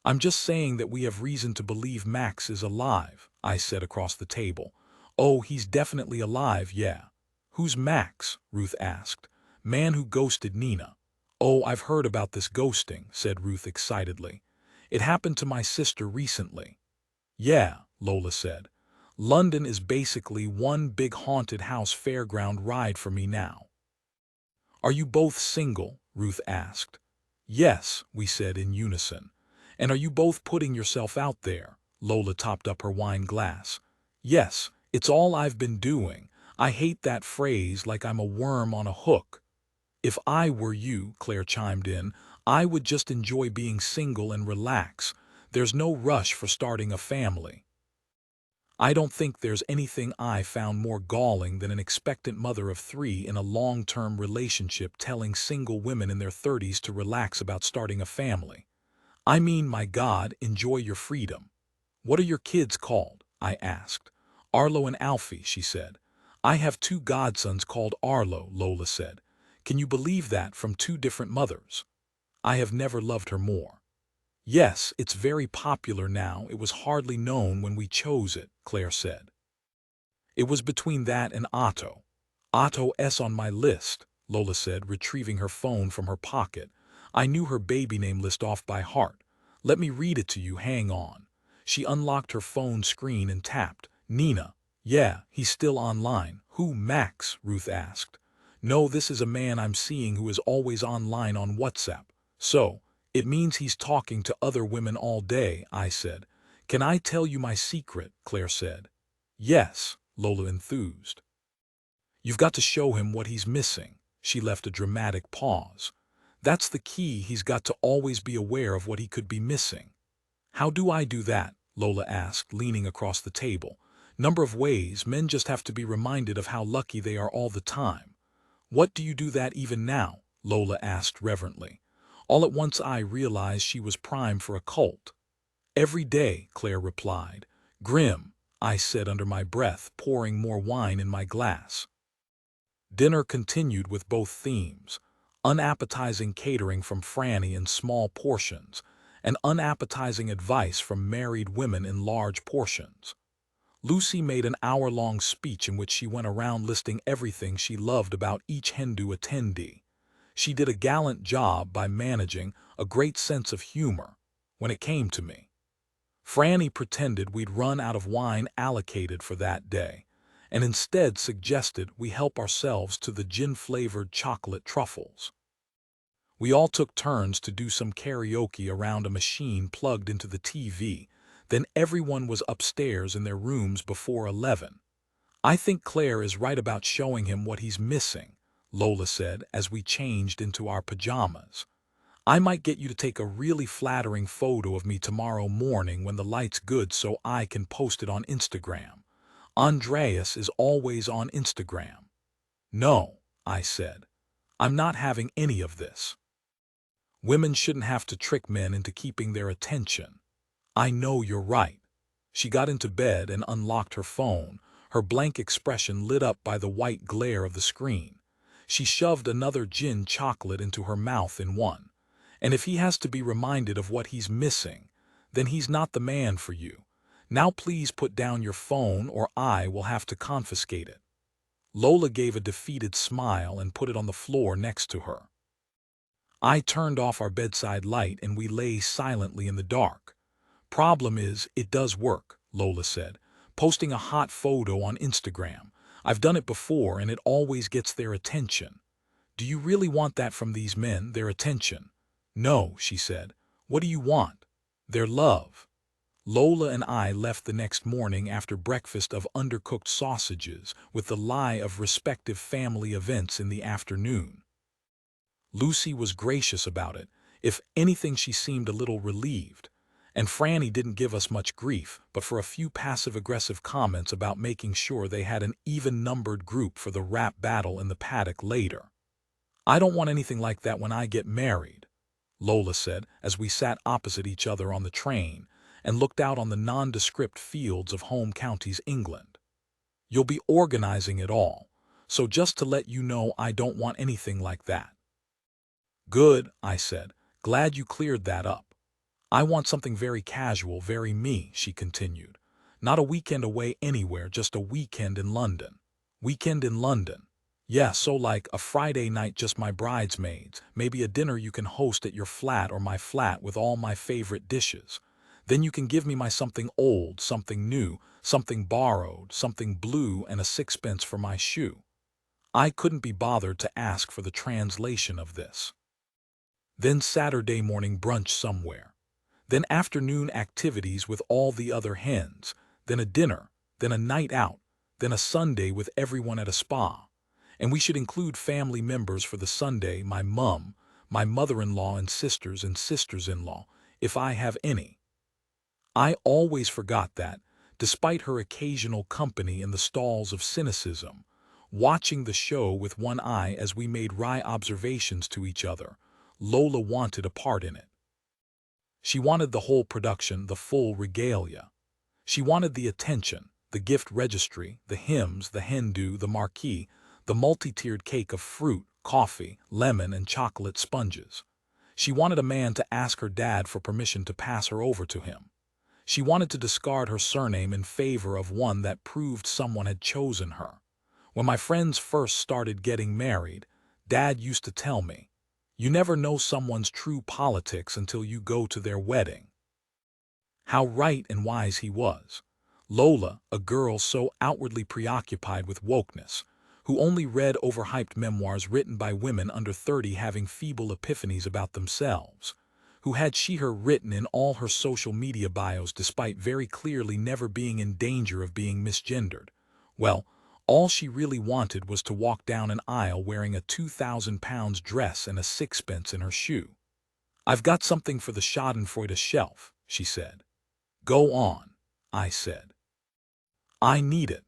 "I'm just saying that we have reason to believe Max is alive," I said across the table. "Oh, he's definitely alive, yeah." "Who's Max?" Ruth asked. "Man who ghosted Nina." "Oh, I've heard about this ghosting," said Ruth excitedly. It happened to my sister recently. Yeah, Lola said. London is basically one big haunted house fairground ride for me now. Are you both single? Ruth asked. Yes, we said in unison. And are you both putting yourself out there? Lola topped up her wine glass. Yes, it's all I've been doing. I hate that phrase like I'm a worm on a hook. If I were you, Claire chimed in, I would just enjoy being single and relax. There's no rush for starting a family. I don't think there's anything I found more galling than an expectant mother of 3 in a long-term relationship telling single women in their 30s to relax about starting a family. I mean, my God, enjoy your freedom. What are your kids called? I asked. Arlo and Alfie, she said. I have 2 godsons called Arlo, Lola said. Can you believe that, from 2 different mothers? I have never loved her more. Yes, it's very popular now. It was hardly known when we chose it, Claire said. It was between that and Otto. Otto's on my list, Lola said, retrieving her phone from her pocket. I knew her baby name list off by heart. Let me read it to you, hang on. She unlocked her phone screen and tapped. Nina. Yeah, he's still online. Who, Max? Ruth asked. No, this is a man I'm seeing who is always online on WhatsApp. So, it means he's talking to other women all day, I said. Can I tell you my secret? Claire said. Yes, Lola enthused. You've got to show him what he's missing. She left a dramatic pause. That's the key, he's got to always be aware of what he could be missing. How do I do that? Lola asked, leaning across the table. Number of ways, men just have to be reminded of how lucky they are all the time. What do you do that even now? Lola asked reverently. All at once I realized she was primed for a cult. Every day, Claire replied. Grim, I said under my breath, pouring more wine in my glass. Dinner continued with both themes. Unappetizing catering from Franny in small portions, and unappetizing advice from married women in large portions. Lucy made an hour-long speech in which she went around listing everything she loved about each Hindu attendee. She did a gallant job by managing a great sense of humor when it came to me. Franny pretended we'd run out of wine allocated for that day, and instead suggested we help ourselves to the gin-flavored chocolate truffles. We all took turns to do some karaoke around a machine plugged into the TV, then everyone was upstairs in their rooms before 11. I think Claire is right about showing him what he's missing, Lola said as we changed into our pajamas. I might get you to take a really flattering photo of me tomorrow morning when the light's good so I can post it on Instagram. Andreas is always on Instagram. No, I said. I'm not having any of this. Women shouldn't have to trick men into keeping their attention. I know you're right. She got into bed and unlocked her phone, her blank expression lit up by the white glare of the screen. She shoved another gin chocolate into her mouth in one. And if he has to be reminded of what he's missing, then he's not the man for you. Now please put down your phone or I will have to confiscate it. Lola gave a defeated smile and put it on the floor next to her. I turned off our bedside light and we lay silently in the dark. Problem is, it does work, Lola said. Posting a hot photo on Instagram. I've done it before and it always gets their attention. Do you really want that from these men, their attention? No, she said. What do you want? Their love. Lola and I left the next morning after breakfast of undercooked sausages with the lie of respective family events in the afternoon. Lucy was gracious about it. If anything, she seemed a little relieved. And Franny didn't give us much grief, but for a few passive-aggressive comments about making sure they had an even-numbered group for the rap battle in the paddock later. I don't want anything like that when I get married, Lola said as we sat opposite each other on the train and looked out on the nondescript fields of home counties England. You'll be organizing it all, so just to let you know I don't want anything like that. Good, I said. Glad you cleared that up. I want something very casual, very me, she continued. Not a weekend away anywhere, just a weekend in London. Weekend in London. Yeah, so like a Friday night just my bridesmaids, maybe a dinner you can host at your flat or my flat with all my favorite dishes. Then you can give me my something old, something new, something borrowed, something blue and a sixpence for my shoe. I couldn't be bothered to ask for the translation of this. Then Saturday morning brunch somewhere. Then afternoon activities with all the other hens. Then a dinner. Then a night out. Then a Sunday with everyone at a spa. And we should include family members for the Sunday, my mum, my mother-in-law and sisters-in-law, if I have any. I always forgot that, despite her occasional company in the stalls of cynicism, watching the show with one eye as we made wry observations to each other, Lola wanted a part in it. She wanted the whole production, the full regalia. She wanted the attention, the gift registry, the hymns, the hen-do, the marquee, the multi-tiered cake of fruit, coffee, lemon, and chocolate sponges. She wanted a man to ask her dad for permission to pass her over to him. She wanted to discard her surname in favor of one that proved someone had chosen her. When my friends first started getting married, Dad used to tell me, "You never know someone's true politics until you go to their wedding." How right and wise he was. Lola, a girl so outwardly preoccupied with wokeness, who only read overhyped memoirs written by women under 30 having feeble epiphanies about themselves, who had she/her written in all her social media bios despite very clearly never being in danger of being misgendered. Well, all she really wanted was to walk down an aisle wearing a 2,000 pounds dress and a sixpence in her shoe. "I've got something for the schadenfreude shelf," she said. "Go on," I said. "I need it."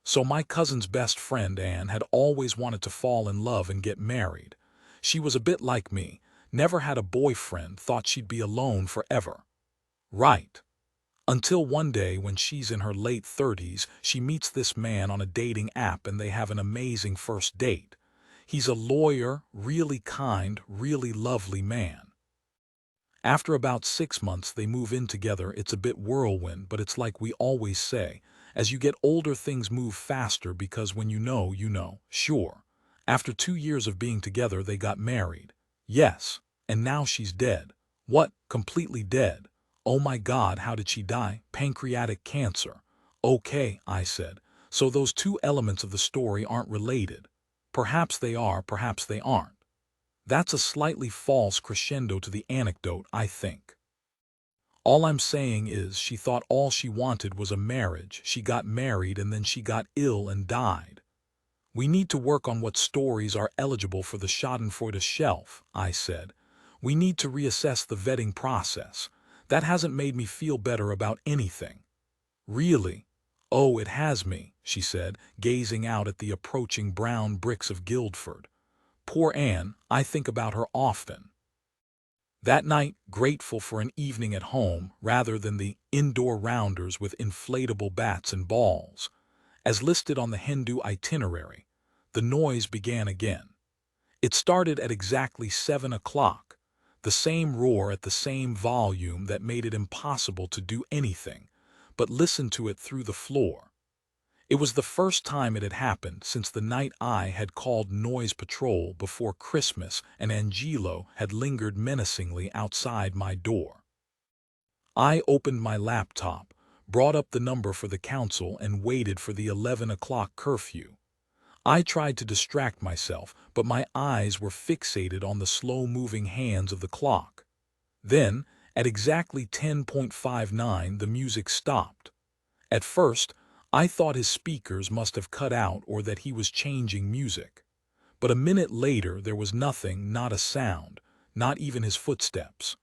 So my cousin's best friend Anne had always wanted to fall in love and get married. She was a bit like me, never had a boyfriend, thought she'd be alone forever. Right. Until one day when she's in her late 30s, she meets this man on a dating app and they have an amazing first date. He's a lawyer, really kind, really lovely man. After about 6 months they move in together. It's a bit whirlwind, but it's like we always say, as you get older things move faster because when you know, you know. Sure. After 2 years of being together they got married. Yes. And now she's dead. What? Completely dead. Oh my God, how did she die? Pancreatic cancer. Okay, I said. So those two elements of the story aren't related. Perhaps they are, perhaps they aren't. That's a slightly false crescendo to the anecdote, I think. All I'm saying is she thought all she wanted was a marriage. She got married and then she got ill and died. We need to work on what stories are eligible for the schadenfreude shelf, I said. We need to reassess the vetting process. That hasn't made me feel better about anything. Really? Oh, it has me, she said, gazing out at the approaching brown bricks of Guildford. Poor Anne, I think about her often. That night, grateful for an evening at home rather than the indoor rounders with inflatable bats and balls, as listed on the Hindu itinerary, the noise began again. It started at exactly 7 o'clock, the same roar at the same volume that made it impossible to do anything but listen to it through the floor. It was the first time it had happened since the night I had called Noise Patrol before Christmas and Angelo had lingered menacingly outside my door. I opened my laptop, brought up the number for the council and waited for the 11 o'clock curfew. I tried to distract myself, but my eyes were fixated on the slow-moving hands of the clock. Then, at exactly 10:59, the music stopped. At first, I thought his speakers must have cut out or that he was changing music. But a minute later there was nothing, not a sound, not even his footsteps.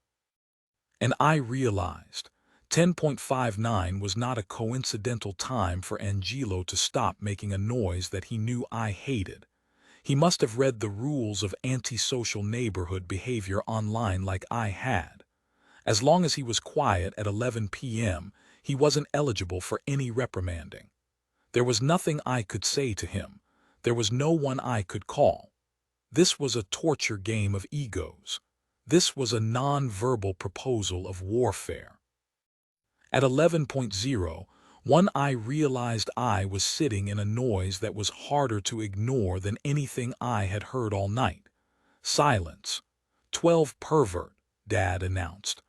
And I realized 10:59 was not a coincidental time for Angelo to stop making a noise that he knew I hated. He must have read the rules of antisocial neighborhood behavior online like I had. As long as he was quiet at 11 p.m., he wasn't eligible for any reprimanding. There was nothing I could say to him. There was no one I could call. This was a torture game of egos. This was a non-verbal proposal of warfare. At 11:00, One, I realized I was sitting in a noise that was harder to ignore than anything I had heard all night. Silence. 12 pervert, Dad announced,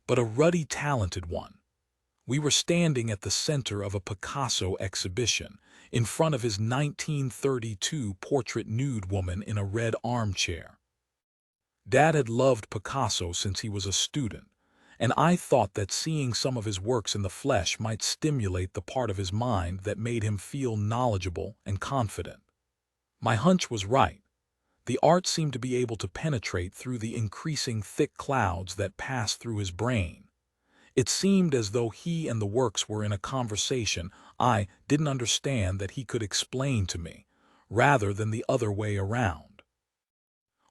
but a ruddy talented one. We were standing at the center of a Picasso exhibition, in front of his 1932 portrait nude woman in a red armchair. Dad had loved Picasso since he was a student, and I thought that seeing some of his works in the flesh might stimulate the part of his mind that made him feel knowledgeable and confident. My hunch was right. The art seemed to be able to penetrate through the increasing thick clouds that passed through his brain. It seemed as though he and the works were in a conversation I didn't understand that he could explain to me, rather than the other way around.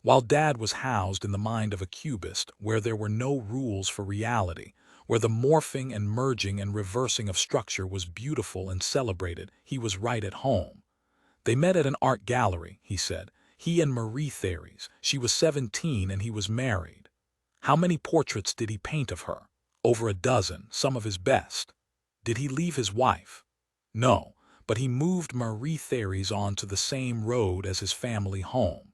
While Dad was housed in the mind of a cubist, where there were no rules for reality, where the morphing and merging and reversing of structure was beautiful and celebrated, he was right at home. They met at an art gallery, he said. He and Marie Thirties. She was 17 and he was married. How many portraits did he paint of her? Over a dozen, some of his best. Did he leave his wife? No, but he moved Marie Thérèse onto the same road as his family home.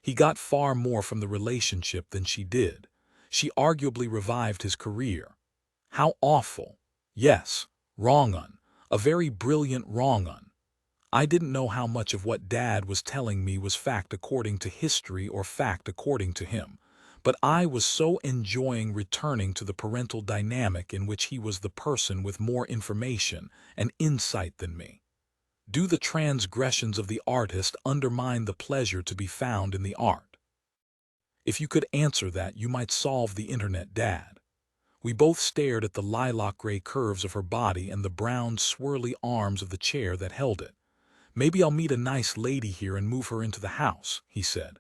He got far more from the relationship than she did. She arguably revived his career. How awful. Yes, wrong-un. A very brilliant wrong-un. I didn't know how much of what Dad was telling me was fact according to history or fact according to him. But I was so enjoying returning to the parental dynamic in which he was the person with more information and insight than me. Do the transgressions of the artist undermine the pleasure to be found in the art? If you could answer that, you might solve the internet, Dad. We both stared at the lilac-gray curves of her body and the brown, swirly arms of the chair that held it. Maybe I'll meet a nice lady here and move her into the house, he said.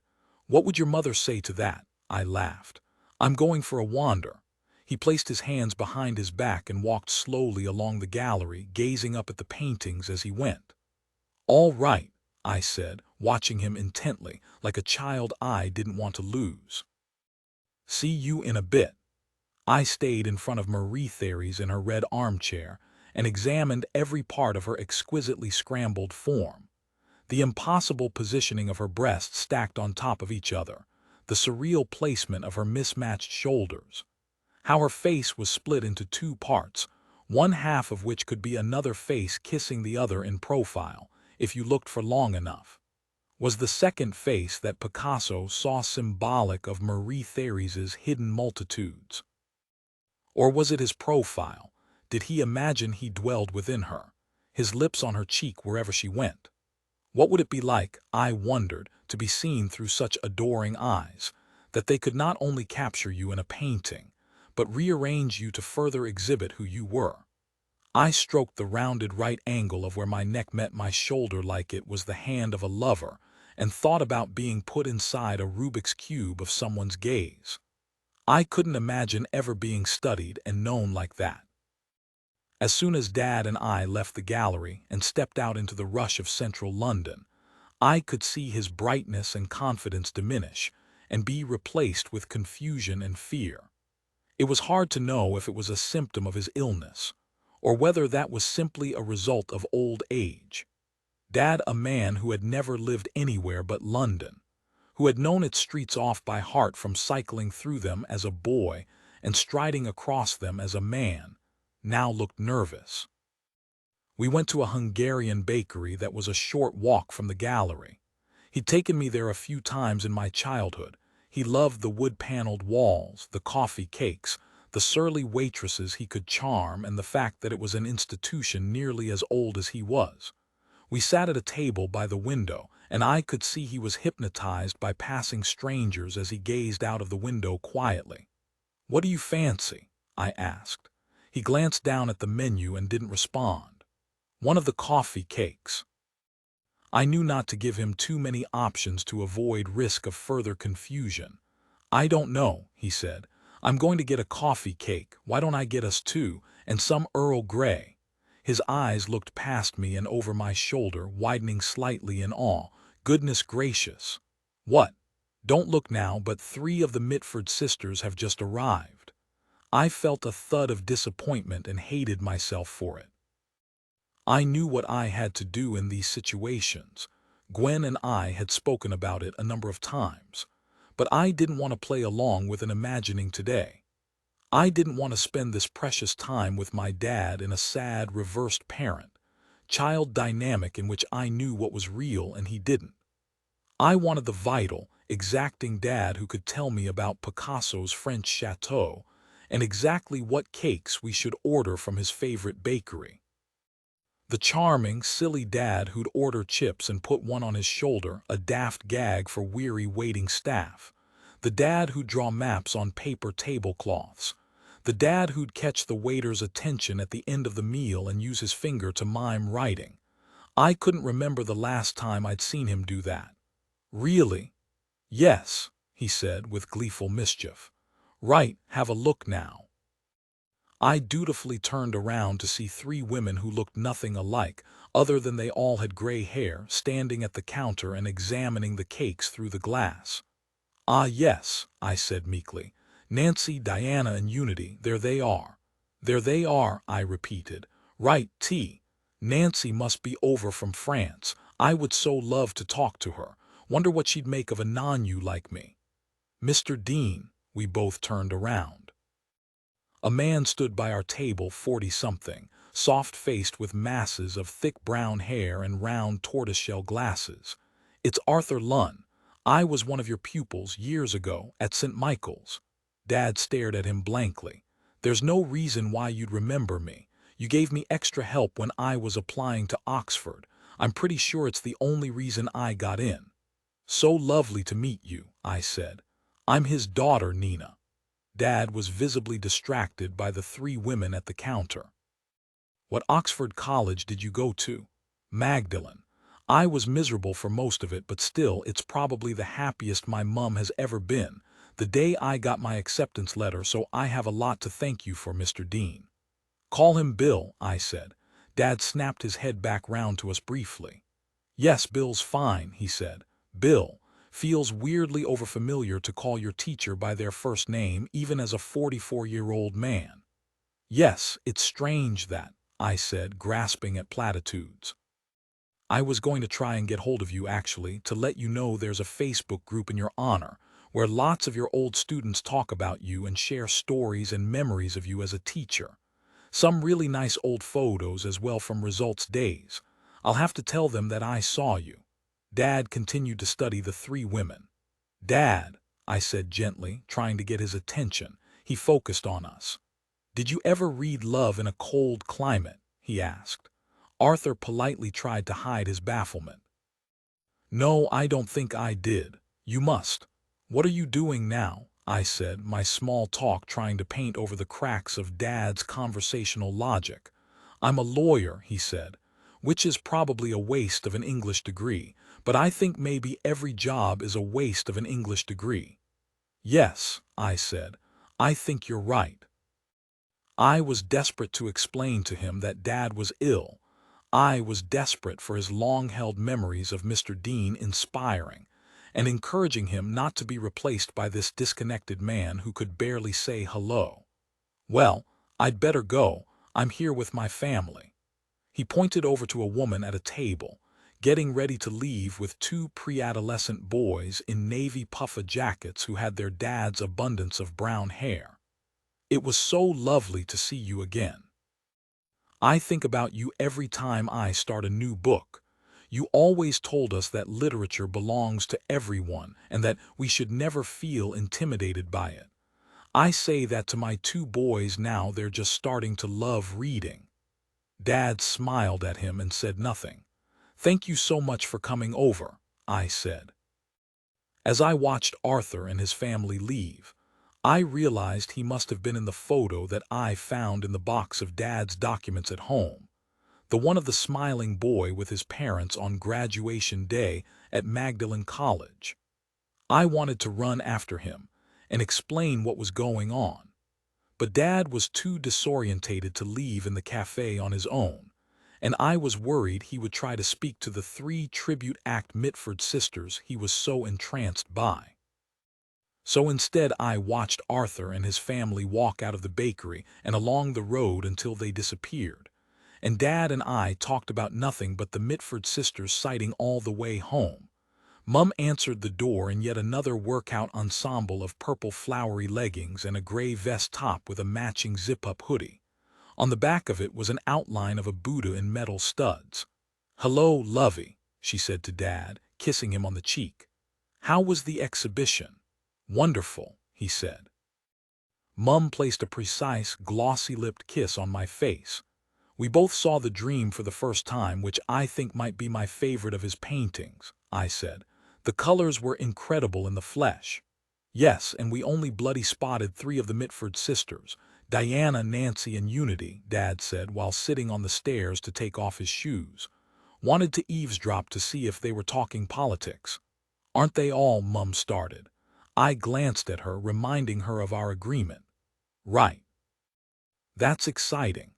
What would your mother say to that? I laughed. I'm going for a wander. He placed his hands behind his back and walked slowly along the gallery, gazing up at the paintings as he went. All right, I said, watching him intently, like a child I didn't want to lose. See you in a bit. I stayed in front of Marie Thérèse in her red armchair and examined every part of her exquisitely scrambled form. The impossible positioning of her breasts stacked on top of each other, the surreal placement of her mismatched shoulders, how her face was split into two parts, one half of which could be another face kissing the other in profile, if you looked for long enough. Was the second face that Picasso saw symbolic of Marie Thérèse's hidden multitudes? Or was it his profile? Did he imagine he dwelled within her, his lips on her cheek wherever she went? What would it be like, I wondered, to be seen through such adoring eyes, that they could not only capture you in a painting, but rearrange you to further exhibit who you were? I stroked the rounded right angle of where my neck met my shoulder like it was the hand of a lover, and thought about being put inside a Rubik's Cube of someone's gaze. I couldn't imagine ever being studied and known like that. As soon as Dad and I left the gallery and stepped out into the rush of central London, I could see his brightness and confidence diminish and be replaced with confusion and fear. It was hard to know if it was a symptom of his illness, or whether that was simply a result of old age. Dad, a man who had never lived anywhere but London, who had known its streets off by heart from cycling through them as a boy and striding across them as a man, now looked nervous. We went to a Hungarian bakery that was a short walk from the gallery. He'd taken me there a few times in my childhood. He loved the wood-paneled walls, the coffee cakes, the surly waitresses he could charm, and the fact that it was an institution nearly as old as he was. We sat at a table by the window, and I could see he was hypnotized by passing strangers as he gazed out of the window quietly. "What do you fancy?" I asked. He glanced down at the menu and didn't respond. "One of the coffee cakes." I knew not to give him too many options to avoid risk of further confusion. "I don't know," he said. "I'm going to get a coffee cake. Why don't I get us two, and some Earl Grey?" His eyes looked past me and over my shoulder, widening slightly in awe. "Goodness gracious! What? Don't look now, but 3 of the Mitford sisters have just arrived." I felt a thud of disappointment and hated myself for it. I knew what I had to do in these situations. Gwen and I had spoken about it a number of times. But I didn't want to play along with an imagining today. I didn't want to spend this precious time with my dad in a sad, reversed parent-child dynamic in which I knew what was real and he didn't. I wanted the vital, exacting dad who could tell me about Picasso's French chateau and exactly what cakes we should order from his favorite bakery. The charming, silly dad who'd order chips and put one on his shoulder, a daft gag for weary waiting staff. The dad who'd draw maps on paper tablecloths. The dad who'd catch the waiter's attention at the end of the meal and use his finger to mime writing. I couldn't remember the last time I'd seen him do that. Really? Yes, he said with gleeful mischief. Right, have a look now. I dutifully turned around to see three women who looked nothing alike, other than they all had gray hair, standing at the counter and examining the cakes through the glass. Ah yes, I said meekly. Nancy, Diana, and Unity, there they are. There they are, I repeated. Right, T. Nancy must be over from France. I would so love to talk to her. Wonder what she'd make of a non-you like me. Mr. Dean, we both turned around. A man stood by our table, 40-something, soft-faced with masses of thick brown hair and round tortoiseshell glasses. It's Arthur Lunn. I was one of your pupils years ago at St. Michael's. Dad stared at him blankly. There's no reason why you'd remember me. You gave me extra help when I was applying to Oxford. I'm pretty sure it's the only reason I got in. So lovely to meet you, I said. I'm his daughter, Nina. Dad was visibly distracted by the three women at the counter. What Oxford College did you go to? Magdalen. I was miserable for most of it, but still, it's probably the happiest my mum has ever been. The day I got my acceptance letter, so I have a lot to thank you for, Mr. Dean. Call him Bill, I said. Dad snapped his head back round to us briefly. Yes, Bill's fine, he said. Bill. Feels weirdly overfamiliar to call your teacher by their first name, even as a 44-year-old man. Yes, it's strange that, I said, grasping at platitudes. I was going to try and get hold of you, actually, to let you know there's a Facebook group in your honor, where lots of your old students talk about you and share stories and memories of you as a teacher. Some really nice old photos as well from results days. I'll have to tell them that I saw you. Dad continued to study the three women. Dad, I said gently, trying to get his attention. He focused on us. Did you ever read Love in a Cold Climate? He asked. Arthur politely tried to hide his bafflement. No, I don't think I did. You must. What are you doing now? I said, my small talk trying to paint over the cracks of Dad's conversational logic. I'm a lawyer, he said, which is probably a waste of an English degree, but I think maybe every job is a waste of an English degree. Yes, I said, I think you're right. I was desperate to explain to him that Dad was ill. I was desperate for his long-held memories of Mr. Dean inspiring and encouraging him not to be replaced by this disconnected man who could barely say hello. Well, I'd better go. I'm here with my family. He pointed over to a woman at a table, getting ready to leave with two pre-adolescent boys in navy puffer jackets who had their dad's abundance of brown hair. It was so lovely to see you again. I think about you every time I start a new book. You always told us that literature belongs to everyone and that we should never feel intimidated by it. I say that to my two boys now. They're just starting to love reading. Dad smiled at him and said nothing. Thank you so much for coming over, I said. As I watched Arthur and his family leave, I realized he must have been in the photo that I found in the box of Dad's documents at home. The one of the smiling boy with his parents on graduation day at Magdalen College. I wanted to run after him and explain what was going on. But Dad was too disorientated to leave in the cafe on his own, and I was worried he would try to speak to the three tribute act Mitford sisters he was so entranced by. So instead I watched Arthur and his family walk out of the bakery and along the road until they disappeared. and Dad and I talked about nothing but the Mitford sisters sighting all the way home. Mum answered the door in yet another workout ensemble of purple flowery leggings and a gray vest top with a matching zip-up hoodie. On the back of it was an outline of a Buddha in metal studs. "Hello, lovey," she said to Dad, kissing him on the cheek. "How was the exhibition?" "Wonderful," he said. Mum placed a precise, glossy-lipped kiss on my face. "We both saw The Dream for the first time, which I think might be my favorite of his paintings," I said. "The colors were incredible in the flesh." "Yes, and we only bloody spotted 3 of the Mitford sisters, Diana, Nancy, and Unity," Dad said while sitting on the stairs to take off his shoes. "Wanted to eavesdrop to see if they were talking politics." "Aren't they all?" Mum started. I glanced at her, reminding her of our agreement. "Right. That's exciting.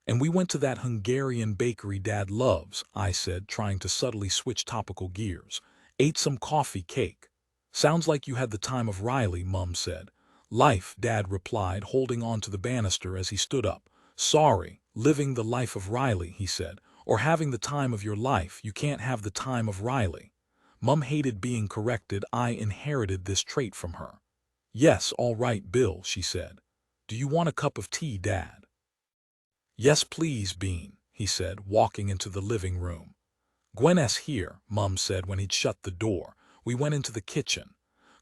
And we went to that Hungarian bakery Dad loves," I said, trying to subtly switch topical gears. "Ate some coffee cake." "Sounds like you had the time of Riley," Mum said. "Life," Dad replied, holding on to the banister as he stood up. "Sorry, living the life of Riley," he said. "Or having the time of your life. You can't have the time of Riley." Mum hated being corrected. I inherited this trait from her. "Yes, all right, Bill," she said. "Do you want a cup of tea, Dad?" "Yes, please, Bean," he said, walking into the living room. "Gwen's here," Mum said when he'd shut the door. We went into the kitchen.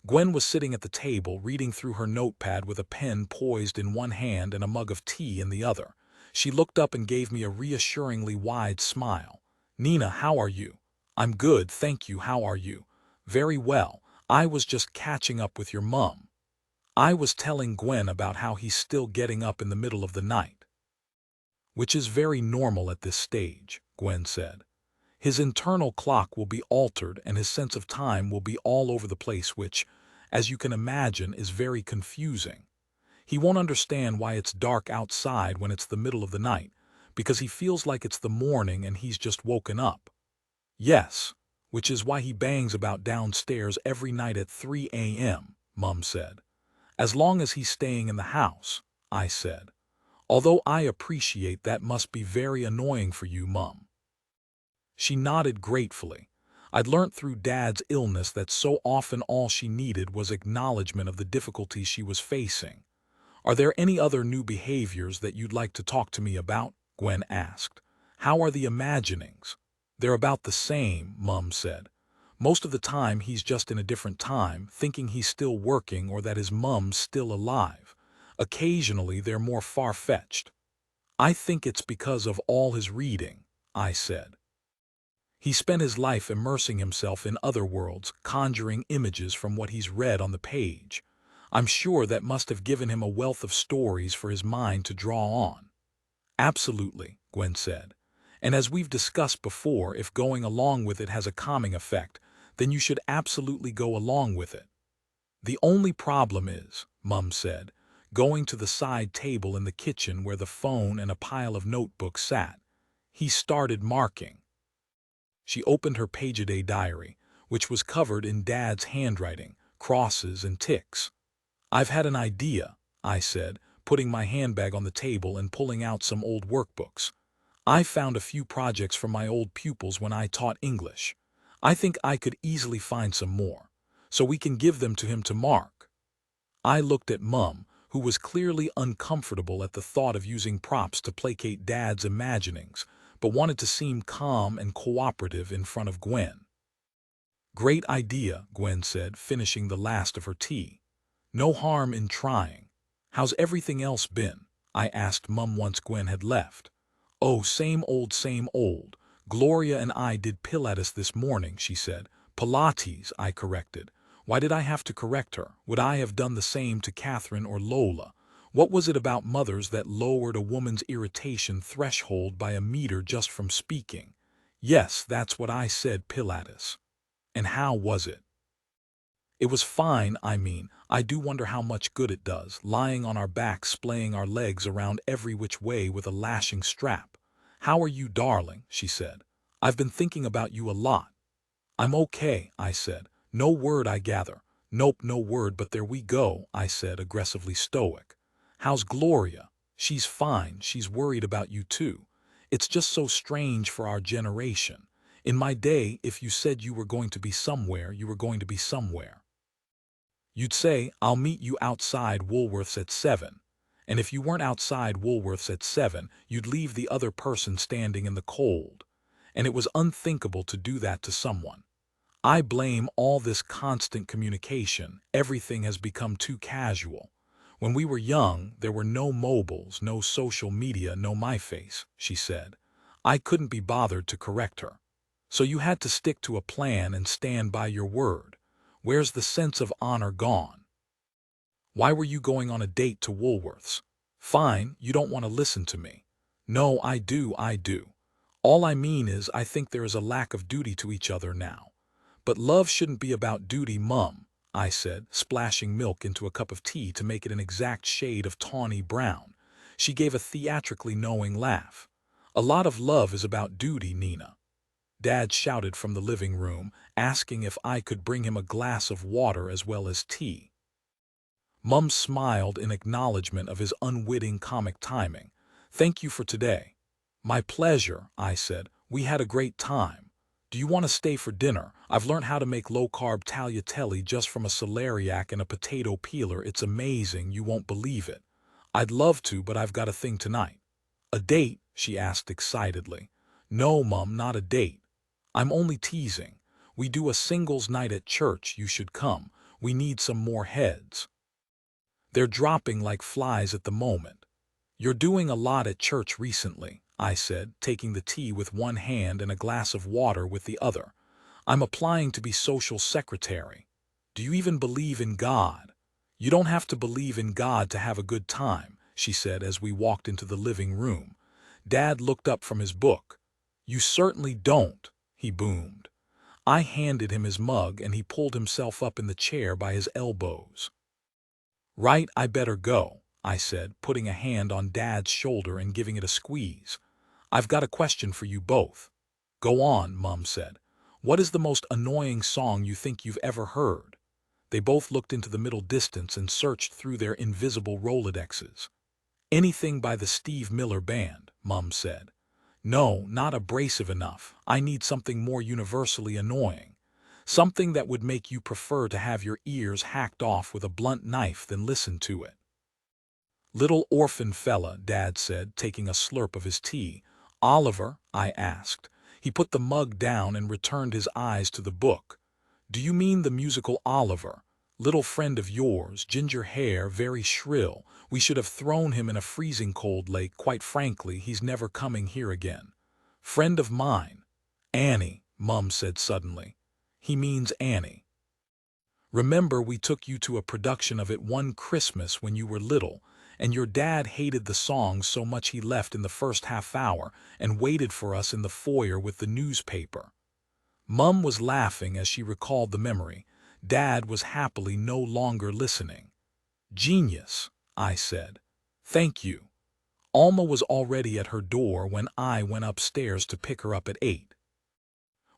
Gwen was sitting at the table, reading through her notepad with a pen poised in one hand and a mug of tea in the other. She looked up and gave me a reassuringly wide smile. "Nina, how are you?" "I'm good, thank you. How are you?" "Very well. I was just catching up with your mum." I was telling Gwen about how he's still getting up in the middle of the night. "Which is very normal at this stage," Gwen said. "His internal clock will be altered and his sense of time will be all over the place, which, as you can imagine, is very confusing. He won't understand why it's dark outside when it's the middle of the night, because he feels like it's the morning and he's just woken up." "Yes, which is why he bangs about downstairs every night at 3 a.m., Mum said. "As long as he's staying in the house," I said. "Although I appreciate that must be very annoying for you, Mum." She nodded gratefully. I'd learnt through Dad's illness that so often all she needed was acknowledgement of the difficulties she was facing. "Are there any other new behaviors that you'd like to talk to me about?" Gwen asked. "How are the imaginings?" "They're about the same," Mum said. "Most of the time he's just in a different time, thinking he's still working or that his mum's still alive. Occasionally they're more far-fetched." "I think it's because of all his reading," I said. "He spent his life immersing himself in other worlds, conjuring images from what he's read on the page. I'm sure that must have given him a wealth of stories for his mind to draw on." "Absolutely," Gwen said. "And as we've discussed before, if going along with it has a calming effect, then you should absolutely go along with it." "The only problem is," Mum said, going to the side table in the kitchen where the phone and a pile of notebooks sat. "He started marking." She opened her page-a-day diary, which was covered in Dad's handwriting, crosses and ticks. "I've had an idea," I said, putting my handbag on the table and pulling out some old workbooks. "I found a few projects from my old pupils when I taught English. I think I could easily find some more, so we can give them to him to mark." I looked at Mum, who was clearly uncomfortable at the thought of using props to placate Dad's imaginings, but wanted to seem calm and cooperative in front of Gwen. "Great idea," Gwen said, finishing the last of her tea. "No harm in trying. How's everything else been?" I asked Mum once Gwen had left. "Oh, same old, same old. Gloria and I did Pilates this morning," she said. "Pilates," I corrected. Why did I have to correct her? Would I have done the same to Catherine or Lola? What was it about mothers that lowered a woman's irritation threshold by a meter just from speaking? "Yes, that's what I said, Pilates." "And how was it?" "It was fine. I do wonder how much good it does, lying on our backs splaying our legs around every which way with a lashing strap." "How are you, darling?" she said. "I've been thinking about you a lot." "I'm okay," I said. "No word, I gather." "Nope, no word, but there we go," I said, aggressively stoic. "How's Gloria?" "She's fine. She's worried about you too. It's just so strange for our generation. In my day, if you said you were going to be somewhere, you were going to be somewhere. You'd say, I'll meet you outside Woolworths at 7. And if you weren't outside Woolworths at 7, you'd leave the other person standing in the cold. And it was unthinkable to do that to someone. I blame all this constant communication. Everything has become too casual. When we were young, there were no mobiles, no social media, no MyFace, she said. I couldn't be bothered to correct her. So you had to stick to a plan and stand by your word. Where's the sense of honor gone? Why were you going on a date to Woolworths? Fine, you don't want to listen to me. No, I do. All I mean is I think there is a lack of duty to each other now. But love shouldn't be about duty, Mum, I said, splashing milk into a cup of tea to make it an exact shade of tawny brown. She gave a theatrically knowing laugh. A lot of love is about duty, Nina. Dad shouted from the living room, asking if I could bring him a glass of water as well as tea. Mum smiled in acknowledgement of his unwitting comic timing. Thank you for today. My pleasure, I said. We had a great time. Do you want to stay for dinner? I've learned how to make low-carb tagliatelle just from a celeriac and a potato peeler. It's amazing, you won't believe it. I'd love to, but I've got a thing tonight. A date? She asked excitedly. No, Mum, not a date. I'm only teasing. We do a singles night at church. You should come. We need some more heads. They're dropping like flies at the moment. You're doing a lot at church recently, I said, taking the tea with one hand and a glass of water with the other. I'm applying to be social secretary. Do you even believe in God? You don't have to believe in God to have a good time, she said as we walked into the living room. Dad looked up from his book. You certainly don't, he boomed. I handed him his mug and he pulled himself up in the chair by his elbows. Right, I better go, I said, putting a hand on Dad's shoulder and giving it a squeeze. I've got a question for you both. Go on, Mum said. What is the most annoying song you think you've ever heard? They both looked into the middle distance and searched through their invisible Rolodexes. Anything by the Steve Miller Band, Mum said. No, not abrasive enough. I need something more universally annoying. Something that would make you prefer to have your ears hacked off with a blunt knife than listen to it. Little orphan fella, Dad said, taking a slurp of his tea. Oliver? I asked. He put the mug down and returned his eyes to the book. Do you mean the musical Oliver? Little friend of yours, ginger hair, very shrill. We should have thrown him in a freezing cold lake. Quite frankly, he's never coming here again. Friend of mine. Annie, Mum said suddenly. He means Annie. Remember we took you to a production of it one Christmas when you were little, and your dad hated the song so much he left in the first half hour and waited for us in the foyer with the newspaper. Mum was laughing as she recalled the memory. Dad was happily no longer listening. Genius, I said. Thank you. Alma was already at her door when I went upstairs to pick her up at 8.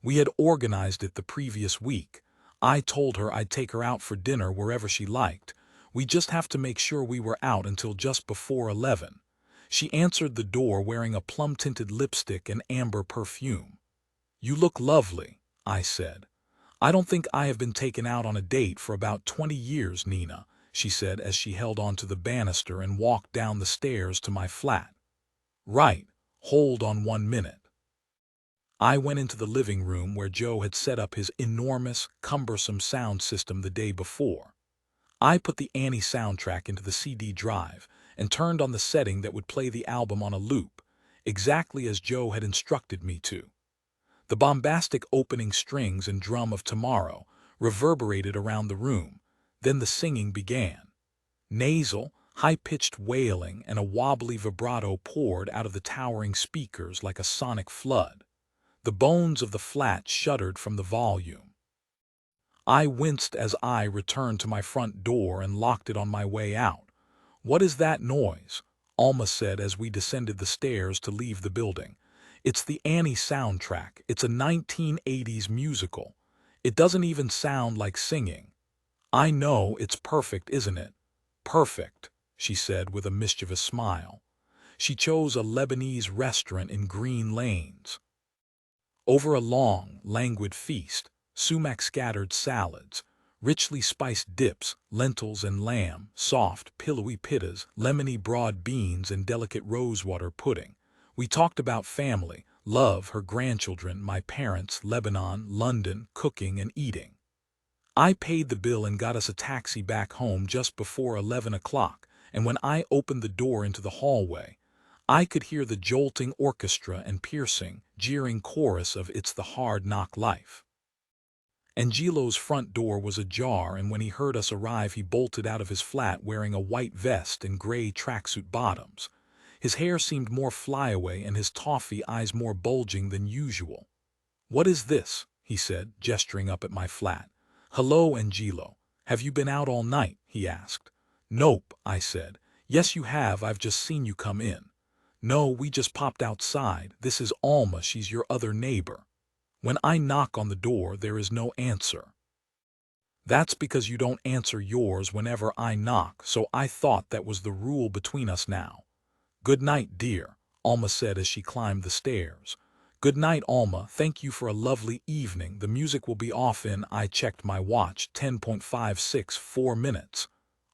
We had organized it the previous week. I told her I'd take her out for dinner wherever she liked. We just have to make sure we were out until just before 11. She answered the door wearing a plum-tinted lipstick and amber perfume. You look lovely, I said. I don't think I have been taken out on a date for about 20 years, Nina, she said as she held onto the banister and walked down the stairs to my flat. Right, hold on 1 minute. I went into the living room where Joe had set up his enormous, cumbersome sound system the day before. I put the Annie soundtrack into the CD drive and turned on the setting that would play the album on a loop, exactly as Joe had instructed me to. The bombastic opening strings and drum of Tomorrow reverberated around the room. Then the singing began. Nasal, high-pitched wailing and a wobbly vibrato poured out of the towering speakers like a sonic flood. The bones of the flat shuddered from the volume. I winced as I returned to my front door and locked it on my way out. What is that noise? Alma said as we descended the stairs to leave the building. It's the Annie soundtrack. It's a 1980s musical. It doesn't even sound like singing. I know, it's perfect, isn't it? Perfect, she said with a mischievous smile. She chose a Lebanese restaurant in Green Lanes. Over a long, languid feast, sumac-scattered salads, richly spiced dips, lentils and lamb, soft, pillowy pittas, lemony broad beans and delicate rosewater pudding. We talked about family, love, her grandchildren, my parents, Lebanon, London, cooking and eating. I paid the bill and got us a taxi back home just before 11 o'clock, and when I opened the door into the hallway, I could hear the jolting orchestra and piercing, jeering chorus of It's the Hard Knock Life. Angelo's front door was ajar, and when he heard us arrive he bolted out of his flat wearing a white vest and gray tracksuit bottoms. His hair seemed more flyaway and his toffee eyes more bulging than usual. "What is this?" he said, gesturing up at my flat. "Hello, Angelo. Have you been out all night?" he asked. "Nope," I said. "Yes, you have. I've just seen you come in." "No, we just popped outside. This is Alma. She's your other neighbor." When I knock on the door, there is no answer. "That's because you don't answer yours whenever I knock, so I thought that was the rule between us now." "Good night, dear," Alma said as she climbed the stairs. "Good night, Alma. Thank you for a lovely evening. The music will be off in," I checked my watch, 10.564 minutes.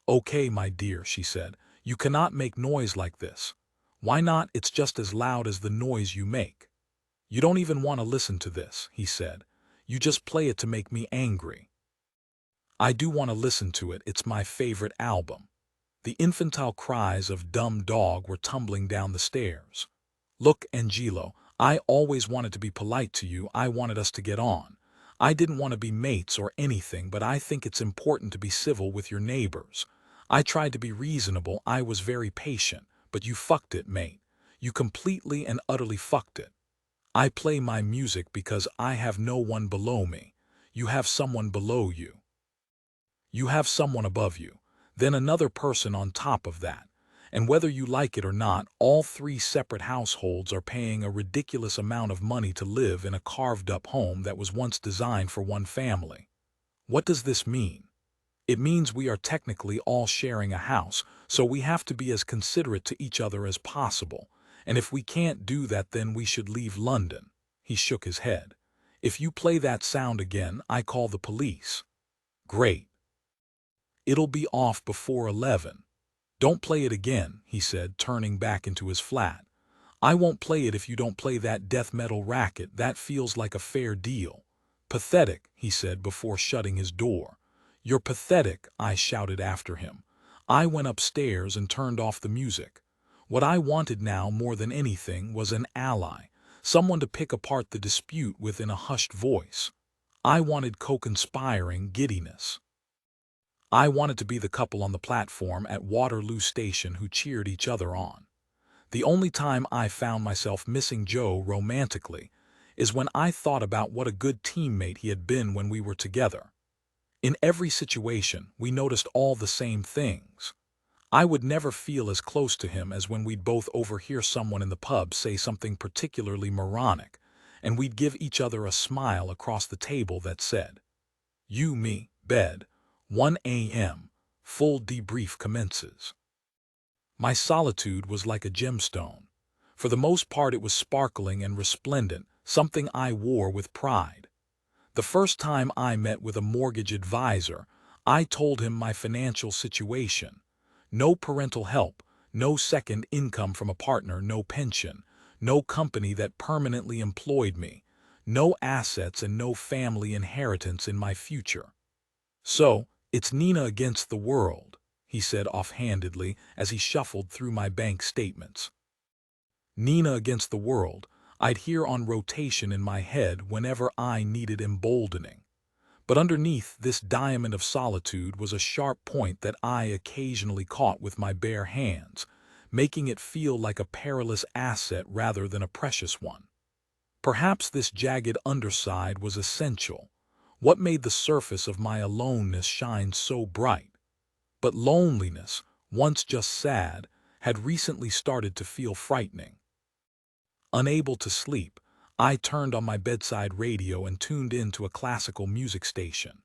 "Okay, my dear," she said. "You cannot make noise like this." "Why not? It's just as loud as the noise you make." "You don't even want to listen to this," he said. "You just play it to make me angry." "I do want to listen to it. It's my favorite album." The infantile cries of "dumb dog" were tumbling down the stairs. "Look, Angelo, I always wanted to be polite to you. I wanted us to get on. I didn't want to be mates or anything, but I think it's important to be civil with your neighbors. I tried to be reasonable. I was very patient, but you fucked it, mate. You completely and utterly fucked it. I play my music because I have no one below me. You have someone below you. You have someone above you, then another person on top of that. And whether you like it or not, all three separate households are paying a ridiculous amount of money to live in a carved-up home that was once designed for one family. What does this mean? It means we are technically all sharing a house, so we have to be as considerate to each other as possible. And if we can't do that, then we should leave London." He shook his head. "If you play that sound again, I call the police." "Great. It'll be off before 11. Don't play it again," he said, turning back into his flat. "I won't play it if you don't play that death metal racket. That feels like a fair deal." "Pathetic," he said before shutting his door. "You're pathetic," I shouted after him. I went upstairs and turned off the music. What I wanted now more than anything was an ally, someone to pick apart the dispute with in a hushed voice. I wanted co-conspiring giddiness. I wanted to be the couple on the platform at Waterloo Station who cheered each other on. The only time I found myself missing Joe romantically is when I thought about what a good teammate he had been when we were together. In every situation, we noticed all the same things. I would never feel as close to him as when we'd both overhear someone in the pub say something particularly moronic, and we'd give each other a smile across the table that said, "You, me, bed, 1 a.m., full debrief commences." My solitude was like a gemstone. For the most part it was sparkling and resplendent, something I wore with pride. The first time I met with a mortgage advisor, I told him my financial situation. No parental help, no second income from a partner, no pension, no company that permanently employed me, no assets and no family inheritance in my future. "So, it's Nina against the world," he said offhandedly as he shuffled through my bank statements. Nina against the world, I'd hear on rotation in my head whenever I needed emboldening. But underneath this diamond of solitude was a sharp point that I occasionally caught with my bare hands, making it feel like a perilous asset rather than a precious one. Perhaps this jagged underside was essential, what made the surface of my aloneness shine so bright. But loneliness, once just sad, had recently started to feel frightening. Unable to sleep, I turned on my bedside radio and tuned in to a classical music station.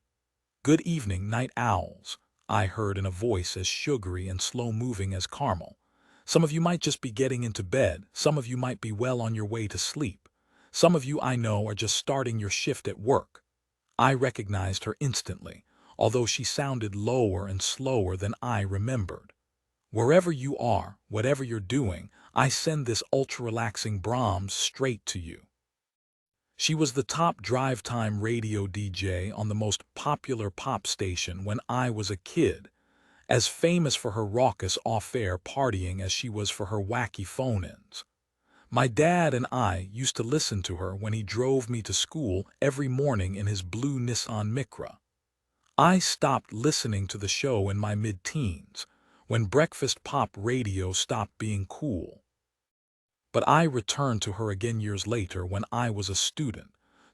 "Good evening, night owls," I heard in a voice as sugary and slow-moving as caramel. Some of you might just be getting into bed, some of you might be well on your way to sleep. Some of you I know are just starting your shift at work. I recognized her instantly, although she sounded lower and slower than I remembered. Wherever you are, whatever you're doing, I send this ultra-relaxing Brahms straight to you. She was the top drive-time radio DJ on the most popular pop station when I was a kid, as famous for her raucous off-air partying as she was for her wacky phone-ins. My dad and I used to listen to her when he drove me to school every morning in his blue Nissan Micra. I stopped listening to the show in my mid-teens, when breakfast pop radio stopped being cool. But I returned to her again years later when I was a student,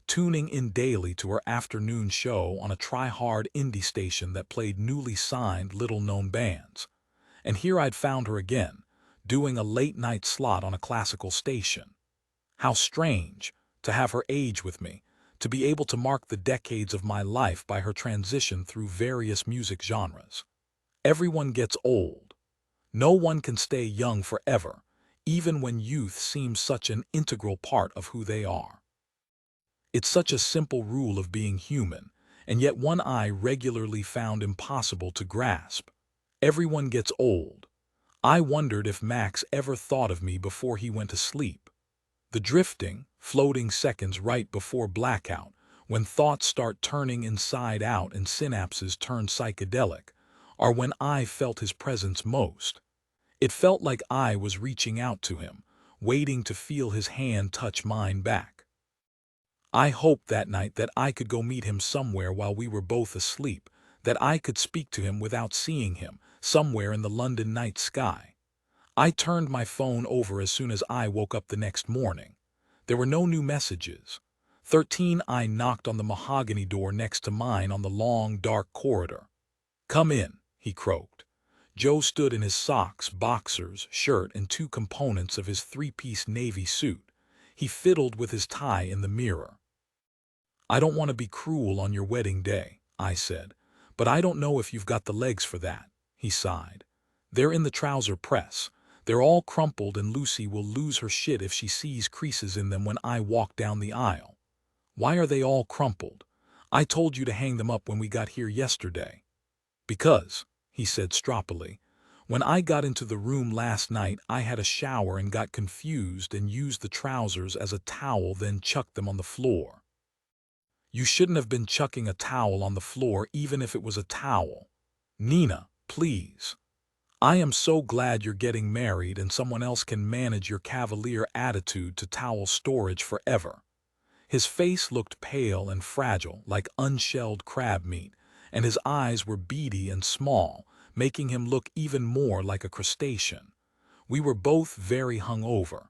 tuning in daily to her afternoon show on a try-hard indie station that played newly signed little-known bands. And here I'd found her again, doing a late-night slot on a classical station. How strange to have her age with me, to be able to mark the decades of my life by her transition through various music genres. Everyone gets old. No one can stay young forever, even when youth seems such an integral part of who they are. It's such a simple rule of being human, and yet one I regularly found impossible to grasp. Everyone gets old. I wondered if Max ever thought of me before he went to sleep. The drifting, floating seconds right before blackout, when thoughts start turning inside out and synapses turn psychedelic, are when I felt his presence most. It felt like I was reaching out to him, waiting to feel his hand touch mine back. I hoped that night that I could go meet him somewhere while we were both asleep, that I could speak to him without seeing him, somewhere in the London night sky. I turned my phone over as soon as I woke up the next morning. There were no new messages. 13. I knocked on the mahogany door next to mine on the long, dark corridor. "Come in," he croaked. Joe stood in his socks, boxers, shirt, and two components of his three-piece navy suit. He fiddled with his tie in the mirror. "I don't want to be cruel on your wedding day," I said, "but I don't know if you've got the legs for that," he sighed. "They're in the trouser press. They're all crumpled and Lucy will lose her shit if she sees creases in them when I walk down the aisle." "Why are they all crumpled? I told you to hang them up when we got here yesterday." "Because," he said stroppily, "when I got into the room last night I had a shower and got confused and used the trousers as a towel, then chucked them on the floor." "You shouldn't have been chucking a towel on the floor even if it was a towel. Nina, please. I am so glad you're getting married and someone else can manage your cavalier attitude to towel storage forever." His face looked pale and fragile like unshelled crab meat, and his eyes were beady and small, making him look even more like a crustacean. We were both very hungover.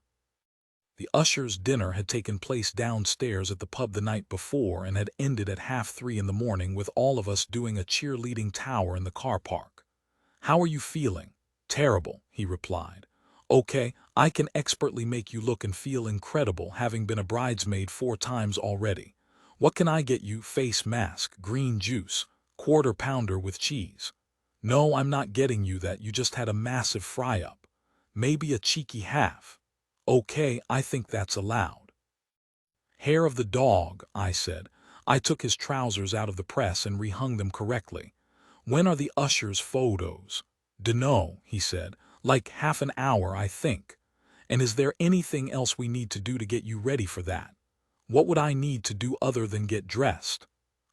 The usher's dinner had taken place downstairs at the pub the night before and had ended at 3:30 in the morning with all of us doing a cheerleading tower in the car park. "How are you feeling?" "Terrible," he replied. "Okay, I can expertly make you look and feel incredible, having been a bridesmaid 4 times already. What can I get you?" "Face mask, green juice, quarter pounder with cheese." "No, I'm not getting you that. You just had a massive fry-up. Maybe a cheeky half." "Okay, I think that's allowed." "Hair of the dog," I said. I took his trousers out of the press and rehung them correctly. "When are the usher's photos?" "Dunno," he said. "Like half an hour, I think." "And is there anything else we need to do to get you ready for that?" "What would I need to do other than get dressed?"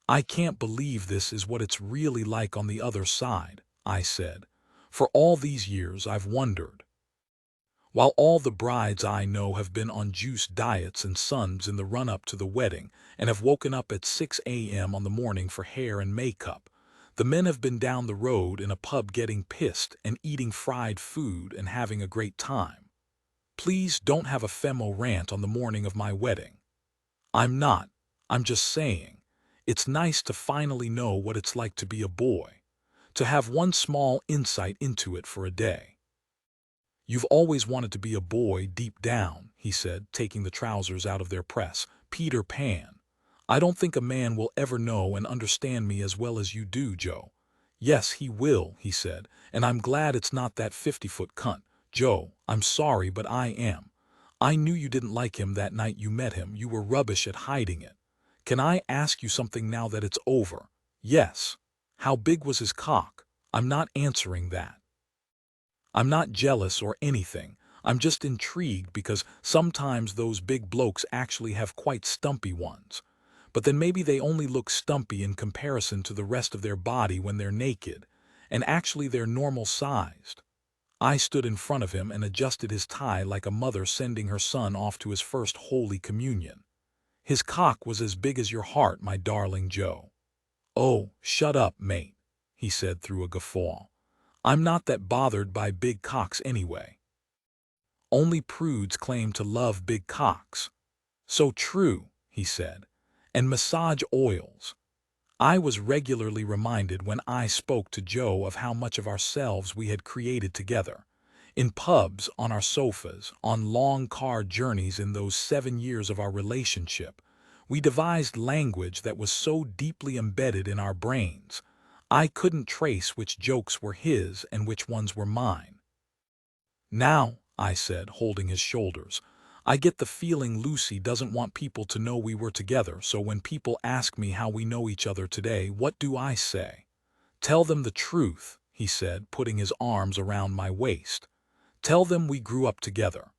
"I can't believe this is what it's really like on the other side," I said. "For all these years I've wondered." While all the brides I know have been on juice diets and suns in the run-up to the wedding and have woken up at 6 a.m. on the morning for hair and makeup, the men have been down the road in a pub getting pissed and eating fried food and having a great time. Please don't have a femo rant on the morning of my wedding. I'm not. I'm just saying. It's nice to finally know what it's like to be a boy. To have one small insight into it for a day. "You've always wanted to be a boy deep down," he said, taking the trousers out of their press. "Peter Pan. I don't think a man will ever know and understand me as well as you do, Joe." "Yes, he will," he said, "and I'm glad it's not that 50-foot cunt, Joe, I'm sorry, but I am. I knew you didn't like him that night you met him. You were rubbish at hiding it. Can I ask you something now that it's over? Yes. How big was his cock? I'm not answering that. I'm not jealous or anything. I'm just intrigued because sometimes those big blokes actually have quite stumpy ones. But then maybe they only look stumpy in comparison to the rest of their body when they're naked, and actually they're normal-sized. I stood in front of him and adjusted his tie like a mother sending her son off to his first Holy Communion. His cock was as big as your heart, my darling Joe. Oh, shut up, mate, he said through a guffaw. I'm not that bothered by big cocks anyway. Only prudes claim to love big cocks. So true, he said. And massage oils. I was regularly reminded when I spoke to Joe of how much of ourselves we had created together. In pubs, on our sofas, on long car journeys in those 7 years of our relationship, we devised language that was so deeply embedded in our brains, I couldn't trace which jokes were his and which ones were mine. Now, I said, holding his shoulders, I get the feeling Lucy doesn't want people to know we were together, so when people ask me how we know each other today, what do I say? Tell them the truth, he said, putting his arms around my waist. Tell them we grew up together.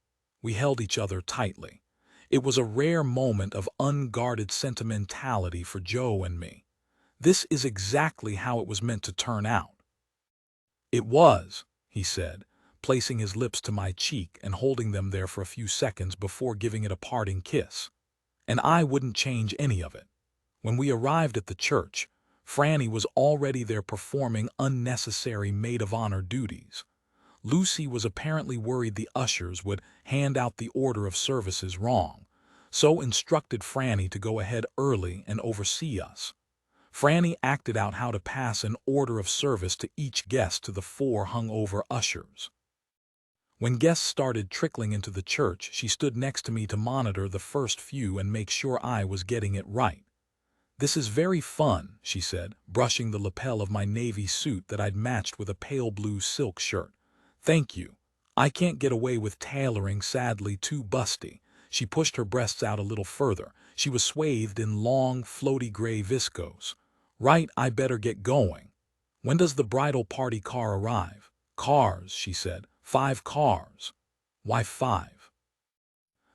We held each other tightly. It was a rare moment of unguarded sentimentality for Joe and me. This is exactly how it was meant to turn out. It was, he said, placing his lips to my cheek and holding them there for a few seconds before giving it a parting kiss. And I wouldn't change any of it. When we arrived at the church, Franny was already there performing unnecessary maid-of-honor duties. Lucy was apparently worried the ushers would hand out the order of services wrong, so instructed Franny to go ahead early and oversee us. Franny acted out how to pass an order of service to each guest to the 4 hungover ushers. When guests started trickling into the church, she stood next to me to monitor the first few and make sure I was getting it right. This is very fun, she said, brushing the lapel of my navy suit that I'd matched with a pale blue silk shirt. Thank you. I can't get away with tailoring, sadly too busty. She pushed her breasts out a little further. She was swathed in long, floaty gray viscose. Right, I better get going. When does the bridal party car arrive? Cars, she said. 5 cars. Why 5?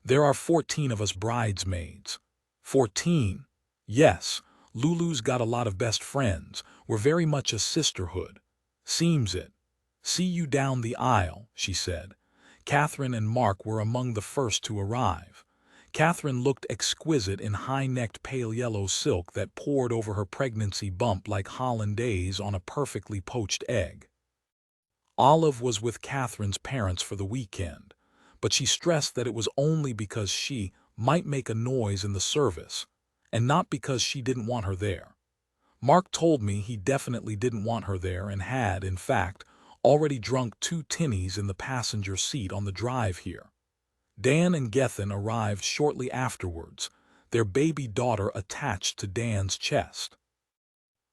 There are 14 of us bridesmaids. 14? Yes, Lulu's got a lot of best friends. We're very much a sisterhood. Seems it. See you down the aisle, she said. Catherine and Mark were among the first to arrive. Catherine looked exquisite in high-necked pale yellow silk that poured over her pregnancy bump like hollandaise on a perfectly poached egg. Olive was with Catherine's parents for the weekend, but she stressed that it was only because she might make a noise in the service, and not because she didn't want her there. Mark told me he definitely didn't want her there and had, in fact, already drunk 2 tinnies in the passenger seat on the drive here. Dan and Gethin arrived shortly afterwards, their baby daughter attached to Dan's chest.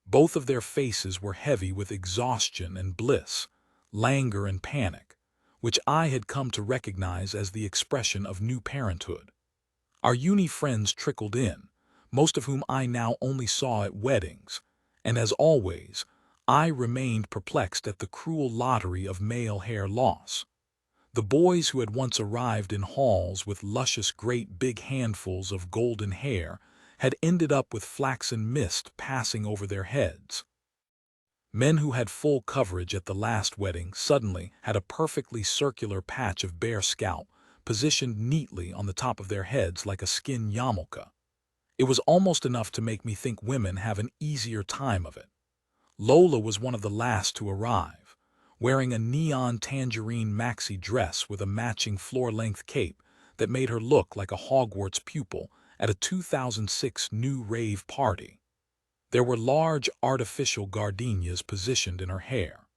Both of their faces were heavy with exhaustion and bliss, languor and panic, which I had come to recognize as the expression of new parenthood. Our uni friends trickled in, most of whom I now only saw at weddings, and as always, I remained perplexed at the cruel lottery of male hair loss. The boys who had once arrived in halls with luscious great big handfuls of golden hair had ended up with flaxen mist passing over their heads. Men who had full coverage at the last wedding suddenly had a perfectly circular patch of bare scalp positioned neatly on the top of their heads like a skin yarmulke. It was almost enough to make me think women have an easier time of it. Lola was one of the last to arrive, wearing a neon tangerine maxi dress with a matching floor-length cape that made her look like a Hogwarts pupil at a 2006 new rave party. There were large artificial gardenias positioned in her hair.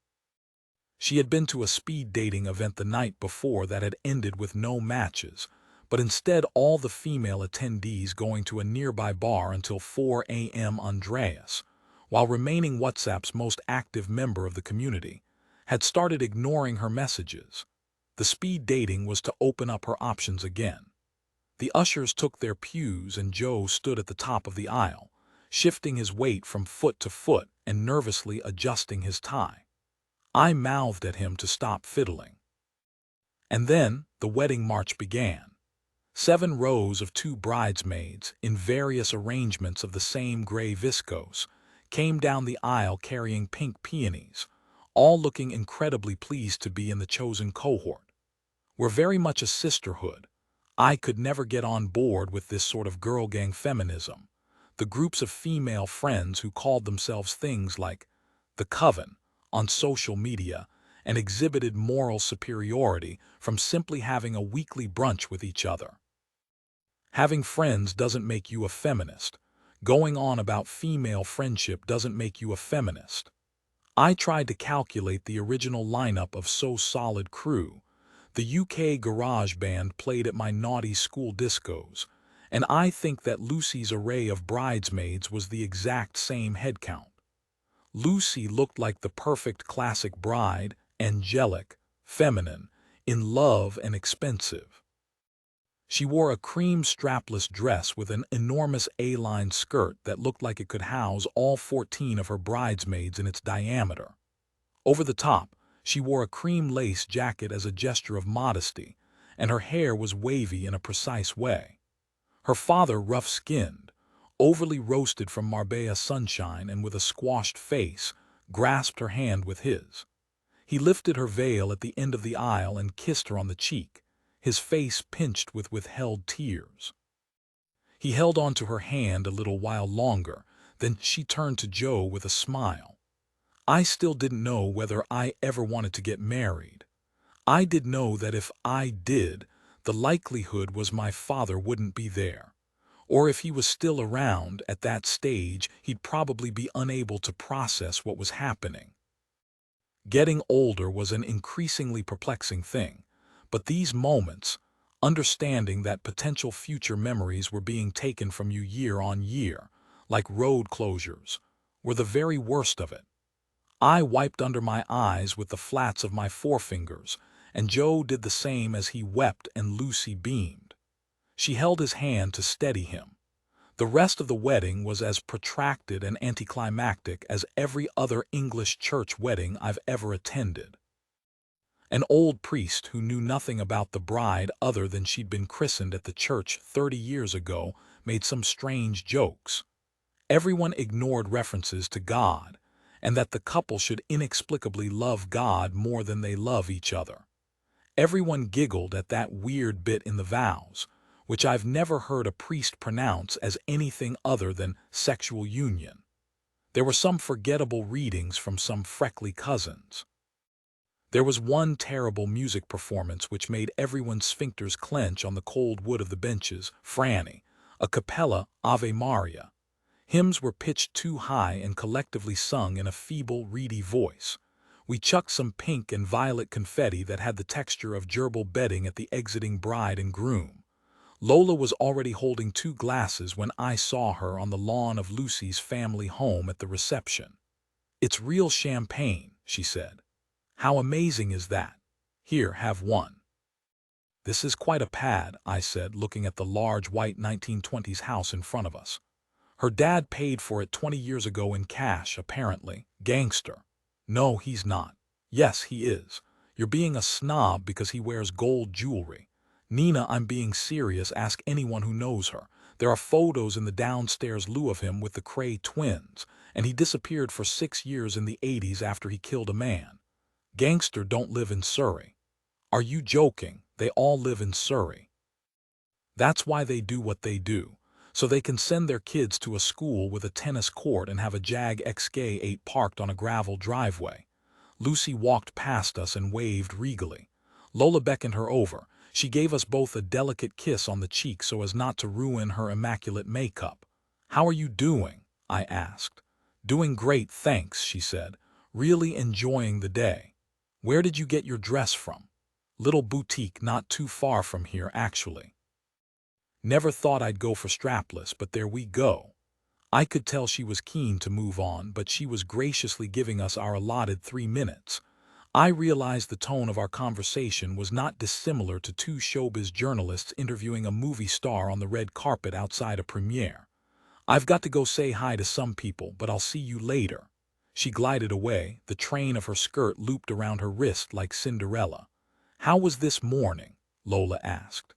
She had been to a speed dating event the night before that had ended with no matches, but instead all the female attendees going to a nearby bar until 4 a.m. Andreas, while remaining WhatsApp's most active member of the community, had started ignoring her messages. The speed dating was to open up her options again. The ushers took their pews and Joe stood at the top of the aisle, shifting his weight from foot to foot and nervously adjusting his tie. I mouthed at him to stop fiddling. And then the wedding march began. 7 rows of 2 bridesmaids, in various arrangements of the same gray viscose, came down the aisle carrying pink peonies, all looking incredibly pleased to be in the chosen cohort. We're very much a sisterhood. I could never get on board with this sort of girl gang feminism. The groups of female friends who called themselves things like the Coven on social media and exhibited moral superiority from simply having a weekly brunch with each other. Having friends doesn't make you a feminist. Going on about female friendship doesn't make you a feminist. I tried to calculate the original lineup of So Solid Crew. The UK garage band played at my naughty school discos, and I think that Lucy's array of bridesmaids was the exact same headcount. Lucy looked like the perfect classic bride, angelic, feminine, in love and expensive. She wore a cream strapless dress with an enormous A-line skirt that looked like it could house all 14 of her bridesmaids in its diameter. Over the top, she wore a cream lace jacket as a gesture of modesty, and her hair was wavy in a precise way. Her father, rough-skinned, overly roasted from Marbella sunshine and with a squashed face, grasped her hand with his. He lifted her veil at the end of the aisle and kissed her on the cheek, his face pinched with withheld tears. He held on to her hand a little while longer, then she turned to Joe with a smile. I still didn't know whether I ever wanted to get married. I did know that if I did, the likelihood was my father wouldn't be there. Or if he was still around at that stage, he'd probably be unable to process what was happening. Getting older was an increasingly perplexing thing, but these moments, understanding that potential future memories were being taken from you year on year, like road closures, were the very worst of it. I wiped under my eyes with the flats of my forefingers, and Joe did the same as he wept and Lucy beamed. She held his hand to steady him. The rest of the wedding was as protracted and anticlimactic as every other English church wedding I've ever attended. An old priest who knew nothing about the bride other than she'd been christened at the church 30 years ago made some strange jokes. Everyone ignored references to God, and that the couple should inexplicably love God more than they love each other. Everyone giggled at that weird bit in the vows, which I've never heard a priest pronounce as anything other than sexual union. There were some forgettable readings from some freckly cousins. There was one terrible music performance which made everyone's sphincters clench on the cold wood of the benches, Franny, a cappella Ave Maria. Hymns were pitched too high and collectively sung in a feeble, reedy voice. We chucked some pink and violet confetti that had the texture of gerbil bedding at the exiting bride and groom. Lola was already holding 2 glasses when I saw her on the lawn of Lucy's family home at the reception. "It's real champagne," she said. "How amazing is that? Here, have one." "This is quite a pad," I said, looking at the large white 1920s house in front of us. "Her dad paid for it 20 years ago in cash, apparently. Gangster." "No, he's not." "Yes, he is. You're being a snob because he wears gold jewelry." "Nina, I'm being serious. Ask anyone who knows her. There are photos in the downstairs loo of him with the Cray twins, and he disappeared for 6 years in the 80s after he killed a man. Gangster don't live in Surrey." "Are you joking? They all live in Surrey." "That's why they do what they do, so they can send their kids to a school with a tennis court and have a Jag XK8 parked on a gravel driveway." Lucy walked past us and waved regally. Lola beckoned her over. She gave us both a delicate kiss on the cheek so as not to ruin her immaculate makeup. "How are you doing?" I asked. "Doing great, thanks," she said. "Really enjoying the day." "Where did you get your dress from?" "Little boutique not too far from here, actually." Never thought I'd go for strapless, but there we go. I could tell she was keen to move on, but she was graciously giving us our allotted 3 minutes. I realized the tone of our conversation was not dissimilar to two showbiz journalists interviewing a movie star on the red carpet outside a premiere. I've got to go say hi to some people, but I'll see you later. She glided away, the train of her skirt looped around her wrist like Cinderella. How was this morning? Lola asked.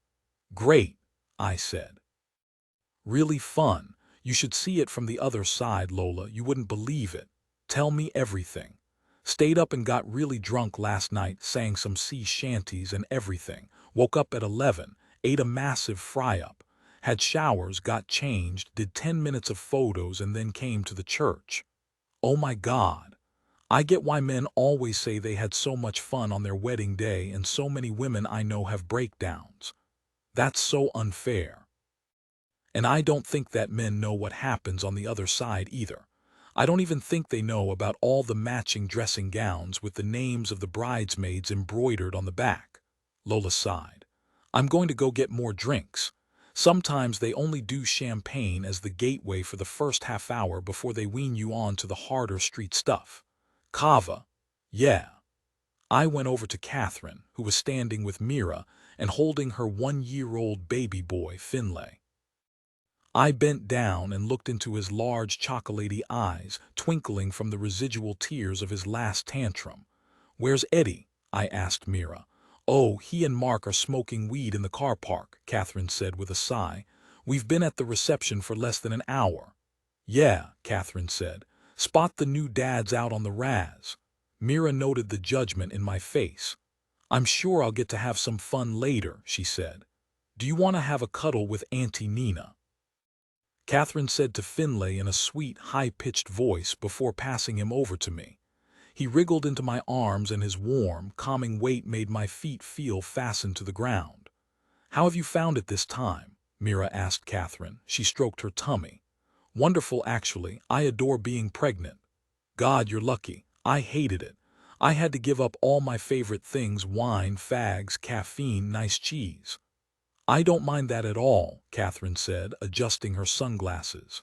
Great, I said. Really fun. You should see it from the other side, Lola. You wouldn't believe it. Tell me everything. Stayed up and got really drunk last night, sang some sea shanties and everything. Woke up at 11, ate a massive fry-up. Had showers, got changed, did 10 minutes of photos and then came to the church. Oh my God. I get why men always say they had so much fun on their wedding day and so many women I know have breakdowns. That's so unfair. And I don't think that men know what happens on the other side either. I don't even think they know about all the matching dressing gowns with the names of the bridesmaids embroidered on the back. Lola sighed. I'm going to go get more drinks. Sometimes they only do champagne as the gateway for the first half hour before they wean you on to the harder street stuff. Kava. Yeah. I went over to Catherine, who was standing with Mira and holding her 1-year-old baby boy, Finlay. I bent down and looked into his large chocolatey eyes, twinkling from the residual tears of his last tantrum. Where's Eddie? I asked Mira. Oh, he and Mark are smoking weed in the car park, Catherine said with a sigh. We've been at the reception for less than an hour. Yeah, Catherine said. Spot the new dads out on the raz. Mira noted the judgment in my face. I'm sure I'll get to have some fun later, she said. Do you want to have a cuddle with Auntie Nina? Catherine said to Finlay in a sweet, high-pitched voice before passing him over to me. He wriggled into my arms and his warm, calming weight made my feet feel fastened to the ground. How have you found it this time? Mira asked Catherine. She stroked her tummy. Wonderful, actually. I adore being pregnant. God, you're lucky. I hated it. I had to give up all my favorite things: wine, fags, caffeine, nice cheese. I don't mind that at all, Catherine said, adjusting her sunglasses.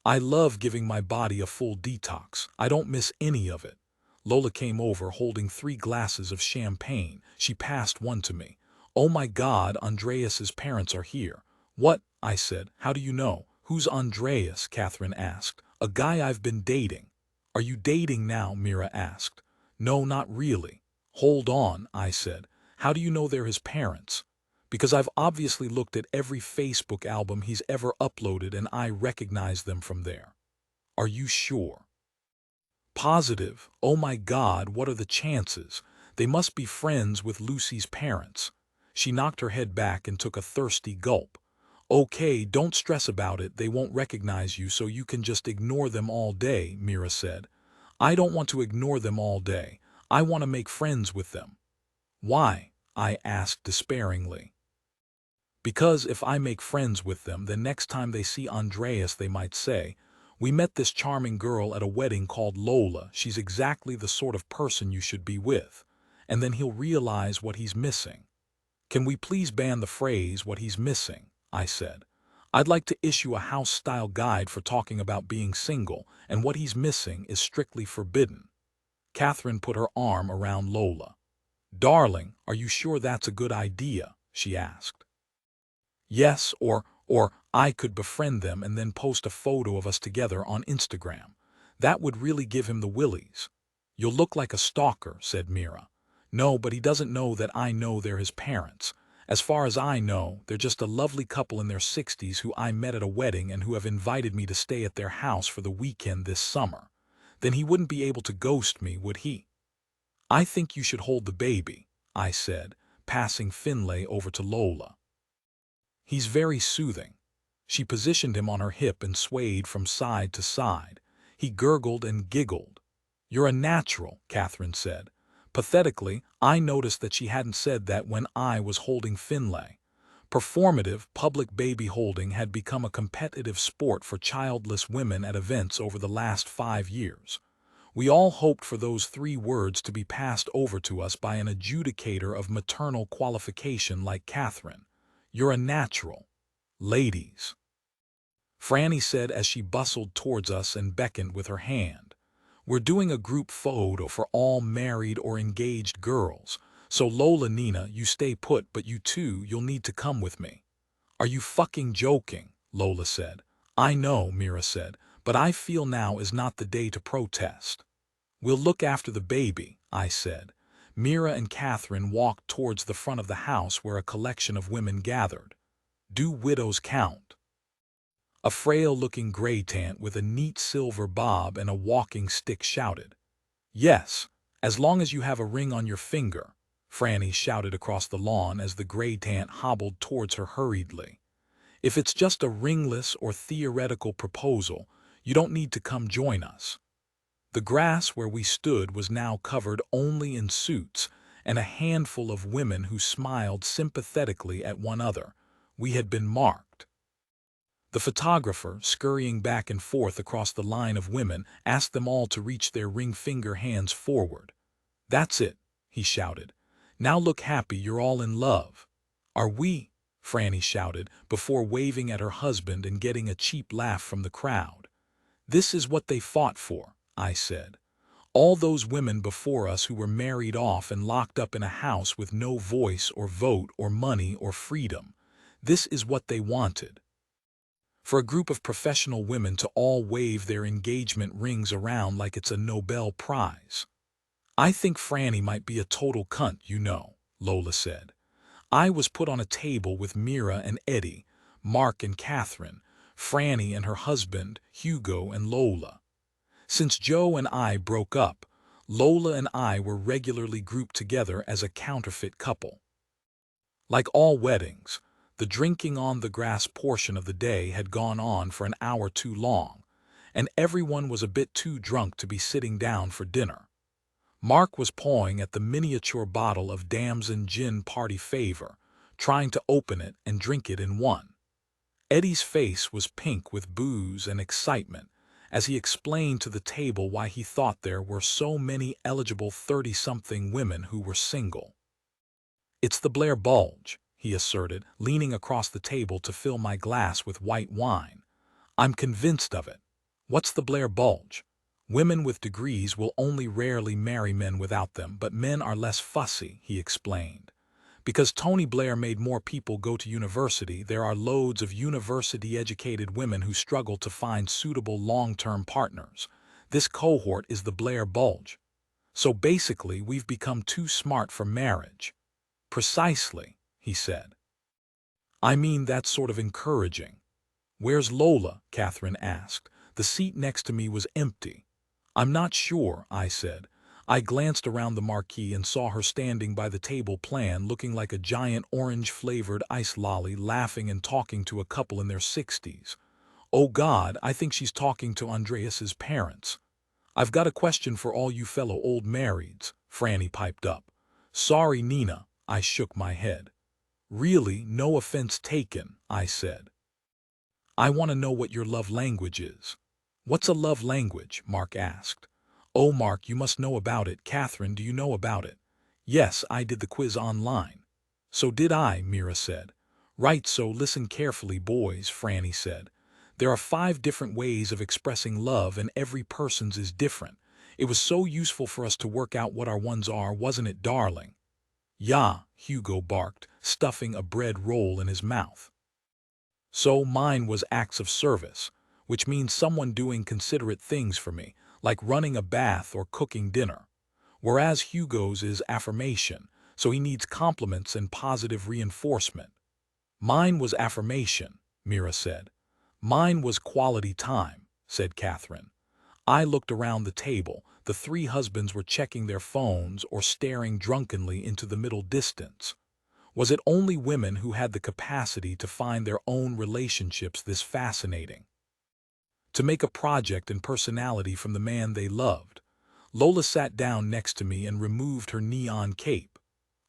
I love giving my body a full detox. I don't miss any of it. Lola came over holding 3 glasses of champagne. She passed one to me. Oh my God, Andreas's parents are here. What? I said. How do you know? Who's Andreas? Catherine asked. A guy I've been dating. Are you dating now? Mira asked. No, not really. Hold on, I said. How do you know they're his parents? Because I've obviously looked at every Facebook album he's ever uploaded and I recognize them from there. Are you sure? Positive. Oh my God, what are the chances? They must be friends with Lucy's parents. She knocked her head back and took a thirsty gulp. Okay, don't stress about it. They won't recognize you, so you can just ignore them all day, Mira said. I don't want to ignore them all day. I want to make friends with them. Why? I asked despairingly. Because if I make friends with them, then next time they see Andreas they might say, we met this charming girl at a wedding called Lola. She's exactly the sort of person you should be with. And then he'll realize what he's missing. Can we please ban the phrase what he's missing? I said. I'd like to issue a house-style guide for talking about being single, and what he's missing is strictly forbidden. Catherine put her arm around Lola. Darling, are you sure that's a good idea? She asked. Yes, or I could befriend them and then post a photo of us together on Instagram. That would really give him the willies. You'll look like a stalker, said Mira. No, but he doesn't know that I know they're his parents. As far as I know, they're just a lovely couple in their 60s who I met at a wedding and who have invited me to stay at their house for the weekend this summer. Then he wouldn't be able to ghost me, would he? I think you should hold the baby, I said, passing Finlay over to Lola. He's very soothing. She positioned him on her hip and swayed from side to side. He gurgled and giggled. You're a natural, Catherine said. Pathetically, I noticed that she hadn't said that when I was holding Finlay. Performative, public baby holding had become a competitive sport for childless women at events over the last 5 years. We all hoped for those 3 words to be passed over to us by an adjudicator of maternal qualification like Catherine. You're a natural. Ladies. Franny said as she bustled towards us and beckoned with her hand. We're doing a group photo for all married or engaged girls. So Lola, Nina, you stay put, but you two, you'll need to come with me." "Are you fucking joking?" Lola said. "I know," Mira said, "but I feel now is not the day to protest." "We'll look after the baby," I said. Mira and Catherine walked towards the front of the house where a collection of women gathered. "Do widows count?" A frail-looking grey-tant with a neat silver bob and a walking stick shouted. "Yes, as long as you have a ring on your finger," Franny shouted across the lawn as the grey-tant hobbled towards her hurriedly. "If it's just a ringless or theoretical proposal, you don't need to come join us." The grass where we stood was now covered only in suits and a handful of women who smiled sympathetically at one another. We had been marked. The photographer, scurrying back and forth across the line of women, asked them all to reach their ring-finger hands forward. "That's it," he shouted. "Now look happy, you're all in love." "Are we?" Franny shouted, before waving at her husband and getting a cheap laugh from the crowd. "This is what they fought for," I said. "All those women before us who were married off and locked up in a house with no voice or vote or money or freedom. This is what they wanted. For a group of professional women to all wave their engagement rings around like it's a Nobel Prize." "I think Franny might be a total cunt, you know," Lola said. I was put on a table with Mira and Eddie, Mark and Catherine, Franny and her husband, Hugo and Lola. Since Joe and I broke up, Lola and I were regularly grouped together as a counterfeit couple. Like all weddings, the drinking on the grass portion of the day had gone on for an hour too long, and everyone was a bit too drunk to be sitting down for dinner. Mark was pawing at the miniature bottle of Damson Gin Party Favor, trying to open it and drink it in one. Eddie's face was pink with booze and excitement as he explained to the table why he thought there were so many eligible 30-something women who were single. "It's the Blair Bulge," he asserted, leaning across the table to fill my glass with white wine. "I'm convinced of it. What's the Blair Bulge? Women with degrees will only rarely marry men without them, but men are less fussy," he explained. "Because Tony Blair made more people go to university, there are loads of university-educated women who struggle to find suitable long-term partners. This cohort is the Blair Bulge. So basically, we've become too smart for marriage." "Precisely," he said. "I mean, that's sort of encouraging." "Where's Lola?" Catherine asked. The seat next to me was empty. "I'm not sure," I said. I glanced around the marquee and saw her standing by the table plan, looking like a giant orange-flavored ice lolly, laughing and talking to a couple in their 60s. "Oh God, I think she's talking to Andreas's parents." "I've got a question for all you fellow old marrieds," Franny piped up. "Sorry, Nina," I shook my head. "Really, no offense taken," I said. "I want to know what your love language is." "What's a love language?" Mark asked. "Oh, Mark, you must know about it. Catherine, do you know about it?" "Yes, I did the quiz online." "So did I," Mira said. "Right, so listen carefully, boys," Franny said. "There are 5 different ways of expressing love, and every person's is different. It was so useful for us to work out what our ones are, wasn't it, darling?" "Yeah," Hugo barked, stuffing a bread roll in his mouth. "So mine was acts of service, which means someone doing considerate things for me, like running a bath or cooking dinner. Whereas Hugo's is affirmation, so he needs compliments and positive reinforcement." "Mine was affirmation," Mira said. "Mine was quality time," said Catherine. I looked around the table. The 3 husbands were checking their phones or staring drunkenly into the middle distance. Was it only women who had the capacity to find their own relationships this fascinating? To make a project and personality from the man they loved? Lola sat down next to me and removed her neon cape.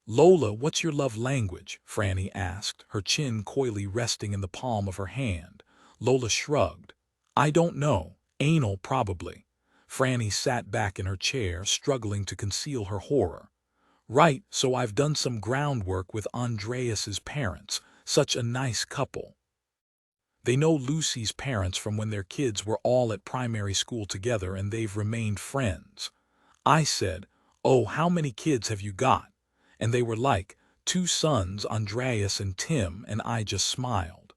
"Lola, what's your love language?" Franny asked, her chin coyly resting in the palm of her hand. Lola shrugged. "I don't know. Anal, probably." Franny sat back in her chair, struggling to conceal her horror. "Right, so I've done some groundwork with Andreas's parents. Such a nice couple. They know Lucy's parents from when their kids were all at primary school together and they've remained friends. I said, "Oh, how many kids have you got?" And they were like, "Two sons, Andreas and Tim," and I just smiled.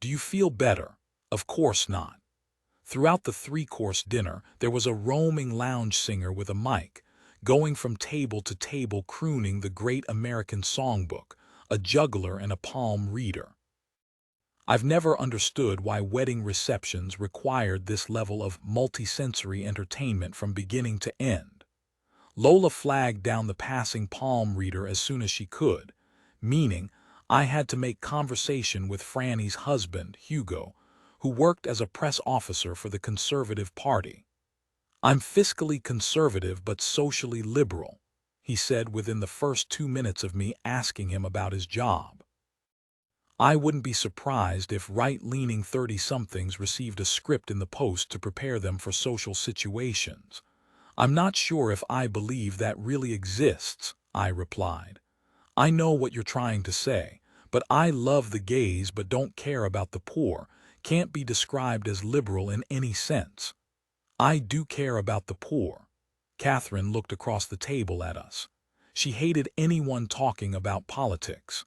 Do you feel better? Of course not. Throughout the three-course dinner, there was a roaming lounge singer with a mic, going from table to table crooning the Great American Songbook, a juggler and a palm reader. I've never understood why wedding receptions required this level of multisensory entertainment from beginning to end. Lola flagged down the passing palm reader as soon as she could, meaning I had to make conversation with Franny's husband, Hugo, who worked as a press officer for the Conservative Party. "I'm fiscally conservative but socially liberal," he said within the first 2 minutes of me asking him about his job. I wouldn't be surprised if right-leaning 30-somethings received a script in the post to prepare them for social situations. "I'm not sure if I believe that really exists," I replied. "I know what you're trying to say, but I love the gays but don't care about the poor can't be described as liberal in any sense." "I do care about the poor." Catherine looked across the table at us. She hated anyone talking about politics.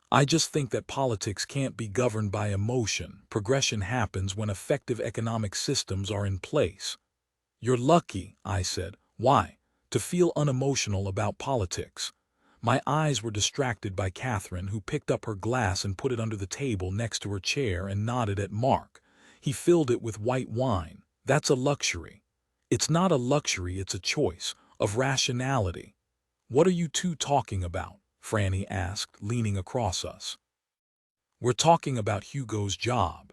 "I just think that politics can't be governed by emotion. Progression happens when effective economic systems are in place." "You're lucky," I said. "Why? To feel unemotional about politics." My eyes were distracted by Catherine, who picked up her glass and put it under the table next to her chair and nodded at Mark. "He filled it with white wine. That's a luxury." "It's not a luxury, it's a choice of rationality." "What are you two talking about?" Franny asked, leaning across us. "We're talking about Hugo's job."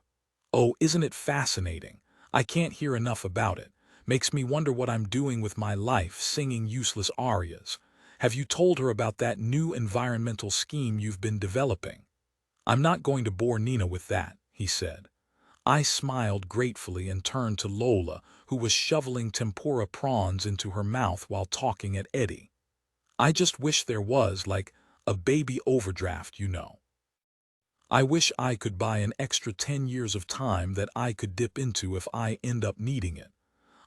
"Oh, isn't it fascinating? I can't hear enough about it. Makes me wonder what I'm doing with my life, singing useless arias. Have you told her about that new environmental scheme you've been developing?" "I'm not going to bore Nina with that," he said. I smiled gratefully and turned to Lola, who was shoveling tempura prawns into her mouth while talking at Eddie. "I just wish there was, like, a baby overdraft, you know. I wish I could buy an extra 10 years of time that I could dip into if I end up needing it.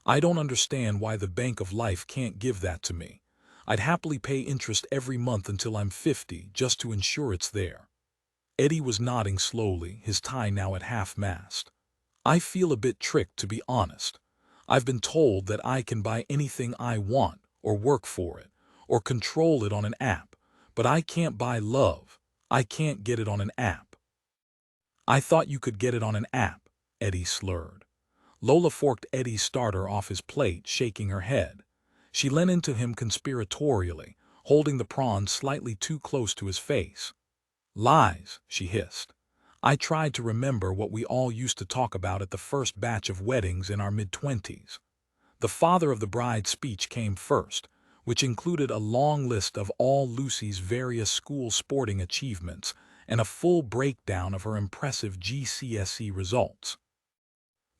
I don't understand why the Bank of Life can't give that to me. I'd happily pay interest every month until I'm 50 just to ensure it's there." Eddie was nodding slowly, his tie now at half-mast. "I feel a bit tricked, to be honest. I've been told that I can buy anything I want, or work for it, or control it on an app, but I can't buy love. I can't get it on an app." "I thought you could get it on an app," Eddie slurred. Lola forked Eddie's starter off his plate, shaking her head. She leaned into him conspiratorially, holding the prawn slightly too close to his face. "Lies," she hissed. "I tried to remember what we all used to talk about at the first batch of weddings in our mid-20s. The father of the bride's speech came first, which included a long list of all Lucy's various school sporting achievements and a full breakdown of her impressive GCSE results.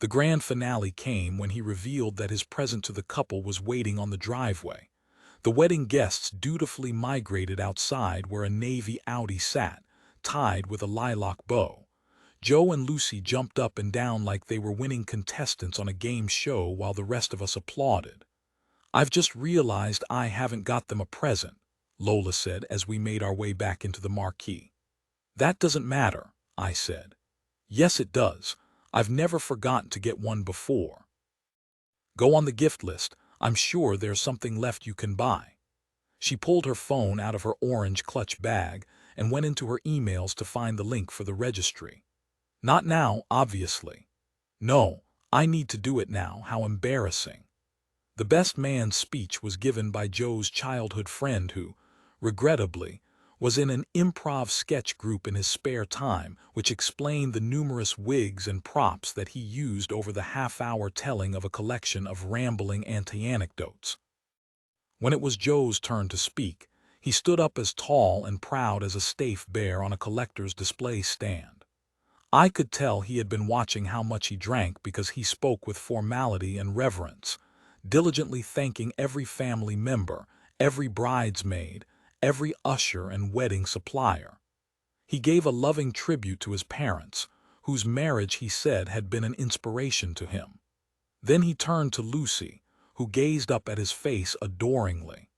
The grand finale came when he revealed that his present to the couple was waiting on the driveway. The wedding guests dutifully migrated outside where a navy Audi sat, tied with a lilac bow. Joe and Lucy jumped up and down like they were winning contestants on a game show while the rest of us applauded. "I've just realized I haven't got them a present," Lola said as we made our way back into the marquee. "That doesn't matter," I said. "Yes, it does. I've never forgotten to get one before." "Go on the gift list. I'm sure there's something left you can buy." She pulled her phone out of her orange clutch bag and went into her emails to find the link for the registry. "Not now, obviously." "No, I need to do it now. How embarrassing." The best man's speech was given by Joe's childhood friend who, regrettably, was in an improv sketch group in his spare time, which explained the numerous wigs and props that he used over the half-hour telling of a collection of rambling anti-anecdotes. When it was Joe's turn to speak, he stood up as tall and proud as a staff bear on a collector's display stand. I could tell he had been watching how much he drank because he spoke with formality and reverence, diligently thanking every family member, every bridesmaid, every usher and wedding supplier. He gave a loving tribute to his parents, whose marriage he said had been an inspiration to him. Then he turned to Lucy, who gazed up at his face adoringly.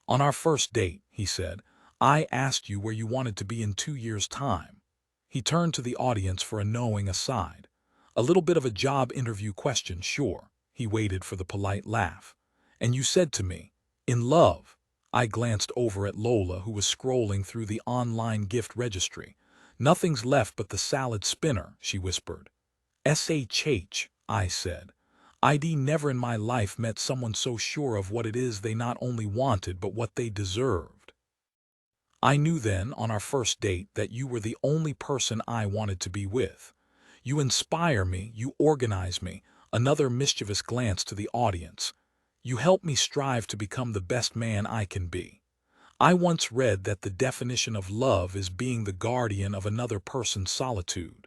"On our first date," he said, "I asked you where you wanted to be in 2 years' time." He turned to the audience for a knowing aside. "A little bit of a job interview question, sure." He waited for the polite laugh. "And you said to me, 'In love.'" I glanced over at Lola, who was scrolling through the online gift registry. "Nothing's left but the salad spinner," she whispered. "SHH," I said. "I'd never in my life met someone so sure of what it is they not only wanted but what they deserved. I knew then, on our first date, that you were the only person I wanted to be with. You inspire me, you organize me." Another mischievous glance to the audience. "You help me strive to become the best man I can be. I once read that the definition of love is being the guardian of another person's solitude.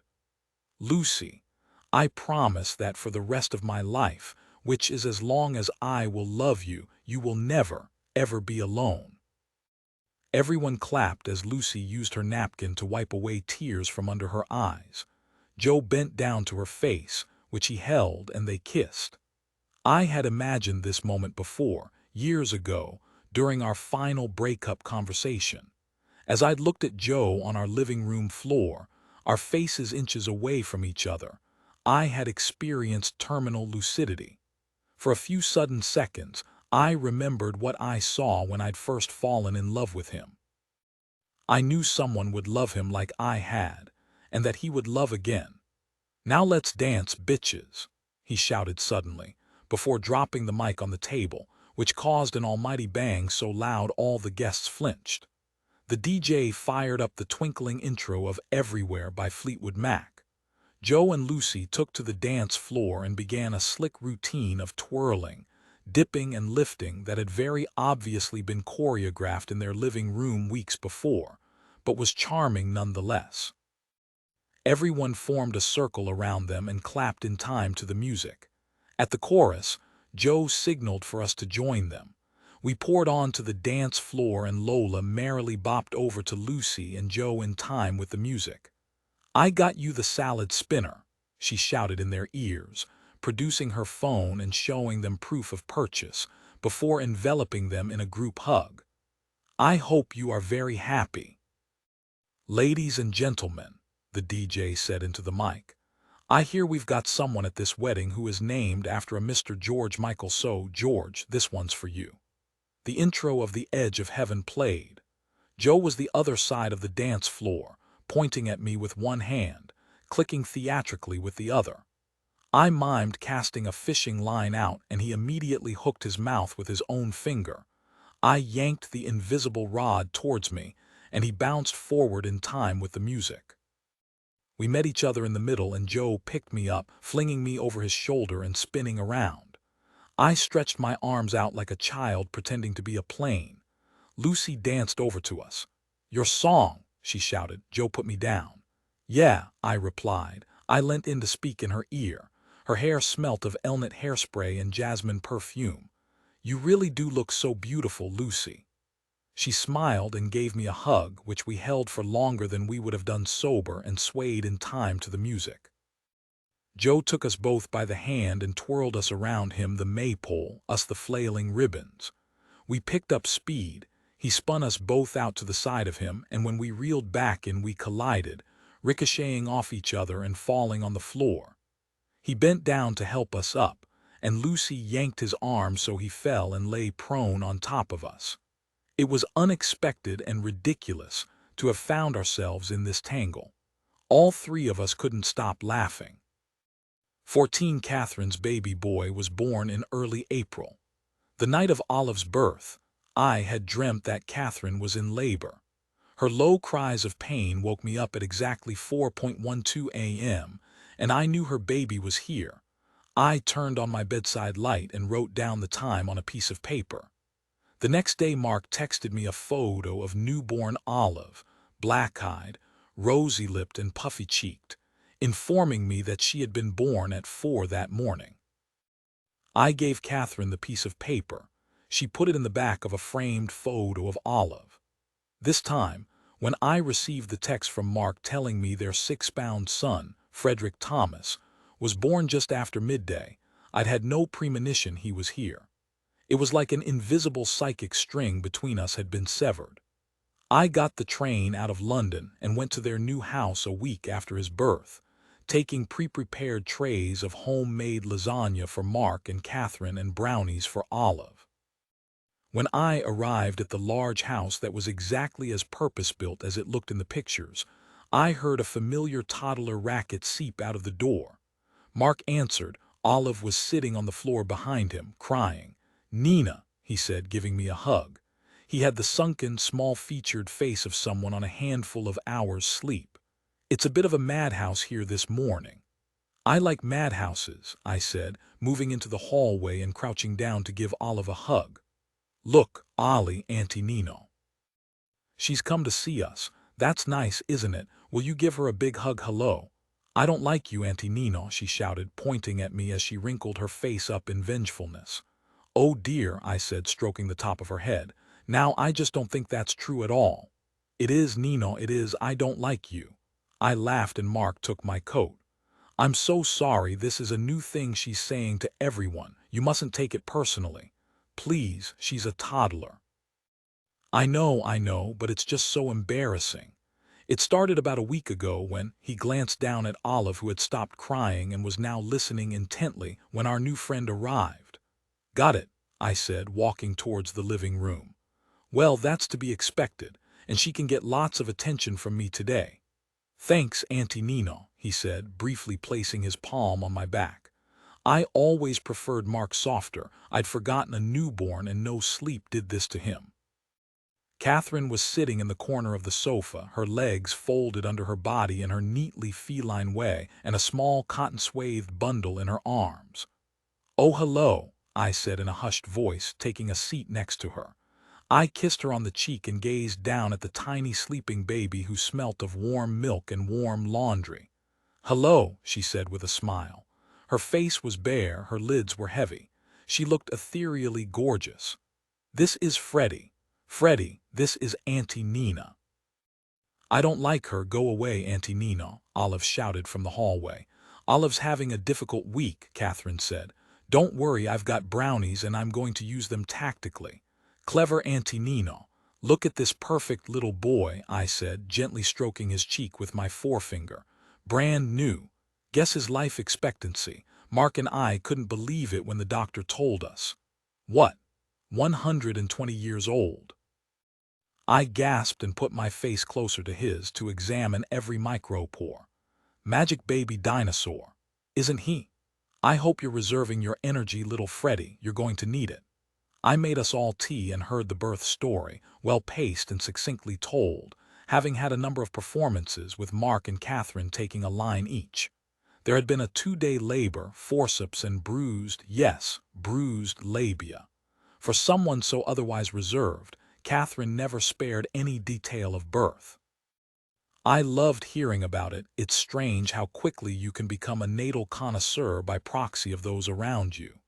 Lucy, I promise that for the rest of my life, which is as long as I will love you, you will never, ever be alone." Everyone clapped as Lucy used her napkin to wipe away tears from under her eyes. Joe bent down to her face, which he held, and they kissed. I had imagined this moment before, years ago, during our final breakup conversation. As I'd looked at Joe on our living room floor, our faces inches away from each other, I had experienced terminal lucidity. For a few sudden seconds, I remembered what I saw when I'd first fallen in love with him. I knew someone would love him like I had, and that he would love again. "Now let's dance, bitches," he shouted suddenly, before dropping the mic on the table, which caused an almighty bang so loud all the guests flinched. The DJ fired up the twinkling intro of "Everywhere" by Fleetwood Mac. Joe and Lucy took to the dance floor and began a slick routine of twirling, dipping and lifting that had very obviously been choreographed in their living room weeks before, but was charming nonetheless. Everyone formed a circle around them and clapped in time to the music. At the chorus, Joe signaled for us to join them. We poured onto the dance floor and Lola merrily bopped over to Lucy and Joe in time with the music. "I got you the salad spinner," she shouted in their ears, producing her phone and showing them proof of purchase, before enveloping them in a group hug. "I hope you are very happy." "Ladies and gentlemen," the DJ said into the mic, "I hear we've got someone at this wedding who is named after a Mr. George Michael. So, George, this one's for you." The intro of "The Edge of Heaven" played. Joe was the other side of the dance floor, pointing at me with one hand, clicking theatrically with the other. I mimed casting a fishing line out, and he immediately hooked his mouth with his own finger. I yanked the invisible rod towards me, and he bounced forward in time with the music. We met each other in the middle, and Joe picked me up, flinging me over his shoulder and spinning around. I stretched my arms out like a child pretending to be a plane. Lucy danced over to us. "Your song," she shouted. Joe put me down. "Yeah," I replied. I leant in to speak in her ear. Her hair smelt of Elnett hairspray and jasmine perfume. "You really do look so beautiful, Lucy." She smiled and gave me a hug, which we held for longer than we would have done sober, and swayed in time to the music. Joe took us both by the hand and twirled us around him, the maypole, us the flailing ribbons. We picked up speed. He spun us both out to the side of him, and when we reeled back in, we collided, ricocheting off each other and falling on the floor. He bent down to help us up, and Lucy yanked his arm so he fell and lay prone on top of us. It was unexpected and ridiculous to have found ourselves in this tangle. All three of us couldn't stop laughing. 14 Catherine's baby boy was born in early April. The night of Olive's birth, I had dreamt that Catherine was in labor. Her low cries of pain woke me up at exactly 4:12 a.m., and I knew her baby was here. I turned on my bedside light and wrote down the time on a piece of paper. The next day Mark texted me a photo of newborn Olive, black-eyed, rosy-lipped and puffy-cheeked, informing me that she had been born at 4 that morning. I gave Catherine the piece of paper. She put it in the back of a framed photo of Olive. This time, When I received the text from Mark telling me their 6-pound son, Frederick Thomas, was born just after midday, I'd had no premonition he was here. It was like an invisible psychic string between us had been severed. I got the train out of London and went to their new house a week after his birth, taking pre-prepared trays of homemade lasagna for Mark and Catherine and brownies for Olive. When I arrived at the large house that was exactly as purpose-built as it looked in the pictures, I heard a familiar toddler racket seep out of the door. Mark answered. Olive was sitting on the floor behind him, crying. "Nina," he said, giving me a hug. He had the sunken, small-featured face of someone on a handful of hours' sleep. "It's a bit of a madhouse here this morning." "I like madhouses," I said, moving into the hallway and crouching down to give Olive a hug. "Look, Ollie, Auntie Nino. She's come to see us. That's nice, isn't it? Will you give her a big hug hello?" "I don't like you, Auntie Nino," she shouted, pointing at me as she wrinkled her face up in vengefulness. "Oh dear," I said, stroking the top of her head. "Now I just don't think that's true at all." "It is, Nino, it is. I don't like you." I laughed and Mark took my coat. "I'm so sorry, this is a new thing she's saying to everyone. You mustn't take it personally. Please, she's a toddler." I know, but it's just so embarrassing. It started about a week ago when he glanced down at Olive, who had stopped crying and was now listening intently when our new friend arrived. "Got it," I said, walking towards the living room. "Well, that's to be expected, and she can get lots of attention from me today." "Thanks, Auntie Nino," he said, briefly placing his palm on my back. I always preferred Mark softer. I'd forgotten a newborn and no sleep did this to him. Catherine was sitting in the corner of the sofa, her legs folded under her body in her neatly feline way, and a small cotton-swathed bundle in her arms. "Oh, hello," I said in a hushed voice, taking a seat next to her. I kissed her on the cheek and gazed down at the tiny sleeping baby who smelt of warm milk and warm laundry. "Hello," she said with a smile. Her face was bare, her lids were heavy. She looked ethereally gorgeous. "This is Freddie. Freddie, this is Auntie Nina." "I don't like her. Go away, Auntie Nina," Olive shouted from the hallway. "Olive's having a difficult week," Catherine said. "Don't worry, I've got brownies and I'm going to use them tactically." "Clever Auntie Nina. Look at this perfect little boy," I said, gently stroking his cheek with my forefinger. "Brand new. Guess his life expectancy. Mark and I couldn't believe it when the doctor told us." "What? 120 years old?" I gasped and put my face closer to his to examine every micropore. "Magic baby dinosaur. Isn't he? I hope you're reserving your energy, little Freddie. You're going to need it." I made us all tea and heard the birth story, well-paced and succinctly told, having had a number of performances with Mark and Catherine taking a line each. There had been a 2-day labor, forceps and bruised labia. For someone so otherwise reserved, Catherine never spared any detail of birth. I loved hearing about it. It's strange how quickly you can become a natal connoisseur by proxy of those around you.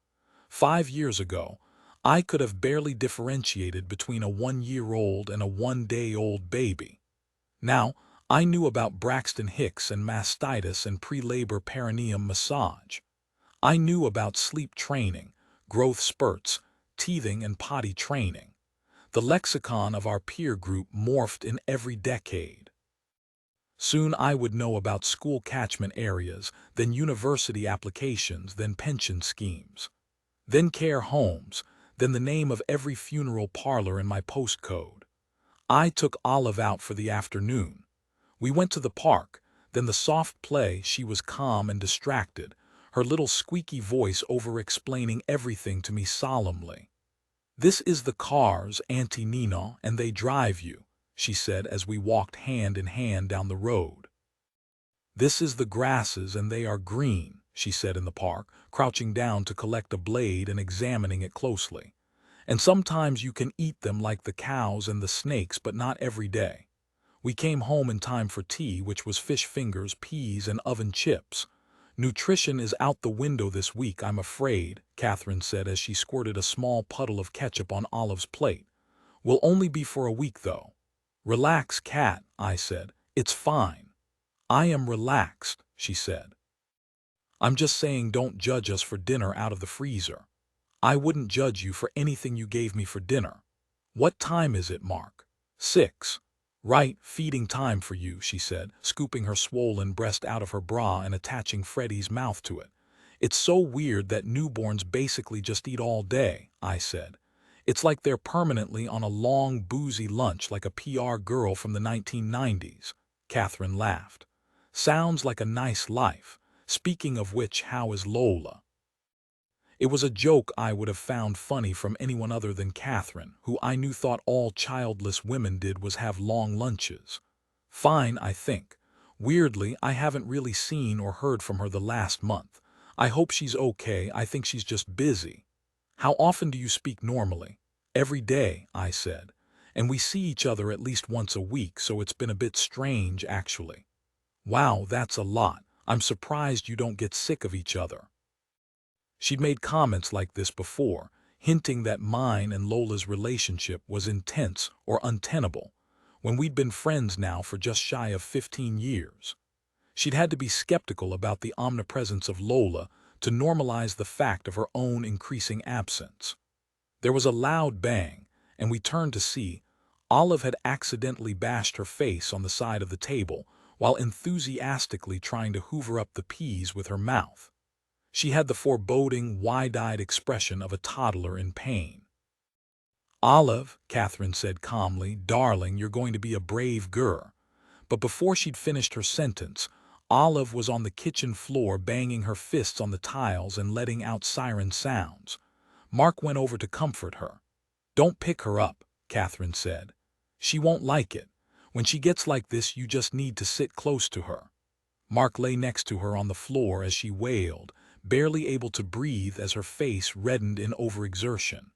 5 years ago, I could have barely differentiated between a 1-year-old and a 1-day-old baby. Now, I knew about Braxton Hicks and mastitis and pre-labor perineum massage. I knew about sleep training, growth spurts, teething and potty training. The lexicon of our peer group morphed in every decade. Soon I would know about school catchment areas, then university applications, then pension schemes, then care homes, then the name of every funeral parlor in my postcode. I took Olive out for the afternoon. We went to the park, then the soft play. She was calm and distracted, her little squeaky voice over-explaining everything to me solemnly. "This is the cars, Auntie Nina, and they drive you," she said as we walked hand in hand down the road. "This is the grasses and they are green," she said in the park, crouching down to collect a blade and examining it closely. "And sometimes you can eat them like the cows and the snakes, but not every day." We came home in time for tea, which was fish fingers, peas, and oven chips. "Nutrition is out the window this week, I'm afraid," Catherine said as she squirted a small puddle of ketchup on Olive's plate. "Will only be for a week, though." Relax, Cat, I said. It's fine. I am relaxed, she said. I'm just saying don't judge us for dinner out of the freezer. I wouldn't judge you for anything you gave me for dinner. What time is it, Mark? 6. Right, feeding time for you, she said, scooping her swollen breast out of her bra and attaching Freddie's mouth to it. It's so weird that newborns basically just eat all day, I said. It's like they're permanently on a long, boozy lunch like a PR girl from the 1990s. Catherine laughed. Sounds like a nice life. Speaking of which, how is Lola? It was a joke I would have found funny from anyone other than Catherine, who I knew thought all childless women did was have long lunches. Fine, I think. Weirdly, I haven't really seen or heard from her the last month. I hope she's okay. I think she's just busy. How often do you speak normally? Every day, I said. And we see each other at least once a week, so it's been a bit strange, actually. Wow, that's a lot. I'm surprised you don't get sick of each other. She'd made comments like this before, hinting that mine and Lola's relationship was intense or untenable, when we'd been friends now for just shy of 15 years. She'd had to be skeptical about the omnipresence of Lola to normalize the fact of her own increasing absence. There was a loud bang, and we turned to see Olive had accidentally bashed her face on the side of the table while enthusiastically trying to hoover up the peas with her mouth. She had the foreboding, wide-eyed expression of a toddler in pain. Olive, Catherine said calmly, darling, you're going to be a brave girl. But before she'd finished her sentence, Olive was on the kitchen floor banging her fists on the tiles and letting out siren sounds. Mark went over to comfort her. Don't pick her up, Catherine said. She won't like it. When she gets like this, you just need to sit close to her. Mark lay next to her on the floor as she wailed, barely able to breathe as her face reddened in overexertion.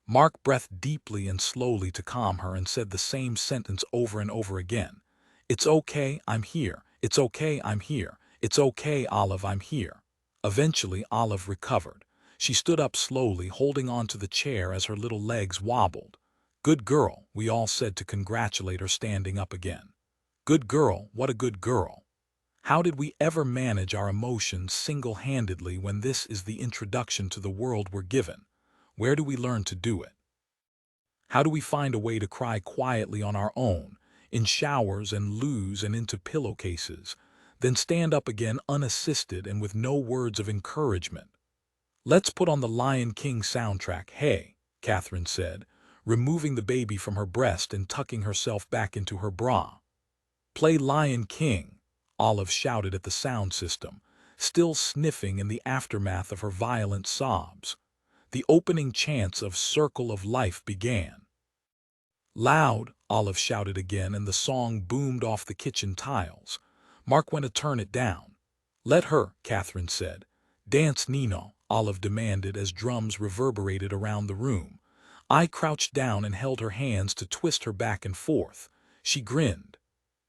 Mark breathed deeply and slowly to calm her and said the same sentence over and over again. It's okay, I'm here. It's okay, I'm here. It's okay, Olive, I'm here. Eventually, Olive recovered. She stood up slowly, holding on to the chair as her little legs wobbled. Good girl, we all said to congratulate her, standing up again. Good girl, what a good girl. How did we ever manage our emotions single-handedly when this is the introduction to the world we're given? Where do we learn to do it? How do we find a way to cry quietly on our own, in showers and loos and into pillowcases, then stand up again unassisted and with no words of encouragement? Let's put on the Lion King soundtrack, hey, Catherine said, removing the baby from her breast and tucking herself back into her bra. Play Lion King, Olive shouted at the sound system, still sniffing in the aftermath of her violent sobs. The opening chants of Circle of Life began. Loud, Olive shouted again, and the song boomed off the kitchen tiles. Mark went to turn it down. Let her, Catherine said. Dance, Nino, Olive demanded as drums reverberated around the room. I crouched down and held her hands to twist her back and forth. She grinned.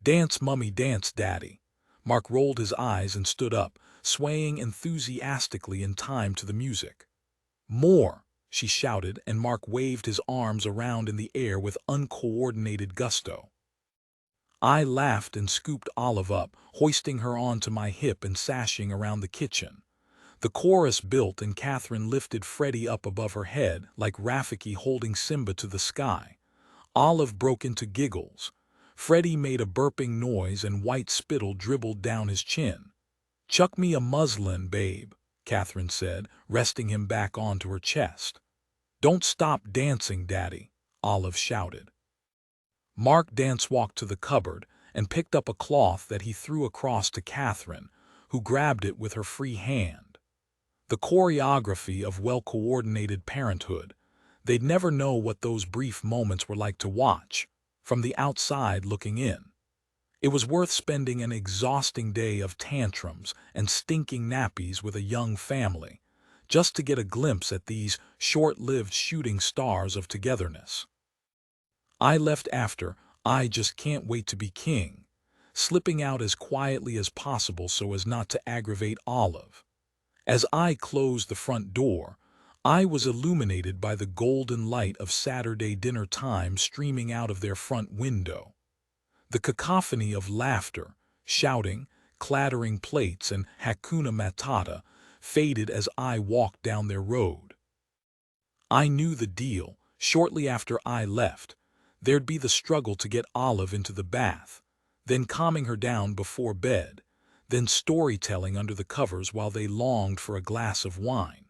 Dance, Mummy, dance, Daddy. Mark rolled his eyes and stood up, swaying enthusiastically in time to the music. More, she shouted, and Mark waved his arms around in the air with uncoordinated gusto. I laughed and scooped Olive up, hoisting her onto my hip and sashing around the kitchen. The chorus built and Catherine lifted Freddie up above her head like Rafiki holding Simba to the sky. Olive broke into giggles. Freddie made a burping noise and white spittle dribbled down his chin. Chuck me a muslin, babe, Catherine said, resting him back onto her chest. Don't stop dancing, Daddy, Olive shouted. Mark dance-walked to the cupboard and picked up a cloth that he threw across to Catherine, who grabbed it with her free hand. The choreography of well-coordinated parenthood. They'd never know what those brief moments were like to watch, from the outside looking in. It was worth spending an exhausting day of tantrums and stinking nappies with a young family, just to get a glimpse at these short-lived shooting stars of togetherness. I left after I Just Can't Wait to Be King, slipping out as quietly as possible so as not to aggravate Olive. As I closed the front door, I was illuminated by the golden light of Saturday dinner time streaming out of their front window. The cacophony of laughter, shouting, clattering plates, and Hakuna Matata faded as I walked down their road. I knew the deal. Shortly after I left, there'd be the struggle to get Olive into the bath, then calming her down before bed, then storytelling under the covers while they longed for a glass of wine.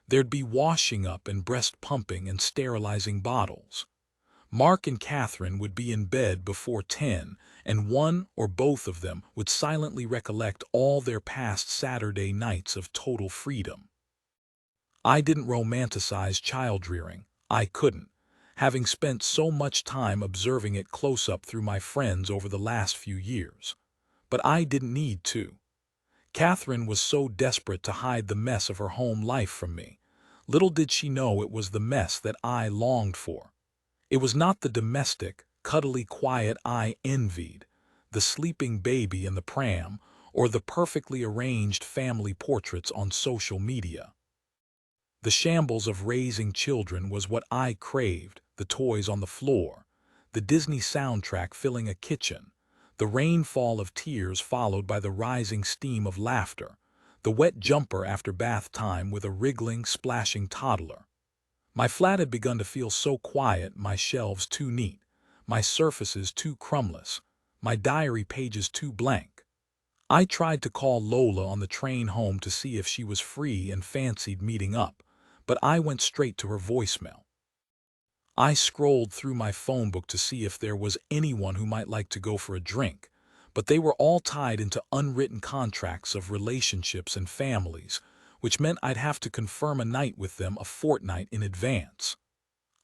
There'd be washing up and breast pumping and sterilizing bottles. Mark and Catherine would be in bed before 10, and one or both of them would silently recollect all their past Saturday nights of total freedom. I didn't romanticize child-rearing. I couldn't, having spent so much time observing it close up through my friends over the last few years. But I didn't need to. Catherine was so desperate to hide the mess of her home life from me. Little did she know it was the mess that I longed for. It was not the domestic, cuddly quiet I envied, the sleeping baby in the pram, or the perfectly arranged family portraits on social media. The shambles of raising children was what I craved, the toys on the floor, the Disney soundtrack filling a kitchen, the rainfall of tears followed by the rising steam of laughter, the wet jumper after bath time with a wriggling, splashing toddler. My flat had begun to feel so quiet, my shelves too neat, my surfaces too crumbless, my diary pages too blank. I tried to call Lola on the train home to see if she was free and fancied meeting up, but I went straight to her voicemail. I scrolled through my phone book to see if there was anyone who might like to go for a drink, but they were all tied into unwritten contracts of relationships and families, which meant I'd have to confirm a night with them a fortnight in advance.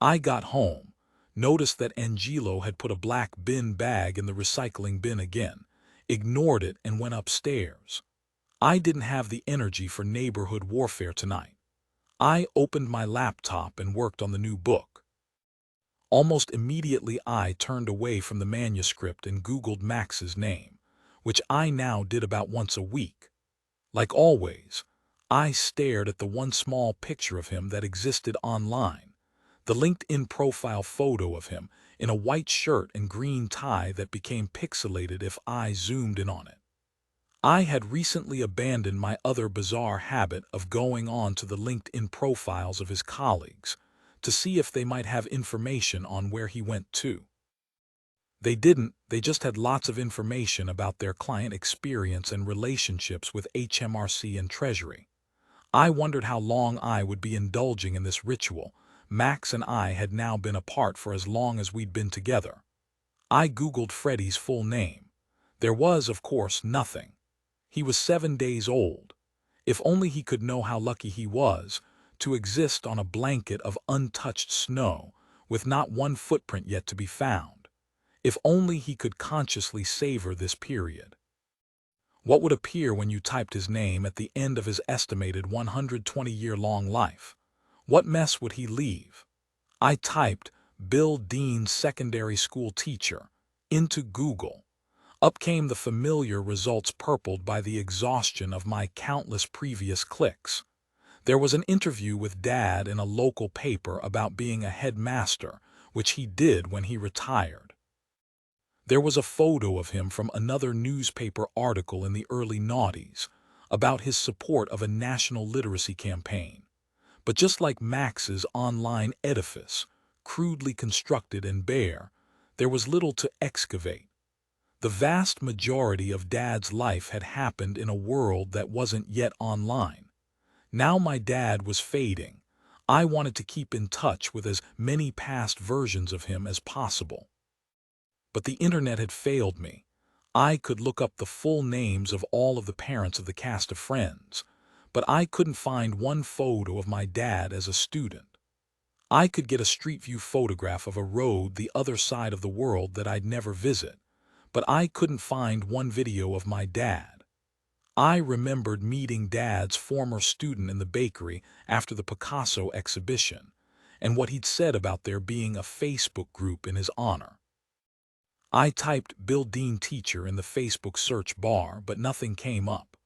I got home, noticed that Angelo had put a black bin bag in the recycling bin again, ignored it and went upstairs. I didn't have the energy for neighborhood warfare tonight. I opened my laptop and worked on the new book. Almost immediately I turned away from the manuscript and Googled Max's name, which I now did about once a week. Like always, I stared at the one small picture of him that existed online, the LinkedIn profile photo of him in a white shirt and green tie that became pixelated if I zoomed in on it. I had recently abandoned my other bizarre habit of going on to the LinkedIn profiles of his colleagues to see if they might have information on where he went to. They didn't, they just had lots of information about their client experience and relationships with HMRC and Treasury. I wondered how long I would be indulging in this ritual. Max and I had now been apart for as long as we'd been together. I Googled Freddie's full name. There was, of course, nothing. He was 7 days old. If only he could know how lucky he was to exist on a blanket of untouched snow with not one footprint yet to be found. If only he could consciously savor this period. What would appear when you typed his name at the end of his estimated 120-year-long life? What mess would he leave? I typed Bill Dean's secondary school teacher into Google. Up came the familiar results purpled by the exhaustion of my countless previous clicks. There was an interview with Dad in a local paper about being a headmaster, which he did when he retired. There was a photo of him from another newspaper article in the early noughties about his support of a national literacy campaign. But just like Max's online edifice, crudely constructed and bare, there was little to excavate. The vast majority of Dad's life had happened in a world that wasn't yet online. Now my dad was fading. I wanted to keep in touch with as many past versions of him as possible. But the internet had failed me. I could look up the full names of all of the parents of the cast of Friends, but I couldn't find one photo of my dad as a student. I could get a street view photograph of a road the other side of the world that I'd never visit, but I couldn't find one video of my dad. I remembered meeting Dad's former student in the bakery after the Picasso exhibition, and what he'd said about there being a Facebook group in his honor. I typed Bill Dean teacher in the Facebook search bar, but nothing came up.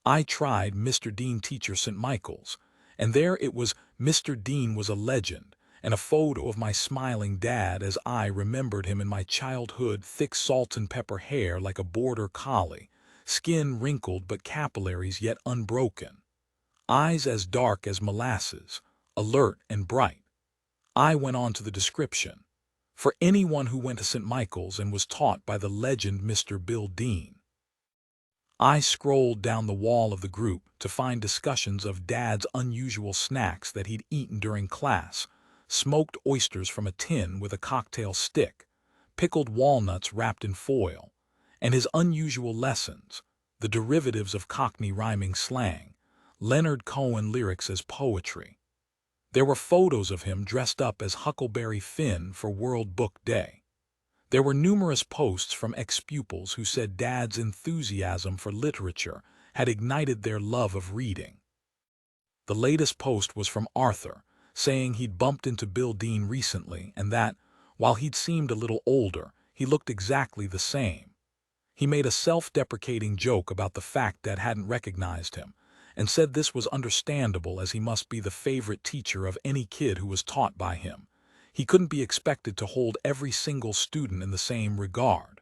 I tried Mr. Dean teacher St. Michael's, and there it was Mr. Dean was a legend, and a photo of my smiling dad as I remembered him in my childhood, thick salt and pepper hair like a border collie, skin wrinkled but capillaries yet unbroken, eyes as dark as molasses, alert and bright. I went on to the description. For anyone who went to St. Michael's and was taught by the legend Mr. Bill Dean. I scrolled down the wall of the group to find discussions of Dad's unusual snacks that he'd eaten during class: smoked oysters from a tin with a cocktail stick, pickled walnuts wrapped in foil, and his unusual lessons, the derivatives of Cockney rhyming slang, Leonard Cohen lyrics as poetry. There were photos of him dressed up as Huckleberry Finn for World Book Day. There were numerous posts from ex-pupils who said Dad's enthusiasm for literature had ignited their love of reading. The latest post was from Arthur, saying he'd bumped into Bill Dean recently and that, while he'd seemed a little older, he looked exactly the same. He made a self-deprecating joke about the fact Dad hadn't recognized him, and said this was understandable as he must be the favorite teacher of any kid who was taught by him. He couldn't be expected to hold every single student in the same regard.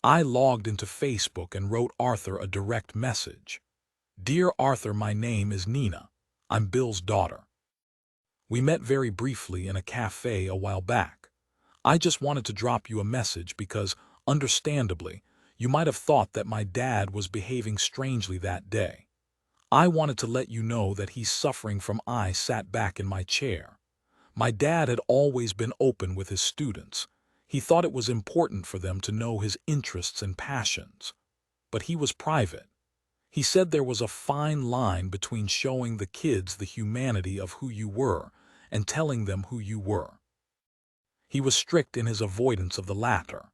I logged into Facebook and wrote Arthur a direct message. "Dear Arthur, my name is Nina. I'm Bill's daughter. We met very briefly in a cafe a while back. I just wanted to drop you a message because, understandably, you might have thought that my dad was behaving strangely that day. I wanted to let you know that he's suffering from." I sat back in my chair. My dad had always been open with his students. He thought it was important for them to know his interests and passions. But he was private. He said there was a fine line between showing the kids the humanity of who you were and telling them who you were. He was strict in his avoidance of the latter.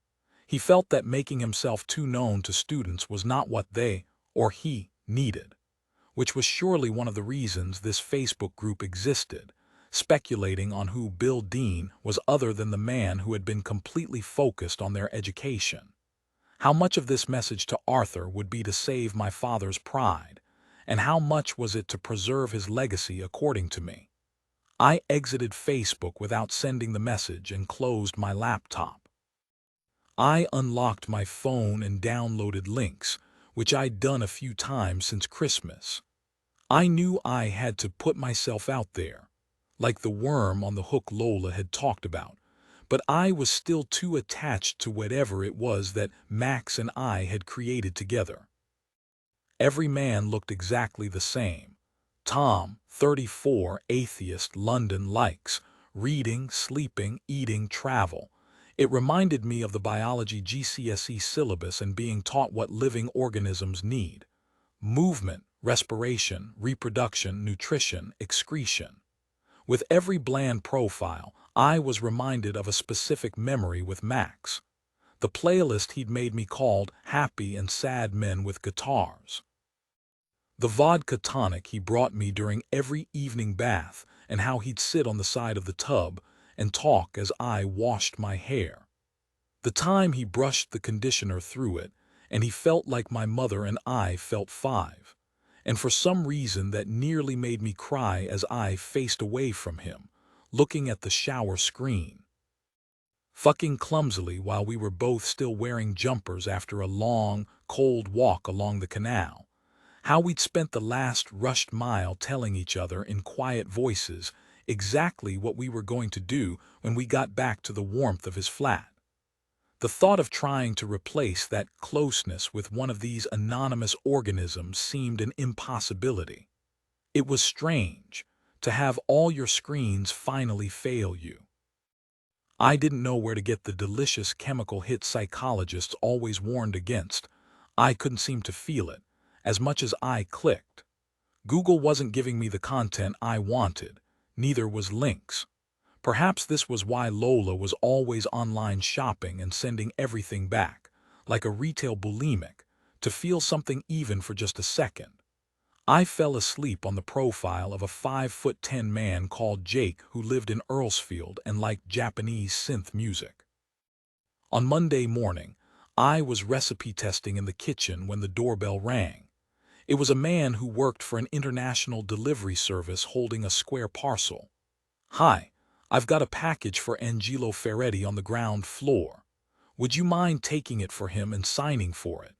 He felt that making himself too known to students was not what they, or he, needed. Which was surely one of the reasons this Facebook group existed, speculating on who Bill Dean was other than the man who had been completely focused on their education. How much of this message to Arthur would be to save my father's pride, and how much was it to preserve his legacy according to me? I exited Facebook without sending the message and closed my laptop. I unlocked my phone and downloaded links, which I'd done a few times since Christmas. I knew I had to put myself out there, like the worm on the hook Lola had talked about, but I was still too attached to whatever it was that Max and I had created together. Every man looked exactly the same. Tom, 34, atheist, London, likes reading, sleeping, eating, travel. It reminded me of the biology GCSE syllabus and being taught what living organisms need: movement, respiration, reproduction, nutrition, excretion. With every bland profile, I was reminded of a specific memory with Max. The playlist he'd made me called Happy and Sad Men with Guitars. The vodka tonic he brought me during every evening bath, and how he'd sit on the side of the tub and talk as I washed my hair. The time he brushed the conditioner through it, and he felt like my mother and I felt 5. And for some reason that nearly made me cry as I faced away from him, looking at the shower screen. Fucking clumsily while we were both still wearing jumpers after a long, cold walk along the canal. How we'd spent the last rushed mile telling each other in quiet voices exactly what we were going to do when we got back to the warmth of his flat. The thought of trying to replace that closeness with one of these anonymous organisms seemed an impossibility. It was strange to have all your screens finally fail you. I didn't know where to get the delicious chemical hit psychologists always warned against. I couldn't seem to feel it, as much as I clicked. Google wasn't giving me the content I wanted, neither was links. Perhaps this was why Lola was always online shopping and sending everything back, like a retail bulimic, to feel something even for just a second. I fell asleep on the profile of a 5'10" man called Jake who lived in Earlsfield and liked Japanese synth music. On Monday morning, I was recipe testing in the kitchen when the doorbell rang. It was a man who worked for an international delivery service holding a square parcel. "Hi, I've got a package for Angelo Ferretti on the ground floor. Would you mind taking it for him and signing for it?"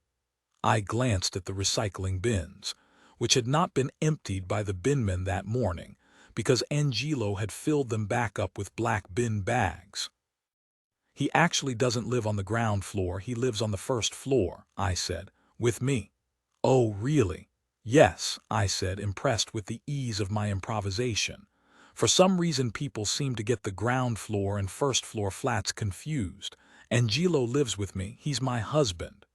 I glanced at the recycling bins, which had not been emptied by the binmen that morning, because Angelo had filled them back up with black bin bags. "He actually doesn't live on the ground floor, he lives on the first floor," I said, "with me." "Oh, really?" "Yes," I said, impressed with the ease of my improvisation. For some reason people seem to get the ground floor and first floor flats confused. "Angelo lives with me, he's my husband."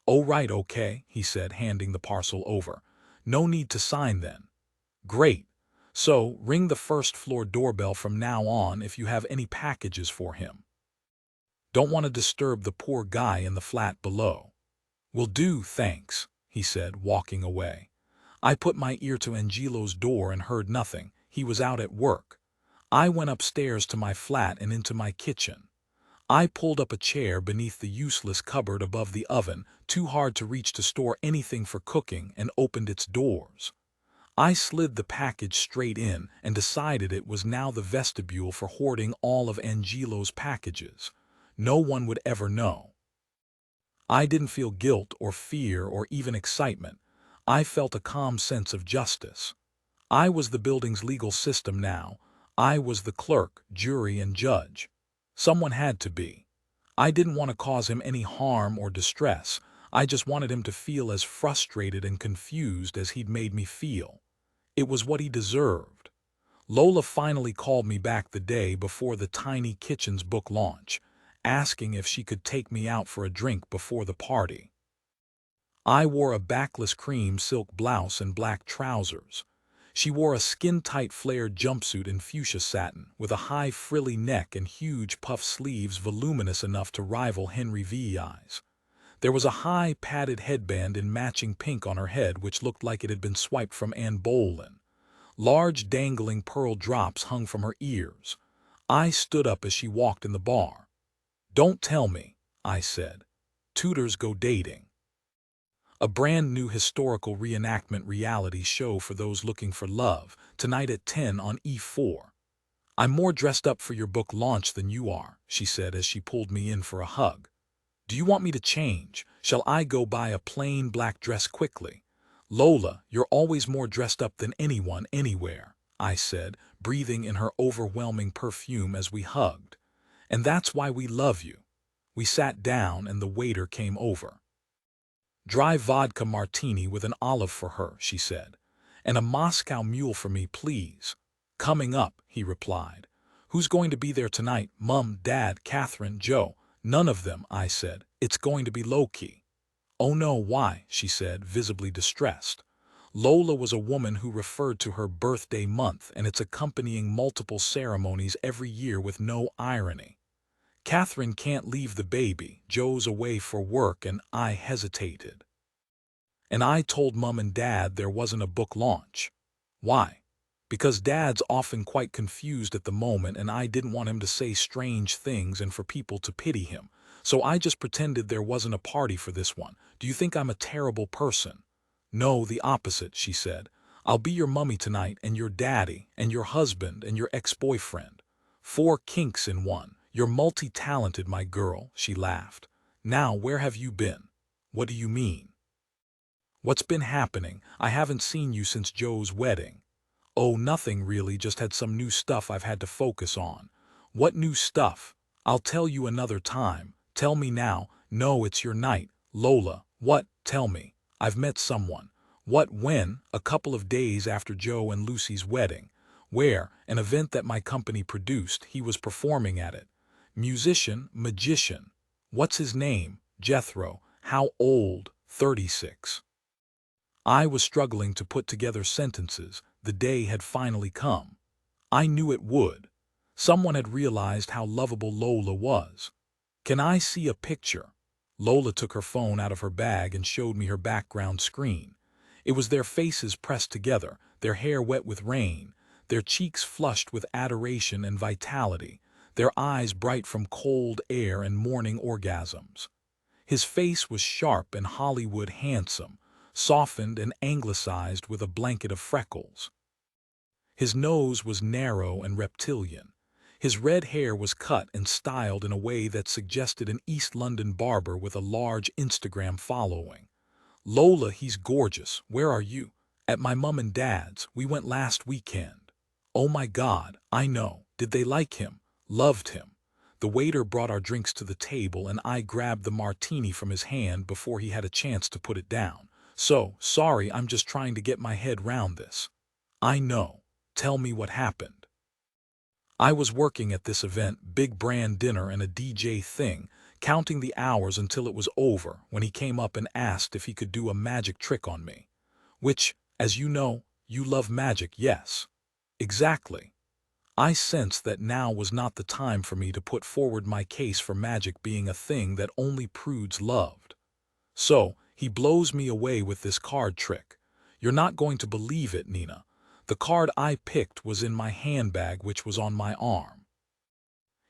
"Oh right, okay," he said, handing the parcel over. "No need to sign then." "Great. So, ring the first floor doorbell from now on if you have any packages for him. Don't want to disturb the poor guy in the flat below." "Will do, thanks," he said, walking away. I put my ear to Angelo's door and heard nothing. He was out at work. I went upstairs to my flat and into my kitchen. I pulled up a chair beneath the useless cupboard above the oven, too hard to reach to store anything for cooking, and opened its doors. I slid the package straight in and decided it was now the vestibule for hoarding all of Angelo's packages. No one would ever know. I didn't feel guilt or fear or even excitement. I felt a calm sense of justice. I was the building's legal system now. I was the clerk, jury, and judge. Someone had to be. I didn't want to cause him any harm or distress. I just wanted him to feel as frustrated and confused as he'd made me feel. It was what he deserved. Lola finally called me back the day before the Tiny Kitchen's book launch, asking if she could take me out for a drink before the party. I wore a backless cream silk blouse and black trousers. She wore a skin-tight flared jumpsuit in fuchsia satin, with a high frilly neck and huge puff sleeves voluminous enough to rival Henry VI's. There was a high padded headband in matching pink on her head which looked like it had been swiped from Anne Boleyn. Large dangling pearl drops hung from her ears. I stood up as she walked in the bar. "Don't tell me," I said. "Tutors go dating." A brand new historical reenactment reality show for those looking for love, tonight at 10 on E4. "I'm more dressed up for your book launch than you are," she said as she pulled me in for a hug. "Do you want me to change? Shall I go buy a plain black dress quickly?" "Lola, you're always more dressed up than anyone anywhere," I said, breathing in her overwhelming perfume as we hugged. "And that's why we love you." We sat down and the waiter came over. "Dry vodka martini with an olive for her," she said. "And a Moscow mule for me, please." "Coming up," he replied. "Who's going to be there tonight? Mum, Dad, Catherine, Joe?" "None of them," I said. "It's going to be low-key." "Oh no, why?" she said, visibly distressed. Lola was a woman who referred to her birthday month and its accompanying multiple ceremonies every year with no irony. "Catherine can't leave the baby, Joe's away for work," and I hesitated. "And I told Mum and Dad there wasn't a book launch." "Why?" "Because Dad's often quite confused at the moment and I didn't want him to say strange things and for people to pity him. So I just pretended there wasn't a party for this one. Do you think I'm a terrible person?" "No, the opposite," she said. "I'll be your mummy tonight and your daddy and your husband and your ex-boyfriend. 4 kinks in one. You're multi-talented, my girl," she laughed. "Now, where have you been?" "What do you mean?" "What's been happening? I haven't seen you since Joe's wedding." "Oh, nothing really, just had some new stuff I've had to focus on." "What new stuff?" "I'll tell you another time. Tell me now." "No, it's your night." "Lola, what? Tell me." "I've met someone." "What, when?" "A couple of days after Joe and Lucy's wedding." "Where?" "An event that my company produced. He was performing at it." "Musician, magician." "What's his name?" "Jethro." "How old?" 36. I was struggling to put together sentences. The day had finally come. I knew it would. Someone had realized how lovable Lola was. "Can I see a picture?" Lola took her phone out of her bag and showed me her background screen. It was their faces pressed together, their hair wet with rain, their cheeks flushed with adoration and vitality, their eyes bright from cold air and morning orgasms. His face was sharp and Hollywood handsome, softened and anglicized with a blanket of freckles. His nose was narrow and reptilian. His red hair was cut and styled in a way that suggested an East London barber with a large Instagram following. "Lola, he's gorgeous. Where are you?" "At my mum and dad's. We went last weekend." "Oh my God, I know. Did they like him?" "Loved him." The waiter brought our drinks to the table and I grabbed the martini from his hand before he had a chance to put it down. "So, sorry, I'm just trying to get my head round this." "I know. Tell me what happened." I was working at this event, big brand dinner and a DJ thing, counting the hours until it was over when he came up and asked if he could do a magic trick on me. Which, as you know, you love magic, yes? Exactly. I sensed that now was not the time for me to put forward my case for magic being a thing that only prudes loved. So, he blows me away with this card trick. "You're not going to believe it, Nina. The card I picked was in my handbag, which was on my arm."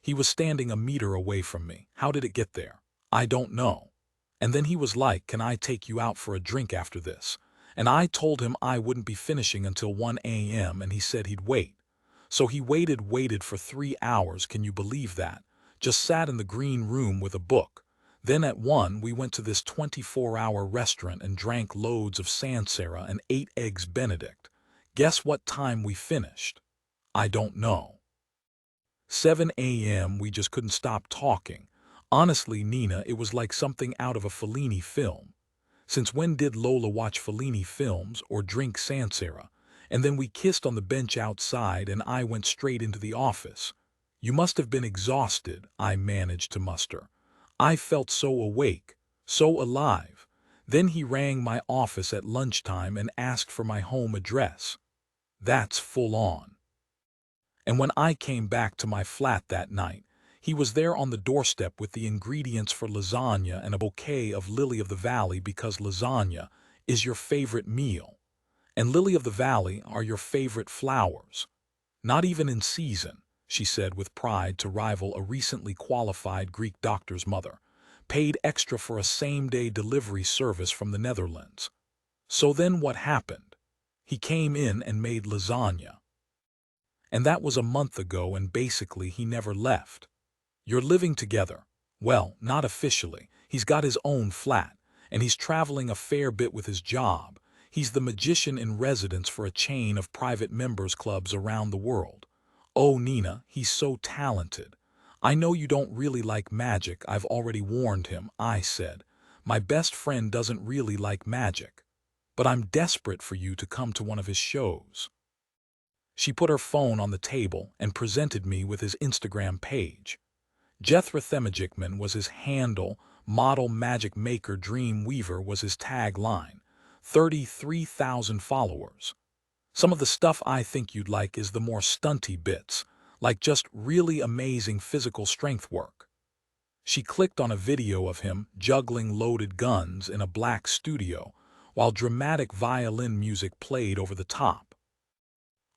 He was standing a meter away from me. "How did it get there?" "I don't know." And then he was like, "Can I take you out for a drink after this?" And I told him I wouldn't be finishing until 1 a.m. and he said he'd wait. So he waited for 3 hours, can you believe that? Just sat in the green room with a book. Then at 1 we went to this 24-hour restaurant and drank loads of Sansera and ate eggs Benedict. Guess what time we finished? I don't know. 7 a.m. We just couldn't stop talking. Honestly, Nina, it was like something out of a Fellini film. Since when did Lola watch Fellini films or drink Sansera? And then we kissed on the bench outside and I went straight into the office. "You must have been exhausted," I managed to muster. "I felt so awake, so alive." Then he rang my office at lunchtime and asked for my home address. That's full on. And when I came back to my flat that night, he was there on the doorstep with the ingredients for lasagna and a bouquet of lily of the valley, because lasagna is your favorite meal, and lily of the valley are your favorite flowers. "Not even in season," she said with pride to rival a recently qualified Greek doctor's mother. "Paid extra for a same-day delivery service from the Netherlands." So then what happened? He came in and made lasagna. And that was a month ago, and basically he never left. "You're living together." "Well, not officially. He's got his own flat, and he's traveling a fair bit with his job. He's the magician in residence for a chain of private members clubs around the world." "Oh, Nina, he's so talented." "I know you don't really like magic, I've already warned him," I said. "My best friend doesn't really like magic. But I'm desperate for you to come to one of his shows." She put her phone on the table and presented me with his Instagram page. Jethro Themagicman was his handle, model magic maker dream weaver was his tagline. 33,000 followers. Some of the stuff I think you'd like is the more stunty bits, like just really amazing physical strength work. She clicked on a video of him juggling loaded guns in a black studio, while dramatic violin music played over the top.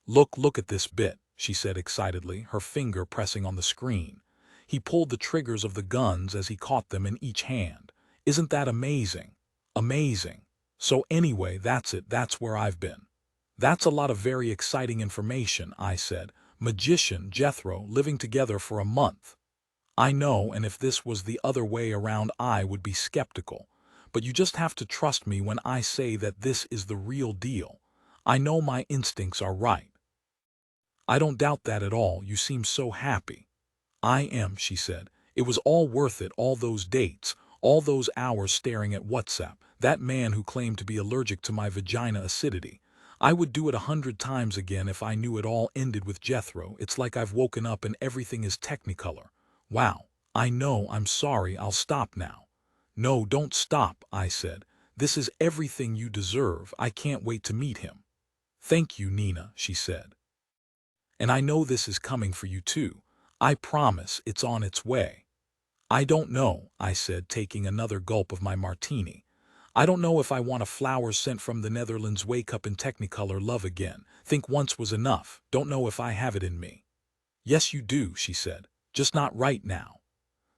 Look at this bit," she said excitedly, her finger pressing on the screen. "He pulled the triggers of the guns as he caught them in each hand. Isn't that amazing? Amazing. So anyway, that's it, that's where I've been." "That's a lot of very exciting information," I said. "Magician, Jethro, living together for a month." "I know, and if this was the other way around I would be skeptical. But you just have to trust me when I say that this is the real deal. I know my instincts are right." "I don't doubt that at all, you seem so happy." "I am," she said. "It was all worth it, all those dates, all those hours staring at WhatsApp, that man who claimed to be allergic to my vagina acidity. I would do it 100 times again if I knew it all ended with Jethro. It's like I've woken up and everything is Technicolor. Wow, I know, I'm sorry, I'll stop now." "No, don't stop," I said. "This is everything you deserve. I can't wait to meet him." "Thank you, Nina," she said. "And I know this is coming for you too. I promise it's on its way." "I don't know," I said, taking another gulp of my martini. "I don't know if I want a flower sent from the Netherlands. Wake up in Technicolor love again. Think once was enough. Don't know if I have it in me." "Yes, you do," she said. "Just not right now."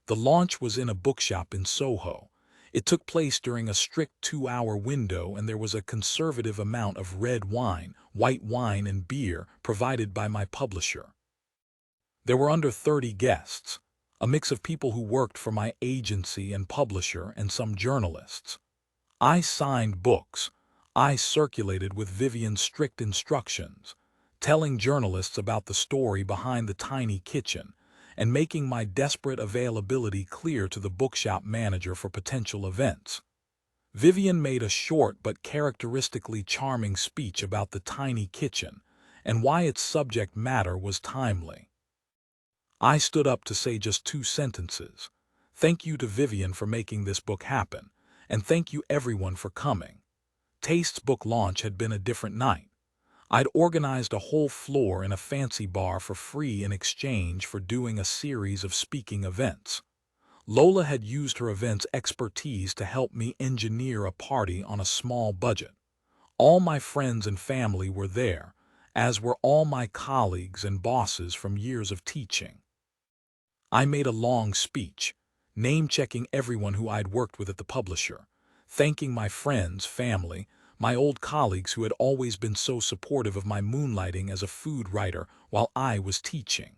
The launch was in a bookshop in Soho. It took place during a strict 2-hour window, and there was a conservative amount of red wine, white wine, and beer provided by my publisher. There were under 30 guests, a mix of people who worked for my agency and publisher and some journalists. I signed books. I circulated with Vivian's strict instructions, telling journalists about the story behind the tiny kitchen and making my desperate availability clear to the bookshop manager for potential events. Vivian made a short but characteristically charming speech about the tiny kitchen and why its subject matter was timely. I stood up to say just 2 sentences. Thank you to Vivian for making this book happen, and thank you everyone for coming. Taste's book launch had been a different night. I'd organized a whole floor in a fancy bar for free in exchange for doing a series of speaking events. Lola had used her events expertise to help me engineer a party on a small budget. All my friends and family were there, as were all my colleagues and bosses from years of teaching. I made a long speech, name-checking everyone who I'd worked with at the publisher, thanking my friends, family, my old colleagues who had always been so supportive of my moonlighting as a food writer while I was teaching.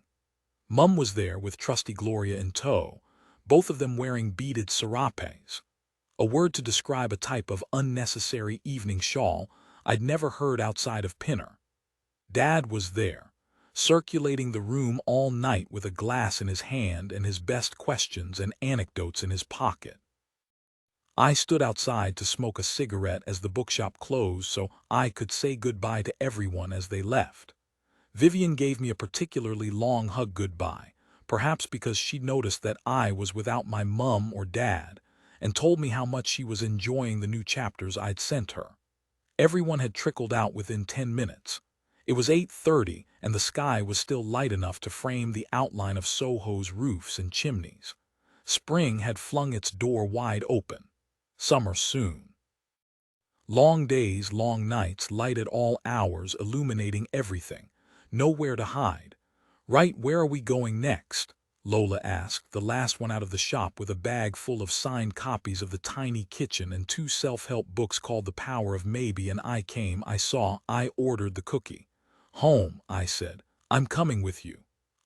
Mum was there with trusty Gloria in tow, both of them wearing beaded serapes, a word to describe a type of unnecessary evening shawl I'd never heard outside of Pinner. Dad was there, circulating the room all night with a glass in his hand and his best questions and anecdotes in his pocket. I stood outside to smoke a cigarette as the bookshop closed so I could say goodbye to everyone as they left. Vivian gave me a particularly long hug goodbye, perhaps because she noticed that I was without my mum or dad, and told me how much she was enjoying the new chapters I'd sent her. Everyone had trickled out within 10 minutes. It was 8:30, and the sky was still light enough to frame the outline of Soho's roofs and chimneys. Spring had flung its door wide open. Summer soon. Long days, long nights, light at all hours, illuminating everything. Nowhere to hide. Right, where are we going next? Lola asked, the last one out of the shop with a bag full of signed copies of The Tiny Kitchen and 2 self-help books called The Power of Maybe and I Came, I Saw, I Ordered the Cookie. Home, I said. I'm coming with you.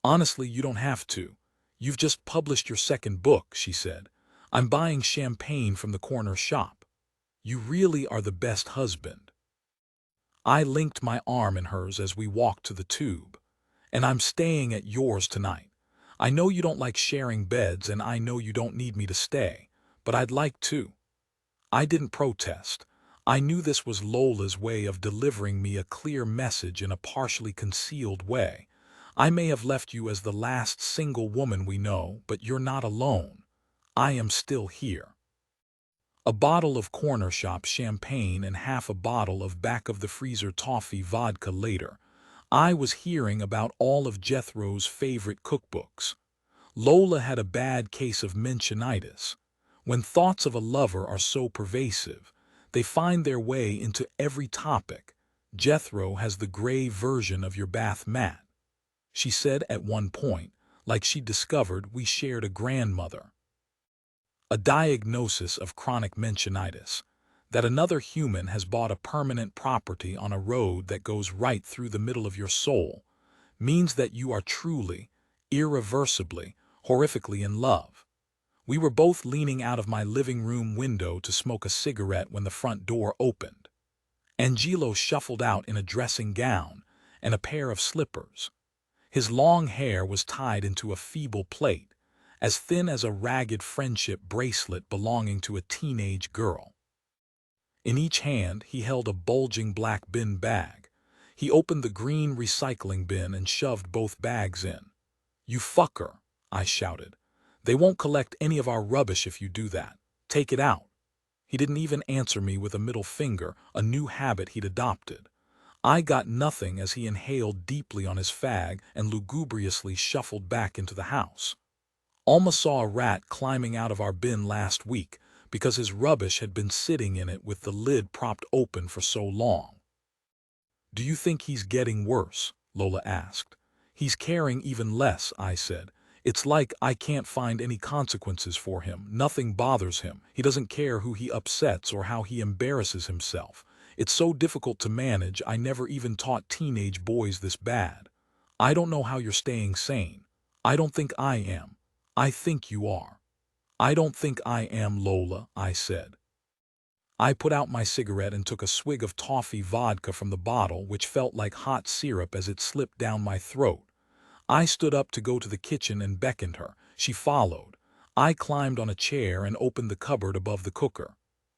Honestly, you don't have to. You've just published your 2nd book, she said. I'm buying champagne from the corner shop. You really are the best husband. I linked my arm in hers as we walked to the tube. And I'm staying at yours tonight. I know you don't like sharing beds and I know you don't need me to stay, but I'd like to. I didn't protest. I knew this was Lola's way of delivering me a clear message in a partially concealed way. I may have left you as the last single woman we know, but you're not alone. I am still here. A bottle of corner shop champagne and half a bottle of back-of-the-freezer toffee vodka later, I was hearing about all of Jethro's favorite cookbooks. Lola had a bad case of menschenitis. When thoughts of a lover are so pervasive, they find their way into every topic. Jethro has the gray version of your bath mat, she said at one point, like she'd discovered we shared a grandmother. A diagnosis of chronic menschenitis, that another human has bought a permanent property on a road that goes right through the middle of your soul, means that you are truly, irreversibly, horrifically in love. We were both leaning out of my living room window to smoke a cigarette when the front door opened. Angelo shuffled out in a dressing gown and a pair of slippers. His long hair was tied into a feeble plait, as thin as a ragged friendship bracelet belonging to a teenage girl. In each hand he held a bulging black bin bag. He opened the green recycling bin and shoved both bags in. "You fucker," I shouted. "They won't collect any of our rubbish if you do that. Take it out." He didn't even answer me with a middle finger, a new habit he'd adopted. I got nothing as he inhaled deeply on his fag and lugubriously shuffled back into the house. Alma saw a rat climbing out of our bin last week because his rubbish had been sitting in it with the lid propped open for so long. "Do you think he's getting worse?" Lola asked. "He's caring even less," I said. It's like I can't find any consequences for him. Nothing bothers him. He doesn't care who he upsets or how he embarrasses himself. It's so difficult to manage. I never even taught teenage boys this bad. I don't know how you're staying sane. I don't think I am. I think you are. I don't think I am, Lola, I said. I put out my cigarette and took a swig of toffee vodka from the bottle, which felt like hot syrup as it slipped down my throat. I stood up to go to the kitchen and beckoned her. She followed. I climbed on a chair and opened the cupboard above the cooker.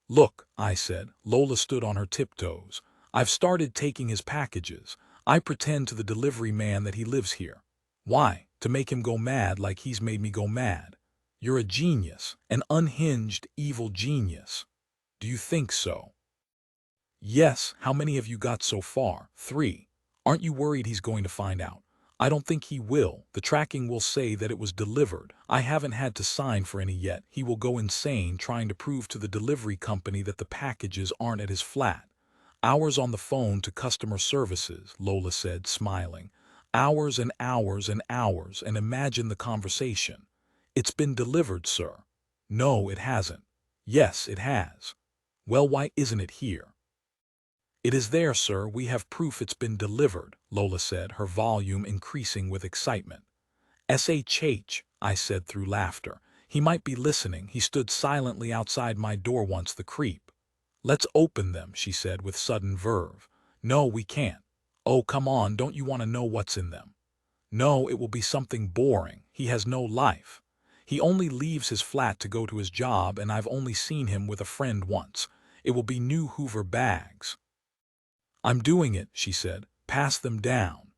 Look, I said. Lola stood on her tiptoes. I've started taking his packages. I pretend to the delivery man that he lives here. Why? To make him go mad like he's made me go mad. You're a genius, an unhinged, evil genius. Do you think so? Yes. How many have you got so far? 3. Aren't you worried he's going to find out? I don't think he will. The tracking will say that it was delivered. I haven't had to sign for any yet. He will go insane trying to prove to the delivery company that the packages aren't at his flat. Hours on the phone to customer services, Lola said, smiling. Hours and hours and hours, and imagine the conversation. It's been delivered, sir. No, it hasn't. Yes, it has. Well, why isn't it here? It is there, sir. We have proof it's been delivered, Lola said, her volume increasing with excitement. SHH, I said through laughter. He might be listening. He stood silently outside my door once, the creep. Let's open them, she said with sudden verve. No, we can't. Oh, come on, don't you want to know what's in them? No, it will be something boring. He has no life. He only leaves his flat to go to his job, and I've only seen him with a friend once. It will be new Hoover bags. I'm doing it, she said. Pass them down.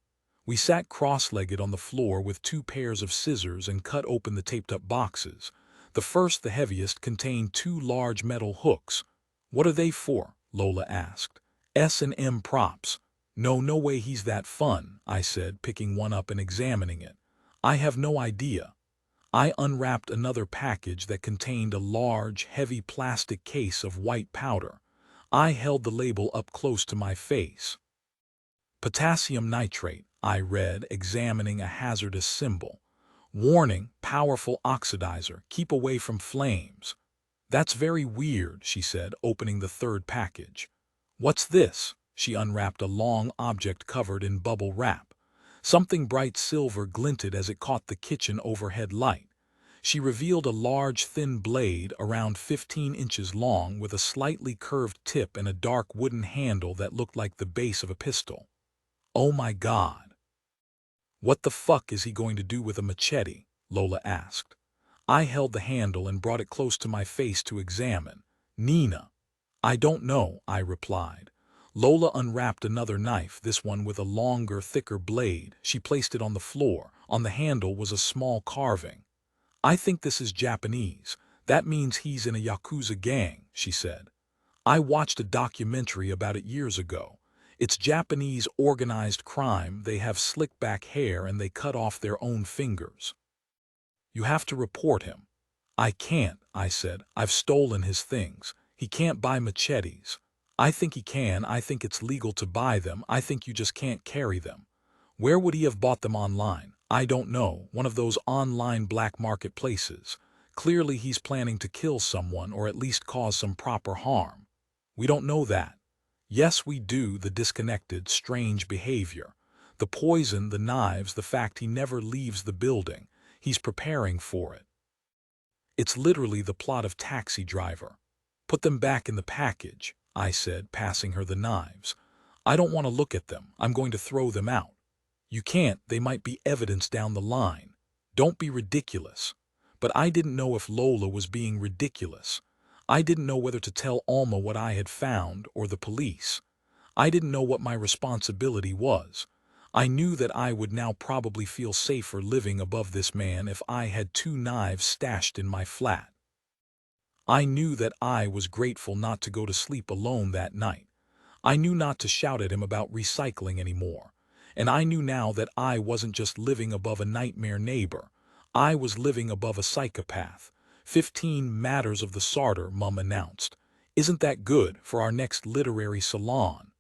We sat cross-legged on the floor with 2 pairs of scissors and cut open the taped-up boxes. The first, the heaviest, contained 2 large metal hooks. What are they for? Lola asked. S&M props. No way he's that fun, I said, picking one up and examining it. I have no idea. I unwrapped another package that contained a large, heavy plastic case of white powder. I held the label up close to my face. Potassium nitrate, I read, examining a hazardous symbol. Warning, powerful oxidizer, keep away from flames. That's very weird, she said, opening the 3rd package. What's this? She unwrapped a long object covered in bubble wrap. Something bright silver glinted as it caught the kitchen overhead light. She revealed a large, thin blade around 15 inches long with a slightly curved tip and a dark wooden handle that looked like the base of a pistol. Oh my God. What the fuck is he going to do with a machete? Lola asked. I held the handle and brought it close to my face to examine. Nina. I don't know, I replied. Lola unwrapped another knife, this one with a longer, thicker blade. She placed it on the floor. On the handle was a small carving. I think this is Japanese. That means he's in a Yakuza gang, she said. I watched a documentary about it years ago. It's Japanese organized crime. They have slick back hair and they cut off their own fingers. You have to report him. I can't, I said. I've stolen his things. He can't buy machetes. I think he can. I think it's legal to buy them. I think you just can't carry them. Where would he have bought them online? I don't know. One of those online black market places. Clearly he's planning to kill someone or at least cause some proper harm. We don't know that. Yes, we do. The disconnected, strange behavior. The poison, the knives, the fact he never leaves the building. He's preparing for it. It's literally the plot of Taxi Driver. Put them back in the package, I said, passing her the knives. I don't want to look at them. I'm going to throw them out. You can't. They might be evidence down the line. Don't be ridiculous. But I didn't know if Lola was being ridiculous. I didn't know whether to tell Alma what I had found or the police. I didn't know what my responsibility was. I knew that I would now probably feel safer living above this man if I had 2 knives stashed in my flat. I knew that I was grateful not to go to sleep alone that night. I knew not to shout at him about recycling anymore. And I knew now that I wasn't just living above a nightmare neighbor. I was living above a psychopath. 15 Matters of the Sartor, Mum announced. Isn't that good for our next literary salon?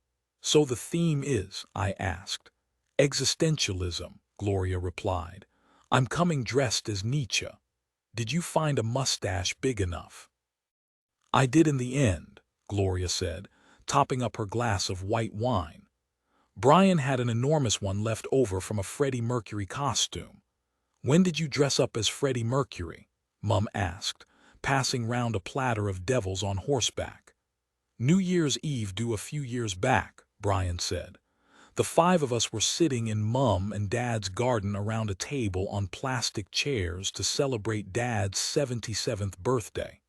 So the theme is, I asked. Existentialism, Gloria replied. I'm coming dressed as Nietzsche. Did you find a mustache big enough?" "I did in the end," Gloria said, topping up her glass of white wine. "Brian had an enormous one left over from a Freddie Mercury costume." "When did you dress up as Freddie Mercury?" Mum asked, passing round a platter of devils on horseback. "New Year's Eve due a few years back," Brian said. "The five of us were sitting in Mum and Dad's garden around a table on plastic chairs to celebrate Dad's 77th birthday.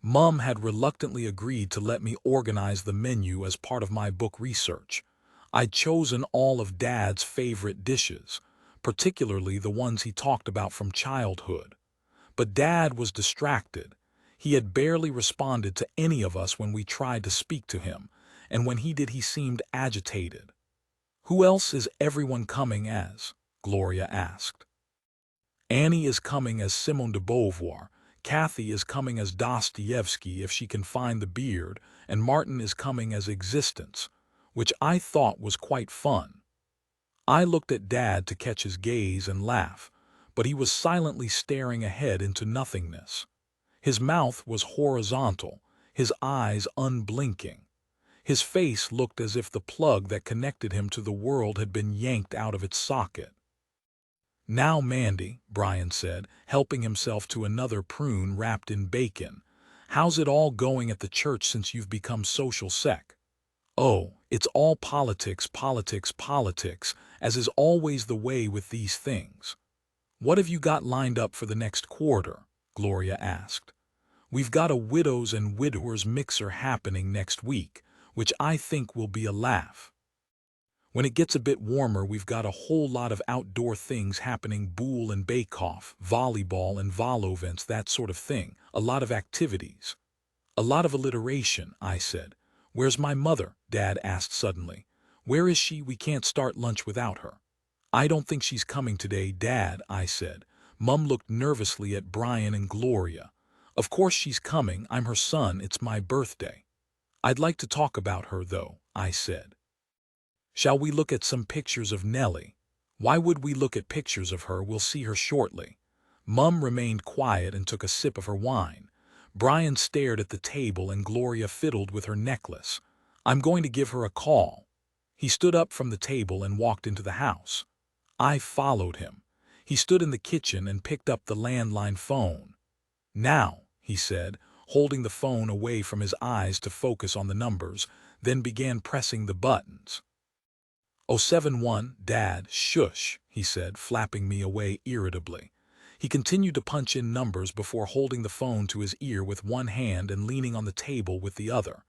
Mum had reluctantly agreed to let me organize the menu as part of my book research. I'd chosen all of Dad's favorite dishes, particularly the ones he talked about from childhood. But Dad was distracted. He had barely responded to any of us when we tried to speak to him, and when he did he seemed agitated. "Who else is everyone coming as?" Gloria asked. "Annie is coming as Simone de Beauvoir, Kathy is coming as Dostoevsky if she can find the beard, and Martin is coming as Existence," which I thought was quite fun. I looked at Dad to catch his gaze and laugh, but he was silently staring ahead into nothingness. His mouth was horizontal, his eyes unblinking. His face looked as if the plug that connected him to the world had been yanked out of its socket. "Now, Mandy," Brian said, helping himself to another prune wrapped in bacon, "how's it all going at the church since you've become social sec?" "Oh, it's all politics, politics, politics, as is always the way with these things." "What have you got lined up for the next quarter?" Gloria asked. "We've got a widows and widowers mixer happening next week, which I think will be a laugh. When it gets a bit warmer, we've got a whole lot of outdoor things happening, boule and bake-off, volleyball and volo events, that sort of thing, a lot of activities." "A lot of alliteration," I said. "Where's my mother?" Dad asked suddenly. "Where is she? We can't start lunch without her." "I don't think she's coming today, Dad," I said. Mum looked nervously at Brian and Gloria. "Of course she's coming, I'm her son, it's my birthday." "I'd like to talk about her, though," I said. "Shall we look at some pictures of Nellie?" "Why would we look at pictures of her? We'll see her shortly." Mum remained quiet and took a sip of her wine. Brian stared at the table and Gloria fiddled with her necklace. "I'm going to give her a call." He stood up from the table and walked into the house. I followed him. He stood in the kitchen and picked up the landline phone. "Now," he said, holding the phone away from his eyes to focus on the numbers, then began pressing the buttons. 071, Dad, shush, he said, flapping me away irritably. He continued to punch in numbers before holding the phone to his ear with one hand and leaning on the table with the other.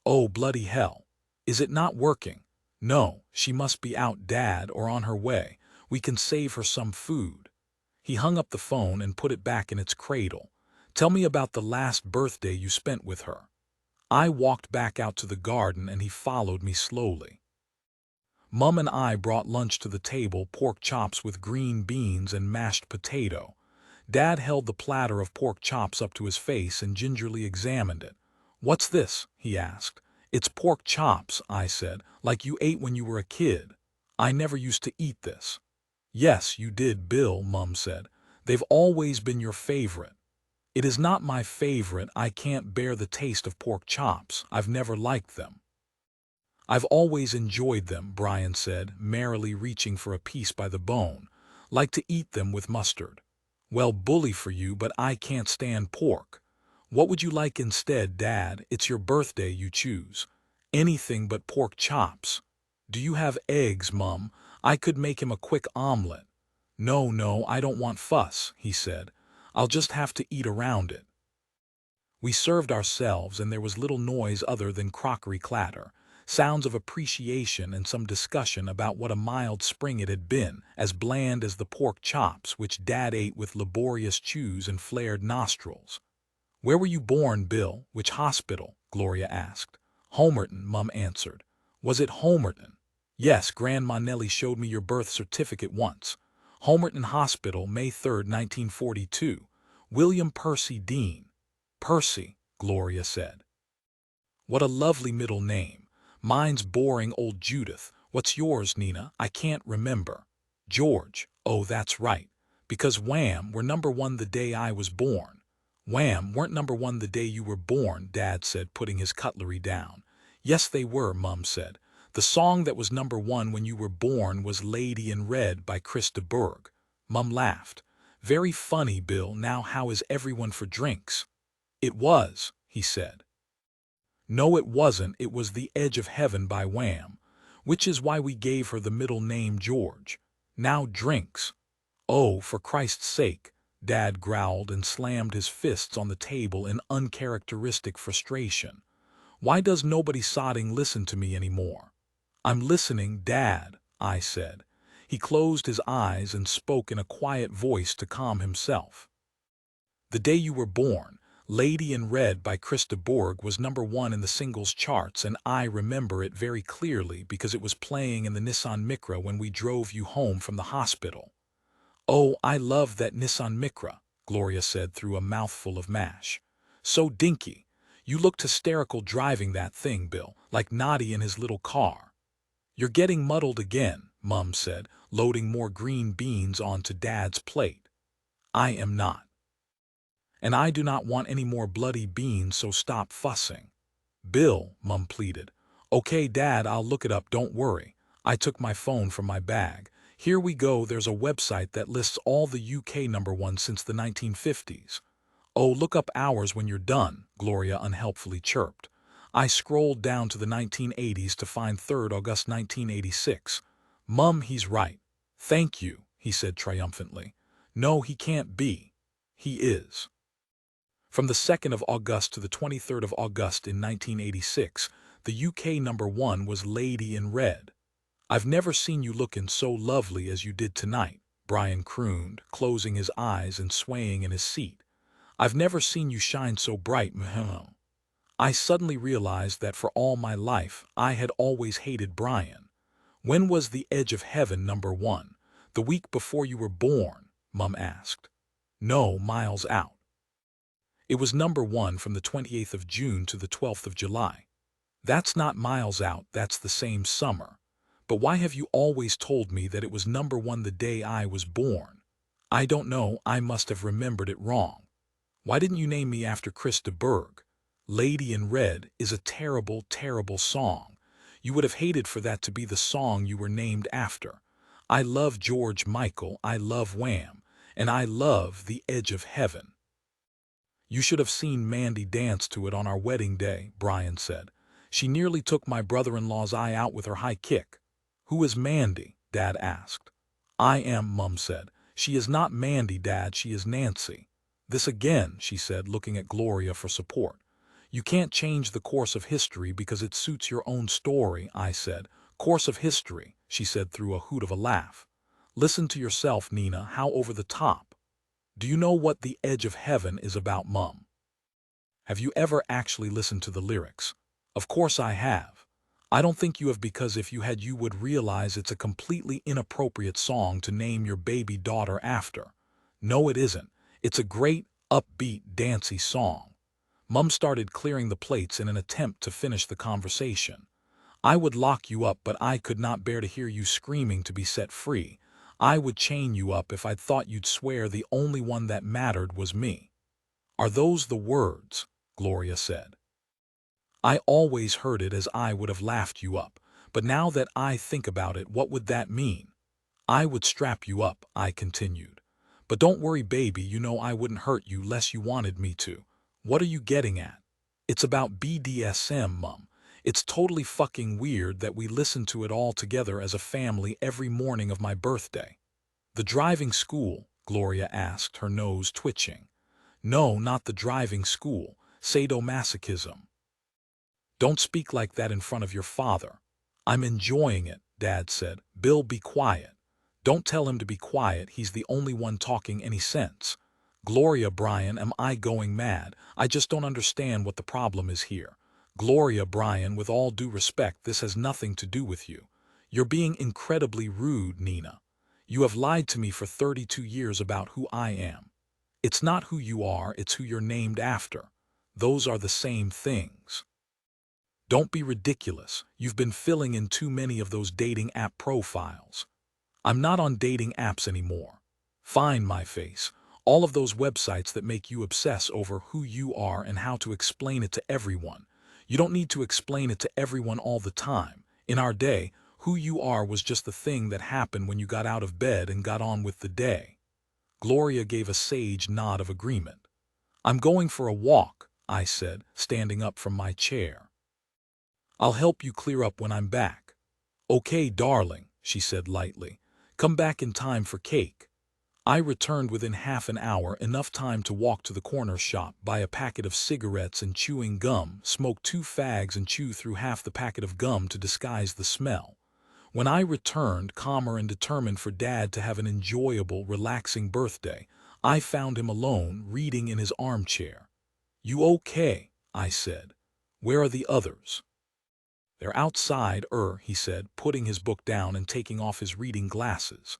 "Oh, bloody hell. Is it not working?" "No, she must be out, Dad, or on her way. We can save her some food." He hung up the phone and put it back in its cradle. "Tell me about the last birthday you spent with her." I walked back out to the garden and he followed me slowly. Mum and I brought lunch to the table, pork chops with green beans and mashed potato. Dad held the platter of pork chops up to his face and gingerly examined it. "What's this?" he asked. "It's pork chops," I said, "like you ate when you were a kid." "I never used to eat this." "Yes, you did, Bill," Mum said. "They've always been your favorite." "It is not my favorite. I can't bear the taste of pork chops. I've never liked them." "I've always enjoyed them," Brian said, merrily reaching for a piece by the bone. "Like to eat them with mustard." "Well, bully for you, but I can't stand pork." "What would you like instead, Dad? It's your birthday, you choose." "Anything but pork chops." "Do you have eggs, Mum? I could make him a quick omelet." "No, no, I don't want fuss," he said. "I'll just have to eat around it." We served ourselves, and there was little noise other than crockery clatter, sounds of appreciation and some discussion about what a mild spring it had been, as bland as the pork chops, which Dad ate with laborious chews and flared nostrils. "Where were you born, Bill? Which hospital?" Gloria asked. "Homerton," Mum answered. "Was it Homerton?" "Yes, Grandma Nellie showed me your birth certificate once." "Homerton Hospital, May 3rd, 1942. William Percy Dean." "Percy," Gloria said. "What a lovely middle name. Mine's boring old Judith. What's yours, Nina? I can't remember." "George." "Oh, that's right. Because Wham were number one the day I was born. Wham weren't number one the day you were born, Dad said, putting his cutlery down. Yes, they were, Mum said. The song that was number one when you were born was Lady in Red by Chris de Burgh. Mum laughed. Very funny, Bill. Now how is everyone for drinks? It was, he said. No, it wasn't. It was The Edge of Heaven by Wham, which is why we gave her the middle name George. Now drinks. Oh, for Christ's sake, Dad growled and slammed his fists on the table in uncharacteristic frustration. Why does nobody sodding listen to me anymore? I'm listening, Dad, I said. He closed his eyes and spoke in a quiet voice to calm himself. The day you were born, Lady in Red by Chris de Burgh was number one in the singles charts, and I remember it very clearly because it was playing in the Nissan Micra when we drove you home from the hospital. Oh, I love that Nissan Micra, Gloria said through a mouthful of mash. So dinky. You looked hysterical driving that thing, Bill, like Noddy in his little car. You're getting muddled again, Mum said, loading more green beans onto Dad's plate. I am not. And I do not want any more bloody beans, so stop fussing. Bill, Mum pleaded. Okay, Dad, I'll look it up, don't worry. I took my phone from my bag. Here we go, there's a website that lists all the UK number ones since the 1950s. Oh, look up ours when you're done, Gloria unhelpfully chirped. I scrolled down to the 1980s to find 3rd August 1986. Mum, he's right. Thank you, he said triumphantly. No, he can't be. He is. From the 2nd of August to the 23rd of August in 1986, the UK number one was Lady in Red. I've never seen you looking so lovely as you did tonight, Brian crooned, closing his eyes and swaying in his seat. I've never seen you shine so bright, I suddenly realized that for all my life I had always hated Brian. When was The Edge of Heaven number one? The week before you were born, Mum asked. No, miles out. It was number one from the 28th of June to the 12th of July. That's not miles out, that's the same summer. But why have you always told me that it was number one the day I was born? I don't know, I must have remembered it wrong. Why didn't you name me after Chris de Burgh? Lady in Red is a terrible, terrible song. You would have hated for that to be the song you were named after. I love George Michael, I love Wham, and I love The Edge of Heaven. You should have seen Mandy dance to it on our wedding day, Brian said. She nearly took my brother-in-law's eye out with her high kick. Who is Mandy? Dad asked. I am, Mum said. She is not Mandy, Dad, she is Nancy. This again, she said, looking at Gloria for support. You can't change the course of history because it suits your own story, I said. Course of history, she said through a hoot of a laugh. Listen to yourself, Nina, how over the top. Do you know what The Edge of Heaven is about, Mum? Have you ever actually listened to the lyrics? Of course I have. I don't think you have, because if you had you would realize it's a completely inappropriate song to name your baby daughter after. No, it isn't. It's a great, upbeat, dancey song. Mum started clearing the plates in an attempt to finish the conversation. I would lock you up, but I could not bear to hear you screaming to be set free. I would chain you up if I'd thought you'd swear the only one that mattered was me. Are those the words? Gloria said. I always heard it as I would have laughed you up, but now that I think about it, what would that mean? I would strap you up, I continued. But don't worry, baby, you know I wouldn't hurt you less you wanted me to. What are you getting at? It's about BDSM, Mum. It's totally fucking weird that we listen to it all together as a family every morning of my birthday. The driving school? Gloria asked, her nose twitching. No, not the driving school. Sadomasochism. Don't speak like that in front of your father. I'm enjoying it, Dad said. Bill, be quiet. Don't tell him to be quiet, he's the only one talking any sense. Gloria, Brian, am I going mad? I just don't understand what the problem is here. Gloria, Brian, with all due respect, this has nothing to do with you. You're being incredibly rude, Nina. You have lied to me for 32 years about who I am. It's not who you are, it's who you're named after. Those are the same things. Don't be ridiculous. You've been filling in too many of those dating app profiles. I'm not on dating apps anymore. Find my face. All of those websites that make you obsess over who you are and how to explain it to everyone. You don't need to explain it to everyone all the time. In our day, who you are was just the thing that happened when you got out of bed and got on with the day. Gloria gave a sage nod of agreement. I'm going for a walk, I said, standing up from my chair. I'll help you clear up when I'm back. Okay, darling, she said lightly. Come back in time for cake. I returned within half an hour, enough time to walk to the corner shop, buy a packet of cigarettes and chewing gum, smoke 2 fags and chew through half the packet of gum to disguise the smell. When I returned, calmer and determined for Dad to have an enjoyable, relaxing birthday, I found him alone, reading in his armchair. You okay? I said. Where are the others? They're outside, he said, putting his book down and taking off his reading glasses.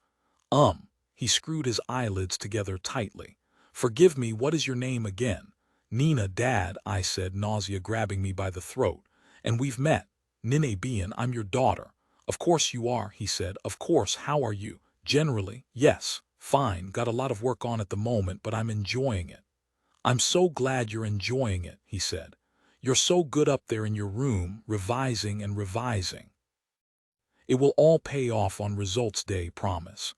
He screwed his eyelids together tightly. Forgive me, what is your name again? Nina, Dad, I said, nausea grabbing me by the throat. And we've met. Nine Bien, I'm your daughter. Of course you are, he said. Of course, how are you? Generally, yes, fine, got a lot of work on at the moment, but I'm enjoying it. I'm so glad you're enjoying it, he said. You're so good up there in your room, revising and revising. It will all pay off on results day, promise.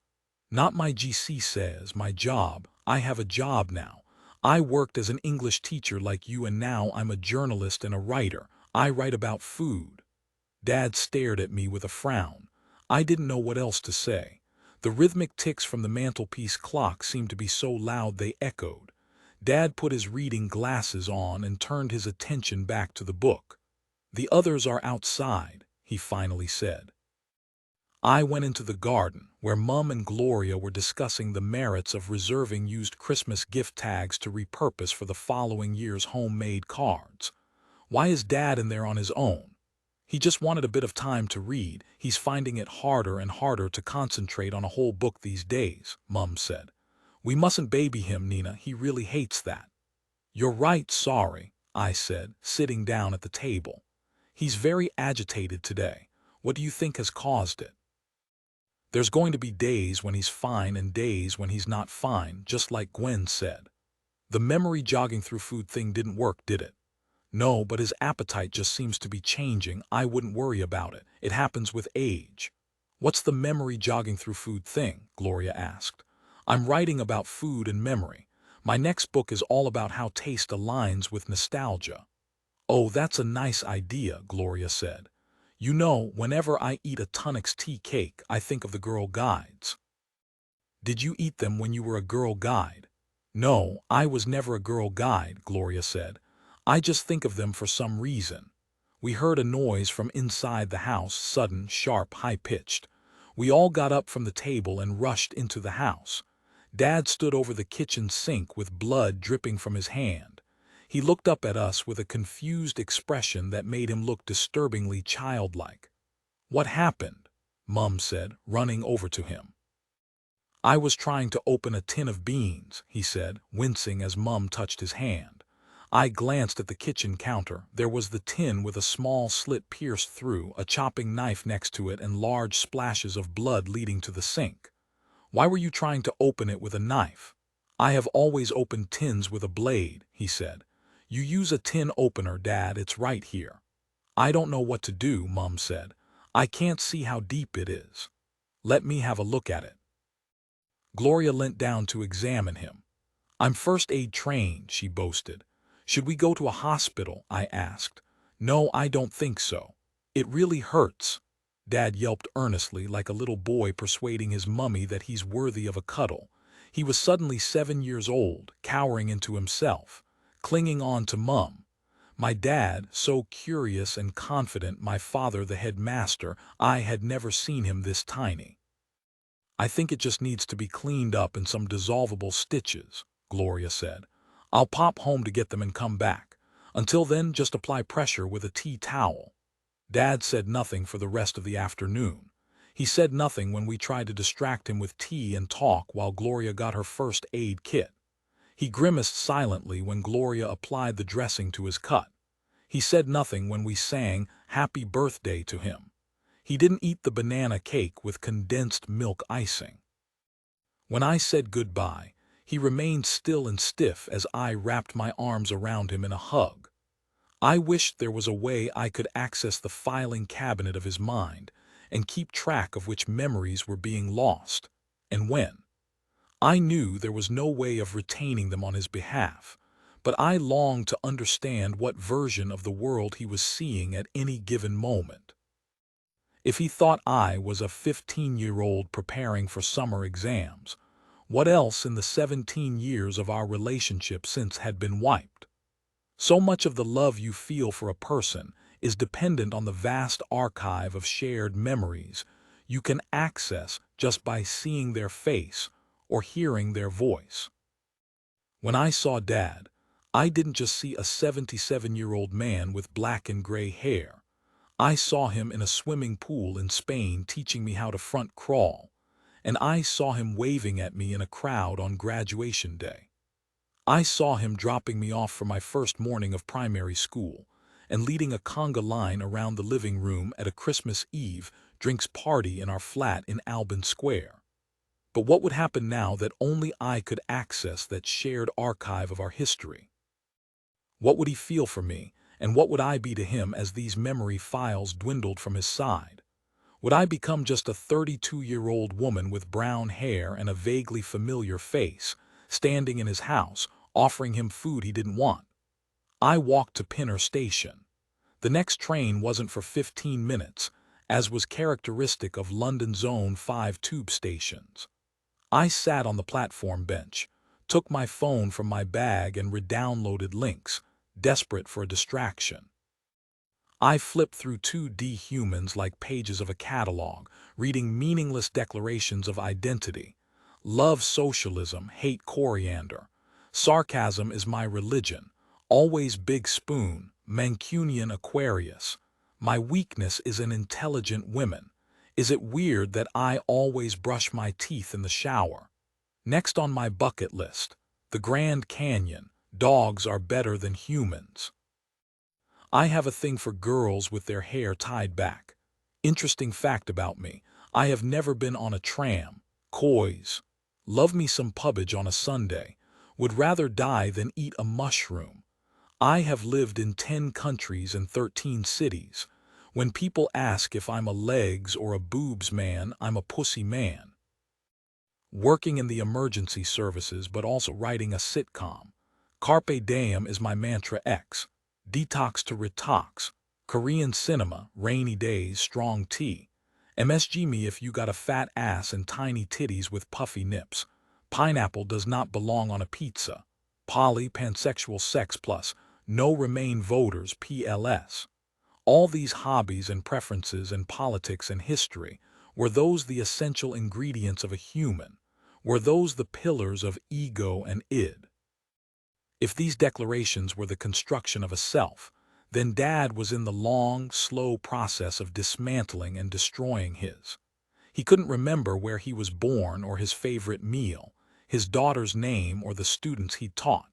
Not my GC says, my job. I have a job now. I worked as an English teacher like you, and now I'm a journalist and a writer. I write about food. Dad stared at me with a frown. I didn't know what else to say. The rhythmic ticks from the mantelpiece clock seemed to be so loud they echoed. Dad put his reading glasses on and turned his attention back to the book. The others are outside, he finally said. I went into the garden, where Mum and Gloria were discussing the merits of reserving used Christmas gift tags to repurpose for the following year's homemade cards. Why is Dad in there on his own? He just wanted a bit of time to read. He's finding it harder and harder to concentrate on a whole book these days, Mum said. We mustn't baby him, Nina. He really hates that. You're right, sorry, I said, sitting down at the table. He's very agitated today. What do you think has caused it? There's going to be days when he's fine and days when he's not fine, just like Gwen said. The memory jogging through food thing didn't work, did it? No, but his appetite just seems to be changing. I wouldn't worry about it. It happens with age. What's the memory jogging through food thing? Gloria asked. I'm writing about food and memory. My next book is all about how taste aligns with nostalgia. Oh, that's a nice idea, Gloria said. You know, whenever I eat a Tunnix tea cake, I think of the Girl Guides. Did you eat them when you were a Girl Guide? No, I was never a Girl Guide, Gloria said. I just think of them for some reason. We heard a noise from inside the house, sudden, sharp, high-pitched. We all got up from the table and rushed into the house. Dad stood over the kitchen sink with blood dripping from his hand. He looked up at us with a confused expression that made him look disturbingly childlike. What happened? Mum said, running over to him. I was trying to open a tin of beans, he said, wincing as Mum touched his hand. I glanced at the kitchen counter. There was the tin with a small slit pierced through, a chopping knife next to it, and large splashes of blood leading to the sink. Why were you trying to open it with a knife? I have always opened tins with a blade, he said. You use a tin opener, Dad, it's right here. I don't know what to do, Mum said. I can't see how deep it is. Let me have a look at it. Gloria leant down to examine him. I'm first aid trained, she boasted. Should we go to a hospital? I asked. No, I don't think so. It really hurts. Dad yelped earnestly, like a little boy persuading his mummy that he's worthy of a cuddle. He was suddenly 7 years old, cowering into himself, clinging on to Mum. My dad, so curious and confident, my father the headmaster, I had never seen him this tiny. I think it just needs to be cleaned up and some dissolvable stitches, Gloria said. I'll pop home to get them and come back. Until then, just apply pressure with a tea towel. Dad said nothing for the rest of the afternoon. He said nothing when we tried to distract him with tea and talk while Gloria got her first aid kit. He grimaced silently when Gloria applied the dressing to his cut. He said nothing when we sang Happy Birthday to him. He didn't eat the banana cake with condensed milk icing. When I said goodbye, he remained still and stiff as I wrapped my arms around him in a hug. I wished there was a way I could access the filing cabinet of his mind and keep track of which memories were being lost, and when. I knew there was no way of retaining them on his behalf, but I longed to understand what version of the world he was seeing at any given moment. If he thought I was a 15-year-old preparing for summer exams, what else in the 17 years of our relationship since had been wiped? So much of the love you feel for a person is dependent on the vast archive of shared memories you can access just by seeing their face or hearing their voice. When I saw Dad, I didn't just see a 77-year-old man with black and gray hair. I saw him in a swimming pool in Spain teaching me how to front crawl, and I saw him waving at me in a crowd on graduation day. I saw him dropping me off for my first morning of primary school and leading a conga line around the living room at a Christmas Eve drinks party in our flat in Albin Square. But what would happen now that only I could access that shared archive of our history? What would he feel for me, and what would I be to him as these memory files dwindled from his side? Would I become just a 32-year-old woman with brown hair and a vaguely familiar face, standing in his house, offering him food he didn't want? I walked to Pinner Station. The next train wasn't for 15 minutes, as was characteristic of London's own 5 tube stations. I sat on the platform bench, took my phone from my bag and redownloaded links, desperate for a distraction. I flipped through 2D humans like pages of a catalog, reading meaningless declarations of identity. Love socialism, hate coriander. Sarcasm is my religion. Always big spoon, Mancunian Aquarius. My weakness is in intelligent women. Is it weird that I always brush my teeth in the shower? Next on my bucket list, the Grand Canyon. Dogs are better than humans. I have a thing for girls with their hair tied back. Interesting fact about me, I have never been on a tram. Coys. Love me some pubbage on a Sunday. Would rather die than eat a mushroom. I have lived in 10 countries and 13 cities. When people ask if I'm a legs or a boobs man, I'm a pussy man. Working in the emergency services but also writing a sitcom. Carpe diem is my mantra X. Detox to retox. Korean cinema, rainy days, strong tea. MSG me if you got a fat ass and tiny titties with puffy nips. Pineapple does not belong on a pizza. Poly, pansexual sex plus. No Remain voters, PLS. All these hobbies and preferences and politics and history, were those the essential ingredients of a human? Were those the pillars of ego and id? If these declarations were the construction of a self, then Dad was in the long, slow process of dismantling and destroying his. He couldn't remember where he was born or his favorite meal, his daughter's name or the students he taught.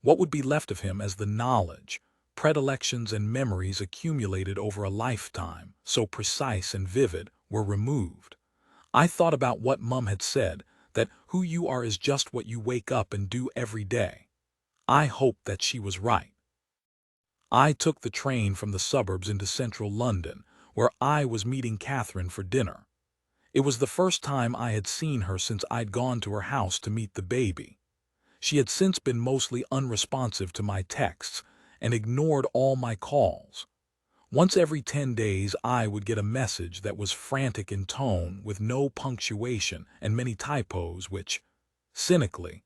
What would be left of him as the knowledge, predilections and memories accumulated over a lifetime, so precise and vivid, were removed? I thought about what Mum had said, that who you are is just what you wake up and do every day. I hoped that she was right. I took the train from the suburbs into central London, where I was meeting Catherine for dinner. It was the first time I had seen her since I'd gone to her house to meet the baby. She had since been mostly unresponsive to my texts and ignored all my calls. Once every 10 days I would get a message that was frantic in tone with no punctuation and many typos which, cynically,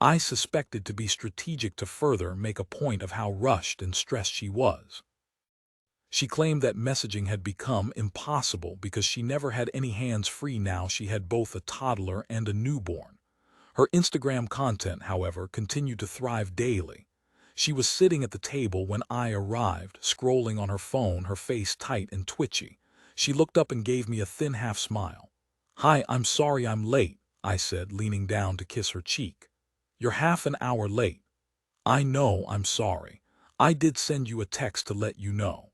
I suspected to be strategic to further make a point of how rushed and stressed she was. She claimed that messaging had become impossible because she never had any hands free now she had both a toddler and a newborn. Her Instagram content, however, continued to thrive daily. She was sitting at the table when I arrived, scrolling on her phone, her face tight and twitchy. She looked up and gave me a thin half smile. "Hi, I'm sorry I'm late," I said, leaning down to kiss her cheek. "You're half an hour late." "I know, I'm sorry. I did send you a text to let you know.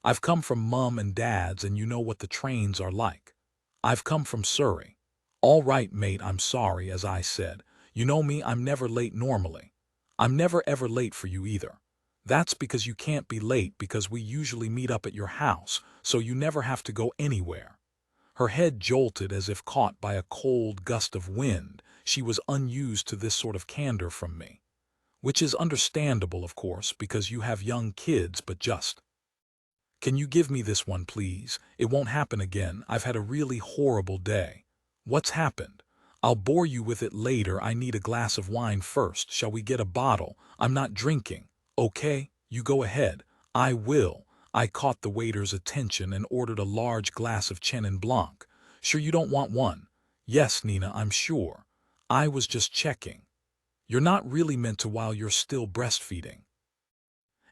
I've come from Mum and Dad's and you know what the trains are like. I've come from Surrey. "All right, mate, I'm sorry," as I said. "You know me, I'm never late normally. I'm never ever late for you either. That's because you can't be late because we usually meet up at your house, so you never have to go anywhere." Her head jolted as if caught by a cold gust of wind. She was unused to this sort of candor from me. Which is understandable, of course, because you have young kids, but just, "Can you give me this one, please? It won't happen again. I've had a really horrible day." "What's happened?" "I'll bore you with it later. I need a glass of wine first. Shall we get a bottle? I'm not drinking." "Okay, you go ahead." "I will." I caught the waiter's attention and ordered a large glass of Chenin Blanc. "Sure you don't want one?" "Yes, Nina, I'm sure. I was just checking. You're not really meant to while you're still breastfeeding.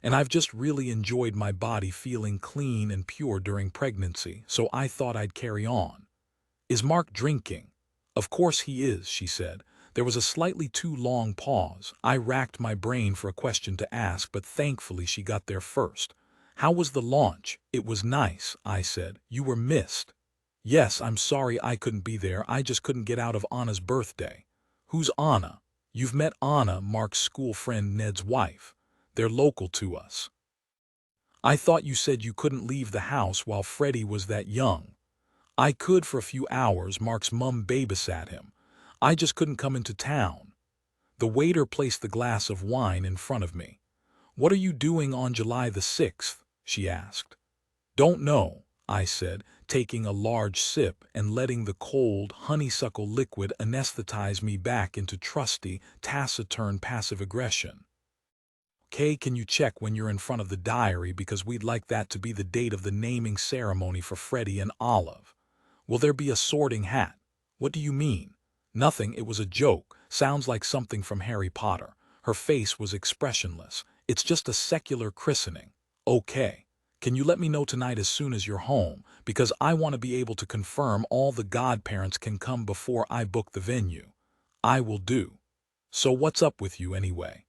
And I've just really enjoyed my body feeling clean and pure during pregnancy, so I thought I'd carry on." "Is Mark drinking?" "Of course he is," she said. There was a slightly too long pause. I racked my brain for a question to ask, but thankfully she got there first. "How was the launch?" "It was nice," I said. "You were missed." "Yes, I'm sorry I couldn't be there. I just couldn't get out of Anna's birthday." "Who's Anna?" "You've met Anna, Mark's school friend Ned's wife. They're local to us." "I thought you said you couldn't leave the house while Freddie was that young." "I could for a few hours. Mark's mum babysat him. I just couldn't come into town." The waiter placed the glass of wine in front of me. "What are you doing on July the 6th?" she asked. "Don't know," I said, taking a large sip and letting the cold honeysuckle liquid anesthetize me back into trusty, taciturn passive aggression. "Okay, can you check when you're in front of the diary because we'd like that to be the date of the naming ceremony for Freddie and Olive." "Will there be a sorting hat?" "What do you mean?" "Nothing, it was a joke. Sounds like something from Harry Potter." Her face was expressionless. "It's just a secular christening." "Okay. Can you let me know tonight as soon as you're home, because I want to be able to confirm all the godparents can come before I book the venue." "I will do." "So what's up with you anyway?"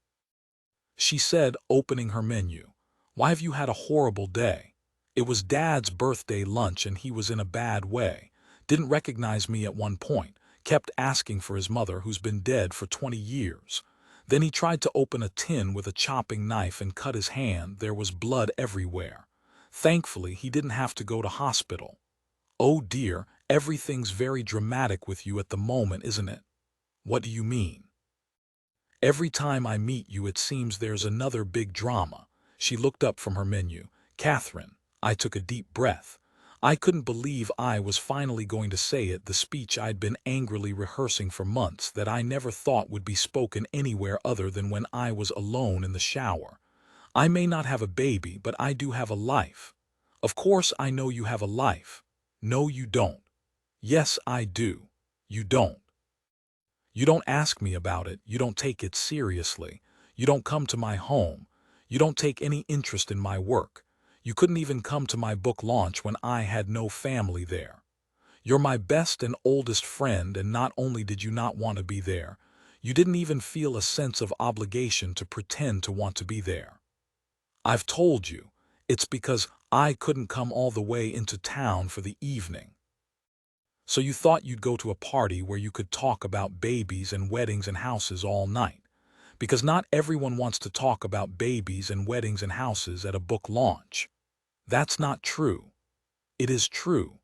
she said, opening her menu. "Why have you had a horrible day?" "It was Dad's birthday lunch and he was in a bad way. Didn't recognize me at one point. Kept asking for his mother, who's been dead for 20 years. Then he tried to open a tin with a chopping knife and cut his hand. There was blood everywhere. Thankfully, he didn't have to go to hospital." "Oh dear, everything's very dramatic with you at the moment, isn't it?" "What do you mean?" "Every time I meet you it seems there's another big drama." She looked up from her menu. "Catherine." I took a deep breath. I couldn't believe I was finally going to say it, the speech I'd been angrily rehearsing for months, that I never thought would be spoken anywhere other than when I was alone in the shower. "I may not have a baby, but I do have a life." "Of course I know you have a life." "No, you don't." "Yes, I do." "You don't. You don't ask me about it, you don't take it seriously, you don't come to my home, you don't take any interest in my work. You couldn't even come to my book launch when I had no family there. You're my best and oldest friend, and not only did you not want to be there, you didn't even feel a sense of obligation to pretend to want to be there. I've told you, it's because I couldn't come all the way into town for the evening. So you thought you'd go to a party where you could talk about babies and weddings and houses all night. Because not everyone wants to talk about babies and weddings and houses at a book launch. That's not true." "It is true.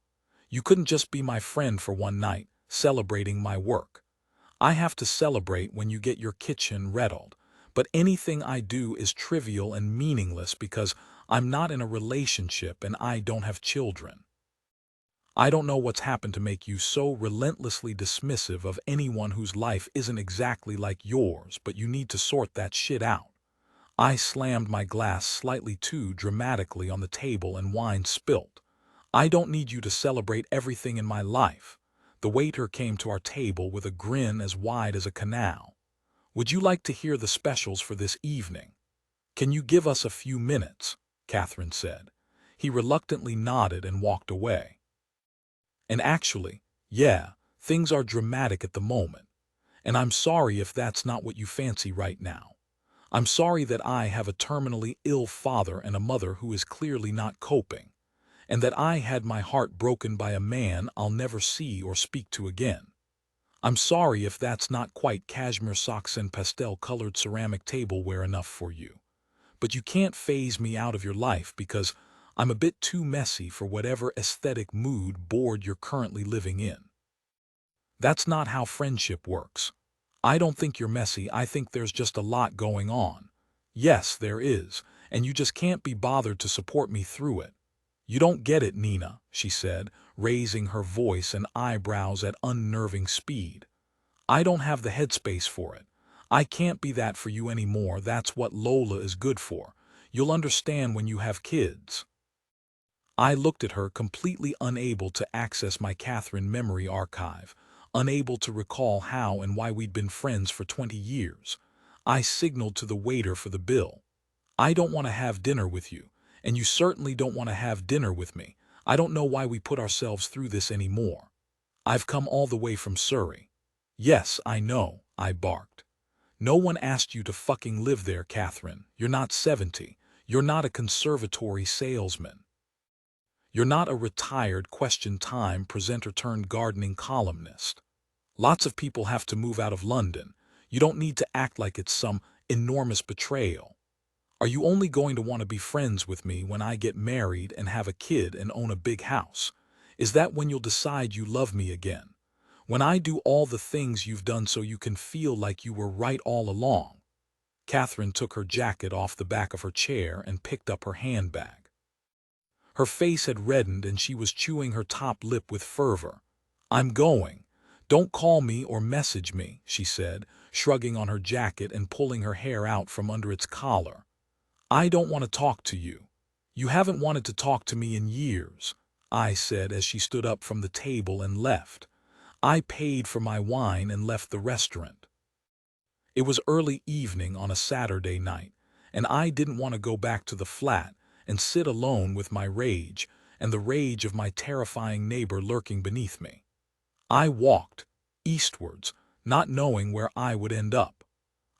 You couldn't just be my friend for one night, celebrating my work. I have to celebrate when you get your kitchen reddled. But anything I do is trivial and meaningless because I'm not in a relationship and I don't have children. I don't know what's happened to make you so relentlessly dismissive of anyone whose life isn't exactly like yours, but you need to sort that shit out." I slammed my glass slightly too dramatically on the table and wine spilt. "I don't need you to celebrate everything in my life." The waiter came to our table with a grin as wide as a canal. "Would you like to hear the specials for this evening?" "Can you give us a few minutes?" Catherine said. He reluctantly nodded and walked away. "And actually, yeah, things are dramatic at the moment. And I'm sorry if that's not what you fancy right now. I'm sorry that I have a terminally ill father and a mother who is clearly not coping, and that I had my heart broken by a man I'll never see or speak to again. I'm sorry if that's not quite cashmere socks and pastel-colored ceramic tableware enough for you. But you can't phase me out of your life because I'm a bit too messy for whatever aesthetic mood board you're currently living in. That's not how friendship works. I don't think you're messy, I think there's just a lot going on. Yes, there is, and you just can't be bothered to support me through it. You don't get it, Nina, she said, raising her voice and eyebrows at unnerving speed. I don't have the headspace for it. I can't be that for you anymore, that's what Lola is good for. You'll understand when you have kids. I looked at her, completely unable to access my Catherine memory archive, unable to recall how and why we'd been friends for 20 years. I signaled to the waiter for the bill. I don't want to have dinner with you, and you certainly don't want to have dinner with me. I don't know why we put ourselves through this anymore. I've come all the way from Surrey. Yes, I know, I barked. No one asked you to fucking live there, Catherine. You're not 70. You're not a conservatory salesman. You're not a retired question time presenter turned gardening columnist. Lots of people have to move out of London. You don't need to act like it's some enormous betrayal. Are you only going to want to be friends with me when I get married and have a kid and own a big house? Is that when you'll decide you love me again? When I do all the things you've done so you can feel like you were right all along? Catherine took her jacket off the back of her chair and picked up her handbag. Her face had reddened and she was chewing her top lip with fervor. I'm going. Don't call me or message me, she said, shrugging on her jacket and pulling her hair out from under its collar. I don't want to talk to you. You haven't wanted to talk to me in years, I said as she stood up from the table and left. I paid for my wine and left the restaurant. It was early evening on a Saturday night, and I didn't want to go back to the flat and sit alone with my rage and the rage of my terrifying neighbor lurking beneath me. I walked eastwards, not knowing where I would end up.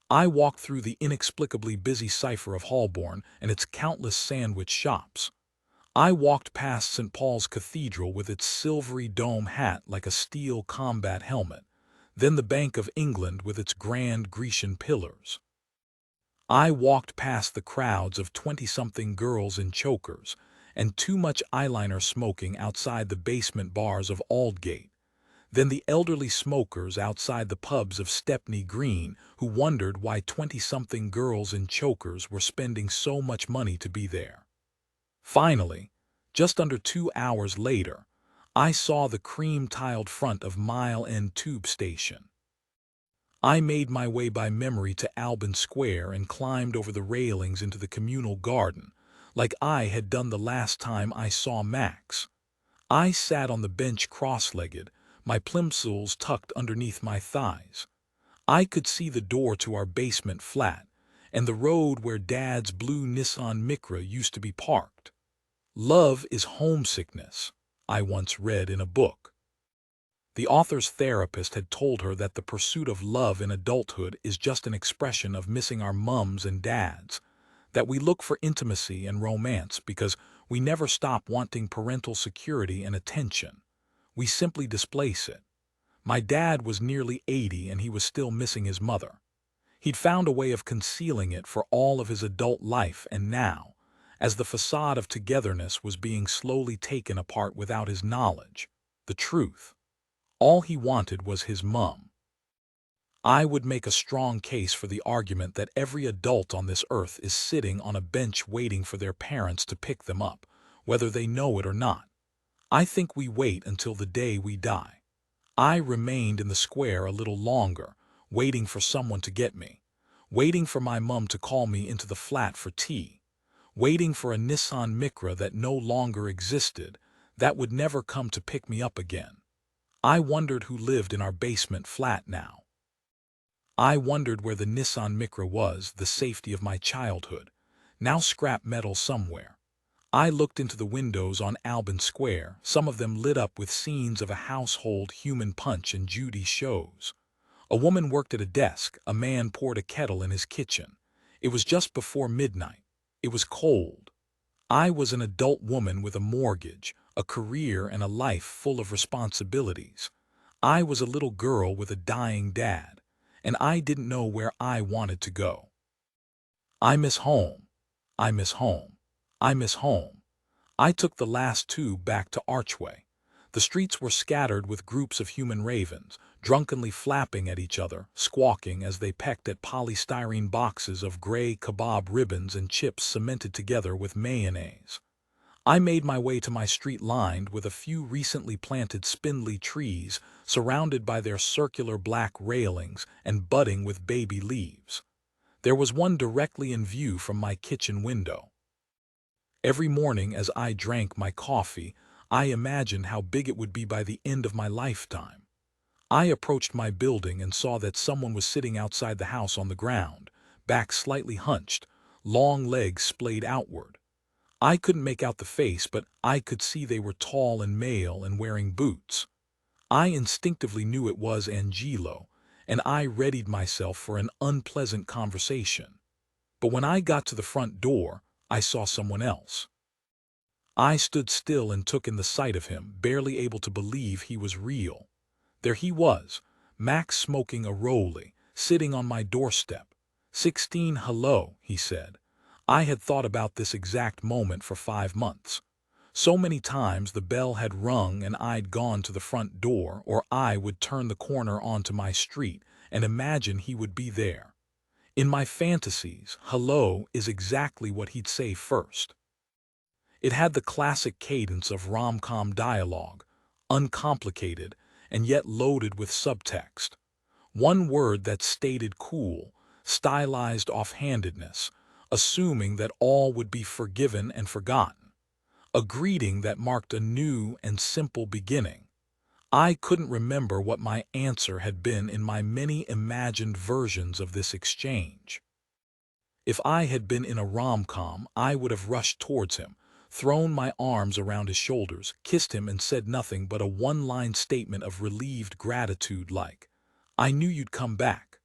I walked through the inexplicably busy cipher of Holborn and its countless sandwich shops. I walked past St. Paul's Cathedral with its silvery dome hat like a steel combat helmet, then the Bank of England with its grand Grecian pillars. I walked past the crowds of 20-something girls in chokers and too much eyeliner smoking outside the basement bars of Aldgate, then the elderly smokers outside the pubs of Stepney Green who wondered why 20-something girls in chokers were spending so much money to be there. Finally, just under 2 hours later, I saw the cream-tiled front of Mile End Tube Station. I made my way by memory to Alban Square and climbed over the railings into the communal garden, like I had done the last time I saw Max. I sat on the bench cross-legged, my plimsolls tucked underneath my thighs. I could see the door to our basement flat and the road where Dad's blue Nissan Micra used to be parked. Love is homesickness, I once read in a book. The author's therapist had told her that the pursuit of love in adulthood is just an expression of missing our mums and dads, that we look for intimacy and romance because we never stop wanting parental security and attention. We simply displace it. My dad was nearly 80 and he was still missing his mother. He'd found a way of concealing it for all of his adult life, and now, as the facade of togetherness was being slowly taken apart without his knowledge, the truth, all he wanted was his mum. I would make a strong case for the argument that every adult on this earth is sitting on a bench waiting for their parents to pick them up, whether they know it or not. I think we wait until the day we die. I remained in the square a little longer, waiting for someone to get me, waiting for my mum to call me into the flat for tea, waiting for a Nissan Micra that no longer existed, that would never come to pick me up again. I wondered who lived in our basement flat now. I wondered where the Nissan Micra was, the safety of my childhood, now scrap metal somewhere. I looked into the windows on Alban Square, some of them lit up with scenes of a household Human Punch and Judy shows. A woman worked at a desk, a man poured a kettle in his kitchen. It was just before midnight. It was cold. I was an adult woman with a mortgage, a career and a life full of responsibilities. I was a little girl with a dying dad, and I didn't know where I wanted to go. I miss home. I miss home. I miss home. I took the last tube back to Archway. The streets were scattered with groups of human ravens, drunkenly flapping at each other, squawking as they pecked at polystyrene boxes of gray kebab ribbons and chips cemented together with mayonnaise. I made my way to my street lined with a few recently planted spindly trees surrounded by their circular black railings and budding with baby leaves. There was one directly in view from my kitchen window. Every morning as I drank my coffee, I imagined how big it would be by the end of my lifetime. I approached my building and saw that someone was sitting outside the house on the ground, back slightly hunched, long legs splayed outward. I couldn't make out the face, but I could see they were tall and male and wearing boots. I instinctively knew it was Angelo, and I readied myself for an unpleasant conversation. But when I got to the front door, I saw someone else. I stood still and took in the sight of him, barely able to believe he was real. There he was, Max smoking a rollie, sitting on my doorstep. 16, hello, he said. I had thought about this exact moment for 5 months. So many times the bell had rung and I'd gone to the front door, or I would turn the corner onto my street and imagine he would be there. In my fantasies, hello is exactly what he'd say first. It had the classic cadence of rom-com dialogue, uncomplicated and yet loaded with subtext. One word that stated cool, stylized offhandedness, assuming that all would be forgiven and forgotten. A greeting that marked a new and simple beginning. I couldn't remember what my answer had been in my many imagined versions of this exchange. If I had been in a rom-com, I would have rushed towards him, thrown my arms around his shoulders, kissed him and said nothing but a one-line statement of relieved gratitude like, "I knew you'd come back."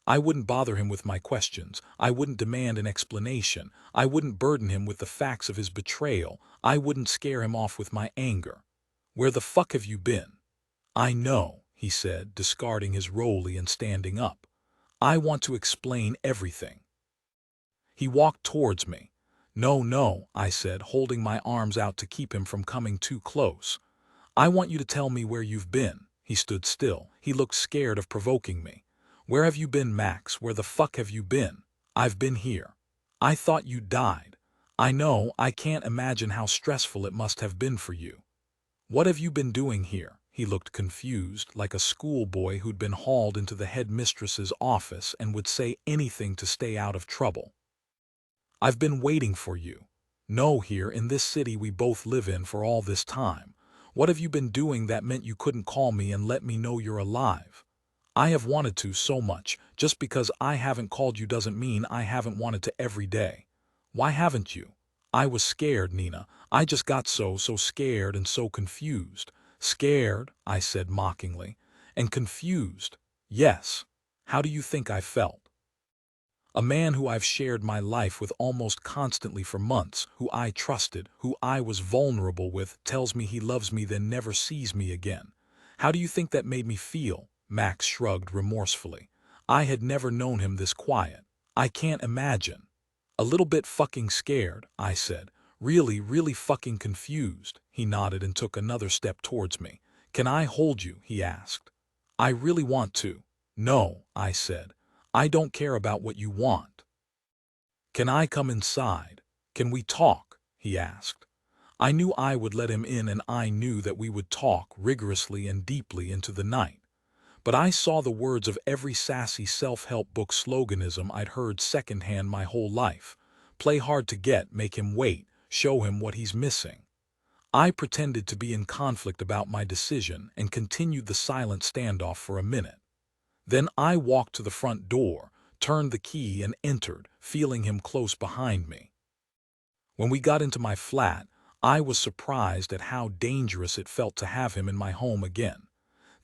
I wouldn't bother him with my questions. I wouldn't demand an explanation. I wouldn't burden him with the facts of his betrayal. I wouldn't scare him off with my anger. "Where the fuck have you been?" "I know," he said, discarding his rollie and standing up. "I want to explain everything." He walked towards me. "No, no," I said, holding my arms out to keep him from coming too close. "I want you to tell me where you've been." He stood still. He looked scared of provoking me. "Where have you been, Max? Where the fuck have you been?" "I've been here." "I thought you died." "I know, I can't imagine how stressful it must have been for you." "What have you been doing here?" He looked confused, like a schoolboy who'd been hauled into the headmistress's office and would say anything to stay out of trouble. "I've been waiting for you." "No, here in this city we both live in for all this time. What have you been doing that meant you couldn't call me and let me know you're alive?" "I have wanted to so much. Just because I haven't called you doesn't mean I haven't wanted to every day." "Why haven't you?" "I was scared, Nina. I just got so scared and so confused." "Scared?" I said mockingly. "And confused?" "Yes. How do you think I felt?" A man who I've shared my life with almost constantly for months, who I trusted, who I was vulnerable with, tells me he loves me then never sees me again. How do you think that made me feel? Max shrugged remorsefully. I had never known him this quiet. I can't imagine. "A little bit fucking scared," I said. "Really, really fucking confused." He nodded and took another step towards me. "Can I hold you?" he asked. "I really want to." "No," I said. "I don't care about what you want." "Can I come inside? Can we talk?" he asked. I knew I would let him in, and I knew that we would talk rigorously and deeply into the night. But I saw the words of every sassy self-help book sloganism I'd heard secondhand my whole life. Play hard to get, make him wait, show him what he's missing. I pretended to be in conflict about my decision and continued the silent standoff for a minute. Then I walked to the front door, turned the key and entered, feeling him close behind me. When we got into my flat, I was surprised at how dangerous it felt to have him in my home again.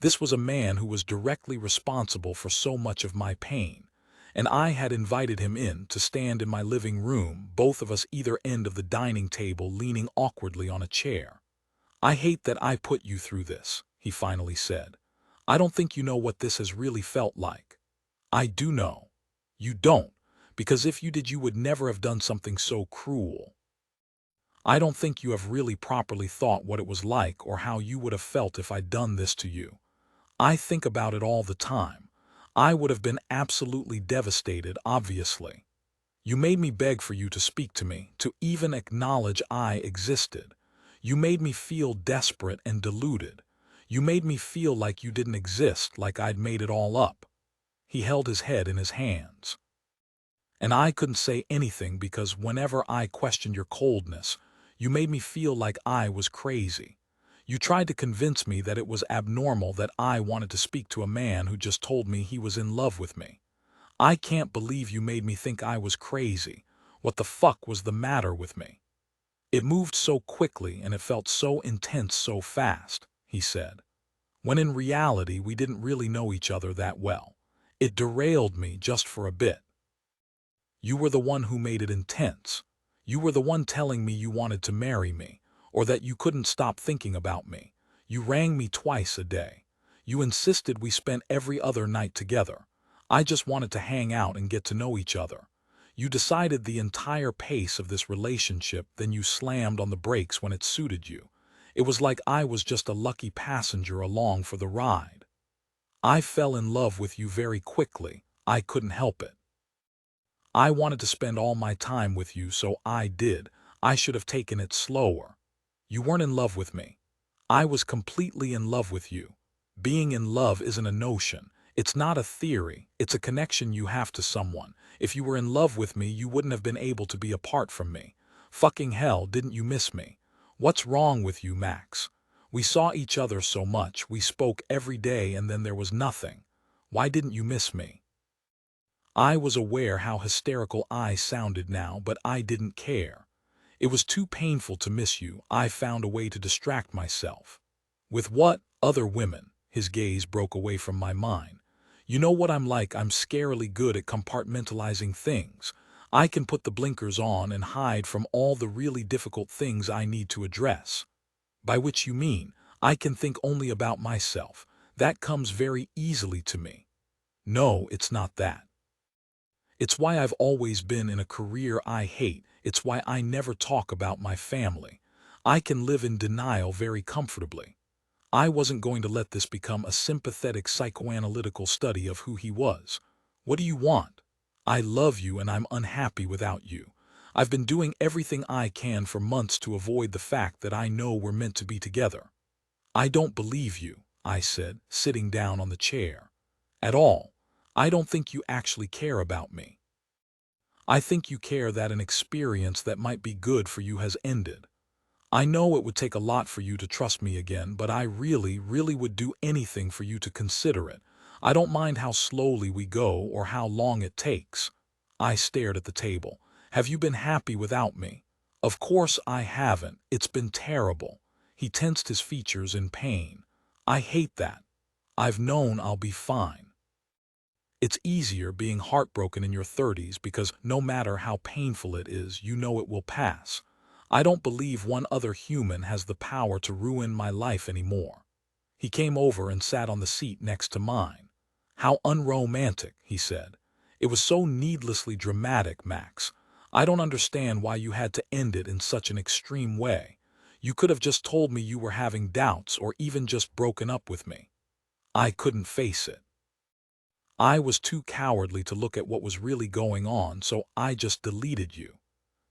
This was a man who was directly responsible for so much of my pain, and I had invited him in to stand in my living room, both of us either end of the dining table leaning awkwardly on a chair. "I hate that I put you through this," he finally said. I don't think you know what this has really felt like. I do know. You don't, because if you did, you would never have done something so cruel. I don't think you have really properly thought what it was like or how you would have felt if I'd done this to you. I think about it all the time. I would have been absolutely devastated, obviously. You made me beg for you to speak to me, to even acknowledge I existed. You made me feel desperate and deluded. You made me feel like you didn't exist, like I'd made it all up. He held his head in his hands. And I couldn't say anything because whenever I questioned your coldness, you made me feel like I was crazy. You tried to convince me that it was abnormal that I wanted to speak to a man who just told me he was in love with me. I can't believe you made me think I was crazy. What the fuck was the matter with me? It moved so quickly and it felt so intense so fast, he said. When in reality we didn't really know each other that well. It derailed me just for a bit. You were the one who made it intense. You were the one telling me you wanted to marry me, or that you couldn't stop thinking about me. You rang me twice a day. You insisted we spent every other night together. I just wanted to hang out and get to know each other. You decided the entire pace of this relationship, then you slammed on the brakes when it suited you. It was like I was just a lucky passenger along for the ride. I fell in love with you very quickly. I couldn't help it. I wanted to spend all my time with you, so I did. I should have taken it slower. You weren't in love with me. I was completely in love with you. Being in love isn't a notion. It's not a theory. It's a connection you have to someone. If you were in love with me, you wouldn't have been able to be apart from me. Fucking hell, didn't you miss me? What's wrong with you, Max? We saw each other so much. We spoke every day and then there was nothing. Why didn't you miss me? I was aware how hysterical I sounded now, but I didn't care. It was too painful to miss you. I found a way to distract myself. With what? Other women. His gaze broke away from my mind. You know what I'm like. I'm scarily good at compartmentalizing things. I can put the blinkers on and hide from all the really difficult things I need to address. By which you mean, I can think only about myself. That comes very easily to me. No, it's not that. It's why I've always been in a career I hate. It's why I never talk about my family. I can live in denial very comfortably. I wasn't going to let this become a sympathetic psychoanalytical study of who he was. What do you want? I love you and I'm unhappy without you. I've been doing everything I can for months to avoid the fact that I know we're meant to be together. I don't believe you, I said, sitting down on the chair. At all. I don't think you actually care about me. I think you care that an experience that might be good for you has ended. I know it would take a lot for you to trust me again, but I really would do anything for you to consider it. I don't mind how slowly we go or how long it takes. I stared at the table. Have you been happy without me? Of course I haven't. It's been terrible. He tensed his features in pain. I hate that. I've known I'll be fine. It's easier being heartbroken in your 30s because no matter how painful it is, you know it will pass. I don't believe one other human has the power to ruin my life anymore. He came over and sat on the seat next to mine. How unromantic, he said. It was so needlessly dramatic, Max. I don't understand why you had to end it in such an extreme way. You could have just told me you were having doubts or even just broken up with me. I couldn't face it. I was too cowardly to look at what was really going on, so I just deleted you.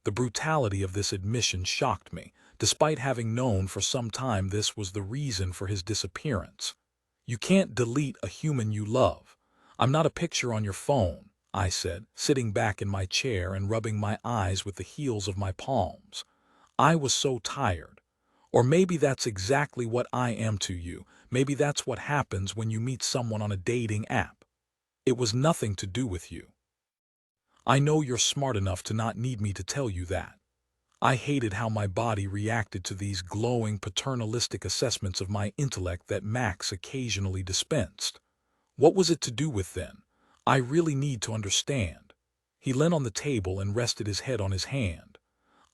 The brutality of this admission shocked me, despite having known for some time this was the reason for his disappearance. You can't delete a human you love. I'm not a picture on your phone, I said, sitting back in my chair and rubbing my eyes with the heels of my palms. I was so tired. Or maybe that's exactly what I am to you. Maybe that's what happens when you meet someone on a dating app. It was nothing to do with you. I know you're smart enough to not need me to tell you that. I hated how my body reacted to these glowing paternalistic assessments of my intellect that Max occasionally dispensed. What was it to do with then? I really need to understand. He leaned on the table and rested his head on his hand.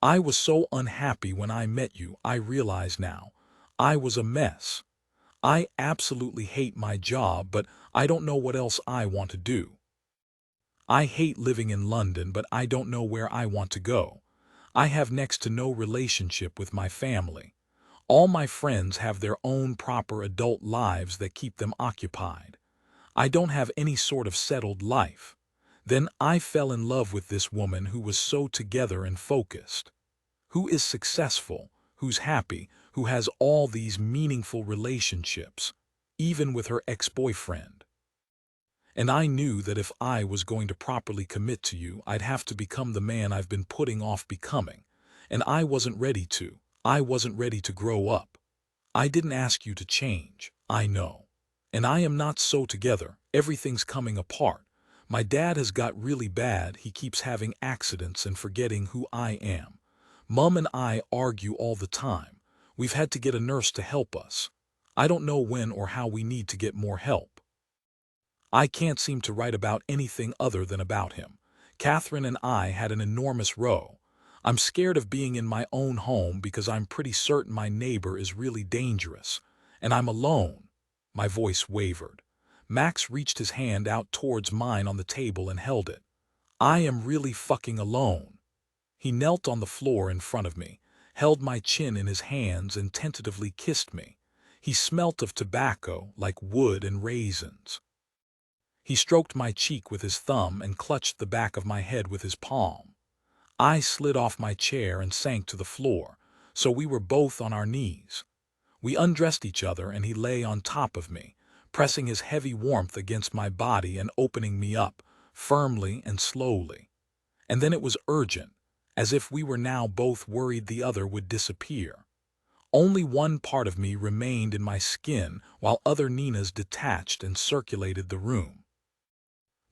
I was so unhappy when I met you, I realize now. I was a mess. I absolutely hate my job, but I don't know what else I want to do. I hate living in London, but I don't know where I want to go. I have next to no relationship with my family. All my friends have their own proper adult lives that keep them occupied. I don't have any sort of settled life. Then I fell in love with this woman who was so together and focused, who is successful, who's happy, who has all these meaningful relationships, even with her ex-boyfriend. And I knew that if I was going to properly commit to you, I'd have to become the man I've been putting off becoming. And I wasn't ready to. I wasn't ready to grow up. I didn't ask you to change, I know. And I am not so together, everything's coming apart. My dad has got really bad, he keeps having accidents and forgetting who I am. Mum and I argue all the time. We've had to get a nurse to help us. I don't know when or how we need to get more help. I can't seem to write about anything other than about him. Catherine and I had an enormous row. I'm scared of being in my own home because I'm pretty certain my neighbor is really dangerous. And I'm alone. My voice wavered. Max reached his hand out towards mine on the table and held it. I am really fucking alone. He knelt on the floor in front of me, held my chin in his hands and tentatively kissed me. He smelt of tobacco like wood and raisins. He stroked my cheek with his thumb and clutched the back of my head with his palm. I slid off my chair and sank to the floor, so we were both on our knees. We undressed each other and he lay on top of me, pressing his heavy warmth against my body and opening me up, firmly and slowly. And then it was urgent, as if we were now both worried the other would disappear. Only one part of me remained in my skin while other Ninas detached and circulated the room.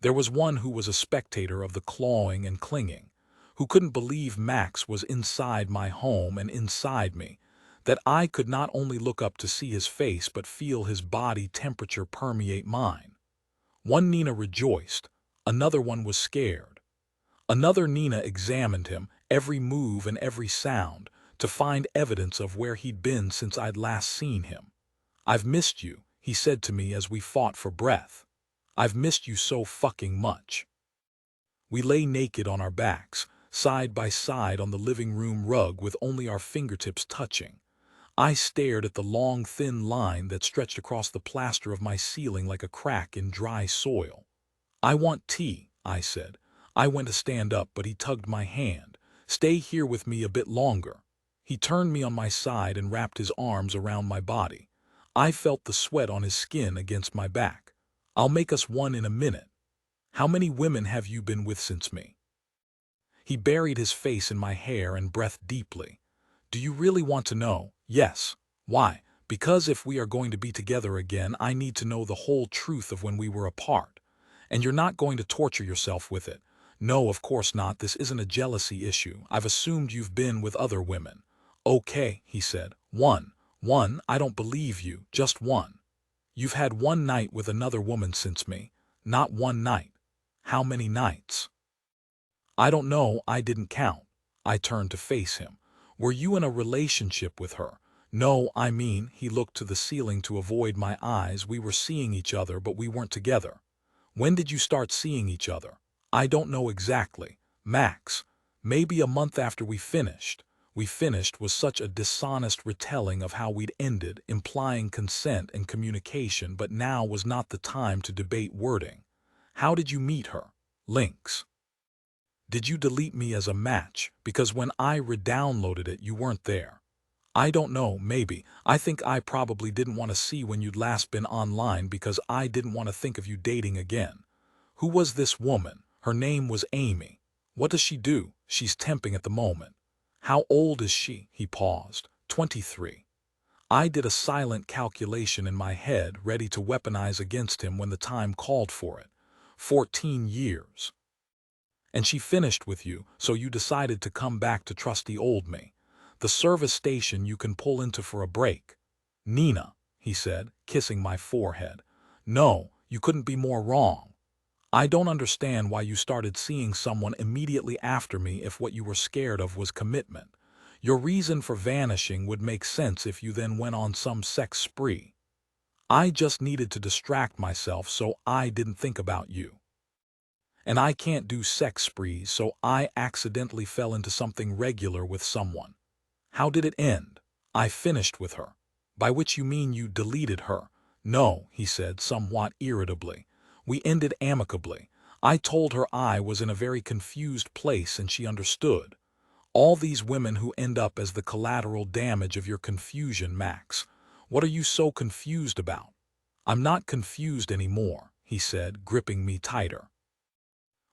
There was one who was a spectator of the clawing and clinging, who couldn't believe Max was inside my home and inside me, that I could not only look up to see his face but feel his body temperature permeate mine. One Nina rejoiced, another one was scared. Another Nina examined him, every move and every sound, to find evidence of where he'd been since I'd last seen him. "I've missed you," he said to me as we fought for breath. "I've missed you so fucking much." We lay naked on our backs, side by side on the living room rug with only our fingertips touching. I stared at the long, thin line that stretched across the plaster of my ceiling like a crack in dry soil. "I want tea," I said. I went to stand up, but he tugged my hand. "Stay here with me a bit longer." He turned me on my side and wrapped his arms around my body. I felt the sweat on his skin against my back. "I'll make us one in a minute. How many women have you been with since me?" He buried his face in my hair and breathed deeply. "Do you really want to know?" "Yes." "Why?" "Because if we are going to be together again, I need to know the whole truth of when we were apart. And you're not going to torture yourself with it." "No, of course not. This isn't a jealousy issue. I've assumed you've been with other women." "Okay," he said. One. I don't believe you. Just one." "You've had one night with another woman since me." "Not one night." "How many nights?" "I don't know. I didn't count." I turned to face him. "Were you in a relationship with her?" "No, I mean," he looked to the ceiling to avoid my eyes, "we were seeing each other, but we weren't together." "When did you start seeing each other?" "I don't know exactly. Max, maybe a month after we finished." "We finished" was such a dishonest retelling of how we'd ended, implying consent and communication, but now was not the time to debate wording. "How did you meet her?" "Links." "Did you delete me as a match? Because when I re-downloaded it, you weren't there." "I don't know, maybe. I think I probably didn't want to see when you'd last been online because I didn't want to think of you dating again." "Who was this woman?" "Her name was Amy." "What does she do?" "She's temping at the moment." "How old is she?" He paused. 23. I did a silent calculation in my head, ready to weaponize against him when the time called for it. 14 years. "And she finished with you, so you decided to come back to trusty old me. The service station you can pull into for a break." "Nina," he said, kissing my forehead. "No, you couldn't be more wrong. I don't understand why you started seeing someone immediately after me if what you were scared of was commitment. Your reason for vanishing would make sense if you then went on some sex spree." I just needed to distract myself so I didn't think about you. And I can't do sex sprees, so I accidentally fell into something regular with someone. How did it end? I finished with her. By which you mean you deleted her? No, he said, somewhat irritably. We ended amicably. I told her I was in a very confused place and she understood. All these women who end up as the collateral damage of your confusion, Max. What are you so confused about? I'm not confused anymore, he said, gripping me tighter.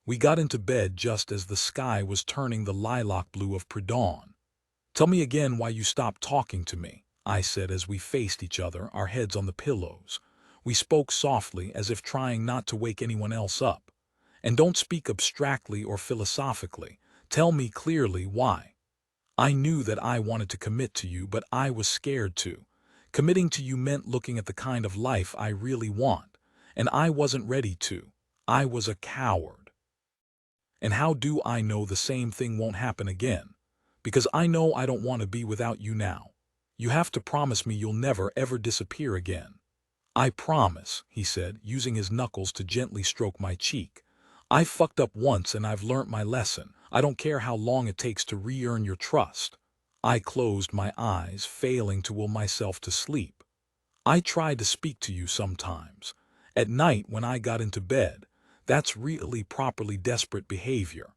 We got into bed just as the sky was turning the lilac blue of pre-dawn. Tell me again why you stopped talking to me, I said as we faced each other, our heads on the pillows. We spoke softly, as if trying not to wake anyone else up. And don't speak abstractly or philosophically. Tell me clearly why. I knew that I wanted to commit to you, but I was scared to. Committing to you meant looking at the kind of life I really want, and I wasn't ready to. I was a coward. And how do I know the same thing won't happen again? Because I know I don't want to be without you now. You have to promise me you'll never ever disappear again. I promise, he said, using his knuckles to gently stroke my cheek. I fucked up once and I've learnt my lesson. I don't care how long it takes to re-earn your trust. I closed my eyes, failing to will myself to sleep. I tried to speak to you sometimes. At night when I got into bed. That's really properly desperate behavior.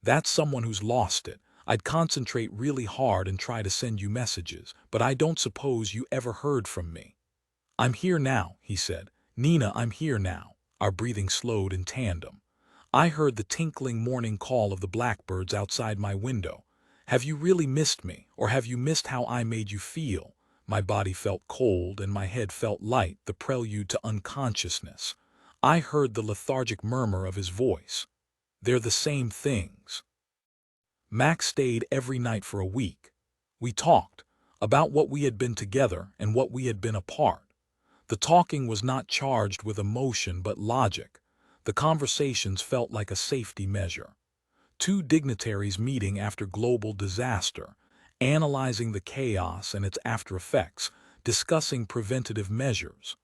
That's someone who's lost it. I'd concentrate really hard and try to send you messages, but I don't suppose you ever heard from me. I'm here now, he said. Nina, I'm here now. Our breathing slowed in tandem. I heard the tinkling morning call of the blackbirds outside my window. Have you really missed me, or have you missed how I made you feel? My body felt cold and my head felt light, the prelude to unconsciousness. I heard the lethargic murmur of his voice. They're the same things. Max stayed every night for a week. We talked about what we had been together and what we had been apart. The talking was not charged with emotion but logic. The conversations felt like a safety measure. Two dignitaries meeting after global disaster, analyzing the chaos and its after effects, discussing preventative measures.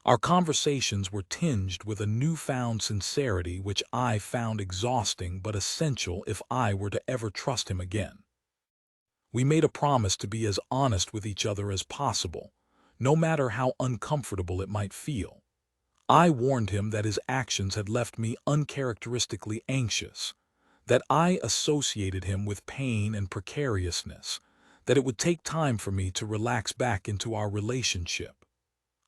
Our conversations were tinged with a newfound sincerity which I found exhausting but essential if I were to ever trust him again. We made a promise to be as honest with each other as possible, no matter how uncomfortable it might feel. I warned him that his actions had left me uncharacteristically anxious, that I associated him with pain and precariousness, that it would take time for me to relax back into our relationship.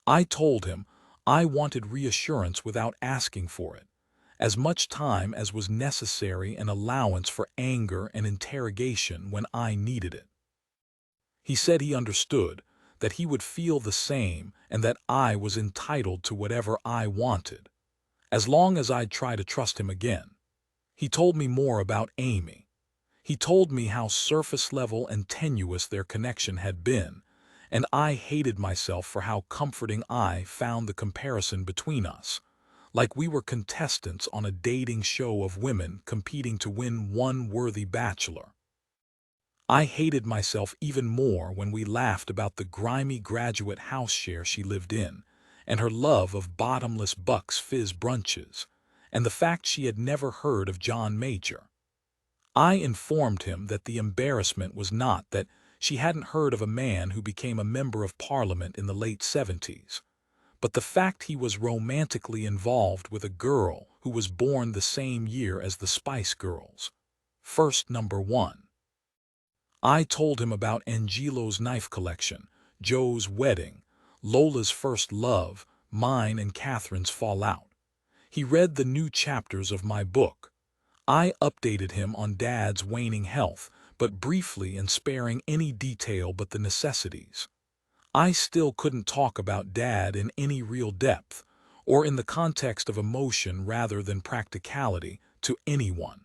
I told him I wanted reassurance without asking for it, as much time as was necessary and allowance for anger and interrogation when I needed it. He said he understood, that he would feel the same and that I was entitled to whatever I wanted, as long as I'd try to trust him again. He told me more about Amy. He told me how surface-level and tenuous their connection had been, and I hated myself for how comforting I found the comparison between us, like we were contestants on a dating show of women competing to win one worthy bachelor. I hated myself even more when we laughed about the grimy graduate house share she lived in, and her love of bottomless Bucks Fizz brunches, and the fact she had never heard of John Major. I informed him that the embarrassment was not that she hadn't heard of a man who became a member of Parliament in the late 70s, but the fact he was romantically involved with a girl who was born the same year as the Spice Girls. First number one. I told him about Angelo's knife collection, Joe's wedding, Lola's first love, mine and Catherine's fallout. He read the new chapters of my book. I updated him on Dad's waning health, but briefly and sparing any detail but the necessities. I still couldn't talk about Dad in any real depth, or in the context of emotion rather than practicality, to anyone.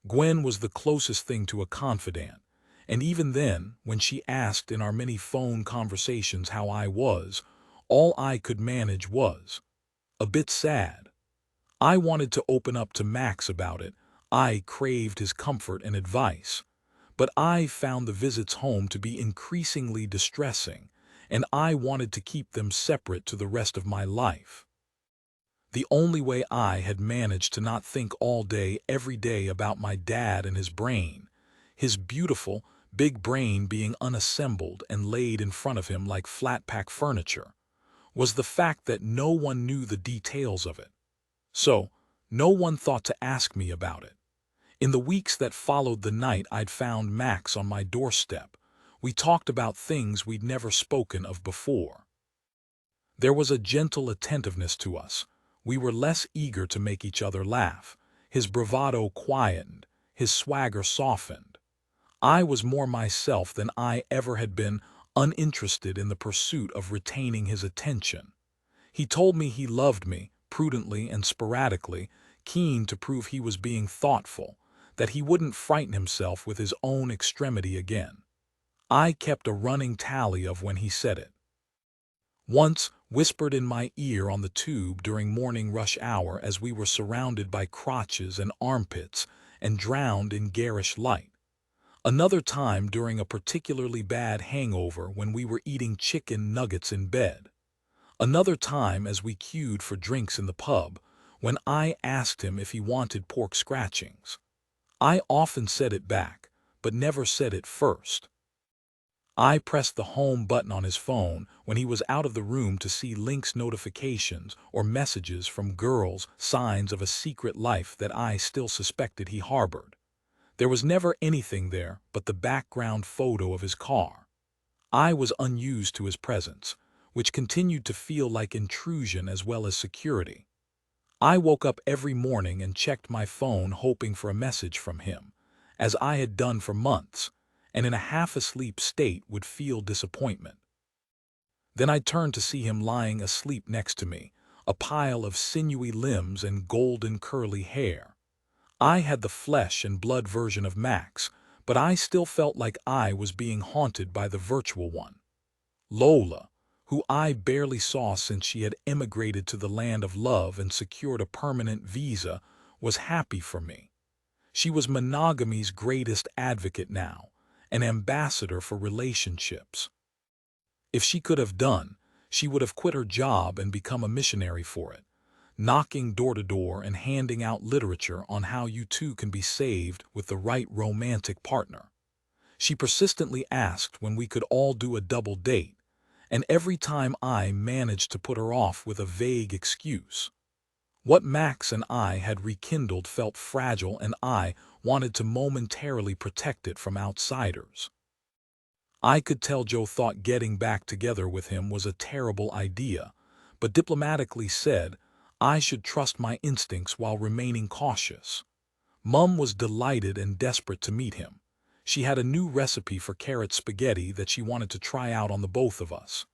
Gwen was the closest thing to a confidant, and even then, when she asked in our many phone conversations how I was, all I could manage was a bit sad. I wanted to open up to Max about it. I craved his comfort and advice. But I found the visits home to be increasingly distressing, and I wanted to keep them separate to the rest of my life. The only way I had managed to not think all day, every day about my dad and his beautiful, big brain being unassembled and laid in front of him like flat-pack furniture, was the fact that no one knew the details of it. So, no one thought to ask me about it. In the weeks that followed the night I'd found Max on my doorstep, we talked about things we'd never spoken of before. There was a gentle attentiveness to us. We were less eager to make each other laugh. His bravado quietened, his swagger softened. I was more myself than I ever had been, uninterested in the pursuit of retaining his attention. He told me he loved me, prudently and sporadically, keen to prove he was being thoughtful, that he wouldn't frighten himself with his own extremity again. I kept a running tally of when he said it. Once, whispered in my ear on the tube during morning rush hour as we were surrounded by crotches and armpits and drowned in garish light. Another time during a particularly bad hangover when we were eating chicken nuggets in bed. Another time as we queued for drinks in the pub, when I asked him if he wanted pork scratchings. I often said it back, but never said it first. I pressed the home button on his phone when he was out of the room to see links, notifications, or messages from girls, signs of a secret life that I still suspected he harbored. There was never anything there but the background photo of his car. I was unused to his presence, which continued to feel like intrusion as well as security. I woke up every morning and checked my phone hoping for a message from him, as I had done for months, and in a half-asleep state would feel disappointment. Then I turned to see him lying asleep next to me, a pile of sinewy limbs and golden curly hair. I had the flesh and blood version of Max, but I still felt like I was being haunted by the virtual one. Lola, who I barely saw since she had emigrated to the land of love and secured a permanent visa, was happy for me. She was monogamy's greatest advocate now, an ambassador for relationships. If she could have done, she would have quit her job and become a missionary for it, knocking door to door and handing out literature on how you too can be saved with the right romantic partner. She persistently asked when we could all do a double date, and every time I managed to put her off with a vague excuse. What Max and I had rekindled felt fragile, and I wanted to momentarily protect it from outsiders. I could tell Joe thought getting back together with him was a terrible idea, but diplomatically said I should trust my instincts while remaining cautious. Mum was delighted and desperate to meet him. She had a new recipe for carrot spaghetti that she wanted to try out on the both of us.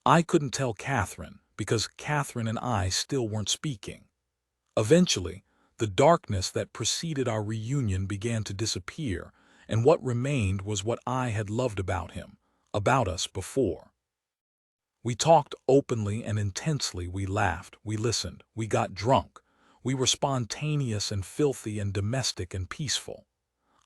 I couldn't tell Catherine, because Catherine and I still weren't speaking. Eventually, the darkness that preceded our reunion began to disappear, and what remained was what I had loved about him, about us before. We talked openly and intensely, we laughed, we listened, we got drunk. We were spontaneous and filthy and domestic and peaceful.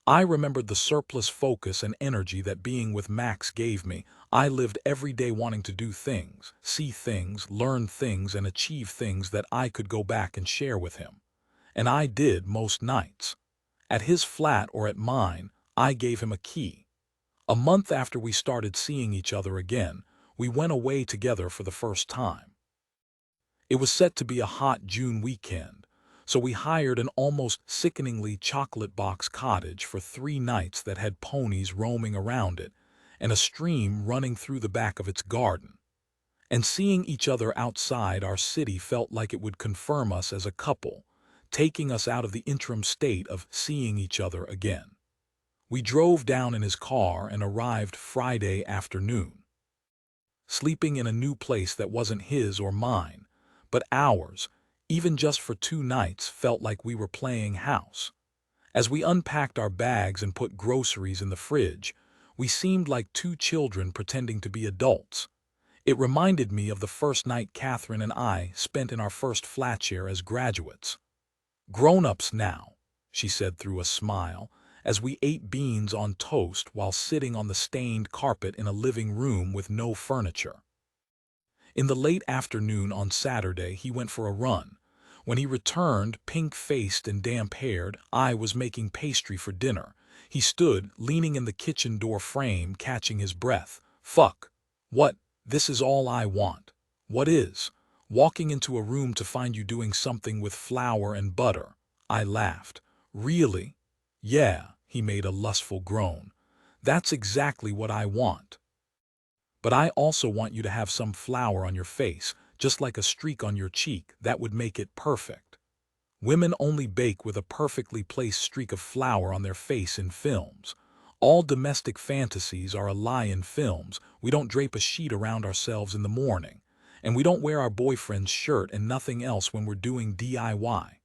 I remembered the surplus focus and energy that being with Max gave me. I lived every day wanting to do things, see things, learn things, and achieve things that I could go back and share with him. And I did most nights. At his flat or at mine, I gave him a key. A month after we started seeing each other again, we went away together for the first time. It was set to be a hot June weekend, so we hired an almost sickeningly chocolate box cottage for 3 nights that had ponies roaming around it and a stream running through the back of its garden. And seeing each other outside our city felt like it would confirm us as a couple, taking us out of the interim state of seeing each other again. We drove down in his car and arrived Friday afternoon. Sleeping in a new place that wasn't his or mine, but ours, even just for 2 nights, felt like we were playing house. As we unpacked our bags and put groceries in the fridge, we seemed like 2 children pretending to be adults. It reminded me of the first night Catherine and I spent in our first flat share as graduates. "Grown-ups now," she said through a smile, as we ate beans on toast while sitting on the stained carpet in a living room with no furniture. In the late afternoon on Saturday, he went for a run. When he returned, pink-faced and damp-haired, I was making pastry for dinner. He stood, leaning in the kitchen door frame, catching his breath. "Fuck. What? This is all I want." "What is?" "Walking into a room to find you doing something with flour and butter." I laughed. "Really?" "Yeah," he made a lustful groan. "That's exactly what I want. But I also want you to have some flour on your face, just like a streak on your cheek. That would make it perfect. Women only bake with a perfectly placed streak of flour on their face in films. All domestic fantasies are a lie in films. We don't drape a sheet around ourselves in the morning. And we don't wear our boyfriend's shirt and nothing else when we're doing DIY.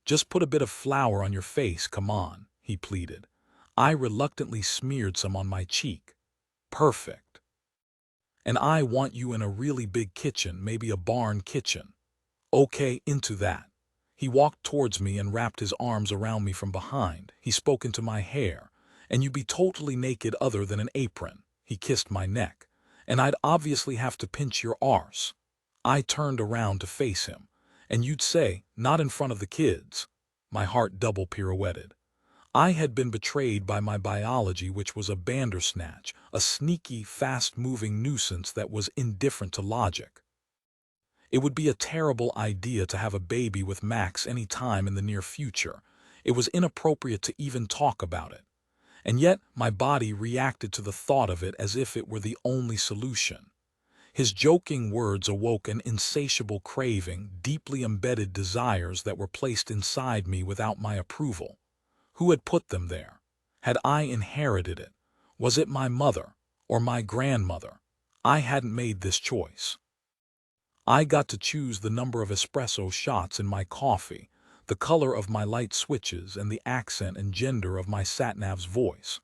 Just put a bit of flour on your face, come on," he pleaded. I reluctantly smeared some on my cheek. "Perfect. And I want you in a really big kitchen, maybe a barn kitchen." "Okay, into that." He walked towards me and wrapped his arms around me from behind. He spoke into my hair. "And you'd be totally naked other than an apron." He kissed my neck. "And I'd obviously have to pinch your arse." I turned around to face him. "And you'd say, 'Not in front of the kids.'" My heart double pirouetted. I had been betrayed by my biology, which was a bandersnatch, a sneaky, fast-moving nuisance that was indifferent to logic. It would be a terrible idea to have a baby with Max any time in the near future. It was inappropriate to even talk about it. And yet my body reacted to the thought of it as if it were the only solution. His joking words awoke an insatiable craving, deeply embedded desires that were placed inside me without my approval. Who had put them there? Had I inherited it? Was it my mother or my grandmother? I hadn't made this choice. I got to choose the number of espresso shots in my coffee, the color of my light switches, and the accent and gender of my sat-nav's voice.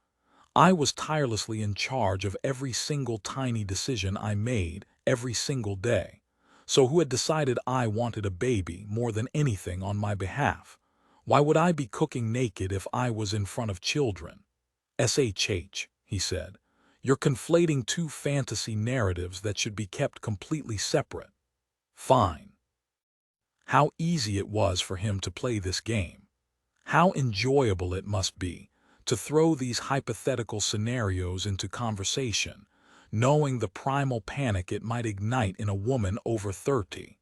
I was tirelessly in charge of every single tiny decision I made every single day. So who had decided I wanted a baby more than anything on my behalf? Why would I be cooking naked if I was in front of children? "SHH," he said. "You're conflating two fantasy narratives that should be kept completely separate." Fine. How easy it was for him to play this game. How enjoyable it must be to throw these hypothetical scenarios into conversation, knowing the primal panic it might ignite in a woman over 30.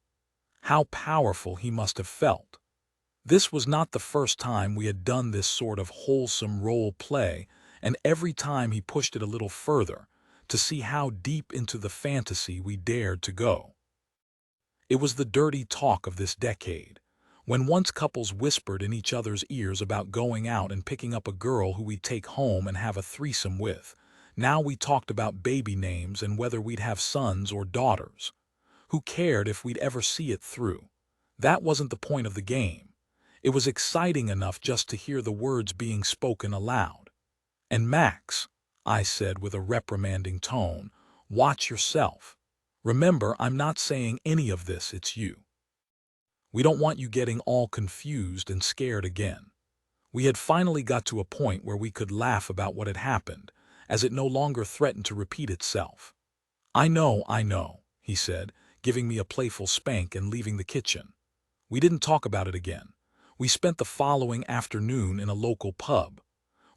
How powerful he must have felt. This was not the first time we had done this sort of wholesome role play, and every time he pushed it a little further to see how deep into the fantasy we dared to go. It was the dirty talk of this decade. When once couples whispered in each other's ears about going out and picking up a girl who we'd take home and have a threesome with, now we talked about baby names and whether we'd have sons or daughters. Who cared if we'd ever see it through? That wasn't the point of the game. It was exciting enough just to hear the words being spoken aloud. "And Max," I said with a reprimanding tone, "watch yourself. Remember, I'm not saying any of this, it's you. We don't want you getting all confused and scared again." We had finally got to a point where we could laugh about what had happened, as it no longer threatened to repeat itself. I know," he said, giving me a playful spank and leaving the kitchen. We didn't talk about it again. We spent the following afternoon in a local pub.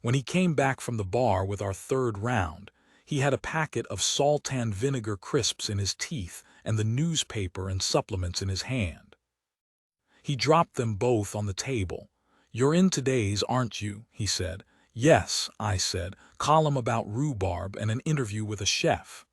When he came back from the bar with our third round, he had a packet of Sultan vinegar crisps in his teeth and the newspaper and supplements in his hand. He dropped them both on the table. "You're in today's, aren't you?" he said. "Yes," I said, "column about rhubarb and an interview with a chef."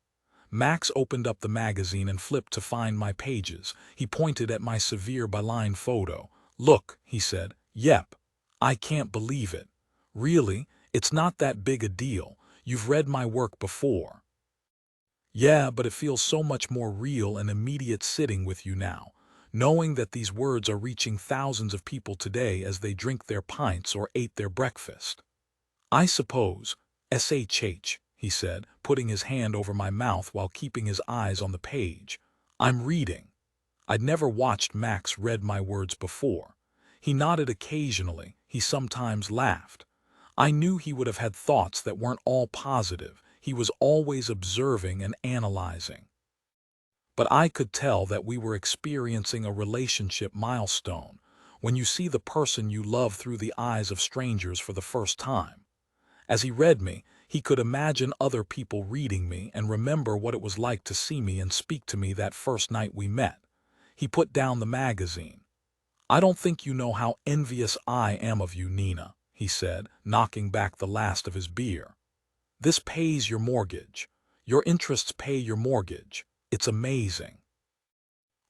Max opened up the magazine and flipped to find my pages. He pointed at my severe byline photo. "Look," he said. "Yep. I can't believe it. Really, it's not that big a deal. You've read my work before." "Yeah, but it feels so much more real and immediate sitting with you now, knowing that these words are reaching thousands of people today as they drink their pints or ate their breakfast." "I suppose, SHH," he said, putting his hand over my mouth while keeping his eyes on the page. "I'm reading." I'd never watched Max read my words before. He nodded occasionally, he sometimes laughed. I knew he would have had thoughts that weren't all positive. He was always observing and analyzing. But I could tell that we were experiencing a relationship milestone, when you see the person you love through the eyes of strangers for the first time. As he read me, he could imagine other people reading me and remember what it was like to see me and speak to me that first night we met. He put down the magazine. "I don't think you know how envious I am of you, Nina," he said, knocking back the last of his beer. "This pays your mortgage. Your interests pay your mortgage. It's amazing."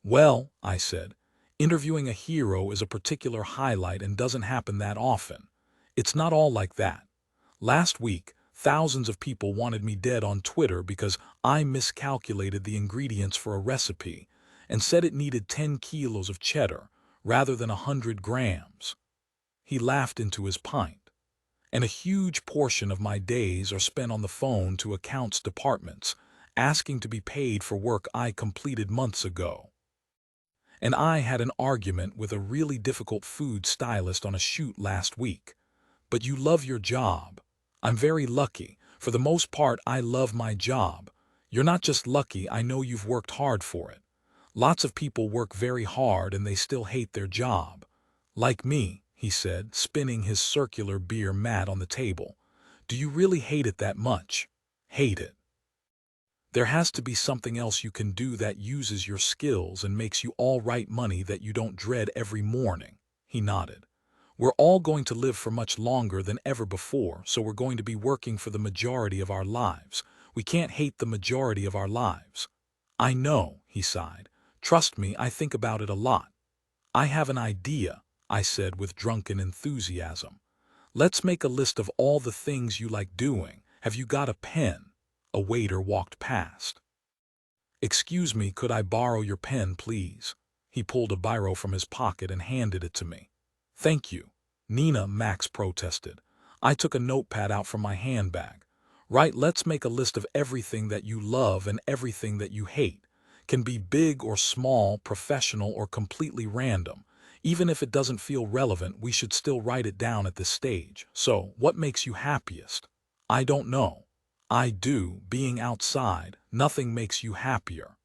"Well," I said, "interviewing a hero is a particular highlight and doesn't happen that often. It's not all like that. Last week, thousands of people wanted me dead on Twitter because I miscalculated the ingredients for a recipe and said it needed 10 kilos of cheddar rather than 100 grams. He laughed into his pint. "And a huge portion of my days are spent on the phone to accounts departments, asking to be paid for work I completed months ago. And I had an argument with a really difficult food stylist on a shoot last week. But you love your job. I'm very lucky. For the most part, I love my job. You're not just lucky, I know you've worked hard for it. Lots of people work very hard and they still hate their job. Like me," he said, spinning his circular beer mat on the table. "Do you really hate it that much? Hate it? There has to be something else you can do that uses your skills and makes you all right money that you don't dread every morning." He nodded. "We're all going to live for much longer than ever before, so we're going to be working for the majority of our lives. We can't hate the majority of our lives." "I know," he sighed. "Trust me, I think about it a lot." "I have an idea," I said with drunken enthusiasm. "Let's make a list of all the things you like doing. Have you got a pen?" A waiter walked past. "Excuse me, could I borrow your pen, please?" He pulled a biro from his pocket and handed it to me. "Thank you, Nina," Max protested. I took a notepad out from my handbag. "Right, let's make a list of everything that you love and everything that you hate. Can be big or small, professional or completely random. Even if it doesn't feel relevant, we should still write it down at this stage. So, what makes you happiest?" "I don't know." "I do, being outside. Nothing makes you happier."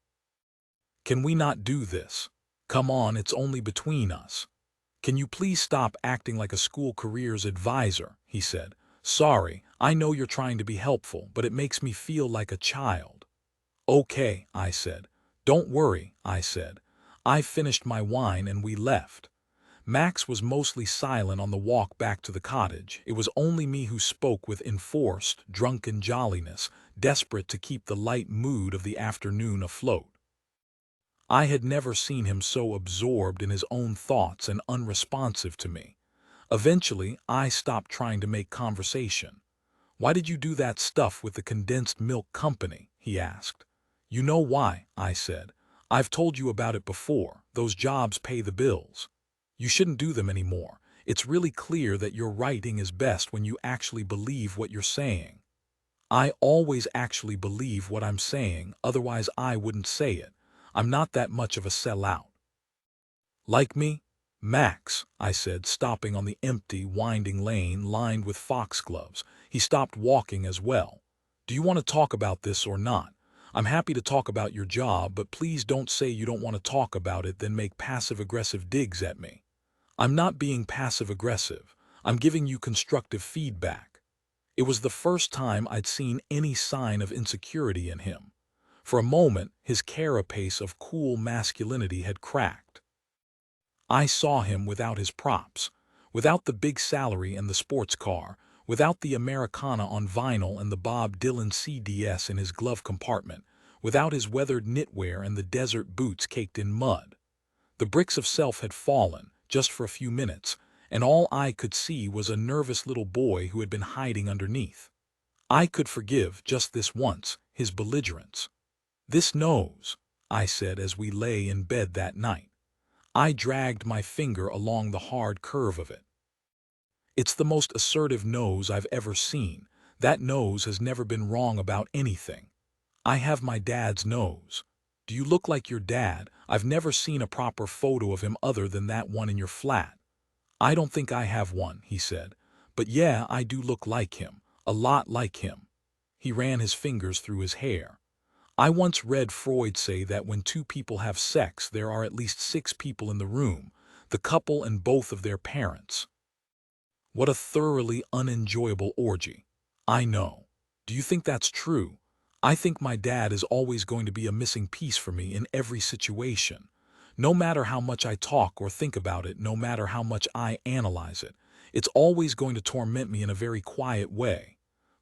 "Can we not do this? Come on, it's only between us." "Can you please stop acting like a school careers advisor?" he said. "Sorry, I know you're trying to be helpful, but it makes me feel like a child." "Okay," I said. "Don't worry," I said. I finished my wine and we left. Max was mostly silent on the walk back to the cottage. It was only me who spoke with enforced, drunken jolliness, desperate to keep the light mood of the afternoon afloat. I had never seen him so absorbed in his own thoughts and unresponsive to me. Eventually, I stopped trying to make conversation. "Why did you do that stuff with the condensed milk company?" he asked. "You know why," I said. "I've told you about it before. Those jobs pay the bills. You shouldn't do them anymore. It's really clear that your writing is best when you actually believe what you're saying." "I always actually believe what I'm saying, otherwise I wouldn't say it. I'm not that much of a sellout." "Like me, Max," I said, stopping on the empty, winding lane lined with foxgloves. He stopped walking as well. "Do you want to talk about this or not? I'm happy to talk about your job, but please don't say you don't want to talk about it, then make passive-aggressive digs at me." "I'm not being passive-aggressive. I'm giving you constructive feedback." It was the first time I'd seen any sign of insecurity in him. For a moment, his carapace of cool masculinity had cracked. I saw him without his props, without the big salary and the sports car, without the Americana on vinyl and the Bob Dylan CDs in his glove compartment, without his weathered knitwear and the desert boots caked in mud. The bricks of self had fallen, just for a few minutes, and all I could see was a nervous little boy who had been hiding underneath. I could forgive, just this once, his belligerence. "This nose," I said as we lay in bed that night. I dragged my finger along the hard curve of it. "It's the most assertive nose I've ever seen. That nose has never been wrong about anything. I have my dad's nose. Do you look like your dad? I've never seen a proper photo of him other than that one in your flat." "I don't think I have one," he said, But yeah, I do look like him, a lot like him. He ran his fingers through his hair. I once read Freud say that when two people have sex, there are at least 6 people in the room, the couple and both of their parents. What a thoroughly unenjoyable orgy. I know. Do you think that's true? I think my dad is always going to be a missing piece for me in every situation. No matter how much I talk or think about it, no matter how much I analyze it, it's always going to torment me in a very quiet way.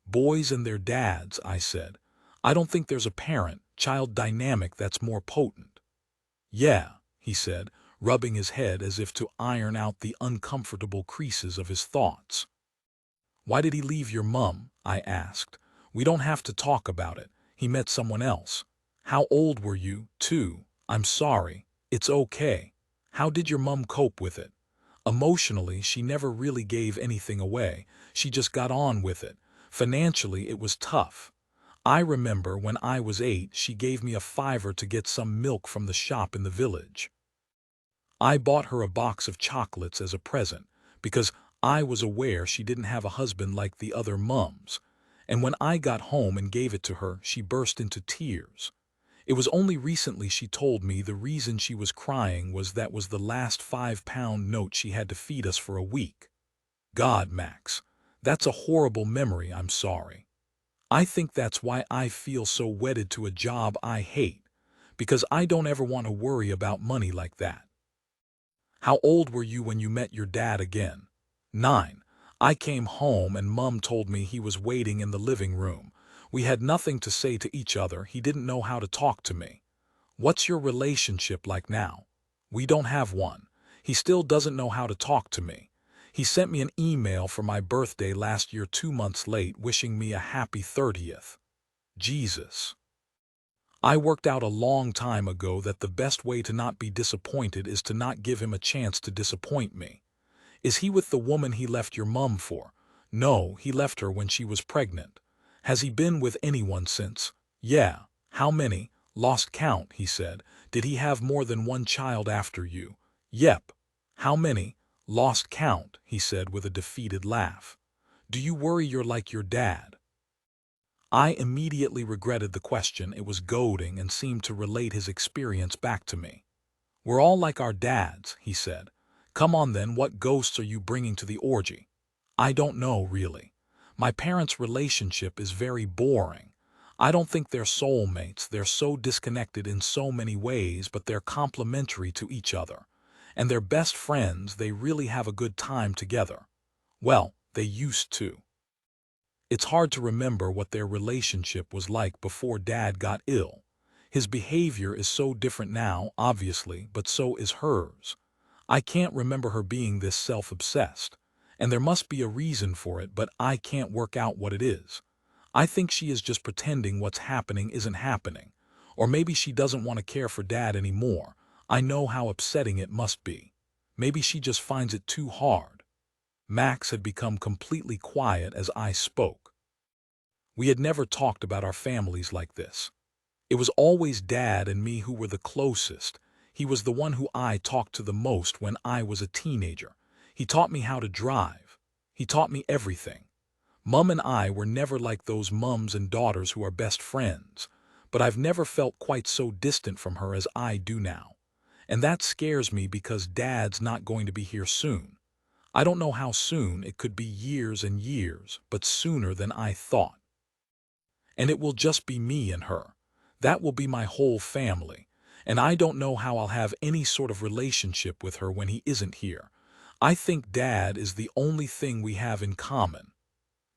Boys and their dads, I said. I don't think there's a parent-child dynamic that's more potent. Yeah, he said, rubbing his head as if to iron out the uncomfortable creases of his thoughts. Why did he leave your mum? I asked. We don't have to talk about it. He met someone else. How old were you, too? I'm sorry. It's okay. How did your mum cope with it? Emotionally, she never really gave anything away. She just got on with it. Financially, it was tough. I remember when I was 8, she gave me a $5 to get some milk from the shop in the village. I bought her a box of chocolates as a present because I was aware she didn't have a husband like the other mums. And when I got home and gave it to her, she burst into tears. It was only recently she told me the reason she was crying was that was the last £5 note she had to feed us for a week. God, Max, that's a horrible memory, I'm sorry. I think that's why I feel so wedded to a job I hate, because I don't ever want to worry about money like that. How old were you when you met your dad again? 9. I came home and Mum told me he was waiting in the living room. We had nothing to say to each other. He didn't know how to talk to me. What's your relationship like now? We don't have one. He still doesn't know how to talk to me. He sent me an email for my birthday last year 2 months late wishing me a happy 30th. Jesus. I worked out a long time ago that the best way to not be disappointed is to not give him a chance to disappoint me. Is he with the woman he left your mum for? No, he left her when she was pregnant. Has he been with anyone since? Yeah. How many? Lost count, he said. Did he have more than one child after you? Yep. How many? Lost count, he said with a defeated laugh. Do you worry you're like your dad? I immediately regretted the question. It was goading and seemed to relate his experience back to me. We're all like our dads, he said. Come on then, what ghosts are you bringing to the orgy? I don't know, really. My parents' relationship is very boring. I don't think they're soulmates. They're so disconnected in so many ways, but they're complementary to each other. And they're best friends. They really have a good time together. Well, they used to. It's hard to remember what their relationship was like before Dad got ill. His behavior is so different now, obviously, but so is hers. I can't remember her being this self-obsessed. And there must be a reason for it, but I can't work out what it is. I think she is just pretending what's happening isn't happening. Or maybe she doesn't want to care for Dad anymore. I know how upsetting it must be. Maybe she just finds it too hard. Max had become completely quiet as I spoke. We had never talked about our families like this. It was always Dad and me who were the closest. He was the one who I talked to the most when I was a teenager. He taught me how to drive. He taught me everything. Mum and I were never like those mums and daughters who are best friends, but I've never felt quite so distant from her as I do now. And that scares me because Dad's not going to be here soon. I don't know how soon, it could be years and years, but sooner than I thought. And it will just be me and her. That will be my whole family. And I don't know how I'll have any sort of relationship with her when he isn't here. I think Dad is the only thing we have in common.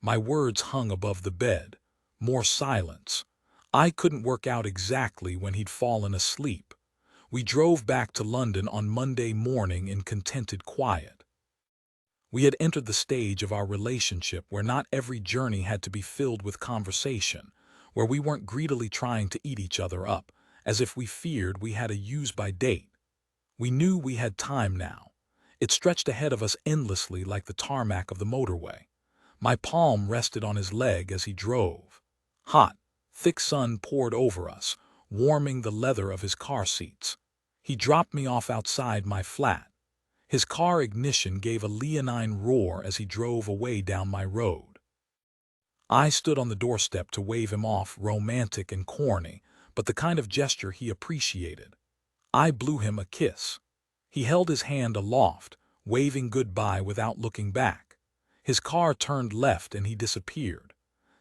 My words hung above the bed. More silence. I couldn't work out exactly when he'd fallen asleep. We drove back to London on Monday morning in contented quiet. We had entered the stage of our relationship where not every journey had to be filled with conversation, where we weren't greedily trying to eat each other up, as if we feared we had a use-by date. We knew we had time now. It stretched ahead of us endlessly like the tarmac of the motorway. My palm rested on his leg as he drove. Hot, thick sun poured over us, warming the leather of his car seats. He dropped me off outside my flat. His car ignition gave a leonine roar as he drove away down my road. I stood on the doorstep to wave him off, romantic and corny, but the kind of gesture he appreciated. I blew him a kiss. He held his hand aloft, waving goodbye without looking back. His car turned left and he disappeared.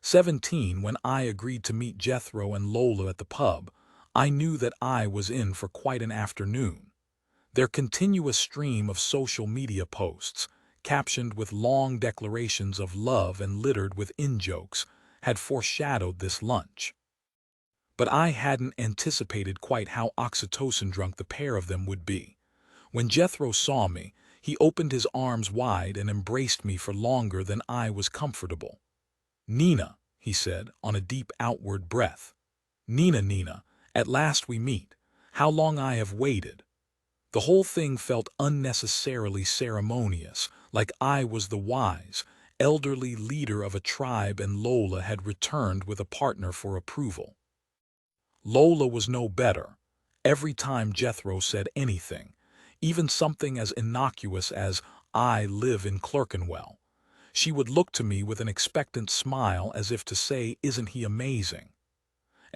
17, when I agreed to meet Jethro and Lola at the pub, I knew that I was in for quite an afternoon. Their continuous stream of social media posts, captioned with long declarations of love and littered with in-jokes, had foreshadowed this lunch. But I hadn't anticipated quite how oxytocin-drunk the pair of them would be. When Jethro saw me, he opened his arms wide and embraced me for longer than I was comfortable. "Nina," he said, on a deep outward breath. "Nina, Nina, at last we meet. How long I have waited." The whole thing felt unnecessarily ceremonious, like I was the wise, elderly leader of a tribe and Lola had returned with a partner for approval. Lola was no better. Every time Jethro said anything, even something as innocuous as "I live in Clerkenwell," she would look to me with an expectant smile as if to say, "Isn't he amazing?"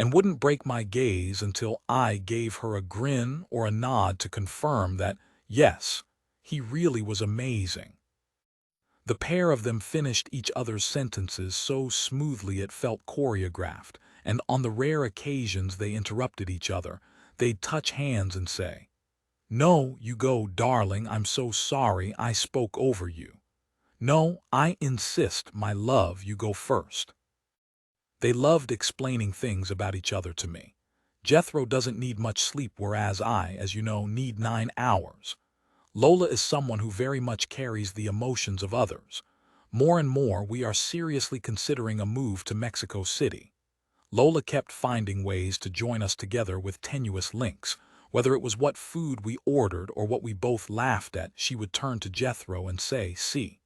and wouldn't break my gaze until I gave her a grin or a nod to confirm that, yes, he really was amazing. The pair of them finished each other's sentences so smoothly it felt choreographed, and on the rare occasions they interrupted each other, they'd touch hands and say, "No, you go, darling, I'm so sorry I spoke over you. No, I insist, my love, you go first." They loved explaining things about each other to me. Jethro doesn't need much sleep, whereas I, as you know, need 9 hours. Lola is someone who very much carries the emotions of others. More and more, we are seriously considering a move to Mexico City. Lola kept finding ways to join us together with tenuous links. Whether it was what food we ordered or what we both laughed at, she would turn to Jethro and say, "See,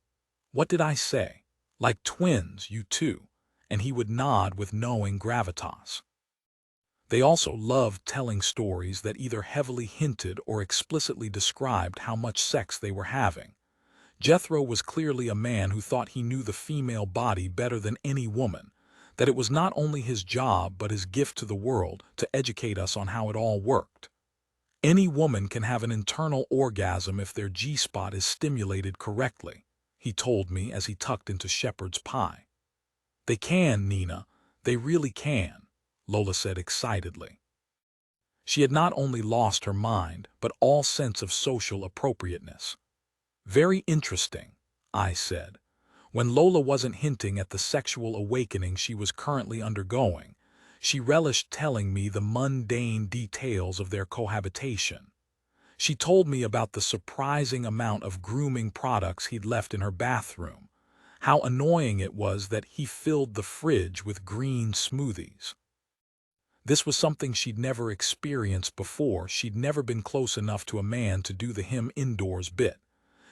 what did I say? Like twins, you two," and he would nod with knowing gravitas. They also loved telling stories that either heavily hinted or explicitly described how much sex they were having. Jethro was clearly a man who thought he knew the female body better than any woman, that it was not only his job but his gift to the world to educate us on how it all worked. Any woman can have an internal orgasm if their G-spot is stimulated correctly, he told me as he tucked into shepherd's pie. "They can, Nina, they really can," Lola said excitedly. She had not only lost her mind, but all sense of social appropriateness. "Very interesting," I said. When Lola wasn't hinting at the sexual awakening she was currently undergoing, she relished telling me the mundane details of their cohabitation. She told me about the surprising amount of grooming products he'd left in her bathroom, how annoying it was that he filled the fridge with green smoothies. This was something she'd never experienced before. She'd never been close enough to a man to do the him indoors bit.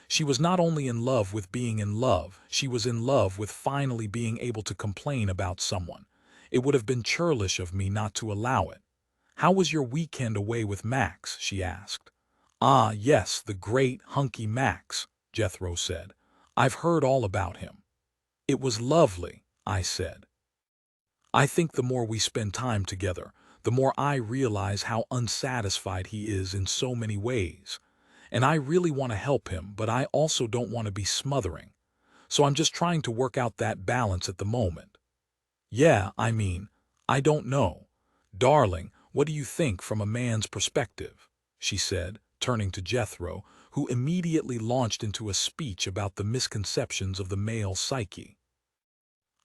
She was not only in love with being in love, she was in love with finally being able to complain about someone. It would have been churlish of me not to allow it. "How was your weekend away with Max?" she asked. "Ah, yes, the great, hunky Max," Jethro said. "I've heard all about him." "It was lovely," I said. "I think the more we spend time together, the more I realize how unsatisfied he is in so many ways. And I really want to help him, but I also don't want to be smothering. So I'm just trying to work out that balance at the moment." "Yeah, I don't know. Darling, what do you think from a man's perspective?" she said, turning to Jethro, who immediately launched into a speech about the misconceptions of the male psyche.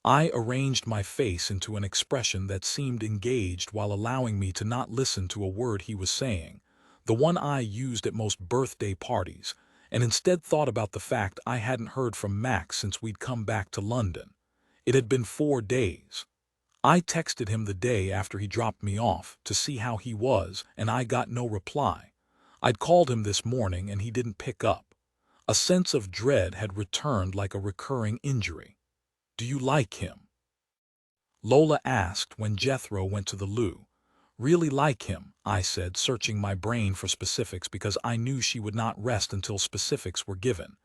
I arranged my face into an expression that seemed engaged while allowing me to not listen to a word he was saying, the one I used at most birthday parties, and instead thought about the fact I hadn't heard from Max since we'd come back to London. It had been 4 days. I texted him the day after he dropped me off to see how he was, and I got no reply. I'd called him this morning and he didn't pick up. A sense of dread had returned like a recurring injury. "Do you like him?" Lola asked when Jethro went to the loo. Really like him, I said, searching my brain for specifics because I knew she would not rest until specifics were given.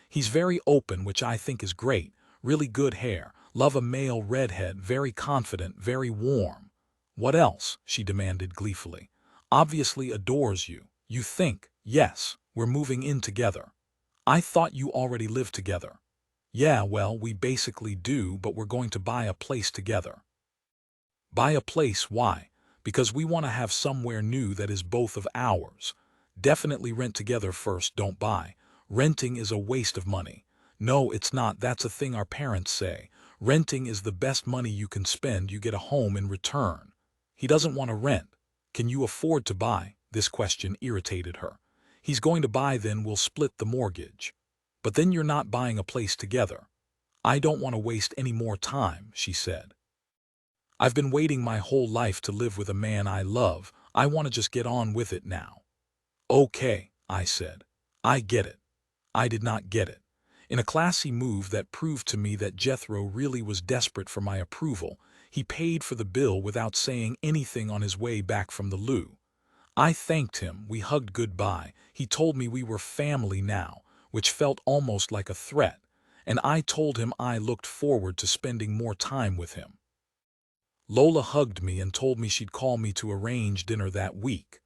He's very open, which I think is great. Really good hair. Love a male redhead, very confident, very warm. What else? She demanded gleefully. Obviously adores you. You think, yes, we're moving in together. I thought you already lived together. Yeah, well, we basically do, but we're going to buy a place together. Buy a place, why? Because we want to have somewhere new that is both of ours. Definitely rent together first, don't buy. Renting is a waste of money. No, it's not. That's a thing our parents say. Renting is the best money you can spend. You get a home in return. He doesn't want to rent. Can you afford to buy? This question irritated her. He's going to buy, then we'll split the mortgage. But then you're not buying a place together. I don't want to waste any more time, she said. I've been waiting my whole life to live with a man I love. I want to just get on with it now. Okay, I said. I get it. I did not get it. In a classy move that proved to me that Jethro really was desperate for my approval, he paid for the bill without saying anything on his way back from the loo. I thanked him, we hugged goodbye, he told me we were family now, which felt almost like a threat, and I told him I looked forward to spending more time with him. Lola hugged me and told me she'd call me to arrange dinner that week.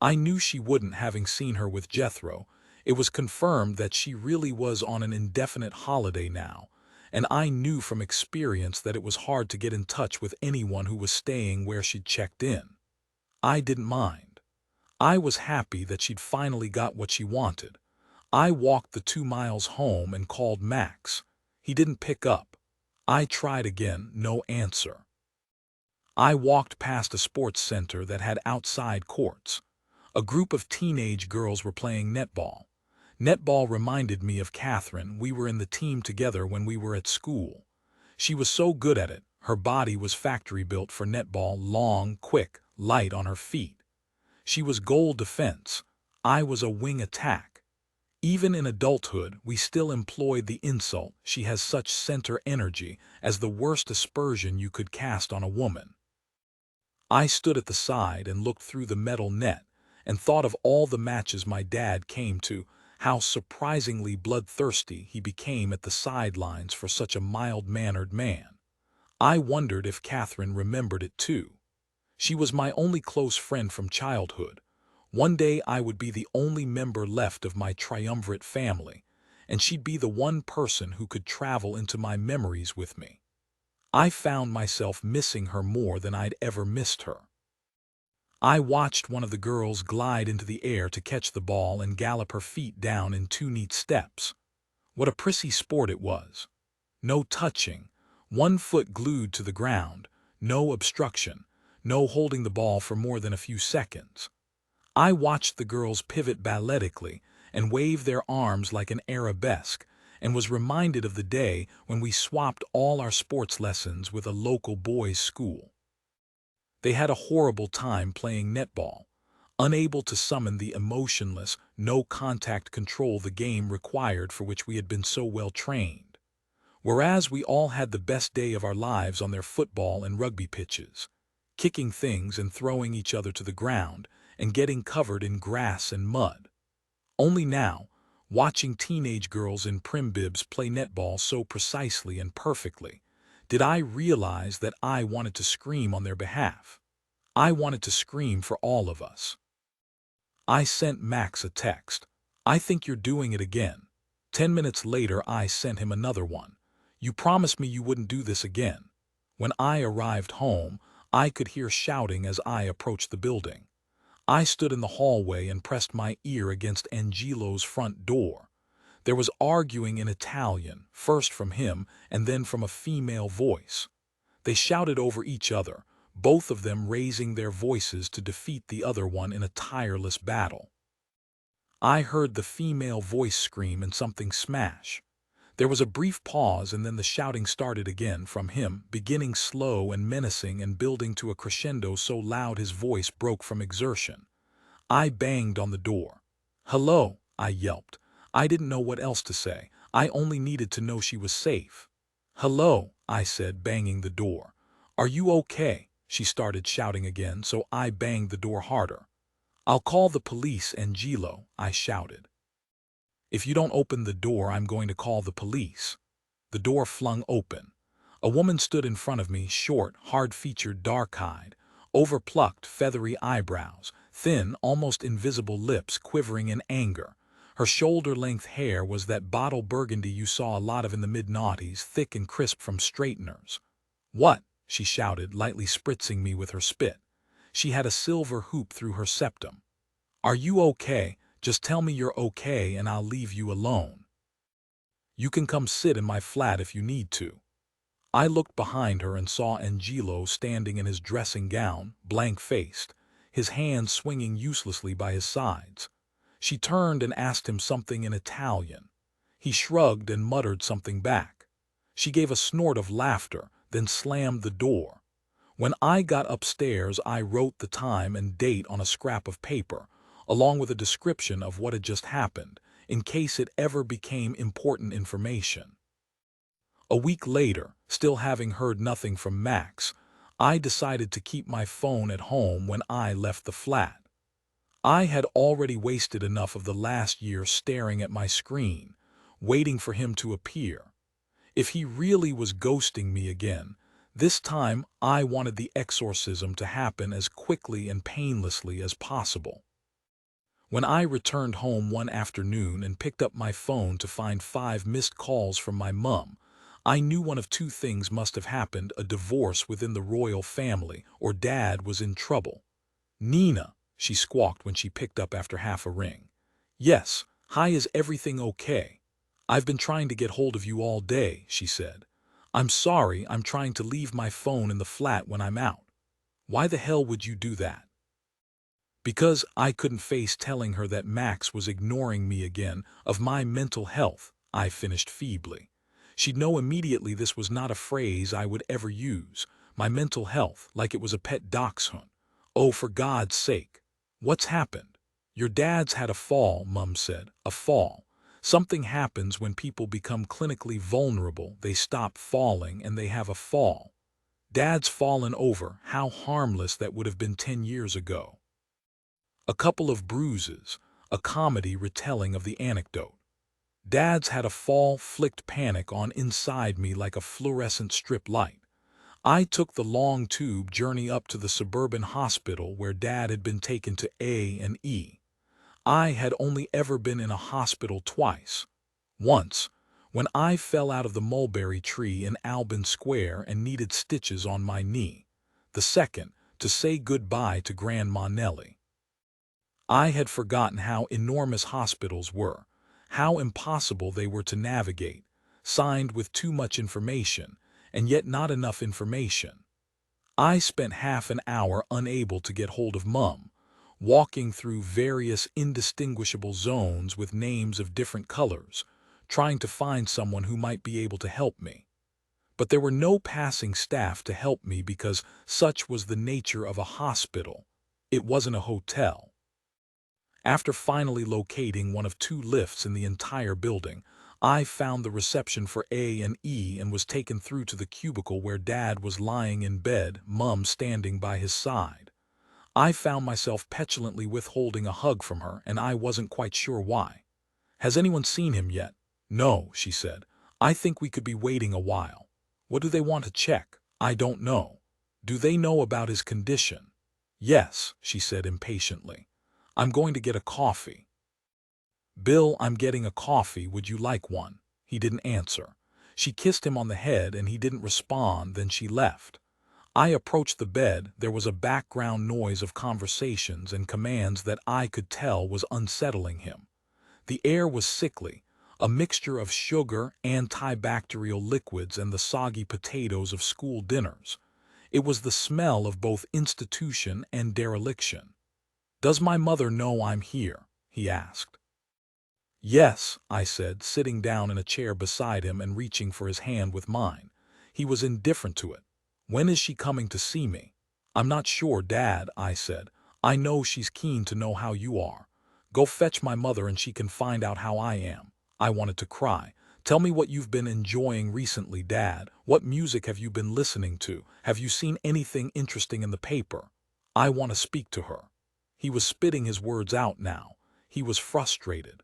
I knew she wouldn't, having seen her with Jethro. It was confirmed that she really was on an indefinite holiday now, and I knew from experience that it was hard to get in touch with anyone who was staying where she'd checked in. I didn't mind. I was happy that she'd finally got what she wanted. I walked the 2 miles home and called Max. He didn't pick up. I tried again, no answer. I walked past a sports center that had outside courts. A group of teenage girls were playing netball. Netball reminded me of Catherine. We were in the team together when we were at school. She was so good at it. Her body was factory built for netball, long, quick, light on her feet. She was goal defense. I was a wing attack. Even in adulthood, we still employed the insult, she has such center energy, as the worst aspersion you could cast on a woman. I stood at the side and looked through the metal net and thought of all the matches my dad came to, how surprisingly bloodthirsty he became at the sidelines for such a mild-mannered man. I wondered if Catherine remembered it too. She was my only close friend from childhood. One day I would be the only member left of my triumvirate family, and she'd be the one person who could travel into my memories with me. I found myself missing her more than I'd ever missed her. I watched one of the girls glide into the air to catch the ball and gallop her feet down in 2 neat steps. What a prissy sport it was. No touching, 1 foot glued to the ground, no obstruction, no holding the ball for more than a few seconds. I watched the girls pivot balletically and wave their arms like an arabesque, and was reminded of the day when we swapped all our sports lessons with a local boys' school. They had a horrible time playing netball, unable to summon the emotionless, no-contact control the game required for which we had been so well trained. Whereas we all had the best day of our lives on their football and rugby pitches, kicking things and throwing each other to the ground and getting covered in grass and mud. Only now, watching teenage girls in prim bibs play netball so precisely and perfectly, did I realize that I wanted to scream on their behalf. I wanted to scream for all of us. I sent Max a text. I think you're doing it again. 10 minutes later I sent him another one. You promised me you wouldn't do this again. When I arrived home, I could hear shouting as I approached the building. I stood in the hallway and pressed my ear against Angelo's front door. There was arguing in Italian, first from him and then from a female voice. They shouted over each other, both of them raising their voices to defeat the other one in a tireless battle. I heard the female voice scream and something smash. There was a brief pause and then the shouting started again from him, beginning slow and menacing and building to a crescendo so loud his voice broke from exertion. I banged on the door. "Hello," I yelped. I didn't know what else to say. I only needed to know she was safe. "Hello," I said, banging the door. "Are you okay?" she started shouting again, so I banged the door harder. I'll call the police, Angelo, I shouted. If you don't open the door, I'm going to call the police. The door flung open. A woman stood in front of me, short, hard-featured, dark-eyed, overplucked, feathery eyebrows, thin, almost invisible lips quivering in anger. Her shoulder-length hair was that bottle burgundy you saw a lot of in the mid-noughties, thick and crisp from straighteners. "What?" she shouted, lightly spritzing me with her spit. She had a silver hoop through her septum. "Are you okay? Just tell me you're okay and I'll leave you alone. You can come sit in my flat if you need to." I looked behind her and saw Angelo standing in his dressing gown, blank-faced, his hands swinging uselessly by his sides. She turned and asked him something in Italian. He shrugged and muttered something back. She gave a snort of laughter, then slammed the door. When I got upstairs, I wrote the time and date on a scrap of paper, along with a description of what had just happened, in case it ever became important information. A week later, still having heard nothing from Max, I decided to keep my phone at home when I left the flat. I had already wasted enough of the last year staring at my screen, waiting for him to appear. If he really was ghosting me again, this time I wanted the exorcism to happen as quickly and painlessly as possible. When I returned home one afternoon and picked up my phone to find 5 missed calls from my mum, I knew one of two things must have happened: a divorce within the royal family, or Dad was in trouble. "Nina," she squawked when she picked up after half a ring. "Yes, hi, is everything okay? I've been trying to get hold of you all day," she said. "I'm sorry, I'm trying to leave my phone in the flat when I'm out." "Why the hell would you do that?" "Because I couldn't face telling her that Max was ignoring me again, of my mental health," I finished feebly. She'd know immediately this was not a phrase I would ever use. My mental health, like it was a pet dachshund. "Oh, for God's sake. What's happened?" "Your dad's had a fall," Mum said. "A fall. Something happens when people become clinically vulnerable. They stop falling and they have a fall. Dad's fallen over. How harmless that would have been 10 years ago. A couple of bruises, a comedy retelling of the anecdote. Dad's had a fall," flicked panic on inside me like a fluorescent strip light. I took the long tube journey up to the suburban hospital where Dad had been taken to A&E. I had only ever been in a hospital twice. Once, when I fell out of the mulberry tree in Albin Square and needed stitches on my knee. The second, to say goodbye to Grandma Nellie. I had forgotten how enormous hospitals were, how impossible they were to navigate, signed with too much information, and yet not enough information. I spent half an hour unable to get hold of Mum, walking through various indistinguishable zones with names of different colors, trying to find someone who might be able to help me. But there were no passing staff to help me because such was the nature of a hospital. It wasn't a hotel. After finally locating one of 2 lifts in the entire building, I found the reception for A&E and was taken through to the cubicle where Dad was lying in bed, Mum standing by his side. I found myself petulantly withholding a hug from her, and I wasn't quite sure why. "Has anyone seen him yet?" "No," she said. "I think we could be waiting a while." "What do they want to check?" "I don't know." "Do they know about his condition?" "Yes," she said impatiently. "I'm going to get a coffee." "Bill, I'm getting a coffee. Would you like one?" He didn't answer. She kissed him on the head and he didn't respond, then she left. I approached the bed. There was a background noise of conversations and commands that I could tell was unsettling him. The air was sickly, a mixture of sugar, antibacterial liquids, and the soggy potatoes of school dinners. It was the smell of both institution and dereliction. "Does my mother know I'm here?" he asked. "Yes," I said, sitting down in a chair beside him and reaching for his hand with mine. He was indifferent to it. "When is she coming to see me?" "I'm not sure, Dad," I said. "I know she's keen to know how you are. Go fetch my mother and she can find out how I am." I wanted to cry. Tell me what you've been enjoying recently, Dad. What music have you been listening to? Have you seen anything interesting in the paper? I want to speak to her." He was spitting his words out now. He was frustrated.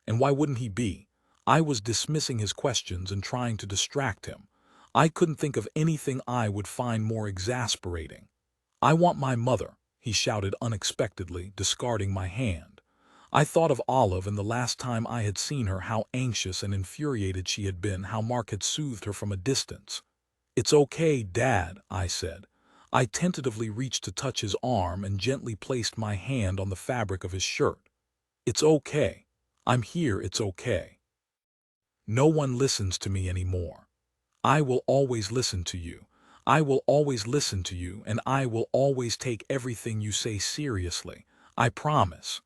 And why wouldn't he be? I was dismissing his questions and trying to distract him. I couldn't think of anything I would find more exasperating. "I want my mother," he shouted unexpectedly, discarding my hand. I thought of Olive and the last time I had seen her, how anxious and infuriated she had been, how Mark had soothed her from a distance. "It's okay, Dad," I said. I tentatively reached to touch his arm and gently placed my hand on the fabric of his shirt. "It's okay. I'm here, it's okay. No one listens to me anymore. I will always listen to you. I will always listen to you, and I will always take everything you say seriously. I promise.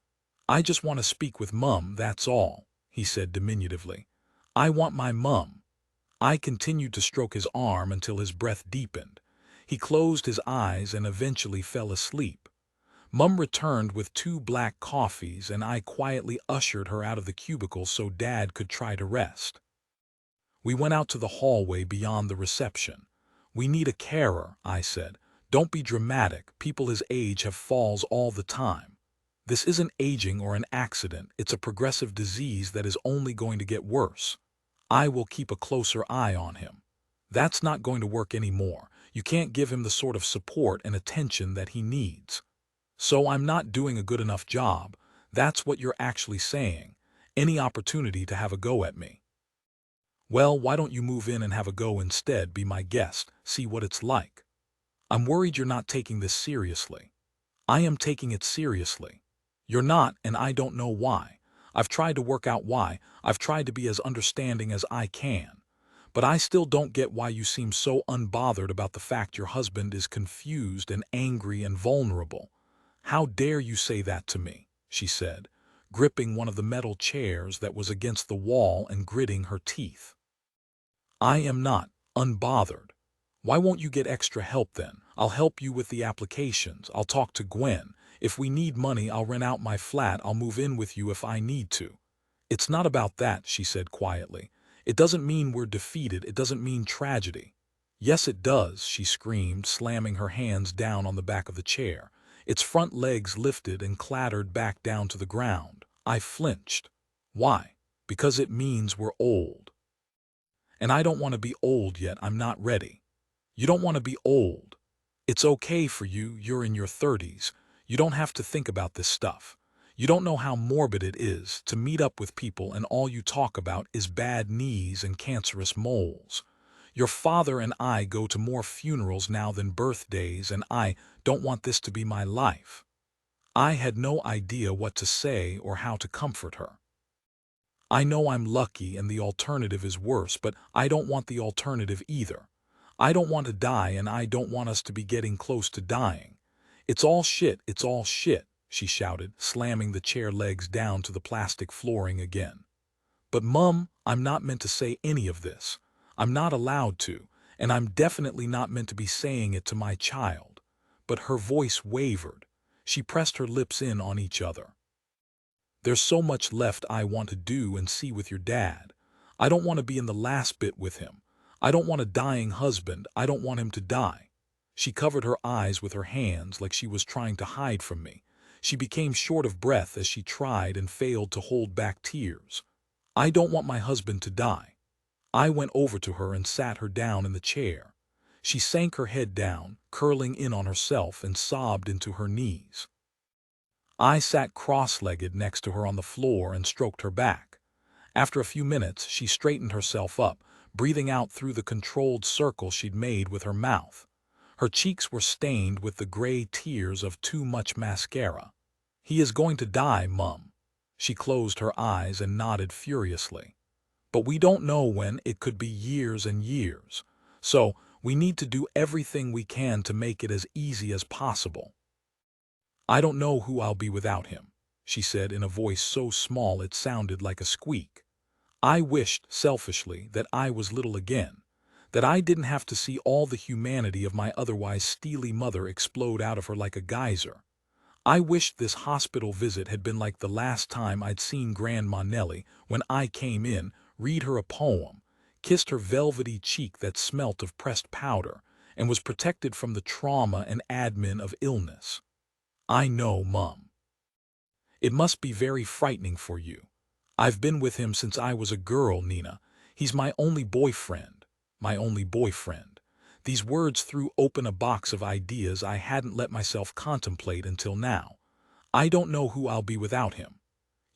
I just want to speak with Mum, that's all," he said diminutively. "I want my Mum." I continued to stroke his arm until his breath deepened. He closed his eyes and eventually fell asleep. Mum returned with 2 black coffees, and I quietly ushered her out of the cubicle so Dad could try to rest. We went out to the hallway beyond the reception. "We need a carer," I said. "Don't be dramatic. People his age have falls all the time. This isn't aging or an accident. It's a progressive disease that is only going to get worse. I will keep a closer eye on him." "That's not going to work anymore. You can't give him the sort of support and attention that he needs." "So I'm not doing a good enough job. That's what you're actually saying. Any opportunity to have a go at me." "Well, why don't you move in and have a go instead? Be my guest, see what it's like." "I'm worried you're not taking this seriously." "I am taking it seriously." "You're not, and I don't know why. I've tried to work out why. I've tried to be as understanding as I can. But I still don't get why you seem so unbothered about the fact your husband is confused and angry and vulnerable." "How dare you say that to me?" she said, gripping one of the metal chairs that was against the wall and gritting her teeth. "I am not unbothered. Why won't you get extra help then? I'll help you with the applications. I'll talk to Gwen. If we need money, I'll rent out my flat. I'll move in with you if I need to." "It's not about that," she said quietly. "It doesn't mean we're defeated. It doesn't mean tragedy." "Yes, it does," she screamed, slamming her hands down on the back of the chair. Its front legs lifted and clattered back down to the ground. I flinched. "Why?" "Because it means we're old. And I don't want to be old yet. I'm not ready." "You don't want to be old. It's okay for you. You're in your 30s. You don't have to think about this stuff. You don't know how morbid it is to meet up with people and all you talk about is bad knees and cancerous moles. Your father and I go to more funerals now than birthdays, and I don't want this to be my life." I had no idea what to say or how to comfort her. "I know I'm lucky and the alternative is worse, but I don't want the alternative either. I don't want to die, and I don't want us to be getting close to dying. It's all shit, it's all shit," she shouted, slamming the chair legs down to the plastic flooring again. "But Mum, I'm not meant to say any of this. I'm not allowed to, and I'm definitely not meant to be saying it to my child." But her voice wavered. She pressed her lips in on each other. "There's so much left I want to do and see with your dad. I don't want to be in the last bit with him. I don't want a dying husband. I don't want him to die." She covered her eyes with her hands like she was trying to hide from me. She became short of breath as she tried and failed to hold back tears. "I don't want my husband to die." I went over to her and sat her down in the chair. She sank her head down, curling in on herself, and sobbed into her knees. I sat cross-legged next to her on the floor and stroked her back. After a few minutes, she straightened herself up, breathing out through the controlled circle she'd made with her mouth. Her cheeks were stained with the gray tears of too much mascara. "He is going to die, Mum." She closed her eyes and nodded furiously. "But we don't know when. It could be years and years. So, we need to do everything we can to make it as easy as possible." "I don't know who I'll be without him," she said in a voice so small it sounded like a squeak. I wished, selfishly, that I was little again, that I didn't have to see all the humanity of my otherwise steely mother explode out of her like a geyser. I wished this hospital visit had been like the last time I'd seen Grandma Nellie when I came in, read her a poem, kissed her velvety cheek that smelt of pressed powder, and was protected from the trauma and admin of illness. I know, Mum. It must be very frightening for you. I've been with him since I was a girl, Nina. He's my only boyfriend. My only boyfriend. These words threw open a box of ideas I hadn't let myself contemplate until now. I don't know who I'll be without him.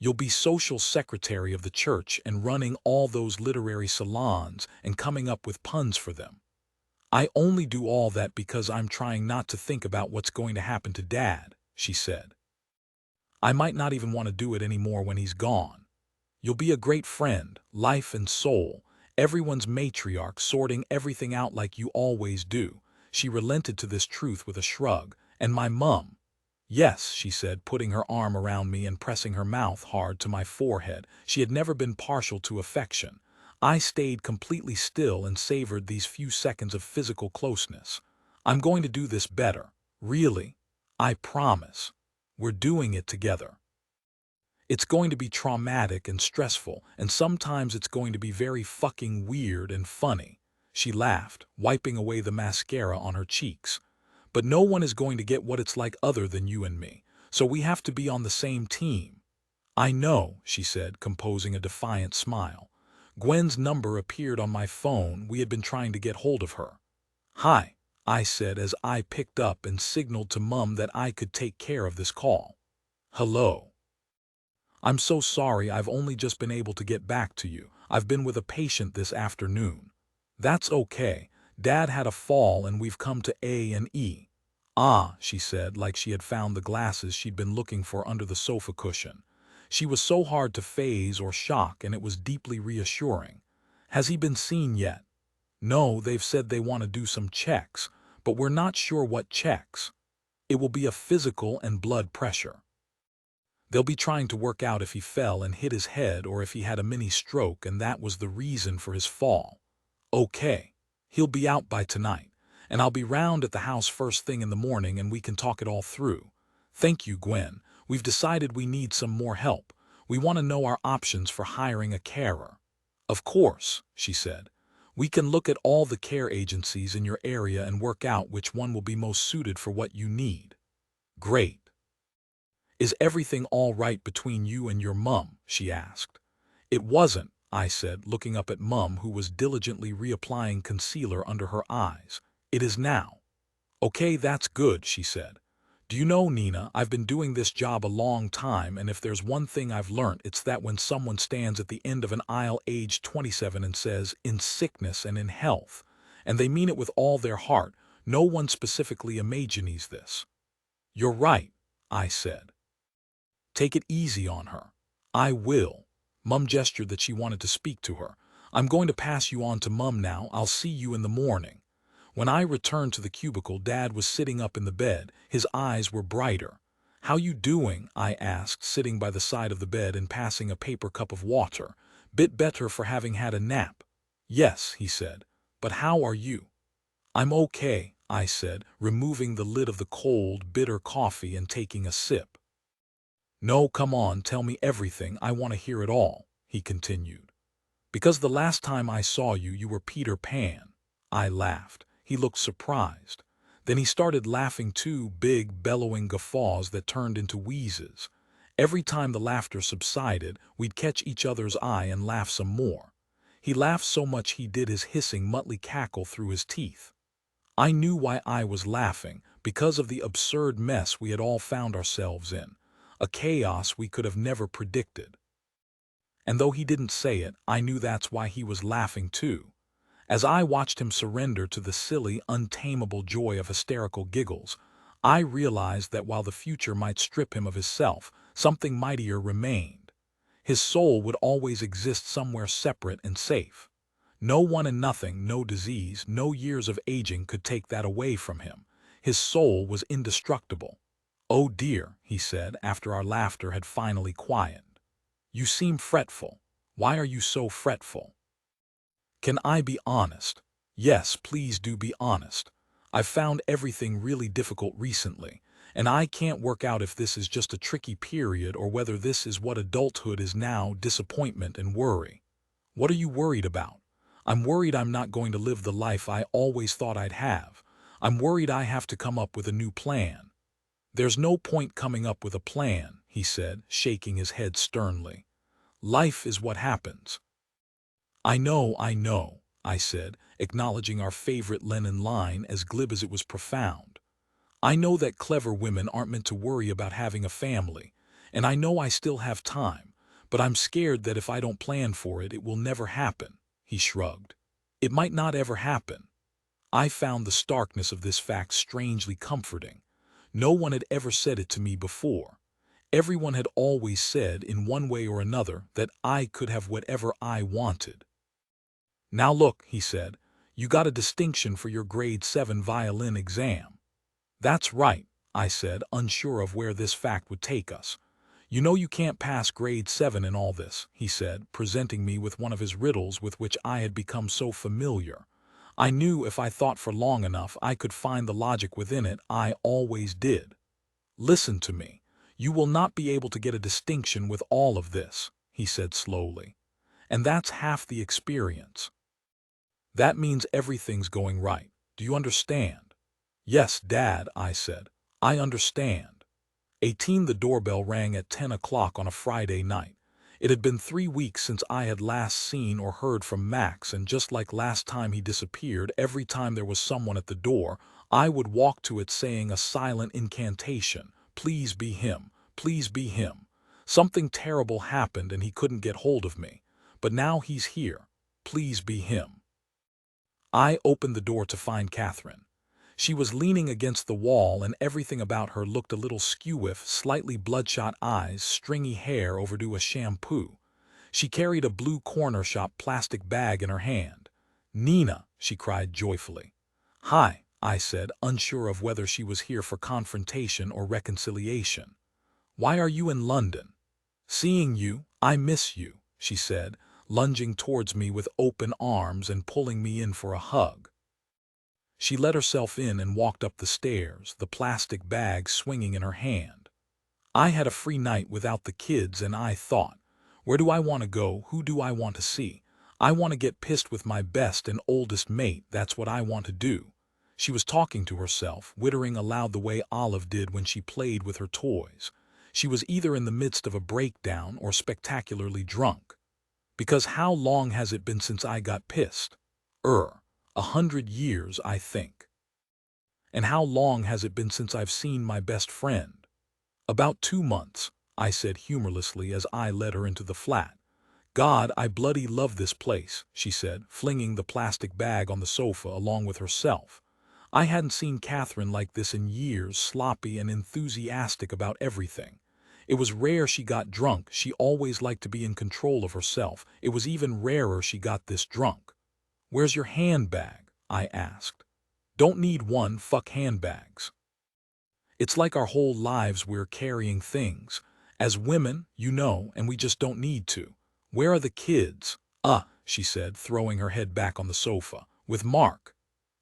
You'll be social secretary of the church and running all those literary salons and coming up with puns for them. I only do all that because I'm trying not to think about what's going to happen to Dad, she said. I might not even want to do it anymore when he's gone. You'll be a great friend, life and soul, everyone's matriarch, sorting everything out like you always do. She relented to this truth with a shrug. And my mum. Yes, she said, putting her arm around me and pressing her mouth hard to my forehead. She had never been partial to affection. I stayed completely still and savored these few seconds of physical closeness. I'm going to do this better. Really. I promise. We're doing it together. It's going to be traumatic and stressful, and sometimes it's going to be very fucking weird and funny. She laughed, wiping away the mascara on her cheeks. But no one is going to get what it's like other than you and me, so we have to be on the same team. I know, she said, composing a defiant smile. Gwen's number appeared on my phone. We had been trying to get hold of her. Hi, I said as I picked up and signaled to Mum that I could take care of this call. Hello. I'm so sorry I've only just been able to get back to you. I've been with a patient this afternoon. That's okay. Dad had a fall and we've come to A&E. Ah, she said, like she had found the glasses she'd been looking for under the sofa cushion. She was so hard to faze or shock, and it was deeply reassuring. Has he been seen yet? No, they've said they want to do some checks, but we're not sure what checks. It will be a physical and blood pressure. They'll be trying to work out if he fell and hit his head or if he had a mini stroke and that was the reason for his fall. Okay. He'll be out by tonight, and I'll be round at the house first thing in the morning and we can talk it all through. Thank you, Gwen. We've decided we need some more help. We want to know our options for hiring a carer. Of course, she said. We can look at all the care agencies in your area and work out which one will be most suited for what you need. Great. Is everything all right between you and your mum? She asked. It wasn't, I said, looking up at Mum, who was diligently reapplying concealer under her eyes. It is now. Okay, that's good, she said. Do you know, Nina, I've been doing this job a long time, and if there's one thing I've learnt, it's that when someone stands at the end of an aisle aged 27 and says, in sickness and in health, and they mean it with all their heart, no one specifically imagines this. You're right, I said. Take it easy on her. I will. Mum gestured that she wanted to speak to her. I'm going to pass you on to Mum now. I'll see you in the morning. When I returned to the cubicle, Dad was sitting up in the bed. His eyes were brighter. How you doing? I asked, sitting by the side of the bed and passing a paper cup of water. Bit better for having had a nap. Yes, he said. But how are you? I'm okay, I said, removing the lid of the cold, bitter coffee and taking a sip. No, come on, tell me everything. I want to hear it all, he continued. Because the last time I saw you, you were Peter Pan. I laughed. He looked surprised. Then he started laughing too, big, bellowing guffaws that turned into wheezes. Every time the laughter subsided, we'd catch each other's eye and laugh some more. He laughed so much he did his hissing, muttly cackle through his teeth. I knew why I was laughing, because of the absurd mess we had all found ourselves in. A chaos we could have never predicted. And though he didn't say it, I knew that's why he was laughing too. As I watched him surrender to the silly, untamable joy of hysterical giggles, I realized that while the future might strip him of his self, something mightier remained. His soul would always exist somewhere separate and safe. No one and nothing, no disease, no years of aging could take that away from him. His soul was indestructible. Oh dear, he said, after our laughter had finally quieted. You seem fretful. Why are you so fretful? Can I be honest? Yes, please do be honest. I've found everything really difficult recently, and I can't work out if this is just a tricky period or whether this is what adulthood is now, disappointment and worry. What are you worried about? I'm worried I'm not going to live the life I always thought I'd have. I'm worried I have to come up with a new plan. There's no point coming up with a plan, he said, shaking his head sternly. Life is what happens. I know, I said, acknowledging our favorite Lenin line as glib as it was profound. I know that clever women aren't meant to worry about having a family, and I know I still have time, but I'm scared that if I don't plan for it, it will never happen, he shrugged. It might not ever happen. I found the starkness of this fact strangely comforting. No one had ever said it to me before. Everyone had always said, in one way or another, that I could have whatever I wanted. Now look, he said, you got a distinction for your grade 7 violin exam. That's right, I said, unsure of where this fact would take us. You know you can't pass grade 7 in all this, he said, presenting me with one of his riddles with which I had become so familiar. I knew if I thought for long enough I could find the logic within it. I always did. Listen to me. You will not be able to get a distinction with all of this, he said slowly. And that's half the experience. That means everything's going right. Do you understand? Yes, Dad, I said. I understand. 18. The doorbell rang at 10 o'clock on a Friday night. It had been 3 weeks since I had last seen or heard from Max, and just like last time he disappeared, every time there was someone at the door, I would walk to it saying a silent incantation, please be him, please be him. Something terrible happened and he couldn't get hold of me. But now he's here. Please be him. I opened the door to find Catherine. She was leaning against the wall, and everything about her looked a little skew with slightly bloodshot eyes, stringy hair overdue a shampoo. She carried a blue corner shop plastic bag in her hand. Nina, she cried joyfully. Hi, I said, unsure of whether she was here for confrontation or reconciliation. Why are you in London? Seeing you, I miss you, she said, lunging towards me with open arms and pulling me in for a hug. She let herself in and walked up the stairs, the plastic bag swinging in her hand. I had a free night without the kids, and I thought, where do I want to go? Who do I want to see? I want to get pissed with my best and oldest mate. That's what I want to do. She was talking to herself, wittering aloud the way Olive did when she played with her toys. She was either in the midst of a breakdown or spectacularly drunk. Because how long has it been since I got pissed? 100 years, I think. And how long has it been since I've seen my best friend? About 2 months, I said humorlessly as I led her into the flat. God, I bloody love this place, she said, flinging the plastic bag on the sofa along with herself. I hadn't seen Catherine like this in years, sloppy and enthusiastic about everything. It was rare she got drunk. She always liked to be in control of herself. It was even rarer she got this drunk. Where's your handbag? I asked. Don't need one, fuck handbags. It's like our whole lives we're carrying things. As women, you know, and we just don't need to. Where are the kids? She said, throwing her head back on the sofa. With Mark.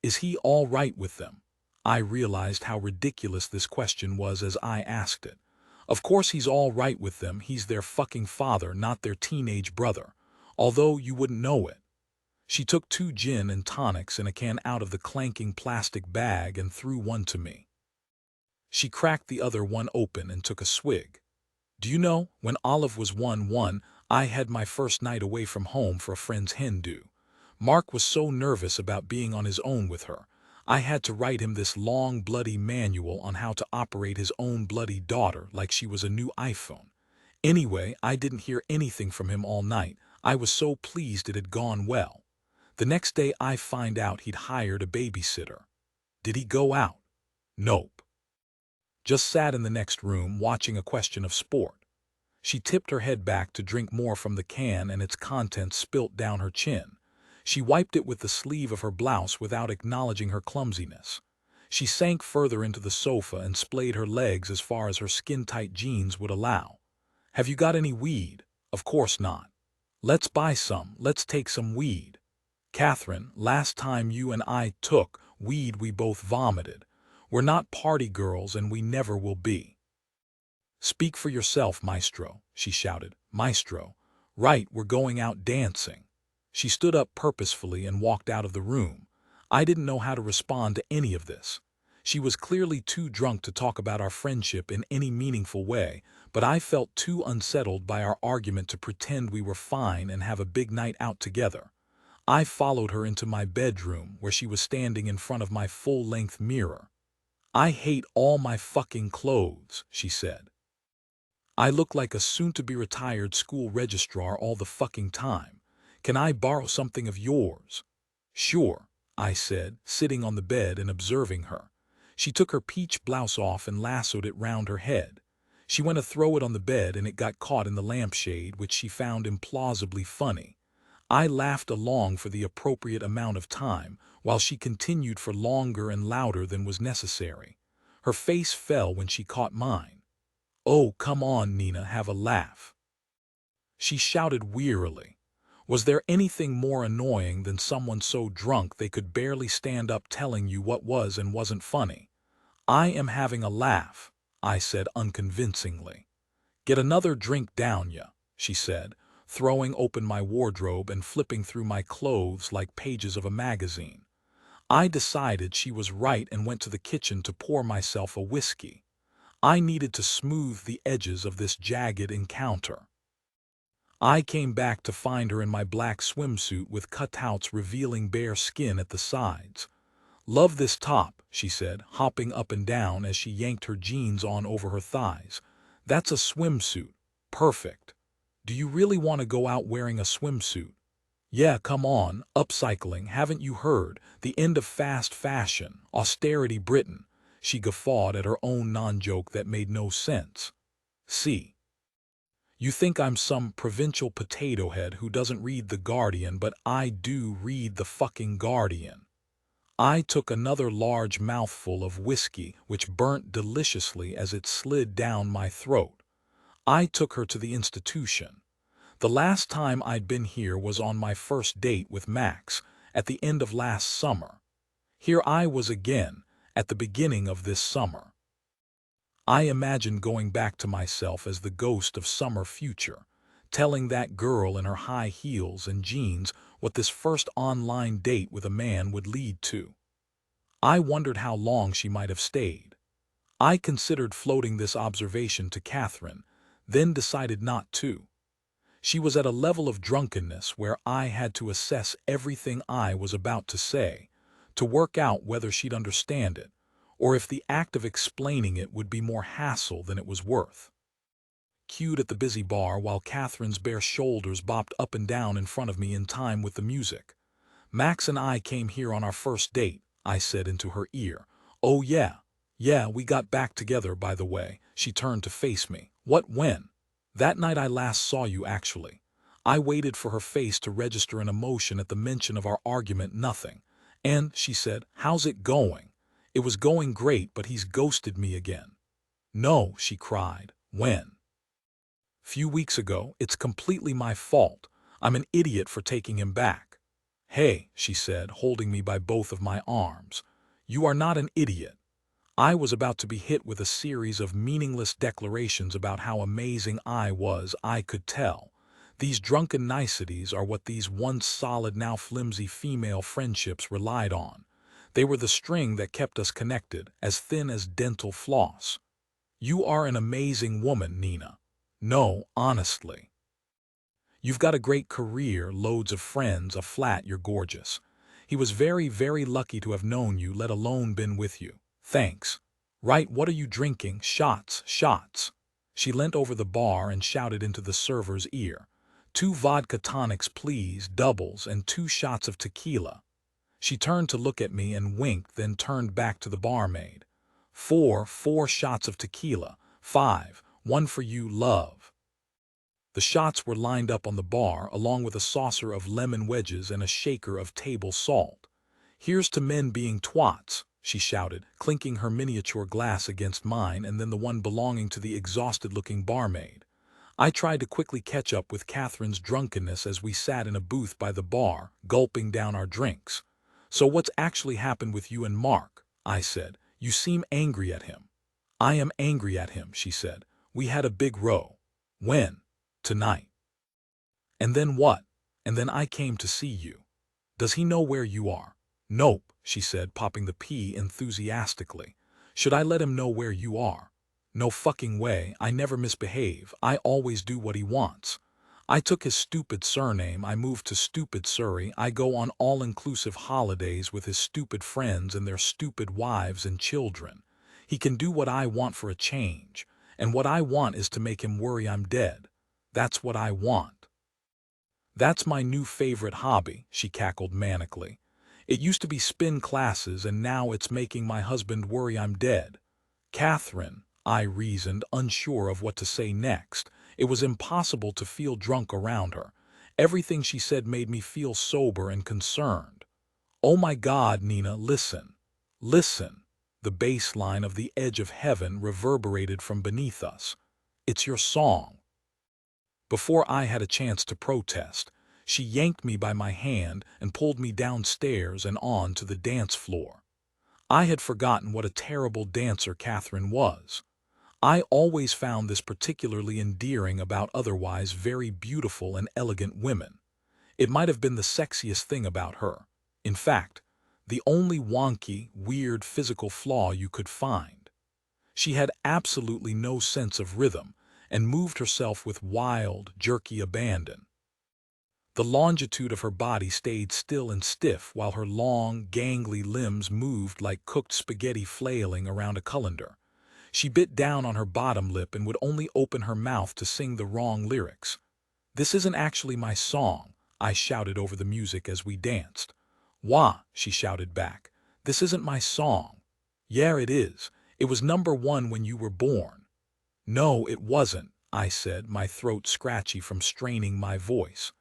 Is he all right with them? I realized how ridiculous this question was as I asked it. Of course he's all right with them. He's their fucking father, not their teenage brother. Although you wouldn't know it. She took 2 gin and tonics in a can out of the clanking plastic bag and threw one to me. She cracked the other one open and took a swig. Do you know, when Olive was 1, I had my first night away from home for a friend's hen do. Mark was so nervous about being on his own with her. I had to write him this long, bloody manual on how to operate his own bloody daughter like she was a new iPhone. Anyway, I didn't hear anything from him all night. I was so pleased it had gone well. The next day I find out he'd hired a babysitter. Did he go out? Nope. Just sat in the next room watching A Question of Sport. She tipped her head back to drink more from the can and its contents spilt down her chin. She wiped it with the sleeve of her blouse without acknowledging her clumsiness. She sank further into the sofa and splayed her legs as far as her skin-tight jeans would allow. Have you got any weed? Of course not. Let's buy some. Let's take some weed. Catherine, last time you and I took weed we both vomited. We're not party girls and we never will be. Speak for yourself, Maestro, she shouted. Maestro. Right, we're going out dancing. She stood up purposefully and walked out of the room. I didn't know how to respond to any of this. She was clearly too drunk to talk about our friendship in any meaningful way, but I felt too unsettled by our argument to pretend we were fine and have a big night out together. I followed her into my bedroom, where she was standing in front of my full-length mirror. "I hate all my fucking clothes," she said. "I look like a soon-to-be-retired school registrar all the fucking time. Can I borrow something of yours?" "Sure," I said, sitting on the bed and observing her. She took her peach blouse off and lassoed it round her head. She went to throw it on the bed and it got caught in the lampshade, which she found implausibly funny. I laughed along for the appropriate amount of time, while she continued for longer and louder than was necessary. Her face fell when she caught mine. "Oh, come on, Nina, have a laugh," she shouted wearily. Was there anything more annoying than someone so drunk they could barely stand up telling you what was and wasn't funny? "I am having a laugh," I said unconvincingly. "Get another drink down ya," she said, throwing open my wardrobe and flipping through my clothes like pages of a magazine. I decided she was right and went to the kitchen to pour myself a whiskey. I needed to smooth the edges of this jagged encounter. I came back to find her in my black swimsuit with cutouts revealing bare skin at the sides. "Love this top," she said, hopping up and down as she yanked her jeans on over her thighs. "That's a swimsuit. Perfect. Do you really want to go out wearing a swimsuit?" "Yeah, come on, upcycling, haven't you heard? The end of fast fashion, austerity Britain." She guffawed at her own non-joke that made no sense. "See. You think I'm some provincial potato head who doesn't read The Guardian, but I do read the fucking Guardian." I took another large mouthful of whiskey, which burnt deliciously as it slid down my throat. I took her to the institution. The last time I'd been here was on my first date with Max, at the end of last summer. Here I was again, at the beginning of this summer. I imagined going back to myself as the ghost of summer future, telling that girl in her high heels and jeans what this first online date with a man would lead to. I wondered how long she might have stayed. I considered floating this observation to Catherine, then decided not to. She was at a level of drunkenness where I had to assess everything I was about to say, to work out whether she'd understand it, or if the act of explaining it would be more hassle than it was worth. Queued at the busy bar while Catherine's bare shoulders bopped up and down in front of me in time with the music. "Max and I came here on our first date," I said into her ear. "Oh yeah, we got back together, by the way." She turned to face me. "What, when?" "That night I last saw you, actually." I waited for her face to register an emotion at the mention of our argument. "Nothing." "And," she said, "how's it going?" "It was going great, but he's ghosted me again." "No," she cried. "When?" "Few weeks ago. It's completely my fault. I'm an idiot for taking him back." "Hey," she said, holding me by both of my arms. "You are not an idiot." I was about to be hit with a series of meaningless declarations about how amazing I was, I could tell. These drunken niceties are what these once solid, now flimsy female friendships relied on. They were the string that kept us connected, as thin as dental floss. "You are an amazing woman, Nina." "No, honestly. You've got a great career, loads of friends, a flat, you're gorgeous. He was very, very lucky to have known you, let alone been with you." "Thanks." "Right, what are you drinking?" "Shots, shots." She leant over the bar and shouted into the server's ear. "2 vodka tonics, please, doubles, and 2 shots of tequila." She turned to look at me and winked, then turned back to the barmaid. Four shots of tequila. 5, 1 for you, love." The shots were lined up on the bar, along with a saucer of lemon wedges and a shaker of table salt. "Here's to men being twats," she shouted, clinking her miniature glass against mine and then the one belonging to the exhausted-looking barmaid. I tried to quickly catch up with Catherine's drunkenness as we sat in a booth by the bar, gulping down our drinks. "So what's actually happened with you and Mark?" I said. "You seem angry at him." "I am angry at him," she said. "We had a big row." "When?" "Tonight." "And then what?" And then I came to see you. Does he know where you are? Nope, she said, popping the pea enthusiastically. Should I let him know where you are? No fucking way, I never misbehave, I always do what he wants. I took his stupid surname, I moved to stupid Surrey, I go on all-inclusive holidays with his stupid friends and their stupid wives and children. He can do what I want for a change, and what I want is to make him worry I'm dead. That's what I want. That's my new favorite hobby, she cackled manically. It used to be spin classes and now it's making my husband worry I'm dead. Catherine, I reasoned, unsure of what to say next. It was impossible to feel drunk around her. Everything she said made me feel sober and concerned. Oh my God, Nina, listen. Listen. The bass line of The Edge of Heaven reverberated from beneath us. It's your song. Before I had a chance to protest, she yanked me by my hand and pulled me downstairs and on to the dance floor. I had forgotten what a terrible dancer Catherine was. I always found this particularly endearing about otherwise very beautiful and elegant women. It might have been the sexiest thing about her. In fact, the only wonky, weird physical flaw you could find. She had absolutely no sense of rhythm and moved herself with wild, jerky abandon. The longitude of her body stayed still and stiff while her long, gangly limbs moved like cooked spaghetti flailing around a colander. She bit down on her bottom lip and would only open her mouth to sing the wrong lyrics. This isn't actually my song, I shouted over the music as we danced. Wah, she shouted back. This isn't my song. Yeah, it is. It was #1 when you were born. No, it wasn't, I said, my throat scratchy from straining my voice.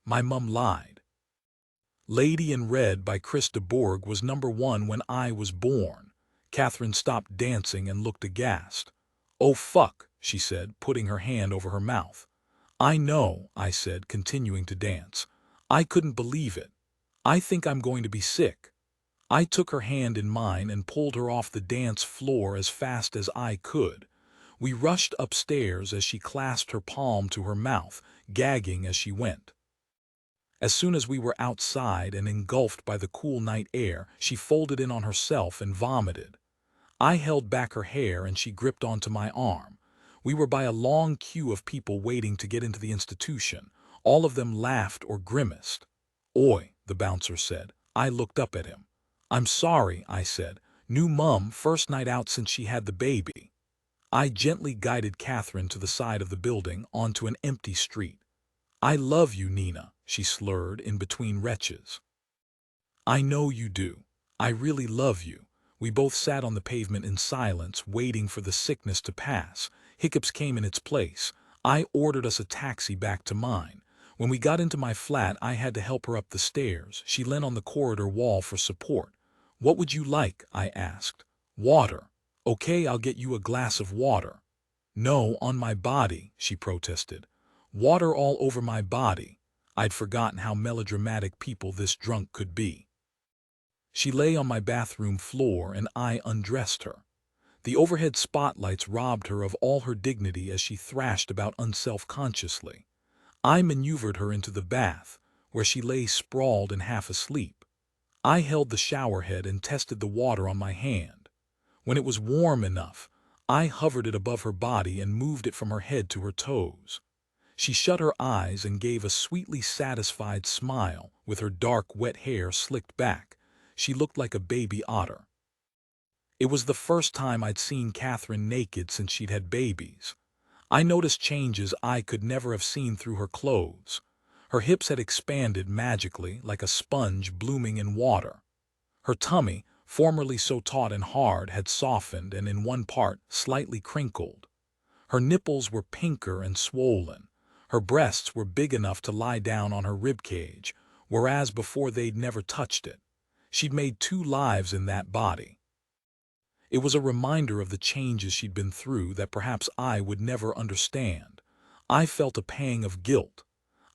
My mum lied. Lady in Red by Chris de Burgh was #1 when I was born. Catherine stopped dancing and looked aghast. Oh fuck, she said, putting her hand over her mouth. I know, I said, continuing to dance. I couldn't believe it. I think I'm going to be sick. I took her hand in mine and pulled her off the dance floor as fast as I could. We rushed upstairs as she clasped her palm to her mouth, gagging as she went. As soon as we were outside and engulfed by the cool night air, she folded in on herself and vomited. I held back her hair and she gripped onto my arm. We were by a long queue of people waiting to get into the institution. All of them laughed or grimaced. Oi, the bouncer said. I looked up at him. I'm sorry, I said. New mum, first night out since she had the baby. I gently guided Catherine to the side of the building onto an empty street. I love you, Nina, she slurred in between retches. I know you do. I really love you. We both sat on the pavement in silence, waiting for the sickness to pass. Hiccups came in its place. I ordered us a taxi back to mine. When we got into my flat, I had to help her up the stairs. She leaned on the corridor wall for support. What would you like? I asked. Water. Okay, I'll get you a glass of water. No, on my body, she protested. Water all over my body. I'd forgotten how melodramatic people this drunk could be. She lay on my bathroom floor and I undressed her. The overhead spotlights robbed her of all her dignity as she thrashed about unself-consciously. I maneuvered her into the bath, where she lay sprawled and half asleep. I held the shower head and tested the water on my hand. When it was warm enough, I hovered it above her body and moved it from her head to her toes. She shut her eyes and gave a sweetly satisfied smile with her dark, wet hair slicked back. She looked like a baby otter. It was the first time I'd seen Catherine naked since she'd had babies. I noticed changes I could never have seen through her clothes. Her hips had expanded magically like a sponge blooming in water. Her tummy, formerly so taut and hard, had softened and in one part slightly crinkled. Her nipples were pinker and swollen. Her breasts were big enough to lie down on her ribcage, whereas before they'd never touched it. She'd made 2 lives in that body. It was a reminder of the changes she'd been through that perhaps I would never understand. I felt a pang of guilt.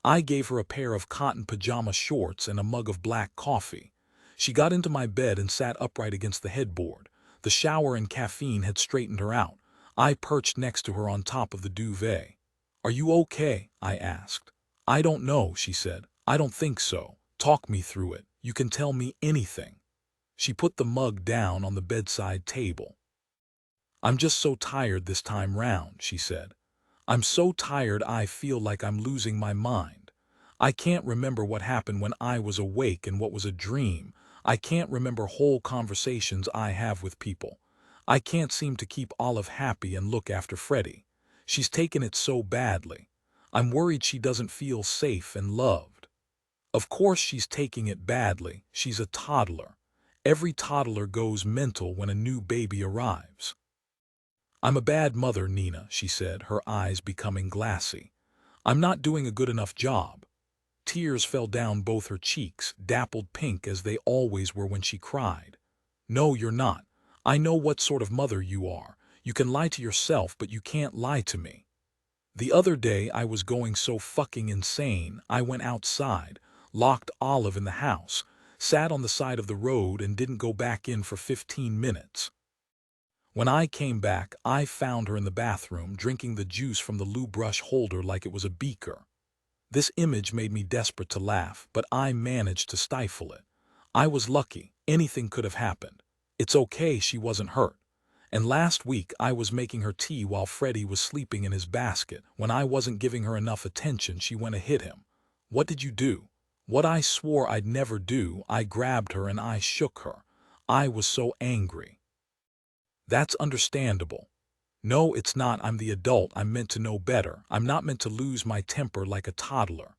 I gave her a pair of cotton pajama shorts and a mug of black coffee. She got into my bed and sat upright against the headboard. The shower and caffeine had straightened her out. I perched next to her on top of the duvet. Are you okay? I asked. I don't know, she said. I don't think so. Talk me through it. You can tell me anything. She put the mug down on the bedside table. I'm just so tired this time round, she said. I'm so tired I feel like I'm losing my mind. I can't remember what happened when I was awake and what was a dream. I can't remember whole conversations I have with people. I can't seem to keep Olive happy and look after Freddie. She's taken it so badly. I'm worried she doesn't feel safe and loved. Of course she's taking it badly. She's a toddler. Every toddler goes mental when a new baby arrives. I'm a bad mother, Nina, she said, her eyes becoming glassy. I'm not doing a good enough job. Tears fell down both her cheeks, dappled pink as they always were when she cried. No, you're not. I know what sort of mother you are. You can lie to yourself, but you can't lie to me. The other day I was going so fucking insane, I went outside, locked Olive in the house, sat on the side of the road and didn't go back in for 15 minutes. When I came back, I found her in the bathroom drinking the juice from the loo brush holder like it was a beaker. This image made me desperate to laugh, but I managed to stifle it. I was lucky. Anything could have happened. It's okay she wasn't hurt. And last week I was making her tea while Freddie was sleeping in his basket. When I wasn't giving her enough attention, she went and hit him. What did you do? What I swore I'd never do. I grabbed her and I shook her. I was so angry. That's understandable. No, it's not. I'm the adult. I'm meant to know better. I'm not meant to lose my temper like a toddler.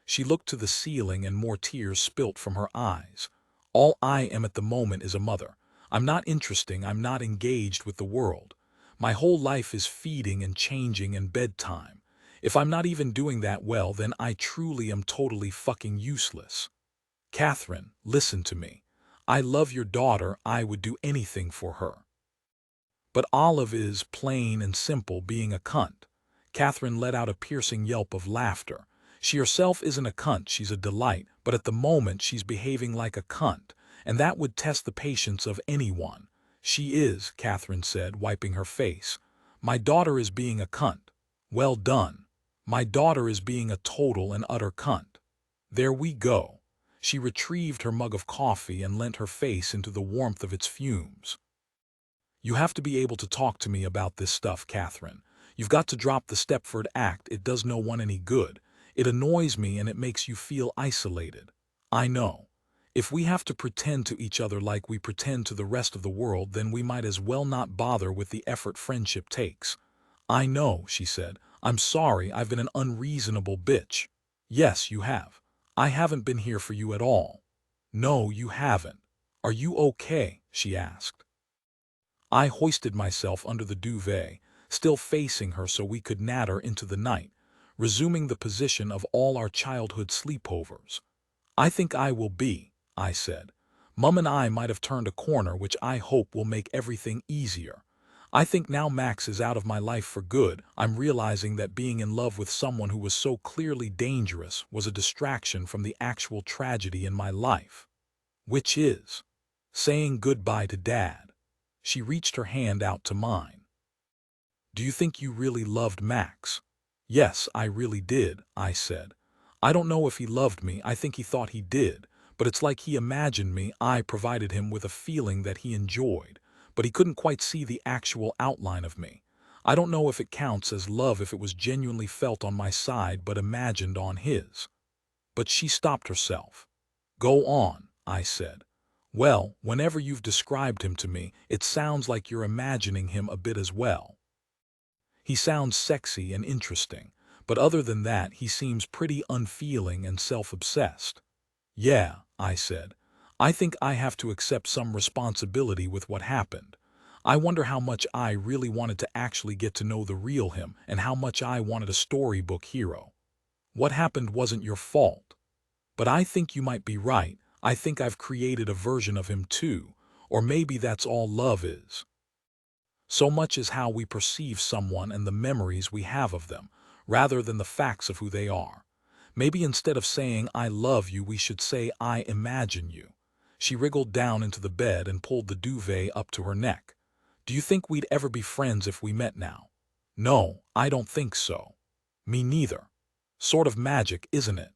She looked to the ceiling and more tears spilt from her eyes. All I am at the moment is a mother. I'm not interesting. I'm not engaged with the world. My whole life is feeding and changing and bedtime. If I'm not even doing that well, then I truly am totally fucking useless. Catherine, listen to me. I love your daughter. I would do anything for her. But Olive is, plain and simple, being a cunt. Catherine let out a piercing yelp of laughter. She herself isn't a cunt, she's a delight, but at the moment she's behaving like a cunt, and that would test the patience of anyone. She is, Catherine said, wiping her face. My daughter is being a cunt. Well done. My daughter is being a total and utter cunt. There we go. She retrieved her mug of coffee and leant her face into the warmth of its fumes. You have to be able to talk to me about this stuff, Catherine. You've got to drop the Stepford act. It does no one any good. It annoys me and it makes you feel isolated. I know. If we have to pretend to each other like we pretend to the rest of the world, then we might as well not bother with the effort friendship takes. I know, she said. I'm sorry, I've been an unreasonable bitch. Yes, you have. I haven't been here for you at all. No, you haven't. Are you okay? She asked. I hoisted myself under the duvet, still facing her so we could natter into the night, resuming the position of all our childhood sleepovers. I think I will be, I said. Mum and I might have turned a corner, which I hope will make everything easier. I think now Max is out of my life for good, I'm realizing that being in love with someone who was so clearly dangerous was a distraction from the actual tragedy in my life. Which is saying goodbye to Dad. She reached her hand out to mine. Do you think you really loved Max? Yes, I really did, I said. I don't know if he loved me, I think he thought he did, but it's like he imagined me. I provided him with a feeling that he enjoyed, but he couldn't quite see the actual outline of me. I don't know if it counts as love if it was genuinely felt on my side but imagined on his. But she stopped herself. Go on, I said. Well, whenever you've described him to me, it sounds like you're imagining him a bit as well. He sounds sexy and interesting, but other than that he seems pretty unfeeling and self-obsessed. Yeah, I said. I think I have to accept some responsibility with what happened. I wonder how much I really wanted to actually get to know the real him and how much I wanted a storybook hero. What happened wasn't your fault. But I think you might be right. I think I've created a version of him too, or maybe that's all love is. So much is how we perceive someone and the memories we have of them, rather than the facts of who they are. Maybe instead of saying I love you, we should say I imagine you. She wriggled down into the bed and pulled the duvet up to her neck. Do you think we'd ever be friends if we met now? No, I don't think so. Me neither. Sort of magic, isn't it?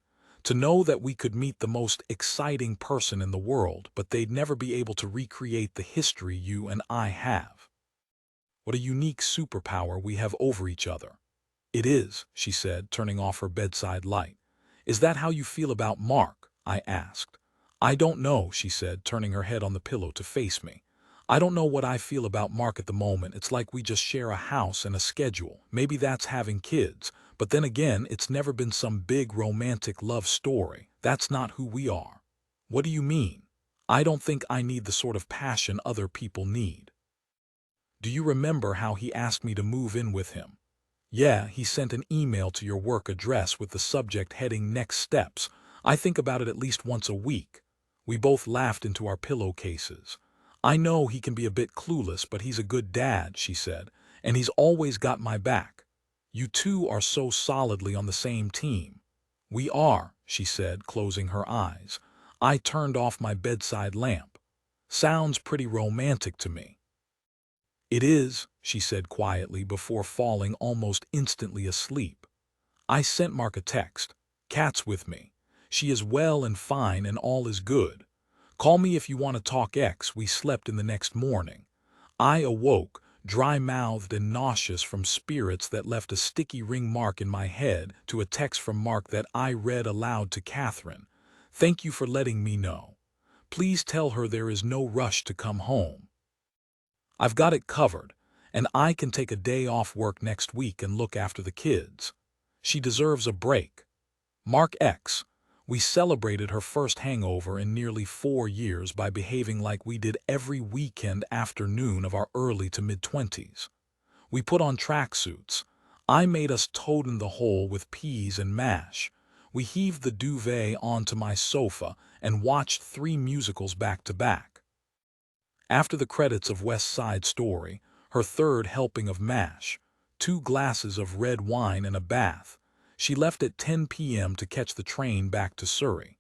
To know that we could meet the most exciting person in the world, but they'd never be able to recreate the history you and I have. What a unique superpower we have over each other. It is, she said, turning off her bedside light. Is that how you feel about Mark? I asked. I don't know, she said, turning her head on the pillow to face me. I don't know what I feel about Mark at the moment. It's like we just share a house and a schedule. Maybe that's having kids. But then again, it's never been some big romantic love story. That's not who we are. What do you mean? I don't think I need the sort of passion other people need. Do you remember how he asked me to move in with him? Yeah, he sent an email to your work address with the subject heading Next Steps. I think about it at least once a week. We both laughed into our pillowcases. I know he can be a bit clueless, but he's a good dad, she said, and he's always got my back. You two are so solidly on the same team. We are, she said, closing her eyes. I turned off my bedside lamp. Sounds pretty romantic to me. It is, she said quietly before falling almost instantly asleep. I sent Mark a text. Kat's with me. She is well and fine and all is good. Call me if you want to talk. We slept in the next morning. I awoke, dry-mouthed and nauseous from spirits that left a sticky ring mark in my head, to a text from Mark that I read aloud to Catherine. Thank you for letting me know. Please tell her there is no rush to come home. I've got it covered, and I can take a day off work next week and look after the kids. She deserves a break. Mark X. We celebrated her first hangover in nearly 4 years by behaving like we did every weekend afternoon of our early to mid-20s. We put on tracksuits. I made us toad in the hole with peas and mash. We heaved the duvet onto my sofa and watched 3 musicals back to back. After the credits of West Side Story, her third helping of MASH, 2 glasses of red wine and a bath, she left at 10 p.m. to catch the train back to Surrey.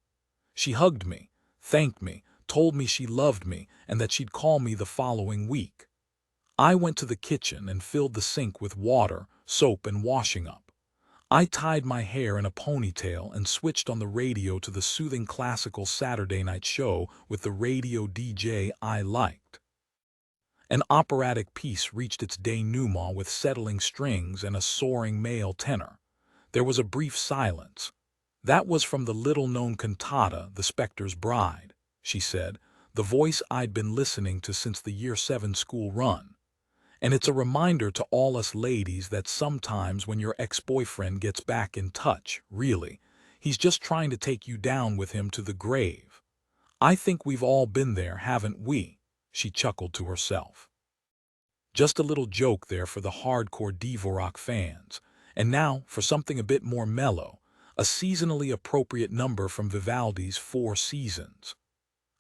She hugged me, thanked me, told me she loved me and that she'd call me the following week. I went to the kitchen and filled the sink with water, soap and washing up. I tied my hair in a ponytail and switched on the radio to the soothing classical Saturday night show with the radio DJ I liked. An operatic piece reached its denouement with settling strings and a soaring male tenor. There was a brief silence. That was from the little-known cantata, The Spectre's Bride, she said, the voice I'd been listening to since the Year 7 school run. And it's a reminder to all us ladies that sometimes when your ex-boyfriend gets back in touch, really, he's just trying to take you down with him to the grave. I think we've all been there, haven't we? She chuckled to herself. Just a little joke there for the hardcore Dvorak fans. And now, for something a bit more mellow, a seasonally appropriate number from Vivaldi's 4 Seasons.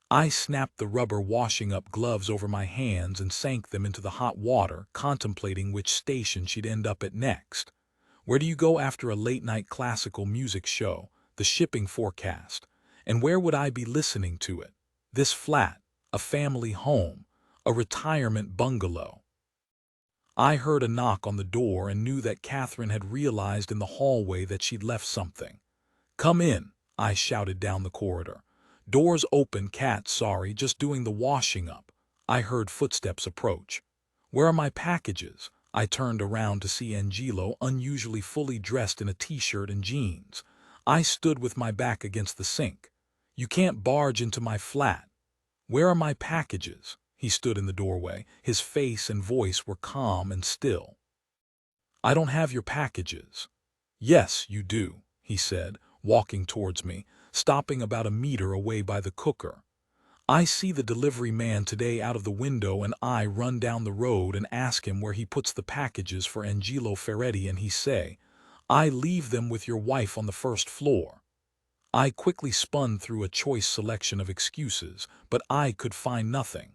I snapped the rubber washing-up gloves over my hands and sank them into the hot water, contemplating which station she'd end up at next. Where do you go after a late-night classical music show? The shipping forecast. And where would I be listening to it? This flat, a family home, a retirement bungalow. I heard a knock on the door and knew that Catherine had realized in the hallway that she'd left something. Come in, I shouted down the corridor. Doors open, Cat. Sorry, just doing the washing up. I heard footsteps approach. Where are my packages? I turned around to see Angelo, unusually fully dressed in a t-shirt and jeans. I stood with my back against the sink. You can't barge into my flat. Where are my packages? He stood in the doorway. His face and voice were calm and still. I don't have your packages. Yes, you do, he said, walking towards me, stopping about a meter away by the cooker. I see the delivery man today out of the window and I run down the road and ask him where he puts the packages for Angelo Ferretti and he say, I leave them with your wife on the first floor. I quickly spun through a choice selection of excuses, but I could find nothing.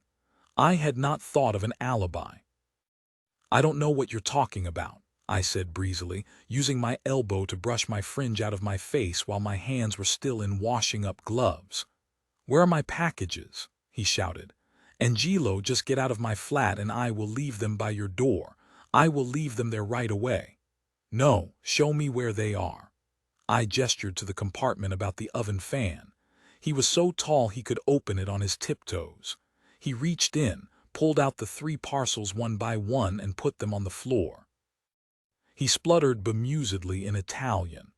I had not thought of an alibi. I don't know what you're talking about, I said breezily, using my elbow to brush my fringe out of my face while my hands were still in washing-up gloves. Where are my packages? He shouted. Angelo, just get out of my flat and I will leave them by your door. I will leave them there right away. No, show me where they are. I gestured to the compartment about the oven fan. He was so tall he could open it on his tiptoes. He reached in, pulled out the 3 parcels one by one and put them on the floor. He spluttered bemusedly in Italian.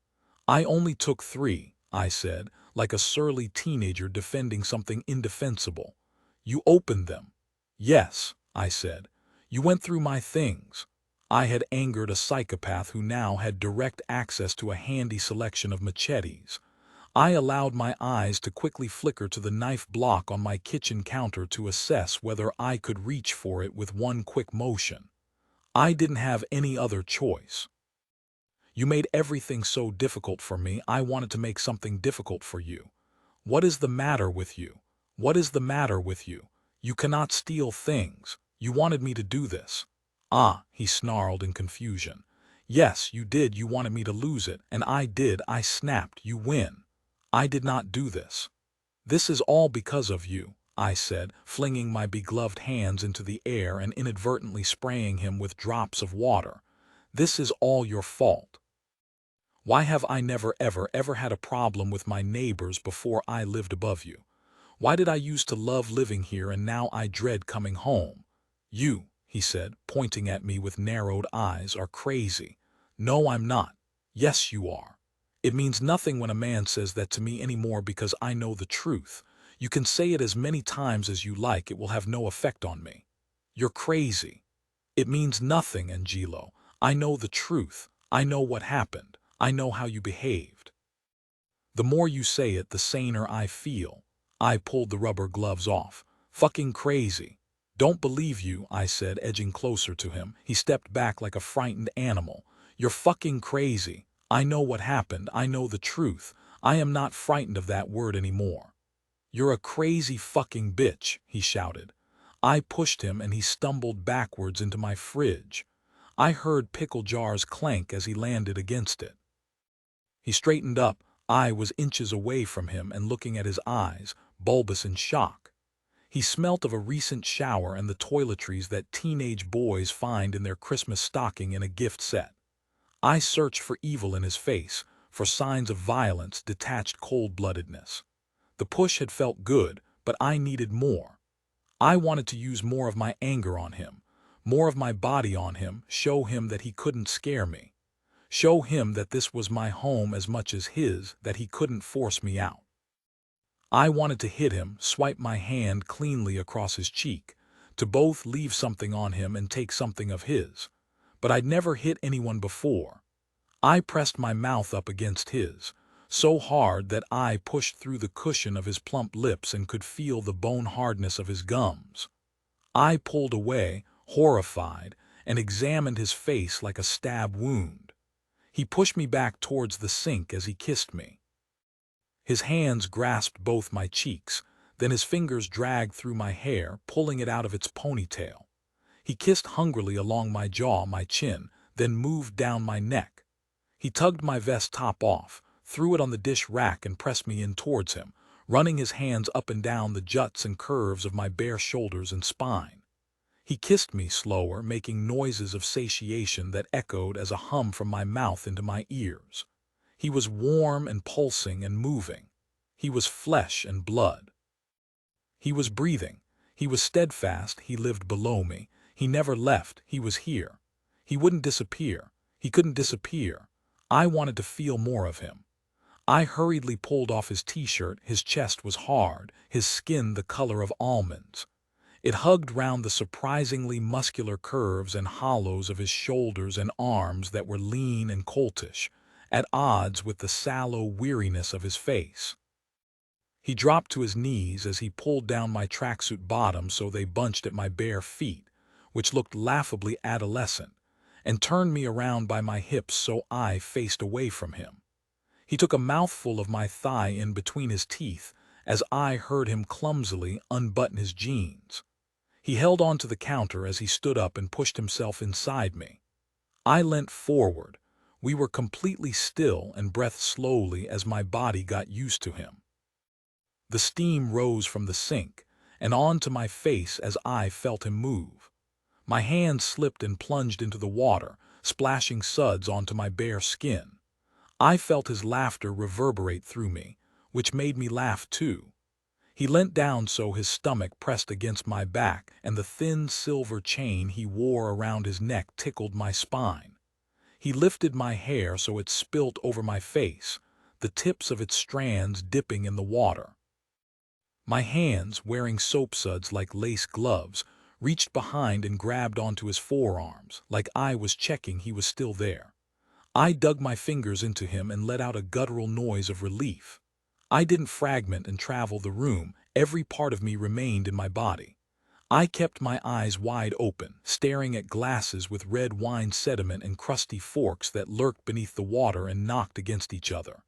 "I only took 3, I said, like a surly teenager defending something indefensible. "You opened them." "Yes," I said. "You went through my things." I had angered a psychopath who now had direct access to a handy selection of machetes. I allowed my eyes to quickly flicker to the knife block on my kitchen counter to assess whether I could reach for it with one quick motion. I didn't have any other choice. "You made everything so difficult for me, I wanted to make something difficult for you. What is the matter with you? What is the matter with you? You cannot steal things. You wanted me to do this." "Ah," he snarled in confusion. "Yes, you did. You wanted me to lose it, and I did." I snapped. "You win. I did not do this." "This is all because of you," I said, flinging my begloved hands into the air and inadvertently spraying him with drops of water. "This is all your fault. Why have I never ever had a problem with my neighbors before I lived above you? Why did I used to love living here and now I dread coming home? You," he said, pointing at me with narrowed eyes, "are crazy." "No, I'm not." "Yes, you are. It means nothing when a man says that to me anymore because I know the truth. You can say it as many times as you like, it will have no effect on me." "You're crazy." "It means nothing, Angelo. I know the truth. I know what happened. I know how you behaved. The more you say it, the saner I feel." I pulled the rubber gloves off. "Fucking crazy." "Don't believe you," I said, edging closer to him. He stepped back like a frightened animal. "You're fucking crazy. I know what happened. I know the truth. I am not frightened of that word anymore." "You're a crazy fucking bitch," he shouted. I pushed him and he stumbled backwards into my fridge. I heard pickle jars clank as he landed against it. He straightened up. I was inches away from him and looking at his eyes, bulbous in shock. He smelt of a recent shower and the toiletries that teenage boys find in their Christmas stocking in a gift set. I searched for evil in his face, for signs of violence, detached cold-bloodedness. The push had felt good, but I needed more. I wanted to use more of my anger on him, more of my body on him, show him that he couldn't scare me. Show him that this was my home as much as his, that he couldn't force me out. I wanted to hit him, swipe my hand cleanly across his cheek, to both leave something on him and take something of his. But I'd never hit anyone before. I pressed my mouth up against his, so hard that I pushed through the cushion of his plump lips and could feel the bone hardness of his gums. I pulled away, horrified, and examined his face like a stab wound. He pushed me back towards the sink as he kissed me. His hands grasped both my cheeks, then his fingers dragged through my hair, pulling it out of its ponytail. He kissed hungrily along my jaw, my chin, then moved down my neck. He tugged my vest top off, threw it on the dish rack and pressed me in towards him, running his hands up and down the juts and curves of my bare shoulders and spine. He kissed me slower, making noises of satiation that echoed as a hum from my mouth into my ears. He was warm and pulsing and moving. He was flesh and blood. He was breathing. He was steadfast. He lived below me. He never left. He was here. He wouldn't disappear. He couldn't disappear. I wanted to feel more of him. I hurriedly pulled off his t-shirt. His chest was hard, his skin the color of almonds. It hugged round the surprisingly muscular curves and hollows of his shoulders and arms that were lean and coltish, at odds with the sallow weariness of his face. He dropped to his knees as he pulled down my tracksuit bottoms so they bunched at my bare feet, which looked laughably adolescent, and turned me around by my hips so I faced away from him. He took a mouthful of my thigh in between his teeth as I heard him clumsily unbutton his jeans. He held on to the counter as he stood up and pushed himself inside me. I leant forward. We were completely still and breathed slowly as my body got used to him. The steam rose from the sink and onto my face as I felt him move. My hands slipped and plunged into the water, splashing suds onto my bare skin. I felt his laughter reverberate through me, which made me laugh too. He leant down so his stomach pressed against my back, and the thin silver chain he wore around his neck tickled my spine. He lifted my hair so it spilt over my face, the tips of its strands dipping in the water. My hands, wearing soapsuds like lace gloves, reached behind and grabbed onto his forearms, like I was checking he was still there. I dug my fingers into him and let out a guttural noise of relief. I didn't fragment and travel the room, every part of me remained in my body. I kept my eyes wide open, staring at glasses with red wine sediment and crusty forks that lurked beneath the water and knocked against each other.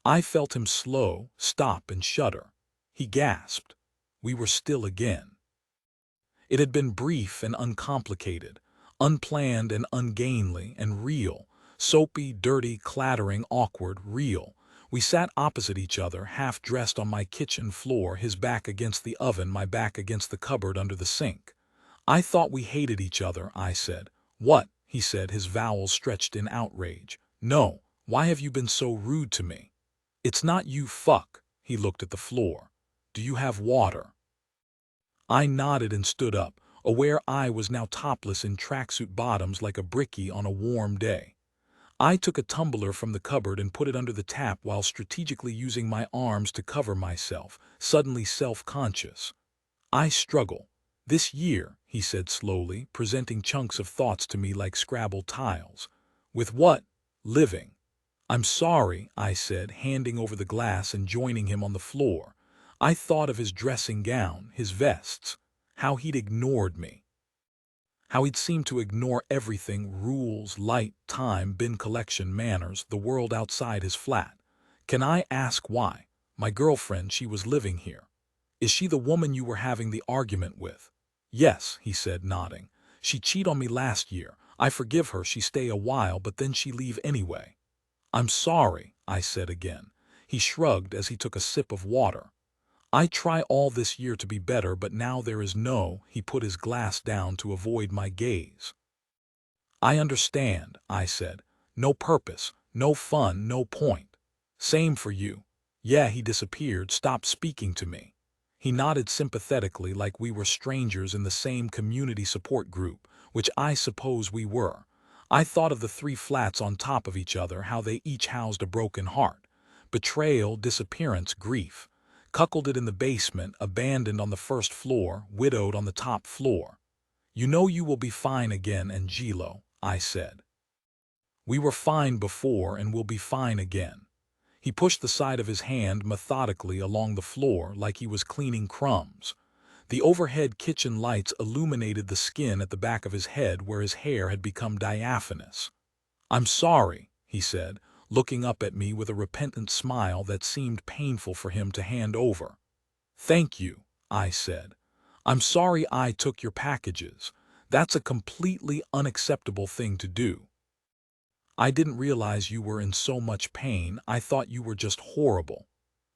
I felt him slow, stop, and shudder. He gasped. We were still again. It had been brief and uncomplicated, unplanned and ungainly and real, soapy, dirty, clattering, awkward, real. We sat opposite each other, half-dressed on my kitchen floor, his back against the oven, my back against the cupboard under the sink. I thought we hated each other, I said. What? He said, his vowels stretched in outrage. No, why have you been so rude to me? It's not you, fuck. He looked at the floor. Do you have water? I nodded and stood up, aware I was now topless in tracksuit bottoms like a brickie on a warm day. I took a tumbler from the cupboard and put it under the tap while strategically using my arms to cover myself, suddenly self-conscious. I struggle. This year, he said slowly, presenting chunks of thoughts to me like Scrabble tiles. With what? Living. I'm sorry, I said, handing over the glass and joining him on the floor. I thought of his dressing gown, his vests, how he'd ignored me. How he'd seemed to ignore everything, rules, light, time, bin collection, manners, the world outside his flat. Can I ask why? My girlfriend, she was living here. Is she the woman you were having the argument with? Yes, he said, nodding. She cheated on me last year. I forgive her, she stay a while, but then she leave anyway. I'm sorry, I said again. He shrugged as he took a sip of water. I try all this year to be better, but now there is no, he put his glass down to avoid my gaze. I understand, I said. No purpose, no fun, no point. Same for you. Yeah, he disappeared, stopped speaking to me. He nodded sympathetically like we were strangers in the same community support group, which I suppose we were. I thought of the 3 flats on top of each other, how they each housed a broken heart. Betrayal, disappearance, grief. Cuckolded in the basement, abandoned on the first floor, widowed on the top floor. You know you will be fine again, Angelo, I said. We were fine before and will be fine again. He pushed the side of his hand methodically along the floor like he was cleaning crumbs. The overhead kitchen lights illuminated the skin at the back of his head where his hair had become diaphanous. I'm sorry, he said, looking up at me with a repentant smile that seemed painful for him to hand over. Thank you, I said. I'm sorry I took your packages. That's a completely unacceptable thing to do. I didn't realize you were in so much pain. I thought you were just horrible.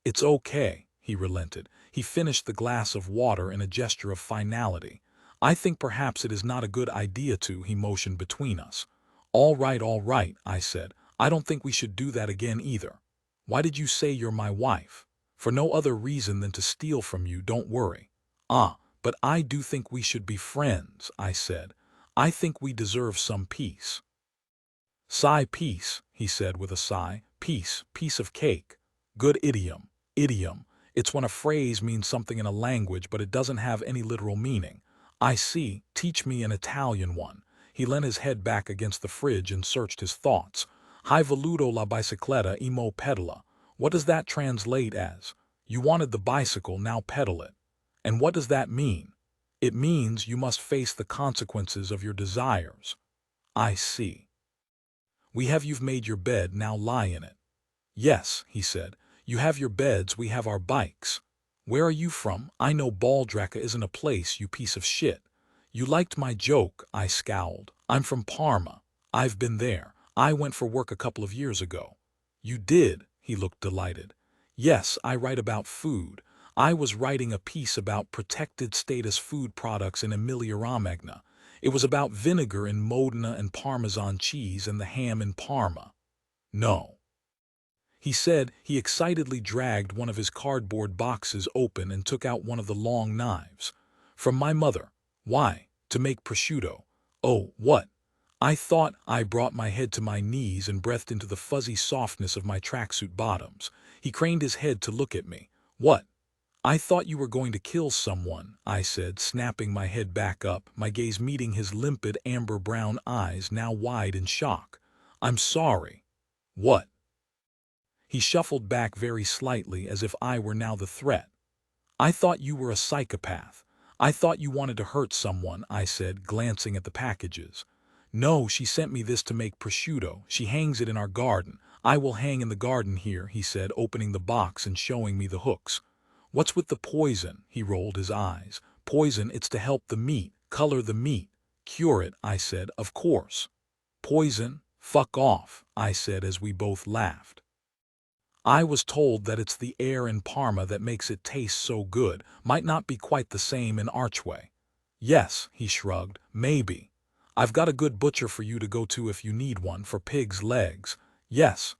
It's okay, he relented. He finished the glass of water in a gesture of finality. I think perhaps it is not a good idea to, he motioned between us. All right, I said. I don't think we should do that again either. Why did you say you're my wife? For no other reason than to steal from you, don't worry. But I do think we should be friends, I said. I think we deserve some peace. Sigh, peace, he said with a sigh. Peace, piece of cake. Good idiom. Idiom. It's when a phrase means something in a language but it doesn't have any literal meaning. I see. Teach me an Italian one. He leant his head back against the fridge and searched his thoughts. Hai voluto la bicicletta e mo pedala. What does that translate as? You wanted the bicycle, now pedal it. And what does that mean? It means you must face the consequences of your desires. I see. You've made your bed, now lie in it. Yes, he said. You have your beds, we have our bikes. Where are you from? I know Baldracca isn't a place, you piece of shit. You liked my joke, I scowled. I'm from Parma. I've been there. I went for work a couple of years ago. You did, he looked delighted. Yes, I write about food. I was writing a piece about protected status food products in Emilia-Romagna. It was about vinegar in Modena and Parmesan cheese and the ham in Parma. No. He said he excitedly dragged one of his cardboard boxes open and took out one of the long knives. From my mother. Why? To make prosciutto. Oh, what? I thought. I brought my head to my knees and breathed into the fuzzy softness of my tracksuit bottoms. He craned his head to look at me. What? I thought you were going to kill someone, I said, snapping my head back up, my gaze meeting his limpid amber-brown eyes now wide in shock. I'm sorry. What? He shuffled back very slightly as if I were now the threat. I thought you were a psychopath. I thought you wanted to hurt someone, I said, glancing at the packages. No, she sent me this to make prosciutto. She hangs it in our garden. I will hang in the garden here, he said, opening the box and showing me the hooks. What's with the poison? He rolled his eyes. Poison, it's to help the meat, color the meat. Cure it, I said, of course. Poison? Fuck off, I said as we both laughed. I was told that it's the air in Parma that makes it taste so good. Might not be quite the same in Archway. Yes, he shrugged, maybe. I've got a good butcher for you to go to if you need one, for pig's legs. Yes,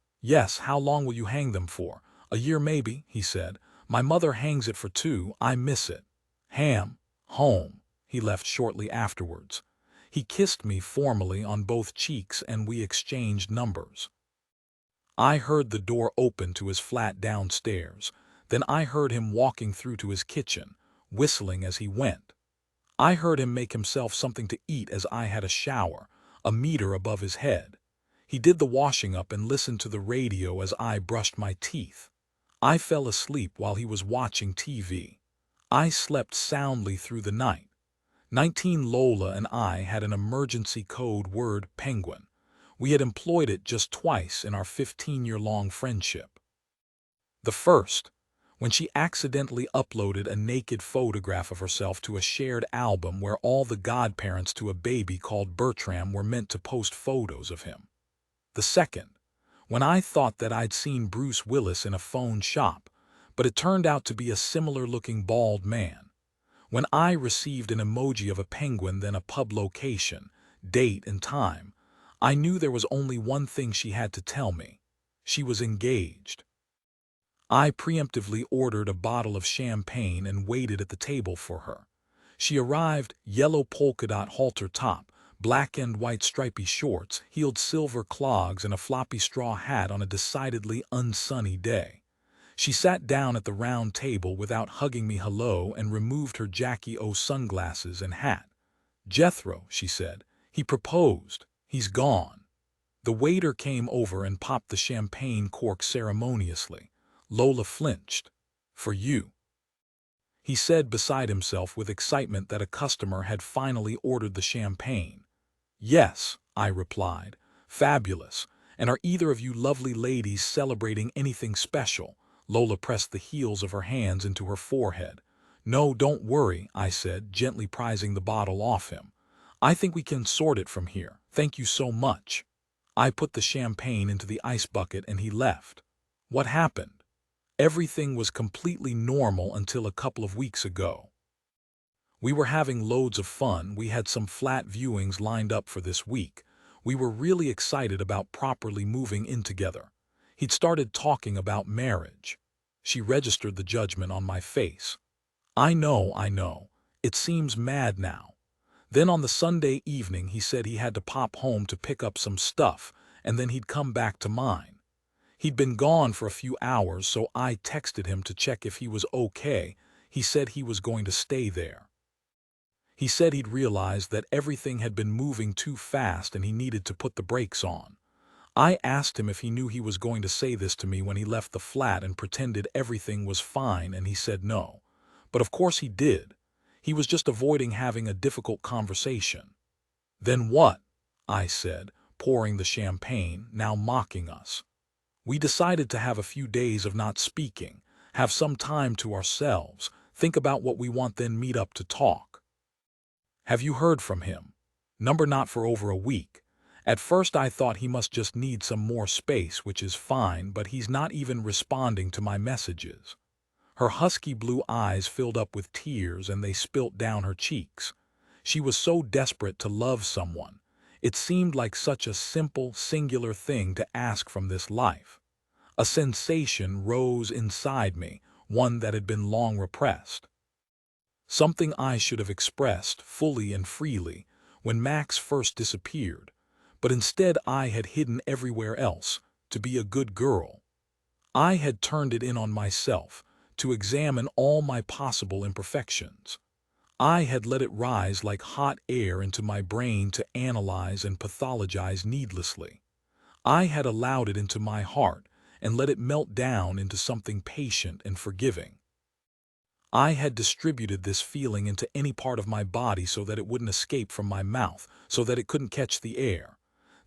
how long will you hang them for? A year maybe, he said. My mother hangs it for 2, I miss it. Ham, home. He left shortly afterwards. He kissed me formally on both cheeks and we exchanged numbers. I heard the door open to his flat downstairs. Then I heard him walking through to his kitchen, whistling as he went. I heard him make himself something to eat as I had a shower, a meter above his head. He did the washing up and listened to the radio as I brushed my teeth. I fell asleep while he was watching TV. I slept soundly through the night. 19 Lola and I had an emergency code word, penguin. We had employed it just twice in our 15-year-long friendship. The first, when she accidentally uploaded a naked photograph of herself to a shared album where all the godparents to a baby called Bertram were meant to post photos of him. The second, when I thought that I'd seen Bruce Willis in a phone shop, but it turned out to be a similar-looking bald man. When I received an emoji of a penguin, then a pub location, date and time, I knew there was only one thing she had to tell me. She was engaged. I preemptively ordered a bottle of champagne and waited at the table for her. She arrived, yellow polka-dot halter top, black and white stripy shorts, heeled silver clogs, and a floppy straw hat on a decidedly unsunny day. She sat down at the round table without hugging me hello and removed her Jackie O sunglasses and hat. Jethro, she said. He proposed. He's gone. The waiter came over and popped the champagne cork ceremoniously. Lola flinched. For you, he said beside himself with excitement that a customer had finally ordered the champagne. Yes, I replied. Fabulous. And are either of you lovely ladies celebrating anything special? Lola pressed the heels of her hands into her forehead. No, don't worry, I said, gently prizing the bottle off him. I think we can sort it from here. Thank you so much. I put the champagne into the ice bucket and he left. What happened? Everything was completely normal until a couple of weeks ago. We were having loads of fun. We had some flat viewings lined up for this week. We were really excited about properly moving in together. He'd started talking about marriage. She registered the judgment on my face. I know. It seems mad now. Then on the Sunday evening he said he had to pop home to pick up some stuff, and then he'd come back to mine. He'd been gone for a few hours, so I texted him to check if he was okay. He said he was going to stay there. He said he'd realized that everything had been moving too fast and he needed to put the brakes on. I asked him if he knew he was going to say this to me when he left the flat and pretended everything was fine, and he said no. But of course he did. He was just avoiding having a difficult conversation. Then what? I said, pouring the champagne, now mocking us. We decided to have a few days of not speaking, have some time to ourselves, think about what we want, then meet up to talk. Have you heard from him? Number not for over a week. At first I thought he must just need some more space, which is fine, but he's not even responding to my messages. Her husky blue eyes filled up with tears and they spilt down her cheeks. She was so desperate to love someone. It seemed like such a simple, singular thing to ask from this life. A sensation rose inside me, one that had been long repressed. Something I should have expressed fully and freely when Max first disappeared, but instead I had hidden everywhere else, to be a good girl. I had turned it in on myself, to examine all my possible imperfections. I had let it rise like hot air into my brain to analyze and pathologize needlessly. I had allowed it into my heart and let it melt down into something patient and forgiving. I had distributed this feeling into any part of my body so that it wouldn't escape from my mouth, so that it couldn't catch the air.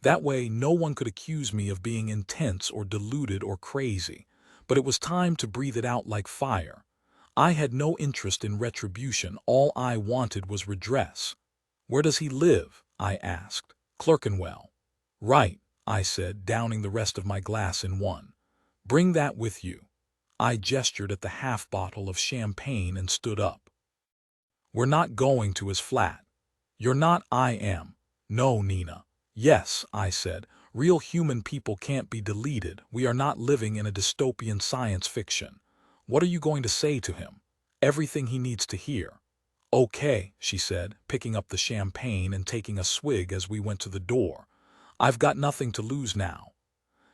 That way, no one could accuse me of being intense or deluded or crazy. But it was time to breathe it out like fire. I had no interest in retribution. All I wanted was redress. "Where does he live?" I asked. "Clerkenwell." "Right," I said, downing the rest of my glass in one. "Bring that with you." I gestured at the half bottle of champagne and stood up. "We're not going to his flat." "You're not, I am." "No, Nina." "Yes," I said, "real human people can't be deleted. We are not living in a dystopian science fiction. What are you going to say to him?" "Everything he needs to hear." "Okay," she said, picking up the champagne and taking a swig as we went to the door. "I've got nothing to lose now."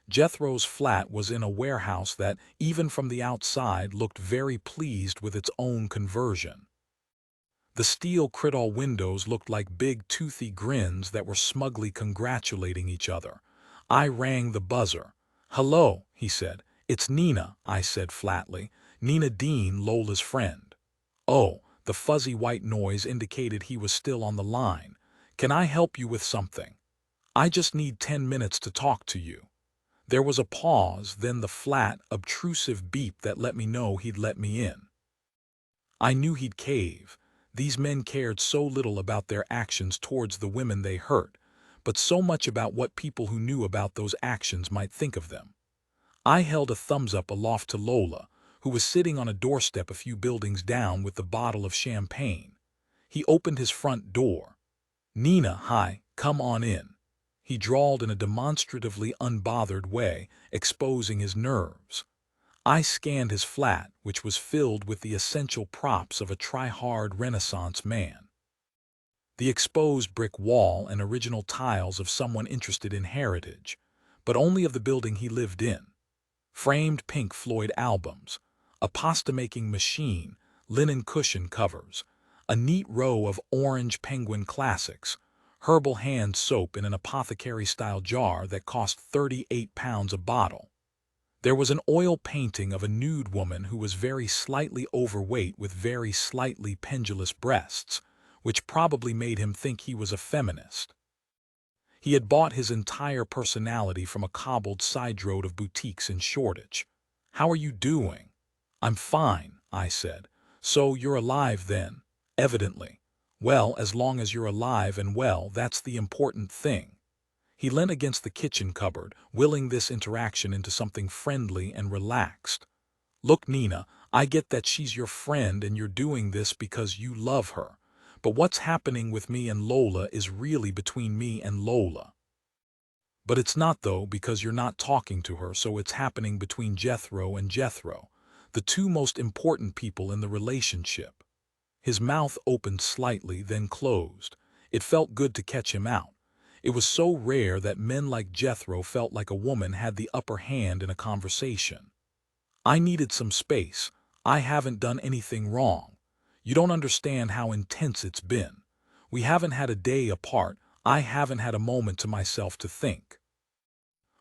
Jethro's flat was in a warehouse that, even from the outside, looked very pleased with its own conversion. The steel cridol windows looked like big toothy grins that were smugly congratulating each other. I rang the buzzer. "Hello," he said. "It's Nina," I said flatly. "Nina Dean, Lola's friend." Oh, the fuzzy white noise indicated he was still on the line. "Can I help you with something?" "I just need 10 minutes to talk to you." There was a pause, then the flat, obtrusive beep that let me know he'd let me in. I knew he'd cave. These men cared so little about their actions towards the women they hurt, but so much about what people who knew about those actions might think of them. I held a thumbs up aloft to Lola, who was sitting on a doorstep a few buildings down with the bottle of champagne. He opened his front door. "Nina, hi, come on in." He drawled in a demonstratively unbothered way, exposing his nerves. I scanned his flat, which was filled with the essential props of a try-hard Renaissance man. The exposed brick wall and original tiles of someone interested in heritage, but only of the building he lived in. Framed Pink Floyd albums, a pasta-making machine, linen cushion covers, a neat row of orange Penguin classics, herbal hand soap in an apothecary-style jar that cost £38 a bottle. There was an oil painting of a nude woman who was very slightly overweight with very slightly pendulous breasts, which probably made him think he was a feminist. He had bought his entire personality from a cobbled side road of boutiques in Shoreditch. "How are you doing?" "I'm fine," I said. "So you're alive then?" "Evidently." "Well, as long as you're alive and well, that's the important thing." He leant against the kitchen cupboard, willing this interaction into something friendly and relaxed. "Look, Nina, I get that she's your friend and you're doing this because you love her. But what's happening with me and Lola is really between me and Lola." "But it's not though, because you're not talking to her, so it's happening between Jethro and Jethro, the two most important people in the relationship." His mouth opened slightly, then closed. It felt good to catch him out. It was so rare that men like Jethro felt like a woman had the upper hand in a conversation. "I needed some space. I haven't done anything wrong. You don't understand how intense it's been. We haven't had a day apart. I haven't had a moment to myself to think."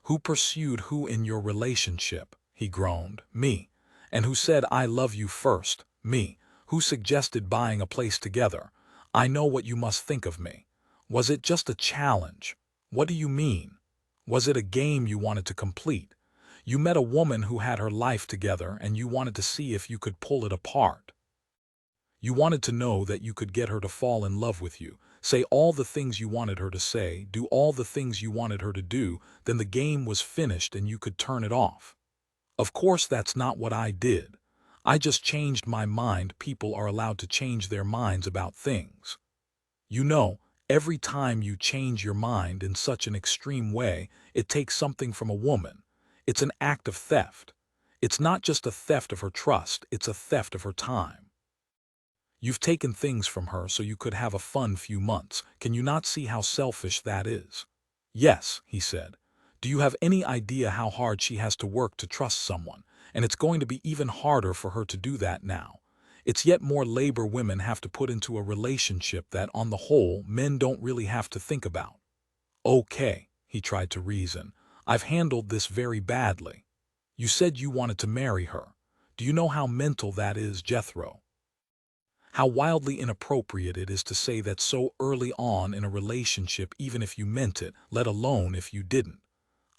"Who pursued who in your relationship?" he groaned. "Me." "And who said I love you first?" "Me." "Who suggested buying a place together?" "I know what you must think of me." "Was it just a challenge?" "What do you mean?" "Was it a game you wanted to complete? You met a woman who had her life together and you wanted to see if you could pull it apart. You wanted to know that you could get her to fall in love with you, say all the things you wanted her to say, do all the things you wanted her to do, then the game was finished and you could turn it off. Of course that's not what I did. I just changed my mind. People are allowed to change their minds about things. You know, every time you change your mind in such an extreme way, it takes something from a woman. It's an act of theft. It's not just a theft of her trust, it's a theft of her time. You've taken things from her so you could have a fun few months. Can you not see how selfish that is? Yes, he said. Do you have any idea how hard she has to work to trust someone? And it's going to be even harder for her to do that now. It's yet more labor women have to put into a relationship that, on the whole, men don't really have to think about. Okay, he tried to reason. I've handled this very badly. You said you wanted to marry her. Do you know how mental that is, Jethro? How wildly inappropriate it is to say that so early on in a relationship, even if you meant it, let alone if you didn't.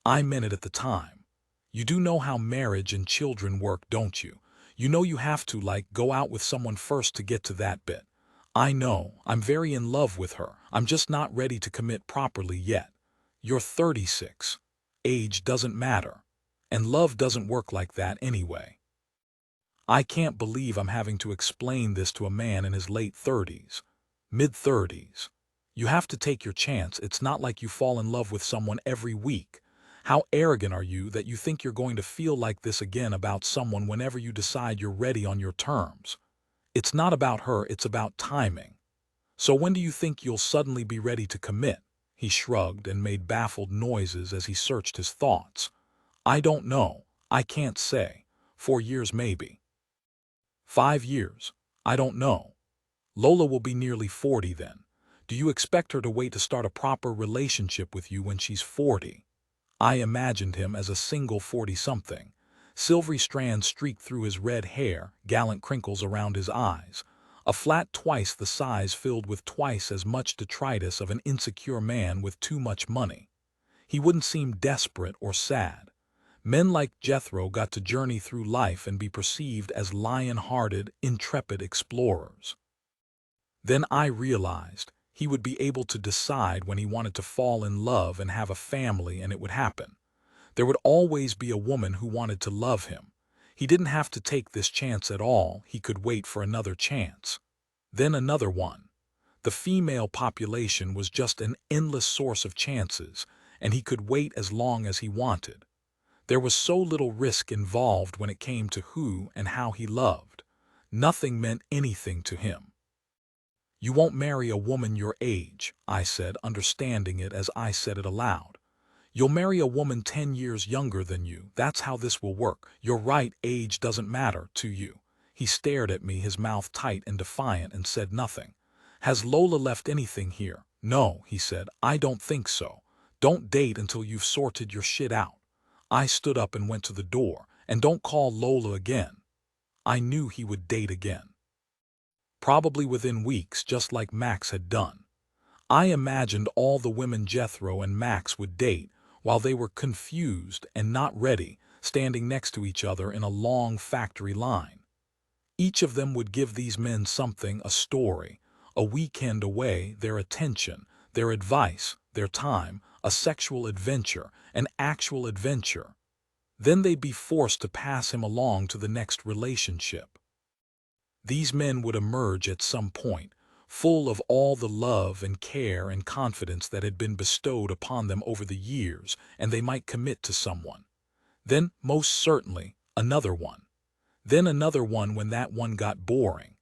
I meant it at the time. You do know how marriage and children work, don't you? You know you have to, like, go out with someone first to get to that bit. I know, I'm very in love with her. I'm just not ready to commit properly yet. You're 36. Age doesn't matter. And love doesn't work like that anyway. I can't believe I'm having to explain this to a man in his late 30s, mid-30s. You have to take your chance. It's not like you fall in love with someone every week. How arrogant are you that you think you're going to feel like this again about someone whenever you decide you're ready on your terms? It's not about her, it's about timing. So when do you think you'll suddenly be ready to commit? He shrugged and made baffled noises as he searched his thoughts. I don't know. I can't say. 4 years maybe. 5 years. I don't know. Lola will be nearly 40 then. Do you expect her to wait to start a proper relationship with you when she's 40? I imagined him as a single 40-something. Silvery strands streaked through his red hair, gallant crinkles around his eyes. A flat twice the size filled with twice as much detritus of an insecure man with too much money. He wouldn't seem desperate or sad. Men like Jethro got to journey through life and be perceived as lion-hearted, intrepid explorers. Then I realized he would be able to decide when he wanted to fall in love and have a family, and it would happen. There would always be a woman who wanted to love him. He didn't have to take this chance at all. He could wait for another chance. Then another one. The female population was just an endless source of chances, and he could wait as long as he wanted. There was so little risk involved when it came to who and how he loved. Nothing meant anything to him. You won't marry a woman your age, I said, understanding it as I said it aloud. You'll marry a woman 10 years younger than you. That's how this will work. You're right, age doesn't matter to you. He stared at me, his mouth tight and defiant, and said nothing. Has Lola left anything here? No, he said. I don't think so. Don't date until you've sorted your shit out. I stood up and went to the door. And don't call Lola again. I knew he would date again. Probably within weeks, just like Max had done. I imagined all the women Jethro and Max would date while they were confused and not ready, standing next to each other in a long factory line. Each of them would give these men something, a story, a weekend away, their attention, their advice, their time, a sexual adventure, an actual adventure. Then they'd be forced to pass him along to the next relationship. These men would emerge at some point, full of all the love and care and confidence that had been bestowed upon them over the years, and they might commit to someone. Then, most certainly, another one. Then another one when that one got boring.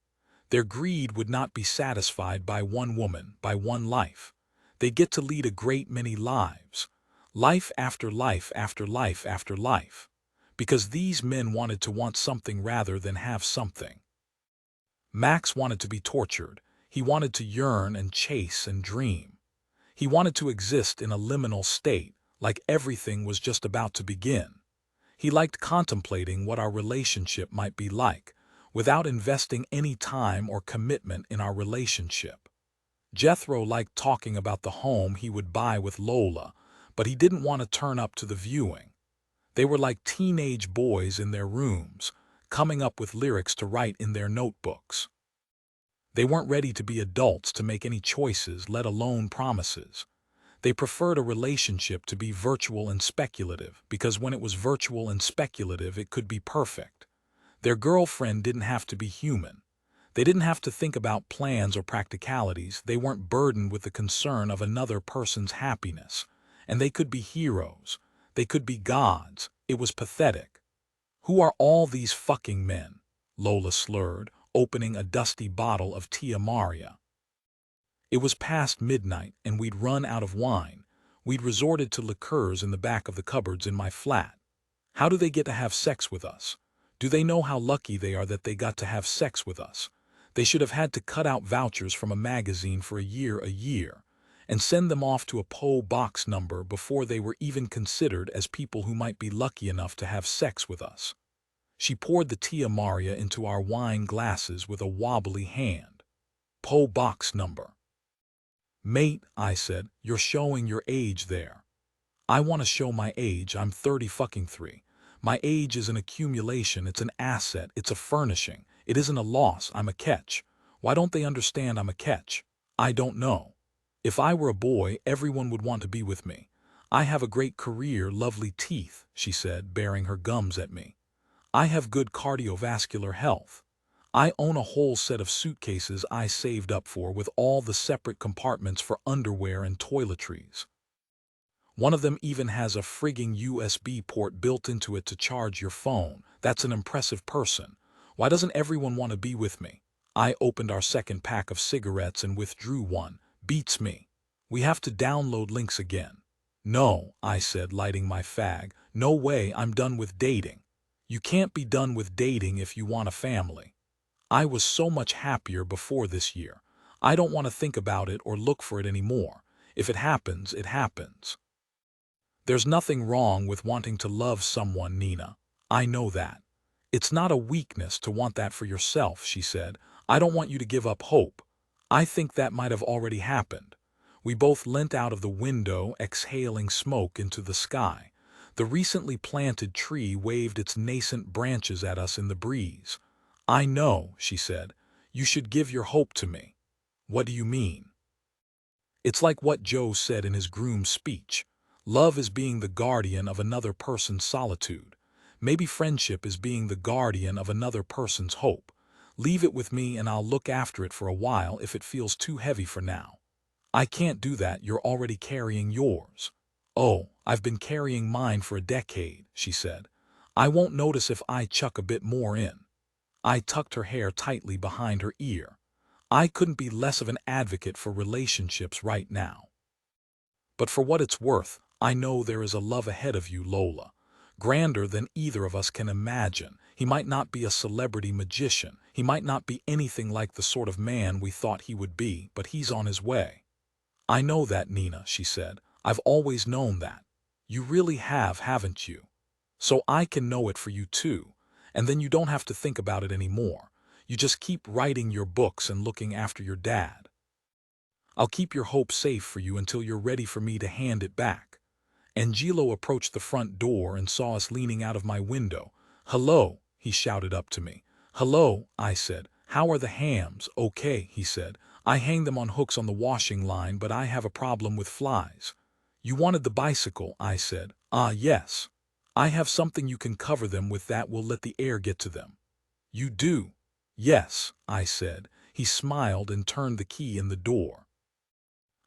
Their greed would not be satisfied by one woman, by one life. They'd get to lead a great many lives. Life after life after life after life. Because these men wanted to want something rather than have something. Max wanted to be tortured. He wanted to yearn and chase and dream. He wanted to exist in a liminal state, like everything was just about to begin. He liked contemplating what our relationship might be like, without investing any time or commitment in our relationship. Jethro liked talking about the home he would buy with Lola, but he didn't want to turn up to the viewing. They were like teenage boys in their rooms, coming up with lyrics to write in their notebooks. They weren't ready to be adults to make any choices, let alone promises. They preferred a relationship to be virtual and speculative, because when it was virtual and speculative, it could be perfect. Their girlfriend didn't have to be human. They didn't have to think about plans or practicalities. They weren't burdened with the concern of another person's happiness. And they could be heroes. They could be gods. It was pathetic. Who are all these fucking men? Lola slurred, opening a dusty bottle of Tia Maria. It was past midnight, and we'd run out of wine. We'd resorted to liqueurs in the back of the cupboards in my flat. How do they get to have sex with us? Do they know how lucky they are that they got to have sex with us? They should have had to cut out vouchers from a magazine for a year, and send them off to a PO box number before they were even considered as people who might be lucky enough to have sex with us. She poured the Tia Maria into our wine glasses with a wobbly hand. PO box number. Mate, I said, you're showing your age there. I want to show my age. I'm 33. My age is an accumulation, it's an asset, it's a furnishing. It isn't a loss, I'm a catch. Why don't they understand I'm a catch? I don't know. If I were a boy, everyone would want to be with me. I have a great career, lovely teeth, she said, baring her gums at me. I have good cardiovascular health. I own a whole set of suitcases I saved up for with all the separate compartments for underwear and toiletries. One of them even has a frigging USB port built into it to charge your phone. That's an impressive person. Why doesn't everyone want to be with me? I opened our second pack of cigarettes and withdrew one. Beats me. We have to download links again. No, I said, lighting my fag. No way, I'm done with dating. You can't be done with dating if you want a family. I was so much happier before this year. I don't want to think about it or look for it anymore. If it happens, it happens. There's nothing wrong with wanting to love someone, Nina. I know that. It's not a weakness to want that for yourself, she said. I don't want you to give up hope. I think that might have already happened. We both leant out of the window, exhaling smoke into the sky. The recently planted tree waved its nascent branches at us in the breeze. I know, she said. You should give your hope to me. What do you mean? It's like what Joe said in his groom's speech. Love is being the guardian of another person's solitude. Maybe friendship is being the guardian of another person's hope. Leave it with me and I'll look after it for a while if it feels too heavy for now. I can't do that, you're already carrying yours. Oh, I've been carrying mine for a decade, she said. I won't notice if I chuck a bit more in. I tucked her hair tightly behind her ear. I couldn't be less of an advocate for relationships right now. But for what it's worth, I know there is a love ahead of you, Lola. Grander than either of us can imagine. He might not be a celebrity magician. He might not be anything like the sort of man we thought he would be, but he's on his way. I know that, Nina, she said. I've always known that. You really have, haven't you? So I can know it for you too. And then you don't have to think about it anymore. You just keep writing your books and looking after your dad. I'll keep your hope safe for you until you're ready for me to hand it back. Angelo approached the front door and saw us leaning out of my window. Hello, he shouted up to me. Hello, I said. How are the hams? Okay, he said. I hang them on hooks on the washing line, but I have a problem with flies. You wanted the bicycle, I said. Ah, yes. I have something you can cover them with that will let the air get to them. You do? Yes, I said. He smiled and turned the key in the door.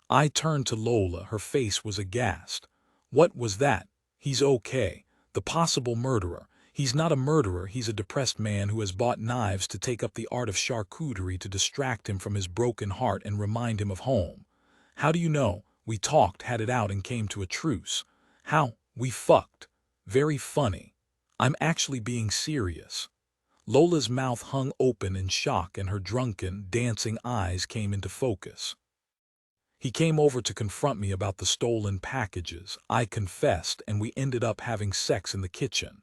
I turned to Lola. Her face was aghast. What was that? He's okay. The possible murderer. He's not a murderer, he's a depressed man who has bought knives to take up the art of charcuterie to distract him from his broken heart and remind him of home. How do you know? We talked, had it out, and came to a truce. How? We fucked. Very funny. I'm actually being serious. Lola's mouth hung open in shock and her drunken, dancing eyes came into focus. He came over to confront me about the stolen packages. I confessed, and we ended up having sex in the kitchen.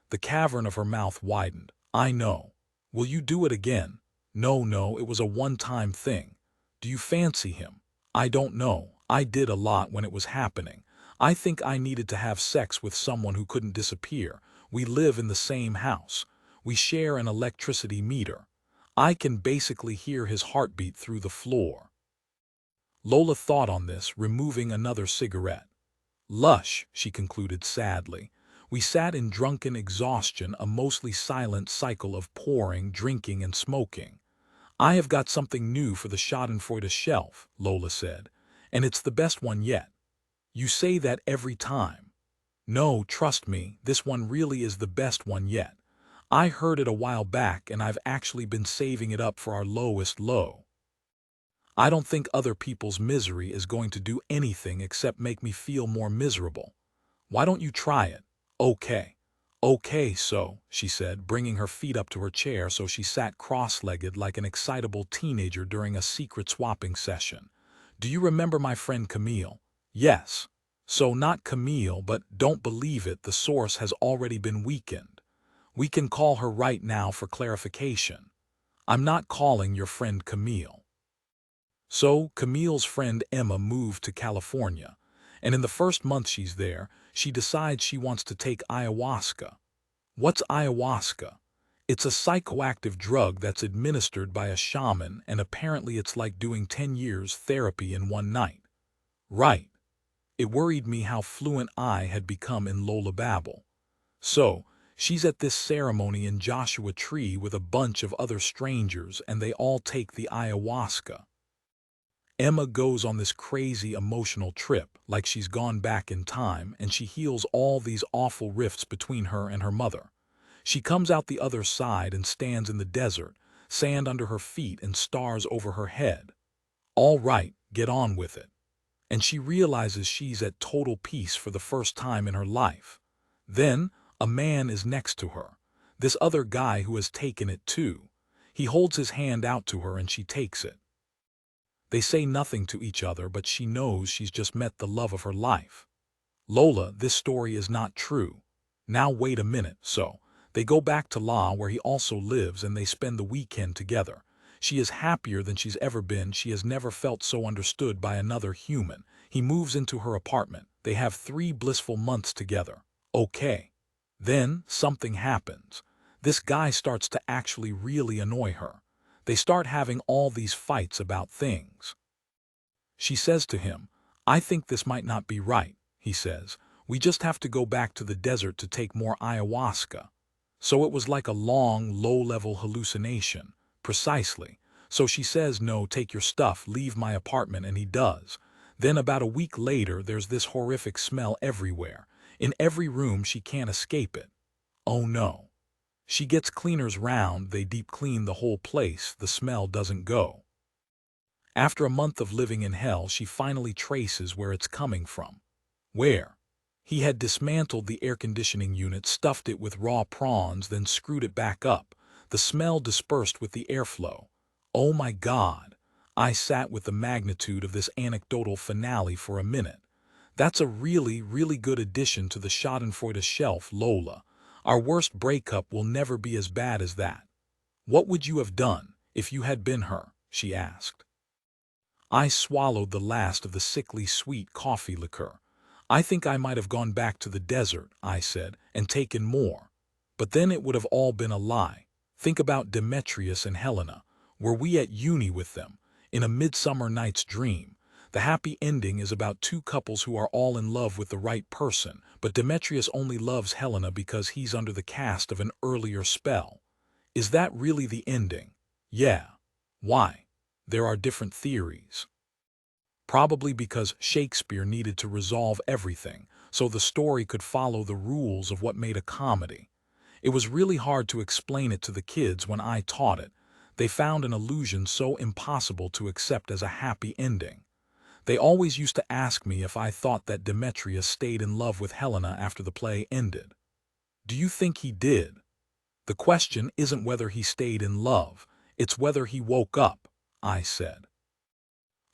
The cavern of her mouth widened. I know. Will you do it again? No, it was a one-time thing. Do you fancy him? I don't know. I did a lot when it was happening. I think I needed to have sex with someone who couldn't disappear. We live in the same house. We share an electricity meter. I can basically hear his heartbeat through the floor. Lola thought on this, removing another cigarette. Lush, she concluded sadly. We sat in drunken exhaustion, a mostly silent cycle of pouring, drinking, and smoking. I have got something new for the Schadenfreude shelf, Lola said, and it's the best one yet. You say that every time. No, trust me, this one really is the best one yet. I heard it a while back and I've actually been saving it up for our lowest low. I don't think other people's misery is going to do anything except make me feel more miserable. Why don't you try it? Okay. Okay, so, she said, bringing her feet up to her chair so she sat cross-legged like an excitable teenager during a secret swapping session. Do you remember my friend Camille? Yes. So not Camille, but don't believe it, the source has already been weakened. We can call her right now for clarification. I'm not calling your friend Camille. So, Camille's friend Emma moved to California, and in the first month she's there, she decides she wants to take ayahuasca. What's ayahuasca? It's a psychoactive drug that's administered by a shaman, and apparently it's like doing 10 years therapy in one night. Right. It worried me how fluent I had become in Lola babble. So, she's at this ceremony in Joshua Tree with a bunch of other strangers, and they all take the ayahuasca. Emma goes on this crazy emotional trip, like she's gone back in time, and she heals all these awful rifts between her and her mother. She comes out the other side and stands in the desert, sand under her feet and stars over her head. All right, get on with it. And she realizes she's at total peace for the first time in her life. Then, a man is next to her, this other guy who has taken it too. He holds his hand out to her and she takes it. They say nothing to each other, but she knows she's just met the love of her life. Lola, this story is not true. Now wait a minute, so. They go back to La, where he also lives, and they spend the weekend together. She is happier than she's ever been. She has never felt so understood by another human. He moves into her apartment. They have 3 blissful months together. Okay. Then something happens. This guy starts to actually really annoy her. They start having all these fights about things. She says to him, I think this might not be right, he says. We just have to go back to the desert to take more ayahuasca. So it was like a long, low-level hallucination. Precisely. So she says, no, take your stuff, leave my apartment, and he does. Then about a week later, there's this horrific smell everywhere. In every room, she can't escape it. Oh no. She gets cleaners round, they deep clean the whole place, the smell doesn't go. After a month of living in hell, she finally traces where it's coming from. Where? He had dismantled the air conditioning unit, stuffed it with raw prawns, then screwed it back up. The smell dispersed with the airflow. Oh my God! I sat with the magnitude of this anecdotal finale for a minute. That's a really, really good addition to the Schadenfreude shelf, Lola. Our worst breakup will never be as bad as that. What would you have done if you had been her? She asked. I swallowed the last of the sickly sweet coffee liqueur. I think I might have gone back to the desert, I said, and taken more. But then it would have all been a lie. Think about Demetrius and Helena. Were we at uni with them? In A Midsummer Night's Dream. The happy ending is about 2 couples who are all in love with the right person, but Demetrius only loves Helena because he's under the cast of an earlier spell. Is that really the ending? Yeah. Why? There are different theories. Probably because Shakespeare needed to resolve everything, so the story could follow the rules of what made a comedy. It was really hard to explain it to the kids when I taught it. They found an illusion so impossible to accept as a happy ending. They always used to ask me if I thought that Demetrius stayed in love with Helena after the play ended. Do you think he did? The question isn't whether he stayed in love, it's whether he woke up, I said.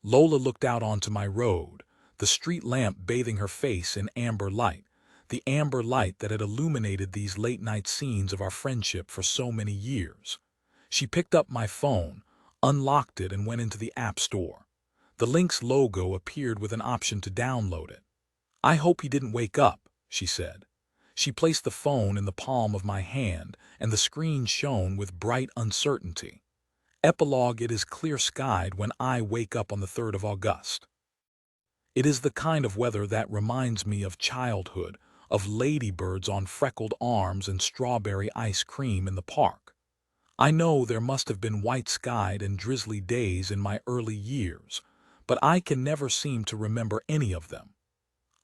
Lola looked out onto my road, the street lamp bathing her face in amber light, the amber light that had illuminated these late-night scenes of our friendship for so many years. She picked up my phone, unlocked it, and went into the App Store. The Lynx logo appeared with an option to download it. I hope he didn't wake up, she said. She placed the phone in the palm of my hand, and the screen shone with bright uncertainty. Epilogue: It is clear-skied when I wake up on the 3rd of August. It is the kind of weather that reminds me of childhood, of ladybirds on freckled arms and strawberry ice cream in the park. I know there must have been white-skied and drizzly days in my early years, but I can never seem to remember any of them.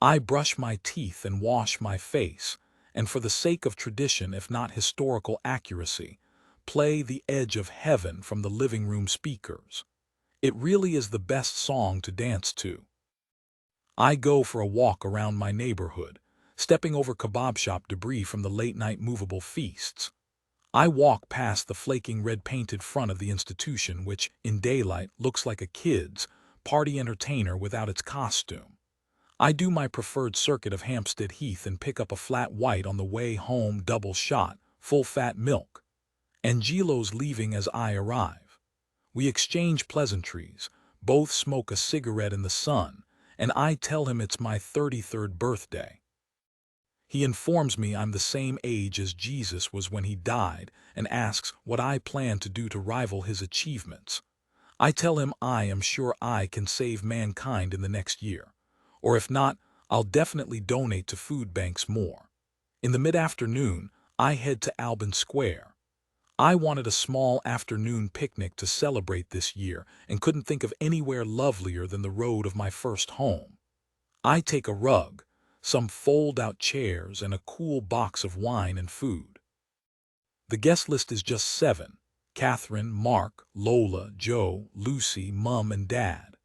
I brush my teeth and wash my face, and for the sake of tradition if not historical accuracy, play The Edge of Heaven from the living room speakers. It really is the best song to dance to. I go for a walk around my neighborhood, stepping over kebab shop debris from the late-night movable feasts. I walk past the flaking red-painted front of the institution which, in daylight, looks like a kid's party entertainer without its costume. I do my preferred circuit of Hampstead Heath and pick up a flat white on the way home, double shot, full-fat milk. Angelo's leaving as I arrive. We exchange pleasantries, both smoke a cigarette in the sun, and I tell him it's my 33rd birthday. He informs me I'm the same age as Jesus was when he died and asks what I plan to do to rival his achievements. I tell him I am sure I can save mankind in the next year, or if not, I'll definitely donate to food banks more. In the mid-afternoon, I head to Albin Square. I wanted a small afternoon picnic to celebrate this year and couldn't think of anywhere lovelier than the road of my first home. I take a rug, some fold-out chairs, and a cool box of wine and food. The guest list is just 7: Catherine, Mark, Lola, Joe, Lucy, Mum, and Dad.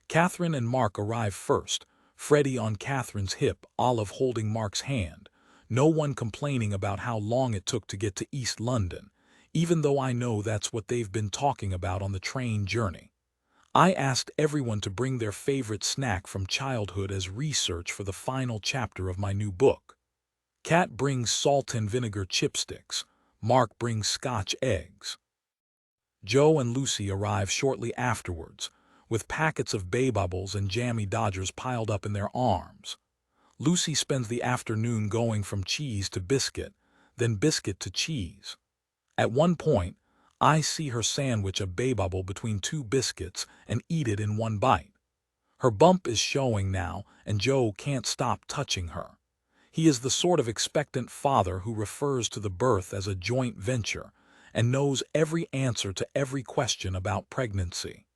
Catherine and Mark arrive first, Freddie on Catherine's hip, Olive holding Mark's hand, no one complaining about how long it took to get to East London, even though I know that's what they've been talking about on the train journey. I asked everyone to bring their favorite snack from childhood as research for the final chapter of my new book. Kat brings salt and vinegar chipsticks. Mark brings Scotch eggs. Joe and Lucy arrive shortly afterwards, with packets of Babe-Bubbles and Jammy Dodgers piled up in their arms. Lucy spends the afternoon going from cheese to biscuit, then biscuit to cheese. At one point, I see her sandwich a Babe-Bubble between 2 biscuits and eat it in one bite. Her bump is showing now, and Joe can't stop touching her. He is the sort of expectant father who refers to the birth as a joint venture and knows every answer to every question about pregnancy.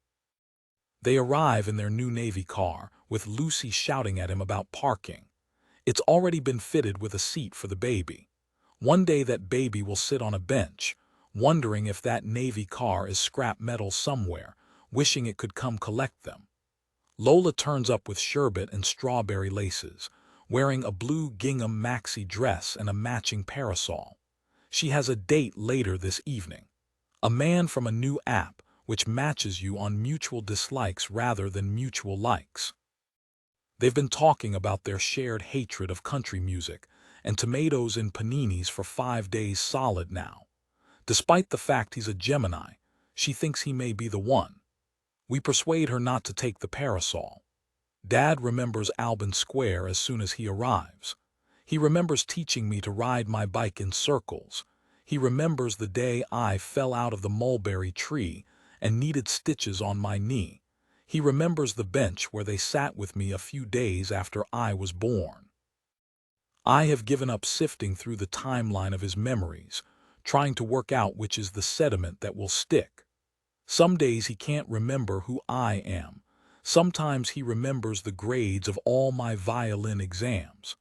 They arrive in their new Navy car, with Lucy shouting at him about parking. It's already been fitted with a seat for the baby. One day that baby will sit on a bench, wondering if that Navy car is scrap metal somewhere, wishing it could come collect them. Lola turns up with sherbet and strawberry laces, wearing a blue gingham maxi dress and a matching parasol. She has a date later this evening. A man from a new app which matches you on mutual dislikes rather than mutual likes. They've been talking about their shared hatred of country music and tomatoes in paninis for 5 days solid now. Despite the fact he's a Gemini, she thinks he may be the one. We persuade her not to take the parasol. Dad remembers Albin Square as soon as he arrives. He remembers teaching me to ride my bike in circles. He remembers the day I fell out of the mulberry tree and needed stitches on my knee. He remembers the bench where they sat with me a few days after I was born. I have given up sifting through the timeline of his memories, trying to work out which is the sediment that will stick. Some days he can't remember who I am. Sometimes he remembers the grades of all my violin exams.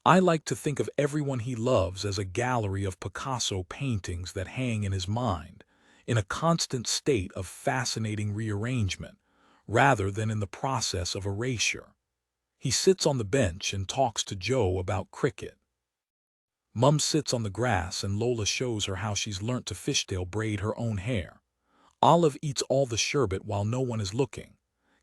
I like to think of everyone he loves as a gallery of Picasso paintings that hang in his mind, in a constant state of fascinating rearrangement, rather than in the process of erasure. He sits on the bench and talks to Joe about cricket. Mum sits on the grass and Lola shows her how she's learnt to fishtail braid her own hair. Olive eats all the sherbet while no one is looking.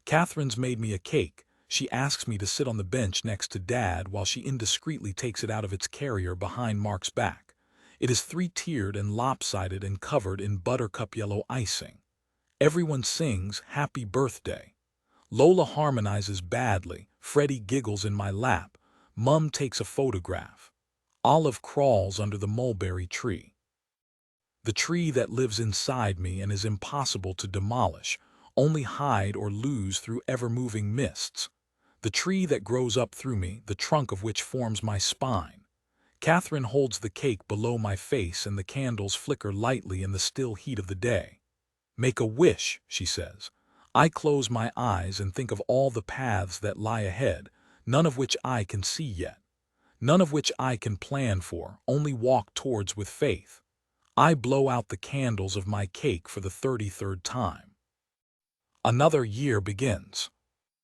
Catherine's made me a cake. She asks me to sit on the bench next to Dad while she indiscreetly takes it out of its carrier behind Mark's back. It is 3-tiered and lopsided and covered in buttercup yellow icing. Everyone sings Happy Birthday. Lola harmonizes badly. Freddie giggles in my lap. Mum takes a photograph. Olive crawls under the mulberry tree. The tree that lives inside me and is impossible to demolish, only hide or lose through ever-moving mists. The tree that grows up through me, the trunk of which forms my spine. Catherine holds the cake below my face and the candles flicker lightly in the still heat of the day. Make a wish, she says. I close my eyes and think of all the paths that lie ahead, none of which I can see yet, none of which I can plan for, only walk towards with faith. I blow out the candles of my cake for the 33rd time. Another year begins.